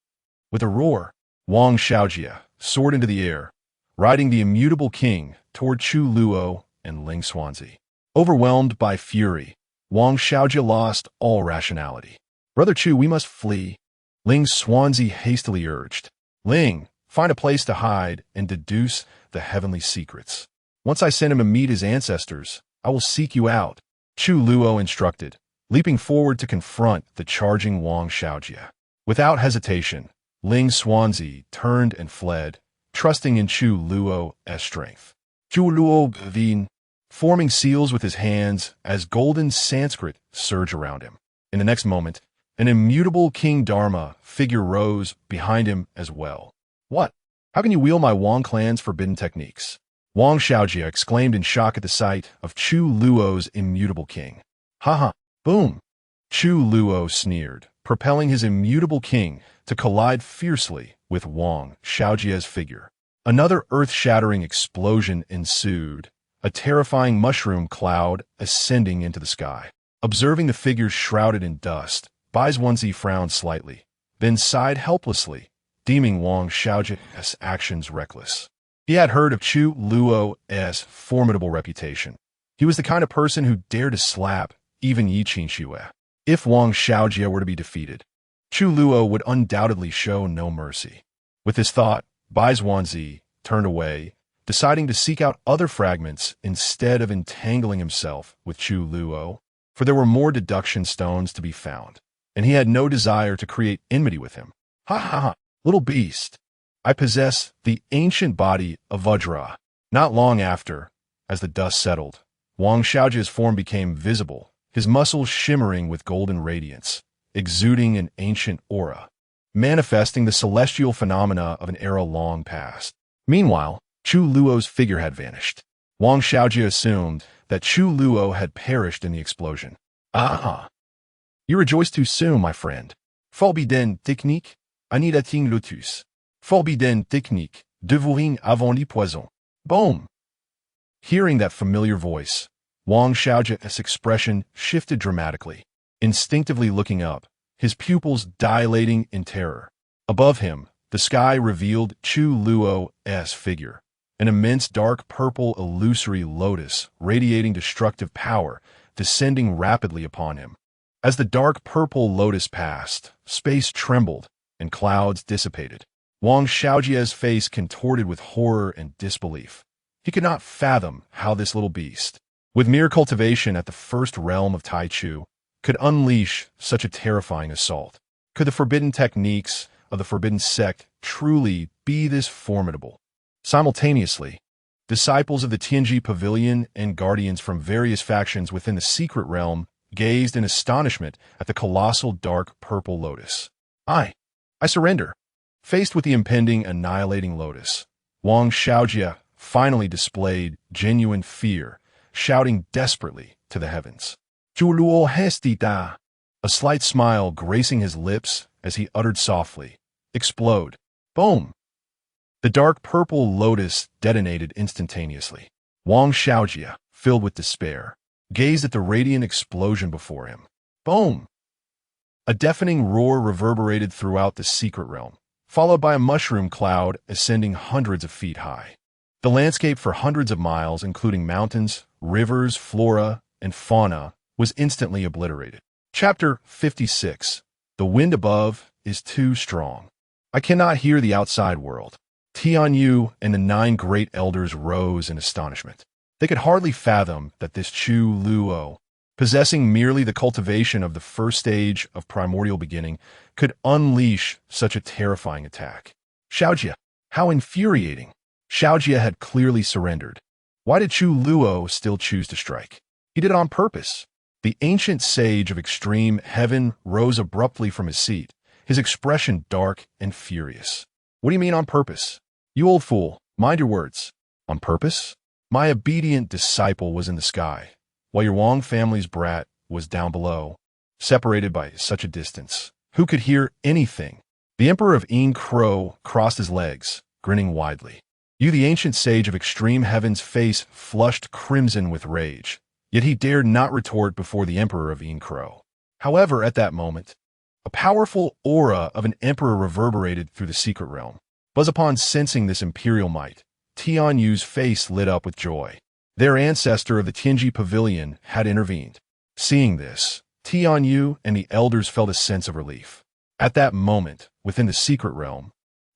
With a roar, Wang Xiaojia soared into the air, riding the immutable king toward Chu Luo and Ling Xuanzi. Overwhelmed by fury, Wang Xiaojia lost all rationality. "Brother Chu, we must flee," Ling Xuanzi hastily urged. "Ling, find a place to hide and deduce the heavenly secrets. Once I send him to meet his ancestors, I will seek you out," Chu Luo instructed, leaping forward to confront the charging Wang Xiaojia. Without hesitation, Ling Xuanzi turned and fled, trusting in Chu Luo's strength. Chu Luo Vin, forming seals with his hands as golden Sanskrit surged around him. In the next moment, an immutable King Dharma figure rose behind him as well. "What? How can you wield my Wang clan's forbidden techniques?" Wang Xiaojia exclaimed in shock at the sight of Chu Luo's immutable king. "Haha, boom!" Chu Luo sneered, propelling his immutable king to collide fiercely with Wang Xiaojia's figure. Another earth-shattering explosion ensued, a terrifying mushroom cloud ascending into the sky. Observing the figures shrouded in dust, Bai Xuanzi frowned slightly, then sighed helplessly, deeming Wang Xiaojia's actions reckless. He had heard of Chu Luo's formidable reputation. He was the kind of person who dared to slap even Yi Qinxue. If Wang Xiaojia were to be defeated, Chu Luo would undoubtedly show no mercy. With this thought, Bai Xuanzi turned away, deciding to seek out other fragments instead of entangling himself with Chu Luo, for there were more deduction stones to be found, and he had no desire to create enmity with him. "Ha ha ha, little beast! I possess the ancient body of Vajra." Not long after, as the dust settled, Wang Xiaojia's form became visible, his muscles shimmering with golden radiance, exuding an ancient aura, manifesting the celestial phenomena of an era long past. Meanwhile, Chu Luo's figure had vanished. Wang Xiaojia assumed that Chu Luo had perished in the explosion. "Ah! You rejoice too soon, my friend. Forbidden technique, annihilating lotus. Forbidden technique, devouring avant le poison." Boom! Hearing that familiar voice, Wang Xiaojia's expression shifted dramatically. Instinctively looking up, his pupils dilating in terror. Above him, the sky revealed Chu Luo's figure, an immense dark purple illusory lotus radiating destructive power, descending rapidly upon him. As the dark purple lotus passed, space trembled and clouds dissipated. Wang Xiaojia's face contorted with horror and disbelief. He could not fathom how this little beast, with mere cultivation at the first realm of Tai Chu, could unleash such a terrifying assault. Could the forbidden techniques of the forbidden sect truly be this formidable? Simultaneously, disciples of the Tianji Pavilion and guardians from various factions within the secret realm gazed in astonishment at the colossal dark purple lotus. I surrender. Faced with the impending annihilating lotus, Wang Xiaojia finally displayed genuine fear, shouting desperately to the heavens. Chu Luo hestita. A slight smile gracing his lips as he uttered softly, explode. Boom. The dark purple lotus detonated instantaneously. Wang Xiaojia, filled with despair, gazed at the radiant explosion before him. Boom! A deafening roar reverberated throughout the secret realm, followed by a mushroom cloud ascending hundreds of feet high. The landscape for hundreds of miles, including mountains, rivers, flora, and fauna, was instantly obliterated. Chapter 56. The wind above is too strong. I cannot hear the outside world. Tianyu and the 9 great elders rose in astonishment. They could hardly fathom that this Chu Luo, possessing merely the cultivation of the first stage of primordial beginning, could unleash such a terrifying attack. Xiaojia, how infuriating! Xiaojia had clearly surrendered. Why did Chu Luo still choose to strike? He did it on purpose. The ancient sage of extreme heaven rose abruptly from his seat, his expression dark and furious. What do you mean on purpose? You old fool, mind your words. On purpose? My obedient disciple was in the sky, while your Wang family's brat was down below, separated by such a distance. Who could hear anything? The Emperor of Yin Crow crossed his legs, grinning widely. You, the ancient sage of extreme heaven's face flushed crimson with rage, yet he dared not retort before the Emperor of Yin Crow. However, at that moment, a powerful aura of an emperor reverberated through the secret realm. But upon sensing this imperial might, Tianyu's face lit up with joy. Their ancestor of the Tianji Pavilion had intervened. Seeing this, Tianyu and the elders felt a sense of relief. At that moment, within the secret realm,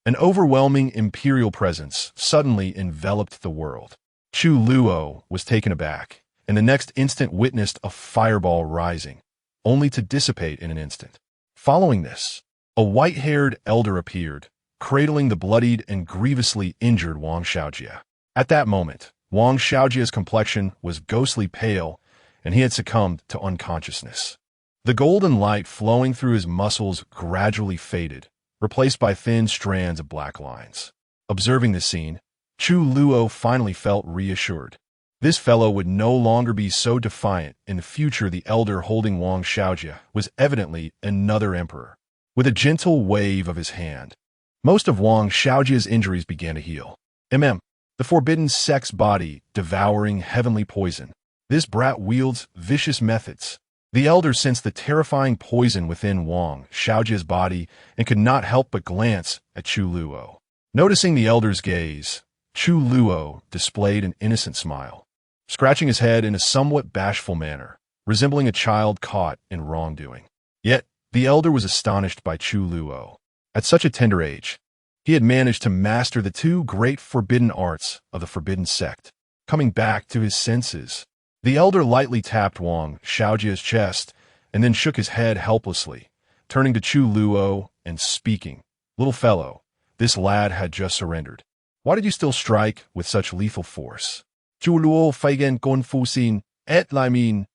an overwhelming imperial presence suddenly enveloped the world. Chu Luo was taken aback, and the next instant witnessed a fireball rising, only to dissipate in an instant. Following this, a white-haired elder appeared, cradling the bloodied and grievously injured Wang Xiaojia. At that moment, Wang Xiaojia's complexion was ghostly pale, and he had succumbed to unconsciousness. The golden light flowing through his muscles gradually faded, replaced by thin strands of black lines. Observing this scene, Chu Luo finally felt reassured. This fellow would no longer be so defiant. In the future, the elder holding Wang Xiaojia was evidently another emperor. With a gentle wave of his hand, most of Wang Xiaojia's injuries began to heal. The forbidden sect's body devouring heavenly poison. This brat wields vicious methods. The elder sensed the terrifying poison within Wang Xiaojia's body and could not help but glance at Chu Luo. Noticing the elder's gaze, Chu Luo displayed an innocent smile, scratching his head in a somewhat bashful manner, resembling a child caught in wrongdoing. Yet, the elder was astonished by Chu Luo. At such a tender age, he had managed to master the 2 great forbidden arts of the forbidden sect. Coming back to his senses, the elder lightly tapped Wang Xiaojia's chest and then shook his head helplessly, turning to Chu Luo and speaking. Little fellow, this lad had just surrendered. Why did you still strike with such lethal force? Chu Luo feigen confusin et limin.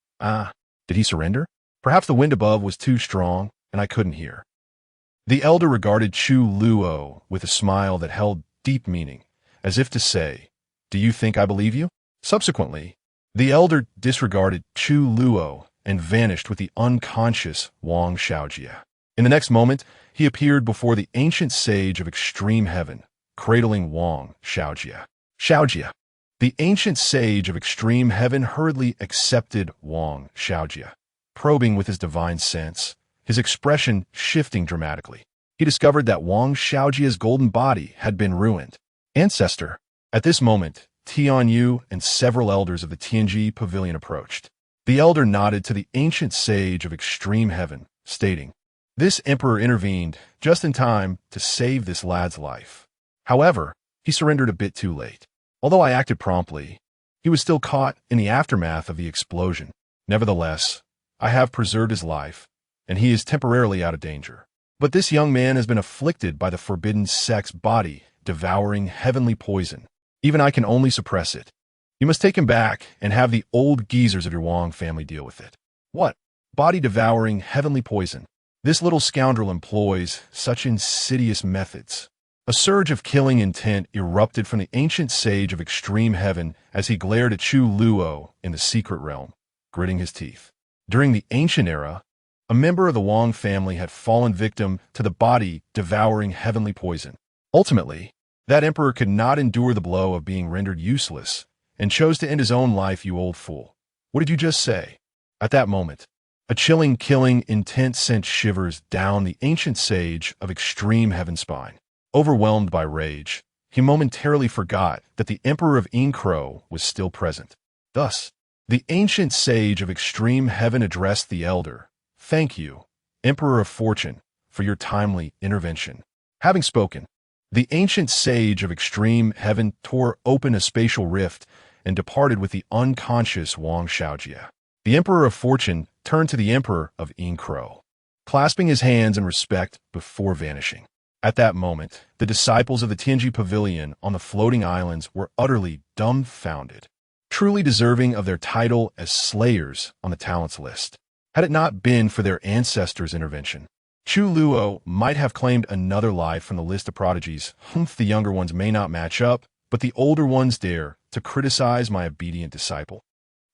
Did he surrender? Perhaps the wind above was too strong and I couldn't hear. The elder regarded Chu Luo with a smile that held deep meaning, as if to say, do you think I believe you? Subsequently, the elder disregarded Chu Luo and vanished with the unconscious Wang Xiaojia. In the next moment, he appeared before the ancient sage of extreme heaven, cradling Wang Xiaojia. Xiaojia. The ancient sage of extreme heaven hurriedly accepted Wang Xiaojia, probing with his divine sense, his expression shifting dramatically. He discovered that Wang Xiaojia's golden body had been ruined. Ancestor. At this moment, Tian Yu and several elders of the Tianji pavilion approached. The elder nodded to the ancient sage of extreme heaven, stating, "This emperor intervened just in time to save this lad's life. However, he surrendered a bit too late. Although I acted promptly, he was still caught in the aftermath of the explosion. Nevertheless, I have preserved his life, and he is temporarily out of danger. But this young man has been afflicted by the forbidden sect's body, devouring heavenly poison. Even I can only suppress it. You must take him back and have the old geezers of your Wang family deal with it." "What? Body-devouring heavenly poison? This little scoundrel employs such insidious methods." A surge of killing intent erupted from the ancient sage of extreme heaven as he glared at Chu Luo in the secret realm, gritting his teeth. During the ancient era, a member of the Wang family had fallen victim to the body-devouring heavenly poison. Ultimately, that emperor could not endure the blow of being rendered useless and chose to end his own life. "You old fool. What did you just say?" At that moment, a chilling killing intent sent shivers down the ancient sage of extreme heaven's spine. Overwhelmed by rage, he momentarily forgot that the Emperor of Inkro was still present. Thus, the ancient sage of extreme heaven addressed the elder. "Thank you, Emperor of Fortune, for your timely intervention." Having spoken, the ancient sage of extreme heaven tore open a spatial rift and departed with the unconscious Wang Xiaojia. The Emperor of Fortune turned to the Emperor of Inkro, clasping his hands in respect before vanishing. At that moment, the disciples of the Tianji Pavilion on the floating islands were utterly dumbfounded, truly deserving of their title as slayers on the talents list. Had it not been for their ancestors' intervention, Chu Luo might have claimed another life from the list of prodigies. The younger ones may not match up, but the older ones dare to criticize my obedient disciple.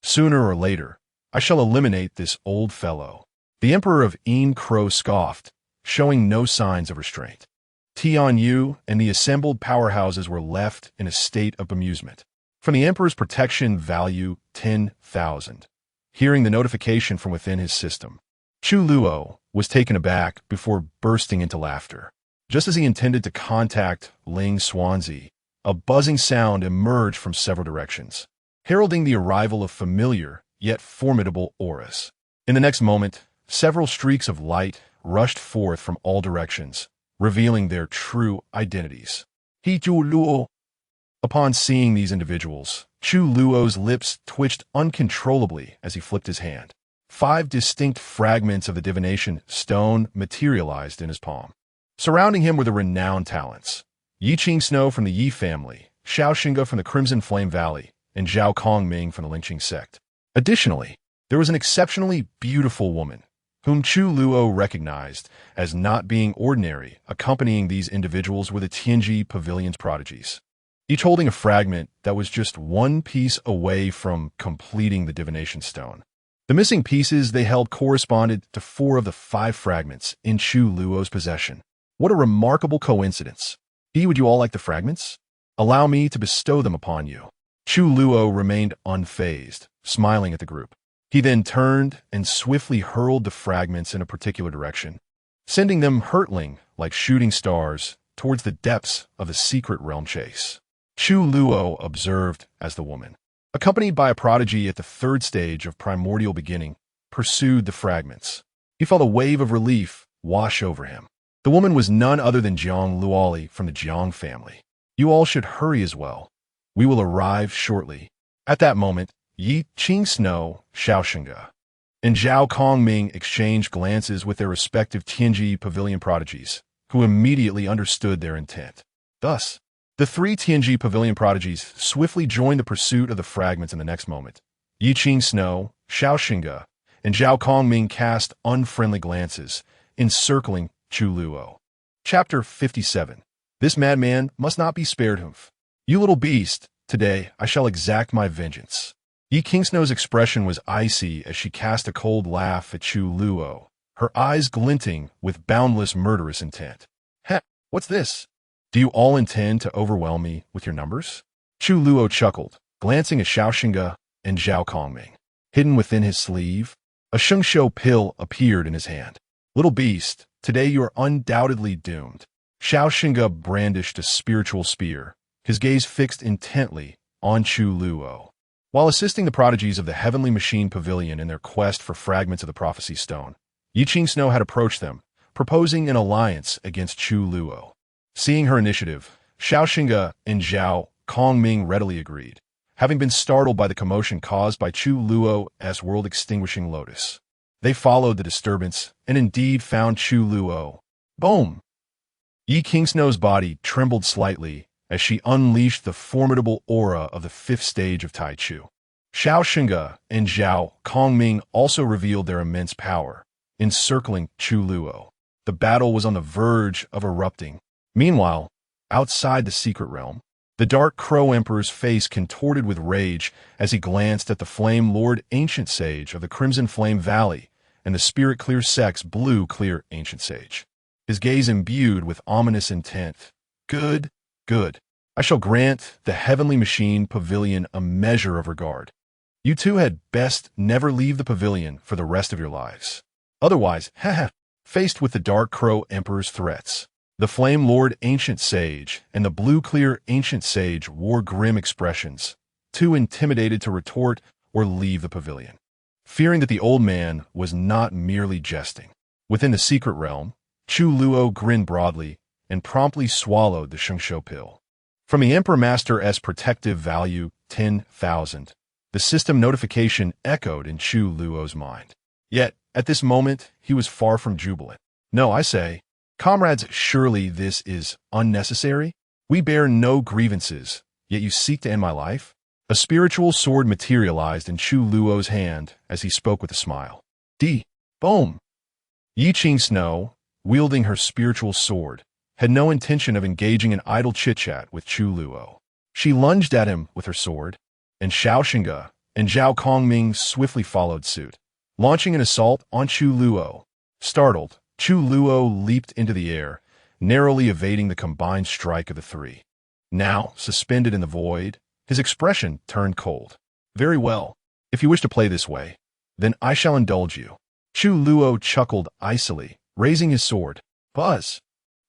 Sooner or later, I shall eliminate this old fellow. The Emperor of Inkro scoffed, showing no signs of restraint. Tian Yu and the assembled powerhouses were left in a state of bemusement. From the Emperor's protection value 10,000. Hearing the notification from within his system, Chu Luo was taken aback before bursting into laughter. Just as he intended to contact Ling Xuanzi, a buzzing sound emerged from several directions, heralding the arrival of familiar yet formidable auras. In the next moment, several streaks of light rushed forth from all directions, revealing their true identities. Chu Luo. Upon seeing these individuals, Chu Luo's lips twitched uncontrollably as he flipped his hand. 5 distinct fragments of the divination stone materialized in his palm. Surrounding him were the renowned talents: Yi Qing Snow from the Yi family, Xiao Xinga from the Crimson Flame Valley, and Zhao Kongming from the Lingqing sect. Additionally, there was an exceptionally beautiful woman, whom Chu Luo recognized as not being ordinary. Accompanying these individuals were the Tianji Pavilion's prodigies, each holding a fragment that was just one piece away from completing the divination stone. The missing pieces they held corresponded to 4 of the 5 fragments in Chu Luo's possession. What a remarkable coincidence. Would you all like the fragments? Allow me to bestow them upon you. Chu Luo remained unfazed, smiling at the group. He then turned and swiftly hurled the fragments in a particular direction, sending them hurtling like shooting stars towards the depths of the secret realm chase. Chu Luo observed as the woman, accompanied by a prodigy at the 3rd stage of primordial beginning, pursued the fragments. He felt a wave of relief wash over him. The woman was none other than Jiang Luoli from the Jiang family. "You all should hurry as well. We will arrive shortly." At that moment, Yi Qing Snow, Xiao Xinga, and Zhao Kongming exchanged glances with their respective Tianji Pavilion prodigies, who immediately understood their intent. Thus, the 3 Tianji Pavilion prodigies swiftly joined the pursuit of the fragments in the next moment. Yi Qing Snow, Xiao Xinga, and Zhao Kongming cast unfriendly glances, encircling Chu Luo. Chapter 57. This madman must not be spared. "You little beast, today I shall exact my vengeance." Yi Kingsnow's expression was icy as she cast a cold laugh at Chu Luo, her eyes glinting with boundless murderous intent. "Heh, what's this? Do you all intend to overwhelm me with your numbers?" Chu Luo chuckled, glancing at Xiaoxinge and Zhao Kongming. Hidden within his sleeve, a Shengshou pill appeared in his hand. Little beast, today you are undoubtedly doomed. Xiaoxinge brandished a spiritual spear, his gaze fixed intently on Chu Luo. While assisting the prodigies of the Heavenly Machine Pavilion in their quest for fragments of the Prophecy Stone, Yi Qingsnow had approached them, proposing an alliance against Chu Luo. Seeing her initiative, Xiaoxinge and Zhao Kongming readily agreed, having been startled by the commotion caused by Chu Luo's world-extinguishing lotus. They followed the disturbance and indeed found Chu Luo. Boom! Yi Qingsnow's body trembled slightly as she unleashed the formidable aura of the fifth stage of Tai Chu. Xiaoxinge and Zhao Kongming also revealed their immense power, encircling Chu Luo. The battle was on the verge of erupting. Meanwhile, outside the secret realm, the Dark Crow Emperor's face contorted with rage as he glanced at the Flame Lord Ancient Sage of the Crimson Flame Valley and the Spirit Clear Sect's Blue Clear Ancient Sage. His gaze imbued with ominous intent. Good. I shall grant the Heavenly Machine Pavilion a measure of regard. You two had best never leave the pavilion for the rest of your lives. Otherwise, faced with the Dark Crow Emperor's threats, the Flame Lord Ancient Sage and the Blue Clear Ancient Sage wore grim expressions, too intimidated to retort or leave the pavilion. Fearing that the old man was not merely jesting. Within the secret realm, Chu Luo grinned broadly and promptly swallowed the Shengshou pill. From the Emperor Master's protective value 10,000, the system notification echoed in Chu Luo's mind. Yet, at this moment, he was far from jubilant. No, I say, comrades, surely this is unnecessary? We bear no grievances, yet you seek to end my life? A spiritual sword materialized in Chu Luo's hand as he spoke with a smile. Boom! Yi Qingsnow, wielding her spiritual sword, had no intention of engaging in idle chit-chat with Chu Luo. She lunged at him with her sword, and Xiaoxinge and Zhao Kongming swiftly followed suit, launching an assault on Chu Luo. Startled, Chu Luo leaped into the air, narrowly evading the combined strike of the three. Now, suspended in the void, his expression turned cold. Very well. If you wish to play this way, then I shall indulge you. Chu Luo chuckled icily, raising his sword. Buzz!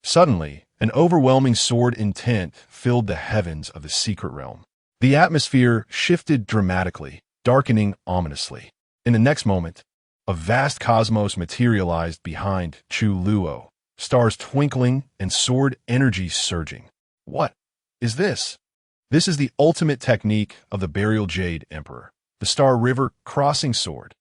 Suddenly, an overwhelming sword intent filled the heavens of the secret realm. The atmosphere shifted dramatically, darkening ominously. In the next moment, a vast cosmos materialized behind Chu Luo, stars twinkling and sword energy surging. What is this? This is the ultimate technique of the Burial Jade Emperor, the Star River Crossing Sword.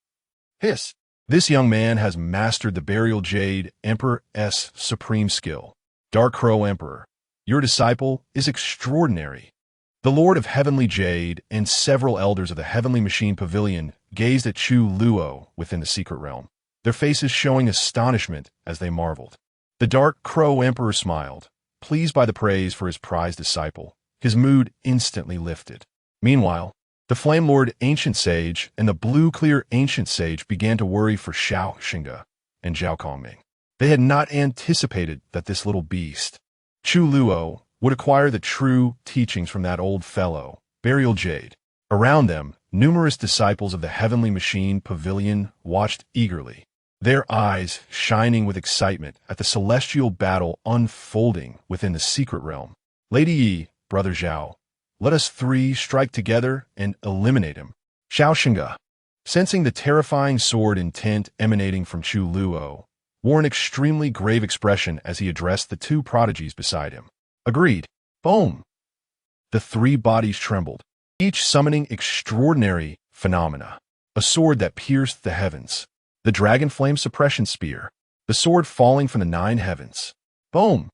Hiss! This young man has mastered the Burial Jade Emperor's supreme skill. Dark Crow Emperor, your disciple is extraordinary. The Lord of Heavenly Jade and several elders of the Heavenly Machine Pavilion gazed at Chu Luo within the secret realm, their faces showing astonishment as they marveled. The Dark Crow Emperor smiled, pleased by the praise for his prized disciple. His mood instantly lifted. Meanwhile, the Flame Lord Ancient Sage and the Blue Clear Ancient Sage began to worry for Xiaoxinge and Zhao Kongming. They had not anticipated that this little beast, Chu Luo, would acquire the true teachings from that old fellow, Burial Jade. Around them, numerous disciples of the Heavenly Machine Pavilion watched eagerly, their eyes shining with excitement at the celestial battle unfolding within the secret realm. Lady Yi, Brother Zhao, let us three strike together and eliminate him. Xiaoxinge, sensing the terrifying sword intent emanating from Chu Luo, wore an extremely grave expression as he addressed the two prodigies beside him. Agreed. Boom! The three bodies trembled, each summoning extraordinary phenomena. A sword that pierced the heavens, the Dragon Flame Suppression Spear, the sword falling from the 9 heavens. Boom!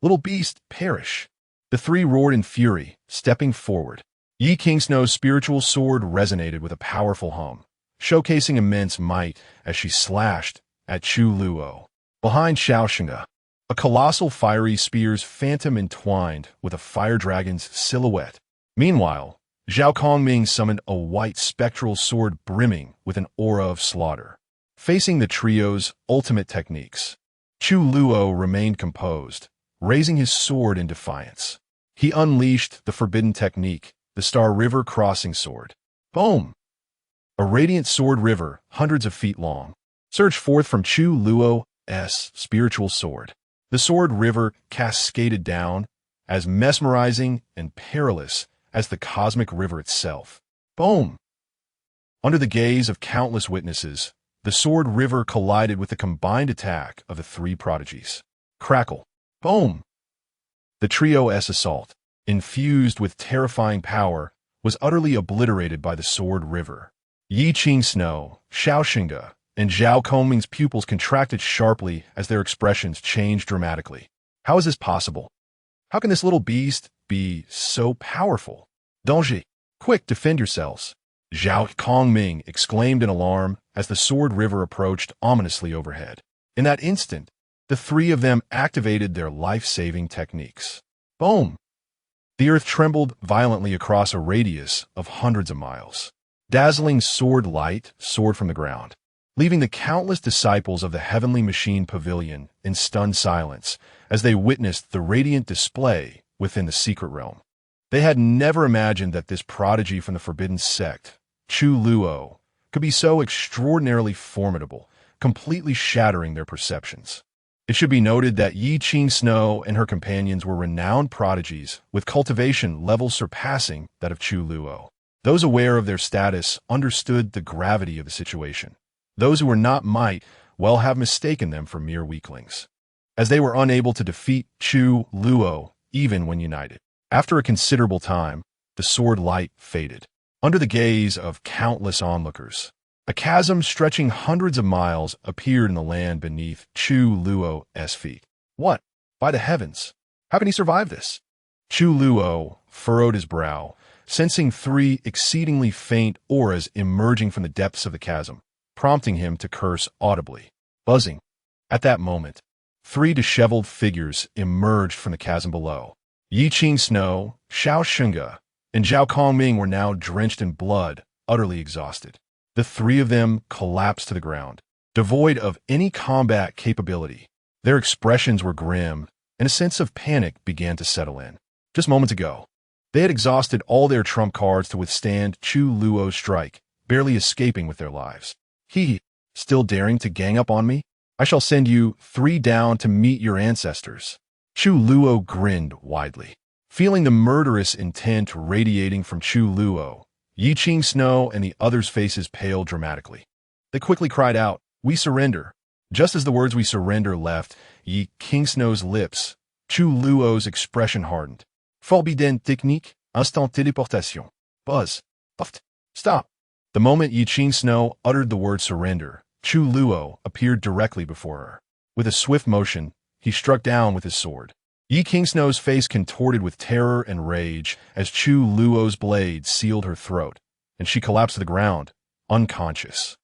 Little beast, perish! The three roared in fury, stepping forward. Yi Qingsnow's spiritual sword resonated with a powerful hum, showcasing immense might as she slashed at Chu Luo. Behind Xiaoxinge, a colossal fiery spear's phantom entwined with a fire dragon's silhouette. Meanwhile, Zhao Kongming summoned a white spectral sword brimming with an aura of slaughter. Facing the trio's ultimate techniques, Chu Luo remained composed, raising his sword in defiance. He unleashed the forbidden technique, the the Star River Crossing Sword. Boom! A radiant sword river, hundreds of feet long, surged forth from Chu Luo's spiritual sword. The sword river cascaded down, as mesmerizing and perilous as the cosmic river itself. Boom! Under the gaze of countless witnesses, the sword river collided with the combined attack of the three prodigies. Crackle. Boom! The trio's assault, infused with terrifying power, was utterly obliterated by the sword river. Yi Qing's, Xiao Xingge, and Zhao Kongming's pupils contracted sharply as their expressions changed dramatically. How is this possible? How can this little beast be so powerful? Danger! Quick, defend yourselves! Zhao Kongming exclaimed in alarm as the sword river approached ominously overhead. In that instant, the three of them activated their life-saving techniques. Boom! The earth trembled violently across a radius of hundreds of miles. Dazzling sword light soared from the ground, leaving the countless disciples of the heavenly machine pavilion in stunned silence as they witnessed the radiant display within the secret realm. They had never imagined that this prodigy from the forbidden sect, Chu Luo, could be so extraordinarily formidable, completely shattering their perceptions. It should be noted that Yi Qing's and her companions were renowned prodigies with cultivation levels surpassing that of Chu Luo. Those aware of their status understood the gravity of the situation. Those who were not might well have mistaken them for mere weaklings, as they were unable to defeat Chu Luo even when united. After a considerable time, the sword light faded. Under the gaze of countless onlookers, a chasm stretching hundreds of miles appeared in the land beneath Chu Luo's feet. What? By the heavens! How can he survive this? Chu Luo furrowed his brow, sensing three exceedingly faint auras emerging from the depths of the chasm, prompting him to curse audibly. Buzzing. At that moment, three disheveled figures emerged from the chasm below. Yi Qing's, Xiao Xingge, and Zhao Kongming were now drenched in blood, utterly exhausted. The three of them collapsed to the ground, devoid of any combat capability. Their expressions were grim, and a sense of panic began to settle in. Just moments ago, they had exhausted all their trump cards to withstand Chu Luo's strike, barely escaping with their lives. He, still daring to gang up on me? I shall send you three down to meet your ancestors. Chu Luo grinned widely. Feeling the murderous intent radiating from Chu Luo, Yi Qing's and the others' faces paled dramatically. They quickly cried out, "We surrender." Just as the words "we surrender" left Yi Qing's lips, Chu Luo's expression hardened. Forbidden technique, instant téléportation. Buzz. Puffed. Stop. The moment Yi Qing's uttered the word surrender, Chu Luo appeared directly before her. With a swift motion, he struck down with his sword. Yi Qing's face contorted with terror and rage as Chu Luo's blade sealed her throat, and she collapsed to the ground, unconscious.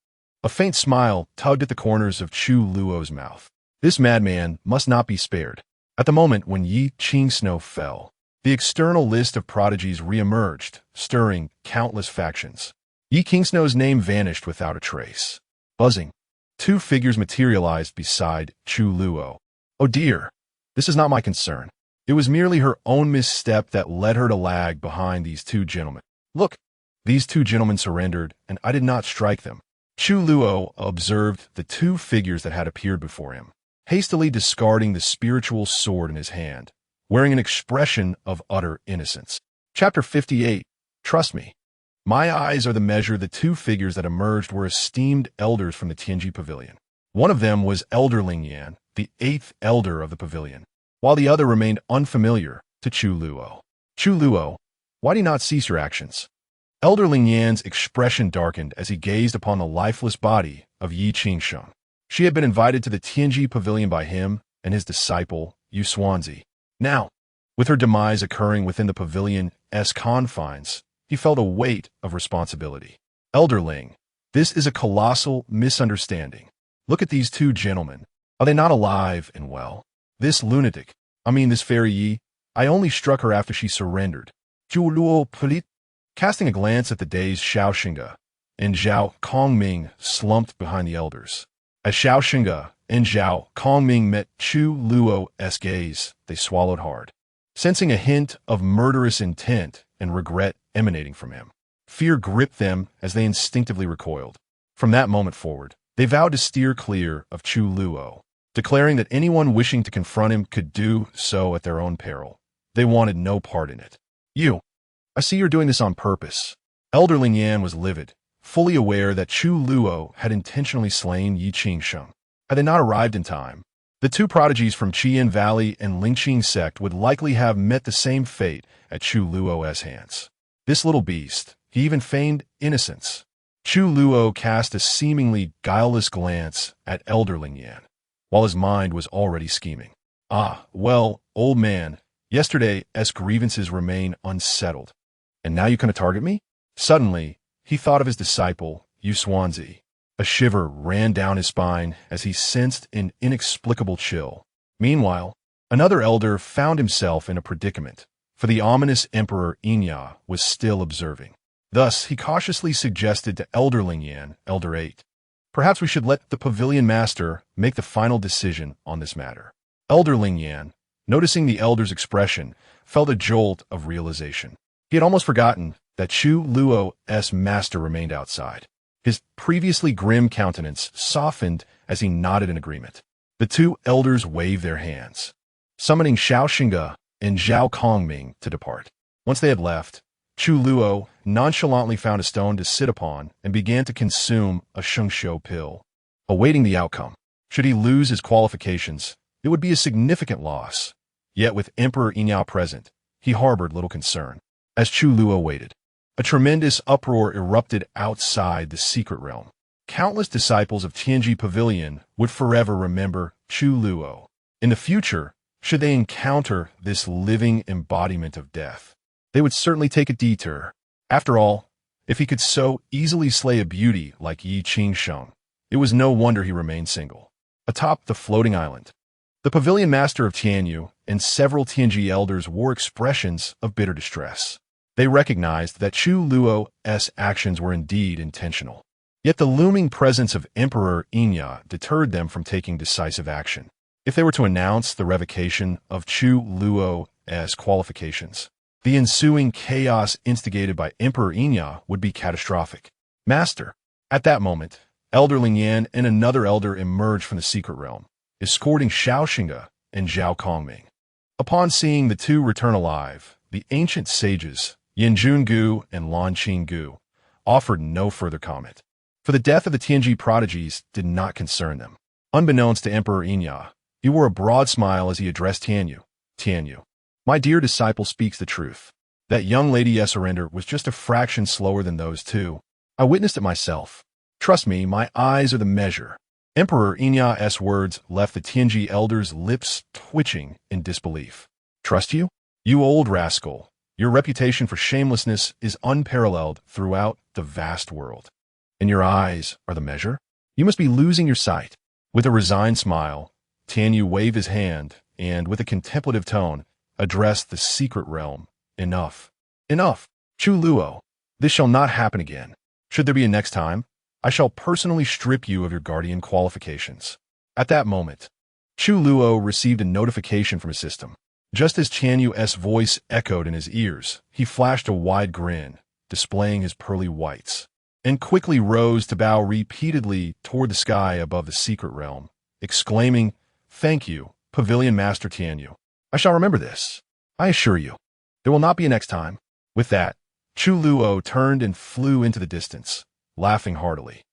A faint smile tugged at the corners of Chu Luo's mouth. This madman must not be spared. At the moment when Yi Qing's fell, the external list of prodigies reemerged, stirring countless factions. Yi Qing's name vanished without a trace. Buzzing. Two figures materialized beside Chu Luo. Oh dear, this is not my concern. It was merely her own misstep that led her to lag behind these two gentlemen. Look, these two gentlemen surrendered, and I did not strike them. Chu Luo observed the two figures that had appeared before him, hastily discarding the spiritual sword in his hand, wearing an expression of utter innocence. Chapter 58. Trust me. My eyes are the measure. The two figures that emerged were esteemed elders from the Tianji Pavilion. One of them was Elder Lingyan, the 8th elder of the pavilion, while the other remained unfamiliar to Chu Luo. Chu Luo, why do you not cease your actions? Elder Lingyan's expression darkened as he gazed upon the lifeless body of Yi Qingsheng. She had been invited to the Tianji Pavilion by him and his disciple, Yu Xuanzi. Now, with her demise occurring within the pavilion's confines, he felt a weight of responsibility. Elder Ling, this is a colossal misunderstanding. Look at these two gentlemen. Are they not alive and well? This lunatic, this fairy Yi, I only struck her after she surrendered. Chu Luo Pulit, casting a glance at the dazed Xiao Xingge and Zhao Kongming slumped behind the elders. As Xiao Xingge and Zhao Kongming met Chu Luo's gaze, they swallowed hard. Sensing a hint of murderous intent and regret emanating from him. Fear gripped them as they instinctively recoiled. From that moment forward, they vowed to steer clear of Chu Luo, declaring that anyone wishing to confront him could do so at their own peril. They wanted no part in it. I see you're doing this on purpose. Elder Ling Yan was livid, fully aware that Chu Luo had intentionally slain Yi Qingsheng. Had they not arrived in time, the two prodigies from Qian Valley and Lingqing sect would likely have met the same fate at Chu Luo's hands. This little beast, he even feigned innocence. Chu Luo cast a seemingly guileless glance at Elder Ling Yan, while his mind was already scheming. Well, old man, yesterday's grievances remain unsettled. And now you gonna target me? Suddenly, he thought of his disciple, Yu Xuanzi. A shiver ran down his spine as he sensed an inexplicable chill. Meanwhile, another elder found himself in a predicament, for the ominous Emperor Inya was still observing. Thus, he cautiously suggested to Elder Ling Yan, Elder 8, perhaps we should let the Pavilion Master make the final decision on this matter. Elder Ling Yan, noticing the elder's expression, felt a jolt of realization. He had almost forgotten that Chu Luo's master remained outside. His previously grim countenance softened as he nodded in agreement. The two elders waved their hands, summoning Xiao Xingge and Zhao Kongming to depart. Once they had left, Chu Luo nonchalantly found a stone to sit upon and began to consume a shengshou pill, awaiting the outcome. Should he lose his qualifications, it would be a significant loss. Yet with Emperor Inya present, he harbored little concern. As Chu Luo waited, a tremendous uproar erupted outside the secret realm. Countless disciples of Tianji Pavilion would forever remember Chu Luo. In the future, should they encounter this living embodiment of death, they would certainly take a detour. After all, if he could so easily slay a beauty like Yi Qingsheng, it was no wonder he remained single. Atop the floating island, the Pavilion Master of Tianyu and several Tianji elders wore expressions of bitter distress. They recognized that Chu Luo's actions were indeed intentional. Yet the looming presence of Emperor Inya deterred them from taking decisive action. If they were to announce the revocation of Chu Luo's qualifications, the ensuing chaos instigated by Emperor Inya would be catastrophic. Master. At that moment, Elder Ling Yan and another elder emerged from the secret realm, escorting Xiao Xingge and Zhao Kongming. Upon seeing the two return alive, the ancient sages, Yanjun Gu and Lan Qing Gu, offered no further comment, for the death of the Tianji prodigies did not concern them. Unbeknownst to Emperor Inya, he wore a broad smile as he addressed Tianyu. Tianyu, my dear disciple speaks the truth. That young lady's surrender was just a fraction slower than those two. I witnessed it myself. Trust me, my eyes are the measure. Emperor Inya's words left the Tianji elders' lips twitching in disbelief. Trust you? You old rascal. Your reputation for shamelessness is unparalleled throughout the vast world. And your eyes are the measure? You must be losing your sight. With a resigned smile, Tianyu waved his hand and, with a contemplative tone, addressed the secret realm. Enough. Enough. Chu Luo, this shall not happen again. Should there be a next time, I shall personally strip you of your guardian qualifications. At that moment, Chu Luo received a notification from his system. Just as Tianyu's voice echoed in his ears, he flashed a wide grin, displaying his pearly whites, and quickly rose to bow repeatedly toward the sky above the secret realm, exclaiming, Thank you, Pavilion Master Tianyu. I shall remember this. I assure you, there will not be a next time. With that, Chu Luo turned and flew into the distance, laughing heartily.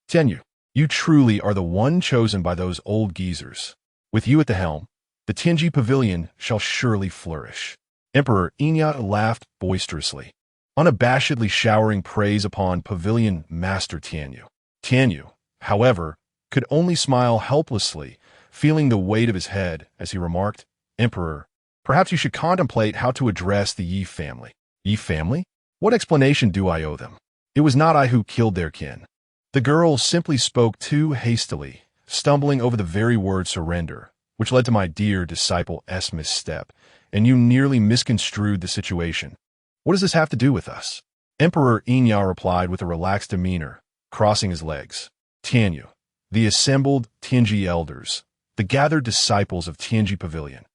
Tianyu, you truly are the one chosen by those old geezers. With you at the helm, the Tianji Pavilion shall surely flourish. Emperor Inya laughed boisterously, unabashedly showering praise upon Pavilion Master Tianyu. Tianyu, however, could only smile helplessly, feeling the weight of his head as he remarked, Emperor, perhaps you should contemplate how to address the Yi family. Yi family? What explanation do I owe them? It was not I who killed their kin. The girl simply spoke too hastily, stumbling over the very word surrender, which led to my dear disciple's misstep, and you nearly misconstrued the situation. What does this have to do with us? Emperor Inya replied with a relaxed demeanor, crossing his legs. Tianyu, the assembled Tianji elders, the gathered disciples of Tianji Pavilion,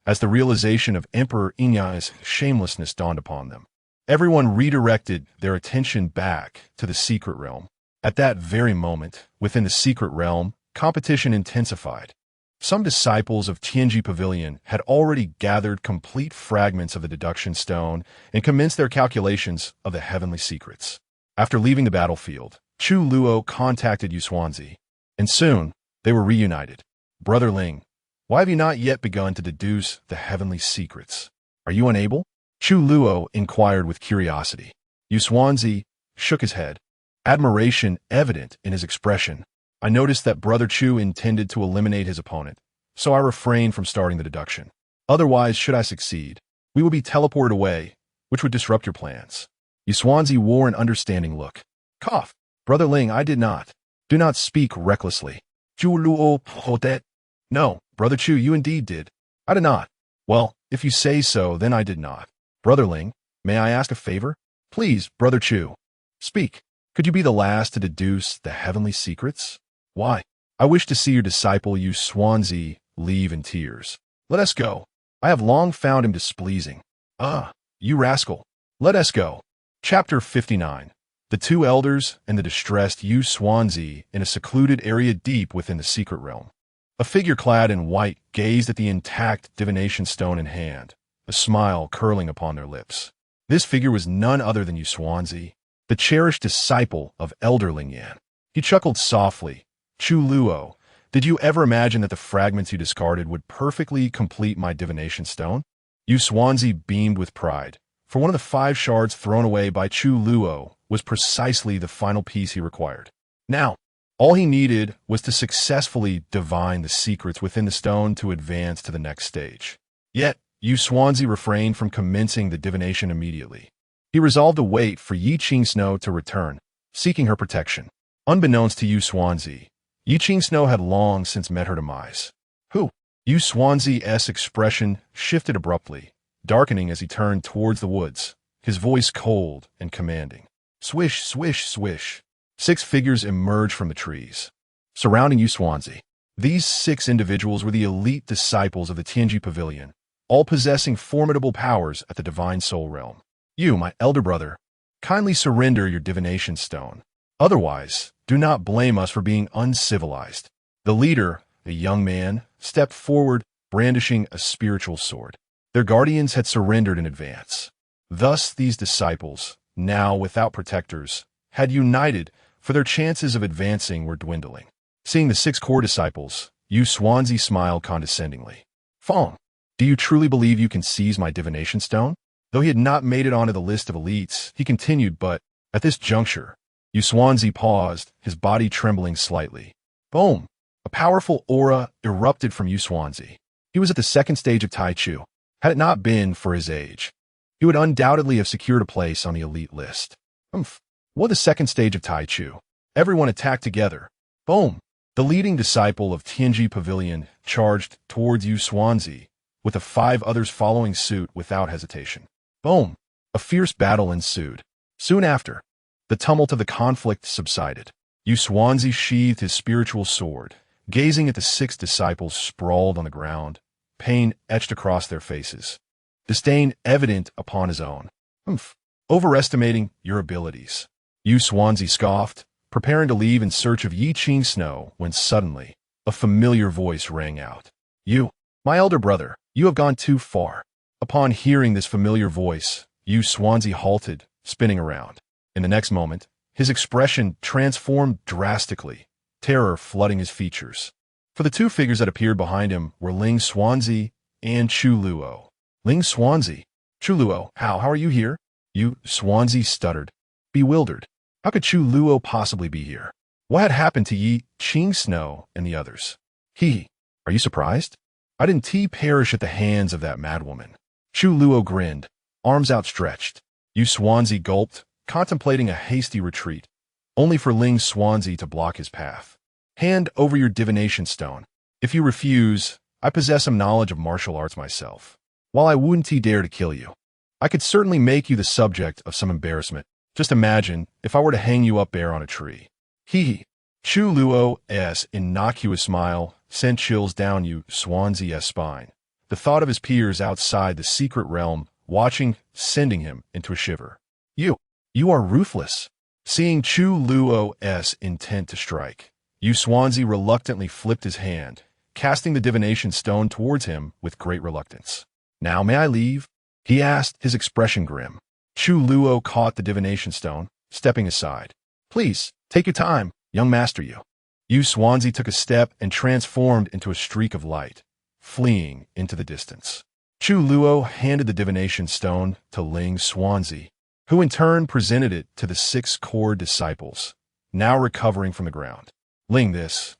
as the realization of Emperor Inya's shamelessness dawned upon them. Everyone redirected their attention back to the secret realm. At that very moment, within the secret realm, competition intensified. Some disciples of Tianji Pavilion had already gathered complete fragments of the deduction stone and commenced their calculations of the heavenly secrets. After leaving the battlefield, Chu Luo contacted Xuanzi, and soon they were reunited. Brother Ling, why have you not yet begun to deduce the heavenly secrets? Are you unable? Chu Luo inquired with curiosity. Xuanzi shook his head, admiration evident in his expression. I noticed that Brother Chu intended to eliminate his opponent, so I refrained from starting the deduction. Otherwise, should I succeed, we would be teleported away, which would disrupt your plans. Xuanzi wore an understanding look. Cough. Brother Ling, I did not. Do not speak recklessly. Chu Luo Hodet. No, Brother Chu, you indeed did. I did not. Well, if you say so, then I did not. Brother Ling, may I ask a favor? Please, Brother Chu. Speak. Could you be the last to deduce the heavenly secrets? Why? I wish to see your disciple Xuanzi leave in tears. Let us go. I have long found him displeasing. Ah, you rascal. Let us go. Chapter 59. The two elders and the distressed Xuanzi in a secluded area deep within the secret realm. A figure clad in white gazed at the intact divination stone in hand, a smile curling upon their lips. This figure was none other than Xuanzi, the cherished disciple of Elder Ling Yan. He chuckled softly. Chu Luo, did you ever imagine that the fragments you discarded would perfectly complete my divination stone? Xuanzi beamed with pride, for one of the 5 shards thrown away by Chu Luo was precisely the final piece he required. Now, all he needed was to successfully divine the secrets within the stone to advance to the next stage. Yet, Xuanzi refrained from commencing the divination immediately. He resolved to wait for Yi Qing to return, seeking her protection. Unbeknownst to Xuanzi, Yi Qing had long since met her demise. Who? Xuanzi's expression shifted abruptly, darkening as he turned towards the woods, his voice cold and commanding. Swish, swish, swish. 6 figures emerged from the trees, surrounding Xuanzi. These 6 individuals were the elite disciples of the Tianji Pavilion, all possessing formidable powers at the divine soul realm. You, my elder brother, kindly surrender your divination stone. Otherwise, do not blame us for being uncivilized. The leader, a young man, stepped forward, brandishing a spiritual sword. Their guardians had surrendered in advance. Thus, these disciples, now without protectors, had united, for their chances of advancing were dwindling. Seeing the 6 core disciples, Xuanzi smiled condescendingly. Fong, do you truly believe you can seize my divination stone? Though he had not made it onto the list of elites, he continued, but at this juncture, Xuanzi paused, his body trembling slightly. Boom! A powerful aura erupted from Xuanzi. He was at the 2nd stage of Tai Chu. Had it not been for his age, he would undoubtedly have secured a place on the elite list. What the 2nd stage of Tai Chu? Everyone attacked together. Boom! The leading disciple of Tianji Pavilion charged towards Xuanzi, with the 5 others following suit without hesitation. Boom! A fierce battle ensued. Soon after, the tumult of the conflict subsided. Xuanzi sheathed his spiritual sword, gazing at the 6 disciples sprawled on the ground, pain etched across their faces, disdain evident upon his own. Overestimating your abilities. Xuanzi scoffed, preparing to leave in search of Yi Qing when suddenly, a familiar voice rang out. You, my elder brother, you have gone too far. Upon hearing this familiar voice, Xuanzi halted, spinning around. In the next moment, his expression transformed drastically, terror flooding his features. For the 2 figures that appeared behind him were Ling Xuanzi and Chu Luo. Ling Xuanzi. Chu Luo, how are you here? Xuanzi stuttered, bewildered. How could Chu Luo possibly be here? What had happened to Yi Qing and the others? Are you surprised? I didn't perish at the hands of that madwoman. Chu Luo grinned, arms outstretched. Xuanzi gulped, contemplating a hasty retreat, only for Ling Xuanzi to block his path. Hand over your divination stone. If you refuse, I possess some knowledge of martial arts myself. While I wouldn't dare to kill you, I could certainly make you the subject of some embarrassment. Just imagine if I were to hang you up there on a tree. Chu Luo's innocuous smile sent chills down Xuanzi's spine. The thought of his peers outside the secret realm sending him into a shiver. You are ruthless. Seeing Chu Luo's intent to strike, Yu Xuanzi reluctantly flipped his hand, casting the divination stone towards him with great reluctance. Now may I leave? He asked, his expression grim. Chu Luo caught the divination stone, stepping aside. Please, take your time, young master Yu. Yu Xuanzi took a step and transformed into a streak of light, fleeing into the distance. Chu Luo handed the divination stone to Ling Xuanzi, who in turn presented it to the 6 core disciples, now recovering from the ground. The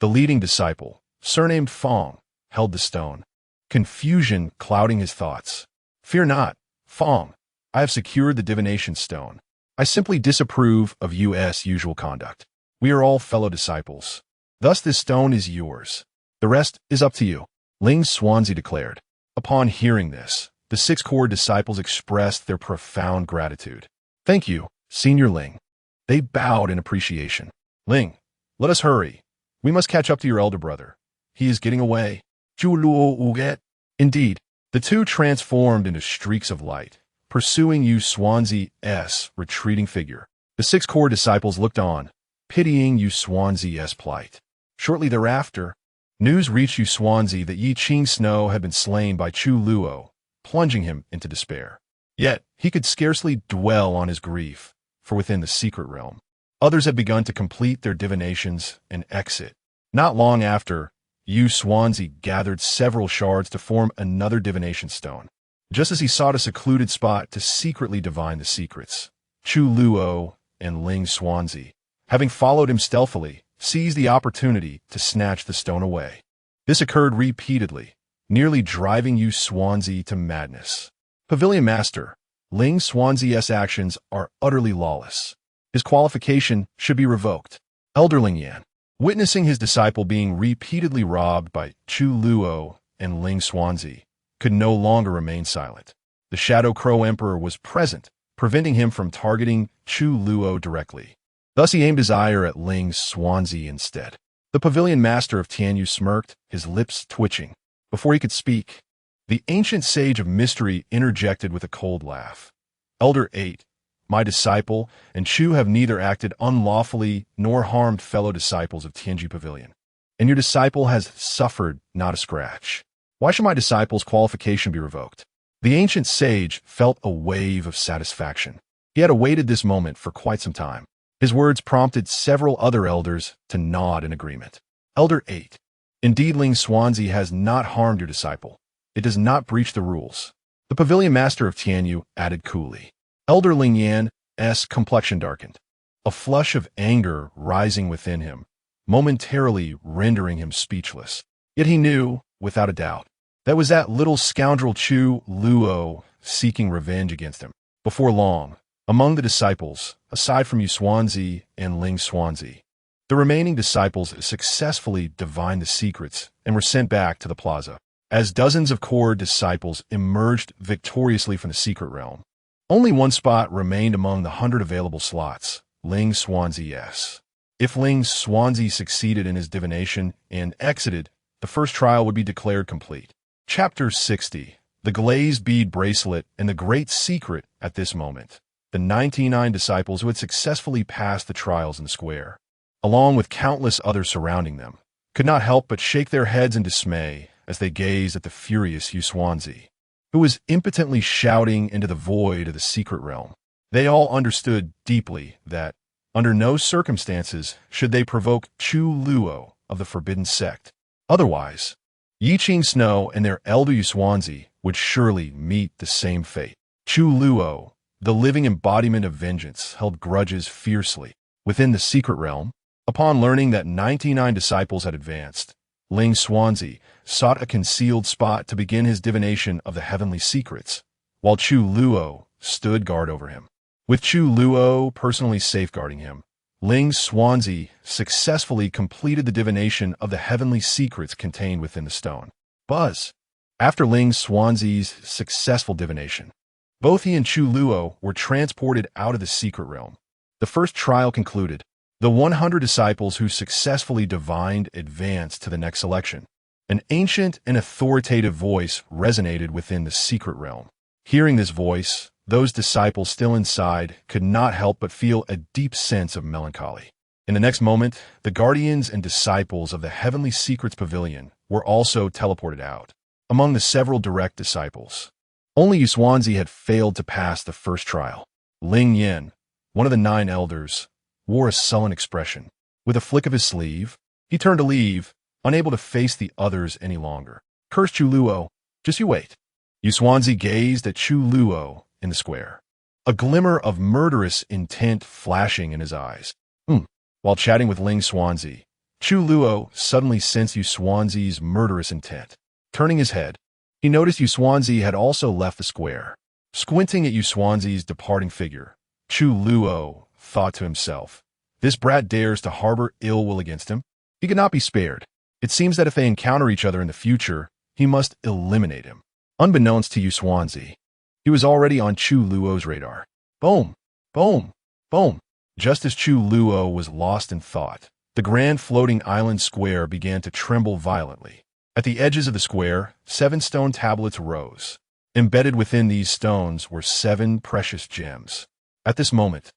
leading disciple, surnamed Fong, held the stone, confusion clouding his thoughts. Fear not, Fong. I have secured the divination stone. I simply disapprove of Yu's usual conduct. We are all fellow disciples. Thus this stone is yours. The rest is up to you, Ling Xuanzi declared. Upon hearing this, the 6 core disciples expressed their profound gratitude. Thank you, Senior Ling. They bowed in appreciation. Ling, let us hurry. We must catch up to your elder brother. He is getting away. Chu Luo uget. Indeed, the two transformed into streaks of light, pursuing Yu Xuanzi's retreating figure. The 6 core disciples looked on, pitying Yu Xuanzi's plight. Shortly thereafter, news reached Yu Xuanzi that Yi Qing Snow had been slain by Chu Luo, plunging him into despair. Yet, he could scarcely dwell on his grief, for within the secret realm, others had begun to complete their divinations and exit. Not long after, Yu Xuanzi gathered several shards to form another divination stone. Just as he sought a secluded spot to secretly divine the secrets, Chu Luo and Ling Xuanzi, having followed him stealthily, seized the opportunity to snatch the stone away. This occurred repeatedly, nearly driving Yu Xuanzi to madness. Pavilion Master, Ling Xuanzi's actions are utterly lawless. His qualification should be revoked. Elder Ling Yan, witnessing his disciple being repeatedly robbed by Chu Luo and Ling Xuanzi, could no longer remain silent. The Shadow Crow Emperor was present, preventing him from targeting Chu Luo directly. Thus he aimed his ire at Ling Xuanzi instead. The Pavilion Master of Tianyu smirked, his lips twitching. Before he could speak, the ancient sage of mystery interjected with a cold laugh. Elder 8, my disciple, and Chu have neither acted unlawfully nor harmed fellow disciples of Tianju Pavilion. And your disciple has suffered not a scratch. Why should my disciple's qualification be revoked? The ancient sage felt a wave of satisfaction. He had awaited this moment for quite some time. His words prompted several other elders to nod in agreement. Elder 8, indeed Ling Xuanzi has not harmed your disciple. It does not breach the rules. The Pavilion Master of Tianyu added coolly. Elder Ling Yan's complexion darkened, a flush of anger rising within him, momentarily rendering him speechless. Yet he knew, without a doubt, that was that little scoundrel Chu Luo seeking revenge against him. Before long, among the disciples, aside from Yu Xuanzi and Ling Xuanzi, the remaining disciples successfully divined the secrets and were sent back to the plaza. As dozens of core disciples emerged victoriously from the secret realm, only one spot remained among the 100 available slots, Ling Xuanzi's. If Ling Xuanzi succeeded in his divination and exited, the first trial would be declared complete. Chapter 60. The Glazed Bead Bracelet and the Great Secret. At this moment, the 99 disciples who had successfully passed the trials in the square, along with countless others surrounding them, could not help but shake their heads in dismay as they gazed at the furious Yu Xuanzi, who was impotently shouting into the void of the secret realm. They all understood deeply that, under no circumstances, should they provoke Chu Luo of the forbidden sect. Otherwise, Yi Qing Snow and their elder Yu Xuanzi would surely meet the same fate. Chu Luo, the living embodiment of vengeance, held grudges fiercely. Within the secret realm, upon learning that 99 disciples had advanced, Ling Xuanzi sought a concealed spot to begin his divination of the heavenly secrets, while Chu Luo stood guard over him. With Chu Luo personally safeguarding him, Ling Xuanzi successfully completed the divination of the heavenly secrets contained within the stone. Buzz. After Ling Xuanzi's successful divination, both he and Chu Luo were transported out of the secret realm. The first trial concluded. The 100 disciples who successfully divined advanced to the next selection. An ancient and authoritative voice resonated within the secret realm. Hearing this voice, those disciples still inside could not help but feel a deep sense of melancholy. In the next moment, the guardians and disciples of the Heavenly Secrets Pavilion were also teleported out. Among the several direct disciples, only Xuanzi had failed to pass the first trial. Ling Yin, one of the 9 elders, wore a sullen expression. With a flick of his sleeve, he turned to leave, unable to face the others any longer. "Curse Chu Luo, just you wait." Xuanzi gazed at Chu Luo in the square, a glimmer of murderous intent flashing in his eyes. While chatting with Ling Xuanzi, Chu Luo suddenly sensed Xuanzi's murderous intent. Turning his head, he noticed Xuanzi had also left the square. Squinting at Xuanzi's departing figure, Chu Luo thought to himself, "This brat dares to harbor ill will against him? He could not be spared. It seems that if they encounter each other in the future, he must eliminate him." Unbeknownst to Xuanzi, he was already on Chu Luo's radar. Boom! Boom! Boom! Just as Chu Luo was lost in thought, the grand floating island square began to tremble violently. At the edges of the square, 7 stone tablets rose. Embedded within these stones were 7 precious gems. At this moment,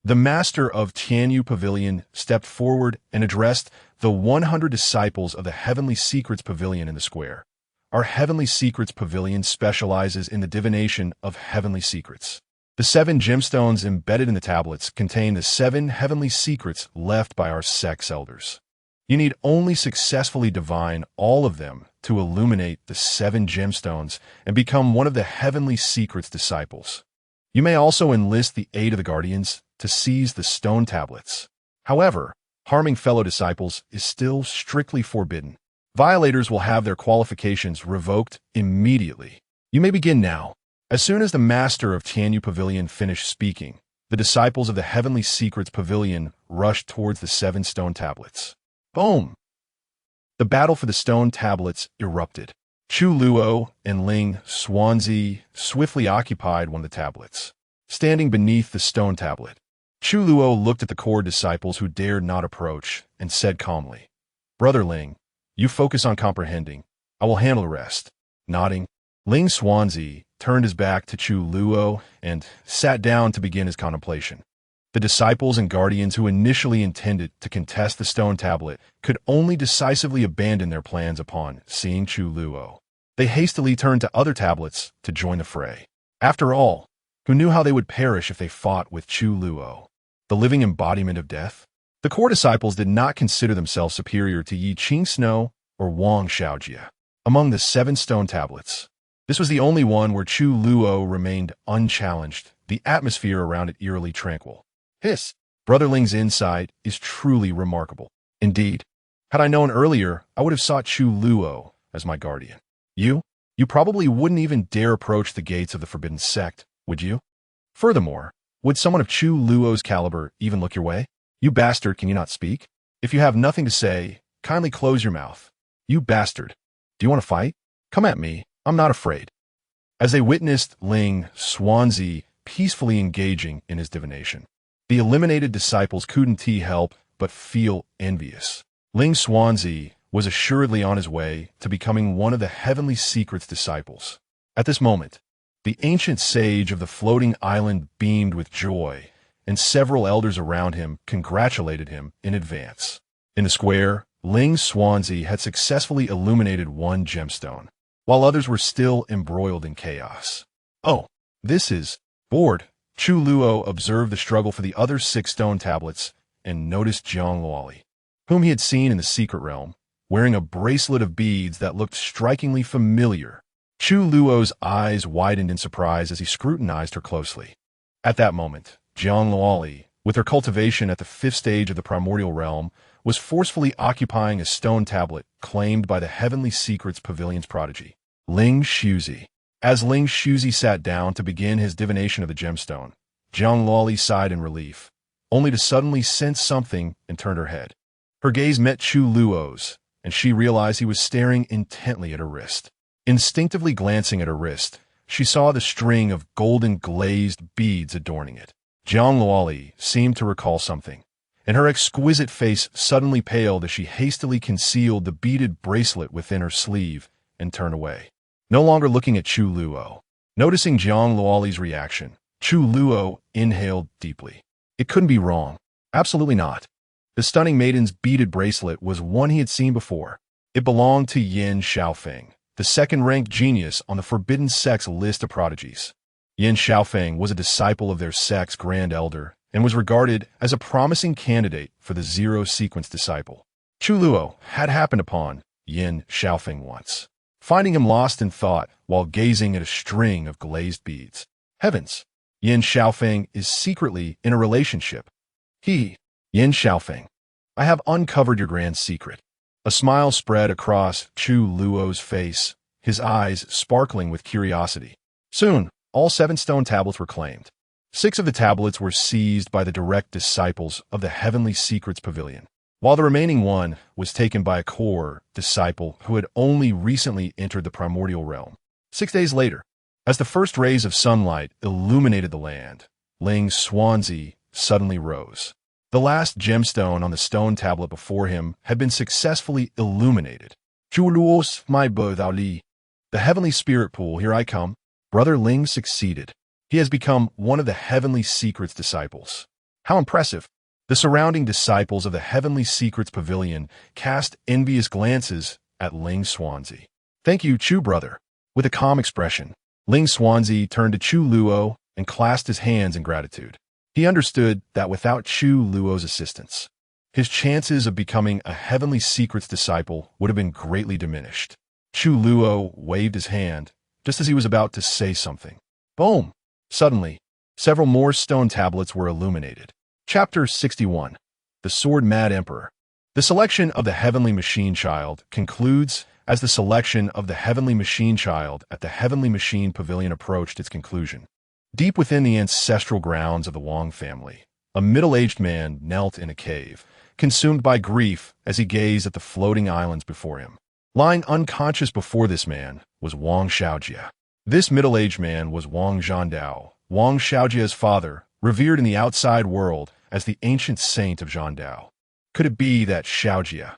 the master of Tianyu Pavilion stepped forward and addressed the 100 disciples of the Heavenly Secrets Pavilion in the square. Our Heavenly Secrets Pavilion specializes in the divination of heavenly secrets. The 7 gemstones embedded in the tablets contain the 7 heavenly secrets left by our sect's elders. You need only successfully divine all of them to illuminate the 7 gemstones and become one of the Heavenly Secrets disciples. You may also enlist the aid of the guardians to seize the stone tablets. However, harming fellow disciples is still strictly forbidden. Violators will have their qualifications revoked immediately. You may begin now. As soon as the master of Tianyu Pavilion finished speaking, the disciples of the Heavenly Secrets Pavilion rushed towards the 7 stone tablets. Boom! The battle for the stone tablets erupted. Chu Luo and Ling Xuanzi swiftly occupied one of the tablets. Standing beneath the stone tablet, Chu Luo looked at the core disciples who dared not approach and said calmly, "Brother Ling, you focus on comprehending. I will handle the rest." Nodding, Ling Xuanzi turned his back to Chu Luo and sat down to begin his contemplation. The disciples and guardians who initially intended to contest the stone tablet could only decisively abandon their plans upon seeing Chu Luo. They hastily turned to other tablets to join the fray. After all, who knew how they would perish if they fought with Chu Luo, the living embodiment of death? The core disciples did not consider themselves superior to Yi Qing Snow or Wang Xiaojia. Among the 7 stone tablets, this was the only one where Chu Luo remained unchallenged, the atmosphere around it eerily tranquil. Hiss! Brother Ling's insight is truly remarkable. Indeed, had I known earlier, I would have sought Chu Luo as my guardian. You probably wouldn't even dare approach the gates of the Forbidden Sect, would you? Furthermore, would someone of Chu Luo's caliber even look your way? You bastard, can you not speak? If you have nothing to say, kindly close your mouth. You bastard. Do you want to fight? Come at me. I'm not afraid. As they witnessed Ling Xuanzi peacefully engaging in his divination, the eliminated disciples couldn't help but feel envious. Ling Xuanzi was assuredly on his way to becoming one of the Heavenly Secrets disciples. At this moment, the ancient sage of the floating island beamed with joy, and several elders around him congratulated him in advance. In the square, Ling Xuanzi had successfully illuminated 1 gemstone, while others were still embroiled in chaos. "Oh, this is..." Bored, Chu Luo observed the struggle for the other 6 stone tablets and noticed Jiang Luoli, whom he had seen in the secret realm, wearing a bracelet of beads that looked strikingly familiar. Chu Luo's eyes widened in surprise as he scrutinized her closely. At that moment, Jiang Luoli, with her cultivation at the 5th stage of the primordial realm, was forcefully occupying a stone tablet claimed by the Heavenly Secrets Pavilion's prodigy, Ling Shuzi. As Ling Shuzi sat down to begin his divination of the gemstone, Jiang Luoli sighed in relief, only to suddenly sense something and turned her head. Her gaze met Chu Luo's, and she realized he was staring intently at her wrist. Instinctively glancing at her wrist, she saw the string of golden glazed beads adorning it. Jiang Luoli seemed to recall something, and her exquisite face suddenly paled as she hastily concealed the beaded bracelet within her sleeve and turned away. No longer looking at Chu Luo, Noticing Jiang Luoli's reaction, Chu Luo inhaled deeply. It couldn't be wrong. Absolutely not. The stunning maiden's beaded bracelet was one he had seen before. It belonged to Yin Xiaofeng, the second-ranked genius on the Forbidden Sect's list of prodigies. Yin Xiaofeng was a disciple of their sect's Grand Elder and was regarded as a promising candidate for the zero-sequence disciple. Chu Luo had happened upon Yin Xiaofeng once, finding him lost in thought while gazing at a string of glazed beads. Heavens! Yin Xiaofeng is secretly in a relationship. Yin Xiaofeng, I have uncovered your grand secret. A smile spread across Chu Luo's face, his eyes sparkling with curiosity. Soon, all 7 stone tablets were claimed. 6 of the tablets were seized by the direct disciples of the Heavenly Secrets Pavilion, while the remaining one was taken by a core disciple who had only recently entered the primordial realm. 6 days later, as the first rays of sunlight illuminated the land, Ling Xuanzi suddenly rose. The last gemstone on the stone tablet before him had been successfully illuminated. Chu Luo's my Li. The heavenly spirit pool, here I come. Brother Ling succeeded. He has become one of the Heavenly Secrets disciples. How impressive! The surrounding disciples of the Heavenly Secrets Pavilion cast envious glances at Ling Xuanzi. Thank you, Chu brother. With a calm expression, Ling Xuanzi turned to Chu Luo and clasped his hands in gratitude. He understood that without Chu Luo's assistance, his chances of becoming a Heavenly Secrets disciple would have been greatly diminished. Chu Luo waved his hand just as he was about to say something. Boom! Suddenly, several more stone tablets were illuminated. Chapter 61. The Sword-Mad Emperor. The selection of the Heavenly Machine Child concludes as the selection of the Heavenly Machine Child at the Heavenly Machine Pavilion approached its conclusion. Deep within the ancestral grounds of the Wang family, a middle-aged man knelt in a cave, consumed by grief as he gazed at the floating islands before him. Lying unconscious before this man was Wang Xiaojia. This middle-aged man was Wang Zhandao, Wang Xiaojia's father, revered in the outside world as the ancient saint of Zhandao. Could it be that Xiaojia,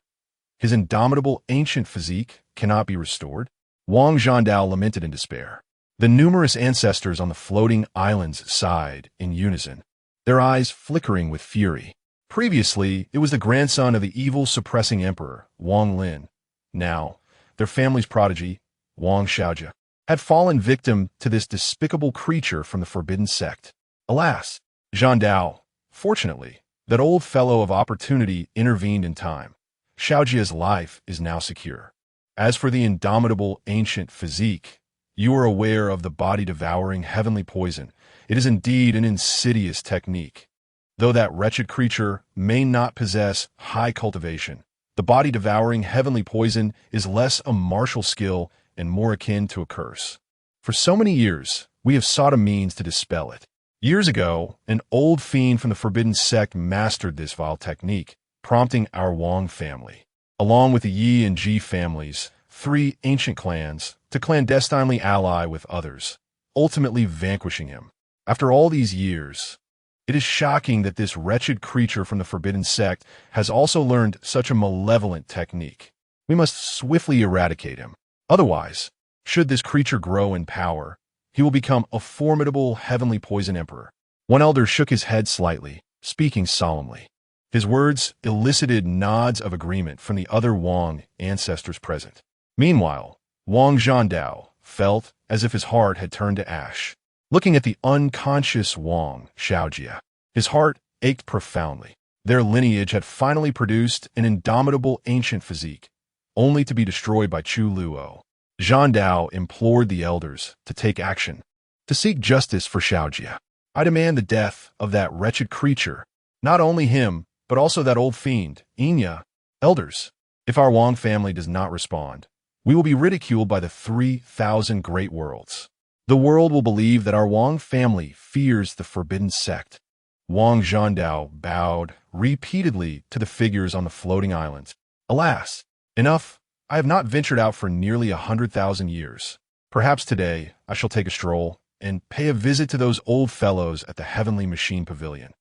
his indomitable ancient physique, cannot be restored? Wang Zhandao lamented in despair. The numerous ancestors on the floating islands sighed in unison, their eyes flickering with fury. Previously, it was the grandson of the evil-suppressing emperor, Wang Lin. Now, their family's prodigy, Wang Xiaojia, had fallen victim to this despicable creature from the Forbidden Sect. Alas, Zhandao, fortunately, that old fellow of opportunity intervened in time. Xiaojia's life is now secure. As for the indomitable ancient physique, you are aware of the body-devouring heavenly poison. It is indeed an insidious technique. Though that wretched creature may not possess high cultivation, the body-devouring heavenly poison is less a martial skill and more akin to a curse. For so many years, we have sought a means to dispel it. Years ago, an old fiend from the Forbidden Sect mastered this vile technique, prompting our Wang family, along with the Yi and Ji families, 3 ancient clans, to clandestinely ally with others, ultimately vanquishing him. After all these years, it is shocking that this wretched creature from the Forbidden Sect has also learned such a malevolent technique. We must swiftly eradicate him. Otherwise, should this creature grow in power, he will become a formidable heavenly poison emperor. One elder shook his head slightly, speaking solemnly. His words elicited nods of agreement from the other Wang ancestors present. Meanwhile, Wang Zhandao felt as if his heart had turned to ash. Looking at the unconscious Wang Xiaojia, his heart ached profoundly. Their lineage had finally produced an indomitable ancient physique, only to be destroyed by Chu Luo. Zhandao implored the elders to take action, to seek justice for Xiaojia. I demand the death of that wretched creature, not only him, but also that old fiend, Inya. Elders, if our Wang family does not respond, we will be ridiculed by the 3,000 great worlds. The world will believe that our Wang family fears the Forbidden Sect. Wang Zhandao bowed repeatedly to the figures on the floating islands. Alas, enough. I have not ventured out for nearly 100,000 years. Perhaps today I shall take a stroll and pay a visit to those old fellows at the Heavenly Machine Pavilion.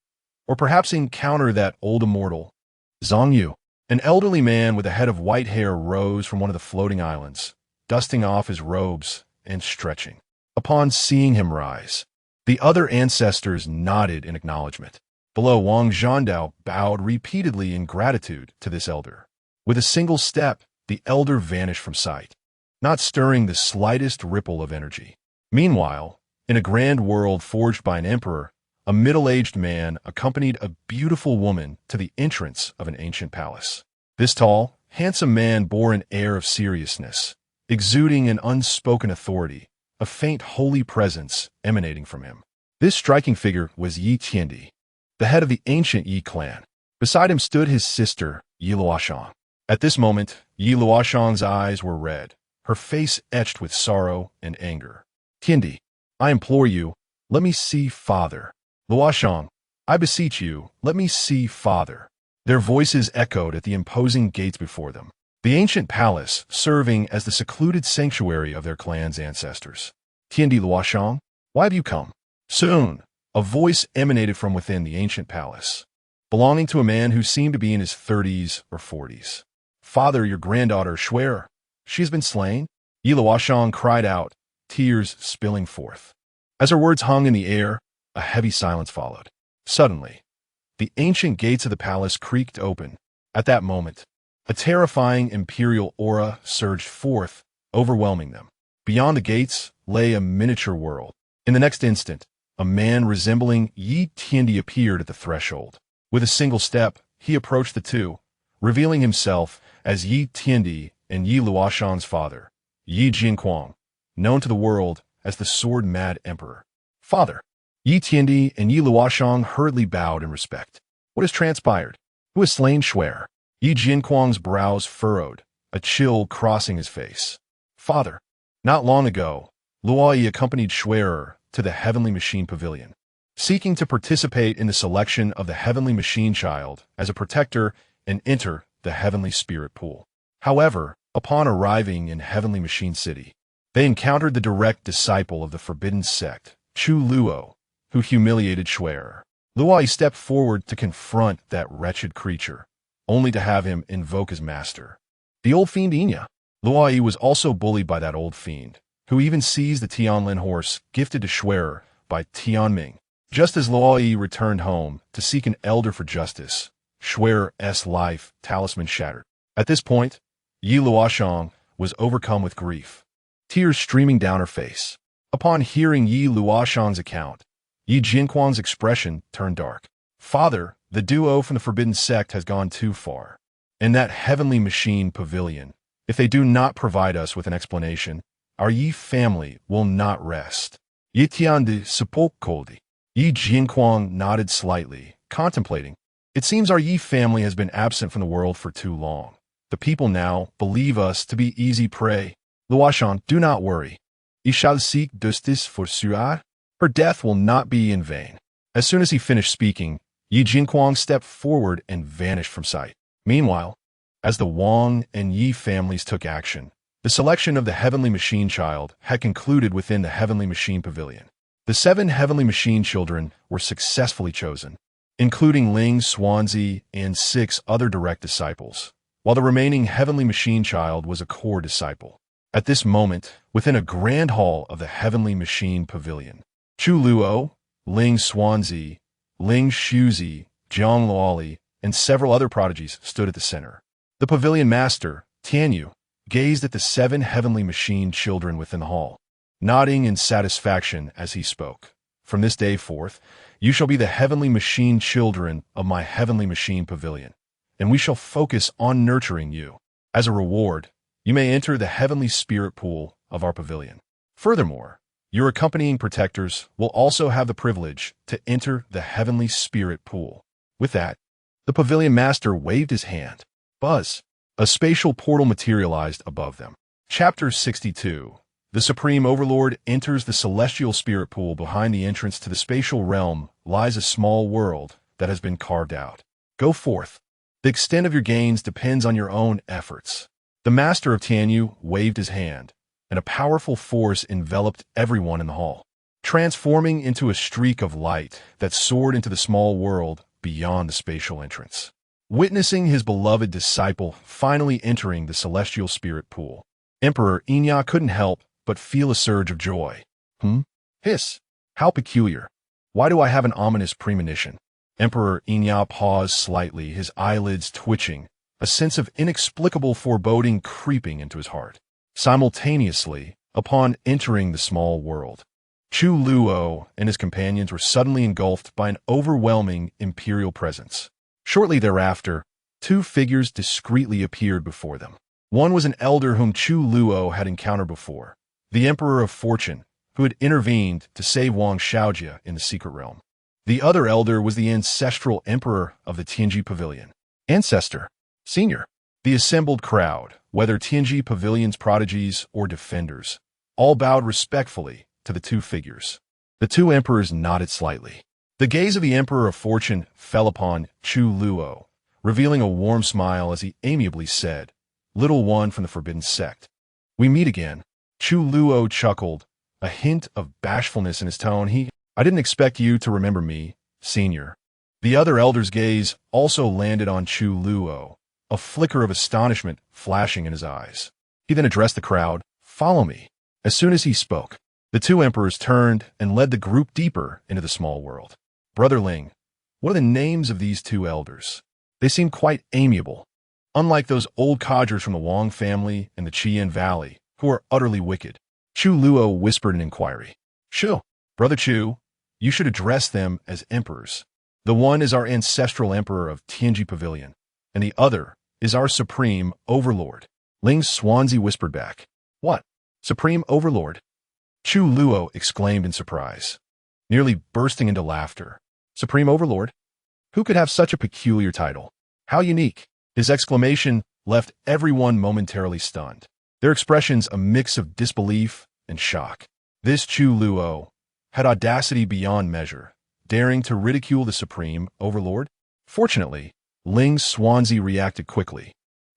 Or perhaps encounter that old immortal, Zhang Yu. An elderly man with a head of white hair rose from one of the floating islands, dusting off his robes and stretching. Upon seeing him rise, the other ancestors nodded in acknowledgement. Below, Wang Zhandao bowed repeatedly in gratitude to this elder. With a single step, the elder vanished from sight, not stirring the slightest ripple of energy. Meanwhile, in a grand world forged by an emperor, a middle-aged man accompanied a beautiful woman to the entrance of an ancient palace. This tall, handsome man bore an air of seriousness, exuding an unspoken authority, a faint holy presence emanating from him. This striking figure was Yi Tiandi, the head of the ancient Yi clan. Beside him stood his sister, Yi Luoshang. At this moment, Yi Luoshang's eyes were red, her face etched with sorrow and anger. Tiandi, I implore you, let me see father. Luoshang, I beseech you, let me see father. Their voices echoed at the imposing gates before them, the ancient palace serving as the secluded sanctuary of their clan's ancestors. Tiandi Luoshang, why have you come? Soon, a voice emanated from within the ancient palace, belonging to a man who seemed to be in his 30s or 40s. Father, your granddaughter, Shuer, she has been slain? Yi Luoshang cried out, tears spilling forth. As her words hung in the air, a heavy silence followed. Suddenly, the ancient gates of the palace creaked open. At that moment, a terrifying imperial aura surged forth, overwhelming them. Beyond the gates lay a miniature world. In the next instant, a man resembling Yi Tiandi appeared at the threshold. With a single step, he approached the two, revealing himself as Yi Tiandi and Yi Luoshang's father, Yi Jinquang, known to the world as the Sword-Mad Emperor. Father, Yi Tiandi and Yi Luoshang hurriedly bowed in respect. What has transpired? Who has slain Shuer? Yi Jinquang's brows furrowed, a chill crossing his face. Father, not long ago, Luo accompanied Shuer to the Heavenly Machine Pavilion, seeking to participate in the selection of the Heavenly Machine Child as a protector and enter the Heavenly Spirit Pool. However, upon arriving in Heavenly Machine City, they encountered the direct disciple of the Forbidden Sect, Chu Luo, who humiliated Shuer. Luo stepped forward to confront that wretched creature, only to have him invoke his master, the old fiend Inya. Luo was also bullied by that old fiend, who even seized the Tianlin horse gifted to Shuer by Tianming. Just as Luo returned home to seek an elder for justice, Shuer's life talisman shattered. At this point, Yi Luoshang was overcome with grief, tears streaming down her face. Upon hearing Yi Luoshang's account, Yi Jinquang's expression turned dark. Father, the duo from the Forbidden Sect has gone too far. In that Heavenly Machine Pavilion, if they do not provide us with an explanation, our Yi family will not rest. Yi Tiandi Sepulkoldi. Yi Jinquang nodded slightly, contemplating. It seems our Yi family has been absent from the world for too long. The people now believe us to be easy prey. Luoshang, do not worry. Ye shall seek justice for Shuer. Her death will not be in vain. As soon as he finished speaking, Yi Jinquang stepped forward and vanished from sight. Meanwhile, as the Wang and Yi families took action, the selection of the Heavenly Machine Child had concluded within the Heavenly Machine Pavilion. The 7 Heavenly Machine children were successfully chosen, including Ling Xuanzi and 6 other direct disciples, while the remaining Heavenly Machine Child was a core disciple. At this moment, within a grand hall of the Heavenly Machine Pavilion, Chu Luo, Ling Xuanzi, Ling Shuzi, Jiang Luoli, and several other prodigies stood at the center. The pavilion master, Tianyu, gazed at the 7 Heavenly Machine children within the hall, nodding in satisfaction as he spoke. From this day forth, you shall be the Heavenly Machine children of my Heavenly Machine Pavilion, and we shall focus on nurturing you. As a reward, you may enter the Heavenly Spirit Pool of our pavilion. Furthermore, your accompanying protectors will also have the privilege to enter the Heavenly Spirit Pool. With that, the pavilion master waved his hand. Buzz! A spatial portal materialized above them. Chapter 62. The Supreme Overlord enters the Celestial Spirit Pool. Behind the entrance to the spatial realm lies a small world that has been carved out. Go forth. The extent of your gains depends on your own efforts. The master of Tianyu waved his hand, and a powerful force enveloped everyone in the hall, transforming into a streak of light that soared into the small world beyond the spatial entrance. Witnessing his beloved disciple finally entering the Celestial Spirit Pool, Emperor Inya couldn't help but feel a surge of joy. Hmm? Hiss. How peculiar. Why do I have an ominous premonition? Emperor Inya paused slightly, his eyelids twitching, a sense of inexplicable foreboding creeping into his heart. Simultaneously, upon entering the small world, Chu Luo and his companions were suddenly engulfed by an overwhelming imperial presence. Shortly thereafter, two figures discreetly appeared before them. One was an elder whom Chu Luo had encountered before, the Emperor of Fortune, who had intervened to save Wang Xiaojia in the secret realm. The other elder was the ancestral emperor of the Tianji Pavilion. Ancestor. Senior. The assembled crowd, whether Tianji Pavilion's prodigies or defenders, all bowed respectfully to the two figures. The two emperors nodded slightly. The gaze of the Emperor of Fortune fell upon Chu Luo, revealing a warm smile as he amiably said, "Little one from the forbidden sect. We meet again." Chu Luo chuckled, a hint of bashfulness in his tone. I didn't expect you to remember me, senior." The other elder's gaze also landed on Chu Luo, a flicker of astonishment flashing in his eyes. He then addressed the crowd, "Follow me." As soon as he spoke, the two emperors turned and led the group deeper into the small world. Brother Ling, what are the names of these two elders? They seem quite amiable, unlike those old codgers from the Wang family in the Qian Valley, who are utterly wicked. Chu Luo whispered in inquiry. "Chu, Brother Chu, you should address them as emperors. The one is our ancestral emperor of Tianji Pavilion, and the other is our supreme overlord." Ling Xuanzi whispered back. "What? Supreme overlord?" Chu Luo exclaimed in surprise, nearly bursting into laughter. "Supreme overlord? Who could have such a peculiar title? How unique!" His exclamation left everyone momentarily stunned, their expressions a mix of disbelief and shock. This Chu Luo had audacity beyond measure, daring to ridicule the supreme overlord. Fortunately, Ling Xuanzi reacted quickly,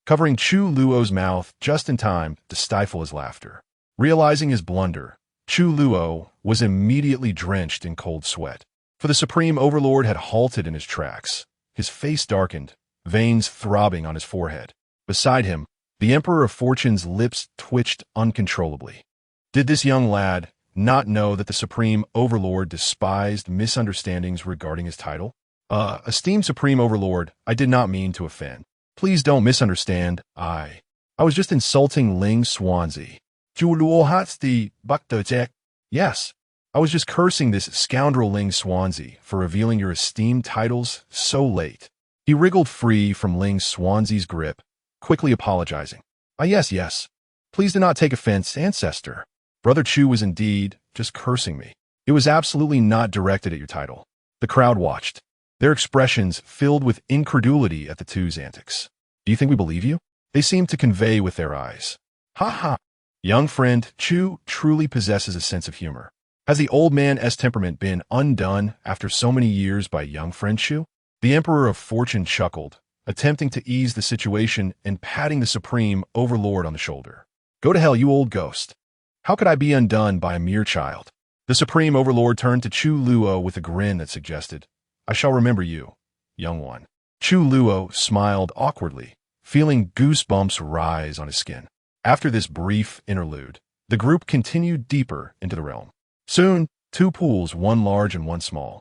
covering Chu Luo's mouth just in time to stifle his laughter. Realizing his blunder, Chu Luo was immediately drenched in cold sweat, for the supreme overlord had halted in his tracks, his face darkened, veins throbbing on his forehead. Beside him, the Emperor of Fortune's lips twitched uncontrollably. Did this young lad not know that the supreme overlord despised misunderstandings regarding his title? Esteemed supreme overlord, I did not mean to offend. Please don't misunderstand. I was just insulting Ling Xuanzi. Chu Luo hats the Jack. Yes, I was just cursing this scoundrel Ling Xuanzi for revealing your esteemed titles so late. He wriggled free from Ling Xuanzi's grip, quickly apologizing. Yes. Please do not take offense, ancestor. Brother Chu was indeed just cursing me. It was absolutely not directed at your title. The crowd watched, their expressions filled with incredulity at the two's antics. Do you think we believe you? They seemed to convey with their eyes. Ha ha. Young friend, Chu truly possesses a sense of humor. Has the old man's temperament been undone after so many years by young friend Chu? The Emperor of Fortune chuckled, attempting to ease the situation and patting the supreme overlord on the shoulder. Go to hell, you old ghost. How could I be undone by a mere child? The supreme overlord turned to Chu Luo with a grin that suggested, I shall remember you, young one. Chu Luo smiled awkwardly, feeling goosebumps rise on his skin. After this brief interlude, the group continued deeper into the realm. Soon, two pools, one large and one small,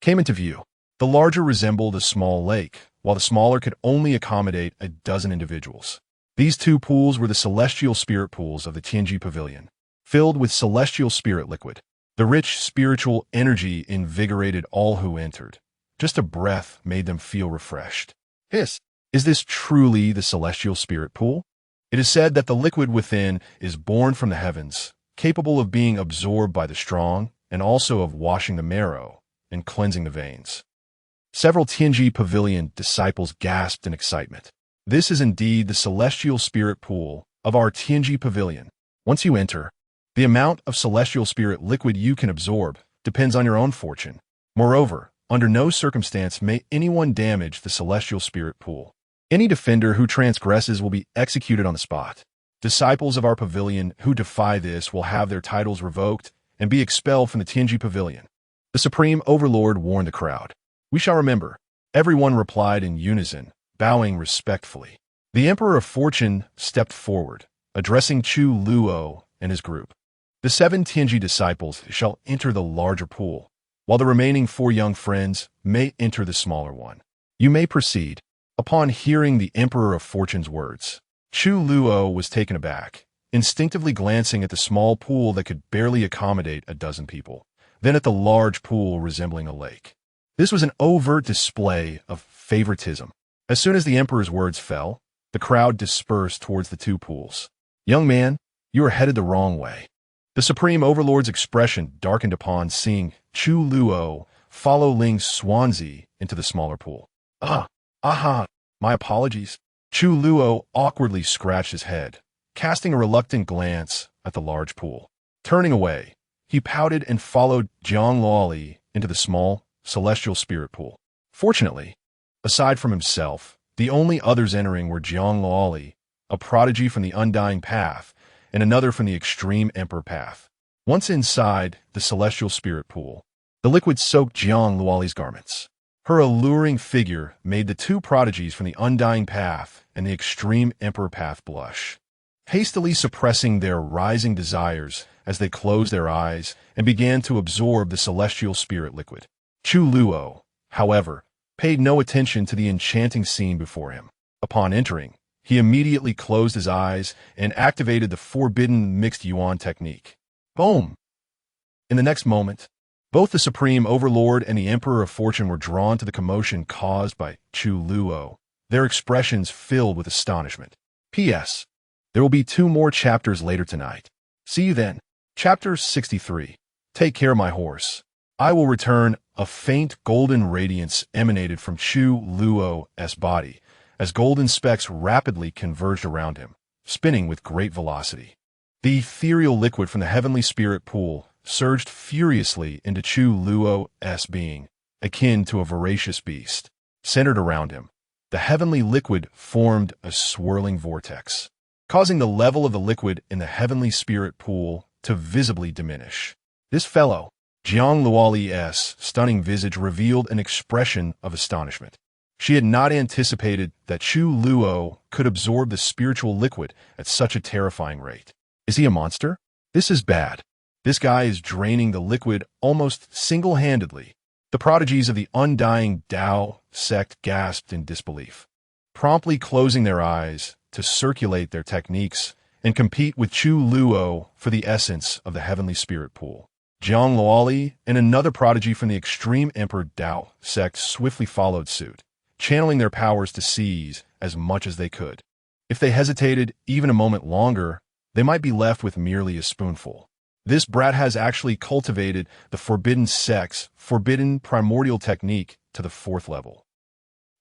came into view. The larger resembled a small lake, while the smaller could only accommodate a dozen individuals. These two pools were the celestial spirit pools of the Tianji Pavilion, filled with celestial spirit liquid. The rich spiritual energy invigorated all who entered. Just a breath made them feel refreshed. Hiss! Is this truly the celestial spirit pool? It is said that the liquid within is born from the heavens, capable of being absorbed by the strong and also of washing the marrow and cleansing the veins. Several Tianji Pavilion disciples gasped in excitement. This is indeed the celestial spirit pool of our Tianji Pavilion. Once you enter, the amount of celestial spirit liquid you can absorb depends on your own fortune. Moreover, under no circumstance may anyone damage the celestial spirit pool. Any defender who transgresses will be executed on the spot. Disciples of our pavilion who defy this will have their titles revoked and be expelled from the Tianji Pavilion. The Supreme Overlord warned the crowd. We shall remember. Everyone replied in unison, bowing respectfully. The Emperor of Fortune stepped forward, addressing Chu Luo and his group. The 7 Tianji disciples shall enter the larger pool, while the remaining 4 young friends may enter the smaller one. You may proceed." Upon hearing the Emperor of Fortune's words, Chu Luo was taken aback, instinctively glancing at the small pool that could barely accommodate a dozen people, then at the large pool resembling a lake. This was an overt display of favoritism. As soon as the Emperor's words fell, the crowd dispersed towards the 2 pools. "Young man, you are headed the wrong way." The Supreme Overlord's expression darkened upon seeing Chu Luo follow Ling's Swansea into the smaller pool. Aha, my apologies." Chu Luo awkwardly scratched his head, casting a reluctant glance at the large pool. Turning away, he pouted and followed Jiang Luoli into the small, celestial spirit pool. Fortunately, aside from himself, the only others entering were Jiang Luoli, a prodigy from the Undying Path, and another from the Extreme Emperor Path. Once inside the celestial spirit pool, the liquid soaked Jiang Luoli's garments. Her alluring figure made the 2 prodigies from the Undying Path and the Extreme Emperor Path blush, hastily suppressing their rising desires as they closed their eyes and began to absorb the celestial spirit liquid. Chu Luo, however, paid no attention to the enchanting scene before him. Upon entering, he immediately closed his eyes and activated the forbidden mixed yuan technique. Boom! In the next moment, both the Supreme Overlord and the Emperor of Fortune were drawn to the commotion caused by Chu Luo, their expressions filled with astonishment. P.S. There will be 2 more chapters later tonight. See you then. Chapter 63. Take care, my horse. I will return. A faint golden radiance emanated from Chu Luo's body as golden specks rapidly converged around him, spinning with great velocity. The ethereal liquid from the heavenly spirit pool surged furiously into Chu Luo's being, akin to a voracious beast. Centered around him, the heavenly liquid formed a swirling vortex, causing the level of the liquid in the heavenly spirit pool to visibly diminish. This fellow, Jiang Luoli's stunning visage revealed an expression of astonishment. She had not anticipated that Chu Luo could absorb the spiritual liquid at such a terrifying rate. Is he a monster? This is bad. This guy is draining the liquid almost single-handedly. The prodigies of the undying Tao sect gasped in disbelief, promptly closing their eyes to circulate their techniques and compete with Chu Luo for the essence of the heavenly spirit pool. Jiang Luoli and another prodigy from the Extreme Emperor Tao sect swiftly followed suit, channeling their powers to seize as much as they could. If they hesitated even a moment longer, they might be left with merely a spoonful. This brat has actually cultivated the forbidden sect's forbidden primordial technique to the 4th level.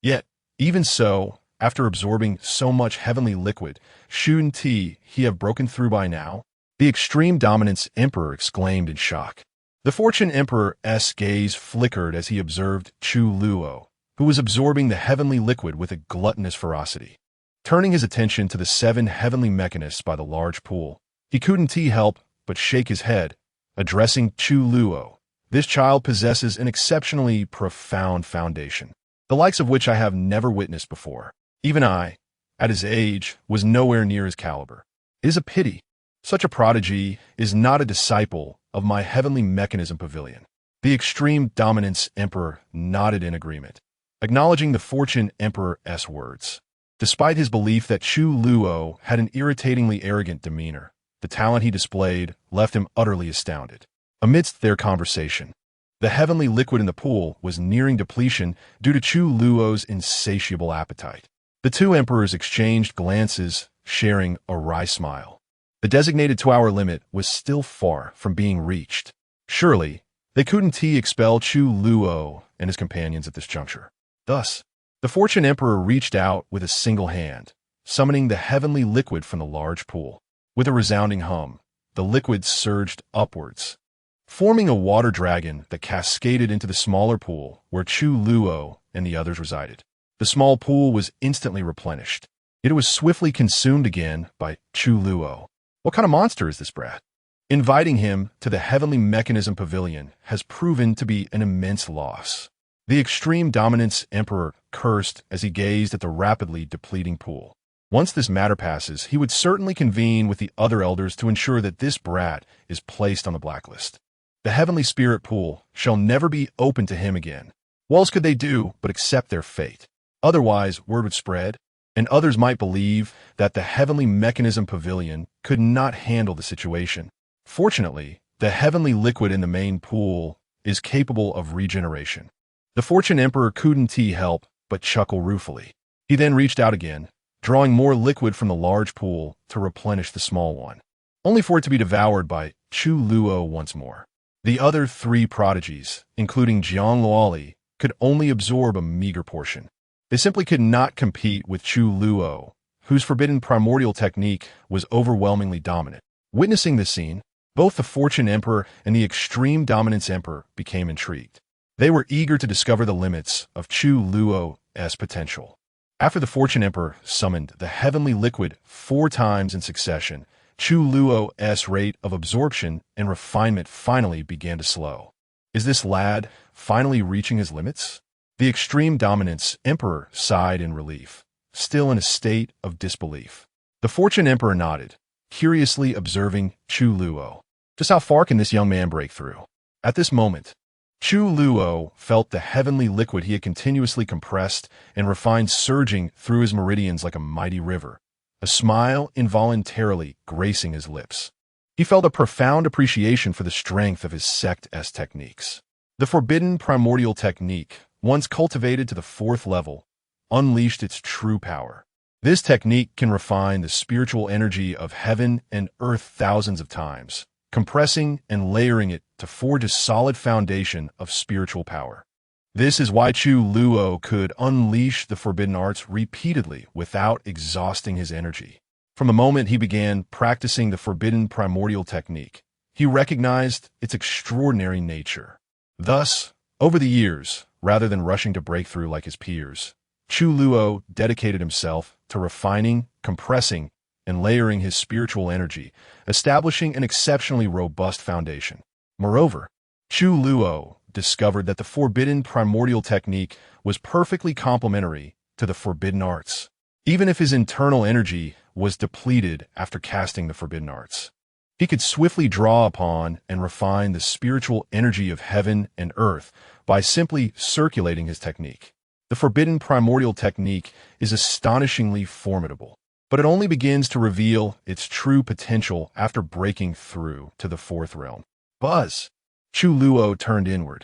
Yet, even so, after absorbing so much heavenly liquid, shouldn't he have broken through by now? The Extreme Dominance Emperor exclaimed in shock. The Fortune Emperor's gaze flickered as he observed Chu Luo, who was absorbing the heavenly liquid with a gluttonous ferocity. Turning his attention to the 7 heavenly mechanists by the large pool, he couldn't help but shake his head, addressing Chu Luo. This child possesses an exceptionally profound foundation, the likes of which I have never witnessed before. Even I, at his age, was nowhere near his caliber. It is a pity. Such a prodigy is not a disciple of my heavenly mechanism pavilion. The Extreme Dominance Emperor nodded in agreement, acknowledging the Fortune Emperor's words. Despite his belief that Chu Luo had an irritatingly arrogant demeanor, the talent he displayed left him utterly astounded. Amidst their conversation, the heavenly liquid in the pool was nearing depletion due to Chu Luo's insatiable appetite. The 2 emperors exchanged glances, sharing a wry smile. The designated 2-hour limit was still far from being reached. Surely, they couldn't expel Chu Luo and his companions at this juncture. Thus, the Fortune Emperor reached out with a single hand, summoning the heavenly liquid from the large pool. With a resounding hum, the liquid surged upwards, forming a water dragon that cascaded into the smaller pool where Chu Luo and the others resided. The small pool was instantly replenished. It was swiftly consumed again by Chu Luo. What kind of monster is this brat? Inviting him to the Heavenly Mechanism Pavilion has proven to be an immense loss. The Extreme Dominance Emperor cursed as he gazed at the rapidly depleting pool. Once this matter passes, he would certainly convene with the other elders to ensure that this brat is placed on the blacklist. The heavenly spirit pool shall never be open to him again. What else could they do but accept their fate? Otherwise, word would spread, and others might believe that the heavenly mechanism pavilion could not handle the situation. Fortunately, the heavenly liquid in the main pool is capable of regeneration. The Fortune Emperor couldn't help but chuckle ruefully. He then reached out again, drawing more liquid from the large pool to replenish the small one, only for it to be devoured by Chu Luo once more. The other three prodigies, including Jiang Luoli, could only absorb a meager portion. They simply could not compete with Chu Luo, whose forbidden primordial technique was overwhelmingly dominant. Witnessing this scene, both the Fortune Emperor and the Extreme Dominance Emperor became intrigued. They were eager to discover the limits of Chu Luo's potential. After the Fortune Emperor summoned the heavenly liquid 4 times in succession, Chu Luo's rate of absorption and refinement finally began to slow. Is this lad finally reaching his limits? The Extreme Dominance Emperor sighed in relief, still in a state of disbelief. The Fortune Emperor nodded, curiously observing Chu Luo. Just how far can this young man break through? At this moment, Chu Luo felt the heavenly liquid he had continuously compressed and refined surging through his meridians like a mighty river, a smile involuntarily gracing his lips. He felt a profound appreciation for the strength of his sect's techniques. The forbidden primordial technique, once cultivated to the 4th level, unleashed its true power. This technique can refine the spiritual energy of heaven and earth thousands of times, compressing and layering it to forge a solid foundation of spiritual power. This is why Chu Luo could unleash the forbidden arts repeatedly without exhausting his energy. From the moment he began practicing the forbidden primordial technique, he recognized its extraordinary nature. Thus, over the years, rather than rushing to breakthrough like his peers, Chu Luo dedicated himself to refining, compressing, and layering his spiritual energy, establishing an exceptionally robust foundation. Moreover, Chu Luo discovered that the forbidden primordial technique was perfectly complementary to the forbidden arts, even if his internal energy was depleted after casting the forbidden arts. He could swiftly draw upon and refine the spiritual energy of heaven and earth by simply circulating his technique. The forbidden primordial technique is astonishingly formidable, but it only begins to reveal its true potential after breaking through to the 4th realm. Buzz! Chu Luo turned inward,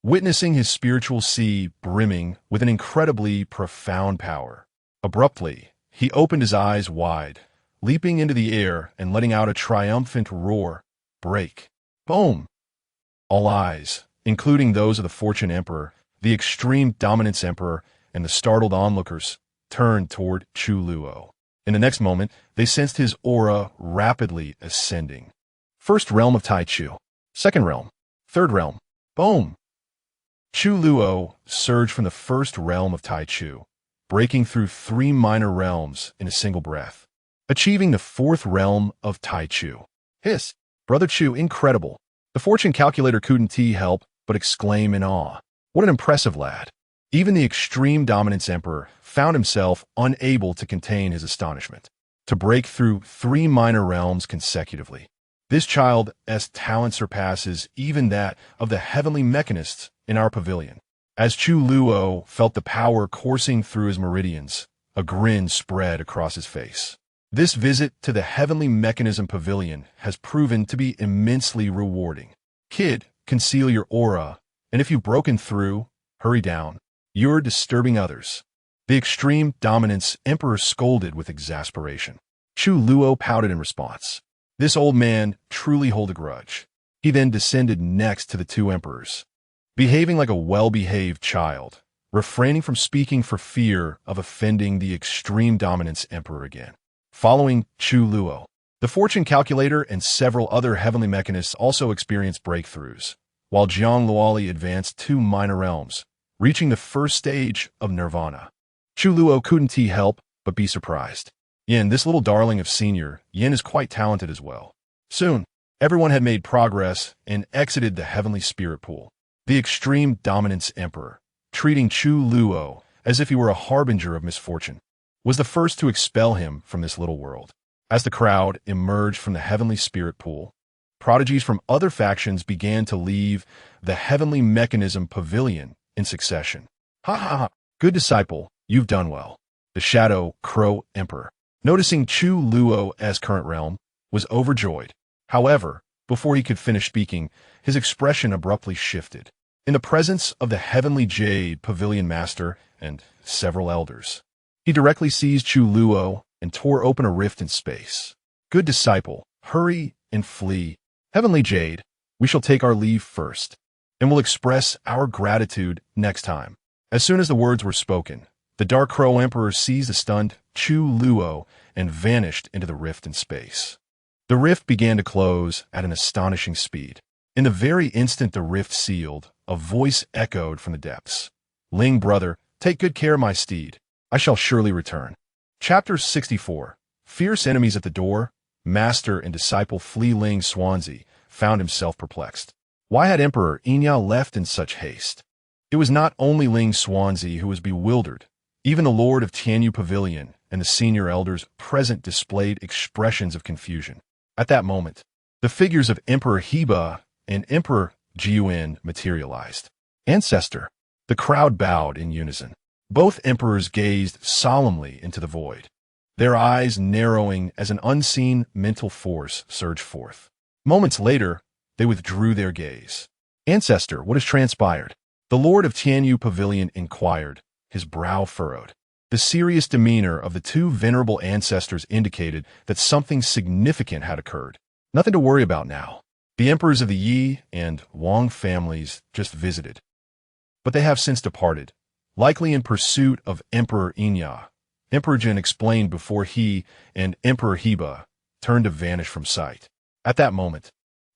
witnessing his spiritual sea brimming with an incredibly profound power. Abruptly, he opened his eyes wide, leaping into the air and letting out a triumphant roar. Break. Boom! All eyes, including those of the Fortune Emperor, the Extreme Dominance Emperor, and the startled onlookers, turned toward Chu Luo. In the next moment, they sensed his aura rapidly ascending. 1st realm of Tai Chu. 2nd realm. 3rd realm. Boom! Chu Luo surged from the 1st realm of Tai Chu, breaking through 3 minor realms in a single breath, achieving the 4th realm of Tai Chu. Hiss! Brother Chu, incredible! The fortune calculator couldn't help but exclaim in awe. What an impressive lad! Even the Extreme Dominance Emperor found himself unable to contain his astonishment. To break through 3 minor realms consecutively. This child's talent surpasses even that of the heavenly mechanists in our pavilion. As Chu Luo felt the power coursing through his meridians, a grin spread across his face. This visit to the heavenly mechanism pavilion has proven to be immensely rewarding. Kid, conceal your aura, and if you've broken through, hurry down. You're disturbing others. The Extreme Dominance Emperor scolded with exasperation. Chu Luo pouted in response. This old man truly held a grudge. He then descended next to the 2 emperors, behaving like a well-behaved child, refraining from speaking for fear of offending the Extreme Dominance Emperor again. Following Chu Luo, the fortune calculator and several other heavenly mechanists also experienced breakthroughs, while Jiang Luoli advanced 2 minor realms, reaching the 1st stage of nirvana. Chu Luo couldn't help but be surprised. Yin, this little darling of senior, Yin is quite talented as well. Soon, everyone had made progress and exited the heavenly spirit pool. The Extreme Dominance Emperor, treating Chu Luo as if he were a harbinger of misfortune. was the first to expel him from this little world. As the crowd emerged from the heavenly spirit pool, prodigies from other factions began to leave the heavenly mechanism pavilion in succession. Ha ha ha! Good disciple, you've done well. The Shadow Crow Emperor, noticing Chu Luo as current realm, was overjoyed. However, before he could finish speaking, his expression abruptly shifted. In the presence of the heavenly jade pavilion master and several elders, he directly seized Chu Luo and tore open a rift in space. Good disciple, hurry and flee. Heavenly jade, we shall take our leave first, and will express our gratitude next time. As soon as the words were spoken, the Dark Crow Emperor seized the stunned Chu Luo and vanished into the rift in space. The rift began to close at an astonishing speed. In the very instant the rift sealed, a voice echoed from the depths. Ling, brother, take good care of my steed. I shall surely return. Chapter 64. Fierce enemies at the door. Master and disciple Flee Ling Swansea found himself perplexed. Why had Emperor Inya left in such haste? It was not only Ling Swansea who was bewildered. Even the Lord of Tianyu Pavilion and the senior elders present displayed expressions of confusion. At that moment, the figures of Emperor Heba and Emperor Jiuan materialized. Ancestor. The crowd bowed in unison. Both emperors gazed solemnly into the void, their eyes narrowing as an unseen mental force surged forth. Moments later, they withdrew their gaze. Ancestor, what has transpired? The Lord of Tianyu Pavilion inquired, his brow furrowed. The serious demeanor of the two venerable ancestors indicated that something significant had occurred. Nothing to worry about now. The emperors of the Yi and Wang families just visited, but they have since departed, likely in pursuit of Emperor Inya. Emperor Jin explained before he and Emperor Heba turned to vanish from sight. At that moment,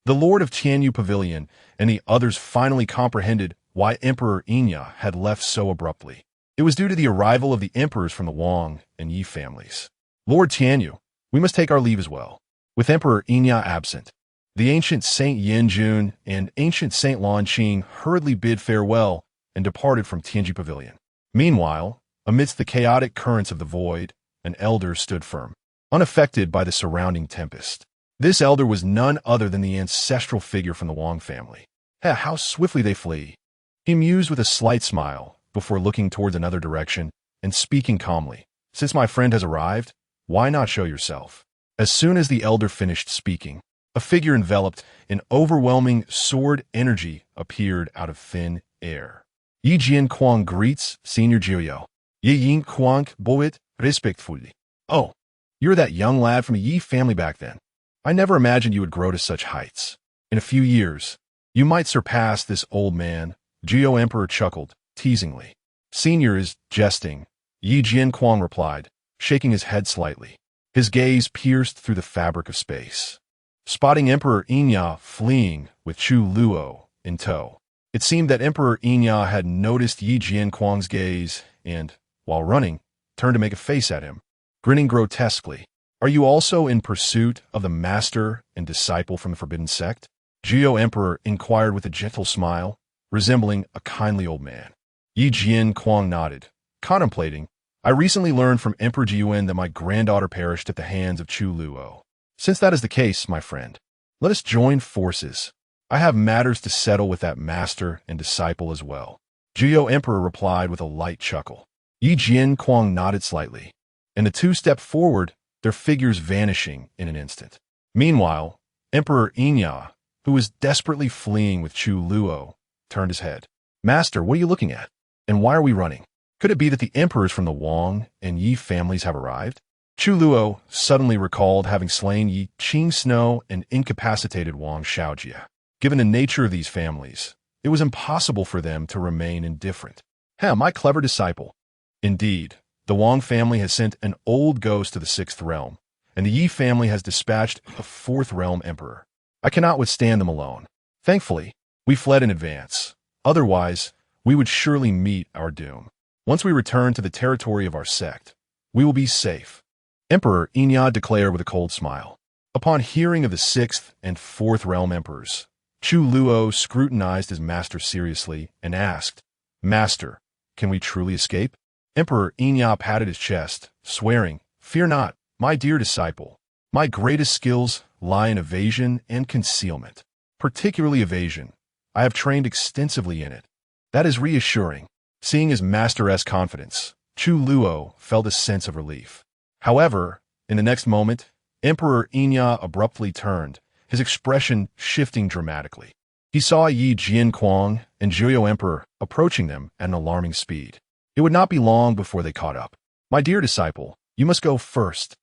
the Lord of Tianyu Pavilion and the others finally comprehended why Emperor Inya had left so abruptly. It was due to the arrival of the emperors from the Wang and Yi families. Lord Tianyu, we must take our leave as well. With Emperor Inya absent, the ancient Saint Yanjun and ancient Saint Lanqing hurriedly bid farewell and departed from Tianji Pavilion. Meanwhile, amidst the chaotic currents of the void, an elder stood firm, unaffected by the surrounding tempest. This elder was none other than the ancestral figure from the Wang family. How swiftly they flee! He mused with a slight smile before looking towards another direction and speaking calmly. Since my friend has arrived, why not show yourself? As soon as the elder finished speaking, a figure enveloped in overwhelming sword energy appeared out of thin air. Yi Jian Kuang greets Senior Jiuyo. Yi Yin Kuang Boit respectfully. Oh, you're that young lad from the Yi family back then. I never imagined you would grow to such heights. In a few years, you might surpass this old man. Jiuyo Emperor chuckled, teasingly. Senior is jesting, Yi Jian Kuang replied, shaking his head slightly. His gaze pierced through the fabric of space, spotting Emperor Inya fleeing with Chu Luo in tow. It seemed that Emperor Inya had noticed Yi Jian Kuang's gaze and, while running, turned to make a face at him, grinning grotesquely. Are you also in pursuit of the master and disciple from the forbidden sect? Jiuyo Emperor inquired with a gentle smile, resembling a kindly old man. Yi Jian Kuang nodded, contemplating. I recently learned from Emperor Jiuan that my granddaughter perished at the hands of Chu Luo. Since that is the case, my friend, let us join forces. I have matters to settle with that master and disciple as well. Jiuyo Emperor replied with a light chuckle. Yi Jian Kuang nodded slightly, and the two stepped forward, their figures vanishing in an instant. Meanwhile, Emperor Inya, who was desperately fleeing with Chu Luo, turned his head. Master, what are you looking at? And why are we running? Could it be that the emperors from the Wang and Yi families have arrived? Chu Luo suddenly recalled having slain Yi Qing Snow and incapacitated Wang Xiaojia. Given the nature of these families, it was impossible for them to remain indifferent. My clever disciple. Indeed, the Wang family has sent an old ghost to the 6th realm, and the Yi family has dispatched a 4th realm emperor. I cannot withstand them alone. Thankfully, we fled in advance. Otherwise, we would surely meet our doom. Once we return to the territory of our sect, we will be safe. Emperor Inya declared with a cold smile. Upon hearing of the 6th and 4th realm emperors, Chu Luo scrutinized his master seriously and asked, Master, can we truly escape? Emperor Inya patted his chest, swearing, "Fear not, my dear disciple. My greatest skills lie in evasion and concealment. Particularly evasion. I have trained extensively in it." That is reassuring. Seeing his master's confidence, Chu Luo felt a sense of relief. However, in the next moment, Emperor Inya abruptly turned, his expression shifting dramatically. He saw Yi Jianquang and Zhuyo Emperor approaching them at an alarming speed. It would not be long before they caught up. "My dear disciple, you must go first."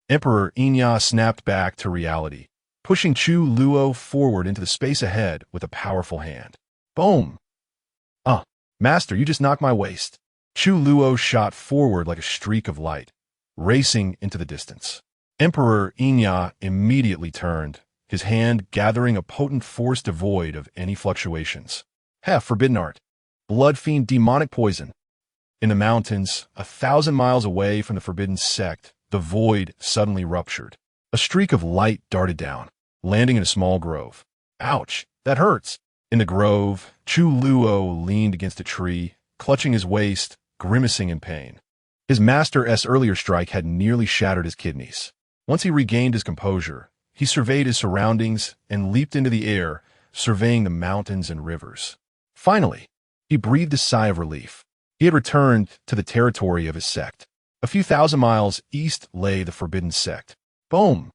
Emperor Inya snapped back to reality, pushing Chu Luo forward into the space ahead with a powerful hand. Boom! Master, you just knocked my waist. Chu Luo shot forward like a streak of light, racing into the distance. Emperor Inya immediately turned, his hand gathering a potent force devoid of any fluctuations. Forbidden art. Blood fiend demonic poison. In the mountains, 1,000 miles away from the forbidden sect, the void suddenly ruptured. A streak of light darted down, landing in a small grove. Ouch, that hurts. In the grove, Chu Luo leaned against a tree, clutching his waist, grimacing in pain. His master's earlier strike had nearly shattered his kidneys. Once he regained his composure, he surveyed his surroundings and leaped into the air, surveying the mountains and rivers. Finally, he breathed a sigh of relief. He had returned to the territory of his sect. A few thousand miles east lay the forbidden sect. Boom!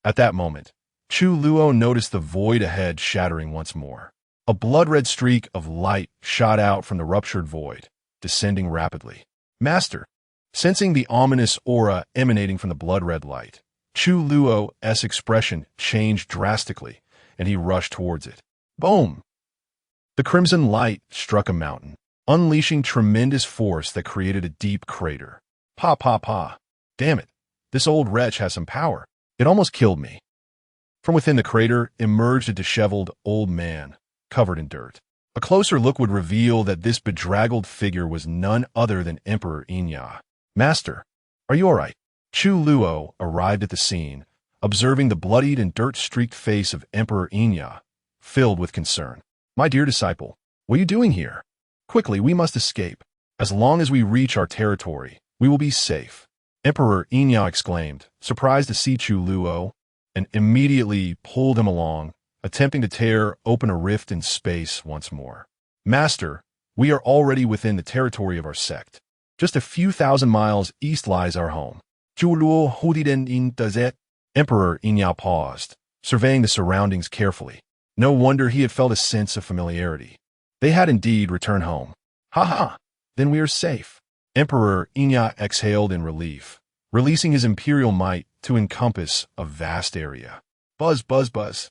At that moment, Chu Luo noticed the void ahead shattering once more. A blood-red streak of light shot out from the ruptured void, descending rapidly. Master! Sensing the ominous aura emanating from the blood-red light, Chu Luo's expression changed drastically, and he rushed towards it. Boom! The crimson light struck a mountain, unleashing tremendous force that created a deep crater. Pa pa pa. Damn it, this old wretch has some power. It almost killed me. From within the crater emerged a disheveled old man, covered in dirt. A closer look would reveal that this bedraggled figure was none other than Emperor Inya. Master, are you all right? Chu Luo arrived at the scene, observing the bloodied and dirt-streaked face of Emperor Inya, filled with concern. My dear disciple, what are you doing here? Quickly, we must escape. As long as we reach our territory, we will be safe. Emperor Inya exclaimed, surprised to see Chu Luo, and immediately pulled him along, attempting to tear open a rift in space once more. Master, we are already within the territory of our sect. Just a few thousand miles east lies our home. Chu Luo hudiden in dazet. Emperor Inya paused, surveying the surroundings carefully. No wonder he had felt a sense of familiarity. They had indeed returned home. Ha ha! Then we are safe. Emperor Inya exhaled in relief, releasing his imperial might to encompass a vast area. Buzz, buzz, buzz.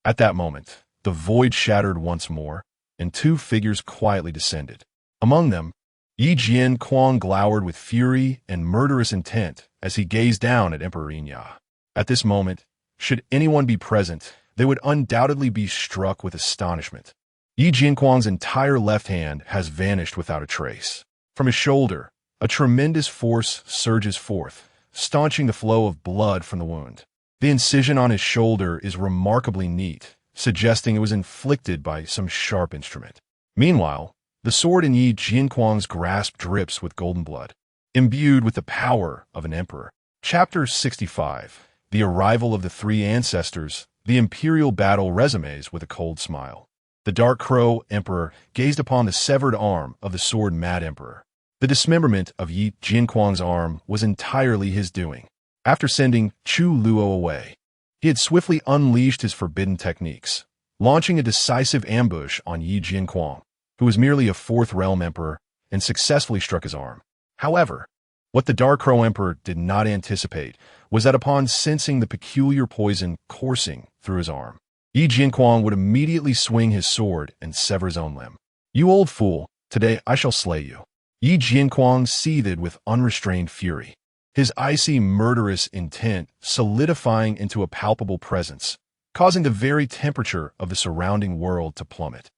At that moment, the void shattered once more, and two figures quietly descended. Among them, Yi Jianquang glowered with fury and murderous intent as he gazed down at Emperor Inya. At this moment, should anyone be present, they would undoubtedly be struck with astonishment. Yi Jianquang's entire left hand has vanished without a trace. From his shoulder, a tremendous force surges forth, staunching the flow of blood from the wound. The incision on his shoulder is remarkably neat, suggesting it was inflicted by some sharp instrument. Meanwhile, the sword in Yi Jianquang's grasp drips with golden blood, imbued with the power of an emperor. Chapter 65. The Arrival of the Three Ancestors. The Imperial Battle resumes with a cold smile. The Dark Crow Emperor gazed upon the severed arm of the Sword Mad Emperor. The dismemberment of Yi Jianquang's arm was entirely his doing. After sending Chu Luo away, he had swiftly unleashed his forbidden techniques, launching a decisive ambush on Yi Jianquang, who was merely a Fourth Realm Emperor, and successfully struck his arm. However, what the Dark Crow Emperor did not anticipate was that upon sensing the peculiar poison coursing through his arm, Yi Jianquang would immediately swing his sword and sever his own limb. You old fool, today I shall slay you. Yi Jianquang seethed with unrestrained fury, his icy, murderous intent solidifying into a palpable presence, causing the very temperature of the surrounding world to plummet.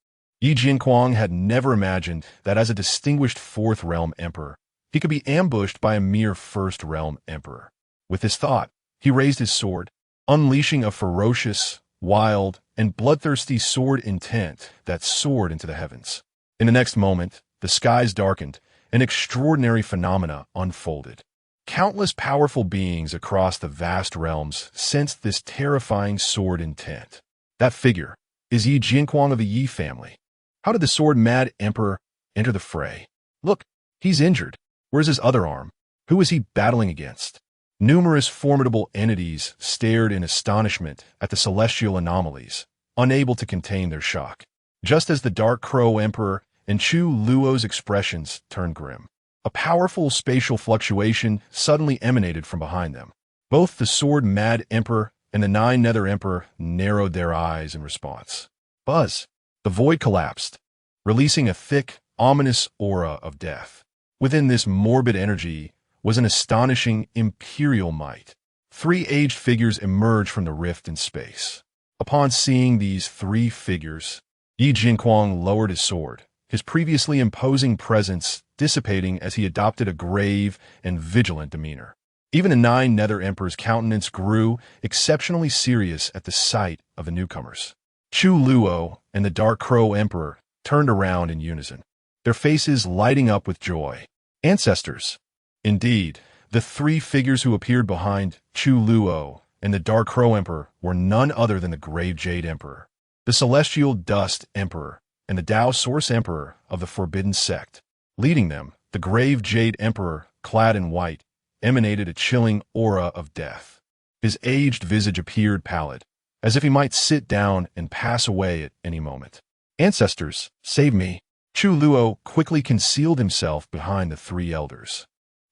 Yi Jianquang had never imagined that as a distinguished Fourth Realm Emperor, he could be ambushed by a mere First Realm Emperor. With this thought, he raised his sword, unleashing a ferocious, wild, and bloodthirsty sword intent that soared into the heavens. In the next moment, the skies darkened, an extraordinary phenomena unfolded. Countless powerful beings across the vast realms sensed this terrifying sword intent. That figure is Yi Jinquang of the Yi family. How did the sword-mad emperor enter the fray? Look, he's injured. Where's his other arm? Who is he battling against? Numerous formidable entities stared in astonishment at the celestial anomalies, unable to contain their shock. Just as the Dark Crow Emperor and Chu Luo's expressions turned grim, a powerful spatial fluctuation suddenly emanated from behind them. Both the sword-mad emperor and the Nine-Nether Emperor narrowed their eyes in response. Buzz! The void collapsed, releasing a thick, ominous aura of death. Within this morbid energy was an astonishing imperial might. Three aged figures emerged from the rift in space. Upon seeing these three figures, Yi Jinquang lowered his sword, his previously imposing presence dissipating as he adopted a grave and vigilant demeanor. Even the Nine-Nether Emperor's countenance grew exceptionally serious at the sight of the newcomers. Chu Luo and the Dark Crow Emperor turned around in unison, their faces lighting up with joy. Ancestors! Indeed, the three figures who appeared behind Chu Luo and the Dark Crow Emperor were none other than the Grave Jade Emperor, the Celestial Dust Emperor, and the Tao Source Emperor of the Forbidden Sect. Leading them, the Grave Jade Emperor, clad in white, emanated a chilling aura of death. His aged visage appeared pallid, as if he might sit down and pass away at any moment. Ancestors, save me! Chu Luo quickly concealed himself behind the three elders.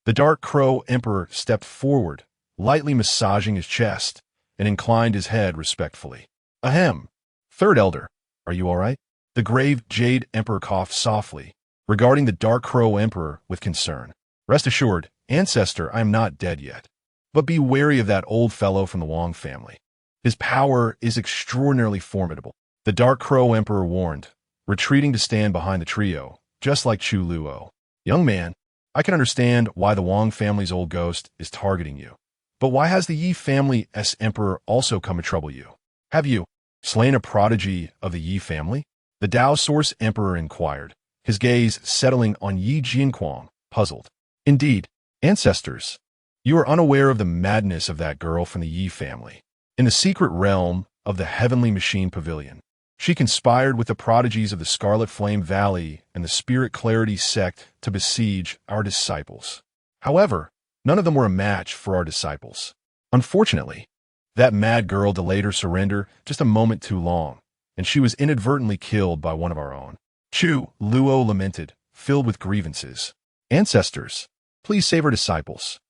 The Dark Crow Emperor stepped forward, lightly massaging his chest, and inclined his head respectfully. Ahem! Third elder, are you all right? The Grave Jade Emperor coughed softly, regarding the Dark Crow Emperor with concern. Rest assured, ancestor, I am not dead yet. But be wary of that old fellow from the Wong family. His power is extraordinarily formidable. The Dark Crow Emperor warned, retreating to stand behind the trio, just like Chu Luo. Young man, I can understand why the Wong family's old ghost is targeting you. But why has the Yi family's emperor also come to trouble you? Have you slain a prodigy of the Yi family? The Tao Source Emperor inquired, his gaze settling on Yi Jinquang, puzzled. Indeed, ancestors, you are unaware of the madness of that girl from the Yi family. In the secret realm of the Heavenly Machine Pavilion, she conspired with the prodigies of the Scarlet Flame Valley and the Spirit Clarity sect to besiege our disciples. However, none of them were a match for our disciples. Unfortunately, that mad girl delayed her surrender just a moment too long, and she was inadvertently killed by one of our own. Chu Luo lamented, filled with grievances. Ancestors, please save our disciples.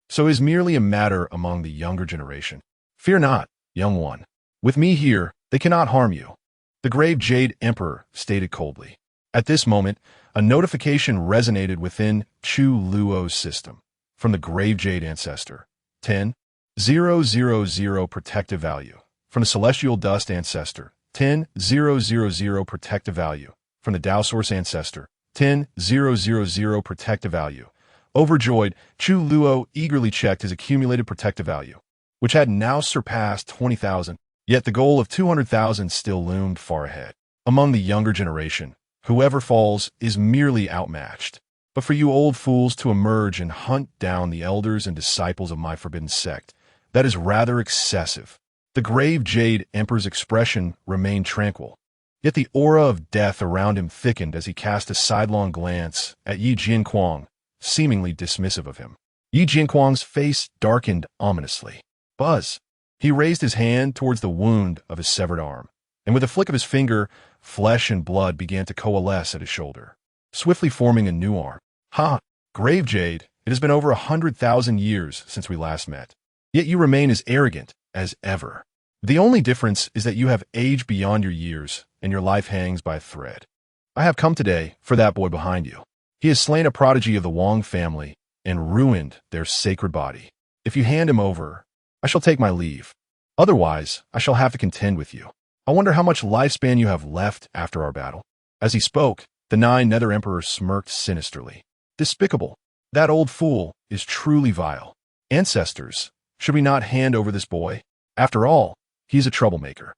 So it is merely a matter among the younger generation. Fear not, young one. With me here, they cannot harm you. The Grave Jade Emperor stated coldly. At this moment, a notification resonated within Chu Luo's system. From the Grave Jade Ancestor. 10,000 protective value. From the Celestial Dust Ancestor. 10,000 protective value. From the Tao Source Ancestor. 10,000 protective value. Overjoyed, Chu Luo eagerly checked his accumulated protective value, which had now surpassed 20,000, yet the goal of 200,000 still loomed far ahead. Among the younger generation, whoever falls is merely outmatched. But for you old fools to emerge and hunt down the elders and disciples of my forbidden sect, that is rather excessive. The Grave Jade Emperor's expression remained tranquil, yet the aura of death around him thickened as he cast a sidelong glance at Yi Jinquang, seemingly dismissive of him. Yi Jinquang's face darkened ominously. Buzz! He raised his hand towards the wound of his severed arm, and with a flick of his finger, flesh and blood began to coalesce at his shoulder, swiftly forming a new arm. Grave Jade, it has been over 100,000 years since we last met. Yet you remain as arrogant as ever. The only difference is that you have aged beyond your years, and your life hangs by a thread. I have come today for that boy behind you. He has slain a prodigy of the Wong family and ruined their sacred body. If you hand him over, I shall take my leave. Otherwise, I shall have to contend with you. I wonder how much lifespan you have left after our battle. As he spoke, the Nine-Nether Emperor smirked sinisterly. Despicable. That old fool is truly vile. Ancestors, should we not hand over this boy? After all, he is a troublemaker.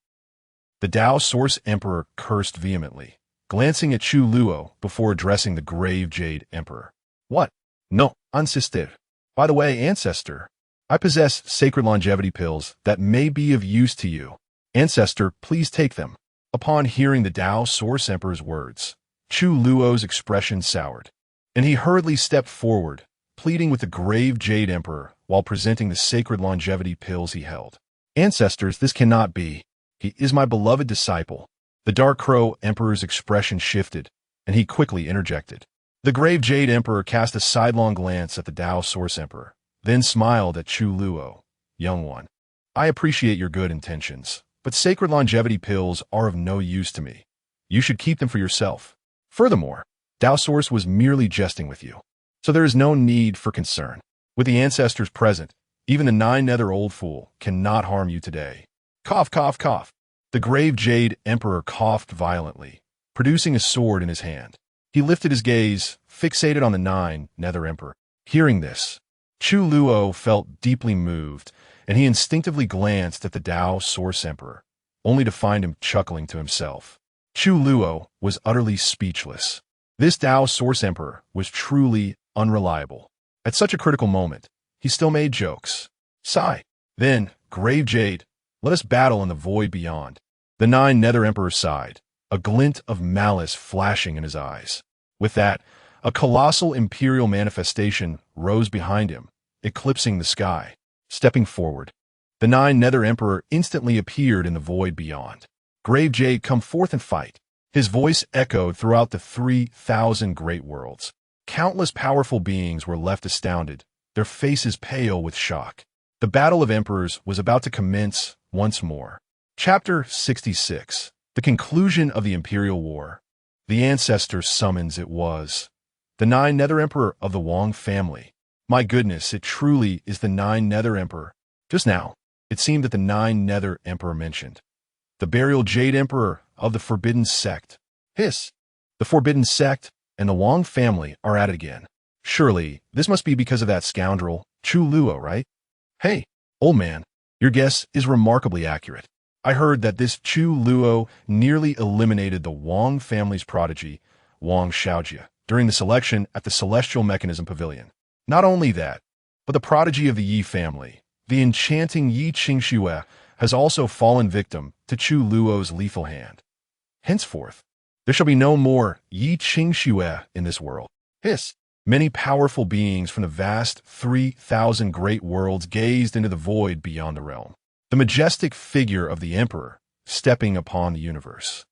The Tao Source Emperor cursed vehemently, glancing at Chu Luo before addressing the grave Jade Emperor. What? No, ancestor. By the way, ancestor, I possess sacred longevity pills that may be of use to you. Ancestor, please take them. Upon hearing the Tao Source Emperor's words, Chu Luo's expression soured, and he hurriedly stepped forward, pleading with the grave Jade Emperor while presenting the sacred longevity pills he held. Ancestors, this cannot be. He is my beloved disciple. The Dark Crow Emperor's expression shifted, and he quickly interjected. The grave Jade Emperor cast a sidelong glance at the Tao Source Emperor, then smiled at Chu Luo. Young one, I appreciate your good intentions, but sacred longevity pills are of no use to me. You should keep them for yourself. Furthermore, Tao Source was merely jesting with you, so there is no need for concern. With the ancestors present, even the 9 Nether old fool cannot harm you today. Cough, cough, cough. The grave Jade Emperor coughed violently, producing a sword in his hand. He lifted his gaze, fixated on the 9 Nether Emperor. Hearing this, Chu Luo felt deeply moved, and he instinctively glanced at the Tao Source Emperor, only to find him chuckling to himself. Chu Luo was utterly speechless. This Tao Source Emperor was truly unreliable. At such a critical moment, he still made jokes. Sigh. Then, grave Jade, let us battle in the void beyond. The 9 Nether Emperor sighed, a glint of malice flashing in his eyes. With that, a colossal imperial manifestation rose behind him, eclipsing the sky. Stepping forward, the 9 Nether Emperor instantly appeared in the void beyond. Grave Jade, come forth and fight. His voice echoed throughout the 3,000 great worlds. Countless powerful beings were left astounded, their faces pale with shock. The Battle of Emperors was about to commence once more. Chapter 66. The conclusion of the Imperial War. The ancestor's summons it was. The 9 Nether Emperor of the Wong family. My goodness, it truly is the 9 Nether Emperor. Just now, it seemed that the 9 Nether Emperor mentioned the burial Jade Emperor of the Forbidden Sect. Hiss! The Forbidden Sect and the Wong family are at it again. Surely, this must be because of that scoundrel, Chu Luo, right? Hey, old man, your guess is remarkably accurate. I heard that this Chu Luo nearly eliminated the Wong family's prodigy, Wang Xiaojia, during the selection at the Celestial Mechanism Pavilion. Not only that, but the prodigy of the Yi family, the enchanting Yi Qingxue, has also fallen victim to Chu Luo's lethal hand. Henceforth, there shall be no more Yi Qingxue in this world. Hiss! Many powerful beings from the vast 3,000 great worlds gazed into the void beyond the realm. The majestic figure of the Emperor stepping upon the universe,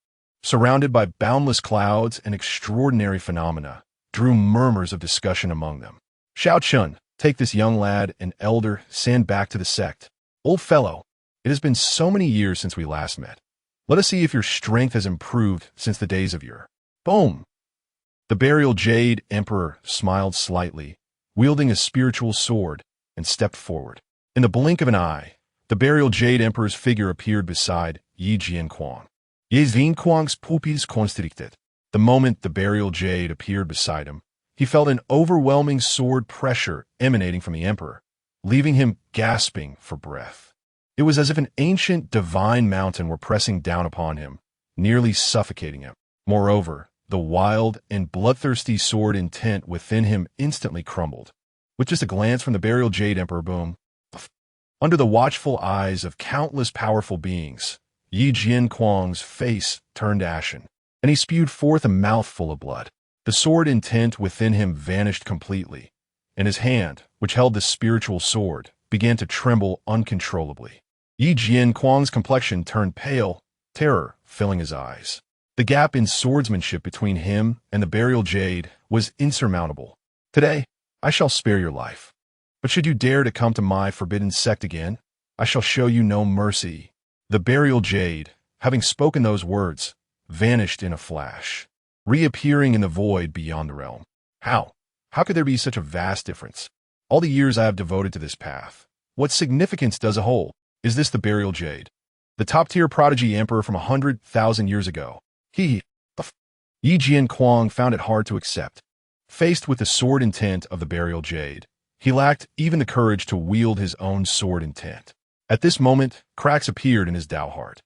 surrounded by boundless clouds and extraordinary phenomena, drew murmurs of discussion among them. Xiao Chun, take this young lad and elder, send back to the sect. Old fellow, it has been so many years since we last met. Let us see if your strength has improved since the days of yore. Boom! The burial Jade Emperor smiled slightly, wielding a spiritual sword, and stepped forward. In the blink of an eye, the burial Jade Emperor's figure appeared beside Yi Jianquang. Yi Jianquang's pupils constricted. The moment the burial Jade appeared beside him, he felt an overwhelming sword pressure emanating from the Emperor, leaving him gasping for breath. It was as if an ancient divine mountain were pressing down upon him, nearly suffocating him. Moreover, the wild and bloodthirsty sword intent within him instantly crumbled. With just a glance from the burial Jade Emperor, boom. Under the watchful eyes of countless powerful beings, Yi Jianquang's face turned ashen, and he spewed forth a mouthful of blood. The sword intent within him vanished completely, and his hand, which held the spiritual sword, began to tremble uncontrollably. Yi Jianquang's complexion turned pale, terror filling his eyes. The gap in swordsmanship between him and the burial Jade was insurmountable. Today, I shall spare your life. But should you dare to come to my forbidden sect again, I shall show you no mercy. The burial Jade, having spoken those words, vanished in a flash, reappearing in the void beyond the realm. How? How could there be such a vast difference? All the years I have devoted to this path, what significance does it hold? Is this the burial Jade? The top-tier prodigy emperor from 100,000 years ago? Yi Jianquang found it hard to accept. Faced with the sword intent of the burial Jade, he lacked even the courage to wield his own sword intent. At this moment, cracks appeared in his Tao heart.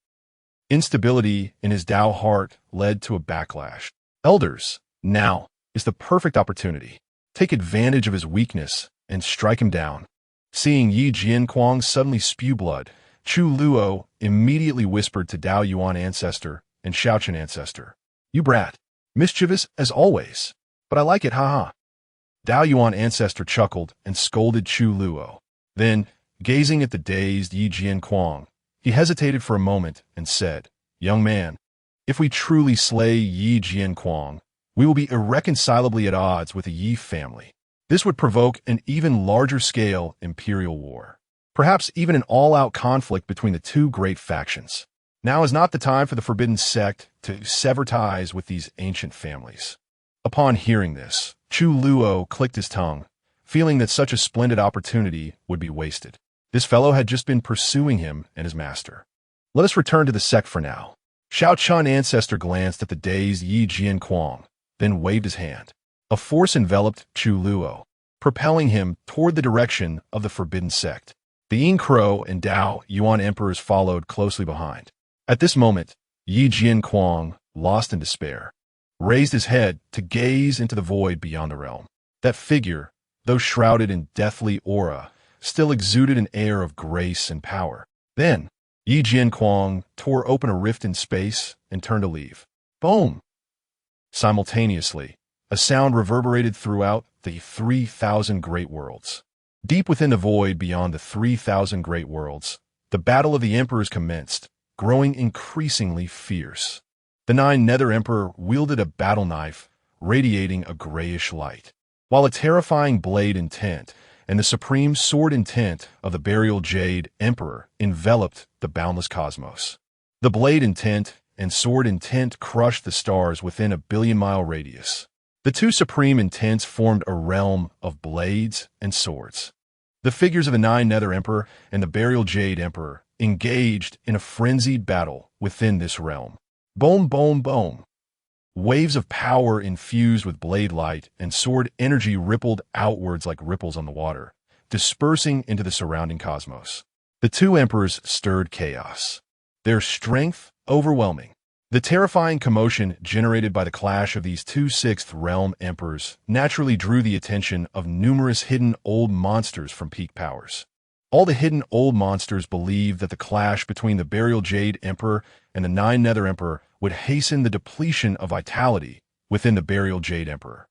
Instability in his Tao heart led to a backlash. Elders, now is the perfect opportunity. Take advantage of his weakness and strike him down. Seeing Yi Jianquang suddenly spew blood, Chu Luo immediately whispered to Dao Yuan ancestor and Shaochen ancestor, "You brat, mischievous as always, but I like it, haha." Dao Yuan ancestor chuckled and scolded Chu Luo. Then, gazing at the dazed Yi Jianquang, he hesitated for a moment and said, "Young man, if we truly slay Yi Jianquang, we will be irreconcilably at odds with the Yi family. This would provoke an even larger scale imperial war, perhaps even an all-out conflict between the two great factions. Now is not the time for the forbidden sect to sever ties with these ancient families." Upon hearing this, Chu Luo clicked his tongue, feeling that such a splendid opportunity would be wasted. This fellow had just been pursuing him and his master. Let us return to the sect for now. Shaochen ancestor glanced at the dazed Yi Jianquang, then waved his hand. A force enveloped Chu Luo, propelling him toward the direction of the forbidden sect. The Yin Crow and Dao Yuan emperors followed closely behind. At this moment, Yi Jianquang, lost in despair, raised his head to gaze into the void beyond the realm. That figure, though shrouded in deathly aura, still exuded an air of grace and power. Then, Yi Jianquang tore open a rift in space and turned to leave. Boom! Simultaneously, a sound reverberated throughout the 3,000 great worlds. Deep within the void beyond the 3,000 great worlds, the battle of the emperors commenced, growing increasingly fierce. The 9 Nether Emperor wielded a battle knife, radiating a grayish light, while a terrifying blade intent and the supreme sword intent of the Burial Jade Emperor enveloped the boundless cosmos. The blade intent and sword intent crushed the stars within a billion-mile radius. The two supreme intents formed a realm of blades and swords. The figures of the 9 Nether Emperor and the Burial Jade Emperor engaged in a frenzied battle within this realm. Boom, boom, boom. Waves of power infused with blade light and sword energy rippled outwards like ripples on the water, dispersing into the surrounding cosmos. The two emperors stirred chaos, their strength overwhelming. The terrifying commotion generated by the clash of these two Sixth Realm emperors naturally drew the attention of numerous hidden old monsters from peak powers. All the hidden old monsters believed that the clash between the Burial Jade Emperor and the 9 Nether Emperor would hasten the depletion of vitality within the Burial Jade Emperor.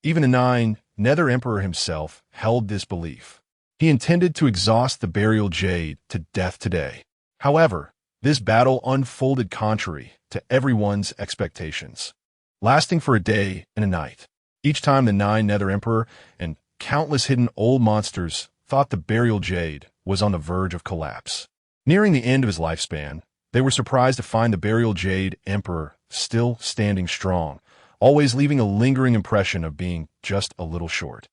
Even the 9 Nether Emperor himself held this belief. He intended to exhaust the Burial Jade to death today. However, this battle unfolded contrary to everyone's expectations, lasting for a day and a night. Each time the 9 Nether Emperor and countless hidden old monsters thought the Burial Jade was on the verge of collapse. Nearing the end of his lifespan, they were surprised to find the Burial Jade Emperor still standing strong, always leaving a lingering impression of being just a little short.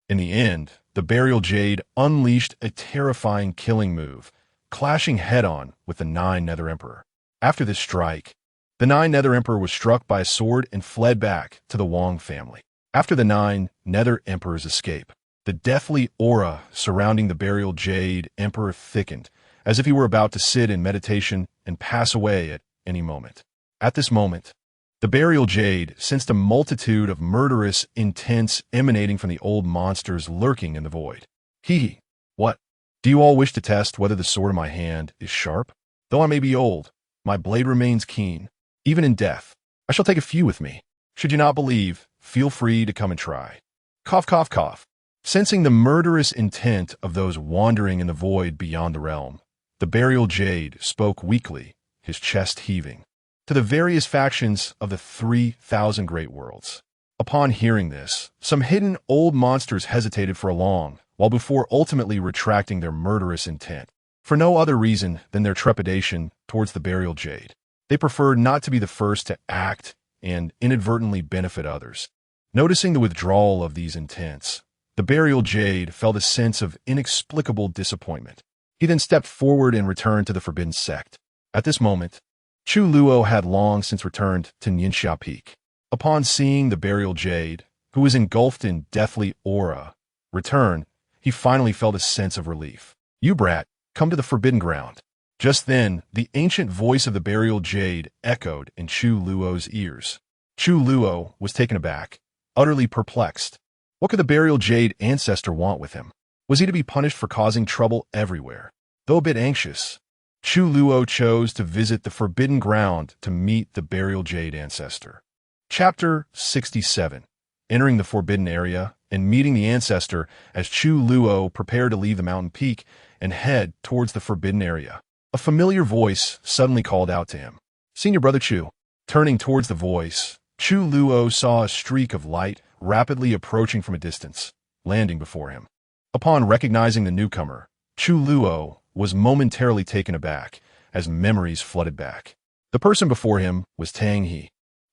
In the end, the Burial Jade unleashed a terrifying killing move, clashing head-on with the 9 Nether Emperor. After this strike, the 9 Nether Emperor was struck by a sword and fled back to the Wang family. After the 9 Nether Emperor's escape, the deathly aura surrounding the Burial Jade Emperor thickened, as if he were about to sit in meditation and pass away at any moment. At this moment, the Burial Jade sensed a multitude of murderous intents emanating from the old monsters lurking in the void. Hee. What? Do you all wish to test whether the sword in my hand is sharp? Though I may be old, my blade remains keen. Even in death, I shall take a few with me. Should you not believe, feel free to come and try. Cough, cough, cough. Sensing the murderous intent of those wandering in the void beyond the realm, the Burial Jade spoke weakly, his chest heaving, to the various factions of the 3,000 great worlds. Upon hearing this, some hidden old monsters hesitated for a long while before ultimately retracting their murderous intent, for no other reason than their trepidation towards the Burial Jade. They preferred not to be the first to act and inadvertently benefit others. Noticing the withdrawal of these intents, the Burial Jade felt a sense of inexplicable disappointment. He then stepped forward and returned to the Forbidden Sect. At this moment, Chu Luo had long since returned to Ningxia Peak. Upon seeing the Burial Jade, who was engulfed in deathly aura, return, he finally felt a sense of relief. You brat, come to the Forbidden Ground. Just then, the ancient voice of the burial jade echoed in Chu Luo's ears. Chu Luo was taken aback, utterly perplexed. What could the burial jade ancestor want with him? Was he to be punished for causing trouble everywhere? Though a bit anxious, Chu Luo chose to visit the forbidden ground to meet the burial jade ancestor. Chapter 67. Entering the forbidden area and meeting the ancestor as Chu Luo prepared to leave the mountain peak and head towards the forbidden area. A familiar voice suddenly called out to him. Senior Brother Chu. Turning towards the voice, Chu Luo saw a streak of light rapidly approaching from a distance, landing before him. Upon recognizing the newcomer, Chu Luo was momentarily taken aback as memories flooded back. The person before him was Tang He,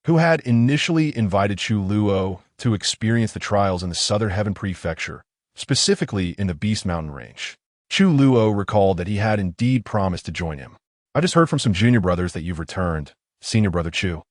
who had initially invited Chu Luo to experience the trials in the Southern Heaven Prefecture, specifically in the Beast Mountain Range. Chu Luo recalled that he had indeed promised to join him. I just heard from some junior brothers that you've returned, Senior Brother Chu.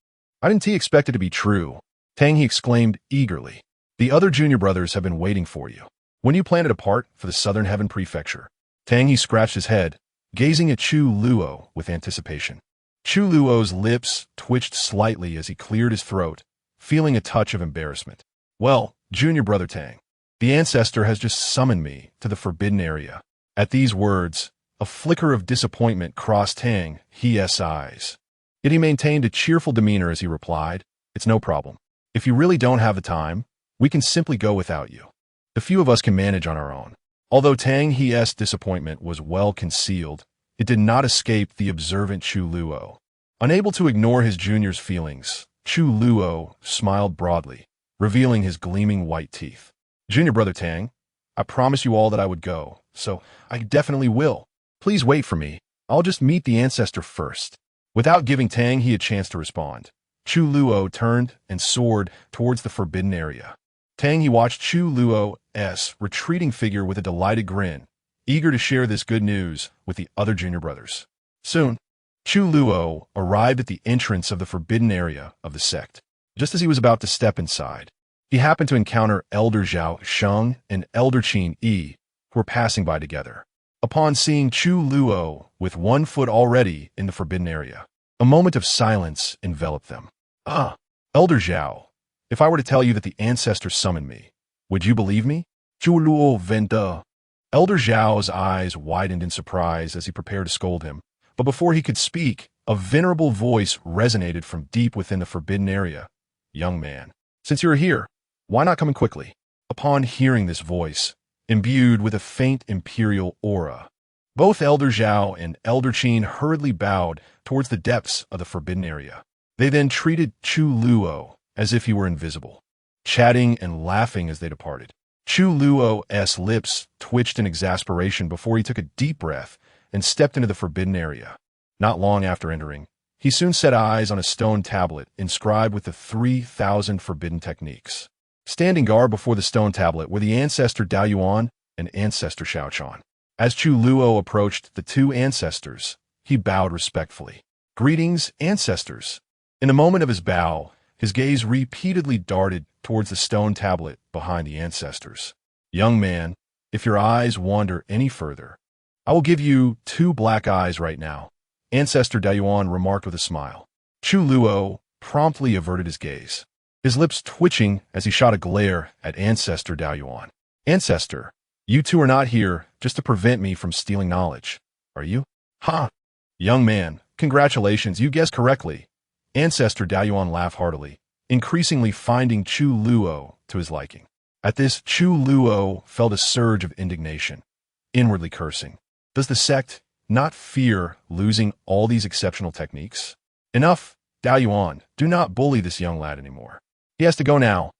I didn't expect it to be true, Tang He exclaimed eagerly. The other junior brothers have been waiting for you. When you plan to depart for the Southern Heaven Prefecture? Tang He scratched his head, gazing at Chu Luo with anticipation. Chu Luo's lips twitched slightly as he cleared his throat, feeling a touch of embarrassment. Well, Junior Brother Tang, the ancestor has just summoned me to the forbidden area. At these words, a flicker of disappointment crossed Tang He's eyes. Yet he maintained a cheerful demeanor as he replied, It's no problem. If you really don't have the time, we can simply go without you. The few of us can manage on our own. Although Tang He's disappointment was well concealed, it did not escape the observant Chu Luo. Unable to ignore his junior's feelings, Chu Luo smiled broadly, revealing his gleaming white teeth. Junior Brother Tang, I promised you all that I would go, so I definitely will. Please wait for me. I'll just meet the ancestor first. Without giving Tang He a chance to respond, Chu Luo turned and soared towards the forbidden area. Tang He watched Chu Luo's retreating figure with a delighted grin, eager to share this good news with the other junior brothers. Soon, Chu Luo arrived at the entrance of the forbidden area of the sect. Just as he was about to step inside, he happened to encounter Elder Zhao Sheng and Elder Qin Yi, who were passing by together. Upon seeing Chu Luo with 1 foot already in the forbidden area, a moment of silence enveloped them. Elder Zhao, if I were to tell you that the ancestor summoned me, would you believe me? Chu Luo venta. Elder Zhao's eyes widened in surprise as he prepared to scold him, but before he could speak, a venerable voice resonated from deep within the forbidden area. Young man, since you are here, why not come in quickly? Upon hearing this voice, imbued with a faint imperial aura, both Elder Zhao and Elder Qin hurriedly bowed towards the depths of the forbidden area. They then treated Chu Luo as if he were invisible, chatting and laughing as they departed. Chu Luo's lips twitched in exasperation before he took a deep breath and stepped into the forbidden area. Not long after entering, he soon set eyes on a stone tablet inscribed with the 3,000 forbidden techniques. Standing guard before the stone tablet were the ancestor Dao Yuan and ancestor Xiaochan. As Chu Luo approached the two ancestors, he bowed respectfully. Greetings, ancestors. In a moment of his bow, his gaze repeatedly darted towards the stone tablet behind the ancestors. Young man, if your eyes wander any further, I will give you 2 black eyes right now, Ancestor Dao Yuan remarked with a smile. Chu Luo promptly averted his gaze, his lips twitching as he shot a glare at Ancestor Dao Yuan. Ancestor, you two are not here just to prevent me from stealing knowledge, are you? Ha! Young man, congratulations, you guessed correctly. Ancestor Dao Yuan laughed heartily, increasingly finding Chu Luo to his liking. At this, Chu Luo felt a surge of indignation, inwardly cursing. Does the sect not fear losing all these exceptional techniques? Enough, Dao Yuan, do not bully this young lad anymore. He has to go now.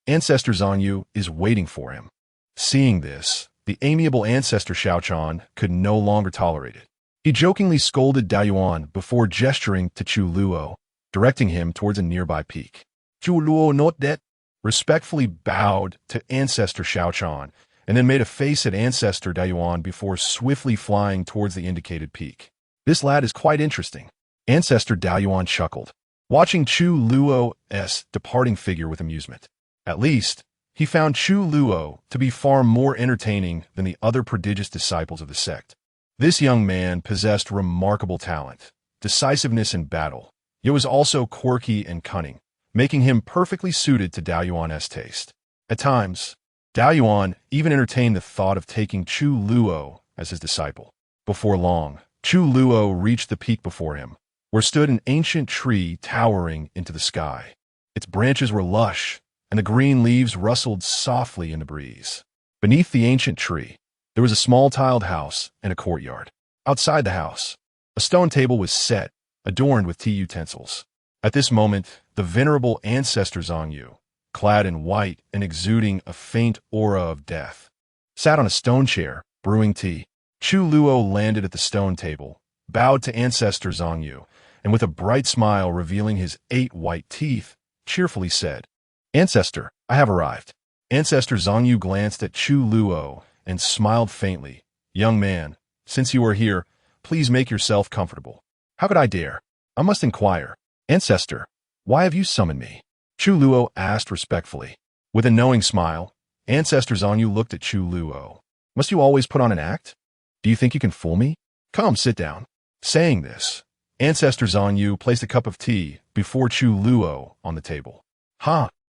Ancestor Zanyu is waiting for him. Seeing this, the amiable Ancestor Xiaochan could no longer tolerate it. He jokingly scolded Dao Yuan before gesturing to Chu Luo, directing him towards a nearby peak. Chu Luo not that, respectfully bowed to Ancestor Xiaochan, and then made a face at Ancestor Dao Yuan before swiftly flying towards the indicated peak. This lad is quite interesting. Ancestor Dao Yuan chuckled, watching Chu Luo's departing figure with amusement. At least, he found Chu Luo to be far more entertaining than the other prodigious disciples of the sect. This young man possessed remarkable talent, decisiveness in battle, yet was also quirky and cunning, making him perfectly suited to Dao Yuan's taste. At times, Dao Yuan even entertained the thought of taking Chu Luo as his disciple. Before long, Chu Luo reached the peak before him, where stood an ancient tree towering into the sky. Its branches were lush, and the green leaves rustled softly in the breeze. Beneath the ancient tree, there was a small tiled house and a courtyard. Outside the house, a stone table was set, adorned with tea utensils. At this moment, the venerable ancestor Zhongyu, clad in white and exuding a faint aura of death, sat on a stone chair, brewing tea. Chu Luo landed at the stone table, bowed to ancestor Zhongyu, and with a bright smile revealing his 8 white teeth, cheerfully said, "Ancestor, I have arrived." Ancestor Zhongyu glanced at Chu Luo and smiled faintly. "Young man, since you are here, please make yourself comfortable." "How could I dare? I must inquire. Ancestor, why have you summoned me?" Chu Luo asked respectfully. With a knowing smile, Ancestor Zhongyu looked at Chu Luo. "Must you always put on an act? Do you think you can fool me? Come, sit down." Saying this, Ancestor Zhongyu placed a cup of tea before Chu Luo on the table.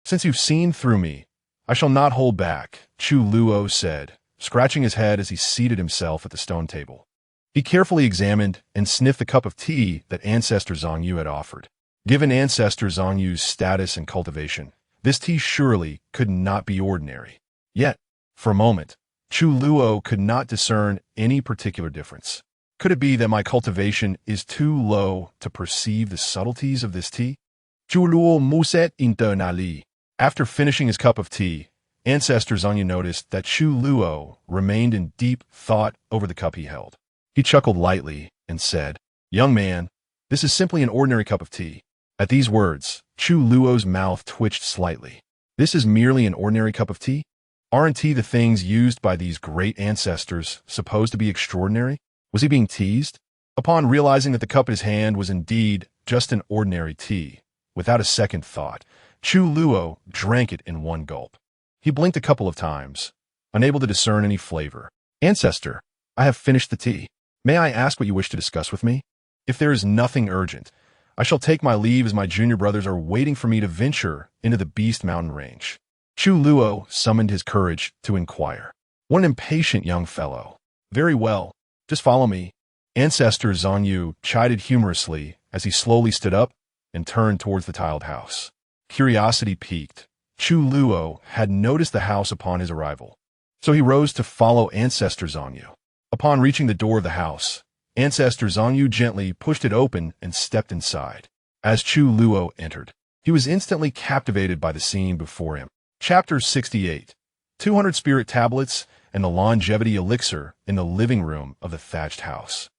Since you've seen through me, I shall not hold back," Chu Luo said, scratching his head as he seated himself at the stone table. He carefully examined and sniffed the cup of tea that Ancestor Zhongyu had offered. Given Ancestor Zhongyu's status and cultivation, this tea surely could not be ordinary. Yet, for a moment, Chu Luo could not discern any particular difference. Could it be that my cultivation is too low to perceive the subtleties of this tea? Chu Luo mused internally. After finishing his cup of tea, Ancestor Zhongyu noticed that Chu Luo remained in deep thought over the cup he held. He chuckled lightly and said, "Young man, this is simply an ordinary cup of tea." At these words, Chu Luo's mouth twitched slightly. This is merely an ordinary cup of tea? Aren't tea the things used by these great ancestors supposed to be extraordinary? Was he being teased? Upon realizing that the cup in his hand was indeed just an ordinary tea, without a second thought, Chu Luo drank it in one gulp. He blinked a couple of times, unable to discern any flavor. "Ancestor, I have finished the tea. May I ask what you wish to discuss with me? If there is nothing urgent, I shall take my leave as my junior brothers are waiting for me to venture into the Beast Mountain Range." Chu Luo summoned his courage to inquire. "What an impatient young fellow. Very well, just follow me." Ancestor Zhongyu chided humorously as he slowly stood up and turned towards the tiled house. Curiosity piqued. Chu Luo had noticed the house upon his arrival, so he rose to follow Ancestor Zhongyu. Upon reaching the door of the house, Ancestor Zhongyu gently pushed it open and stepped inside. As Chu Luo entered, he was instantly captivated by the scene before him. Chapter 68. 200 Spirit Tablets and the Longevity Elixir in the living room of the thatched house.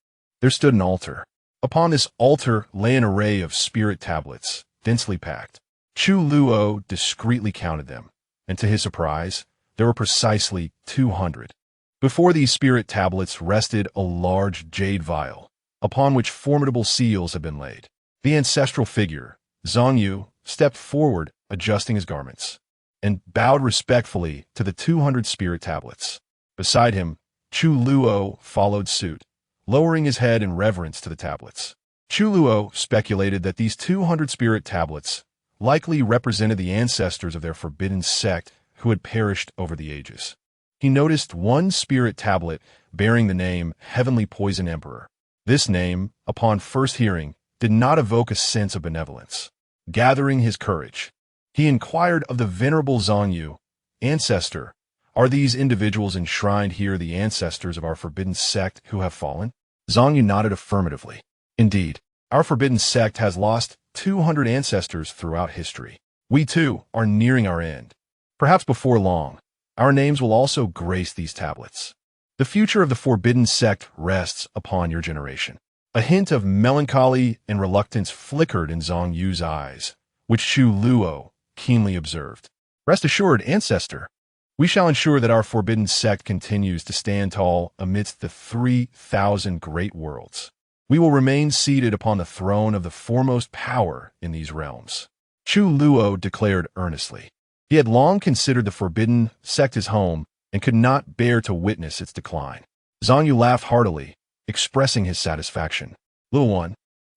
There stood an altar. Upon this altar lay an array of spirit tablets, densely packed. Chu Luo discreetly counted them, and to his surprise, there were precisely 200. Before these spirit tablets rested a large jade vial, upon which formidable seals had been laid. The ancestral figure, Zhongyu, stepped forward, adjusting his garments, and bowed respectfully to the 200 spirit tablets. Beside him, Chu Luo followed suit, lowering his head in reverence to the tablets. Chu Luo speculated that these 200 spirit tablets likely represented the ancestors of their forbidden sect who had perished over the ages. He noticed one spirit tablet bearing the name Heavenly Poison Emperor. This name, upon first hearing, did not evoke a sense of benevolence. Gathering his courage, he inquired of the venerable Zhongyu, "Ancestor, are these individuals enshrined here the ancestors of our forbidden sect who have fallen?" Zhongyu nodded affirmatively. "Indeed, our forbidden sect has lost 200 ancestors throughout history. We too are nearing our end. Perhaps before long, our names will also grace these tablets. The future of the forbidden sect rests upon your generation." A hint of melancholy and reluctance flickered in Zhongyu's eyes, which Chu Luo keenly observed. "Rest assured, Ancestor, we shall ensure that our forbidden sect continues to stand tall amidst the 3,000 great worlds. We will remain seated upon the throne of the foremost power in these realms," Chu Luo declared earnestly. He had long considered the forbidden sect his home and could not bear to witness its decline. Zhongyu laughed heartily, expressing his satisfaction. Little one,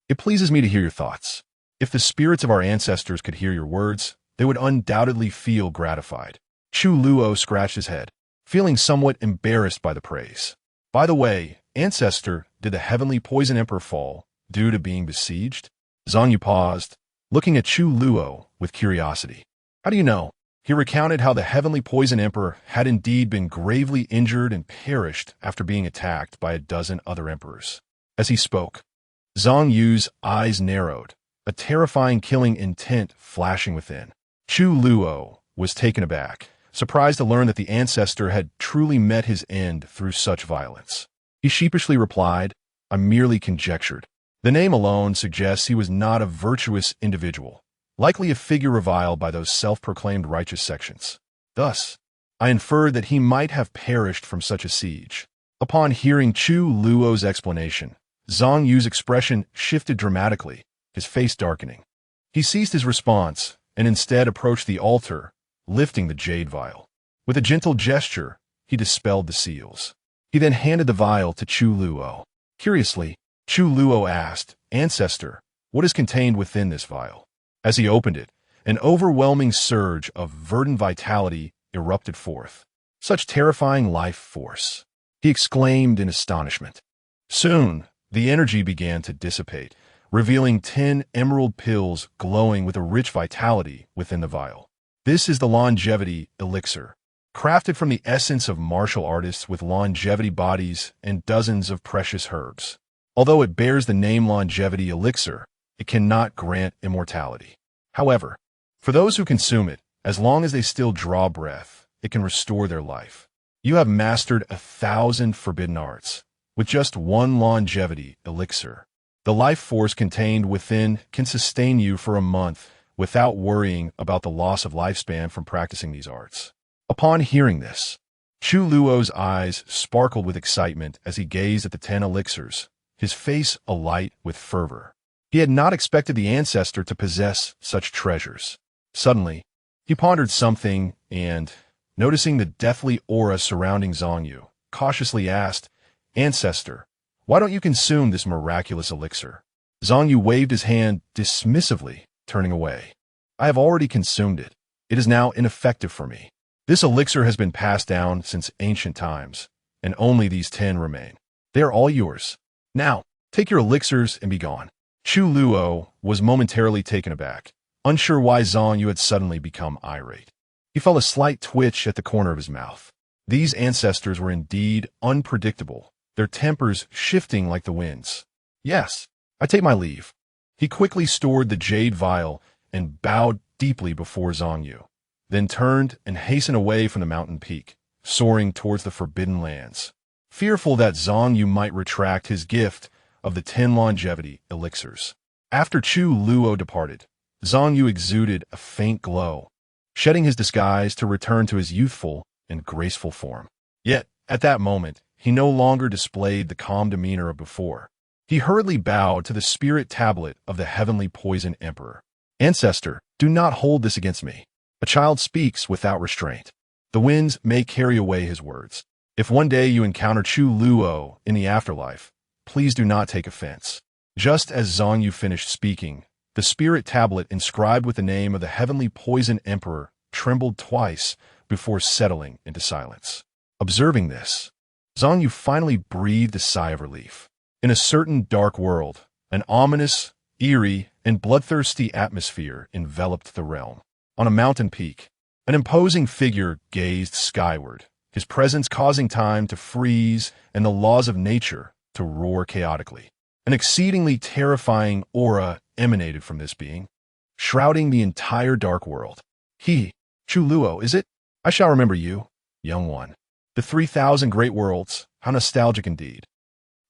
it pleases me to hear your thoughts. If the spirits of our ancestors could hear your words, they would undoubtedly feel gratified. Chu Luo scratched his head, feeling somewhat embarrassed by the praise. By the way, ancestor, did the heavenly poison emperor fall due to being besieged? Zhang Yu paused, looking at Chu Luo with curiosity. How do you know? He recounted how the heavenly poison emperor had indeed been gravely injured and perished after being attacked by a dozen other emperors. As he spoke, Zhang Yu's eyes narrowed, a terrifying killing intent flashing within. Chu Luo was taken aback, surprised to learn that the ancestor had truly met his end through such violence. He sheepishly replied, I merely conjectured. The name alone suggests he was not a virtuous individual, likely a figure reviled by those self-proclaimed righteous sections. Thus, I inferred that he might have perished from such a siege. Upon hearing Chu Luo's explanation, Zhang Yu's expression shifted dramatically, his face darkening. He ceased his response and instead approached the altar, lifting the jade vial. With a gentle gesture, he dispelled the seals. He then handed the vial to Chu Luo. Curiously, Chu Luo asked, Ancestor, what is contained within this vial? As he opened it, an overwhelming surge of verdant vitality erupted forth. Such terrifying life force! He exclaimed in astonishment. Soon, the energy began to dissipate, revealing 10 emerald pills glowing with a rich vitality within the vial. This is the longevity elixir, crafted from the essence of martial artists with longevity bodies and dozens of precious herbs. Although it bears the name longevity elixir, it cannot grant immortality. However, for those who consume it, as long as they still draw breath, it can restore their life. You have mastered 1,000 forbidden arts with just one longevity elixir. The life force contained within can sustain you for a month without worrying about the loss of lifespan from practicing these arts. Upon hearing this, Chu Luo's eyes sparkled with excitement as he gazed at the 10 elixirs, his face alight with fervor. He had not expected the ancestor to possess such treasures. Suddenly, he pondered something and, noticing the deathly aura surrounding Zhang Yu, cautiously asked, Ancestor, why don't you consume this miraculous elixir? Zhang Yu waved his hand dismissively, turning away. I have already consumed it. It is now ineffective for me. This elixir has been passed down since ancient times, and only these 10 remain. They are all yours. Now, take your elixirs and be gone. Chu Luo was momentarily taken aback, unsure why Zhang Yu had suddenly become irate. He felt a slight twitch at the corner of his mouth. These ancestors were indeed unpredictable, their tempers shifting like the winds. Yes, I take my leave. He quickly stored the jade vial and bowed deeply before Zhang Yu, then turned and hastened away from the mountain peak, soaring towards the forbidden lands. Fearful that Zhang Yu might retract his gift of the 10 longevity elixirs. After Chu Luo departed, Zhang Yu exuded a faint glow, shedding his disguise to return to his youthful and graceful form. Yet, at that moment, he no longer displayed the calm demeanor of before. He hurriedly bowed to the spirit tablet of the heavenly poison emperor. Ancestor, do not hold this against me. A child speaks without restraint. The winds may carry away his words. If one day you encounter Chu Luo in the afterlife, please do not take offense. Just as Zhang Yu finished speaking, the spirit tablet inscribed with the name of the heavenly poison emperor trembled twice before settling into silence. Observing this, Zhang Yu finally breathed a sigh of relief. In a certain dark world, an ominous, eerie, and bloodthirsty atmosphere enveloped the realm. On a mountain peak, an imposing figure gazed skyward, his presence causing time to freeze and the laws of nature to roar chaotically. An exceedingly terrifying aura emanated from this being, shrouding the entire dark world. He, Chu Luo, is it? I shall remember you, young one. The 3,000 great worlds, how nostalgic indeed.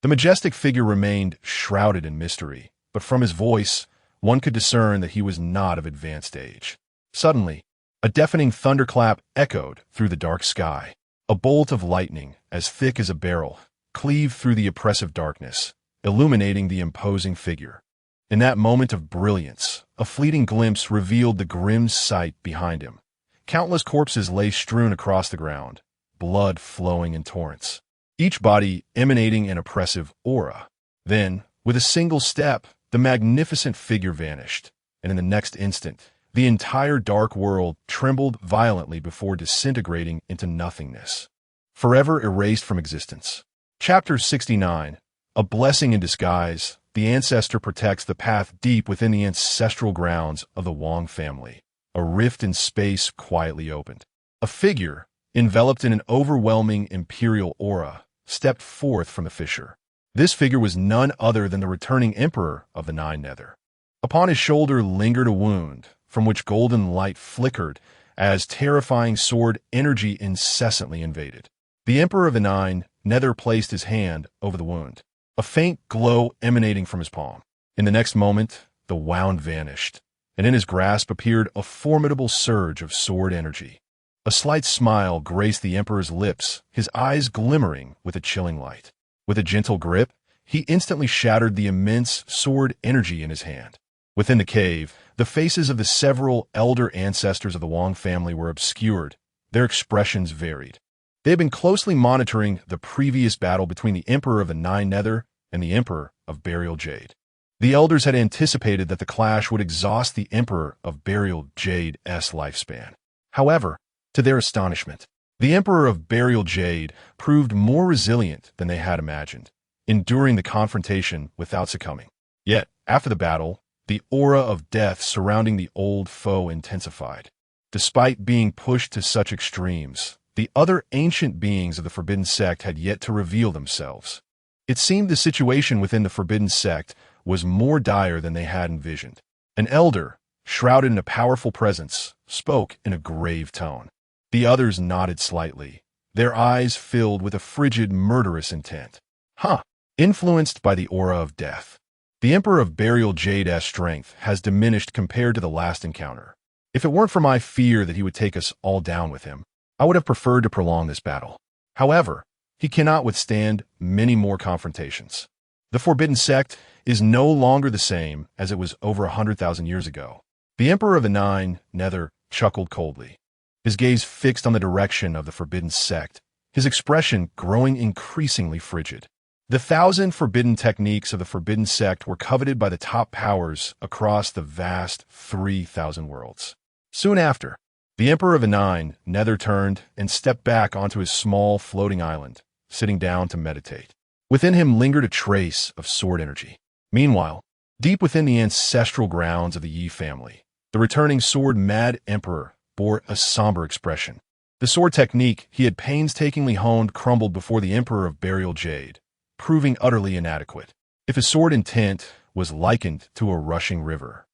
The majestic figure remained shrouded in mystery, but from his voice, one could discern that he was not of advanced age. Suddenly, a deafening thunderclap echoed through the dark sky. A bolt of lightning, as thick as a barrel, cleaved through the oppressive darkness, illuminating the imposing figure. In that moment of brilliance, a fleeting glimpse revealed the grim sight behind him. Countless corpses lay strewn across the ground, blood flowing in torrents. each body emanating an oppressive aura. Then, with a single step, the magnificent figure vanished, and in the next instant, the entire dark world trembled violently before disintegrating into nothingness, forever erased from existence. Chapter 69. A Blessing in Disguise. The ancestor protects the path deep within the ancestral grounds of the Wang family. A rift in space quietly opened. A figure, enveloped in an overwhelming imperial aura, stepped forth from the fissure. This figure was none other than the returning emperor of the Nine Nether. Upon his shoulder lingered a wound, from which golden light flickered as terrifying sword energy incessantly invaded. The Emperor of the Nine Nether placed his hand over the wound, a faint glow emanating from his palm. In the next moment, the wound vanished, and in his grasp appeared a formidable surge of sword energy. A slight smile graced the Emperor's lips, his eyes glimmering with a chilling light. With a gentle grip, he instantly shattered the immense sword energy in his hand. Within the cave, the faces of the several elder ancestors of the Wang family were obscured. Their expressions varied. They had been closely monitoring the previous battle between the Emperor of the Nine Nether and the Emperor of Burial Jade. The elders had anticipated that the clash would exhaust the Emperor of Burial Jade's lifespan. However, to their astonishment, the Emperor of Burial Jade proved more resilient than they had imagined, enduring the confrontation without succumbing. Yet, after the battle, the aura of death surrounding the old foe intensified. Despite being pushed to such extremes, the other ancient beings of the Forbidden Sect had yet to reveal themselves. It seemed the situation within the Forbidden Sect was more dire than they had envisioned. An elder, shrouded in a powerful presence, spoke in a grave tone. The others nodded slightly, their eyes filled with a frigid, murderous intent. Influenced by the aura of death. The Emperor of Burial Jade's strength has diminished compared to the last encounter. If it weren't for my fear that he would take us all down with him, I would have preferred to prolong this battle. However, he cannot withstand many more confrontations. The Forbidden Sect is no longer the same as it was over 100,000 years ago. The Emperor of the Nine Nether chuckled coldly, his gaze fixed on the direction of the Forbidden Sect, his expression growing increasingly frigid. The 1,000 forbidden techniques of the Forbidden Sect were coveted by the top powers across the vast 3,000 worlds. Soon after, the Emperor of the Nine Nether turned and stepped back onto his small floating island, sitting down to meditate. Within him lingered a trace of sword energy. Meanwhile, deep within the ancestral grounds of the Yi family, the returning sword-mad Emperor bore a somber expression. The sword technique he had painstakingly honed crumbled before the Emperor of Burial Jade, proving utterly inadequate. If his sword intent was likened to a rushing river,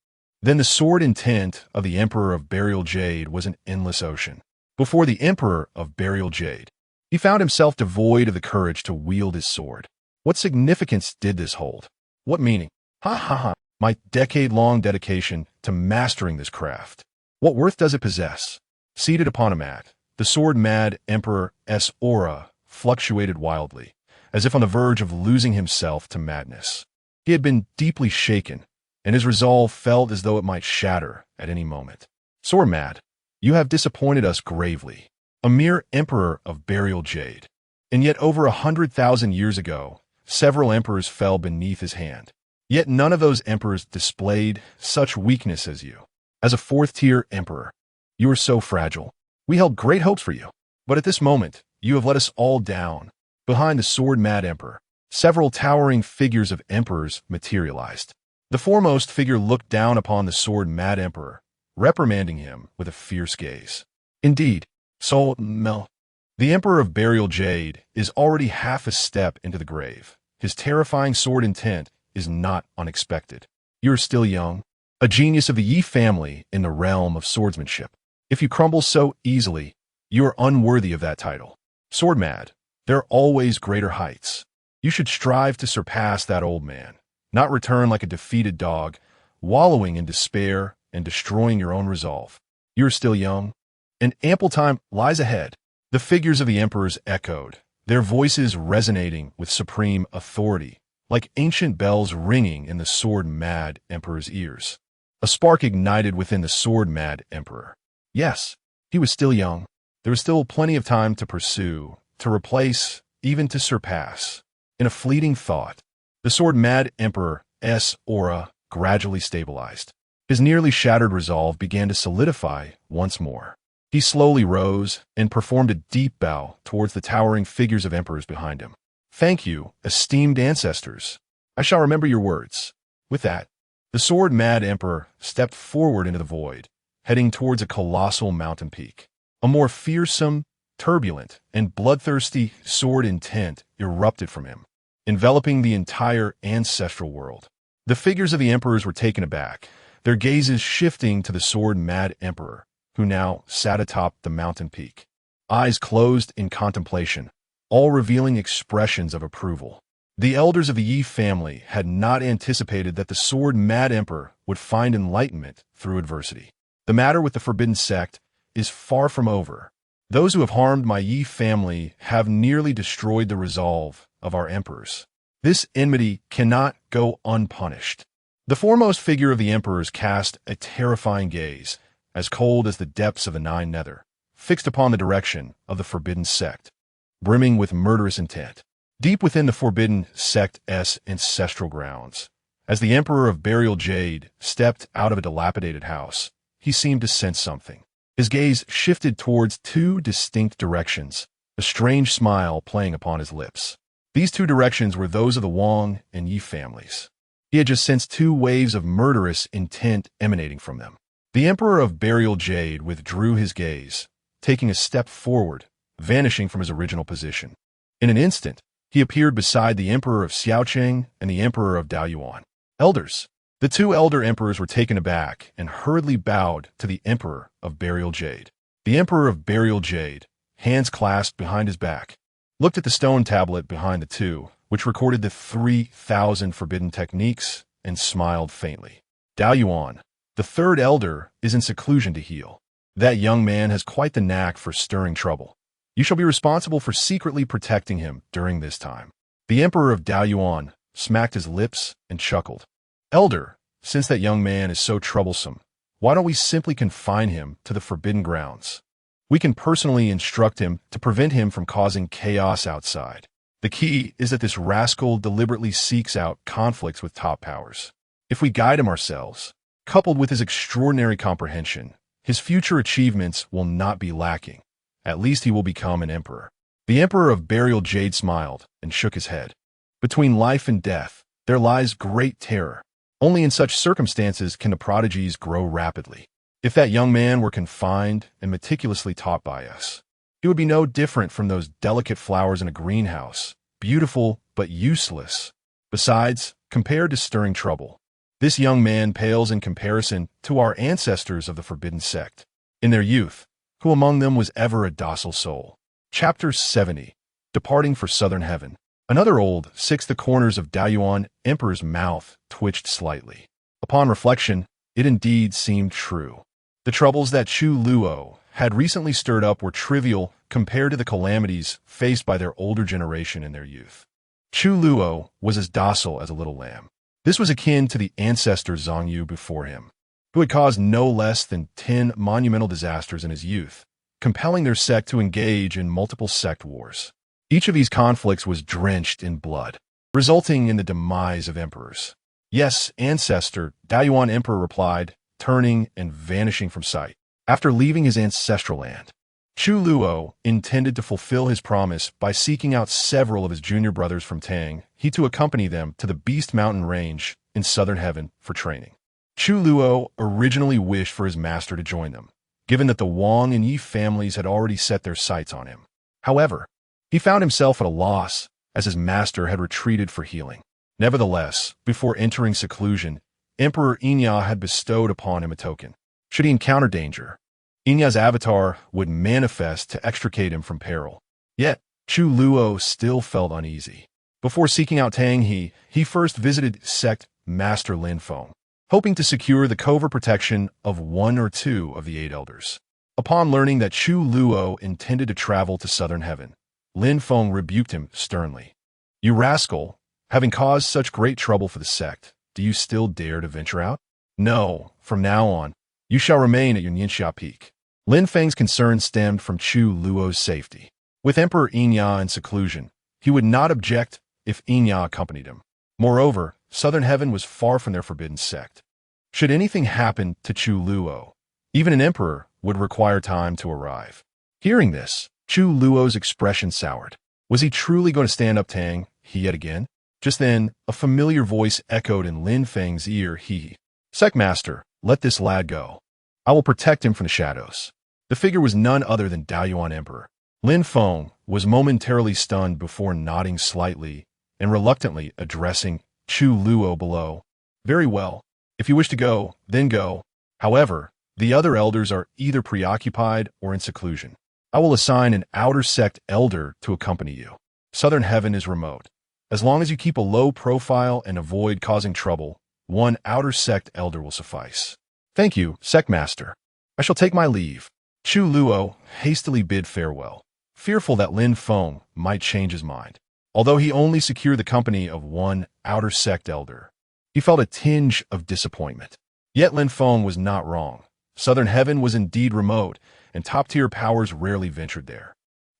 then the sword intent of the Emperor of Burial Jade was an endless ocean. Before the Emperor of Burial Jade, he found himself devoid of the courage to wield his sword. What significance did this hold? What meaning? My decade-long dedication to mastering this craft. What worth does it possess? Seated upon a mat, the sword-mad Emperor's aura fluctuated wildly, as if on the verge of losing himself to madness. He had been deeply shaken, and his resolve felt as though it might shatter at any moment. Sword-mad, you have disappointed us gravely. A mere Emperor of Burial Jade. And yet over 100,000 years ago, several emperors fell beneath his hand. Yet none of those emperors displayed such weakness as you. As a fourth-tier emperor, you are so fragile. We held great hopes for you. But at this moment, you have let us all down. Behind the sword-mad emperor, several towering figures of emperors materialized. The foremost figure looked down upon the sword-mad emperor, reprimanding him with a fierce gaze. Indeed, the Emperor of Burial Jade is already half a step into the grave. His terrifying sword intent is not unexpected. You are still young, a genius of the Yi family in the realm of swordsmanship. If you crumble so easily, you are unworthy of that title. Sword-mad, there are always greater heights. You should strive to surpass that old man, not return like a defeated dog, wallowing in despair and destroying your own resolve. You are still young, and ample time lies ahead. The figures of the emperors echoed, their voices resonating with supreme authority, like ancient bells ringing in the sword-mad emperor's ears. A spark ignited within the sword-mad emperor. Yes, he was still young. There was still plenty of time to pursue, to replace even to surpass. In a fleeting thought, the sword-mad Emperor's aura gradually stabilized. His nearly shattered resolve began to solidify once more. He slowly rose and performed a deep bow towards the towering figures of emperors behind him. "Thank you, esteemed ancestors. I shall remember your words." With that, the sword-mad emperor stepped forward into the void, heading towards a colossal mountain peak. A more fearsome, turbulent, and bloodthirsty sword intent erupted from him, enveloping the entire ancestral world. The figures of the emperors were taken aback, their gazes shifting to the sword-mad emperor, who now sat atop the mountain peak. Eyes closed in contemplation, all revealing expressions of approval. The elders of the Yi family had not anticipated that the sword-mad emperor would find enlightenment through adversity. The matter with the forbidden sect is far from over. Those who have harmed my Yi family have nearly destroyed the resolve of our emperors. This enmity cannot go unpunished. The foremost figure of the emperors cast a terrifying gaze, as cold as the depths of the Nine Nether, fixed upon the direction of the forbidden sect, brimming with murderous intent. Deep within the forbidden sect's ancestral grounds, as the Emperor of Burial Jade stepped out of a dilapidated house, he seemed to sense something. His gaze shifted towards two distinct directions, a strange smile playing upon his lips. These two directions were those of the Wang and Yi families. He had just sensed two waves of murderous intent emanating from them. The Emperor of Burial Jade withdrew his gaze, taking a step forward, vanishing from his original position. In an instant, he appeared beside the Emperor of Xiaocheng and the Emperor of Daoyuan. Elders. The two elder emperors were taken aback and hurriedly bowed to the Emperor of Burial Jade. The Emperor of Burial Jade, hands clasped behind his back, looked at the stone tablet behind the two, which recorded the 3,000 forbidden techniques, and smiled faintly. Daoyuan, the third elder, is in seclusion to heal. That young man has quite the knack for stirring trouble. You shall be responsible for secretly protecting him during this time. The Emperor of Daoyuan smacked his lips and chuckled. Elder, since that young man is so troublesome, why don't we simply confine him to the forbidden grounds? We can personally instruct him to prevent him from causing chaos outside. The key is that this rascal deliberately seeks out conflicts with top powers. If we guide him ourselves, coupled with his extraordinary comprehension, his future achievements will not be lacking. At least he will become an emperor. The Emperor of Burial Jade smiled and shook his head. Between life and death, there lies great terror. Only in such circumstances can the prodigies grow rapidly. If that young man were confined and meticulously taught by us, he would be no different from those delicate flowers in a greenhouse, beautiful but useless. Besides, compared to stirring trouble, this young man pales in comparison to our ancestors of the forbidden sect. In their youth, who among them was ever a docile soul? Chapter 70. Departing for Southern Heaven. Another old, the corners of Daoyuan Emperor's mouth twitched slightly. Upon reflection, it indeed seemed true. The troubles that Chu Luo had recently stirred up were trivial compared to the calamities faced by their older generation in their youth. Chu Luo was as docile as a little lamb. This was akin to the ancestor Zhongyu before him, who had caused no less than 10 monumental disasters in his youth, compelling their sect to engage in multiple sect wars. Each of these conflicts was drenched in blood, resulting in the demise of emperors. Yes, ancestor, Daoyuan Emperor replied, turning and vanishing from sight. After leaving his ancestral land, Chu Luo intended to fulfill his promise by seeking out several of his junior brothers from Tang, to accompany them to the Beast Mountain Range in Southern Heaven for training. Chu Luo originally wished for his master to join them, given that the Wang and Yi families had already set their sights on him. However, he found himself at a loss as his master had retreated for healing. Nevertheless, before entering seclusion, Emperor Inya had bestowed upon him a token. Should he encounter danger, Inya's avatar would manifest to extricate him from peril. Yet, Chu Luo still felt uneasy. Before seeking out Tang He first visited sect Master Lin Feng, hoping to secure the covert protection of one or two of the 8 elders. Upon learning that Chu Luo intended to travel to Southern Heaven, Lin Feng rebuked him sternly. You rascal, having caused such great trouble for the sect, do you still dare to venture out? No, from now on, you shall remain at your Ningxia Peak. Lin Feng's concern stemmed from Chu Luo's safety. With Emperor Inya in seclusion, He would not object if Inya accompanied him. Moreover, Southern Heaven was far from their forbidden sect. Should anything happen to Chu Luo, even an emperor would require time to arrive. Hearing this, Chu Luo's expression soured. Was he truly going to stand up Tang He yet again? Just then, a familiar voice echoed in Lin Feng's ear. He. Sect Master, let this lad go. I will protect him from the shadows. The figure was none other than Daoyuan Emperor. Lin Feng was momentarily stunned before nodding slightly and reluctantly addressing Chu Luo below. Very well. If you wish to go, then go. However, the other elders are either preoccupied or in seclusion. I will assign an outer sect elder to accompany you. Southern Heaven is remote. As long as you keep a low profile and avoid causing trouble, one outer sect elder will suffice. Thank you, Sect Master. I shall take my leave. Chu Luo hastily bid farewell, fearful that Lin Feng might change his mind. Although he only secured the company of one outer sect elder, he felt a tinge of disappointment. Yet Lin Feng was not wrong. Southern Heaven was indeed remote, and top-tier powers rarely ventured there.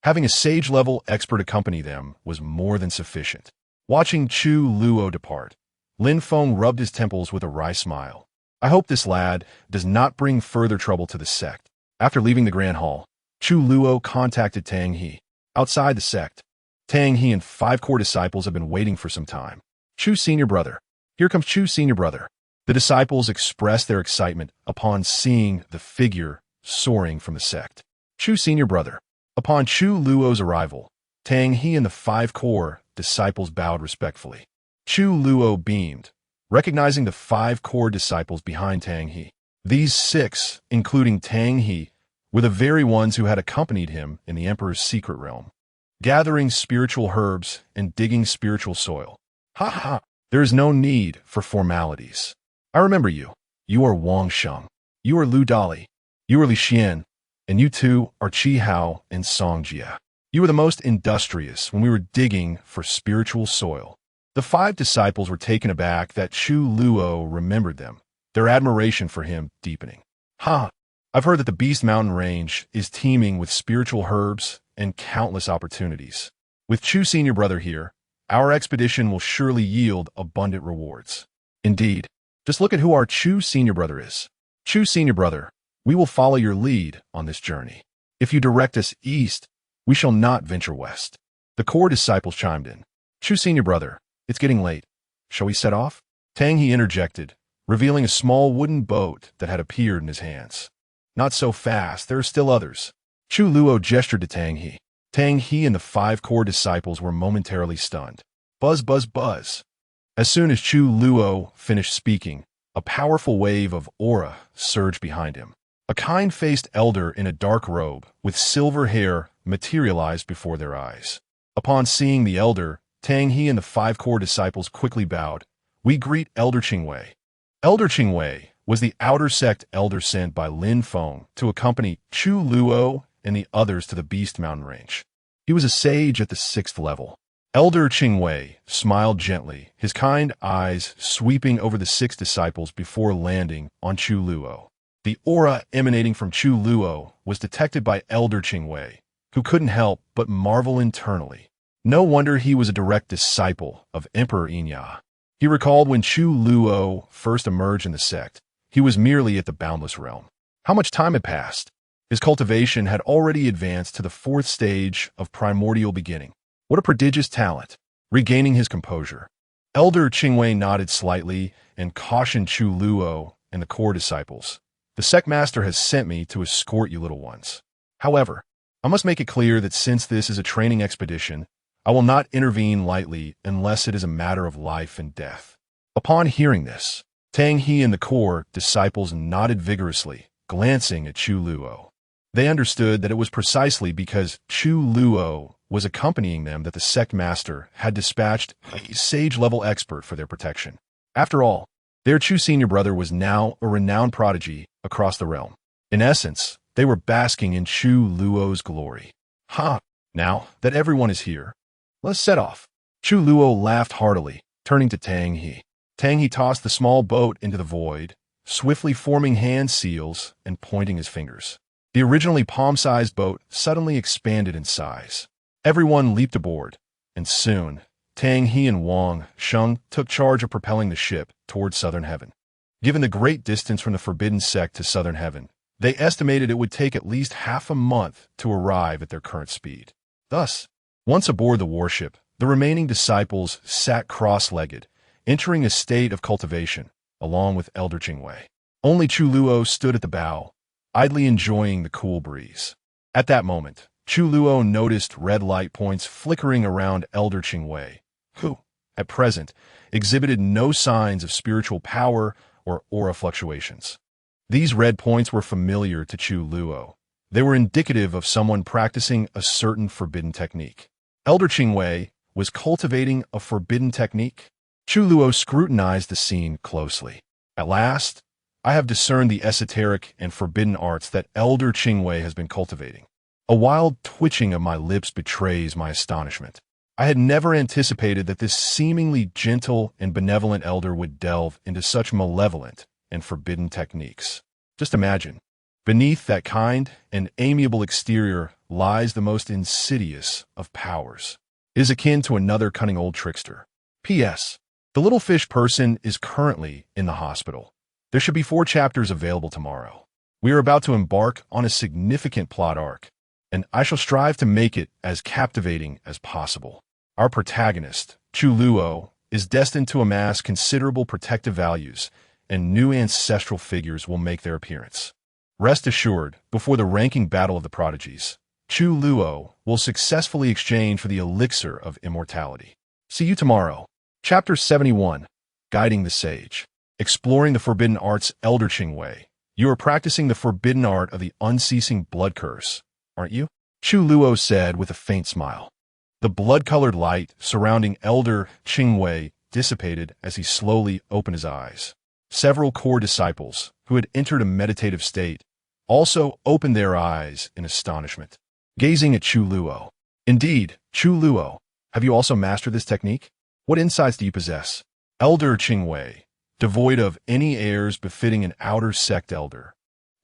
Having a sage-level expert accompany them was more than sufficient. Watching Chu Luo depart, Lin Feng rubbed his temples with a wry smile. I hope this lad does not bring further trouble to the sect. After leaving the Grand Hall, Chu Luo contacted Tang He. Outside the sect, Tang He and 5 core disciples have been waiting for some time. Chu Senior Brother. Here comes Chu Senior Brother. The disciples expressed their excitement upon seeing the figure soaring from the sect. Chu Senior Brother. Upon Chu Luo's arrival, Tang He and the 5 core disciples bowed respectfully. Chu Luo beamed, recognizing the 5 core disciples behind Tang He. These 6, including Tang He, were the very ones who had accompanied him in the Emperor's secret realm, gathering spiritual herbs and digging spiritual soil. Ha ha! There is no need for formalities. I remember you. You are Wang Sheng. You are Lu Dali. You are Li Xian. And you two are Qi Hao and Song Jia. You were the most industrious when we were digging for spiritual soil. The 5 disciples were taken aback that Chu Luo remembered them, their admiration for him deepening. Ha! I've heard that the Beast Mountain Range is teeming with spiritual herbs and countless opportunities. With Chu Senior Brother here, our expedition will surely yield abundant rewards. Indeed, just look at who our Chu Senior Brother is. Chu Senior Brother, we will follow your lead on this journey. If you direct us east, we shall not venture west. The core disciples chimed in. Chu Senior Brother, it's getting late. Shall we set off? Tang He interjected, revealing a small wooden boat that had appeared in his hands. Not so fast, there are still others. Chu Luo gestured to Tang He. Tang He and the 5 core disciples were momentarily stunned. Buzz, buzz, buzz. As soon as Chu Luo finished speaking, a powerful wave of aura surged behind him. A kind-faced elder in a dark robe with silver hair materialized before their eyes. Upon seeing the elder, Tang He and the 5 core disciples quickly bowed. We greet Elder Qingwei. Elder Qingwei was the outer sect elder sent by Lin Feng to accompany Chu Luo and the others to the Beast Mountain Range. He was a sage at the 6th level. Elder Qingwei smiled gently, his kind eyes sweeping over the 6 disciples before landing on Chu Luo. The aura emanating from Chu Luo was detected by Elder Qingwei, who couldn't help but marvel internally. No wonder he was a direct disciple of Emperor Inya. He recalled when Chu Luo first emerged in the sect, he was merely at the Boundless Realm. How much time had passed? His cultivation had already advanced to the 4th stage of primordial beginning. What a prodigious talent! Regaining his composure, Elder Qingwei nodded slightly and cautioned Chu Luo and the core disciples. The sect master has sent me to escort you little ones. However, I must make it clear that since this is a training expedition, I will not intervene lightly unless it is a matter of life and death. Upon hearing this, Tang He and the core disciples nodded vigorously, glancing at Chu Luo. They understood that it was precisely because Chu Luo was accompanying them that the sect master had dispatched a sage-level expert for their protection. After all, their Chu Senior Brother was now a renowned prodigy across the realm. In essence, they were basking in Chu Luo's glory. Ha! Now that everyone is here, let's set off. Chu Luo laughed heartily, turning to Tang He. Tang He tossed the small boat into the void, swiftly forming hand seals and pointing his fingers. The originally palm-sized boat suddenly expanded in size. Everyone leaped aboard, and soon, Tang He and Wang Sheng took charge of propelling the ship toward Southern Heaven. Given the great distance from the Forbidden Sect to Southern Heaven, they estimated it would take at least half a month to arrive at their current speed. Thus, once aboard the warship, the remaining disciples sat cross-legged, entering a state of cultivation, along with Elder Qingwei. Only Chu Luo stood at the bow, idly enjoying the cool breeze. At that moment, Chu Luo noticed red light points flickering around Elder Qingwei, who, at present, exhibited no signs of spiritual power or aura fluctuations. These red points were familiar to Chu Luo. They were indicative of someone practicing a certain forbidden technique. Elder Qingwei was cultivating a forbidden technique. Chu Luo scrutinized the scene closely. At last, I have discerned the esoteric and forbidden arts that Elder Qingwei has been cultivating. A wild twitching of my lips betrays my astonishment. I had never anticipated that this seemingly gentle and benevolent elder would delve into such malevolent and forbidden techniques. Just imagine, beneath that kind and amiable exterior lies the most insidious of powers. It is akin to another cunning old trickster. P.S. The little fish person is currently in the hospital. There should be 4 chapters available tomorrow. We are about to embark on a significant plot arc, and I shall strive to make it as captivating as possible. Our protagonist, Chu Luo, is destined to amass considerable protective values, and new ancestral figures will make their appearance. Rest assured, before the ranking battle of the prodigies, Chu Luo will successfully exchange for the elixir of immortality. See you tomorrow. Chapter 71, Guiding the Sage. Exploring the forbidden arts. Elder Qingwei, you are practicing the forbidden art of the unceasing blood curse, aren't you? Chu Luo said with a faint smile. The blood-colored light surrounding Elder Qingwei dissipated as he slowly opened his eyes. Several core disciples, who had entered a meditative state, also opened their eyes in astonishment, gazing at Chu Luo. Indeed, Chu Luo, have you also mastered this technique? What insights do you possess? Elder Qingwei, devoid of any airs befitting an outer sect elder,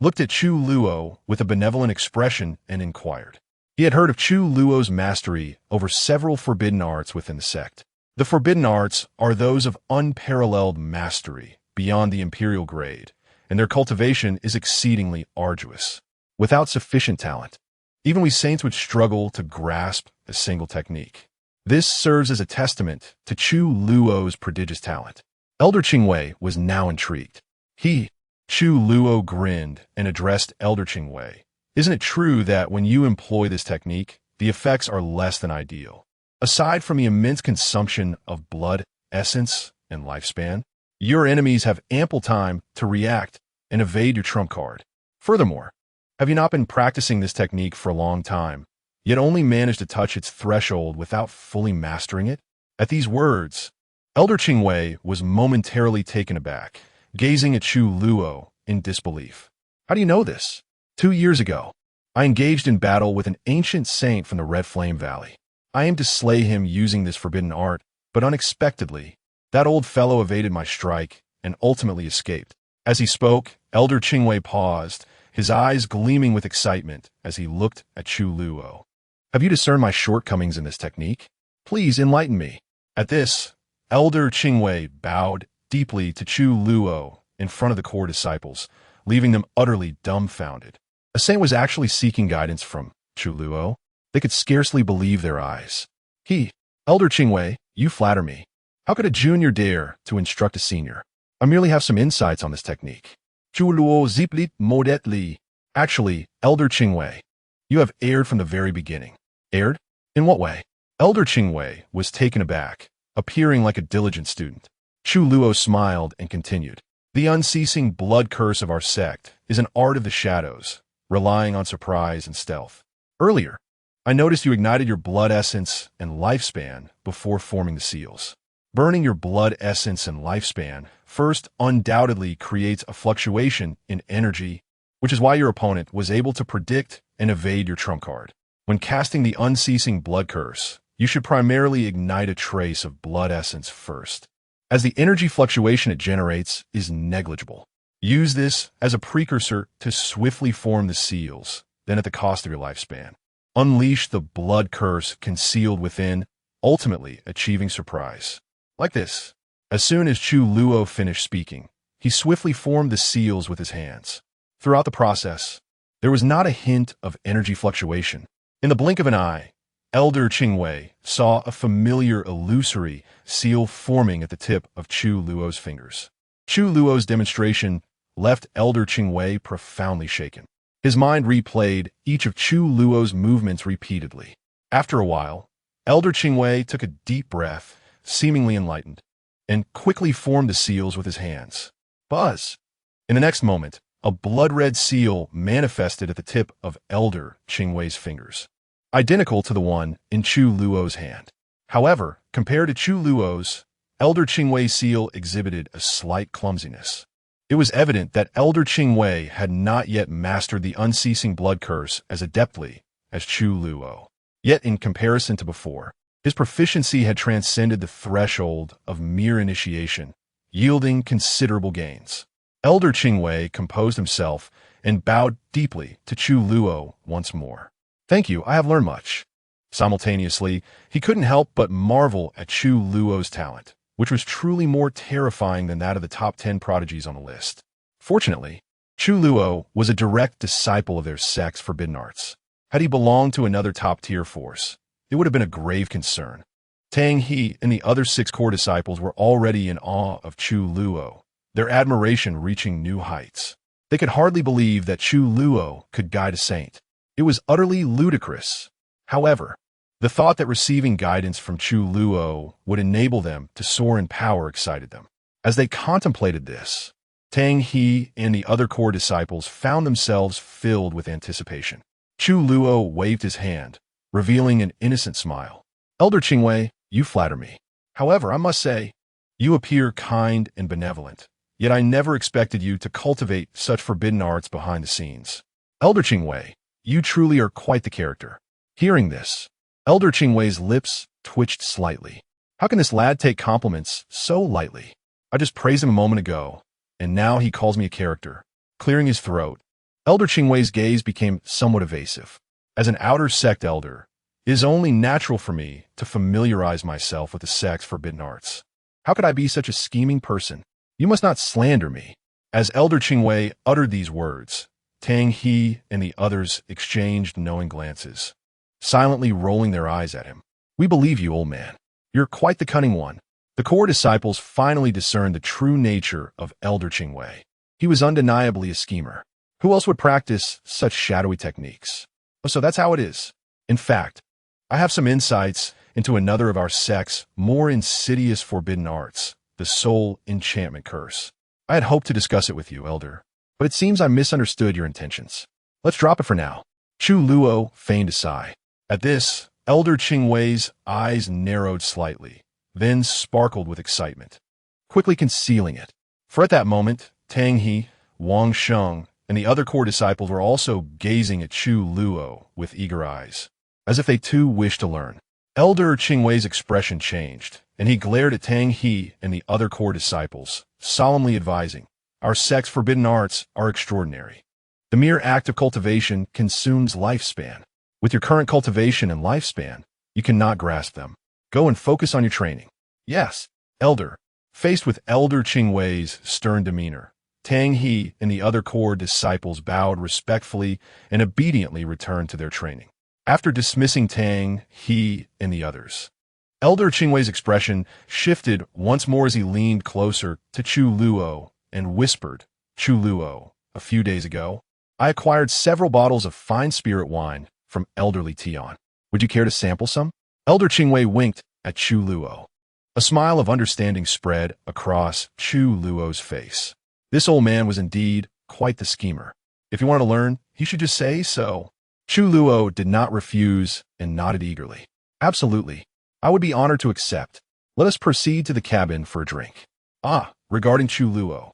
looked at Chu Luo with a benevolent expression and inquired. He had heard of Chu Luo's mastery over several forbidden arts within the sect. The forbidden arts are those of unparalleled mastery beyond the imperial grade, and their cultivation is exceedingly arduous. Without sufficient talent, even we saints would struggle to grasp a single technique. This serves as a testament to Chu Luo's prodigious talent. Elder Qingwei was now intrigued. Chu Luo grinned and addressed Elder Qingwei. Isn't it true that when you employ this technique, the effects are less than ideal? Aside from the immense consumption of blood, essence, and lifespan, your enemies have ample time to react and evade your trump card. Furthermore, have you not been practicing this technique for a long time, yet only managed to touch its threshold without fully mastering it? At these words, Elder Qingwei was momentarily taken aback, gazing at Chu Luo in disbelief. How do you know this? 2 years ago, I engaged in battle with an ancient saint from the Red Flame Valley. I aimed to slay him using this forbidden art, but unexpectedly, that old fellow evaded my strike and ultimately escaped. As he spoke, Elder Qingwei paused, his eyes gleaming with excitement as he looked at Chu Luo. Have you discerned my shortcomings in this technique? Please enlighten me. At this, Elder Qingwei bowed deeply to Chu Luo in front of the core disciples, leaving them utterly dumbfounded. A saint was actually seeking guidance from Chu Luo. They could scarcely believe their eyes. Elder Qingwei, you flatter me. How could a junior dare to instruct a senior? I merely have some insights on this technique. Chu Luo ziplit modestly. Actually, Elder Qingwei, you have erred from the very beginning. Erred? In what way? Elder Qingwei was taken aback, appearing like a diligent student. Chu Luo smiled and continued. The unceasing blood curse of our sect is an art of the shadows, relying on surprise and stealth. Earlier, I noticed you ignited your blood essence and lifespan before forming the seals. Burning your blood essence and lifespan first undoubtedly creates a fluctuation in energy, which is why your opponent was able to predict and evade your trump card. When casting the unceasing blood curse, you should primarily ignite a trace of blood essence first, as the energy fluctuation it generates is negligible. Use this as a precursor to swiftly form the seals, then at the cost of your lifespan. Unleash the blood curse concealed within, ultimately achieving surprise. Like this. As soon as Chu Luo finished speaking, he swiftly formed the seals with his hands. Throughout the process, there was not a hint of energy fluctuation. In the blink of an eye, Elder Qingwei saw a familiar illusory seal forming at the tip of Chu Luo's fingers. Chu Luo's demonstration left Elder Qingwei profoundly shaken. His mind replayed each of Chu Luo's movements repeatedly. After a while, Elder Qingwei took a deep breath, seemingly enlightened, and quickly formed the seals with his hands. Buzz! In the next moment, a blood-red seal manifested at the tip of Elder Qingwei's fingers, identical to the one in Chu Luo's hand. However, compared to Chu Luo's, Elder Qingwei's seal exhibited a slight clumsiness. It was evident that Elder Qingwei had not yet mastered the unceasing blood curse as adeptly as Chu Luo. Yet, in comparison to before, his proficiency had transcended the threshold of mere initiation, yielding considerable gains. Elder Qingwei composed himself and bowed deeply to Chu Luo once more. "Thank you, I have learned much." Simultaneously, he couldn't help but marvel at Chu Luo's talent, which was truly more terrifying than that of the top 10 prodigies on the list. Fortunately, Chu Luo was a direct disciple of their sect's forbidden arts. Had he belonged to another top-tier force, it would have been a grave concern. Tang He and the other 6 core disciples were already in awe of Chu Luo, their admiration reaching new heights. They could hardly believe that Chu Luo could guide a saint. It was utterly ludicrous. However, the thought that receiving guidance from Chu Luo would enable them to soar in power excited them. As they contemplated this, Tang He and the other core disciples found themselves filled with anticipation. Chu Luo waved his hand, revealing an innocent smile. "Elder Qingwei, you flatter me. However, I must say, you appear kind and benevolent, yet I never expected you to cultivate such forbidden arts behind the scenes. Elder Qingwei, you truly are quite the character." Hearing this, Elder Qingwei's lips twitched slightly. How can this lad take compliments so lightly? I just praised him a moment ago, and now he calls me a character. Clearing his throat, Elder Qingwei's gaze became somewhat evasive. As an outer sect elder, it is only natural for me to familiarize myself with the sect's forbidden arts. How could I be such a scheming person? You must not slander me. As Elder Qingwei uttered these words, Tang He and the others exchanged knowing glances, silently rolling their eyes at him. "We believe you, old man. You're quite the cunning one." The core disciples finally discerned the true nature of Elder Qingwei. He was undeniably a schemer. Who else would practice such shadowy techniques? Oh, so that's how it is. In fact, I have some insights into another of our sect's more insidious forbidden arts, the soul enchantment curse. I had hoped to discuss it with you, Elder, but it seems I misunderstood your intentions. Let's drop it for now. Chu Luo feigned a sigh. At this, Elder Qingwei's eyes narrowed slightly, then sparkled with excitement, quickly concealing it. For at that moment, Tang He, Wang Sheng, and the other core disciples were also gazing at Chu Luo with eager eyes, as if they too wished to learn. Elder Qingwei's expression changed, and he glared at Tang He and the other core disciples, solemnly advising, "Our sect's forbidden arts are extraordinary. The mere act of cultivation consumes lifespan. With your current cultivation and lifespan, you cannot grasp them. Go and focus on your training." "Yes, Elder." Faced with Elder Qingwei's stern demeanor, Tang He and the other core disciples bowed respectfully and obediently returned to their training. After dismissing Tang He and the others, Elder Qingwei's expression shifted once more as he leaned closer to Chu Luo and whispered, "Chu Luo, a few days ago, I acquired several bottles of fine spirit wine from Elderly Tian. Would you care to sample some?" Elder Qingwei winked at Chu Luo. A smile of understanding spread across Chu Luo's face. This old man was indeed quite the schemer. If he wanted to learn, he should just say so. Chu Luo did not refuse and nodded eagerly. "Absolutely. I would be honored to accept. Let us proceed to the cabin for a drink." Regarding Chu Luo,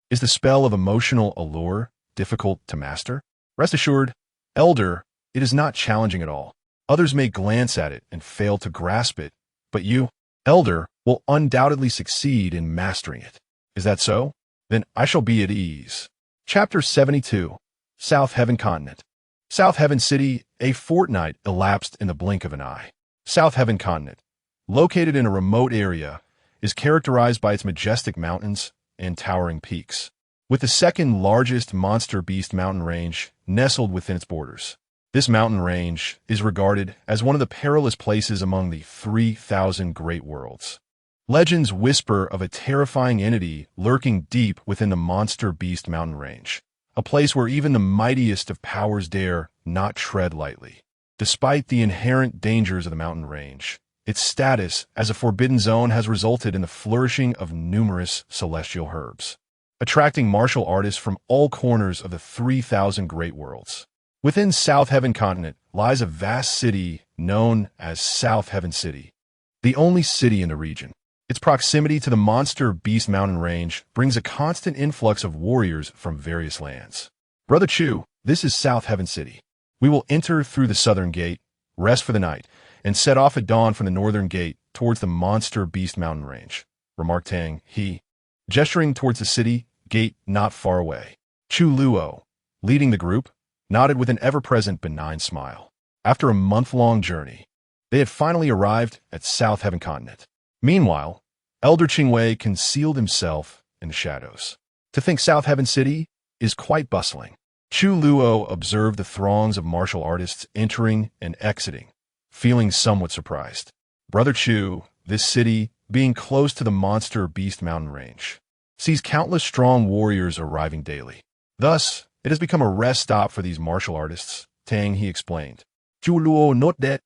is the spell of emotional allure difficult to master? Rest assured, Elder, it is not challenging at all. Others may glance at it and fail to grasp it, but you, Elder, will undoubtedly succeed in mastering it. Is that so? Then I shall be at ease. Chapter 72, South Heaven Continent. South Heaven City, a fortnight elapsed in the blink of an eye. South Heaven Continent, located in a remote area, is characterized by its majestic mountains and towering peaks, with the second largest monster beast mountain range nestled within its borders. This mountain range is regarded as one of the perilous places among the 3,000 great worlds. Legends whisper of a terrifying entity lurking deep within the monster beast mountain range, a place where even the mightiest of powers dare not tread lightly. Despite the inherent dangers of the mountain range, its status as a forbidden zone has resulted in the flourishing of numerous celestial herbs, attracting martial artists from all corners of the 3,000 great worlds. Within South Heaven Continent lies a vast city known as South Heaven City, the only city in the region. Its proximity to the monster beast mountain range brings a constant influx of warriors from various lands. Brother Chu, this is South Heaven City. We will enter through the southern gate, rest for the night, and set off at dawn from the northern gate towards the monster beast mountain range, remarked Tang He, gesturing towards the city gate not far away. Chu Luo, leading the group, nodded with an ever-present benign smile. After a month-long journey, they had finally arrived at South Heaven Continent. Meanwhile, Elder Qingwei concealed himself in the shadows. To think South Heaven City is quite bustling. Chu Luo observed the throngs of martial artists entering and exiting, feeling somewhat surprised. Brother Chu, this city, being close to the monster beast mountain range, sees countless strong warriors arriving daily. Thus, it has become a rest stop for these martial artists, Tang He explained. Chu Luo, note that.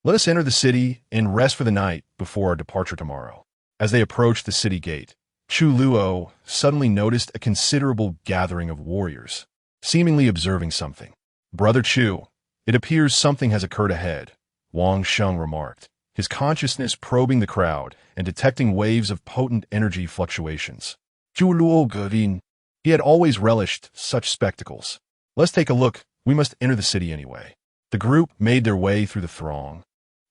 Let us enter the city and rest for the night before our departure tomorrow. As they approached the city gate, Chu Luo suddenly noticed a considerable gathering of warriors, seemingly observing something. Brother Chu, it appears something has occurred ahead, Wang Sheng remarked, his consciousness probing the crowd and detecting waves of potent energy fluctuations. Chu Luo Gavin, he had always relished such spectacles. Let's take a look, we must enter the city anyway. The group made their way through the throng,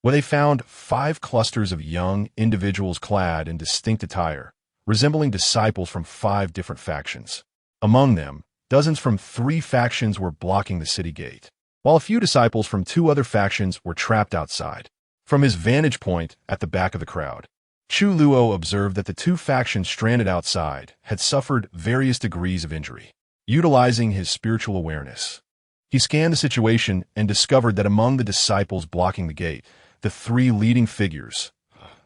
where they found 5 clusters of young individuals clad in distinct attire, resembling disciples from 5 different factions. Among them, dozens from 3 factions were blocking the city gate, while a few disciples from 2 other factions were trapped outside. From his vantage point at the back of the crowd, Chu Luo observed that the 2 factions stranded outside had suffered various degrees of injury. Utilizing his spiritual awareness, he scanned the situation and discovered that among the disciples blocking the gate, the 3 leading figures,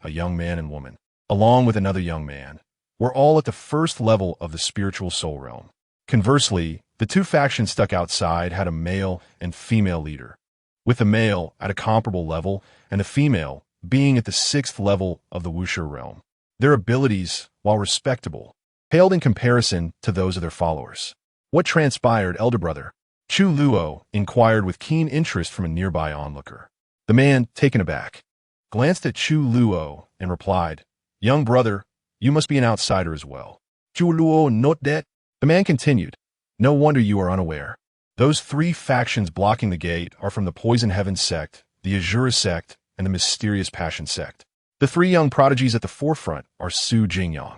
a young man and woman, along with another young man, were all at the first level of the spiritual soul realm. Conversely, the 2 factions stuck outside had a male and female leader, with the male at a comparable level and the female being at the 6th level of the Wuxia realm. Their abilities, while respectable, paled in comparison to those of their followers. What transpired, elder brother? Chu Luo inquired with keen interest from a nearby onlooker. The man, taken aback, glanced at Chu Luo and replied, "Young brother, you must be an outsider as well." Chu Luo, note that. The man continued, "No wonder you are unaware. Those 3 factions blocking the gate are from the Poison Heaven sect, the Azura sect, and the Mysterious Passion sect. The 3 young prodigies at the forefront are Su Jingyang,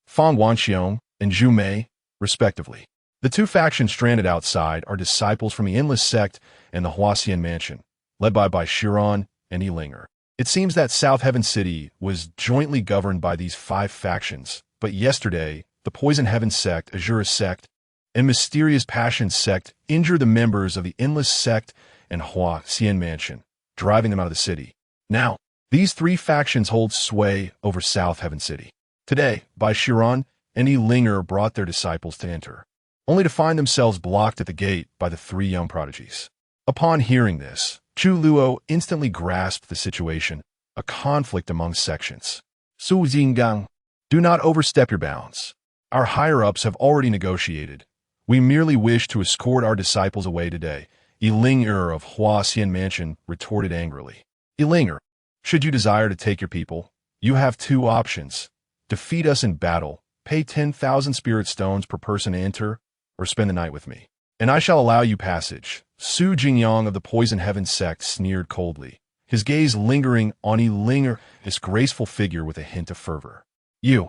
Fang Wanxiong, and Zhu Mei, respectively. The 2 factions stranded outside are disciples from the Endless sect and the Huaxian Mansion, led by Shiran and Yilinger. It seems that South Heaven City was jointly governed by these 5 factions, but yesterday, the Poison Heaven sect, Azura sect, and Mysterious Passion sect injured the members of the Endless sect and Huaxian Mansion, driving them out of the city. Now, these 3 factions hold sway over South Heaven City. Today, Shiran and Yilinger brought their disciples to enter, only to find themselves blocked at the gate by the 3 young prodigies." Upon hearing this, Chu Luo instantly grasped the situation, a conflict among sections. "Su Jingang, do not overstep your bounds. Our higher-ups have already negotiated. We merely wish to escort our disciples away today," Yilinger of Huaxian Mansion retorted angrily. "Yilinger, should you desire to take your people, you have 2 options. Defeat us in battle, pay 10,000 spirit stones per person to enter, or spend the night with me, and I shall allow you passage." Su Jingyang of the Poison Heaven sect sneered coldly, his gaze lingering on Yilinger, this graceful figure with a hint of fervor. "You."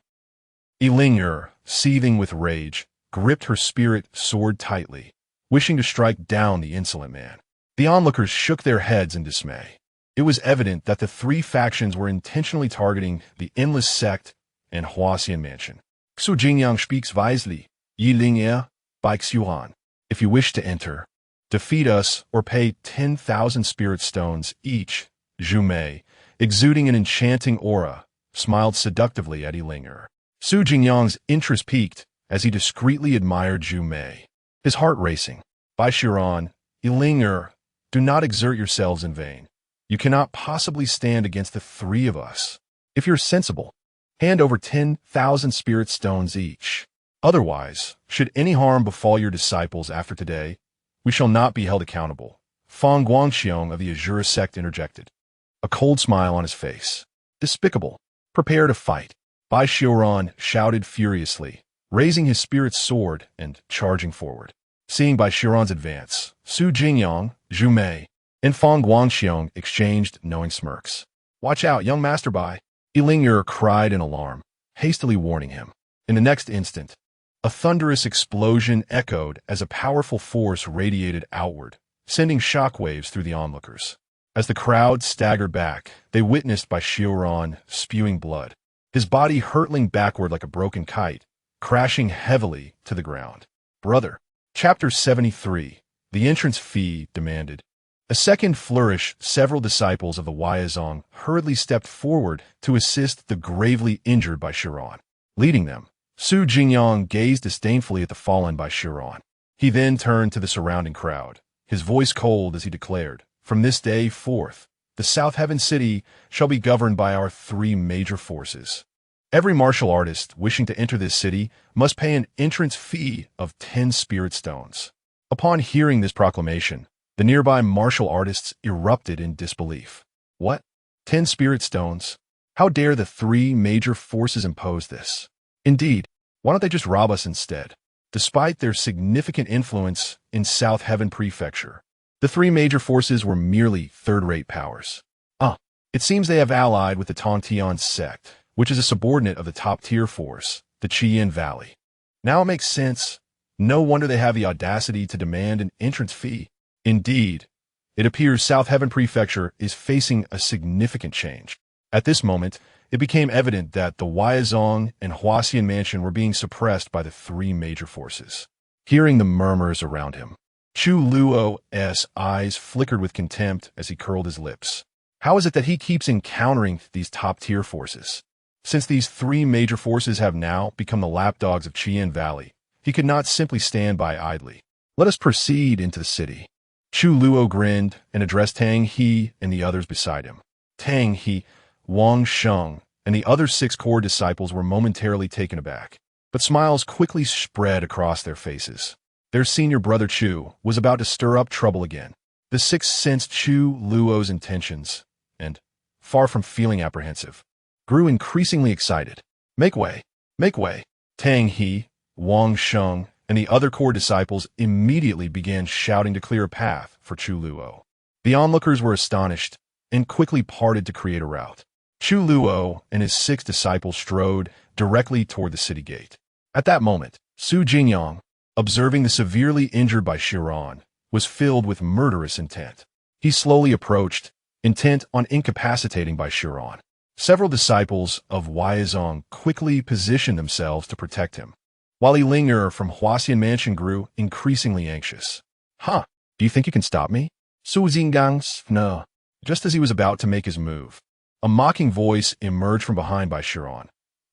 Yilinger, seething with rage, gripped her spirit sword tightly, wishing to strike down the insolent man. The onlookers shook their heads in dismay. It was evident that the three factions were intentionally targeting the Endless Sect and Huasian Mansion. Xu Jingyang speaks wisely. Yi Ling by Xuan. If you wish to enter, defeat us or pay 10,000 spirit stones each. Zhu Mei, exuding an enchanting aura, smiled seductively at Yilinger. Xu Jingyang's interest peaked as he discreetly admired Zhu Mei, his heart racing. By Shiran, Yilinger, do not exert yourselves in vain. You cannot possibly stand against the three of us. If you're sensible, hand over 10,000 spirit stones each. Otherwise, should any harm befall your disciples after today, we shall not be held accountable. Fang Guangxiong of the Azure sect interjected, a cold smile on his face. Despicable. Prepare to fight. Bai Xiuran shouted furiously, raising his spirit sword and charging forward. Seeing Bai Xiuran's advance, Su Jingyang, Zhu Mei, and Fang Guangxiong exchanged knowing smirks. Watch out, young Master Bai. Yilinger cried in alarm, hastily warning him. In the next instant, a thunderous explosion echoed as a powerful force radiated outward, sending shockwaves through the onlookers. As the crowd staggered back, they witnessed Bai Xiuran spewing blood, his body hurtling backward like a broken kite, crashing heavily to the ground. Brother. Chapter 73. The entrance fee demanded. A second flourish, several disciples of the Huaizong hurriedly stepped forward to assist the gravely injured Bai Xiuran. Leading them, Su Jingyang gazed disdainfully at the fallen Bai Xiuran. He then turned to the surrounding crowd, his voice cold as he declared, from this day forth, the South Heaven City shall be governed by our three major forces. Every martial artist wishing to enter this city must pay an entrance fee of 10 spirit stones. Upon hearing this proclamation, the nearby martial artists erupted in disbelief. What? 10 spirit stones? How dare the three major forces impose this? Indeed, why don't they just rob us instead? Despite their significant influence in South Heaven Prefecture, the three major forces were merely third-rate powers. It seems they have allied with the Tongtian sect, which is a subordinate of the top-tier force, the Qian Valley. Now it makes sense. No wonder they have the audacity to demand an entrance fee. Indeed, it appears South Heaven Prefecture is facing a significant change. At this moment, it became evident that the Huaizong and Huasian Mansion were being suppressed by the three major forces. Hearing the murmurs around him, Chu Luo's eyes flickered with contempt as he curled his lips. How is it that he keeps encountering these top-tier forces? Since these three major forces have now become the lapdogs of Qian Valley, he could not simply stand by idly. Let us proceed into the city. Chu Luo grinned and addressed Tang He and the others beside him. Tang He, Wang Sheng, and the other 6 core disciples were momentarily taken aback, but smiles quickly spread across their faces. Their senior brother Chu was about to stir up trouble again. The 6 sensed Chu Luo's intentions, and, far from feeling apprehensive, grew increasingly excited. Make way! Make way! Tang He, Wang Sheng, and the other core disciples immediately began shouting to clear a path for Chu Luo. The onlookers were astonished and quickly parted to create a route. Chu Luo and his 6 disciples strode directly toward the city gate. At that moment, Su Jingyang, observing the severely injured Bai Xiuran, was filled with murderous intent. He slowly approached, intent on incapacitating Bai Xiuran. Several disciples of Huaizong quickly positioned themselves to protect him, while Yilinger from Huasian Mansion grew increasingly anxious. Do you think you can stop me? Su Jingyang sno. Just as he was about to make his move, a mocking voice emerged from behind Bai Xiuran.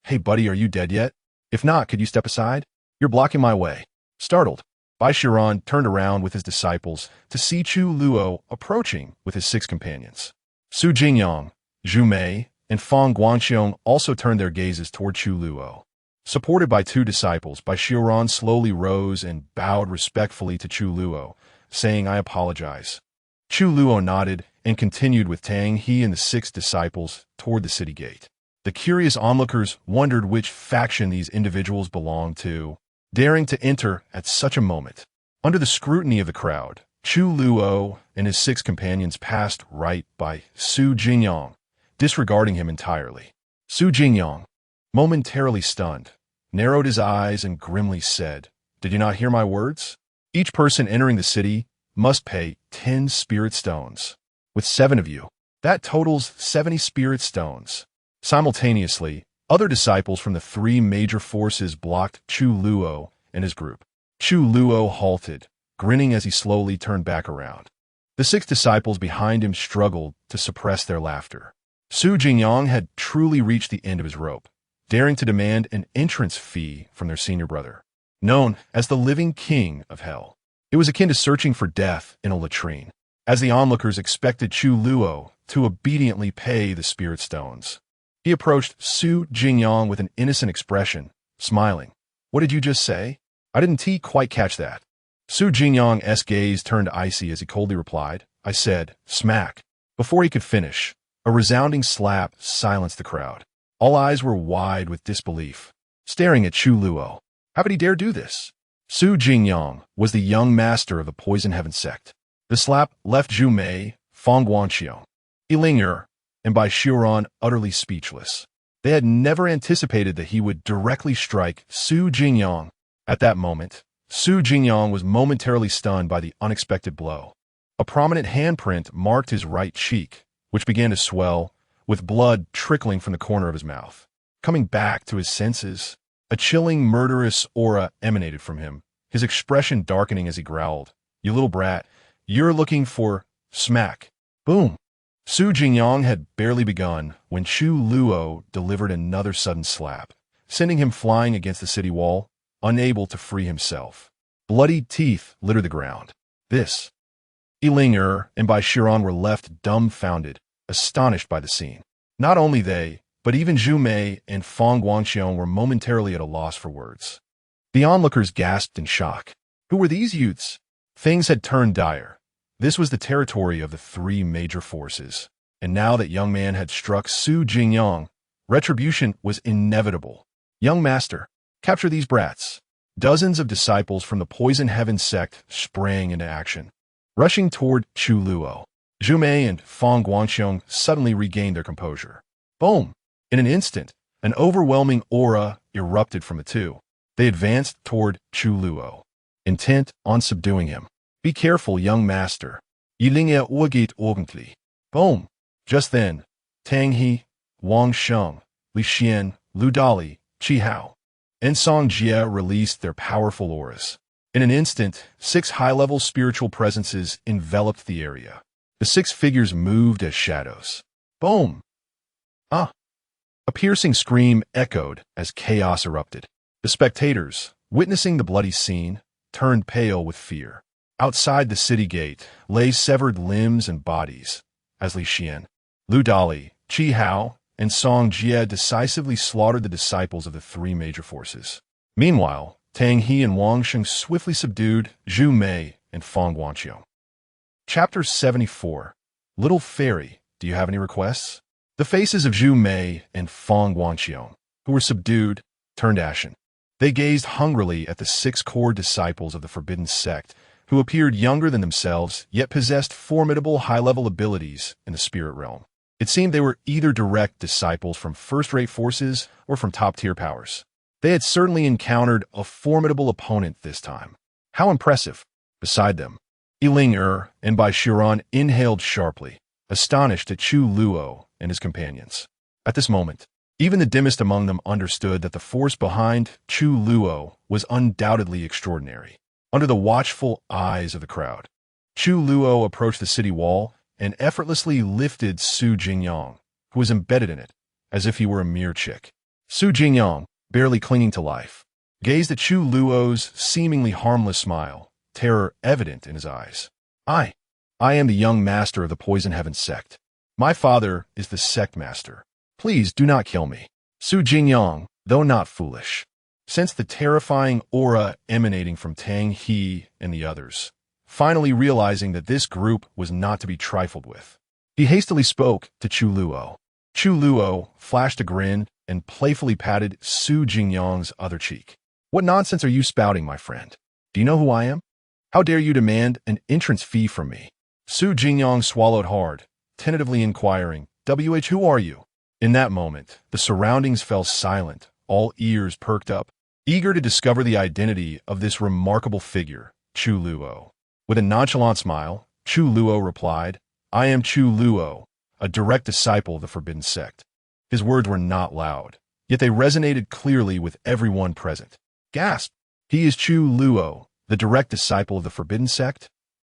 Hey buddy, are you dead yet? If not, could you step aside? You're blocking my way. Startled, Bai Xiuran turned around with his disciples to see Chu Luo approaching with his 6 companions. Su Jingyang, Zhu Mei, and Fang Guangxiong also turned their gazes toward Chu Luo. Supported by 2 disciples, Bai Xiuran slowly rose and bowed respectfully to Chu Luo, saying, I apologize. Chu Luo nodded and continued with Tang He and the 6 disciples toward the city gate. The curious onlookers wondered which faction these individuals belonged to, daring to enter at such a moment. Under the scrutiny of the crowd, Chu Luo and his 6 companions passed right by Su Jingyang, disregarding him entirely. Su Jingyang, momentarily stunned, narrowed his eyes and grimly said, Did you not hear my words? Each person entering the city must pay 10 spirit stones. With 7 of you, That totals 70 spirit stones. Simultaneously, other disciples from the three major forces blocked Chu Luo and his group. Chu Luo halted, grinning as he slowly turned back around. The 6 disciples behind him struggled to suppress their laughter. Su Jingyang had truly reached the end of his rope, daring to demand an entrance fee from their senior brother, known as the living king of hell. It was akin to searching for death in a latrine, as the onlookers expected Chu Luo to obediently pay the spirit stones. He approached Su Jingyang with an innocent expression, smiling. "What did you just say? I didn't quite catch that." Su Jingyang's gaze turned icy as he coldly replied, "I said, smack." Before he could finish, a resounding slap silenced the crowd. All eyes were wide with disbelief, staring at Chu Luo. How could he dare do this? Su Jingyang was the young master of the Poison Heaven sect. The slap left Zhu Mei, Fong Guanqiong, Yiling, and Bai Xiuran utterly speechless. They had never anticipated that he would directly strike Su Jingyang. At that moment, Su Jingyang was momentarily stunned by the unexpected blow. A prominent handprint marked his right cheek, which began to swell, with blood trickling from the corner of his mouth. Coming back to his senses, a chilling, murderous aura emanated from him, his expression darkening as he growled, "You little brat, you're looking for..." Smack. Boom. Su Jingyang had barely begun when Chu Luo delivered another sudden slap, sending him flying against the city wall, unable to free himself. Bloody teeth littered the ground. This. Yiling and Bai Xiuran were left dumbfounded, astonished by the scene. Not only they, but even Zhu Mei and Fong Guanqiong were momentarily at a loss for words. The onlookers gasped in shock. Who were these youths? Things had turned dire. This was the territory of the three major forces, and now that young man had struck Su Jingyang, retribution was inevitable. Young master, capture these brats. Dozens of disciples from the Poison Heaven sect sprang into action, rushing toward Chu Luo. Zhu Mei and Fong Guanqiong suddenly regained their composure. Boom! In an instant, an overwhelming aura erupted from the two. They advanced toward Chu Luo, intent on subduing him. Be careful, young master. Yiling urgit ordentlich. Boom! Just then, Tang He, Wang Sheng, Li Xian, Lu Dali, Qi Hao, and Song Jie released their powerful auras. In an instant, 6 high-level spiritual presences enveloped the area. The 6 figures moved as shadows. Boom! Ah! A piercing scream echoed as chaos erupted. The spectators, witnessing the bloody scene, turned pale with fear. Outside the city gate lay severed limbs and bodies, as Li Xian, Lu Dali, Qi Hao, and Song Jie decisively slaughtered the disciples of the three major forces. Meanwhile, Tang He and Wang Sheng swiftly subdued Zhu Mei and Fong Guanqiong. Chapter 74. Little Fairy, do you have any requests? The faces of Zhu Mei and Fong Guanqiong, who were subdued, turned ashen. They gazed hungrily at the 6 core disciples of the Forbidden Sect, who appeared younger than themselves, yet possessed formidable high-level abilities in the spirit realm. It seemed they were either direct disciples from first-rate forces or from top-tier powers. They had certainly encountered a formidable opponent this time. How impressive! Beside them, Yiling and Bai Xiuran inhaled sharply, astonished at Chu Luo and his companions. At this moment, even the dimmest among them understood that the force behind Chu Luo was undoubtedly extraordinary. Under the watchful eyes of the crowd, Chu Luo approached the city wall and effortlessly lifted Su Jingyang, who was embedded in it, as if he were a mere chick. Su Jingyang, barely clinging to life, gazed at Chu Luo's seemingly harmless smile, terror evident in his eyes. I am the young master of the Poison Heaven sect. My father is the sect master. Please do not kill me. Su Jingyang, though not foolish, sensed the terrifying aura emanating from Tang He and the others, finally realizing that this group was not to be trifled with. He hastily spoke to Chu Luo. Chu Luo flashed a grin and playfully patted Su Jingyang's other cheek. What nonsense are you spouting, my friend? Do you know who I am? How dare you demand an entrance fee from me? Su Jingyang swallowed hard, tentatively inquiring, who are you? In that moment, the surroundings fell silent, all ears perked up, eager to discover the identity of this remarkable figure, Chu Luo. With a nonchalant smile, Chu Luo replied, I am Chu Luo, a direct disciple of the forbidden sect. His words were not loud, yet they resonated clearly with everyone present. Gasp! He is Chu Luo, the direct disciple of the forbidden sect?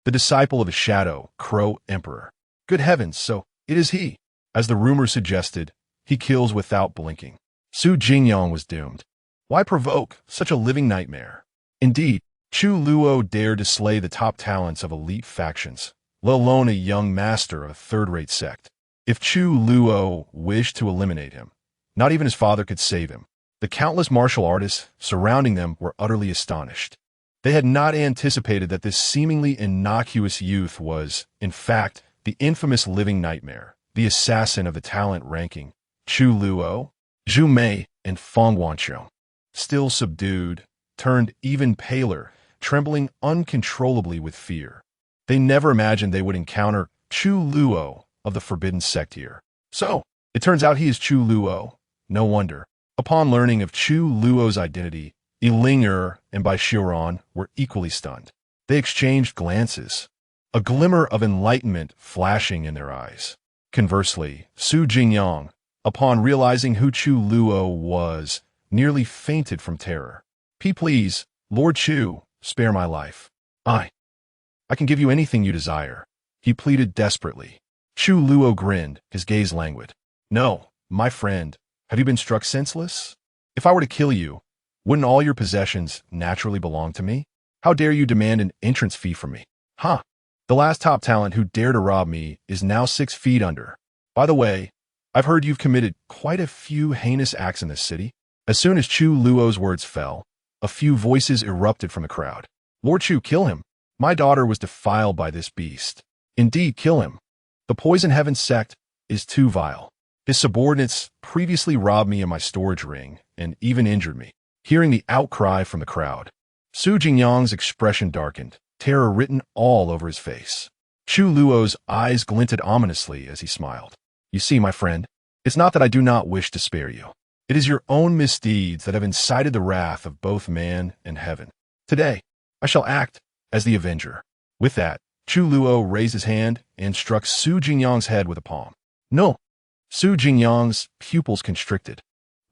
The disciple of the Shadow Crow Emperor. Good heavens, so it is he. As the rumor suggested, he kills without blinking. Su Jingyang was doomed. Why provoke such a living nightmare? Indeed, Chu Luo dared to slay the top talents of elite factions, let alone a young master of a third-rate sect. If Chu Luo wished to eliminate him, not even his father could save him. The countless martial artists surrounding them were utterly astonished. They had not anticipated that this seemingly innocuous youth was, in fact, the infamous living nightmare, the assassin of the talent ranking, Chu Luo, Zhu Mei, and Fang Guanqiu. Still subdued, turned even paler, trembling uncontrollably with fear. They never imagined they would encounter Chu Luo of the forbidden sect here. So, it turns out he is Chu Luo. No wonder. Upon learning of Chu Luo's identity, Yilinger and Bai Xiuran were equally stunned. They exchanged glances, a glimmer of enlightenment flashing in their eyes. Conversely, Su Jingyang, upon realizing who Chu Luo was, nearly fainted from terror. Please, Lord Chu, spare my life. I can give you anything you desire, he pleaded desperately. Chu Luo grinned, his gaze languid. No, my friend, have you been struck senseless? If I were to kill you, wouldn't all your possessions naturally belong to me? How dare you demand an entrance fee from me? Ha! The last top talent who dared to rob me is now 6 feet under. By the way, I've heard you've committed quite a few heinous acts in this city. As soon as Chu Luo's words fell, a few voices erupted from the crowd. Lord Chu, kill him. My daughter was defiled by this beast. Indeed, kill him. The Poison Heaven sect is too vile. His subordinates previously robbed me of my storage ring and even injured me. Hearing the outcry from the crowd, Su Jingyang's expression darkened, terror written all over his face. Chu Luo's eyes glinted ominously as he smiled. You see, my friend, it's not that I do not wish to spare you. It is your own misdeeds that have incited the wrath of both man and heaven. Today, I shall act as the avenger. With that, Chu Luo raised his hand and struck Su Jingyang's head with a palm. No! Su Jingyang's pupils constricted.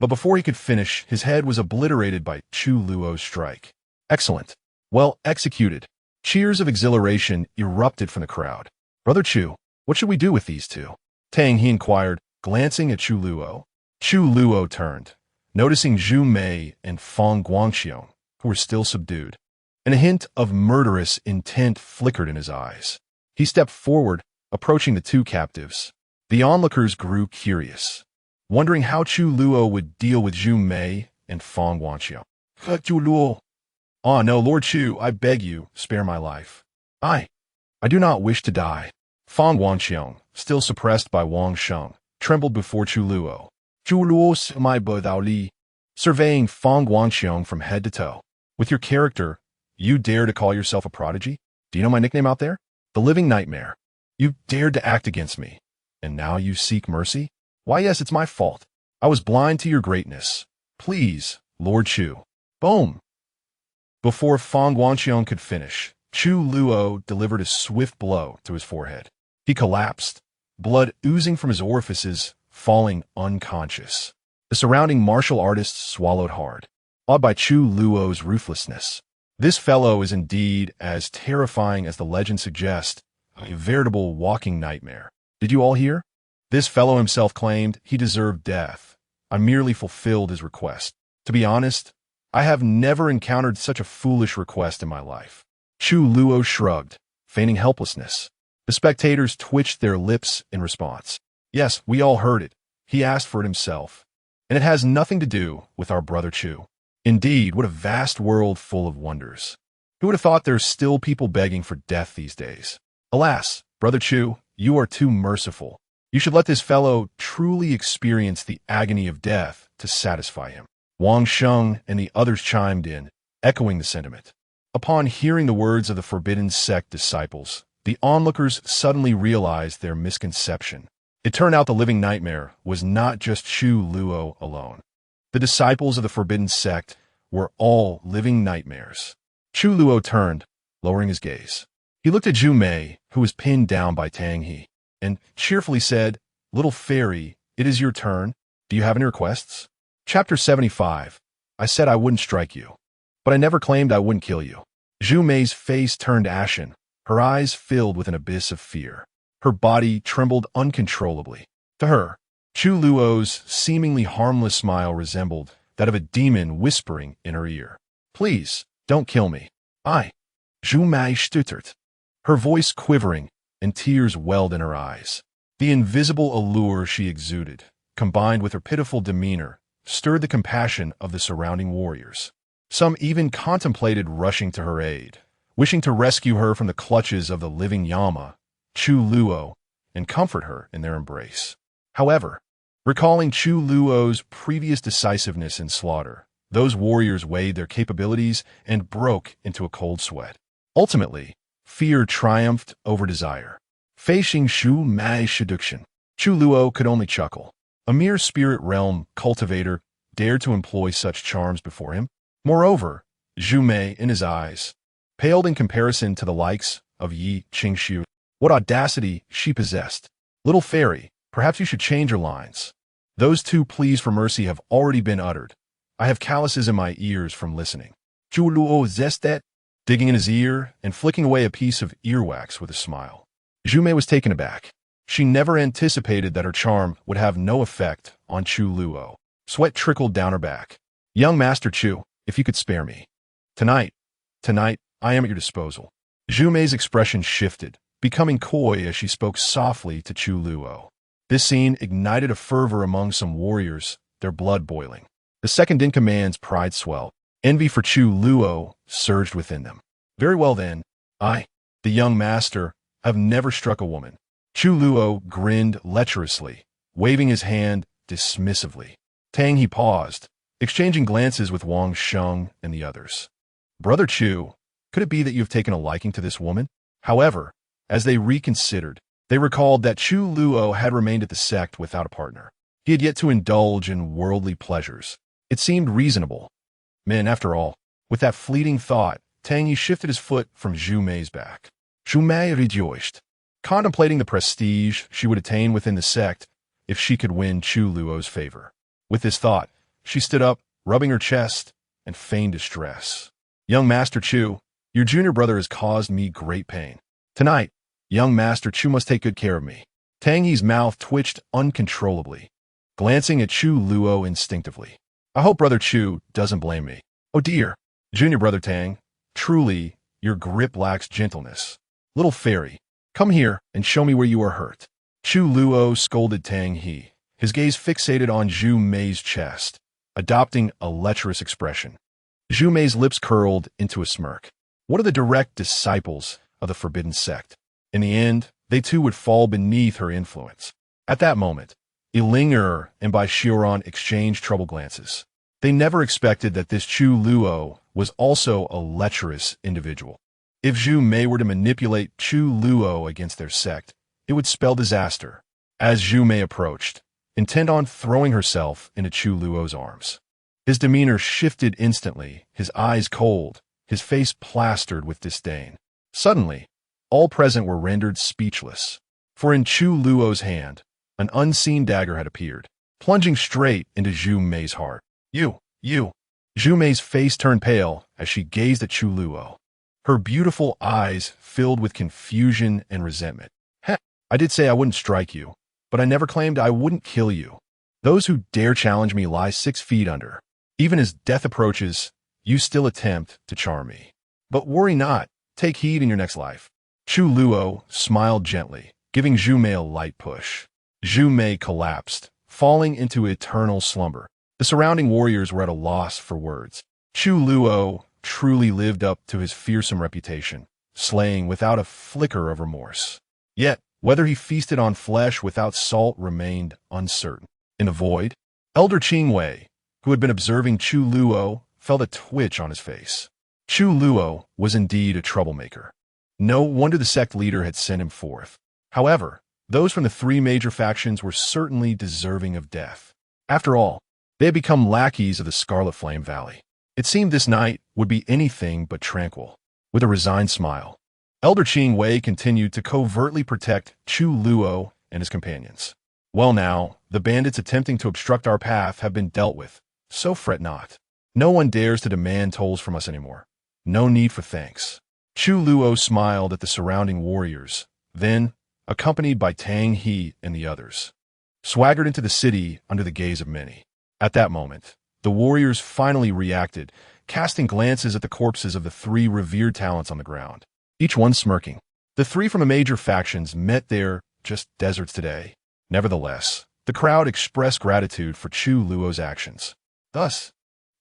But before he could finish, his head was obliterated by Chu Luo's strike. Excellent. Well executed. Cheers of exhilaration erupted from the crowd. Brother Chu, what should we do with these two? Tang, he inquired, glancing at Chu Luo. Chu Luo turned, noticing Zhu Mei and Fang Guanqiu, who were still subdued, and a hint of murderous intent flickered in his eyes. He stepped forward, approaching the two captives. The onlookers grew curious, wondering how Chu Luo would deal with Zhu Mei and Fang Guanqiu. Chu Luo. Ah, no, Lord Chu, I beg you, spare my life. I do not wish to die. Fang Guanqiu, still suppressed by Wang Sheng, trembled before Chu Luo. Chu Luo's my Li, surveying Fang Guanqiu from head to toe. With your character, you dare to call yourself a prodigy? Do you know my nickname out there? The Living Nightmare. You dared to act against me, and now you seek mercy? Why, yes, it's my fault. I was blind to your greatness. Please, Lord Chu. Boom! Before Fang Guanqiu could finish, Chu Luo delivered a swift blow to his forehead. He collapsed, blood oozing from his orifices, falling unconscious. The surrounding martial artists swallowed hard, awed by Chu Luo's ruthlessness. This fellow is indeed as terrifying as the legend suggests, a veritable walking nightmare. Did you all hear? This fellow himself claimed he deserved death. I merely fulfilled his request. To be honest, I have never encountered such a foolish request in my life. Chu Luo shrugged, feigning helplessness. The spectators twitched their lips in response. Yes, we all heard it. He asked for it himself. And it has nothing to do with our brother Chu. Indeed, what a vast world full of wonders. Who would have thought there's still people begging for death these days? Alas, brother Chu, you are too merciful. You should let this fellow truly experience the agony of death to satisfy him. Wang Sheng and the others chimed in, echoing the sentiment. Upon hearing the words of the forbidden sect disciples, the onlookers suddenly realized their misconception. It turned out the living nightmare was not just Chu Luo alone. The disciples of the forbidden sect were all living nightmares. Chu Luo turned, lowering his gaze. He looked at Zhu Mei, who was pinned down by Tang He. and cheerfully said, "Little fairy, it is your turn. Do you have any requests?" Chapter 75. I said I wouldn't strike you, but I never claimed I wouldn't kill you. Zhu Mei's face turned ashen, her eyes filled with an abyss of fear. Her body trembled uncontrollably. To her, Chu Luo's seemingly harmless smile resembled that of a demon whispering in her ear. "Please, don't kill me. Zhu Mei stuttered, her voice quivering and tears welled in her eyes. The invisible allure she exuded, combined with her pitiful demeanor, stirred the compassion of the surrounding warriors. Some even contemplated rushing to her aid, wishing to rescue her from the clutches of the living Yama, Chu Luo, and comfort her in their embrace. However, recalling Chu Luo's previous decisiveness in slaughter, those warriors weighed their capabilities and broke into a cold sweat. Ultimately, fear triumphed over desire. Facing Zhu Mei's seduction, Chu Luo could only chuckle. A mere spirit realm cultivator dared to employ such charms before him. Moreover, Zhu Mei, in his eyes, paled in comparison to the likes of Yi Qingxiu. What audacity she possessed. Little fairy, perhaps you should change your lines. Those two pleas for mercy have already been uttered. I have calluses in my ears from listening. Chu Luo zestet, digging in his ear and flicking away a piece of earwax with a smile. Zhu Mei was taken aback. She never anticipated that her charm would have no effect on Chu Luo. Sweat trickled down her back. Young Master Chu, if you could spare me. Tonight, I am at your disposal. Zhu Mei's expression shifted, becoming coy as she spoke softly to Chu Luo. This scene ignited a fervor among some warriors, their blood boiling. The second-in-command's pride swelled. Envy for Chu Luo surged within them. Very well then, I, the young master, have never struck a woman. Chu Luo grinned lecherously, waving his hand dismissively. Tang he paused, exchanging glances with Wang Sheng and the others. Brother Chu, could it be that you have taken a liking to this woman? However, as they reconsidered, they recalled that Chu Luo had remained at the sect without a partner. He had yet to indulge in worldly pleasures. It seemed reasonable. Men, after all, with that fleeting thought, Tang Yi shifted his foot from Zhu Mei's back. Zhu Mei rejoiced, contemplating the prestige she would attain within the sect if she could win Chu Luo's favor. With this thought, she stood up, rubbing her chest, and feigned distress. Young Master Chu, your junior brother has caused me great pain. Tonight, young Master Chu must take good care of me. Tang Yi's mouth twitched uncontrollably, glancing at Chu Luo instinctively. I hope Brother Chu doesn't blame me. Oh dear, Junior Brother Tang, truly, your grip lacks gentleness. Little fairy, come here and show me where you are hurt. Chu Luo scolded Tang He, his gaze fixated on Zhu Mei's chest, adopting a lecherous expression. Zhu Mei's lips curled into a smirk. What are the direct disciples of the forbidden sect? In the end, they too would fall beneath her influence. At that moment, Yilinger and Bai Xiuran exchanged troubled glances. They never expected that this Chu Luo was also a lecherous individual. If Zhu Mei were to manipulate Chu Luo against their sect, it would spell disaster. As Zhu Mei approached, intent on throwing herself into Chu Luo's arms, his demeanor shifted instantly, his eyes cold, his face plastered with disdain. Suddenly, all present were rendered speechless, for in Chu Luo's hand, an unseen dagger had appeared, plunging straight into Zhu Mei's heart. You! Zhu Mei's face turned pale as she gazed at Chu Luo. Her beautiful eyes filled with confusion and resentment. I did say I wouldn't strike you, but I never claimed I wouldn't kill you. Those who dare challenge me lie 6 feet under. Even as death approaches, you still attempt to charm me. But worry not, take heed in your next life. Chu Luo smiled gently, giving Zhu Mei a light push. Zhu Mei collapsed, falling into eternal slumber. The surrounding warriors were at a loss for words. Chu Luo truly lived up to his fearsome reputation, slaying without a flicker of remorse. Yet, whether he feasted on flesh without salt remained uncertain. In the void, Elder Qingwei, who had been observing Chu Luo, felt a twitch on his face. Chu Luo was indeed a troublemaker. No wonder the sect leader had sent him forth. However, those from the 3 major factions were certainly deserving of death. After all, they had become lackeys of the Scarlet Flame Valley. It seemed this night would be anything but tranquil. With a resigned smile, Elder Qing Wei continued to covertly protect Chu Luo and his companions. Well now, the bandits attempting to obstruct our path have been dealt with, so fret not. No one dares to demand tolls from us anymore. No need for thanks. Chu Luo smiled at the surrounding warriors, then, accompanied by Tang He and the others, swaggered into the city under the gaze of many. At that moment, the warriors finally reacted, casting glances at the corpses of the three revered talents on the ground, each one smirking. The three from the major factions met there, just deserts today. Nevertheless, the crowd expressed gratitude for Chu Luo's actions. Thus,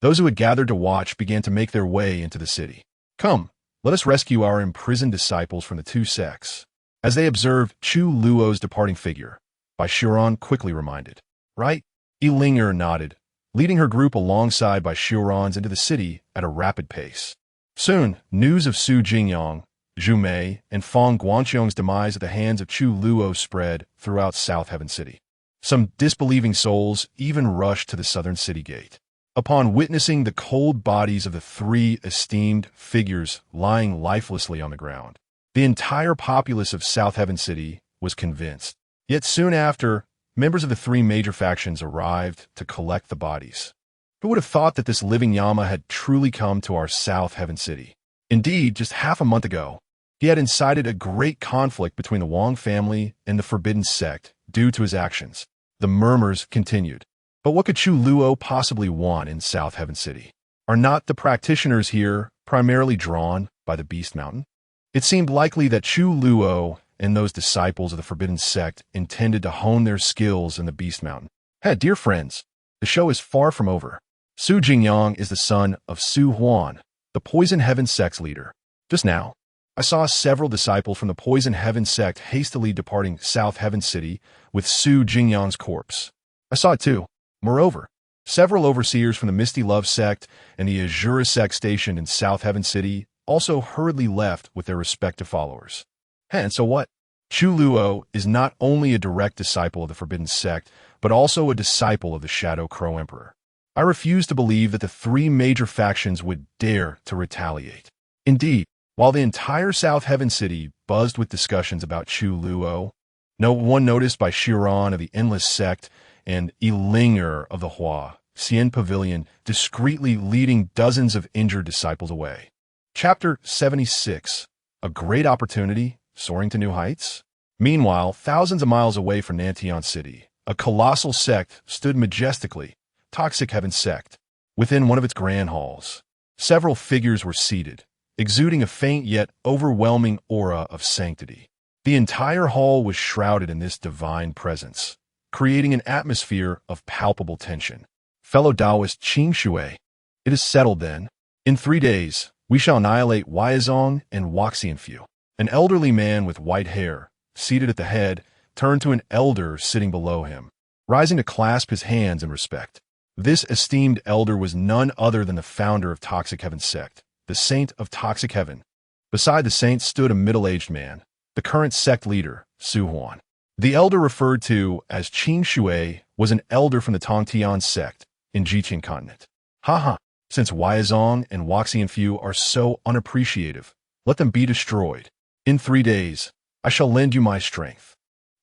those who had gathered to watch began to make their way into the city. Come, let us rescue our imprisoned disciples from the two sects. As they observed Chu Luo's departing figure, Bai Shiran quickly reminded. Right? Linger nodded, leading her group alongside Bai Shiran's into the city at a rapid pace. Soon, news of Su Jingyang, Zhu Mei, and Fang Guanqiong's demise at the hands of Chu Luo spread throughout South Heaven City. Some disbelieving souls even rushed to the southern city gate. Upon witnessing the cold bodies of the three esteemed figures lying lifelessly on the ground, the entire populace of South Heaven City was convinced. Yet soon after, members of the three major factions arrived to collect the bodies. Who would have thought that this living Yama had truly come to our South Heaven City? Indeed, just half a month ago, he had incited a great conflict between the Wang family and the Forbidden Sect due to his actions. The murmurs continued. But what could Chu Luo possibly want in South Heaven City? Are not the practitioners here primarily drawn by the Beast Mountain? It seemed likely that Chu Luo and those disciples of the Forbidden Sect intended to hone their skills in the Beast Mountain. Hey, dear friends, the show is far from over. Su Jingyang is the son of Su Huan, the Poison Heaven Sect's leader. Just now, I saw several disciples from the Poison Heaven Sect hastily departing South Heaven City with Su Jingyang's corpse. I saw it too. Moreover, several overseers from the Misty Love Sect and the Azura Sect stationed in South Heaven City also hurriedly left with their respective followers. And so what? Chu Luo is not only a direct disciple of the Forbidden Sect, but also a disciple of the Shadow Crow Emperor. I refuse to believe that the three major factions would dare to retaliate. Indeed, while the entire South Heaven City buzzed with discussions about Chu Luo, no one noticed Bai Shiran of the Endless Sect and Linger of the Hua Xian Pavilion discreetly leading dozens of injured disciples away. Chapter 76. A Great Opportunity, Soaring to New Heights? Meanwhile, thousands of miles away from Nantian City, a colossal sect stood majestically, Toxic Heaven Sect, within one of its grand halls. Several figures were seated, exuding a faint yet overwhelming aura of sanctity. The entire hall was shrouded in this divine presence, creating an atmosphere of palpable tension. Fellow Taoist Qing Shui, it is settled then. In 3 days, we shall annihilate Huaizong and Waxianfu. An elderly man with white hair, seated at the head, turned to an elder sitting below him, rising to clasp his hands in respect. This esteemed elder was none other than the founder of Toxic Heaven Sect, the Saint of Toxic Heaven. Beside the saint stood a middle-aged man, the current sect leader, Su Huan. The elder referred to as Qing Shui was an elder from the Tongtian sect in Jiqing continent. Haha, since Huaizong and Waxianfu are so unappreciative, let them be destroyed. In 3 days, I shall lend you my strength.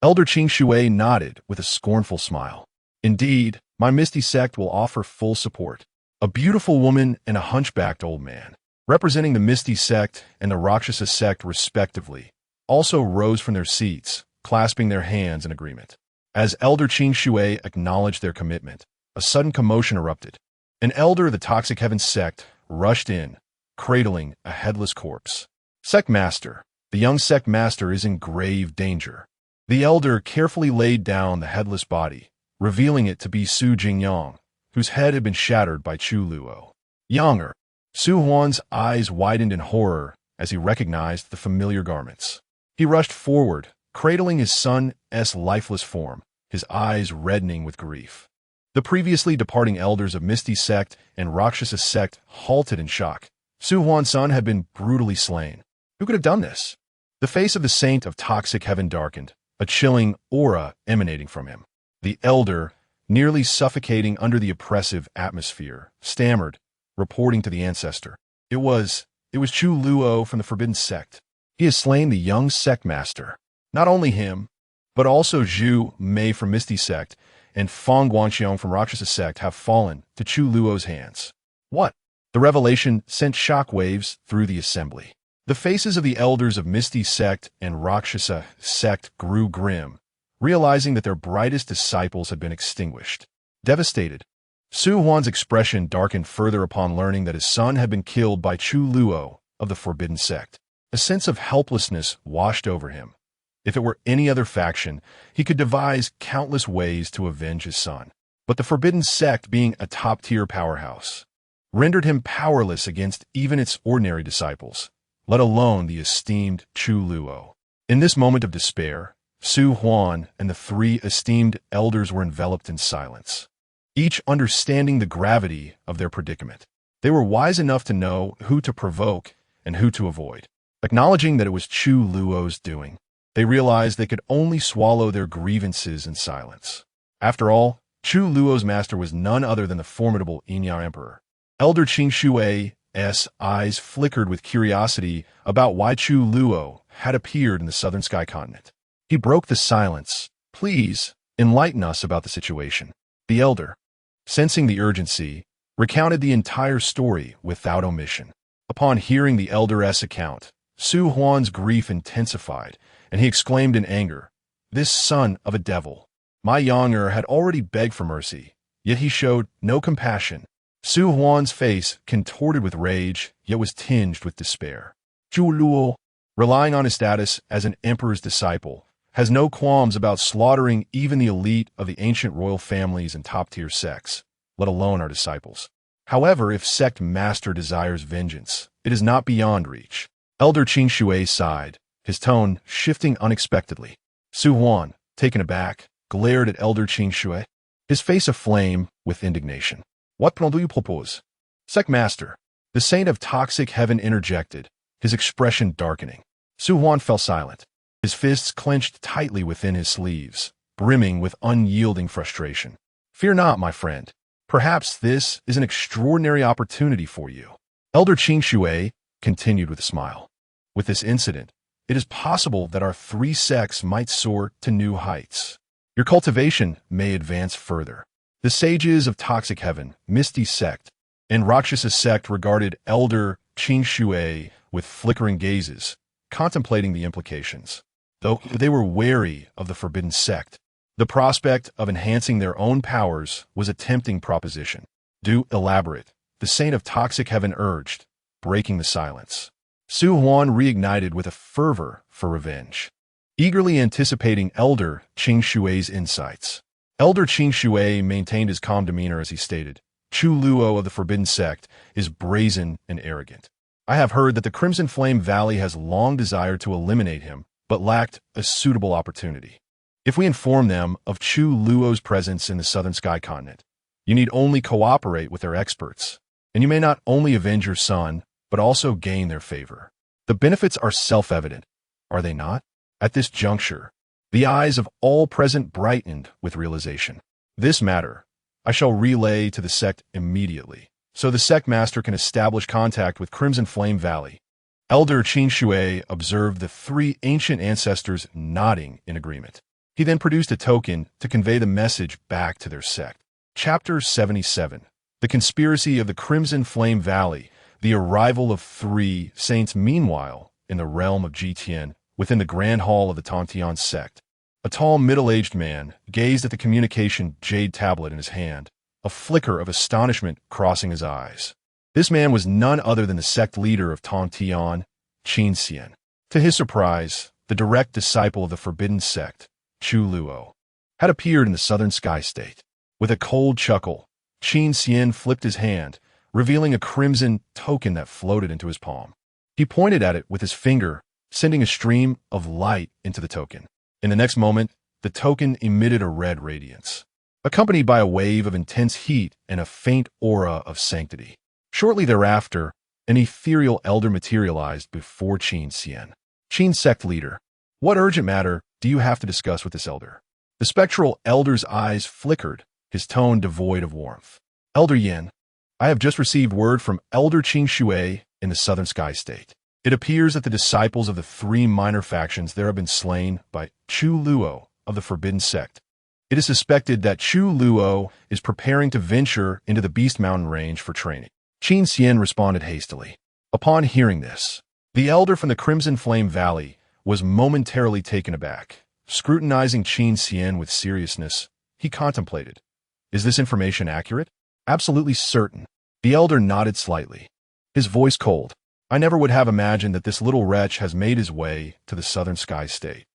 Elder Qing Shui nodded with a scornful smile. Indeed, my Misty sect will offer full support. A beautiful woman and a hunchbacked old man, representing the Misty sect and the Rakshasa sect respectively, also rose from their seats, clasping their hands in agreement. As Elder Qing Shui acknowledged their commitment, a sudden commotion erupted. An elder of the Toxic Heaven Sect rushed in, cradling a headless corpse. Sect Master, the young Sect Master is in grave danger. The elder carefully laid down the headless body, revealing it to be Su Jingyang, whose head had been shattered by Chu Luo. Younger, Su Huan's eyes widened in horror as he recognized the familiar garments. He rushed forward, cradling his son's lifeless form, his eyes reddening with grief. The previously departing elders of Misty Sect and Rakshasa Sect halted in shock. Su Huan's son had been brutally slain. Who could have done this? The face of the Saint of Toxic Heaven darkened, a chilling aura emanating from him. The elder, nearly suffocating under the oppressive atmosphere, stammered, reporting to the ancestor. It was Chu Luo from the Forbidden Sect. He has slain the young sect master. Not only him, but also Zhu Mei from Misty Sect and Fang Guangxiong from Rakshasa Sect have fallen to Chu Luo's hands. What? The revelation sent shockwaves through the assembly. The faces of the elders of Misty Sect and Rakshasa Sect grew grim, realizing that their brightest disciples had been extinguished. Devastated, Su Huan's expression darkened further upon learning that his son had been killed by Chu Luo of the Forbidden Sect. A sense of helplessness washed over him. If it were any other faction, he could devise countless ways to avenge his son. But the Forbidden Sect, being a top-tier powerhouse, rendered him powerless against even its ordinary disciples, let alone the esteemed Chu Luo. In this moment of despair, Su Huan and the three esteemed elders were enveloped in silence, each understanding the gravity of their predicament. They were wise enough to know who to provoke and who to avoid. Acknowledging that it was Chu Luo's doing, they realized they could only swallow their grievances in silence. After all, Chu Luo's master was none other than the formidable Yinyao Emperor. Elder Qing Shui's eyes flickered with curiosity about why Chu Luo had appeared in the southern sky continent. He broke the silence. Please, enlighten us about the situation. The elder, sensing the urgency, recounted the entire story without omission. Upon hearing the elder's account, Su Huan's grief intensified, and he exclaimed in anger, "This son of a devil! My younger had already begged for mercy, yet he showed no compassion." Su Huan's face contorted with rage, yet was tinged with despair. Chu Luo, relying on his status as an emperor's disciple, has no qualms about slaughtering even the elite of the ancient royal families and top-tier sects, let alone our disciples. However, if sect master desires vengeance, it is not beyond reach. Elder Qing Shui sighed, his tone shifting unexpectedly. Su Huan, taken aback, glared at Elder Qing Shui, his face aflame with indignation. "What plan do you propose?" Sect master, the saint of toxic heaven interjected, his expression darkening. Su Huan fell silent, his fists clenched tightly within his sleeves, brimming with unyielding frustration. "Fear not, my friend. Perhaps this is an extraordinary opportunity for you." Elder Qing Shui continued with a smile. "With this incident, it is possible that our three sects might soar to new heights. Your cultivation may advance further." The sages of Toxic Heaven, Misty Sect, and Rakshasa Sect regarded Elder Qing Shui with flickering gazes, contemplating the implications. Though they were wary of the Forbidden Sect, the prospect of enhancing their own powers was a tempting proposition. "Do elaborate," the saint of Toxic Heaven urged, breaking the silence. Su Huan reignited with a fervor for revenge, eagerly anticipating Elder Qing Shui's insights. Elder Qing Shui maintained his calm demeanor as he stated, "Chu Luo of the Forbidden Sect is brazen and arrogant. I have heard that the Crimson Flame Valley has long desired to eliminate him, but lacked a suitable opportunity. If we inform them of Chu Luo's presence in the southern sky continent, you need only cooperate with their experts, and you may not only avenge your son, but also gain their favor. The benefits are self-evident, are they not?" At this juncture, the eyes of all present brightened with realization. "This matter I shall relay to the sect immediately, so the sect master can establish contact with Crimson Flame Valley." Elder Qing Shui observed the three ancient ancestors nodding in agreement. He then produced a token to convey the message back to their sect. Chapter 77. The Conspiracy of the Crimson Flame Valley. The arrival of three saints. Meanwhile, in the realm of Jitian, within the grand hall of the Tontian sect, a tall middle-aged man gazed at the communication jade tablet in his hand, a flicker of astonishment crossing his eyes. This man was none other than the sect leader of Tontian, Qin Xian. To his surprise, the direct disciple of the Forbidden Sect, Chu Luo, had appeared in the southern sky state. With a cold chuckle, Qin Xian flipped his hand, revealing a crimson token that floated into his palm. He pointed at it with his finger, sending a stream of light into the token. In the next moment, the token emitted a red radiance, accompanied by a wave of intense heat and a faint aura of sanctity. Shortly thereafter, an ethereal elder materialized before Qin Xian. "Qin sect leader, what urgent matter do you have to discuss with this elder?" The spectral elder's eyes flickered, his tone devoid of warmth. "Elder Yin, I have just received word from Elder Qing Shui in the southern sky state. It appears that the disciples of the three minor factions there have been slain by Chu Luo of the Forbidden Sect. It is suspected that Chu Luo is preparing to venture into the Beast Mountain range for training. Qin Xian responded hastily. Upon hearing this, the elder from the Crimson Flame Valley was momentarily taken aback. Scrutinizing Qin Xian with seriousness, he contemplated. Is this information accurate? Absolutely certain. The elder nodded slightly, his voice cold. I never would have imagined that this little wretch has made his way to the Southern Sky State.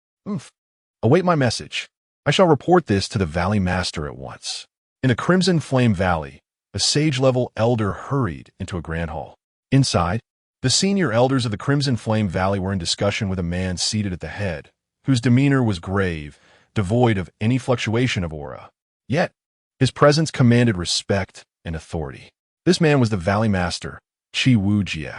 Await my message. I shall report this to the Valley Master at once. In the Crimson Flame Valley, a sage-level elder hurried into a grand hall. Inside, the senior elders of the Crimson Flame Valley were in discussion with a man seated at the head, whose demeanor was grave, devoid of any fluctuation of aura. Yet, his presence commanded respect and authority. This man was the Valley Master, Chi Wu Jie.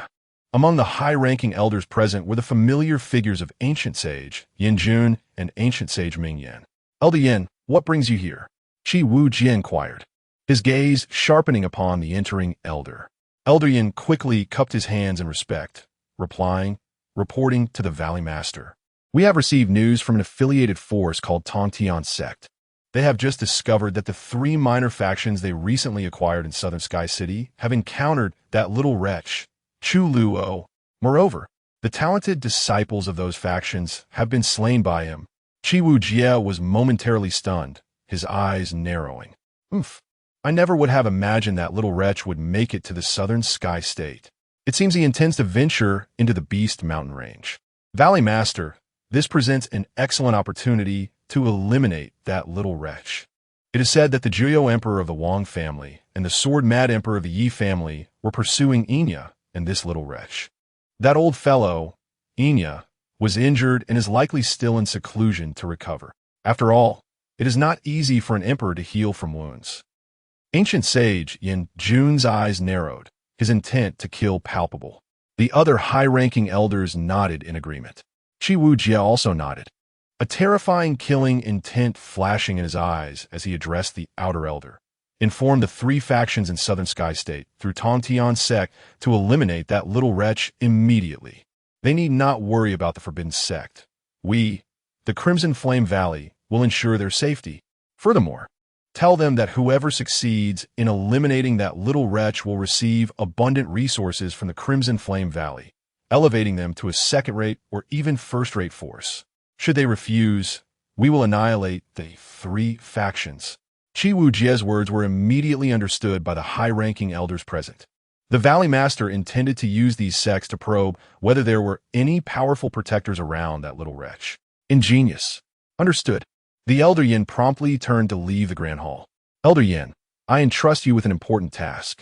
Among the high-ranking elders present were the familiar figures of Ancient Sage Yin Jun and Ancient Sage Ming Yan. Elder Yin, what brings you here? Chi Wu Jie inquired, his gaze sharpening upon the entering elder. Elder Yin quickly cupped his hands in respect, reporting to the Valley Master. We have received news from an affiliated force called Tongtian Sect. They have just discovered that the three minor factions they recently acquired in Southern Sky City have encountered that little wretch, Chu Luo. Moreover, the talented disciples of those factions have been slain by him. Chi Wu Jie was momentarily stunned, his eyes narrowing. I never would have imagined that little wretch would make it to the Southern Sky State. It seems he intends to venture into the Beast Mountain Range. Valley Master, this presents an excellent opportunity to eliminate that little wretch. It is said that the Juyo Emperor of the Wang family and the Sword-Mad Emperor of the Yi family were pursuing Enya and this little wretch. That old fellow, Enya, was injured and is likely still in seclusion to recover. After all, it is not easy for an emperor to heal from wounds. Ancient Sage Yin Jun's eyes narrowed, his intent to kill palpable. The other high-ranking elders nodded in agreement. Chi Wu Jie also nodded, a terrifying killing intent flashing in his eyes as he addressed the outer elder. Inform the three factions in Southern Sky State through Tongtian Sect to eliminate that little wretch immediately. They need not worry about the Forbidden Sect. We, the Crimson Flame Valley, will ensure their safety. Furthermore, tell them that whoever succeeds in eliminating that little wretch will receive abundant resources from the Crimson Flame Valley, elevating them to a second-rate or even first-rate force. Should they refuse, we will annihilate the three factions. Chi Wu Jie's words were immediately understood by the high-ranking elders present. The Valley Master intended to use these sects to probe whether there were any powerful protectors around that little wretch. Ingenious. Understood. The Elder Yin promptly turned to leave the Grand Hall. Elder Yin, I entrust you with an important task.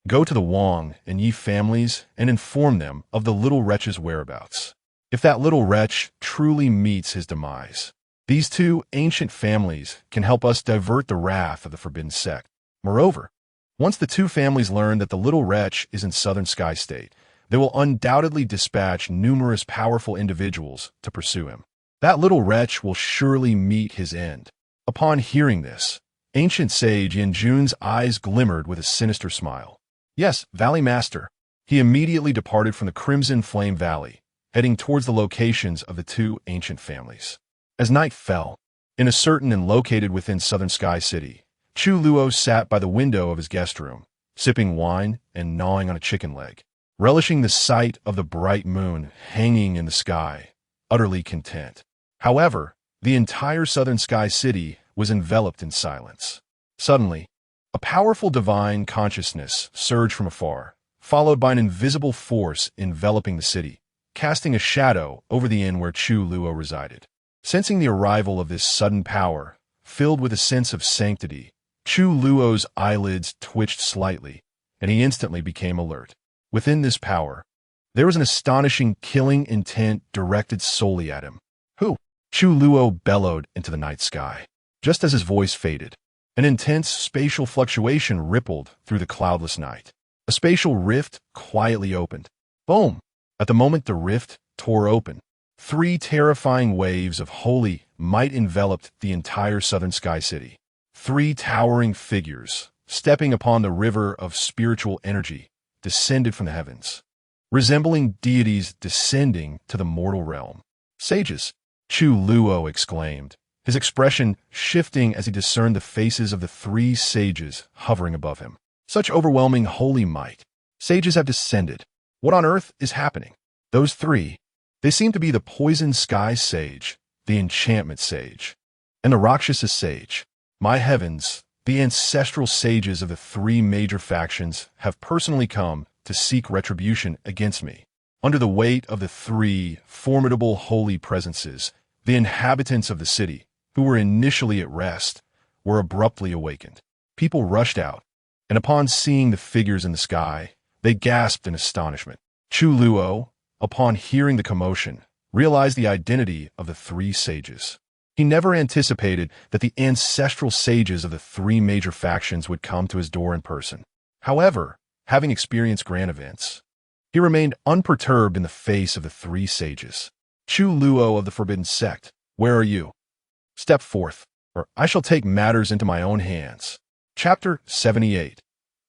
Go to the Wang and Yi families and inform them of the little wretch's whereabouts. If that little wretch truly meets his demise, these two ancient families can help us divert the wrath of the Forbidden Sect. Moreover, once the two families learn that the little wretch is in Southern Sky State, they will undoubtedly dispatch numerous powerful individuals to pursue him. That little wretch will surely meet his end. Upon hearing this, Ancient Sage Yin Jun's eyes glimmered with a sinister smile. Yes, Valley Master. He immediately departed from the Crimson Flame Valley, heading towards the locations of the two ancient families. As night fell, in a certain and located within Southern Sky City, Chu Luo sat by the window of his guest room, sipping wine and gnawing on a chicken leg, relishing the sight of the bright moon hanging in the sky, utterly content. However, the entire Southern Sky City was enveloped in silence. Suddenly, a powerful divine consciousness surged from afar, followed by an invisible force enveloping the city, casting a shadow over the inn where Chu Luo resided. Sensing the arrival of this sudden power, filled with a sense of sanctity, Chu Luo's eyelids twitched slightly, and he instantly became alert. Within this power, there was an astonishing killing intent directed solely at him. Who? Chu Luo bellowed into the night sky. Just as his voice faded, an intense spatial fluctuation rippled through the cloudless night. A spatial rift quietly opened. Boom! At the moment the rift tore open, three terrifying waves of holy might enveloped the entire Southern Sky City. Three towering figures, stepping upon the river of spiritual energy, descended from the heavens. resembling deities descending to the mortal realm. Sages, Chu Luo exclaimed, his expression shifting as he discerned the faces of the three sages hovering above him. Such overwhelming holy might. Sages have descended. What on earth is happening? Those three, they seem to be the poison sky sage, the enchantment sage, and the Rakshasa sage. My heavens, the ancestral sages of the three major factions have personally come to seek retribution against me. Under the weight of the three formidable holy presences, the inhabitants of the city, who were initially at rest, were abruptly awakened. People rushed out, and upon seeing the figures in the sky, they gasped in astonishment. Chu Luo, upon hearing the commotion, realized the identity of the three sages. He never anticipated that the ancestral sages of the three major factions would come to his door in person. However, having experienced grand events, he remained unperturbed in the face of the three sages. Chu Luo of the Forbidden Sect, where are you? Step forth, or I shall take matters into my own hands. Chapter 78.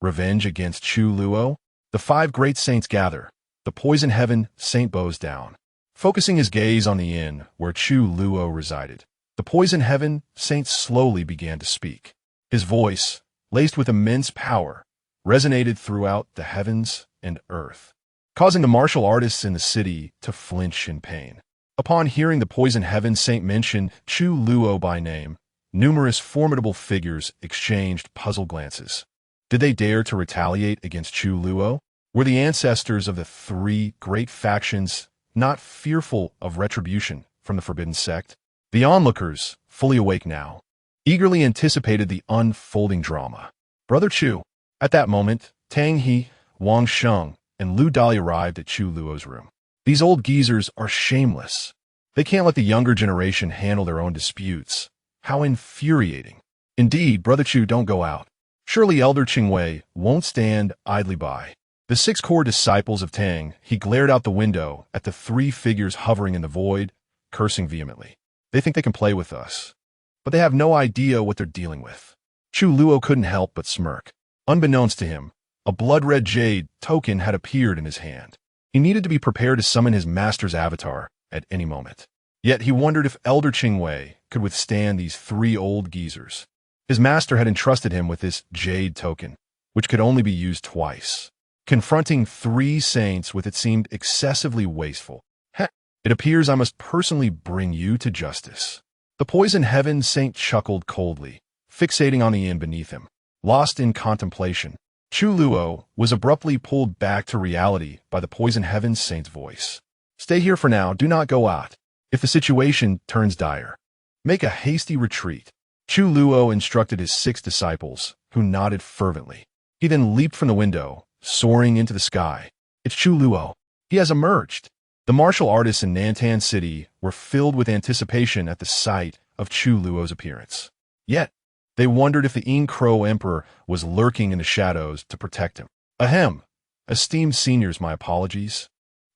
Revenge against Chu Luo. The five great saints gather. The poison heaven saint bows down. Focusing his gaze on the inn where Chu Luo resided, the poison heaven saint slowly began to speak. His voice, laced with immense power, resonated throughout the heavens and earth, causing the martial artists in the city to flinch in pain. Upon hearing the poison heaven saint mention Chu Luo by name, numerous formidable figures exchanged puzzled glances. Did they dare to retaliate against Chu Luo? Were the ancestors of the three great factions not fearful of retribution from the Forbidden Sect? The onlookers, fully awake now, eagerly anticipated the unfolding drama. Brother Chu. At that moment, Tang He, Wang Sheng, and Lu Dali arrived at Chu Luo's room. These old geezers are shameless. They can't let the younger generation handle their own disputes. How infuriating. Indeed, Brother Chu, don't go out. Surely Elder Qingwei won't stand idly by. The six core disciples of Tang, he glared out the window at the three figures hovering in the void, cursing vehemently. They think they can play with us, but they have no idea what they're dealing with. Chu Luo couldn't help but smirk. Unbeknownst to him, a blood-red jade token had appeared in his hand. He needed to be prepared to summon his master's avatar at any moment. Yet he wondered if Elder Qingwei could withstand these three old geezers. His master had entrusted him with this jade token, which could only be used twice. Confronting three saints with it seemed excessively wasteful. It appears I must personally bring you to justice. The poison heaven saint chuckled coldly, fixating on the inn beneath him. Lost in contemplation, Chu Luo was abruptly pulled back to reality by the poison heaven saint's voice. Stay here for now, do not go out. If the situation turns dire, make a hasty retreat. Chu Luo instructed his six disciples, who nodded fervently. He then leaped from the window, soaring into the sky. It's Chu Luo. He has emerged. The martial artists in Nantan City were filled with anticipation at the sight of Chu Luo's appearance. Yet, they wondered if the Ing Crow Emperor was lurking in the shadows to protect him. Ahem. Esteemed seniors, my apologies.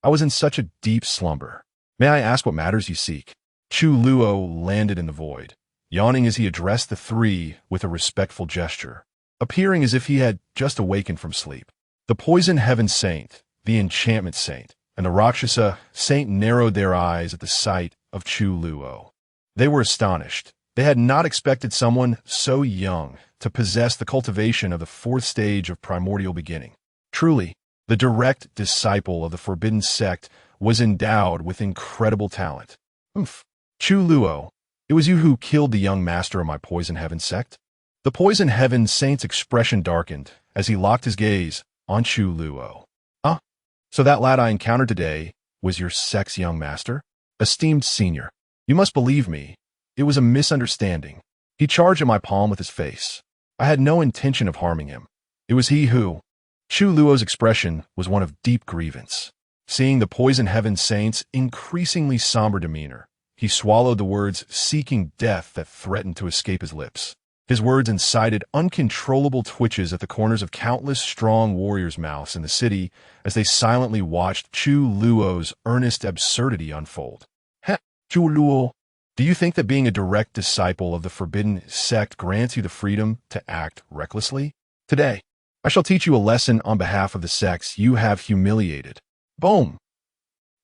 I was in such a deep slumber. May I ask what matters you seek? Chu Luo landed in the void, yawning as he addressed the three with a respectful gesture, appearing as if he had just awakened from sleep. The poison heaven saint, the enchantment saint, and the Rakshasa saint narrowed their eyes at the sight of Chu Luo. They were astonished. They had not expected someone so young to possess the cultivation of the fourth stage of primordial beginning. Truly, the direct disciple of the Forbidden Sect was endowed with incredible talent. Chu Luo, it was you who killed the young master of my Poison Heaven sect? The Poison Heaven saint's expression darkened as he locked his gaze on Chu Luo. So that lad I encountered today was your sect's young master? Esteemed senior, you must believe me. It was a misunderstanding. He charged at my palm with his face. I had no intention of harming him. It was he who... Chu Luo's expression was one of deep grievance. Seeing the Poison Heaven saint's increasingly somber demeanor, he swallowed the words seeking death that threatened to escape his lips. His words incited uncontrollable twitches at the corners of countless strong warriors' mouths in the city as they silently watched Chu Luo's earnest absurdity unfold. Chu Luo, do you think that being a direct disciple of the Forbidden Sect grants you the freedom to act recklessly? Today, I shall teach you a lesson on behalf of the sects you have humiliated. Boom!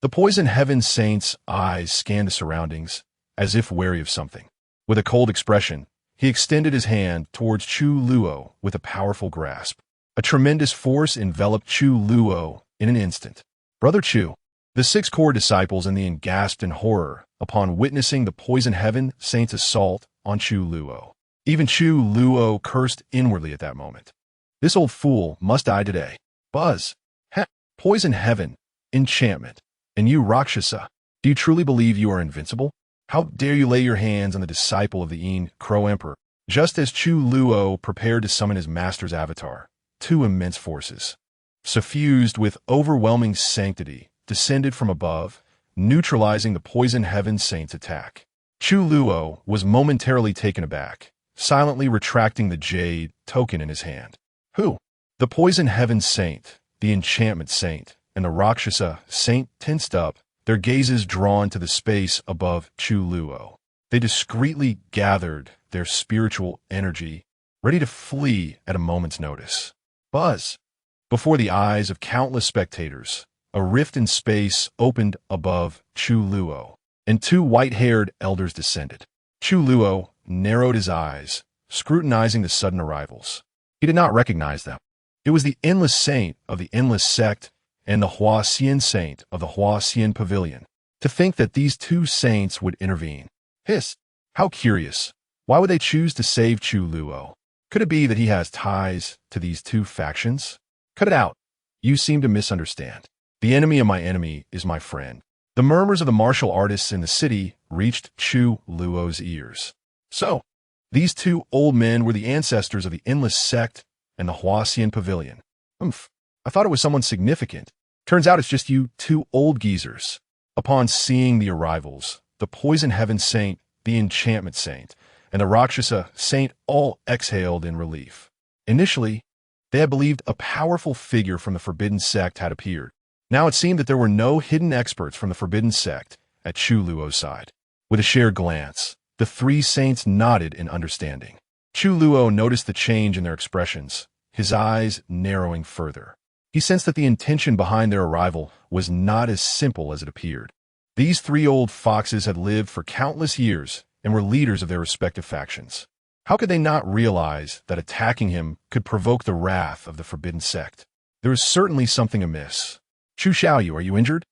The poison heaven saint's eyes scanned the surroundings, as if wary of something. With a cold expression, he extended his hand towards Chu Luo with a powerful grasp. A tremendous force enveloped Chu Luo in an instant. Brother Chu, the 6 core disciples in the inn gasped in horror upon witnessing the poison heaven saint's assault on Chu Luo. Even Chu Luo cursed inwardly at that moment. This old fool must die today. Buzz! Poison heaven, enchantment, and you, Rakshasa, do you truly believe you are invincible? How dare you lay your hands on the disciple of the Een Crow Emperor? Just as Chu Luo prepared to summon his master's avatar, 2 immense forces, suffused with overwhelming sanctity, descended from above, neutralizing the poison heaven saint's attack. Chu Luo was momentarily taken aback, silently retracting the jade token in his hand. Who? The poison heaven saint, the enchantment saint, and the Rakshasa saint tensed up, their gazes drawn to the space above Chu Luo. They discreetly gathered their spiritual energy, ready to flee at a moment's notice. Buzz! Before the eyes of countless spectators, a rift in space opened above Chu Luo, and 2 white-haired elders descended. Chu Luo narrowed his eyes, scrutinizing the sudden arrivals. He did not recognize them. It was the endless saint of the endless sect and the Hua Xian saint of the Hua Xian pavilion. To think that these 2 saints would intervene. Hiss! How curious. Why would they choose to save Chu Luo? Could it be that he has ties to these 2 factions? Cut it out. You seem to misunderstand. The enemy of my enemy is my friend. The murmurs of the martial artists in the city reached Chu Luo's ears. So, these 2 old men were the ancestors of the endless sect and the Hua Xian pavilion. I thought it was someone significant. Turns out it's just you 2 old geezers. Upon seeing the arrivals, the poison heaven saint, the enchantment saint, and the Rakshasa saint all exhaled in relief. Initially, they had believed a powerful figure from the forbidden sect had appeared. Now it seemed that there were no hidden experts from the forbidden sect at Chu Luo's side. With a shared glance, the 3 saints nodded in understanding. Chu Luo noticed the change in their expressions, his eyes narrowing further. He sensed that the intention behind their arrival was not as simple as it appeared. These 3 old foxes had lived for countless years and were leaders of their respective factions. How could they not realize that attacking him could provoke the wrath of the forbidden sect? There was certainly something amiss. Chu Xiaoyu, are you injured?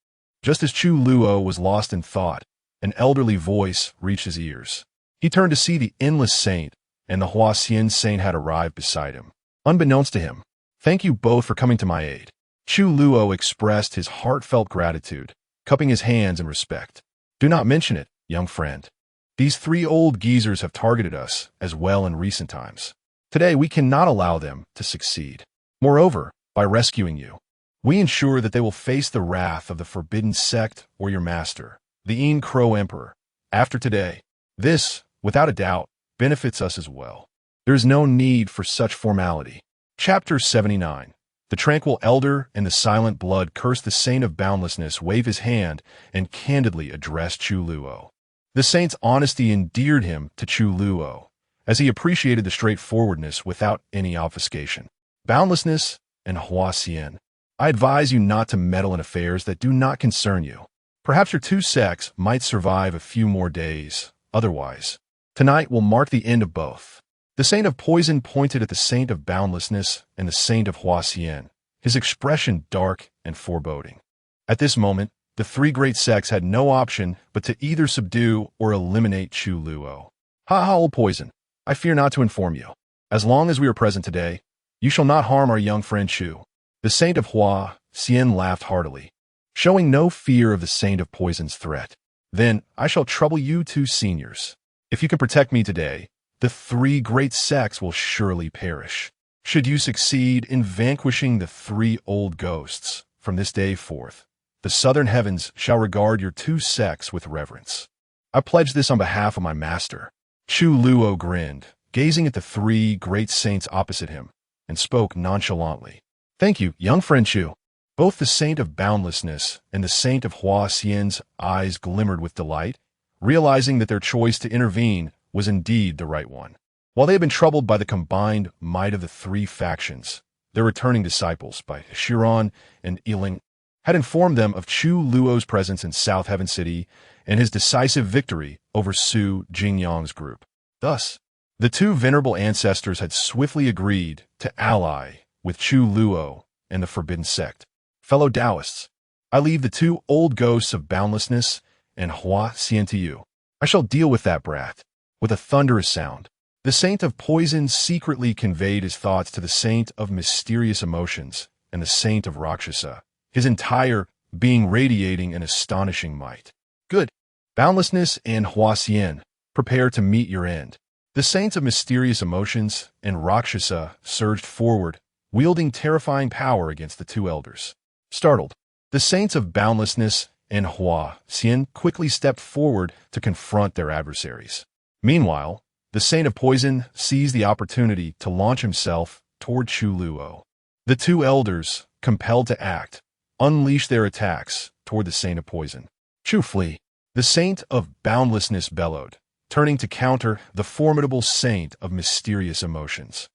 Just as Chu Luo was lost in thought, an elderly voice reached his ears. He turned to see the endless saint, and the Hua Xian saint had arrived beside him. Unbeknownst to him, thank you both for coming to my aid. Chu Luo expressed his heartfelt gratitude, cupping his hands in respect. Do not mention it, young friend. These 3 old geezers have targeted us as well in recent times. Today we cannot allow them to succeed. Moreover, by rescuing you, we ensure that they will face the wrath of the forbidden sect or your master, the Een Crow Emperor. After today, this, without a doubt, benefits us as well. There is no need for such formality. Chapter 79. The tranquil elder and the silent blood cursed the saint of boundlessness wave his hand and candidly addressed Chu Luo. The saint's honesty endeared him to Chu Luo, as he appreciated the straightforwardness without any obfuscation. Boundlessness and Hua Xian, I advise you not to meddle in affairs that do not concern you. Perhaps your 2 sects might survive a few more days. Otherwise, tonight will mark the end of both. The saint of poison pointed at the saint of boundlessness and the saint of Hua Xian, his expression dark and foreboding. At this moment, the 3 great sects had no option but to either subdue or eliminate Chu Luo. Ha, old poison, I fear not to inform you. As long as we are present today, you shall not harm our young friend Chu. The saint of Hua Xian laughed heartily, showing no fear of the saint of poison's threat. Then I shall trouble you 2 seniors. If you can protect me today, the 3 great sects will surely perish. Should you succeed in vanquishing the 3 old ghosts, from this day forth, the southern heavens shall regard your 2 sects with reverence. I pledge this on behalf of my master. Chu Luo grinned, gazing at the 3 great saints opposite him, and spoke nonchalantly. Thank you, young friend Chu. Both the saint of boundlessness and the saint of Hua Xian's eyes glimmered with delight, realizing that their choice to intervene was indeed the right one. While they had been troubled by the combined might of the 3 factions, their returning disciples by Shiran and Yiling, had informed them of Chu Luo's presence in South Heaven City and his decisive victory over Su Jingyang's group. Thus, the two venerable ancestors had swiftly agreed to ally with Chu Luo and the Forbidden Sect. Fellow Taoists, I leave the two old ghosts of boundlessness and Hua Xian to you. I shall deal with that brat. With a thunderous sound, the Saint of Poison secretly conveyed his thoughts to the Saint of Mysterious Emotions and the Saint of Rakshasa, his entire being radiating an astonishing might. Good. Boundlessness and Hua Xian, prepare to meet your end. The Saints of Mysterious Emotions and Rakshasa surged forward, wielding terrifying power against the two elders. Startled, the Saints of Boundlessness and Hua Xian quickly stepped forward to confront their adversaries. Meanwhile, the Saint of Poison seized the opportunity to launch himself toward Chu Luo. The two elders, compelled to act, unleashed their attacks toward the Saint of Poison. Chu flee! The Saint of Boundlessness bellowed, turning to counter the formidable Saint of Mysterious Emotions.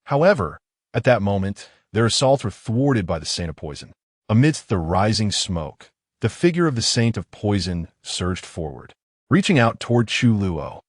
However, at that moment, their assaults were thwarted by the Saint of Poison. Amidst the rising smoke, the figure of the Saint of Poison surged forward, reaching out toward Chu Luo.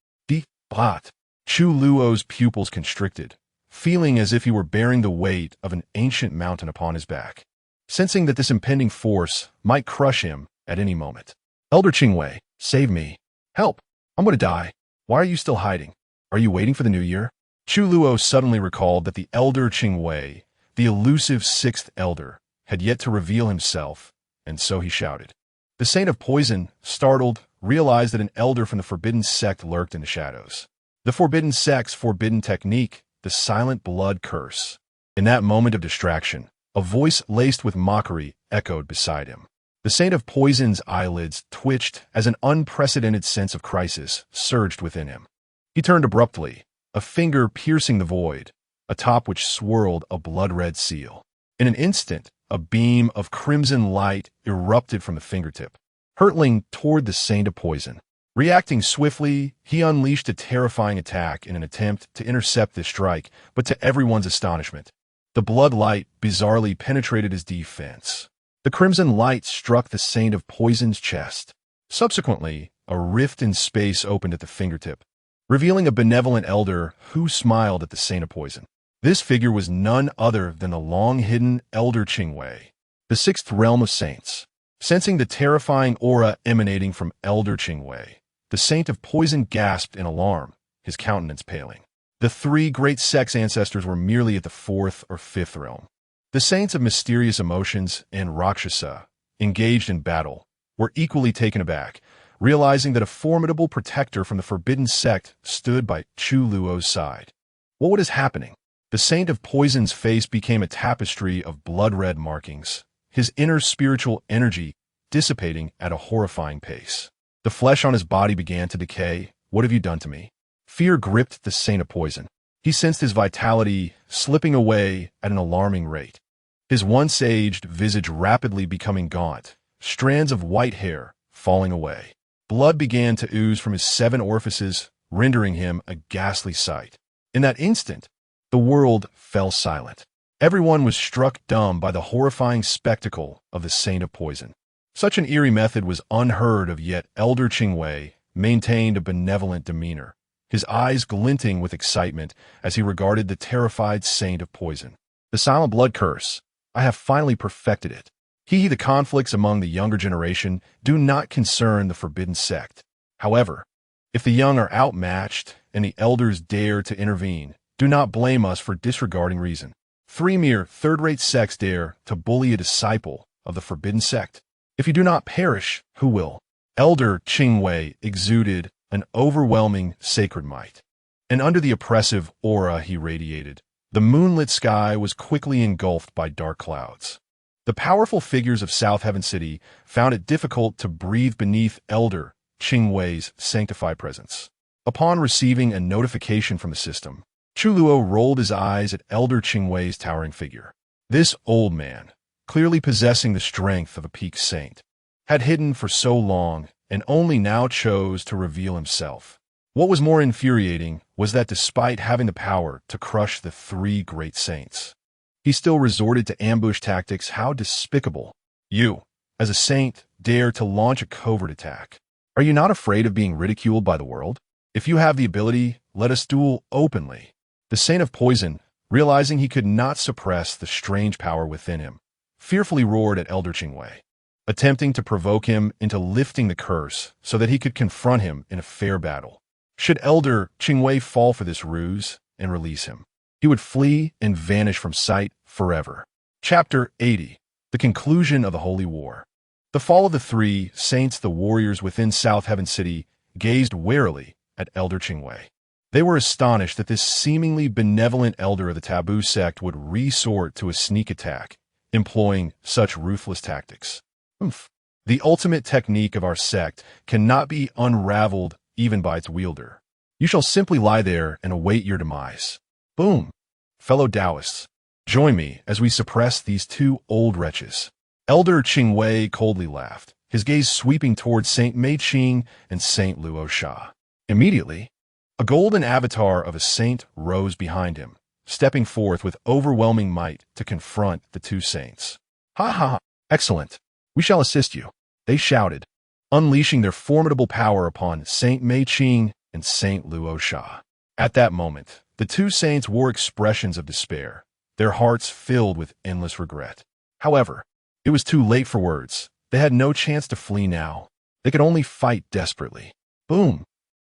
Chu Luo's pupils constricted, feeling as if he were bearing the weight of an ancient mountain upon his back, sensing that this impending force might crush him at any moment. Elder Qingwei, save me. Help! I'm going to die. Why are you still hiding? Are you waiting for the new year? Chu Luo suddenly recalled that the Elder Qingwei, the elusive sixth elder, had yet to reveal himself, and so he shouted. The Saint of Poison, startled, realized that an elder from the Forbidden Sect lurked in the shadows. The Forbidden Sect's forbidden technique, the silent blood curse. In that moment of distraction, a voice laced with mockery echoed beside him. The Saint of Poison's eyelids twitched as an unprecedented sense of crisis surged within him. He turned abruptly, a finger piercing the void, atop which swirled a blood-red seal. In an instant, a beam of crimson light erupted from the fingertip, hurtling toward the Saint of Poison. Reacting swiftly, he unleashed a terrifying attack in an attempt to intercept this strike, but to everyone's astonishment, the blood light bizarrely penetrated his defense. The crimson light struck the Saint of Poison's chest. Subsequently, a rift in space opened at the fingertip, revealing a benevolent elder who smiled at the Saint of Poison. This figure was none other than the long-hidden Elder Qingwei, the sixth realm of saints. Sensing the terrifying aura emanating from Elder Qingwei, the Saint of Poison gasped in alarm, his countenance paling. The three great sects' ancestors were merely at the fourth or fifth realm. The Saints of Mysterious Emotions and Rakshasa, engaged in battle, were equally taken aback, realizing that a formidable protector from the Forbidden Sect stood by Chu Luo's side. What was happening? The Saint of Poison's face became a tapestry of blood-red markings, his inner spiritual energy dissipating at a horrifying pace. The flesh on his body began to decay. What have you done to me? Fear gripped the Saint of Poison. He sensed his vitality slipping away at an alarming rate. His once-aged visage rapidly becoming gaunt, strands of white hair falling away. Blood began to ooze from his 7 orifices, rendering him a ghastly sight. In that instant, the world fell silent. Everyone was struck dumb by the horrifying spectacle of the Saint of Poison. Such an eerie method was unheard of, yet Elder Qingwei maintained a benevolent demeanor, his eyes glinting with excitement as he regarded the terrified Saint of Poison. The silent blood curse. I have finally perfected it. The conflicts among the younger generation do not concern the Forbidden Sect. However, if the young are outmatched and the elders dare to intervene, do not blame us for disregarding reason. 3 mere third-rate sects dare to bully a disciple of the Forbidden Sect. If you do not perish, who will? Elder Qingwei exuded an overwhelming sacred might, and under the oppressive aura he radiated, the moonlit sky was quickly engulfed by dark clouds. The powerful figures of South Heaven City found it difficult to breathe beneath Elder Qingwei's sanctified presence. Upon receiving a notification from the system, Chu Luo rolled his eyes at Elder Qingwei's towering figure. This old man, clearly possessing the strength of a peak saint, had hidden for so long and only now chose to reveal himself. What was more infuriating was that despite having the power to crush the 3 great saints, he still resorted to ambush tactics. How despicable. You, as a saint, dare to launch a covert attack? Are you not afraid of being ridiculed by the world? If you have the ability, let us duel openly. The Saint of Poison, realizing he could not suppress the strange power within him, fearfully roared at Elder Qingwei, attempting to provoke him into lifting the curse so that he could confront him in a fair battle. Should Elder Qingwei fall for this ruse and release him, he would flee and vanish from sight forever. Chapter 80. The Conclusion of the Holy War. The fall of the three saints, the warriors within South Heaven City, gazed warily at Elder Qingwei. They were astonished that this seemingly benevolent elder of the taboo sect would resort to a sneak attack, employing such ruthless tactics. The ultimate technique of our sect cannot be unraveled even by its wielder. You shall simply lie there and await your demise. Boom! Fellow Taoists, join me as we suppress these two old wretches. Elder Qingwei coldly laughed, his gaze sweeping towards Saint Mei Qing and Saint Luo Sha. Immediately, a golden avatar of a saint rose behind him, stepping forth with overwhelming might to confront the two saints. Ha ha ha! Excellent! We shall assist you, they shouted, unleashing their formidable power upon Saint Mei Qing and Saint Luo Sha. At that moment, the two saints wore expressions of despair, their hearts filled with endless regret. However, it was too late for words. They had no chance to flee now. They could only fight desperately. Boom!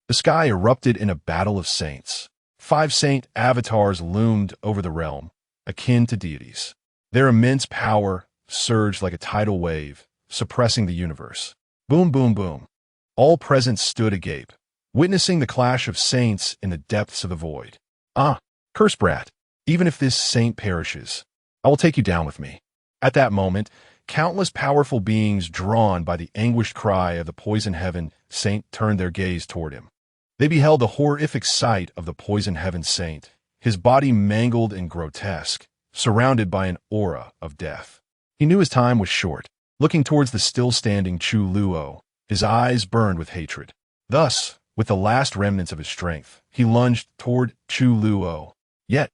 The sky erupted in a battle of saints. 5 saint avatars loomed over the realm, akin to deities. Their immense power surged like a tidal wave, suppressing the universe. Boom, boom, boom. All present stood agape, witnessing the clash of saints in the depths of the void. Ah, curse brat, even if this saint perishes, I will take you down with me. At that moment, countless powerful beings drawn by the anguished cry of the poison heaven saint turned their gaze toward him. They beheld the horrific sight of the poison heaven saint, his body mangled and grotesque, surrounded by an aura of death. He knew his time was short. Looking towards the still-standing Chu Luo, his eyes burned with hatred. Thus, with the last remnants of his strength, he lunged toward Chu Luo. Yet,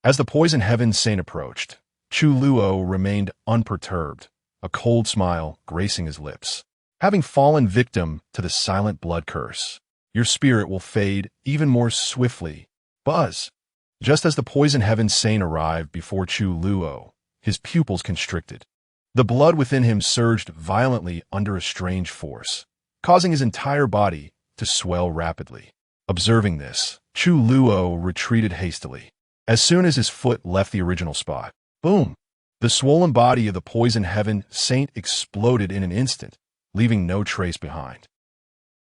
as the poison heaven saint approached, Chu Luo remained unperturbed, a cold smile gracing his lips. Having fallen victim to the silent blood curse, your spirit will fade even more swiftly. Buzz! Just as the poison heaven saint arrived before Chu Luo, his pupils constricted. The blood within him surged violently under a strange force, causing his entire body to swell rapidly. Observing this, Chu Luo retreated hastily. As soon as his foot left the original spot, boom! The swollen body of the poison heaven saint exploded in an instant, leaving no trace behind.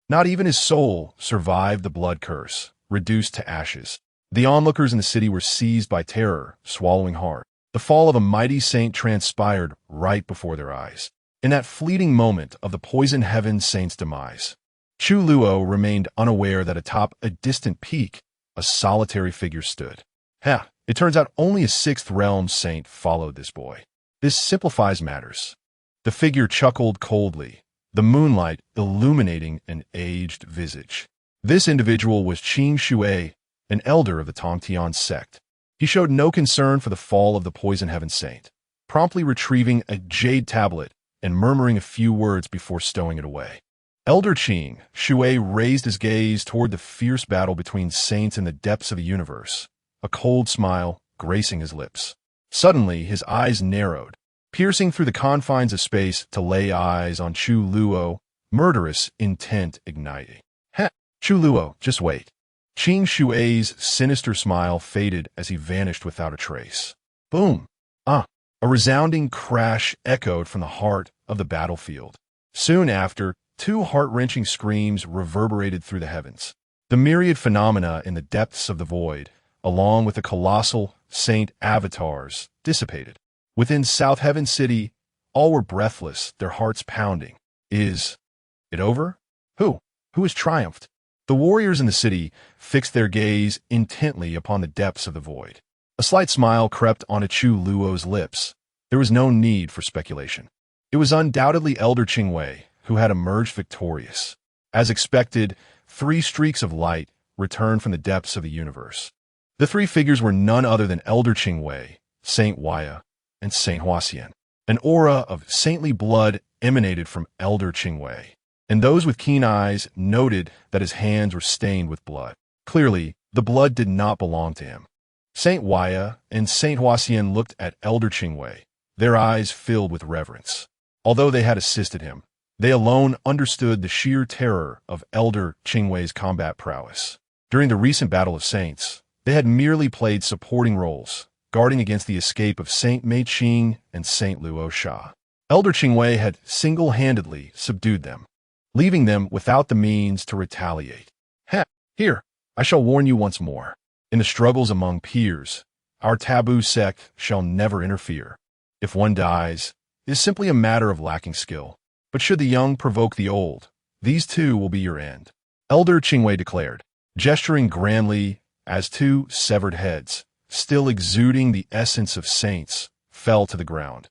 Not even his soul survived the blood curse, reduced to ashes. The onlookers in the city were seized by terror, swallowing hard. The fall of a mighty saint transpired right before their eyes. In that fleeting moment of the poison heaven saint's demise, Chu Luo remained unaware that atop a distant peak, a solitary figure stood. It turns out only a 6th realm saint followed this boy. This simplifies matters. The figure chuckled coldly, the moonlight illuminating an aged visage. This individual was Qing Shui, an elder of the Tongtian sect. He showed no concern for the fall of the poison heaven saint, promptly retrieving a jade tablet and murmuring a few words before stowing it away. Elder Qing Shui raised his gaze toward the fierce battle between saints in the depths of the universe, a cold smile gracing his lips. Suddenly, his eyes narrowed, piercing through the confines of space to lay eyes on Chu Luo, murderous intent igniting. Chu Luo, just wait. Qing Shui's sinister smile faded as he vanished without a trace. Boom! A resounding crash echoed from the heart of the battlefield. Soon after, 2 heart-wrenching screams reverberated through the heavens. The myriad phenomena in the depths of the void, along with the colossal saint avatars, dissipated. Within South Heaven City, all were breathless, their hearts pounding. Is it over? Who has triumphed? The warriors in the city fixed their gaze intently upon the depths of the void. A slight smile crept onto Chu Luo's lips. There was no need for speculation. It was undoubtedly Elder Qingwei who had emerged victorious. As expected, 3 streaks of light returned from the depths of the universe. The 3 figures were none other than Elder Qingwei, Saint Waya, and Saint Huaxian. An aura of saintly blood emanated from Elder Qingwei, and those with keen eyes noted that his hands were stained with blood. Clearly, the blood did not belong to him. Saint Waya and Saint Huaxian looked at Elder Qingwei, their eyes filled with reverence. Although they had assisted him, they alone understood the sheer terror of Elder Qingwei's combat prowess. During the recent Battle of Saints, they had merely played supporting roles, guarding against the escape of Saint Mei Qing and Saint Luo Sha. Elder Qingwei had single-handedly subdued them, leaving them without the means to retaliate. Here, I shall warn you once more. In the struggles among peers, our taboo sect shall never interfere. If one dies, it is simply a matter of lacking skill. But should the young provoke the old, these too will be your end. Elder Qingwei declared, gesturing grandly as two severed heads, still exuding the essence of saints, fell to the ground.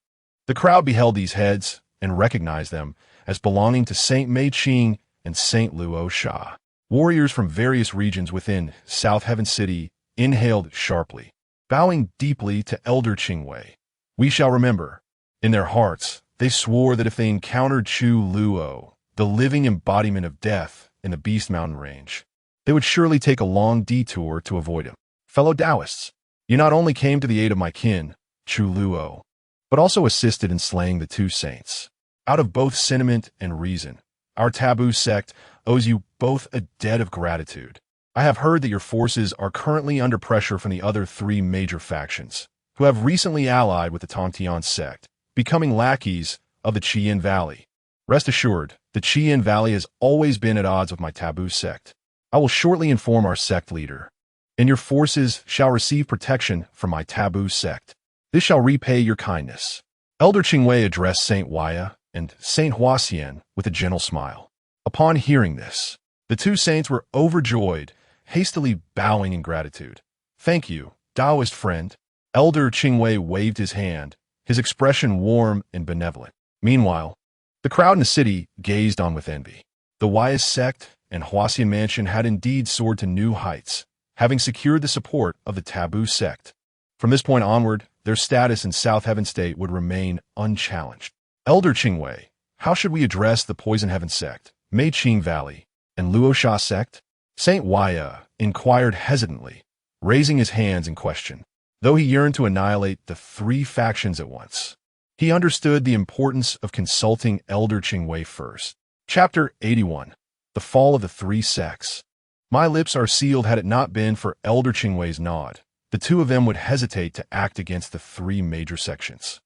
The crowd beheld these heads and recognized them as belonging to Saint Mei Qing and Saint Luo Sha. Warriors from various regions within South Heaven City inhaled sharply, bowing deeply to Elder Qingwei. We shall remember. In their hearts, they swore that if they encountered Chu Luo, the living embodiment of death in the Beast Mountain range, they would surely take a long detour to avoid him. Fellow Taoists, you not only came to the aid of my kin, Chu Luo, but also assisted in slaying the two saints. Out of both sentiment and reason, our taboo sect owes you both a debt of gratitude. I have heard that your forces are currently under pressure from the other three major factions, who have recently allied with the Tongtian sect, becoming lackeys of the Qian Valley. Rest assured, the Qian Valley has always been at odds with my taboo sect. I will shortly inform our sect leader, and your forces shall receive protection from my taboo sect. This shall repay your kindness. Elder Qingwei addressed Saint Waya and Saint Huaxian with a gentle smile. Upon hearing this, the two saints were overjoyed, hastily bowing in gratitude. Thank you, Taoist friend. Elder Qingwei waved his hand, his expression warm and benevolent. Meanwhile, the crowd in the city gazed on with envy. The Waya sect and Huaxian mansion had indeed soared to new heights, having secured the support of the taboo sect. From this point onward, their status in South Heaven State would remain unchallenged. Elder Qingwei, how should we address the Poison Heaven sect, Mei Qing Valley, and Luo Sha sect? Saint Waya inquired hesitantly, raising his hands in question. Though he yearned to annihilate the three factions at once, he understood the importance of consulting Elder Qingwei first. Chapter 81. The Fall of the Three Sects. My lips are sealed had it not been for Elder Qingwei's nod. The two of them would hesitate to act against the three major sections.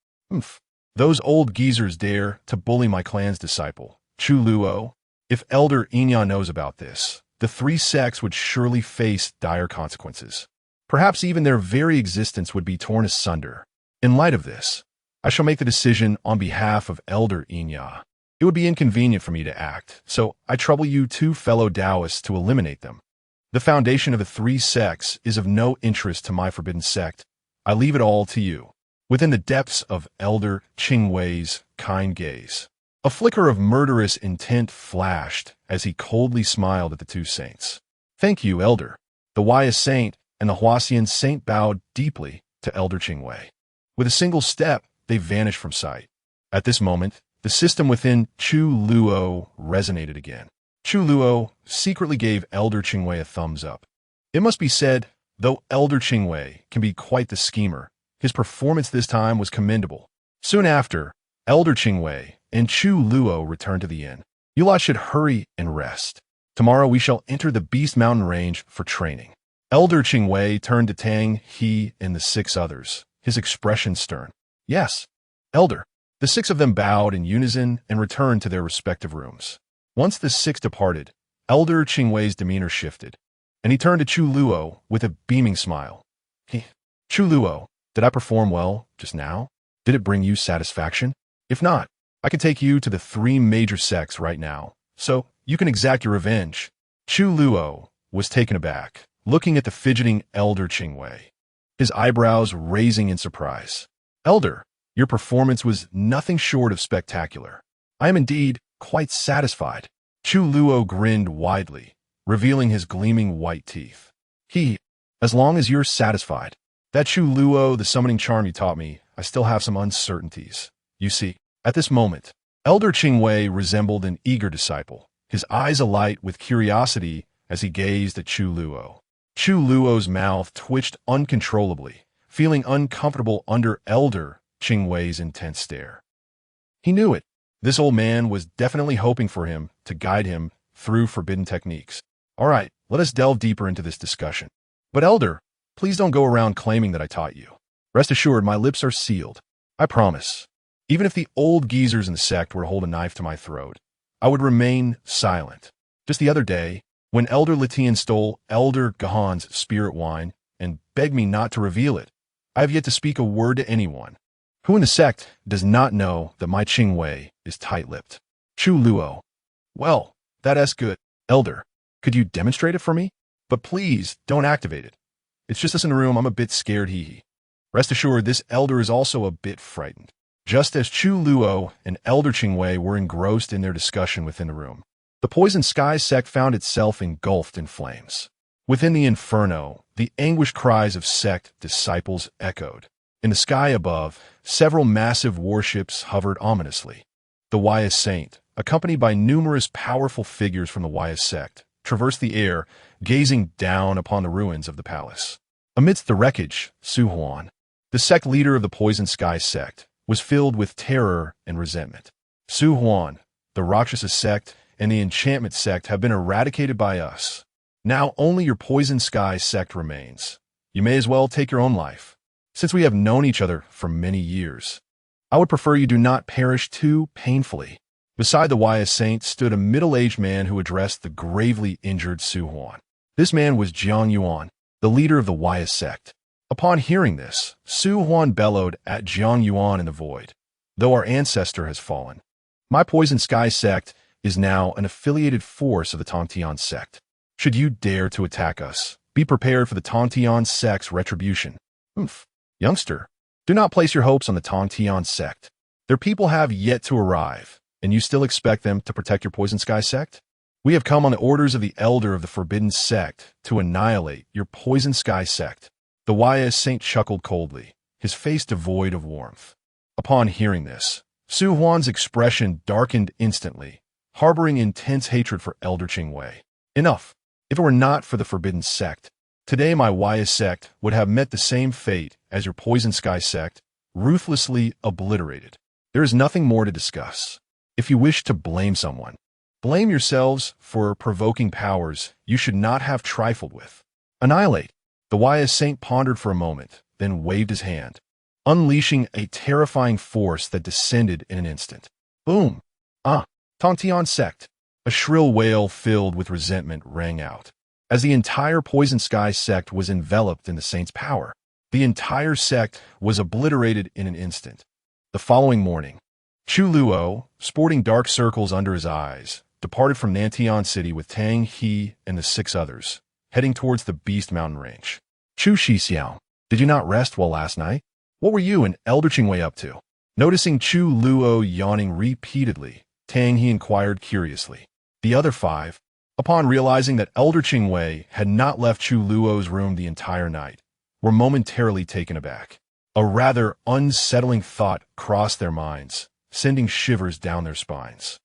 Those old geezers dare to bully my clan's disciple, Chu Luo. If Elder Inya knows about this, the three sects would surely face dire consequences. Perhaps even their very existence would be torn asunder. In light of this, I shall make the decision on behalf of Elder Inya. It would be inconvenient for me to act, so I trouble you two fellow Taoists to eliminate them. The foundation of the three sects is of no interest to my forbidden sect. I leave it all to you. Within the depths of Elder Qingwei's kind gaze, a flicker of murderous intent flashed as he coldly smiled at the two saints. Thank you, Elder. The Waya saint and the Huaxian saint bowed deeply to Elder Qingwei. With a single step, they vanished from sight. At this moment, the system within Chu Luo resonated again. Chu Luo secretly gave Elder Qingwei a thumbs up. It must be said, though Elder Qingwei can be quite the schemer, his performance this time was commendable. Soon after, Elder Qingwei and Chu Luo returned to the inn. You lot should hurry and rest. Tomorrow we shall enter the Beast Mountain range for training. Elder Qingwei turned to Tang He and the six others, his expression stern. Yes, Elder. The six of them bowed in unison and returned to their respective rooms. Once the six departed, Elder Qingwei's demeanor shifted, and he turned to Chu Luo with a beaming smile. Chu Luo, did I perform well just now? Did it bring you satisfaction? If not, I can take you to the three major sects right now, so you can exact your revenge. Chu Luo was taken aback, looking at the fidgeting Elder Qingwei, his eyebrows raising in surprise. Elder, your performance was nothing short of spectacular. I am indeed quite satisfied. Chu Luo grinned widely, revealing his gleaming white teeth. As long as you're satisfied. That Chu Luo, the summoning charm you taught me, I still have some uncertainties. You see, at this moment, Elder Qingwei resembled an eager disciple, his eyes alight with curiosity as he gazed at Chu Luo. Chu Luo's mouth twitched uncontrollably, feeling uncomfortable under Elder Qingwei's intense stare. He knew it. This old man was definitely hoping for him to guide him through forbidden techniques. All right, let us delve deeper into this discussion. But Elder, please don't go around claiming that I taught you. Rest assured, my lips are sealed. I promise. Even if the old geezers in the sect were to hold a knife to my throat, I would remain silent. Just the other day, when Elder Letian stole Elder Gahan's spirit wine and begged me not to reveal it, I have yet to speak a word to anyone. Who in the sect does not know that my Qingwei is tight-lipped? Chu Luo. Well, that's good. Elder, could you demonstrate it for me? But please, don't activate it. It's just us in the room. I'm a bit scared, hee. Rest assured, this elder is also a bit frightened. Just as Chu Luo and Elder Qingwei were engrossed in their discussion within the room, the Poison Sky sect found itself engulfed in flames. Within the inferno, the anguished cries of sect disciples echoed. In the sky above, several massive warships hovered ominously. The Wise Saint, accompanied by numerous powerful figures from the Wise sect, traversed the air, gazing down upon the ruins of the palace. Amidst the wreckage, Su Huan, the sect leader of the Poison Sky sect, was filled with terror and resentment. Su Huan, the Rakshasa sect, and the Enchantment sect have been eradicated by us. Now only your Poison Sky sect remains. You may as well take your own life. Since we have known each other for many years, I would prefer you do not perish too painfully. Beside the Wise Saint stood a middle-aged man who addressed the gravely injured Su Huan. This man was Jiang Yuan, the leader of the Wise sect. Upon hearing this, Su Huan bellowed at Jiang Yuan in the void. Though our ancestor has fallen, my Poison Sky sect is now an affiliated force of the Tongtian sect. Should you dare to attack us, be prepared for the Tongtian sect's retribution. Youngster, do not place your hopes on the Tongtian sect. Their people have yet to arrive, and you still expect them to protect your Poison Sky sect? We have come on the orders of the Elder of the Forbidden Sect to annihilate your Poison Sky sect. The Wise Saint chuckled coldly, his face devoid of warmth. Upon hearing this, Su Huan's expression darkened instantly, harboring intense hatred for Elder Qingwei. Enough. If it were not for the Forbidden Sect, today my Wise sect would have met the same fate as your Poison Sky sect, ruthlessly obliterated. There is nothing more to discuss. If you wish to blame someone, blame yourselves for provoking powers you should not have trifled with. Annihilate. The Wise Saint pondered for a moment, then waved his hand, unleashing a terrifying force that descended in an instant. Boom! Tongtian sect. A shrill wail filled with resentment rang out. As the entire Poison Sky sect was enveloped in the Saint's power, the entire sect was obliterated in an instant. The following morning, Chu Luo, sporting dark circles under his eyes, departed from Nantian City with Tang He and the 6 others, heading towards the Beast Mountain Range. Chu Shixiao, did you not rest well last night? What were you and Elder Qingwei up to? Noticing Chu Luo yawning repeatedly, Tang He inquired curiously. The other 5, upon realizing that Elder Qingwei had not left Chu Luo's room the entire night, were momentarily taken aback. A rather unsettling thought crossed their minds, sending shivers down their spines.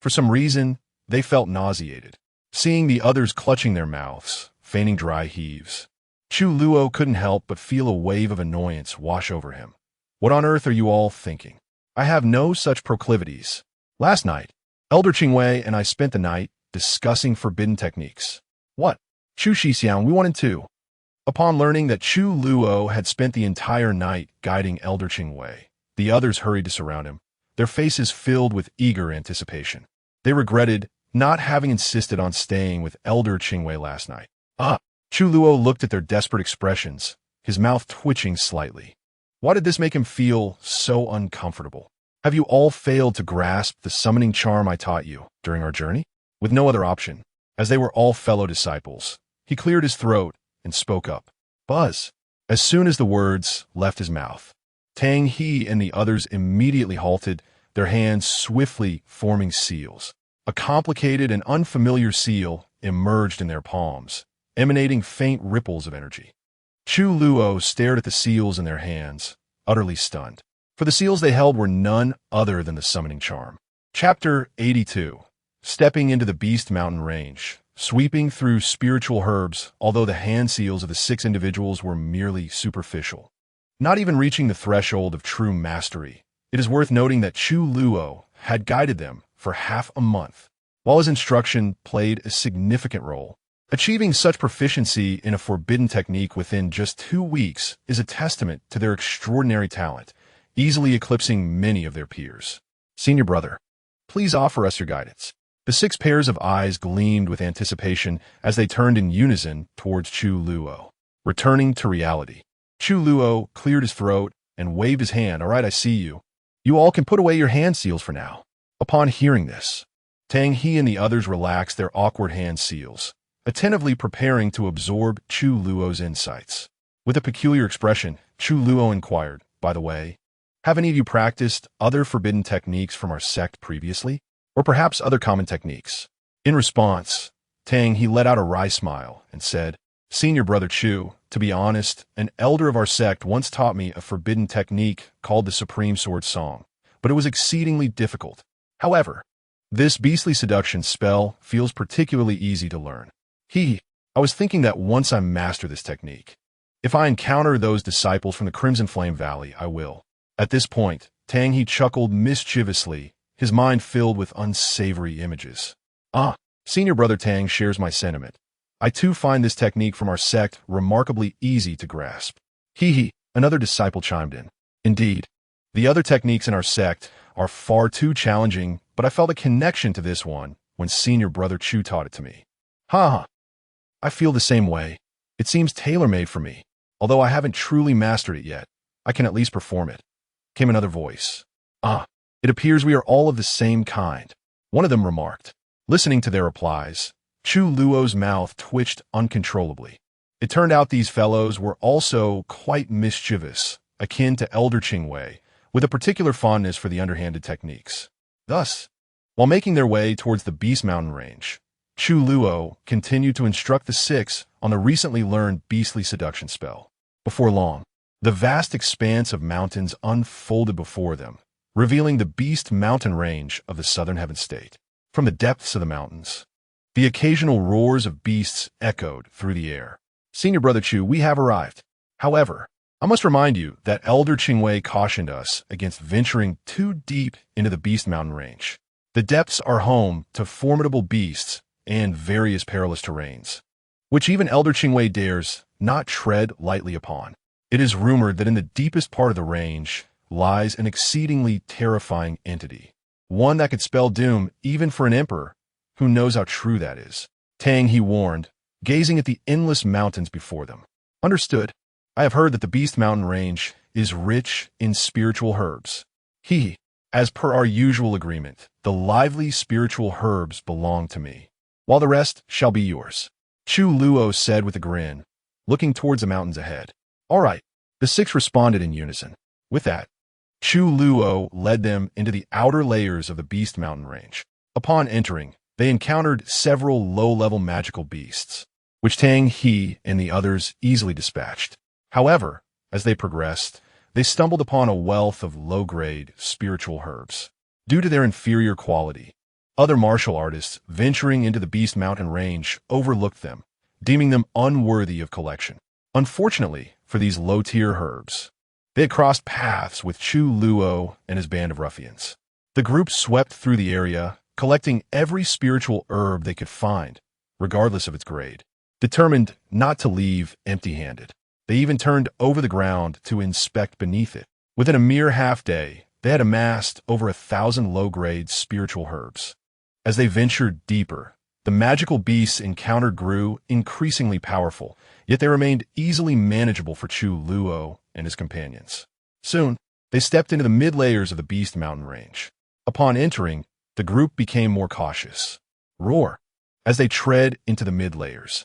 For some reason, they felt nauseated, seeing the others clutching their mouths, feigning dry heaves. Chu Luo couldn't help but feel a wave of annoyance wash over him. What on earth are you all thinking? I have no such proclivities. Last night, Elder Qingwei and I spent the night discussing forbidden techniques. What? Chu Shixiang, we wanted to. Upon learning that Chu Luo had spent the entire night guiding Elder Qingwei, the others hurried to surround him, their faces filled with eager anticipation. They regretted not having insisted on staying with Elder Qingwei last night. Chu Luo looked at their desperate expressions, his mouth twitching slightly. Why did this make him feel so uncomfortable? Have you all failed to grasp the summoning charm I taught you during our journey? With no other option, as they were all fellow disciples, he cleared his throat and spoke up. Buzz. As soon as the words left his mouth, Tang He and the others immediately halted, their hands swiftly forming seals. A complicated and unfamiliar seal emerged in their palms, emanating faint ripples of energy. Chu Luo stared at the seals in their hands, utterly stunned. for the seals they held were none other than the summoning charm. Chapter 82. Stepping into the Beast Mountain Range. Sweeping through spiritual herbs, although the hand seals of the 6 individuals were merely superficial, not even reaching the threshold of true mastery. It is worth noting that Chu Luo had guided them for half a month, while his instruction played a significant role. Achieving such proficiency in a forbidden technique within just 2 weeks is a testament to their extraordinary talent, easily eclipsing many of their peers. Senior brother, please offer us your guidance. The 6 pairs of eyes gleamed with anticipation as they turned in unison towards Chu Luo. Returning to reality, Chu Luo cleared his throat and waved his hand. All right, I see you. You all can put away your hand seals for now. Upon hearing this, Tang He and the others relaxed their awkward hand seals, attentively preparing to absorb Chu Luo's insights. With a peculiar expression, Chu Luo inquired, by the way, have any of you practiced other forbidden techniques from our sect previously? Or perhaps other common techniques? In response, Tang He let out a wry smile and said, Senior brother Chu, to be honest, an elder of our sect once taught me a forbidden technique called the Supreme Sword Song, but it was exceedingly difficult. However, this beastly seduction spell feels particularly easy to learn. I was thinking that once I master this technique, if I encounter those disciples from the Crimson Flame Valley, I will. At this point, Tang He chuckled mischievously, his mind filled with unsavory images. Senior brother Tang shares my sentiment. I too find this technique from our sect remarkably easy to grasp. Another disciple chimed in. Indeed, the other techniques in our sect are far too challenging, but I felt a connection to this one when senior brother Chu taught it to me. I feel the same way. It seems tailor-made for me. Although I haven't truly mastered it yet, I can at least perform it. Came another voice. It appears we are all of the same kind, one of them remarked. Listening to their replies, Chu Luo's mouth twitched uncontrollably. It turned out these fellows were also quite mischievous, akin to Elder Qingwei, with a particular fondness for the underhanded techniques. Thus, while making their way towards the Beast Mountain Range, Chu Luo continued to instruct the 6 on the recently learned beastly seduction spell. Before long, the vast expanse of mountains unfolded before them, revealing the Beast Mountain Range of the Southern Heaven State. From the depths of the mountains, the occasional roars of beasts echoed through the air. Senior brother Chu, we have arrived. However, I must remind you that Elder Qingwei cautioned us against venturing too deep into the Beast Mountain Range. The depths are home to formidable beasts and various perilous terrains, which even Elder Qingwei dares not tread lightly upon. It is rumored that in the deepest part of the range lies an exceedingly terrifying entity, one that could spell doom even for an emperor. Who knows how true that is? Tang He warned, gazing at the endless mountains before them. Understood. I have heard that the Beast Mountain Range is rich in spiritual herbs. As per our usual agreement, the lively spiritual herbs belong to me, while the rest shall be yours. Chu Luo said with a grin, looking towards the mountains ahead. All right, the 6 responded in unison. With that, Chu Luo led them into the outer layers of the Beast Mountain Range. Upon entering, they encountered several low-level magical beasts, which Tang He and the others easily dispatched. However, as they progressed, they stumbled upon a wealth of low-grade spiritual herbs. Due to their inferior quality, other martial artists venturing into the Beast Mountain Range overlooked them, deeming them unworthy of collection. Unfortunately for these low-tier herbs, they had crossed paths with Chu Luo and his band of ruffians. The group swept through the area, collecting every spiritual herb they could find, regardless of its grade. Determined not to leave empty-handed, they even turned over the ground to inspect beneath it. Within a mere half-day, they had amassed over 1,000 low-grade spiritual herbs. As they ventured deeper, the magical beasts encountered grew increasingly powerful, yet they remained easily manageable for Chu Luo and his companions. Soon, they stepped into the mid-layers of the Beast Mountain Range. Upon entering, the group became more cautious. Roar! As they tread into the mid-layers,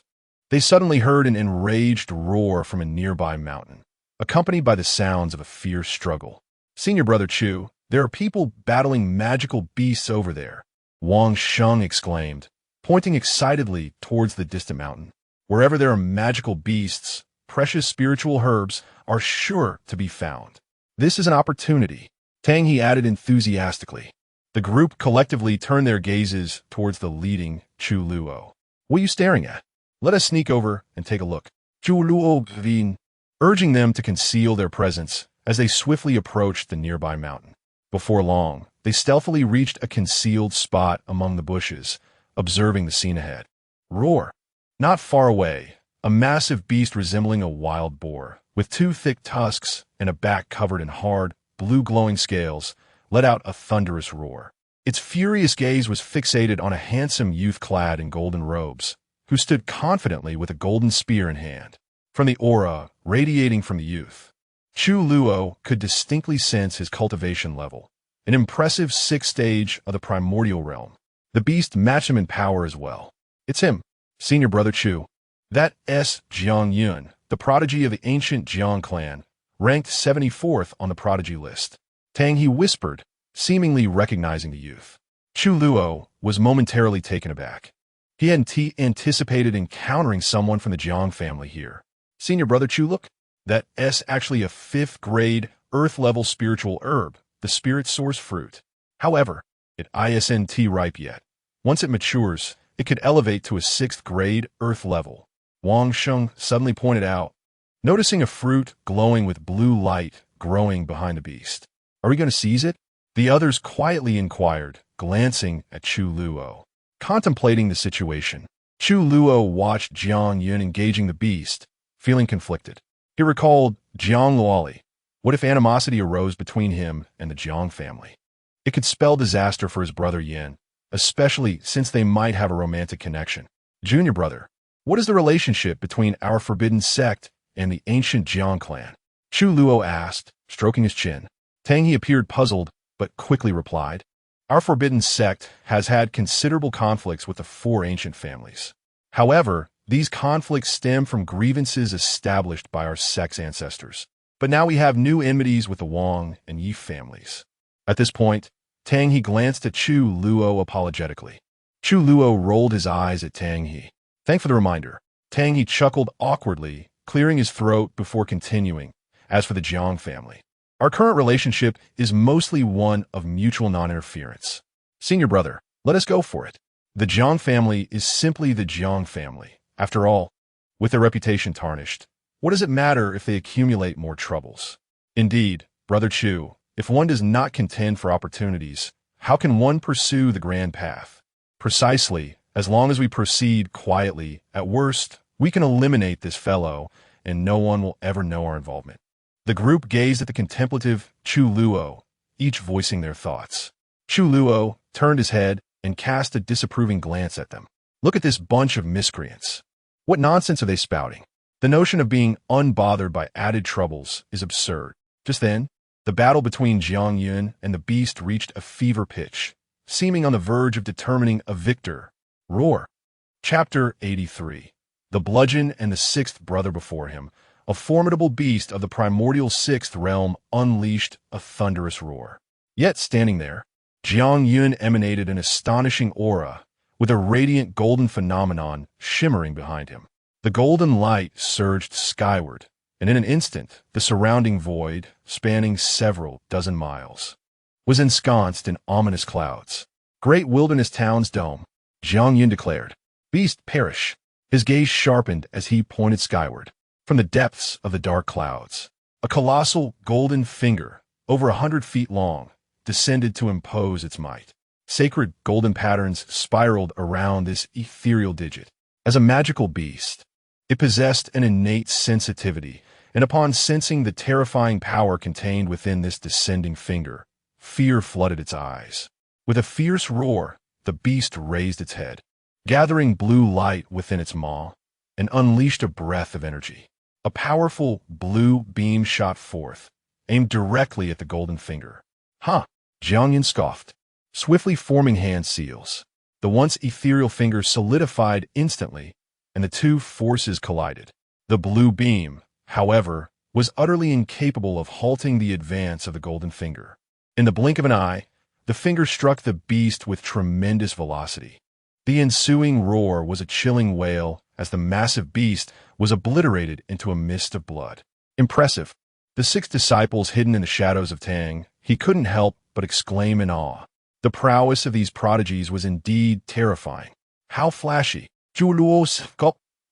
they suddenly heard an enraged roar from a nearby mountain, accompanied by the sounds of a fierce struggle. Senior brother Chu, there are people battling magical beasts over there, Wang Sheng exclaimed, pointing excitedly towards the distant mountain. Wherever there are magical beasts, precious spiritual herbs are sure to be found. This is an opportunity, Tang He added enthusiastically. The group collectively turned their gazes towards the leading Chu Luo. What are you staring at? Let us sneak over and take a look. Chu Luo Vin, urging them to conceal their presence as they swiftly approached the nearby mountain. Before long, they stealthily reached a concealed spot among the bushes, observing the scene ahead. Roar! Not far away, a massive beast resembling a wild boar, with two thick tusks and a back covered in hard, blue-glowing scales, let out a thunderous roar. Its furious gaze was fixated on a handsome youth clad in golden robes, who stood confidently with a golden spear in hand. From the aura radiating from the youth, Chu Luo could distinctly sense his cultivation level, an impressive 6th stage of the primordial realm. The beast matched him in power as well. It's him, senior brother Chu. That Jiang Yun, the prodigy of the ancient Jiang clan, ranked 74th on the prodigy list. Tang He whispered, seemingly recognizing the youth. Chu Luo was momentarily taken aback. He hadn't anticipated encountering someone from the Jiang family here. Senior brother Chu, look. That actually a 5th grade earth-level spiritual herb, the spirit source fruit. However, it isn't ripe yet. Once it matures, it could elevate to a 6th grade earth level. Wang Sheng suddenly pointed out, noticing a fruit glowing with blue light growing behind the beast. Are we going to seize it? The others quietly inquired, glancing at Chu Luo. Contemplating the situation, Chu Luo watched Jiang Yun engaging the beast, feeling conflicted. He recalled Jiang Luoli. What if animosity arose between him and the Jiang family? It could spell disaster for his brother Yin, especially since they might have a romantic connection. Junior brother, what is the relationship between our forbidden sect and the ancient Jiang clan? Chu Luo asked, stroking his chin. Tang He appeared puzzled, but quickly replied, our forbidden sect has had considerable conflicts with the 4 ancient families. However, these conflicts stem from grievances established by our sect's ancestors. But now we have new enmities with the Wang and Yi families. At this point, Tang He glanced at Chu Luo apologetically. Chu Luo rolled his eyes at Tang He. Thanks for the reminder. Tang He chuckled awkwardly, clearing his throat before continuing. As for the Jiang family, our current relationship is mostly one of mutual non-interference. Senior brother, let us go for it. The Jiang family is simply the Jiang family. After all, with their reputation tarnished, what does it matter if they accumulate more troubles? Indeed, brother Chu, if one does not contend for opportunities, how can one pursue the grand path? Precisely, as long as we proceed quietly, at worst, we can eliminate this fellow, and no one will ever know our involvement. The group gazed at the contemplative Chu Luo, each voicing their thoughts. Chu Luo turned his head and cast a disapproving glance at them. Look at this bunch of miscreants. What nonsense are they spouting? The notion of being unbothered by added troubles is absurd. Just then, the battle between Jiang Yun and the beast reached a fever pitch, seeming on the verge of determining a victor. Roar. Chapter 83. The Bludgeon and the 6th Brother before him, a formidable beast of the primordial 6th realm, unleashed a thunderous roar. Yet standing there, Jiang Yun emanated an astonishing aura, with a radiant golden phenomenon shimmering behind him. The golden light surged skyward, and in an instant, the surrounding void, spanning several dozen miles, was ensconced in ominous clouds. Great wilderness town's dome, Jiang Yun declared. Beast perish. His gaze sharpened as he pointed skyward. From the depths of the dark clouds, a colossal golden finger, over 100 feet long, descended to impose its might. Sacred golden patterns spiraled around this ethereal digit. As a magical beast, it possessed an innate sensitivity, and upon sensing the terrifying power contained within this descending finger, fear flooded its eyes. With a fierce roar, the beast raised its head, gathering blue light within its maw, and unleashed a breath of energy. A powerful blue beam shot forth, aimed directly at the golden finger. Huh! Jiang Yun scoffed, swiftly forming hand seals. The once ethereal finger solidified instantly, and the two forces collided. The blue beam, however, was utterly incapable of halting the advance of the golden finger. In the blink of an eye, the finger struck the beast with tremendous velocity. The ensuing roar was a chilling wail as the massive beast was obliterated into a mist of blood. Impressive. The 6 disciples hidden in the shadows of Tang, he couldn't help but exclaim in awe. The prowess of these prodigies was indeed terrifying. How flashy! Chu Luo's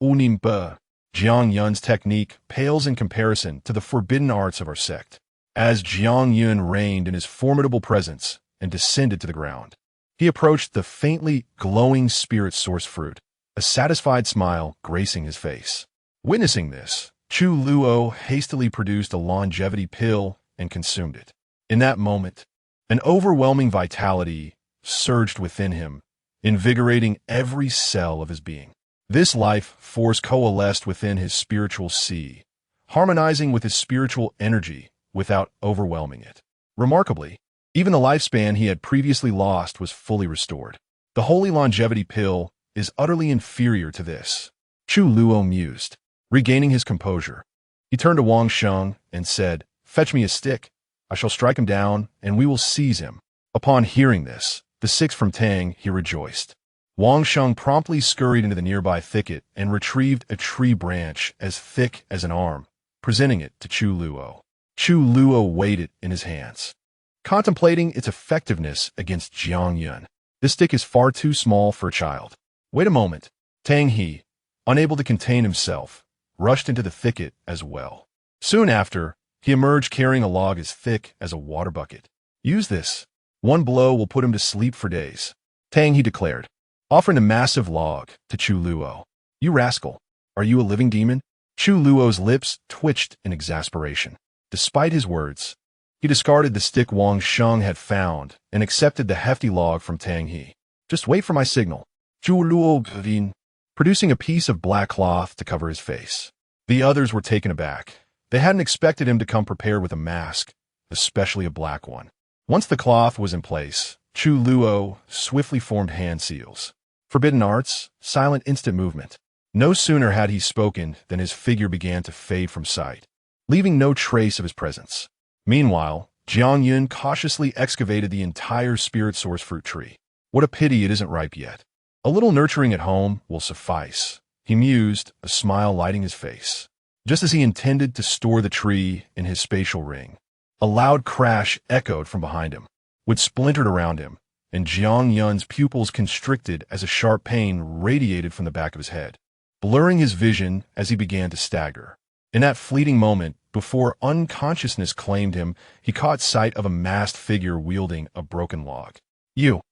unimba. Jiang Yun's technique pales in comparison to the forbidden arts of our sect. As Jiang Yun reigned in his formidable presence and descended to the ground, he approached the faintly glowing spirit source fruit, a satisfied smile gracing his face. Witnessing this, Chu Luo hastily produced a longevity pill and consumed it. In that moment, an overwhelming vitality surged within him, invigorating every cell of his being. This life force coalesced within his spiritual sea, harmonizing with his spiritual energy without overwhelming it. Remarkably, even the lifespan he had previously lost was fully restored. The holy longevity pill is utterly inferior to this. Chu Luo mused. Regaining his composure, he turned to Wang Sheng and said, "Fetch me a stick. I shall strike him down, and we will seize him." Upon hearing this, the 6 from Tang, he rejoiced. Wang Sheng promptly scurried into the nearby thicket and retrieved a tree branch as thick as an arm, presenting it to Chu Luo. Chu Luo weighed it in his hands, contemplating its effectiveness against Jiang Yun. This stick is far too small for a child. Wait a moment. Tang He, unable to contain himself, rushed into the thicket as well. Soon after, he emerged carrying a log as thick as a water bucket. "Use this. One blow will put him to sleep for days," Tang He declared, offering a massive log to Chu Luo. "You rascal, are you a living demon?" Chu Luo's lips twitched in exasperation. Despite his words, he discarded the stick Wang Sheng had found and accepted the hefty log from Tang He. "Just wait for my signal." Chu Luo grin, producing a piece of black cloth to cover his face. The others were taken aback. They hadn't expected him to come prepared with a mask, especially a black one. Once the cloth was in place, Chu Luo swiftly formed hand seals. Forbidden arts, silent instant movement. No sooner had he spoken than his figure began to fade from sight, leaving no trace of his presence. Meanwhile, Jiang Yun cautiously excavated the entire spirit source fruit tree. What a pity it isn't ripe yet. A little nurturing at home will suffice, he mused, a smile lighting his face. Just as he intended to store the tree in his spatial ring, a loud crash echoed from behind him. Wood splintered around him, and Jiang Yun's pupils constricted as a sharp pain radiated from the back of his head, blurring his vision as he began to stagger. In that fleeting moment, before unconsciousness claimed him, he caught sight of a masked figure wielding a broken log. "You!"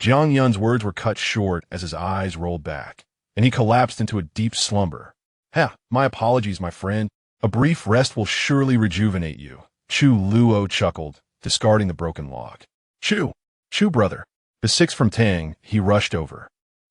Jiang Yun's words were cut short as his eyes rolled back, and he collapsed into a deep slumber. My apologies, my friend. A brief rest will surely rejuvenate you." Chu Luo chuckled, discarding the broken log. Chu brother." The 6 from Tang, he rushed over,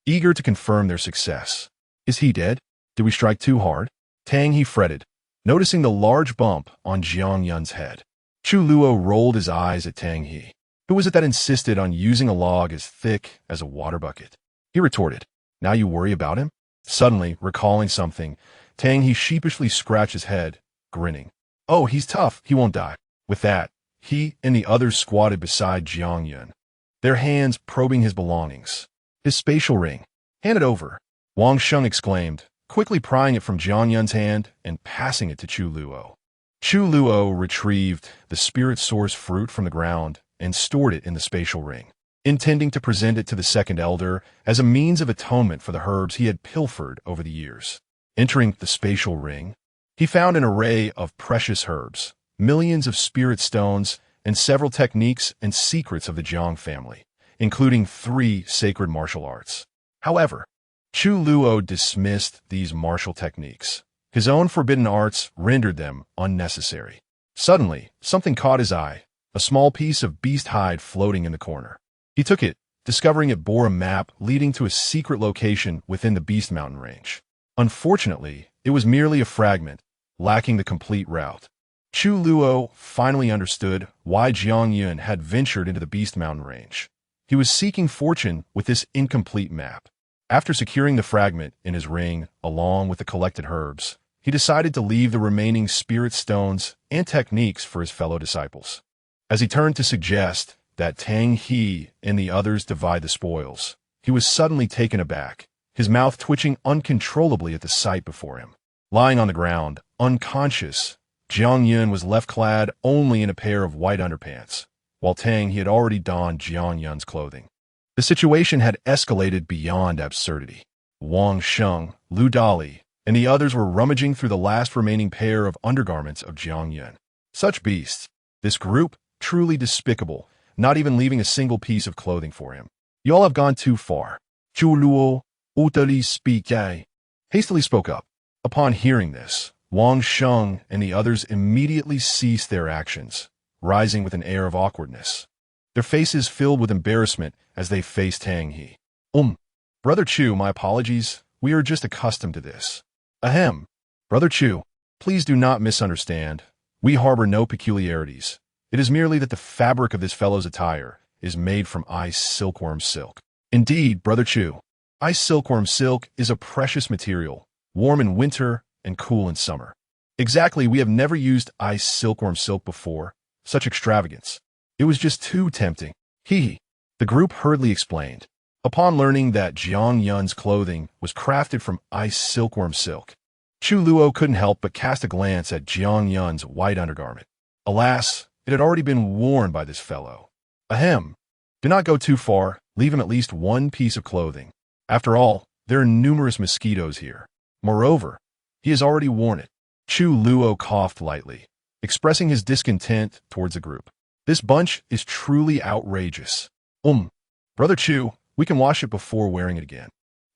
eager to confirm their success. "Is he dead? Did we strike too hard?" Tang He fretted, noticing the large bump on Jiang Yun's head. Chu Luo rolled his eyes at Tang He. Who was it that insisted on using a log as thick as a water bucket? He retorted, "Now you worry about him?" Suddenly, recalling something, Tang He sheepishly scratched his head, grinning. "Oh, he's tough. He won't die." With that, he and the others squatted beside Jiang Yun, their hands probing his belongings. "His spatial ring. Hand it over," Wang Sheng exclaimed, quickly prying it from Jiang Yun's hand and passing it to Chu Luo. Chu Luo retrieved the spirit source fruit from the ground and stored it in the spatial ring, intending to present it to the second elder as a means of atonement for the herbs he had pilfered over the years. Entering the spatial ring, he found an array of precious herbs, millions of spirit stones, and several techniques and secrets of the Jiang family, including 3 sacred martial arts. However, Chu Luo dismissed these martial techniques. His own forbidden arts rendered them unnecessary. Suddenly, something caught his eye, a small piece of beast hide floating in the corner. He took it, discovering it bore a map leading to a secret location within the Beast Mountain range. Unfortunately, it was merely a fragment, lacking the complete route. Chu Luo finally understood why Jiang Yun had ventured into the Beast Mountain range. He was seeking fortune with this incomplete map. After securing the fragment in his ring along with the collected herbs, he decided to leave the remaining spirit stones and techniques for his fellow disciples. As he turned to suggest that Tang He and the others divide the spoils, he was suddenly taken aback, his mouth twitching uncontrollably at the sight before him. Lying on the ground, unconscious, Jiang Yun was left clad only in a pair of white underpants, while Tang he had already donned Jiang Yun's clothing. The situation had escalated beyond absurdity. Wang Sheng, Lu Dali, and the others were rummaging through the last remaining pair of undergarments of Jiang Yun. Such beasts. This group, truly despicable, not even leaving a single piece of clothing for him. You all have gone too far. Chu Luo, utterly hastily spoke up. Upon hearing this, Wang Sheng and the others immediately ceased their actions, rising with an air of awkwardness. Their faces filled with embarrassment as they faced Tang He. Brother Chu, my apologies. We are just accustomed to this. Ahem. Brother Chu, please do not misunderstand. We harbor no peculiarities. It is merely that the fabric of this fellow's attire is made from ice silkworm silk. Indeed, Brother Chu, ice silkworm silk is a precious material, warm in winter and cool in summer. Exactly, we have never used ice silkworm silk before. Such extravagance. It was just too tempting. Hee. The group hurriedly explained. Upon learning that Jiang Yun's clothing was crafted from ice silkworm silk, Chu Luo couldn't help but cast a glance at Jiang Yun's white undergarment. Alas, it had already been worn by this fellow. Ahem. Do not go too far. Leave him at least one piece of clothing. After all, there are numerous mosquitoes here. Moreover, he has already worn it. Chu Luo coughed lightly, expressing his discontent towards the group. This bunch is truly outrageous. Brother Chu, we can wash it before wearing it again.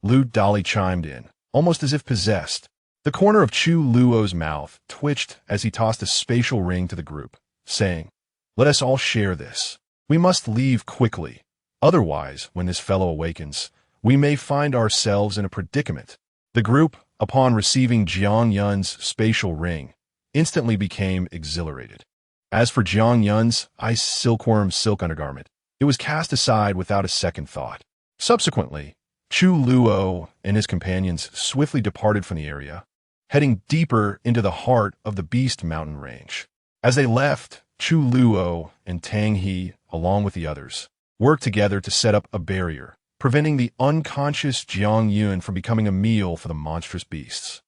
Lu Dali chimed in, almost as if possessed. The corner of Chu Luo's mouth twitched as he tossed a spatial ring to the group, saying, "Let us all share this. We must leave quickly. Otherwise, when this fellow awakens, we may find ourselves in a predicament." The group, upon receiving Jiang Yun's spatial ring, instantly became exhilarated. As for Jiang Yun's ice silkworm silk undergarment, it was cast aside without a second thought. Subsequently, Chu Luo and his companions swiftly departed from the area, heading deeper into the heart of the Beast Mountain Range. As they left, Chu Luo and Tang He, along with the others, worked together to set up a barrier, preventing the unconscious Jiang Yun from becoming a meal for the monstrous beasts.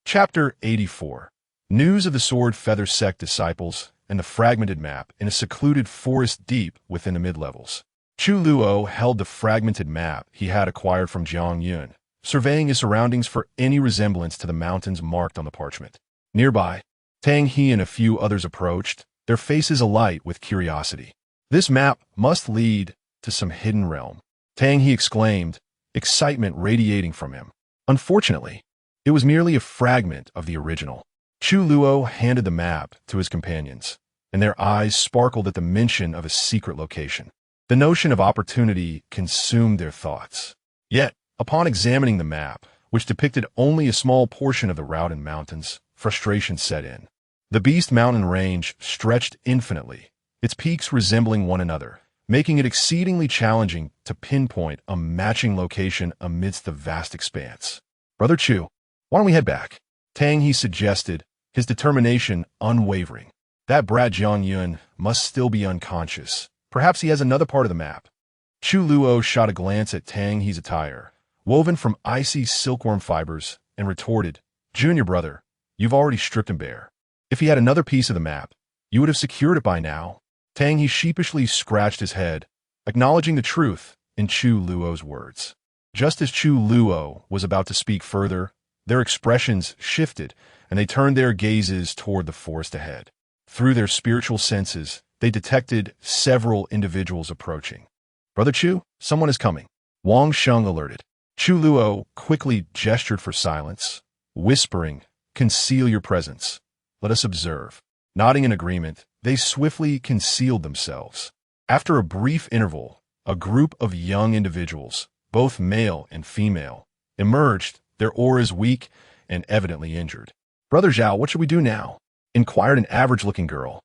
Chapter 84. News of the Sword Feather Sect disciples and the fragmented map in a secluded forest deep within the mid-levels. Chu Luo held the fragmented map he had acquired from Jiang Yun, surveying his surroundings for any resemblance to the mountains marked on the parchment. Nearby, Tang He and a few others approached, their faces alight with curiosity. This map must lead to some hidden realm, Tang He exclaimed, excitement radiating from him. Unfortunately, it was merely a fragment of the original. Chu Luo handed the map to his companions, and their eyes sparkled at the mention of a secret location. The notion of opportunity consumed their thoughts. Yet, upon examining the map, which depicted only a small portion of the Routen Mountains, frustration set in. The Beast Mountain Range stretched infinitely, its peaks resembling one another, making it exceedingly challenging to pinpoint a matching location amidst the vast expanse. Brother Chu, why don't we head back? Tang He suggested, his determination unwavering. That brat Jiang Yun must still be unconscious. Perhaps he has another part of the map. Chu Luo shot a glance at Tang He's attire, woven from icy silkworm fibers, and retorted, "Junior brother, you've already stripped him bare. If he had another piece of the map, you would have secured it by now." Tang He sheepishly scratched his head, acknowledging the truth in Chu Luo's words. Just as Chu Luo was about to speak further, their expressions shifted, and they turned their gazes toward the forest ahead. Through their spiritual senses, they detected several individuals approaching. "Brother Chu, someone is coming," Wang Sheng alerted. Chu Luo quickly gestured for silence, whispering, "Conceal your presence. Let us observe." Nodding in agreement, they swiftly concealed themselves. After a brief interval, a group of young individuals, both male and female, emerged, their auras weak and evidently injured. "Brother Zhao, what should we do now?" inquired an average-looking girl,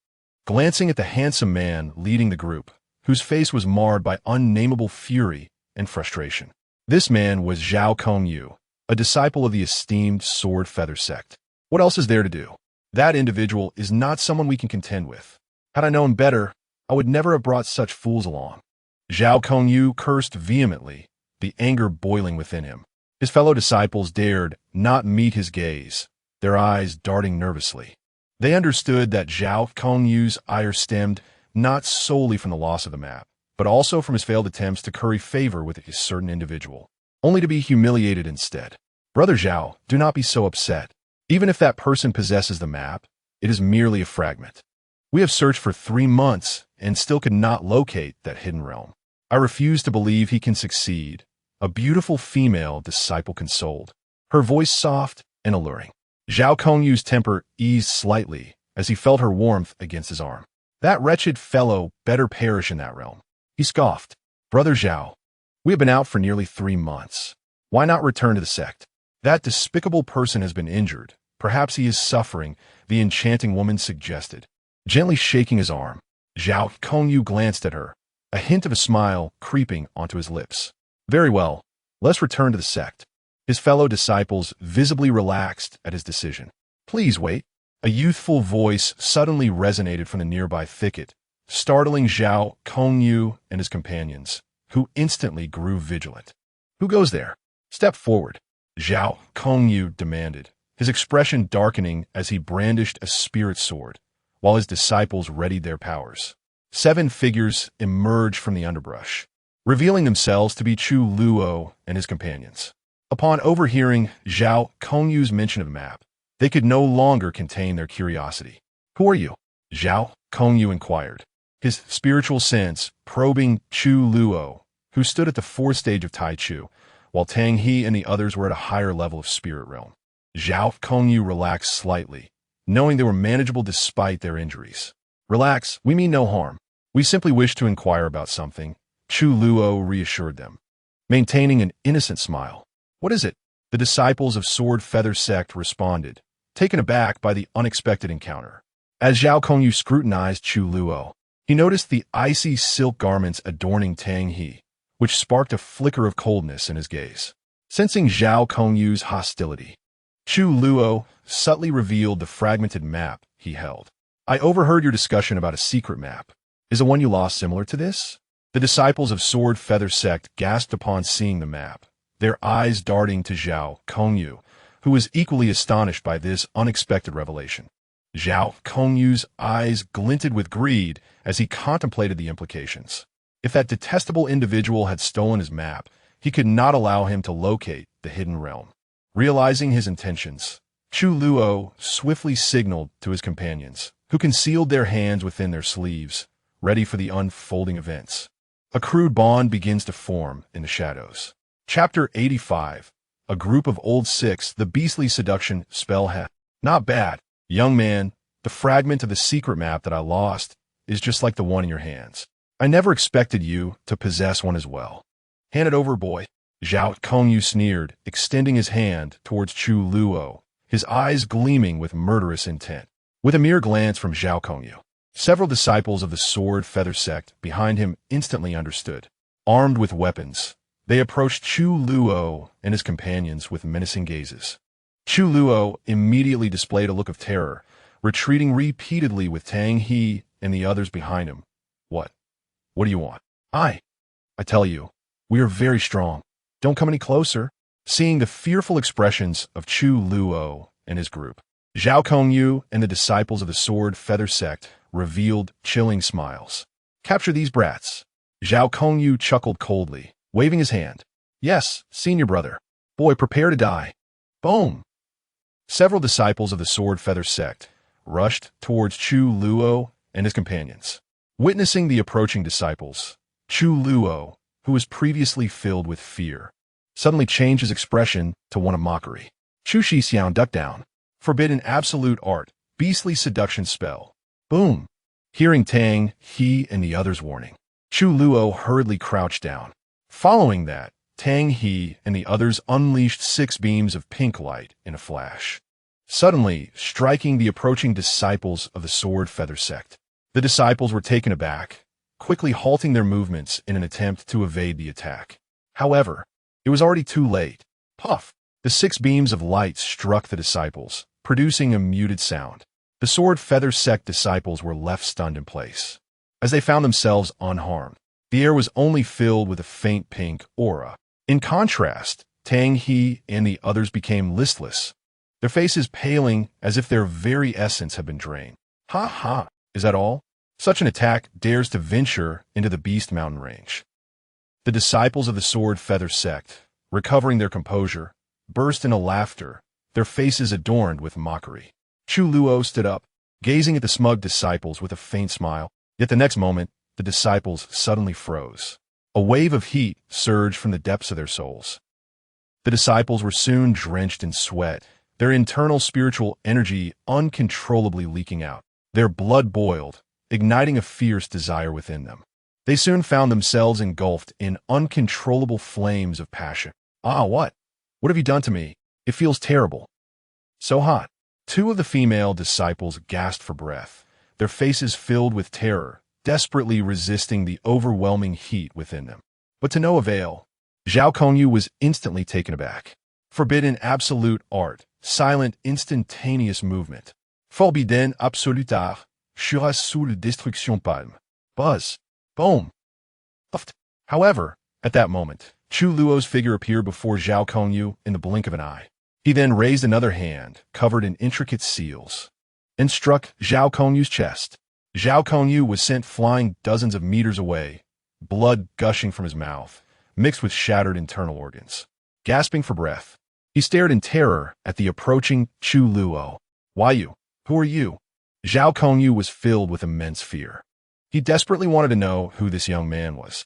glancing at the handsome man leading the group, whose face was marred by unnameable fury and frustration. This man was Zhao Kongyu, a disciple of the esteemed Sword Feather Sect. "What else is there to do? That individual is not someone we can contend with. Had I known better, I would never have brought such fools along." Zhao Kongyu cursed vehemently, the anger boiling within him. His fellow disciples dared not meet his gaze, their eyes darting nervously. They understood that Zhao Kongyu's ire stemmed not solely from the loss of the map, but also from his failed attempts to curry favor with a certain individual, only to be humiliated instead. Brother Zhao, do not be so upset. Even if that person possesses the map, it is merely a fragment. We have searched for 3 months and still could not locate that hidden realm. I refuse to believe he can succeed, a beautiful female disciple consoled, her voice soft and alluring. Zhao Kongyu's temper eased slightly as he felt her warmth against his arm. That wretched fellow better perish in that realm. He scoffed. Brother Zhao, we have been out for nearly 3 months. Why not return to the sect? That despicable person has been injured. Perhaps he is suffering, the enchanting woman suggested. Gently shaking his arm, Zhao Kongyu glanced at her, a hint of a smile creeping onto his lips. Very well, let's return to the sect. His fellow disciples visibly relaxed at his decision. Please wait. A youthful voice suddenly resonated from the nearby thicket, startling Zhao Kongyu and his companions, who instantly grew vigilant. Who goes there? Step forward, Zhao Kongyu demanded, his expression darkening as he brandished a spirit sword, while his disciples readied their powers. 7 figures emerged from the underbrush, revealing themselves to be Chu Luo and his companions. Upon overhearing Zhao Kongyu's mention of the map, they could no longer contain their curiosity. Who are you? Zhao Kongyu inquired, his spiritual sense probing Chu Luo, who stood at the 4th stage of Tai Chu, while Tang He and the others were at a higher level of spirit realm. Zhao Kongyu relaxed slightly, knowing they were manageable despite their injuries. Relax, we mean no harm. We simply wish to inquire about something, Chu Luo reassured them, maintaining an innocent smile. What is it? The disciples of Sword Feather Sect responded, taken aback by the unexpected encounter. As Zhao Kongyu scrutinized Chu Luo, he noticed the icy silk garments adorning Tang He, which sparked a flicker of coldness in his gaze. Sensing Zhao Kongyu's hostility, Chu Luo subtly revealed the fragmented map he held. I overheard your discussion about a secret map. Is the one you lost similar to this? The disciples of Sword Feather Sect gasped upon seeing the map, their eyes darting to Zhao Kongyu, who was equally astonished by this unexpected revelation. Zhao Kongyu's eyes glinted with greed as he contemplated the implications. If that detestable individual had stolen his map, he could not allow him to locate the hidden realm. Realizing his intentions, Chu Luo swiftly signaled to his companions, who concealed their hands within their sleeves, ready for the unfolding events. A crude bond begins to form in the shadows. Chapter 85. A group of old six, the beastly seduction spell. Not bad, young man. The fragment of the secret map that I lost is just like the one in your hands. I never expected you to possess one as well. Hand it over, boy. Zhao Kongyu sneered, extending his hand towards Chu Luo, his eyes gleaming with murderous intent. With a mere glance from Zhao Kongyu, several disciples of the Sword Feather Sect behind him instantly understood. Armed with weapons, they approached Chu Luo and his companions with menacing gazes. Chu Luo immediately displayed a look of terror, retreating repeatedly with Tang He and the others behind him. What? What do you want? I tell you, we are very strong. Don't come any closer. Seeing the fearful expressions of Chu Luo and his group, Zhao Kongyu and the disciples of the Sword Feather Sect revealed chilling smiles. Capture these brats. Zhao Kongyu chuckled coldly, waving his hand. Yes, senior brother. Boy, prepare to die. Boom! Several disciples of the Sword Feather Sect rushed towards Chu Luo and his companions. Witnessing the approaching disciples, Chu Luo, who was previously filled with fear, suddenly changed his expression to one of mockery. Chu Shixiao, duck down. Forbidden absolute art, beastly seduction spell. Boom! Hearing Tang He and the others' warning, Chu Luo hurriedly crouched down. Following that, Tang He and the others unleashed 6 beams of pink light in a flash, suddenly striking the approaching disciples of the Sword Feather Sect. The disciples were taken aback, quickly halting their movements in an attempt to evade the attack. However, it was already too late. Puff! The 6 beams of light struck the disciples, producing a muted sound. The Sword Feather Sect disciples were left stunned in place. As they found themselves unharmed, the air was only filled with a faint pink aura. In contrast, Tang He and the others became listless, their faces paling as if their very essence had been drained. Ha ha, is that all? Such an attack dares to venture into the Beast Mountain range. The disciples of the Sword Feather sect, recovering their composure, burst into laughter, their faces adorned with mockery. Chu Luo stood up, gazing at the smug disciples with a faint smile. Yet the next moment, the disciples suddenly froze. A wave of heat surged from the depths of their souls. The disciples were soon drenched in sweat, their internal spiritual energy uncontrollably leaking out. Their blood boiled, igniting a fierce desire within them. They soon found themselves engulfed in uncontrollable flames of passion. Ah, what? What have you done to me? It feels terrible. So hot. Two of the female disciples gasped for breath, their faces filled with terror, desperately resisting the overwhelming heat within them. But to no avail. Zhao Congyu was instantly taken aback. Forbidden absolute art, silent instantaneous movement. Forbidden absolute art, sera sous la destruction palme. Buzz. Boom. Puffed. However, at that moment, Chu Luo's figure appeared before Zhao Congyu in the blink of an eye. He then raised another hand, covered in intricate seals, and struck Zhao Kongyu's chest. Zhao Congyu was sent flying dozens of meters away, blood gushing from his mouth, mixed with shattered internal organs. Gasping for breath, he stared in terror at the approaching Chu Luo. Why you? Who are you? Zhao Congyu was filled with immense fear. He desperately wanted to know who this young man was.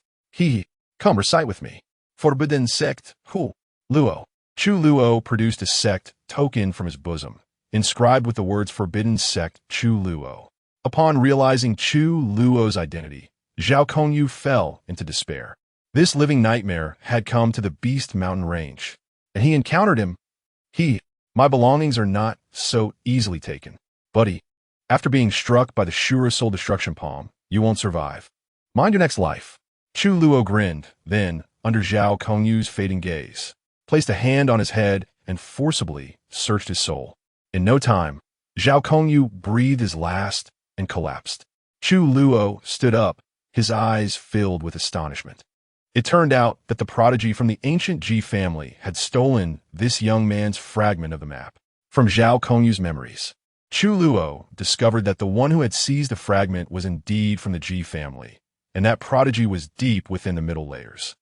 Come recite with me. Forbidden sect, who? Luo. Chu Luo produced a sect token from his bosom, inscribed with the words Forbidden Sect Chu Luo. Upon realizing Chu Luo's identity, Zhao Congyu fell into despair. This living nightmare had come to the Beast Mountain range, and he encountered him. My belongings are not so easily taken. Buddy, after being struck by the Shura Soul Destruction Palm, you won't survive. Mind your next life. Chu Luo grinned, then, under Zhao Kongyu's fading gaze, placed a hand on his head and forcibly searched his soul. In no time, Zhao Congyu breathed his last and collapsed. Chu Luo stood up, his eyes filled with astonishment. It turned out that the prodigy from the ancient Ji family had stolen this young man's fragment of the map. From Zhao Kongyu's memories, Chu Luo discovered that the one who had seized the fragment was indeed from the Ji family, and that prodigy was deep within the middle layers.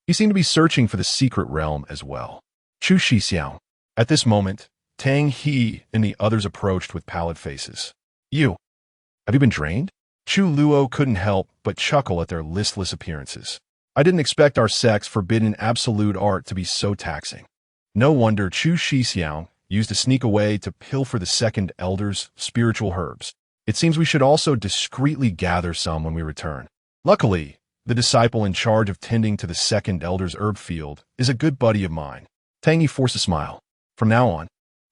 He seemed to be searching for the secret realm as well. Chu Shixiao. At this moment, Tang He and the others approached with pallid faces. Have you been drained? Chu Luo couldn't help but chuckle at their listless appearances. I didn't expect our sect's forbidden absolute art to be so taxing. No wonder Chu Shixiao used to sneak away to pilfer the second elder's spiritual herbs. It seems we should also discreetly gather some when we return. Luckily, the disciple in charge of tending to the second elder's herb field is a good buddy of mine. Tang He forced a smile. From now on,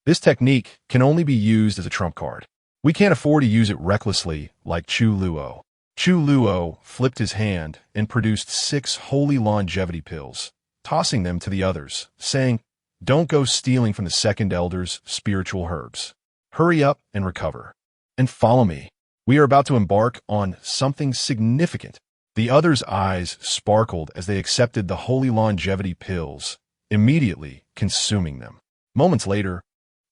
this technique can only be used as a trump card. We can't afford to use it recklessly like Chu Luo. Chu Luo flipped his hand and produced 6 holy longevity pills, tossing them to the others, saying, "Don't go stealing from the second elder's spiritual herbs. Hurry up and recover. And follow me. We are about to embark on something significant." The others' eyes sparkled as they accepted the holy longevity pills, immediately consuming them. Moments later,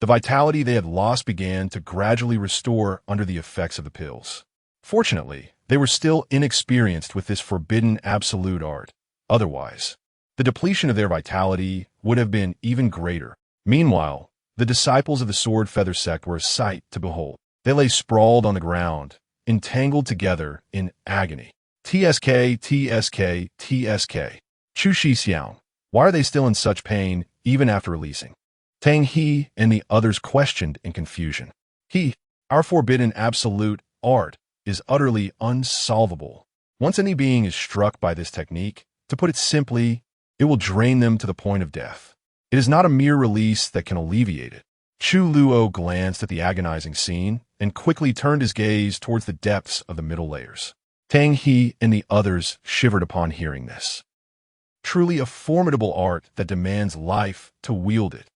the vitality they had lost began to gradually restore under the effects of the pills. Fortunately, they were still inexperienced with this forbidden absolute art. Otherwise, the depletion of their vitality would have been even greater. Meanwhile, the disciples of the Sword Feather sect were a sight to behold. They lay sprawled on the ground, entangled together in agony. TSK, TSK, TSK. Chu Shixiao. Why are they still in such pain even after releasing? Tang He and the others questioned in confusion. Our forbidden absolute art is utterly unsolvable. Once any being is struck by this technique, to put it simply, it will drain them to the point of death. It is not a mere release that can alleviate it. Chu Luo glanced at the agonizing scene and quickly turned his gaze towards the depths of the middle layers. Tang He and the others shivered upon hearing this. Truly a formidable art that demands life to wield it.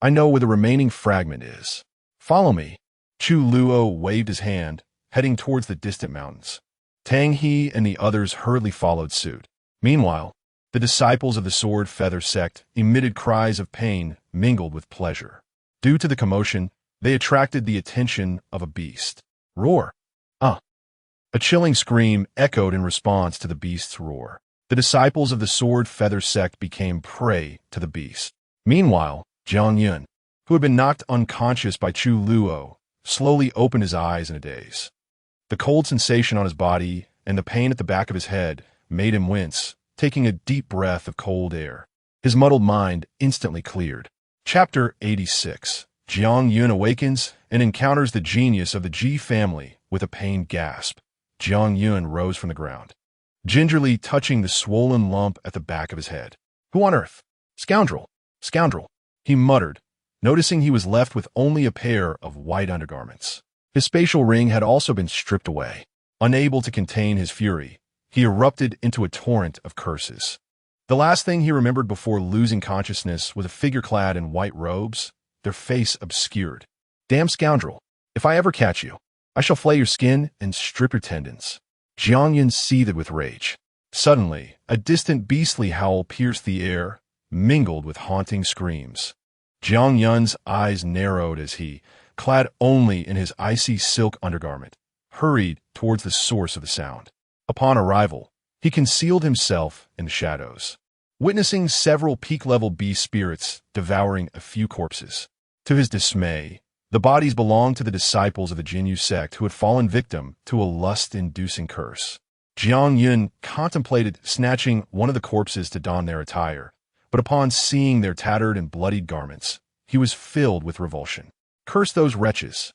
I know where the remaining fragment is. Follow me. Chu Luo waved his hand, heading towards the distant mountains. Tang He and the others hurriedly followed suit. Meanwhile, the disciples of the Sword Feather sect emitted cries of pain mingled with pleasure. Due to the commotion, they attracted the attention of a beast. Roar! Ah! A chilling scream echoed in response to the beast's roar. The disciples of the Sword Feather sect became prey to the beast. Meanwhile, Jiang Yun, who had been knocked unconscious by Chu Luo, slowly opened his eyes in a daze. The cold sensation on his body and the pain at the back of his head made him wince, taking a deep breath of cold air. His muddled mind instantly cleared. Chapter 86. Jiang Yun awakens and encounters the genius of the Ji family with a pained gasp. Jiang Yun rose from the ground, gingerly touching the swollen lump at the back of his head. Who on earth? Scoundrel! Scoundrel! He muttered, noticing he was left with only a pair of white undergarments. His spatial ring had also been stripped away. Unable to contain his fury, he erupted into a torrent of curses. The last thing he remembered before losing consciousness was a figure clad in white robes, their face obscured. Damn scoundrel! If I ever catch you, I shall flay your skin and strip your tendons. Jiang Yun seethed with rage. Suddenly, a distant beastly howl pierced the air, mingled with haunting screams. Jiang Yun's eyes narrowed as he, clad only in his icy silk undergarment, hurried towards the source of the sound. Upon arrival, he concealed himself in the shadows, witnessing several peak-level beast spirits devouring a few corpses. To his dismay, the bodies belonged to the disciples of the Jinyu sect who had fallen victim to a lust-inducing curse. Jiang Yun contemplated snatching one of the corpses to don their attire, but upon seeing their tattered and bloodied garments, he was filled with revulsion. Curse those wretches!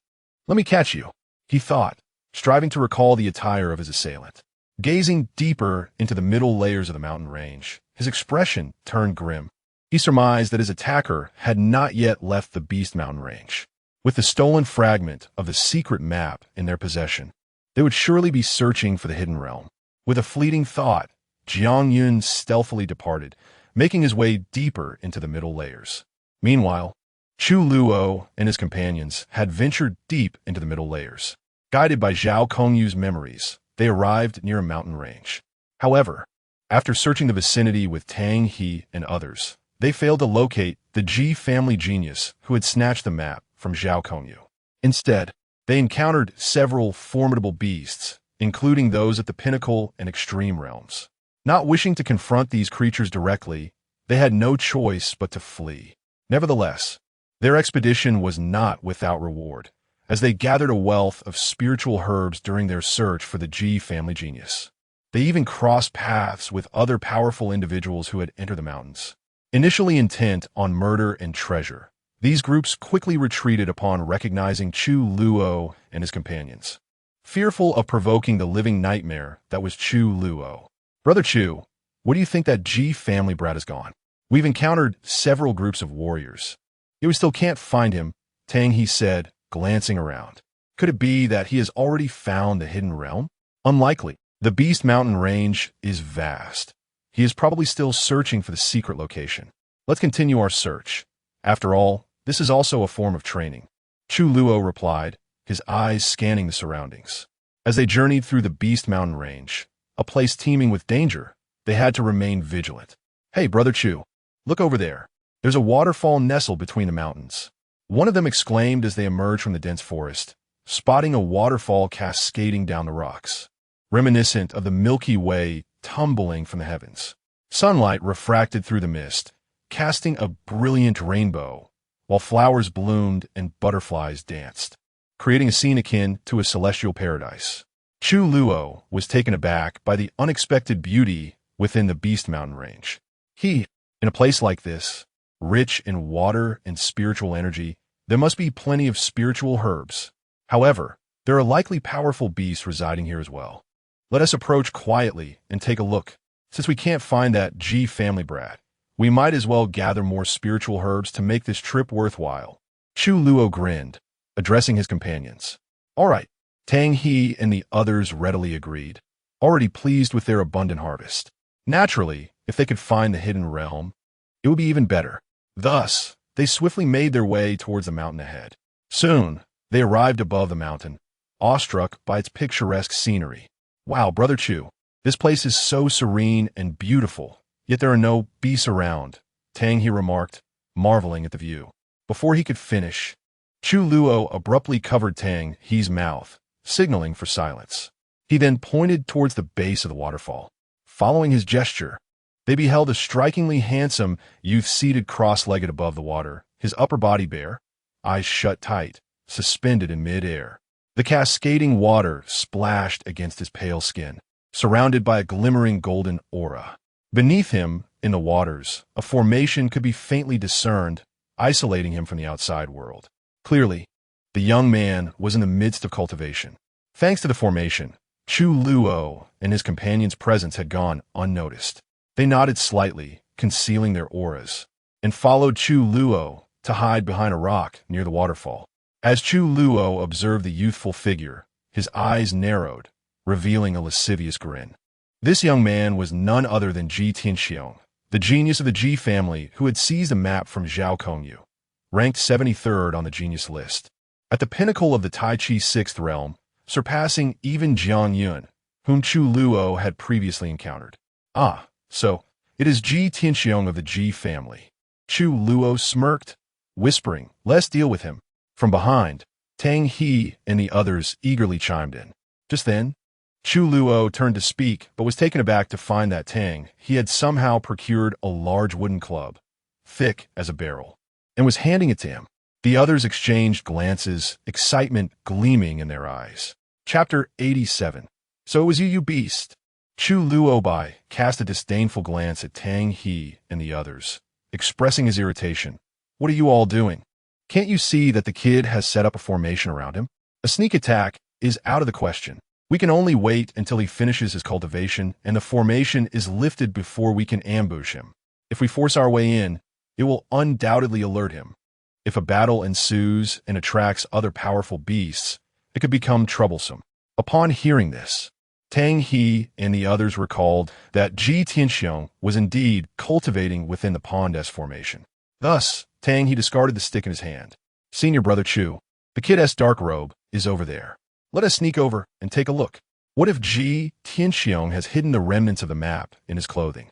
Let me catch you, he thought, striving to recall the attire of his assailant. Gazing deeper into the middle layers of the mountain range, his expression turned grim. He surmised that his attacker had not yet left the Beast Mountain range. With the stolen fragment of the secret map in their possession, they would surely be searching for the hidden realm. With a fleeting thought, Jiang Yun stealthily departed, making his way deeper into the middle layers. Meanwhile, Chu Luo and his companions had ventured deep into the middle layers. Guided by Zhao Kongyu's memories, they arrived near a mountain range. However, after searching the vicinity with Tang He and others, they failed to locate the Ji family genius who had snatched the map from Zhao Kongyu. Instead, they encountered several formidable beasts, including those at the pinnacle and extreme realms. Not wishing to confront these creatures directly, they had no choice but to flee. Nevertheless, their expedition was not without reward, as they gathered a wealth of spiritual herbs during their search for the Ji family genius. They even crossed paths with other powerful individuals who had entered the mountains. Initially intent on murder and treasure, these groups quickly retreated upon recognizing Chu Luo and his companions, fearful of provoking the living nightmare that was Chu Luo. Brother Chu, where do you think that Ji family brat has gone? We've encountered several groups of warriors. Yet we still can't find him, Tang He said, glancing around. Could it be that he has already found the hidden realm? Unlikely. The Beast Mountain range is vast. He is probably still searching for the secret location. Let's continue our search. After all, this is also a form of training. Chu Luo replied, his eyes scanning the surroundings. As they journeyed through the Beast Mountain range, a place teeming with danger, they had to remain vigilant. Hey, Brother Chu, look over there. There's a waterfall nestled between the mountains. One of them exclaimed as they emerged from the dense forest, spotting a waterfall cascading down the rocks, reminiscent of the Milky Way tumbling from the heavens. Sunlight refracted through the mist, casting a brilliant rainbow, while flowers bloomed and butterflies danced, creating a scene akin to a celestial paradise. Chu Luo was taken aback by the unexpected beauty within the Beast Mountain range. In a place like this, rich in water and spiritual energy, there must be plenty of spiritual herbs. However, there are likely powerful beasts residing here as well. Let us approach quietly and take a look. Since we can't find that Ji family brat, we might as well gather more spiritual herbs to make this trip worthwhile. Chu Luo grinned, addressing his companions. All right, Tang He and the others readily agreed, already pleased with their abundant harvest. Naturally, if they could find the hidden realm, it would be even better. Thus, they swiftly made their way towards the mountain ahead. Soon, they arrived above the mountain, awestruck by its picturesque scenery. Wow, Brother Chu, this place is so serene and beautiful, yet there are no beasts around, Tang He remarked, marveling at the view. Before he could finish, Chu Luo abruptly covered Tang He's mouth, signaling for silence. He then pointed towards the base of the waterfall. Following his gesture, they beheld a strikingly handsome youth seated cross-legged above the water, his upper body bare, eyes shut tight, suspended in mid-air. The cascading water splashed against his pale skin, surrounded by a glimmering golden aura. Beneath him, in the waters, a formation could be faintly discerned, isolating him from the outside world. Clearly, the young man was in the midst of cultivation. Thanks to the formation, Chu Luo and his companion's presence had gone unnoticed. They nodded slightly, concealing their auras, and followed Chu Luo to hide behind a rock near the waterfall. As Chu Luo observed the youthful figure, his eyes narrowed, revealing a lascivious grin. This young man was none other than Ji Tianxiong, the genius of the Ji family who had seized a map from Zhao Kongyu, ranked 73rd on the genius list. At the pinnacle of the Tai Chi 6th realm, surpassing even Jiang Yun, whom Chu Luo had previously encountered. Ah, so it is Ji Tianxiong of the Ji family. Chu Luo smirked, whispering, "Let's deal with him." From behind, Tang He and the others eagerly chimed in. Just then, Chu Luo turned to speak, but was taken aback to find that Tang He had somehow procured a large wooden club, thick as a barrel, and was handing it to him. The others exchanged glances, excitement gleaming in their eyes. Chapter 87. So it was you beast. Chu Luo cast a disdainful glance at Tang He and the others, expressing his irritation. What are you all doing? Can't you see that the kid has set up a formation around him? A sneak attack is out of the question. We can only wait until he finishes his cultivation and the formation is lifted before we can ambush him. If we force our way in, it will undoubtedly alert him. If a battle ensues and attracts other powerful beasts, it could become troublesome. Upon hearing this, Tang He and the others recalled that Ji Tianxiong was indeed cultivating within the Pondes formation. Thus, Tang He discarded the stick in his hand. Senior brother Chu, the kid S dark robe is over there. Let us sneak over and take a look. What if Ji Tianxiong has hidden the remnants of the map in his clothing?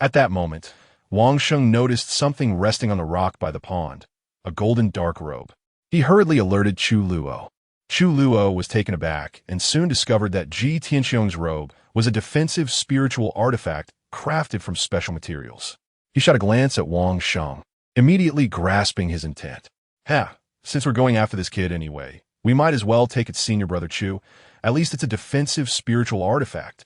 At that moment, Wang Sheng noticed something resting on the rock by the pond, a golden dark robe. He hurriedly alerted Chu Luo. Chu Luo was taken aback and soon discovered that Ji Tianxiong's robe was a defensive spiritual artifact crafted from special materials. He shot a glance at Wang Sheng, immediately grasping his intent. Since we're going after this kid anyway, we might as well take it, senior brother Chu. At least it's a defensive spiritual artifact.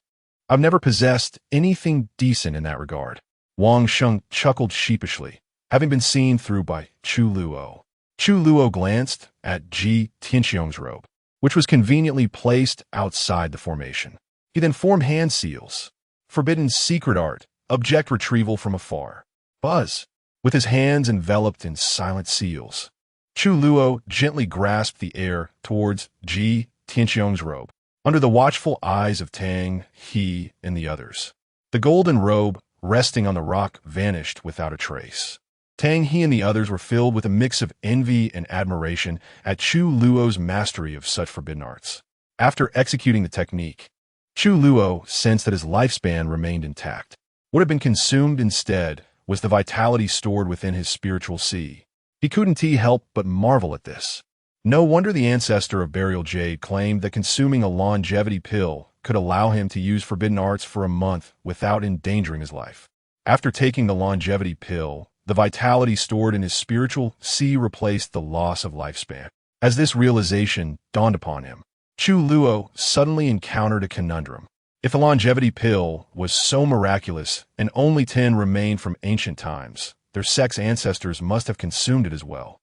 I've never possessed anything decent in that regard. Wang Sheng chuckled sheepishly, having been seen through by Chu Luo. Chu Luo glanced at Ji Tianxiong's robe, which was conveniently placed outside the formation. He then formed hand seals. Forbidden secret art, object retrieval from afar. Buzz. With his hands enveloped in silent seals, Chu Luo gently grasped the air towards Ji Tianxiong's robe, under the watchful eyes of Tang He and the others. The golden robe resting on the rock vanished without a trace. Tang He and the others were filled with a mix of envy and admiration at Chu Luo's mastery of such forbidden arts. After executing the technique, Chu Luo sensed that his lifespan remained intact. What had been consumed instead was the vitality stored within his spiritual sea. He couldn't help but marvel at this. No wonder the ancestor of Burial Jade claimed that consuming a longevity pill could allow him to use forbidden arts for a month without endangering his life. After taking the longevity pill, the vitality stored in his spiritual sea replaced the loss of lifespan. As this realization dawned upon him, Chu Luo suddenly encountered a conundrum. If the longevity pill was so miraculous and only 10 remained from ancient times, their sect's ancestors must have consumed it as well.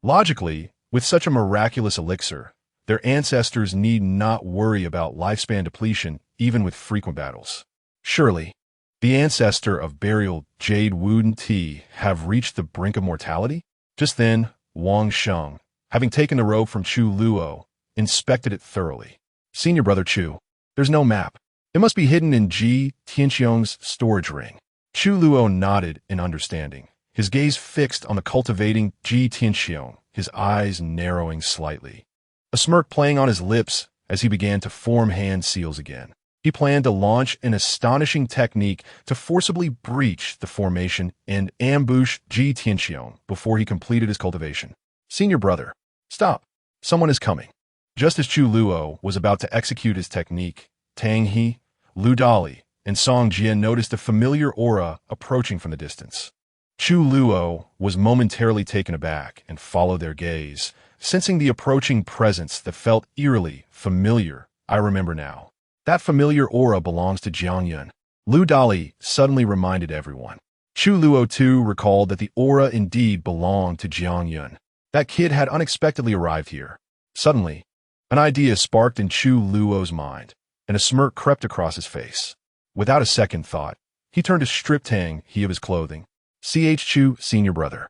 Logically, with such a miraculous elixir, their ancestors need not worry about lifespan depletion even with frequent battles. Surely, the ancestor of Burial Jade wouldn't have reached the brink of mortality? Just then, Wang Sheng, having taken the robe from Chu Luo, inspected it thoroughly. Senior brother Chu, there's no map. It must be hidden in Ji Tianxiong's storage ring. Chu Luo nodded in understanding, his gaze fixed on the cultivating Ji Tianxiong, his eyes narrowing slightly. A smirk playing on his lips as he began to form hand seals again. He planned to launch an astonishing technique to forcibly breach the formation and ambush Ji Tianxiong before he completed his cultivation. Senior brother, stop. Someone is coming. Just as Chu Luo was about to execute his technique, Tang He, Lu Dali, and Song Jian noticed a familiar aura approaching from the distance. Chu Luo was momentarily taken aback and followed their gaze, sensing the approaching presence that felt eerily familiar. I remember now. That familiar aura belongs to Jiang Yun. Lu Dali suddenly reminded everyone. Chu Luo too recalled that the aura indeed belonged to Jiang Yun. That kid had unexpectedly arrived here. Suddenly, an idea sparked in Chu Luo's mind, and a smirk crept across his face. Without a second thought, he turned to strip Tang He of his clothing. C.H. Chu, senior brother.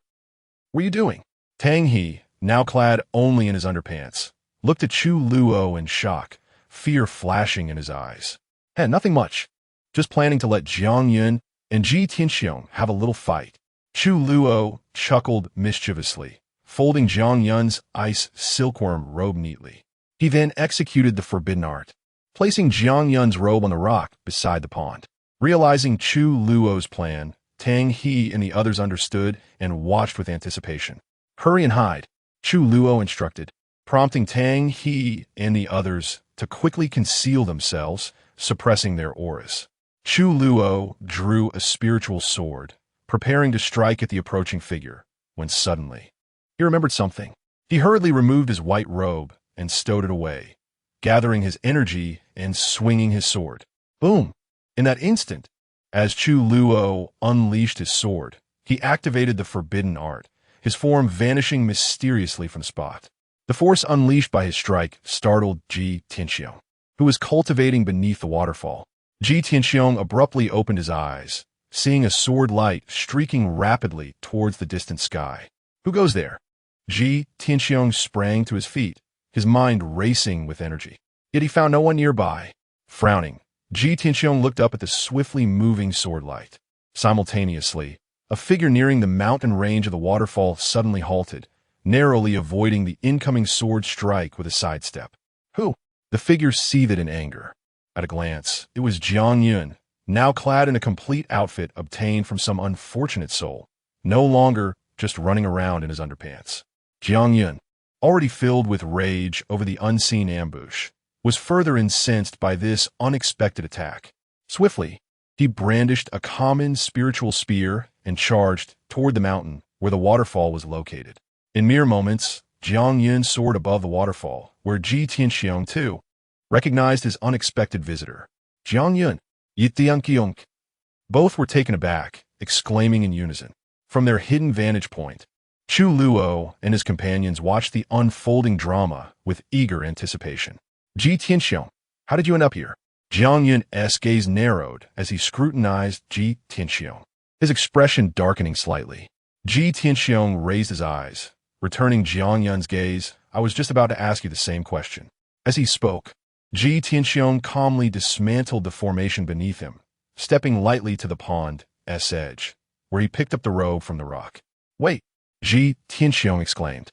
What are you doing? Tang He, now clad only in his underpants, looked at Chu Luo in shock, fear flashing in his eyes. Nothing much. Just planning to let Jiang Yun and Ji Tianxiong have a little fight. Chu Luo chuckled mischievously, folding Jiang Yun's ice silkworm robe neatly. He then executed the forbidden art, placing Jiang Yun's robe on the rock beside the pond. Realizing Chu Luo's plan, Tang He and the others understood and watched with anticipation. Hurry and hide, Chu Luo instructed, prompting Tang He and the others to quickly conceal themselves, suppressing their auras. Chu Luo drew a spiritual sword, preparing to strike at the approaching figure, when suddenly, he remembered something. He hurriedly removed his white robe and stowed it away, gathering his energy and swinging his sword. Boom! In that instant, as Chu Luo unleashed his sword, he activated the forbidden art, his form vanishing mysteriously from the spot. The force unleashed by his strike startled Ji Tianxiong, who was cultivating beneath the waterfall. Ji Tianxiong abruptly opened his eyes, seeing a sword light streaking rapidly towards the distant sky. Who goes there? Ji Tianxiong sprang to his feet, his mind racing with energy. Yet he found no one nearby. Frowning, Ji Tianxiong looked up at the swiftly moving sword light. Simultaneously, a figure nearing the mountain range of the waterfall suddenly halted, narrowly avoiding the incoming sword strike with a sidestep. Who? The figure seethed in anger. At a glance, it was Jiang Yun, now clad in a complete outfit obtained from some unfortunate soul, no longer just running around in his underpants. Jiang Yun, already filled with rage over the unseen ambush, was further incensed by this unexpected attack. Swiftly, he brandished a common spiritual spear and charged toward the mountain where the waterfall was located. In mere moments, Jiang Yun soared above the waterfall, where Ji Tianxiong, too, recognized his unexpected visitor. Jiang Yun, Yitianqiong. Both were taken aback, exclaiming in unison. From their hidden vantage point, Chu Luo and his companions watched the unfolding drama with eager anticipation. Ji Tianxiong, how did you end up here? Jiang Yun's gaze narrowed as he scrutinized Ji Tianxiong, his expression darkening slightly. Ji Tianxiong raised his eyes, returning Jiang Yun's gaze. I was just about to ask you the same question. As he spoke, Ji Tianxiong calmly dismantled the formation beneath him, stepping lightly to the pond's edge, where he picked up the robe from the rock. Wait, Ji Tianxiong exclaimed,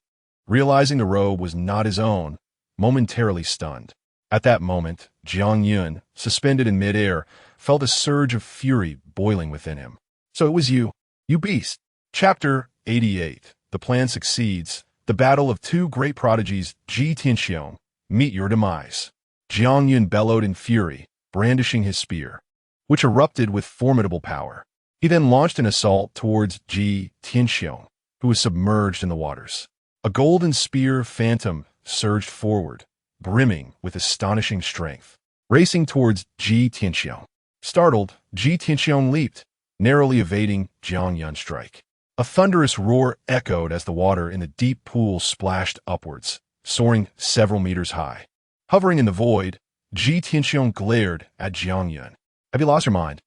realizing the robe was not his own, momentarily stunned. At that moment, Jiang Yun, suspended in midair, felt a surge of fury boiling within him. So it was you beast. Chapter 88. The plan succeeds. The battle of two great prodigies, Ji Tianxiong, meet your demise. Jiang Yun bellowed in fury, brandishing his spear, which erupted with formidable power. He then launched an assault towards Ji Tianxiong, who was submerged in the waters. A golden spear phantom surged forward, brimming with astonishing strength, racing towards Ji Tianxiong. Startled, Ji Tianxiong leaped, narrowly evading Jiang Yun's strike. A thunderous roar echoed as the water in the deep pool splashed upwards, soaring several meters high. Hovering in the void, Ji Tianxiong glared at Jiang Yun. Have you lost your mind?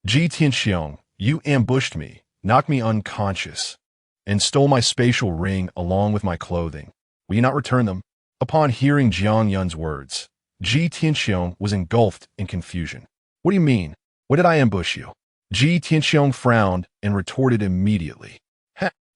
Ji Tianxiong, you ambushed me, knocked me unconscious, and stole my spatial ring along with my clothing. Will you not return them? Upon hearing Jiang Yun's words, Ji Tianxiong was engulfed in confusion. What do you mean? When did I ambush you? Ji Tianxiong frowned and retorted immediately.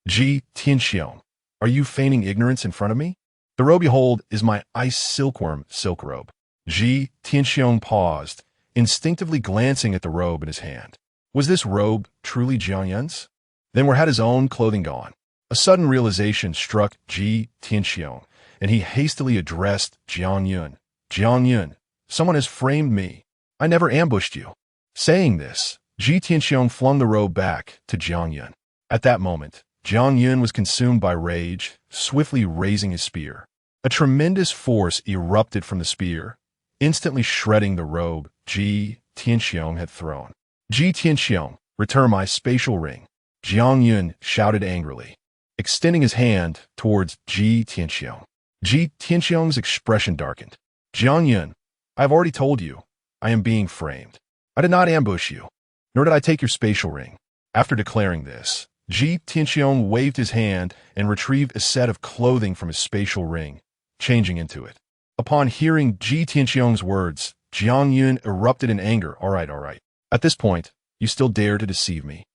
Ji Tianxiong, are you feigning ignorance in front of me? The robe you hold is my ice silkworm silk robe. Ji Tianxiong paused, instinctively glancing at the robe in his hand. Was this robe truly Jiang Yun's? Then where had his own clothing gone? A sudden realization struck Ji Tianxiong, and he hastily addressed Jiang Yun. Jiang Yun, someone has framed me. I never ambushed you. Saying this, Ji Tianxiong flung the robe back to Jiang Yun. At that moment, Jiang Yun was consumed by rage, swiftly raising his spear. A tremendous force erupted from the spear, instantly shredding the robe Ji Tianxiong had thrown. Ji Tianxiong, return my spatial ring, Jiang Yun shouted angrily, extending his hand towards Ji Tianxiong. Ji Tianxiong's expression darkened. Jiang Yun, I have already told you, I am being framed. I did not ambush you, nor did I take your spatial ring. After declaring this, Ji Tianxiong waved his hand and retrieved a set of clothing from his spatial ring, changing into it. Upon hearing Ji Tianxiong's words, Jiang Yun erupted in anger. All right. At this point, you still dare to deceive me.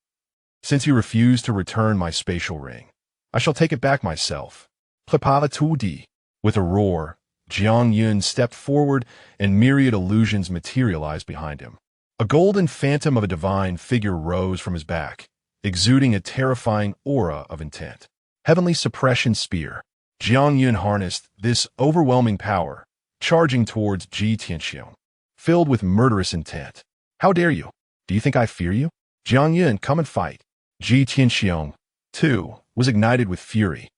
Since you refuse to return my spatial ring, I shall take it back myself. Plethora. With a roar, Jiang Yun stepped forward and myriad illusions materialized behind him. A golden phantom of a divine figure rose from his back, exuding a terrifying aura of intent. Heavenly suppression spear. Jiang Yun harnessed this overwhelming power, charging towards Ji Tianxiong, filled with murderous intent. How dare you? Do you think I fear you? Jiang Yun, come and fight. Ji Tianxiong, too, was ignited with fury,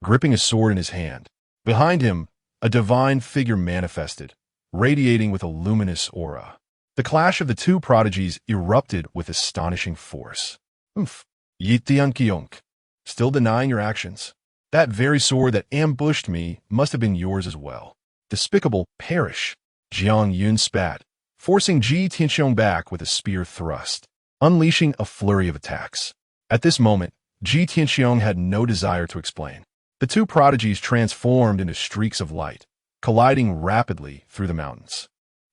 gripping a sword in his hand. Behind him, a divine figure manifested, radiating with a luminous aura. The clash of the two prodigies erupted with astonishing force. Yitiankyonk, still denying your actions? That very sword that ambushed me must have been yours as well. Despicable, perish. Jiang Yun spat, forcing Ji Tianxiong back with a spear thrust, unleashing a flurry of attacks. At this moment, Ji Tianxiong had no desire to explain. The two prodigies transformed into streaks of light, colliding rapidly through the mountains.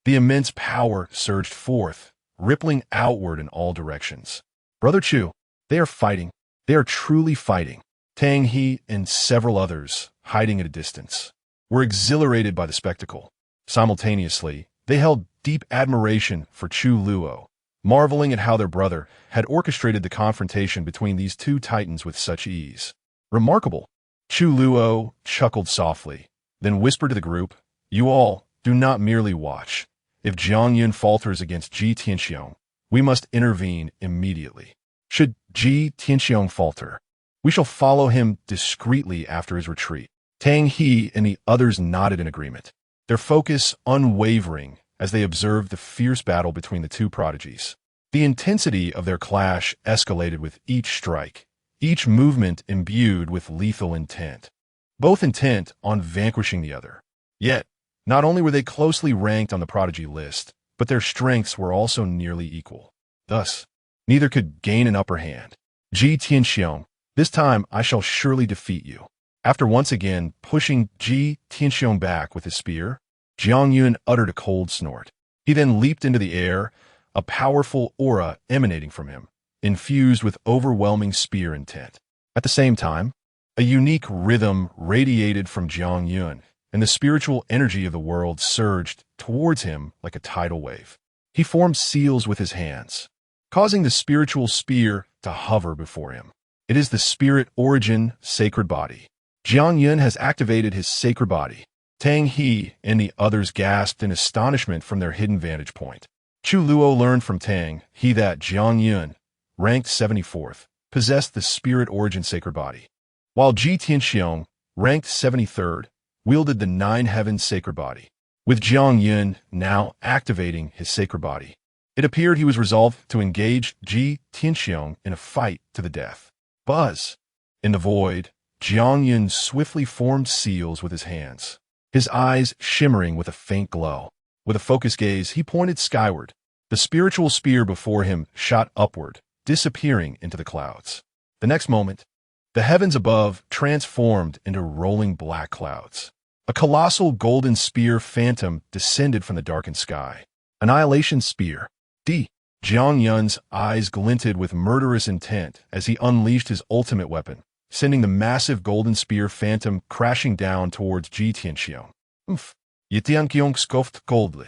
The immense power surged forth, rippling outward in all directions. Brother Chu, they are fighting. They are truly fighting. Tang He and several others, hiding at a distance, were exhilarated by the spectacle. Simultaneously, they held deep admiration for Chu Luo, marveling at how their brother had orchestrated the confrontation between these two titans with such ease. Remarkable. Chu Luo chuckled softly, then whispered to the group, You all, do not merely watch. If Jiang Yun falters against Ji Tianxiong, we must intervene immediately. Should Ji Tianxiong falter, we shall follow him discreetly after his retreat. Tang He and the others nodded in agreement, their focus unwavering as they observed the fierce battle between the two prodigies. The intensity of their clash escalated with each strike, each movement imbued with lethal intent, both intent on vanquishing the other. Yet, not only were they closely ranked on the prodigy list, but their strengths were also nearly equal. Thus, neither could gain an upper hand. Ji Tianxiong, this time I shall surely defeat you. After once again pushing Ji Tianxiong back with his spear, Jiang Yun uttered a cold snort. He then leaped into the air, a powerful aura emanating from him, infused with overwhelming spear intent. At the same time, a unique rhythm radiated from Jiang Yun, and the spiritual energy of the world surged towards him like a tidal wave. He formed seals with his hands, causing the spiritual spear to hover before him. It is the spirit origin sacred body. Jiang Yun has activated his sacred body. Tang He and the others gasped in astonishment from their hidden vantage point. Chu Luo learned from Tang He that Jiang Yun, ranked 74th, possessed the spirit origin sacred body, while Ji Tianxiong, ranked 73rd, wielded the nine heavens sacred body. With Jiang Yun now activating his sacred body, it appeared he was resolved to engage Ji Tianxiong in a fight to the death. Buzz! In the void, Jiang Yun swiftly formed seals with his hands, his eyes shimmering with a faint glow. With a focused gaze, he pointed skyward. The spiritual spear before him shot upward, disappearing into the clouds. The next moment, the heavens above transformed into rolling black clouds. A colossal golden spear phantom descended from the darkened sky. Annihilation spear. Jiang Yun's eyes glinted with murderous intent as he unleashed his ultimate weapon, sending the massive golden spear phantom crashing down towards Ji Tianxiong. Yitiankyong scoffed coldly,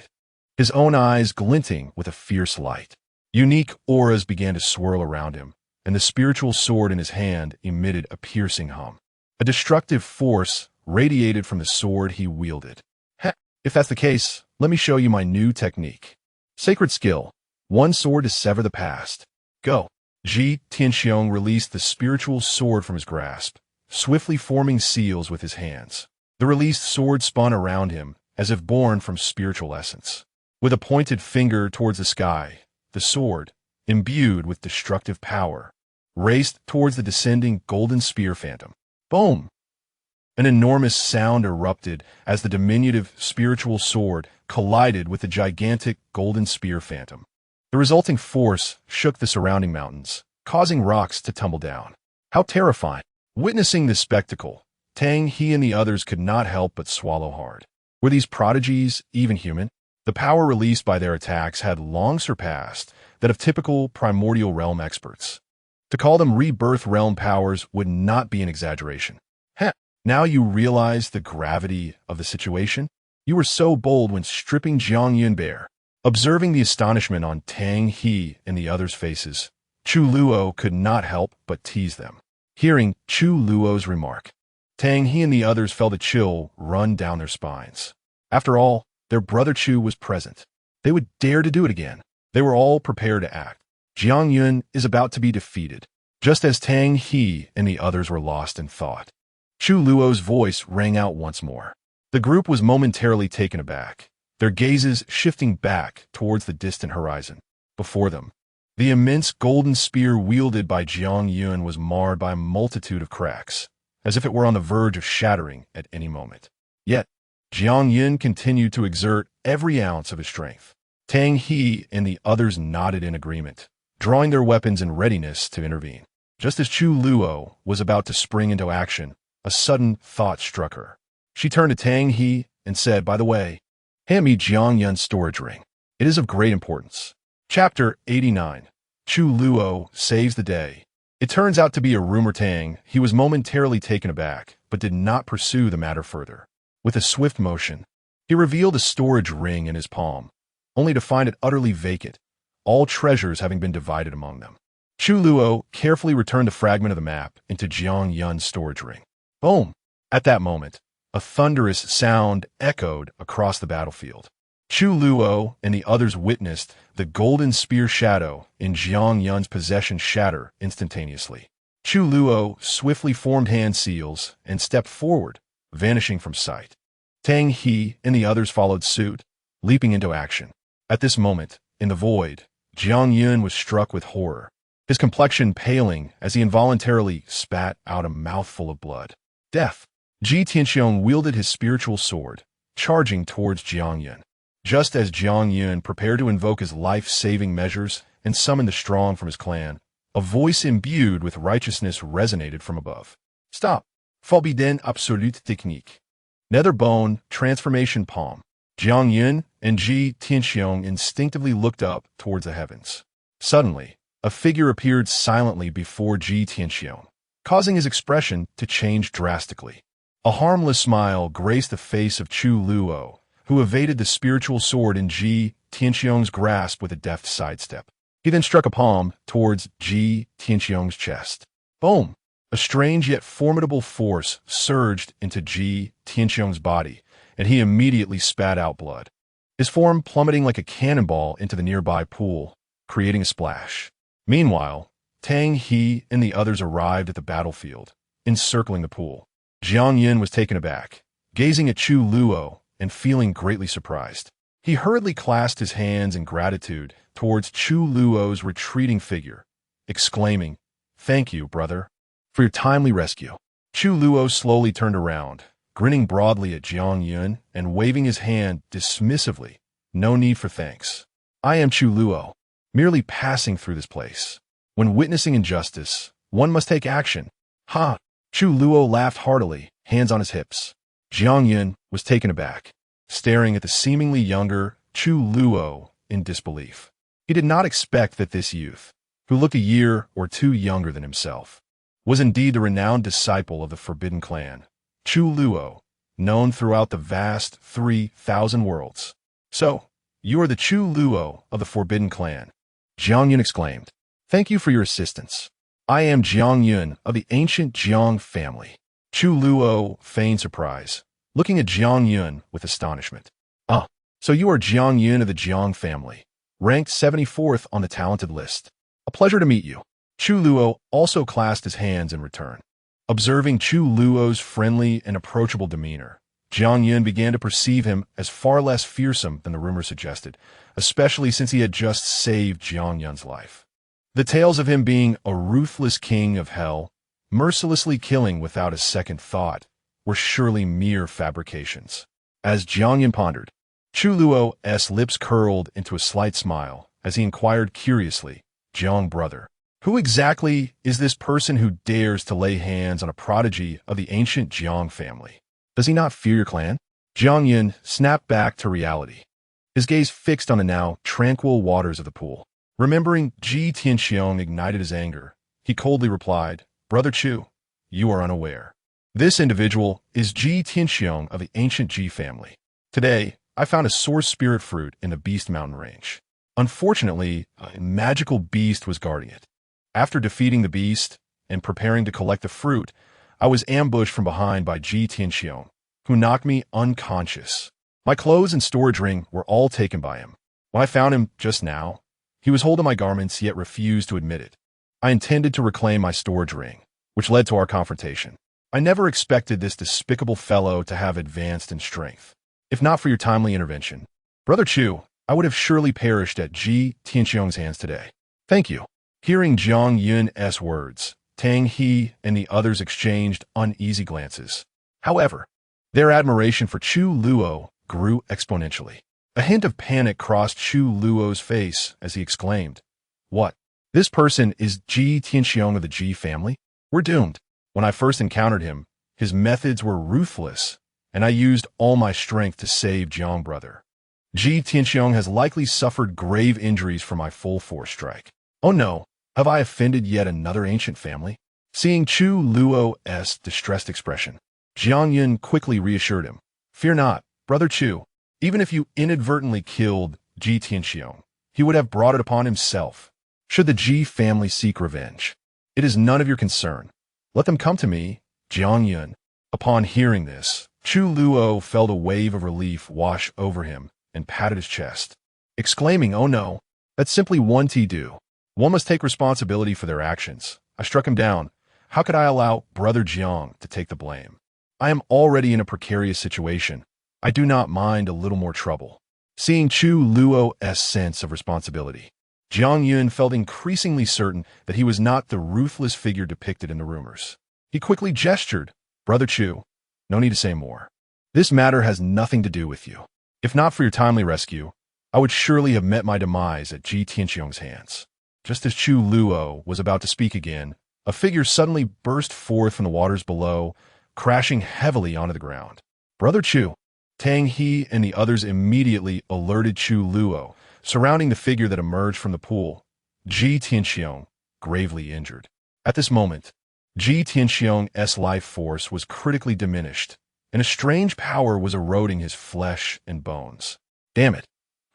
his own eyes glinting with a fierce light. Unique auras began to swirl around him, and the spiritual sword in his hand emitted a piercing hum. A destructive force radiated from the sword he wielded. Heh, if that's the case, let me show you my new technique. Sacred skill. One sword to sever the past. Go. Ji Tianxiong released the spiritual sword from his grasp, swiftly forming seals with his hands. The released sword spun around him, as if born from spiritual essence. With a pointed finger towards the sky, the sword, imbued with destructive power, raced towards the descending golden spear phantom. Boom! An enormous sound erupted as the diminutive spiritual sword collided with the gigantic golden spear phantom. The resulting force shook the surrounding mountains, causing rocks to tumble down. How terrifying! Witnessing this spectacle, Tang He and the others could not help but swallow hard. Were these prodigies even human? The power released by their attacks had long surpassed that of typical primordial realm experts. To call them rebirth realm powers would not be an exaggeration. Heh, now you realize the gravity of the situation? You were so bold when stripping Jiang Yun bare. Observing the astonishment on Tang He and the others' faces, Chu Luo could not help but tease them. Hearing Chu Luo's remark, Tang He and the others felt a chill run down their spines. After all, their brother Chu was present. They would dare to do it again. They were all prepared to act. Jiang Yun is about to be defeated, just as Tang He and the others were lost in thought. Chu Luo's voice rang out once more. The group was momentarily taken aback, their gazes shifting back towards the distant horizon. Before them, the immense golden spear wielded by Jiang Yun was marred by a multitude of cracks, as if it were on the verge of shattering at any moment. Yet, Jiang Yun continued to exert every ounce of his strength. Tang He and the others nodded in agreement, drawing their weapons in readiness to intervene. Just as Chu Luo was about to spring into action, a sudden thought struck her. She turned to Tang He and said, "By the way, hand me Jiang Yun's storage ring. It is of great importance." Chapter 89. Chu Luo saves the day. It turns out to be a rumor. Tang He was momentarily taken aback, but did not pursue the matter further. With a swift motion, he revealed a storage ring in his palm, only to find it utterly vacant, all treasures having been divided among them. Chu Luo carefully returned the fragment of the map into Jiang Yun's storage ring. Boom! At that moment, a thunderous sound echoed across the battlefield. Chu Luo and the others witnessed the golden spear shadow in Jiang Yun's possession shatter instantaneously. Chu Luo swiftly formed hand seals and stepped forward, vanishing from sight. Tang He and the others followed suit, leaping into action. At this moment, in the void, Jiang Yun was struck with horror, his complexion paling as he involuntarily spat out a mouthful of blood. Death! Ji Tianxiong wielded his spiritual sword, charging towards Jiang Yun. Just as Jiang Yun prepared to invoke his life-saving measures and summon the strong from his clan, a voice imbued with righteousness resonated from above. Stop! Forbidden absolute technique. Nether bone, transformation palm. Jiang Yun and Ji Tianxiong instinctively looked up towards the heavens. Suddenly, a figure appeared silently before Ji Tianxiong, causing his expression to change drastically. A harmless smile graced the face of Chu Luo, who evaded the spiritual sword in Ji Tianxiong's grasp with a deft sidestep. He then struck a palm towards Ji Tianxiong's chest. Boom! A strange yet formidable force surged into Ji Tianxiong's body, and he immediately spat out blood, his form plummeting like a cannonball into the nearby pool, creating a splash. Meanwhile, Tang He and the others arrived at the battlefield, encircling the pool. Jiang Yun was taken aback, gazing at Chu Luo and feeling greatly surprised. He hurriedly clasped his hands in gratitude towards Chu Luo's retreating figure, exclaiming, "Thank you, brother, for your timely rescue." Chu Luo slowly turned around, grinning broadly at Jiang Yun and waving his hand dismissively. "No need for thanks. I am Chu Luo, merely passing through this place. When witnessing injustice, one must take action." Ha! Chu Luo laughed heartily, hands on his hips. Jiang Yun was taken aback, staring at the seemingly younger Chu Luo in disbelief. He did not expect that this youth, who looked a year or two younger than himself, was indeed the renowned disciple of the Forbidden Clan. Chu Luo, known throughout the vast 3,000 worlds. So, you are the Chu Luo of the Forbidden Clan, Jiang Yun exclaimed. Thank you for your assistance. I am Jiang Yun of the ancient Jiang family. Chu Luo feigned surprise, looking at Jiang Yun with astonishment. Ah, so you are Jiang Yun of the Jiang family, ranked 74th on the talented list. A pleasure to meet you. Chu Luo also clasped his hands in return. Observing Chu Luo's friendly and approachable demeanor, Jiang Yun began to perceive him as far less fearsome than the rumor suggested, especially since he had just saved Jiang Yun's life. The tales of him being a ruthless king of hell, mercilessly killing without a second thought, were surely mere fabrications. As Jiang Yun pondered, Chu Luo's lips curled into a slight smile as he inquired curiously, Jiang brother, who exactly is this person who dares to lay hands on a prodigy of the ancient Jiang family? Does he not fear your clan? Jiang Yun snapped back to reality, his gaze fixed on the now tranquil waters of the pool. Remembering Ji Tianxiong ignited his anger, he coldly replied, Brother Chu, you are unaware. This individual is Ji Tianxiong of the ancient Ji family. Today, I found a source spirit fruit in the Beast Mountain range. Unfortunately, a magical beast was guarding it. After defeating the beast and preparing to collect the fruit, I was ambushed from behind by Ji Tianxiong, who knocked me unconscious. My clothes and storage ring were all taken by him. When I found him just now, he was holding my garments yet refused to admit it. I intended to reclaim my storage ring, which led to our confrontation. I never expected this despicable fellow to have advanced in strength. If not for your timely intervention, Brother Chu, I would have surely perished at Ji Tianxiong's hands today. Thank you. Hearing Jiang Yun's words, Tang He and the others exchanged uneasy glances. However, their admiration for Chu Luo grew exponentially. A hint of panic crossed Chu Luo's face as he exclaimed, What? This person is Ji Tianxiong of the Ji family? We're doomed. When I first encountered him, his methods were ruthless, and I used all my strength to save Jiang brother. Ji Tianxiong has likely suffered grave injuries from my full force strike. Oh no, have I offended yet another ancient family? Seeing Chu Luo's distressed expression, Jiang Yun quickly reassured him. Fear not, Brother Chu. Even if you inadvertently killed Ji Tianxiong, he would have brought it upon himself. Should the Ji family seek revenge, it is none of your concern. Let them come to me, Jiang Yun. Upon hearing this, Chu Luo felt a wave of relief wash over him and patted his chest, exclaiming, Oh no, that's simply one do. One must take responsibility for their actions. I struck him down. How could I allow Brother Jiang to take the blame? I am already in a precarious situation. I do not mind a little more trouble. Seeing Chu Luo's sense of responsibility, Jiang Yun felt increasingly certain that he was not the ruthless figure depicted in the rumors. He quickly gestured, Brother Chu, no need to say more. This matter has nothing to do with you. If not for your timely rescue, I would surely have met my demise at Ji Tianxiong's hands. Just as Chu Luo was about to speak again, a figure suddenly burst forth from the waters below, crashing heavily onto the ground. Brother Chu, Tang He and the others immediately alerted Chu Luo, surrounding the figure that emerged from the pool, Ji Tianxiong, gravely injured. At this moment, Ji Tianxiong's life force was critically diminished, and a strange power was eroding his flesh and bones. Damn it!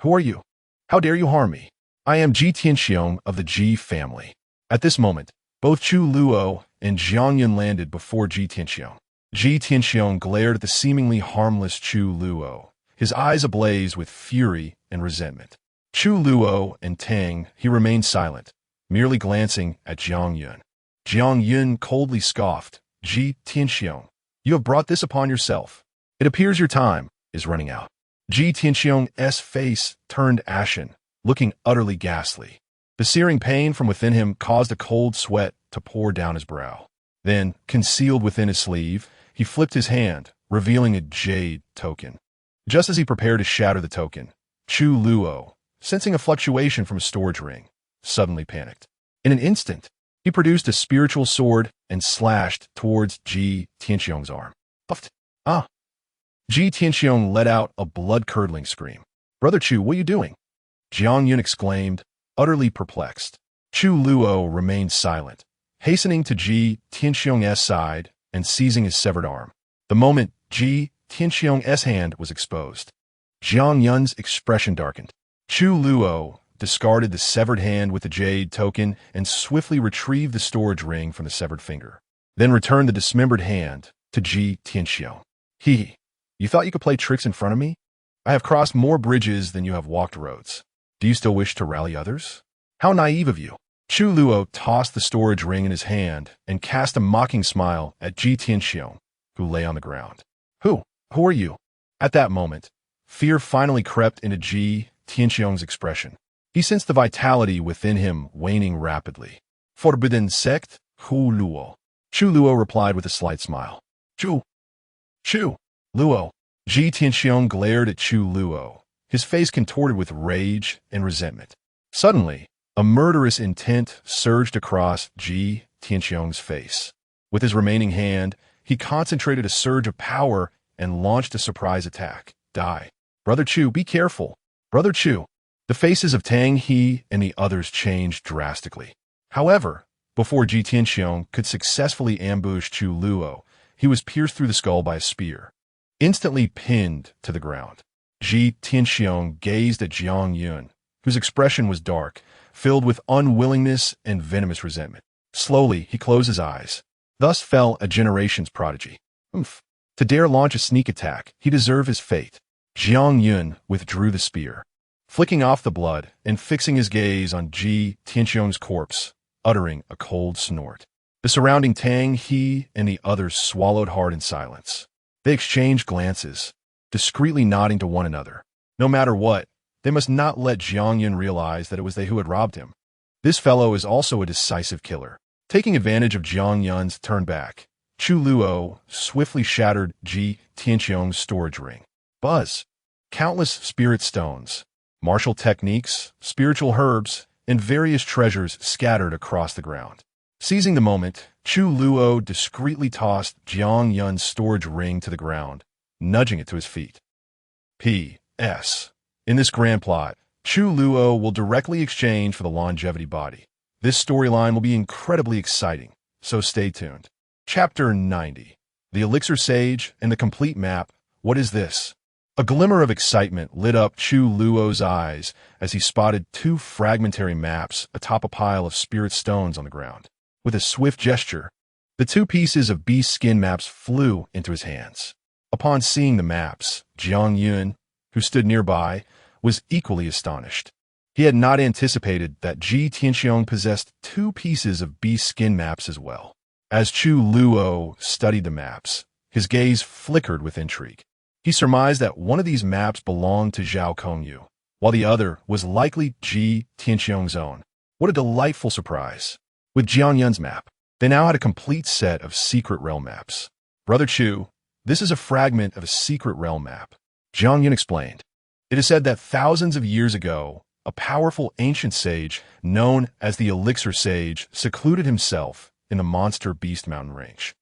Who are you? How dare you harm me? I am Ji Tianxiong of the Ji family. At this moment, both Chu Luo and Jiang Yun landed before Ji Tianxiong. Ji Tianxiong glared at the seemingly harmless Chu Luo, his eyes ablaze with fury and resentment. Chu Luo and Tang He remained silent, merely glancing at Jiang Yun. Jiang Yun coldly scoffed, Ji Tianxiong, you have brought this upon yourself. It appears your time is running out. Ji Tianxiong's face turned ashen, looking utterly ghastly. The searing pain from within him caused a cold sweat to pour down his brow. Then, concealed within his sleeve, he flipped his hand, revealing a jade token. Just as he prepared to shatter the token, Chu Luo, sensing a fluctuation from his storage ring, suddenly panicked. In an instant, he produced a spiritual sword and slashed towards Ji Tianxiong's arm. Puffed. Ah! Ji Tianxiong let out a blood-curdling scream. Brother Chu, what are you doing? Jiang Yun exclaimed, utterly perplexed. Chu Luo remained silent, hastening to Ji Tianxiong's side and seizing his severed arm. The moment Ji Tianxiong's hand was exposed. Jiang Yun's expression darkened. Chu Luo discarded the severed hand with the jade token and swiftly retrieved the storage ring from the severed finger, then returned the dismembered hand to Ji Tianxiong. You thought you could play tricks in front of me? I have crossed more bridges than you have walked roads. Do you still wish to rally others? How naive of you. Chu Luo tossed the storage ring in his hand and cast a mocking smile at Ji Tianxiong, who lay on the ground. Who are you? At that moment, fear finally crept into Ji Tianxiong's expression. He sensed the vitality within him waning rapidly. Forbidden sect, Chu Luo. Chu Luo replied with a slight smile. Chu Luo. Ji Tianxiong glared at Chu Luo, his face contorted with rage and resentment. Suddenly, a murderous intent surged across Ji Tianxiong's face. With his remaining hand, he concentrated a surge of power and launched a surprise attack. Die. Brother Chu, be careful. Brother Chu. The faces of Tang He and the others changed drastically. However, before Ji Tianxiong could successfully ambush Chu Luo, he was pierced through the skull by a spear, instantly pinned to the ground. Ji Tianxiong gazed at Jiang Yun, whose expression was dark, filled with unwillingness and venomous resentment. Slowly, he closed his eyes. Thus fell a generation's prodigy. To dare launch a sneak attack, he deserved his fate. Jiang Yun withdrew the spear, flicking off the blood and fixing his gaze on Ji Tianxiong's corpse, uttering a cold snort. The surrounding Tang He and the others swallowed hard in silence. They exchanged glances, discreetly nodding to one another. No matter what, they must not let Jiang Yun realize that it was they who had robbed him. This fellow is also a decisive killer. Taking advantage of Jiang Yun's turn back, Chu Luo swiftly shattered Ji Tianxiong's storage ring. Buzz! Countless spirit stones, martial techniques, spiritual herbs, and various treasures scattered across the ground. Seizing the moment, Chu Luo discreetly tossed Jiang Yun's storage ring to the ground, nudging it to his feet. P.S. In this grand plot, Chu Luo will directly exchange for the longevity body. This storyline will be incredibly exciting, so stay tuned. Chapter 90. The Elixir Sage and the Complete Map. What is this? A glimmer of excitement lit up Chu Luo's eyes as he spotted two fragmentary maps atop a pile of spirit stones on the ground. With a swift gesture, the two pieces of beast skin maps flew into his hands. Upon seeing the maps, Jiang Yun, who stood nearby, was equally astonished. He had not anticipated that Ji Tianxiong possessed two pieces of beast skin maps as well. As Chu Luo studied the maps, his gaze flickered with intrigue. He surmised that one of these maps belonged to Zhao Kongyu, while the other was likely Ji Tianxiong's own. What a delightful surprise. With Jiang Yun's map, they now had a complete set of secret realm maps. Brother Chu, this is a fragment of a secret realm map. Jiang Yun explained. It is said that thousands of years ago, a powerful ancient sage known as the Elixir Sage secluded himself in the monster Beast Mountain range.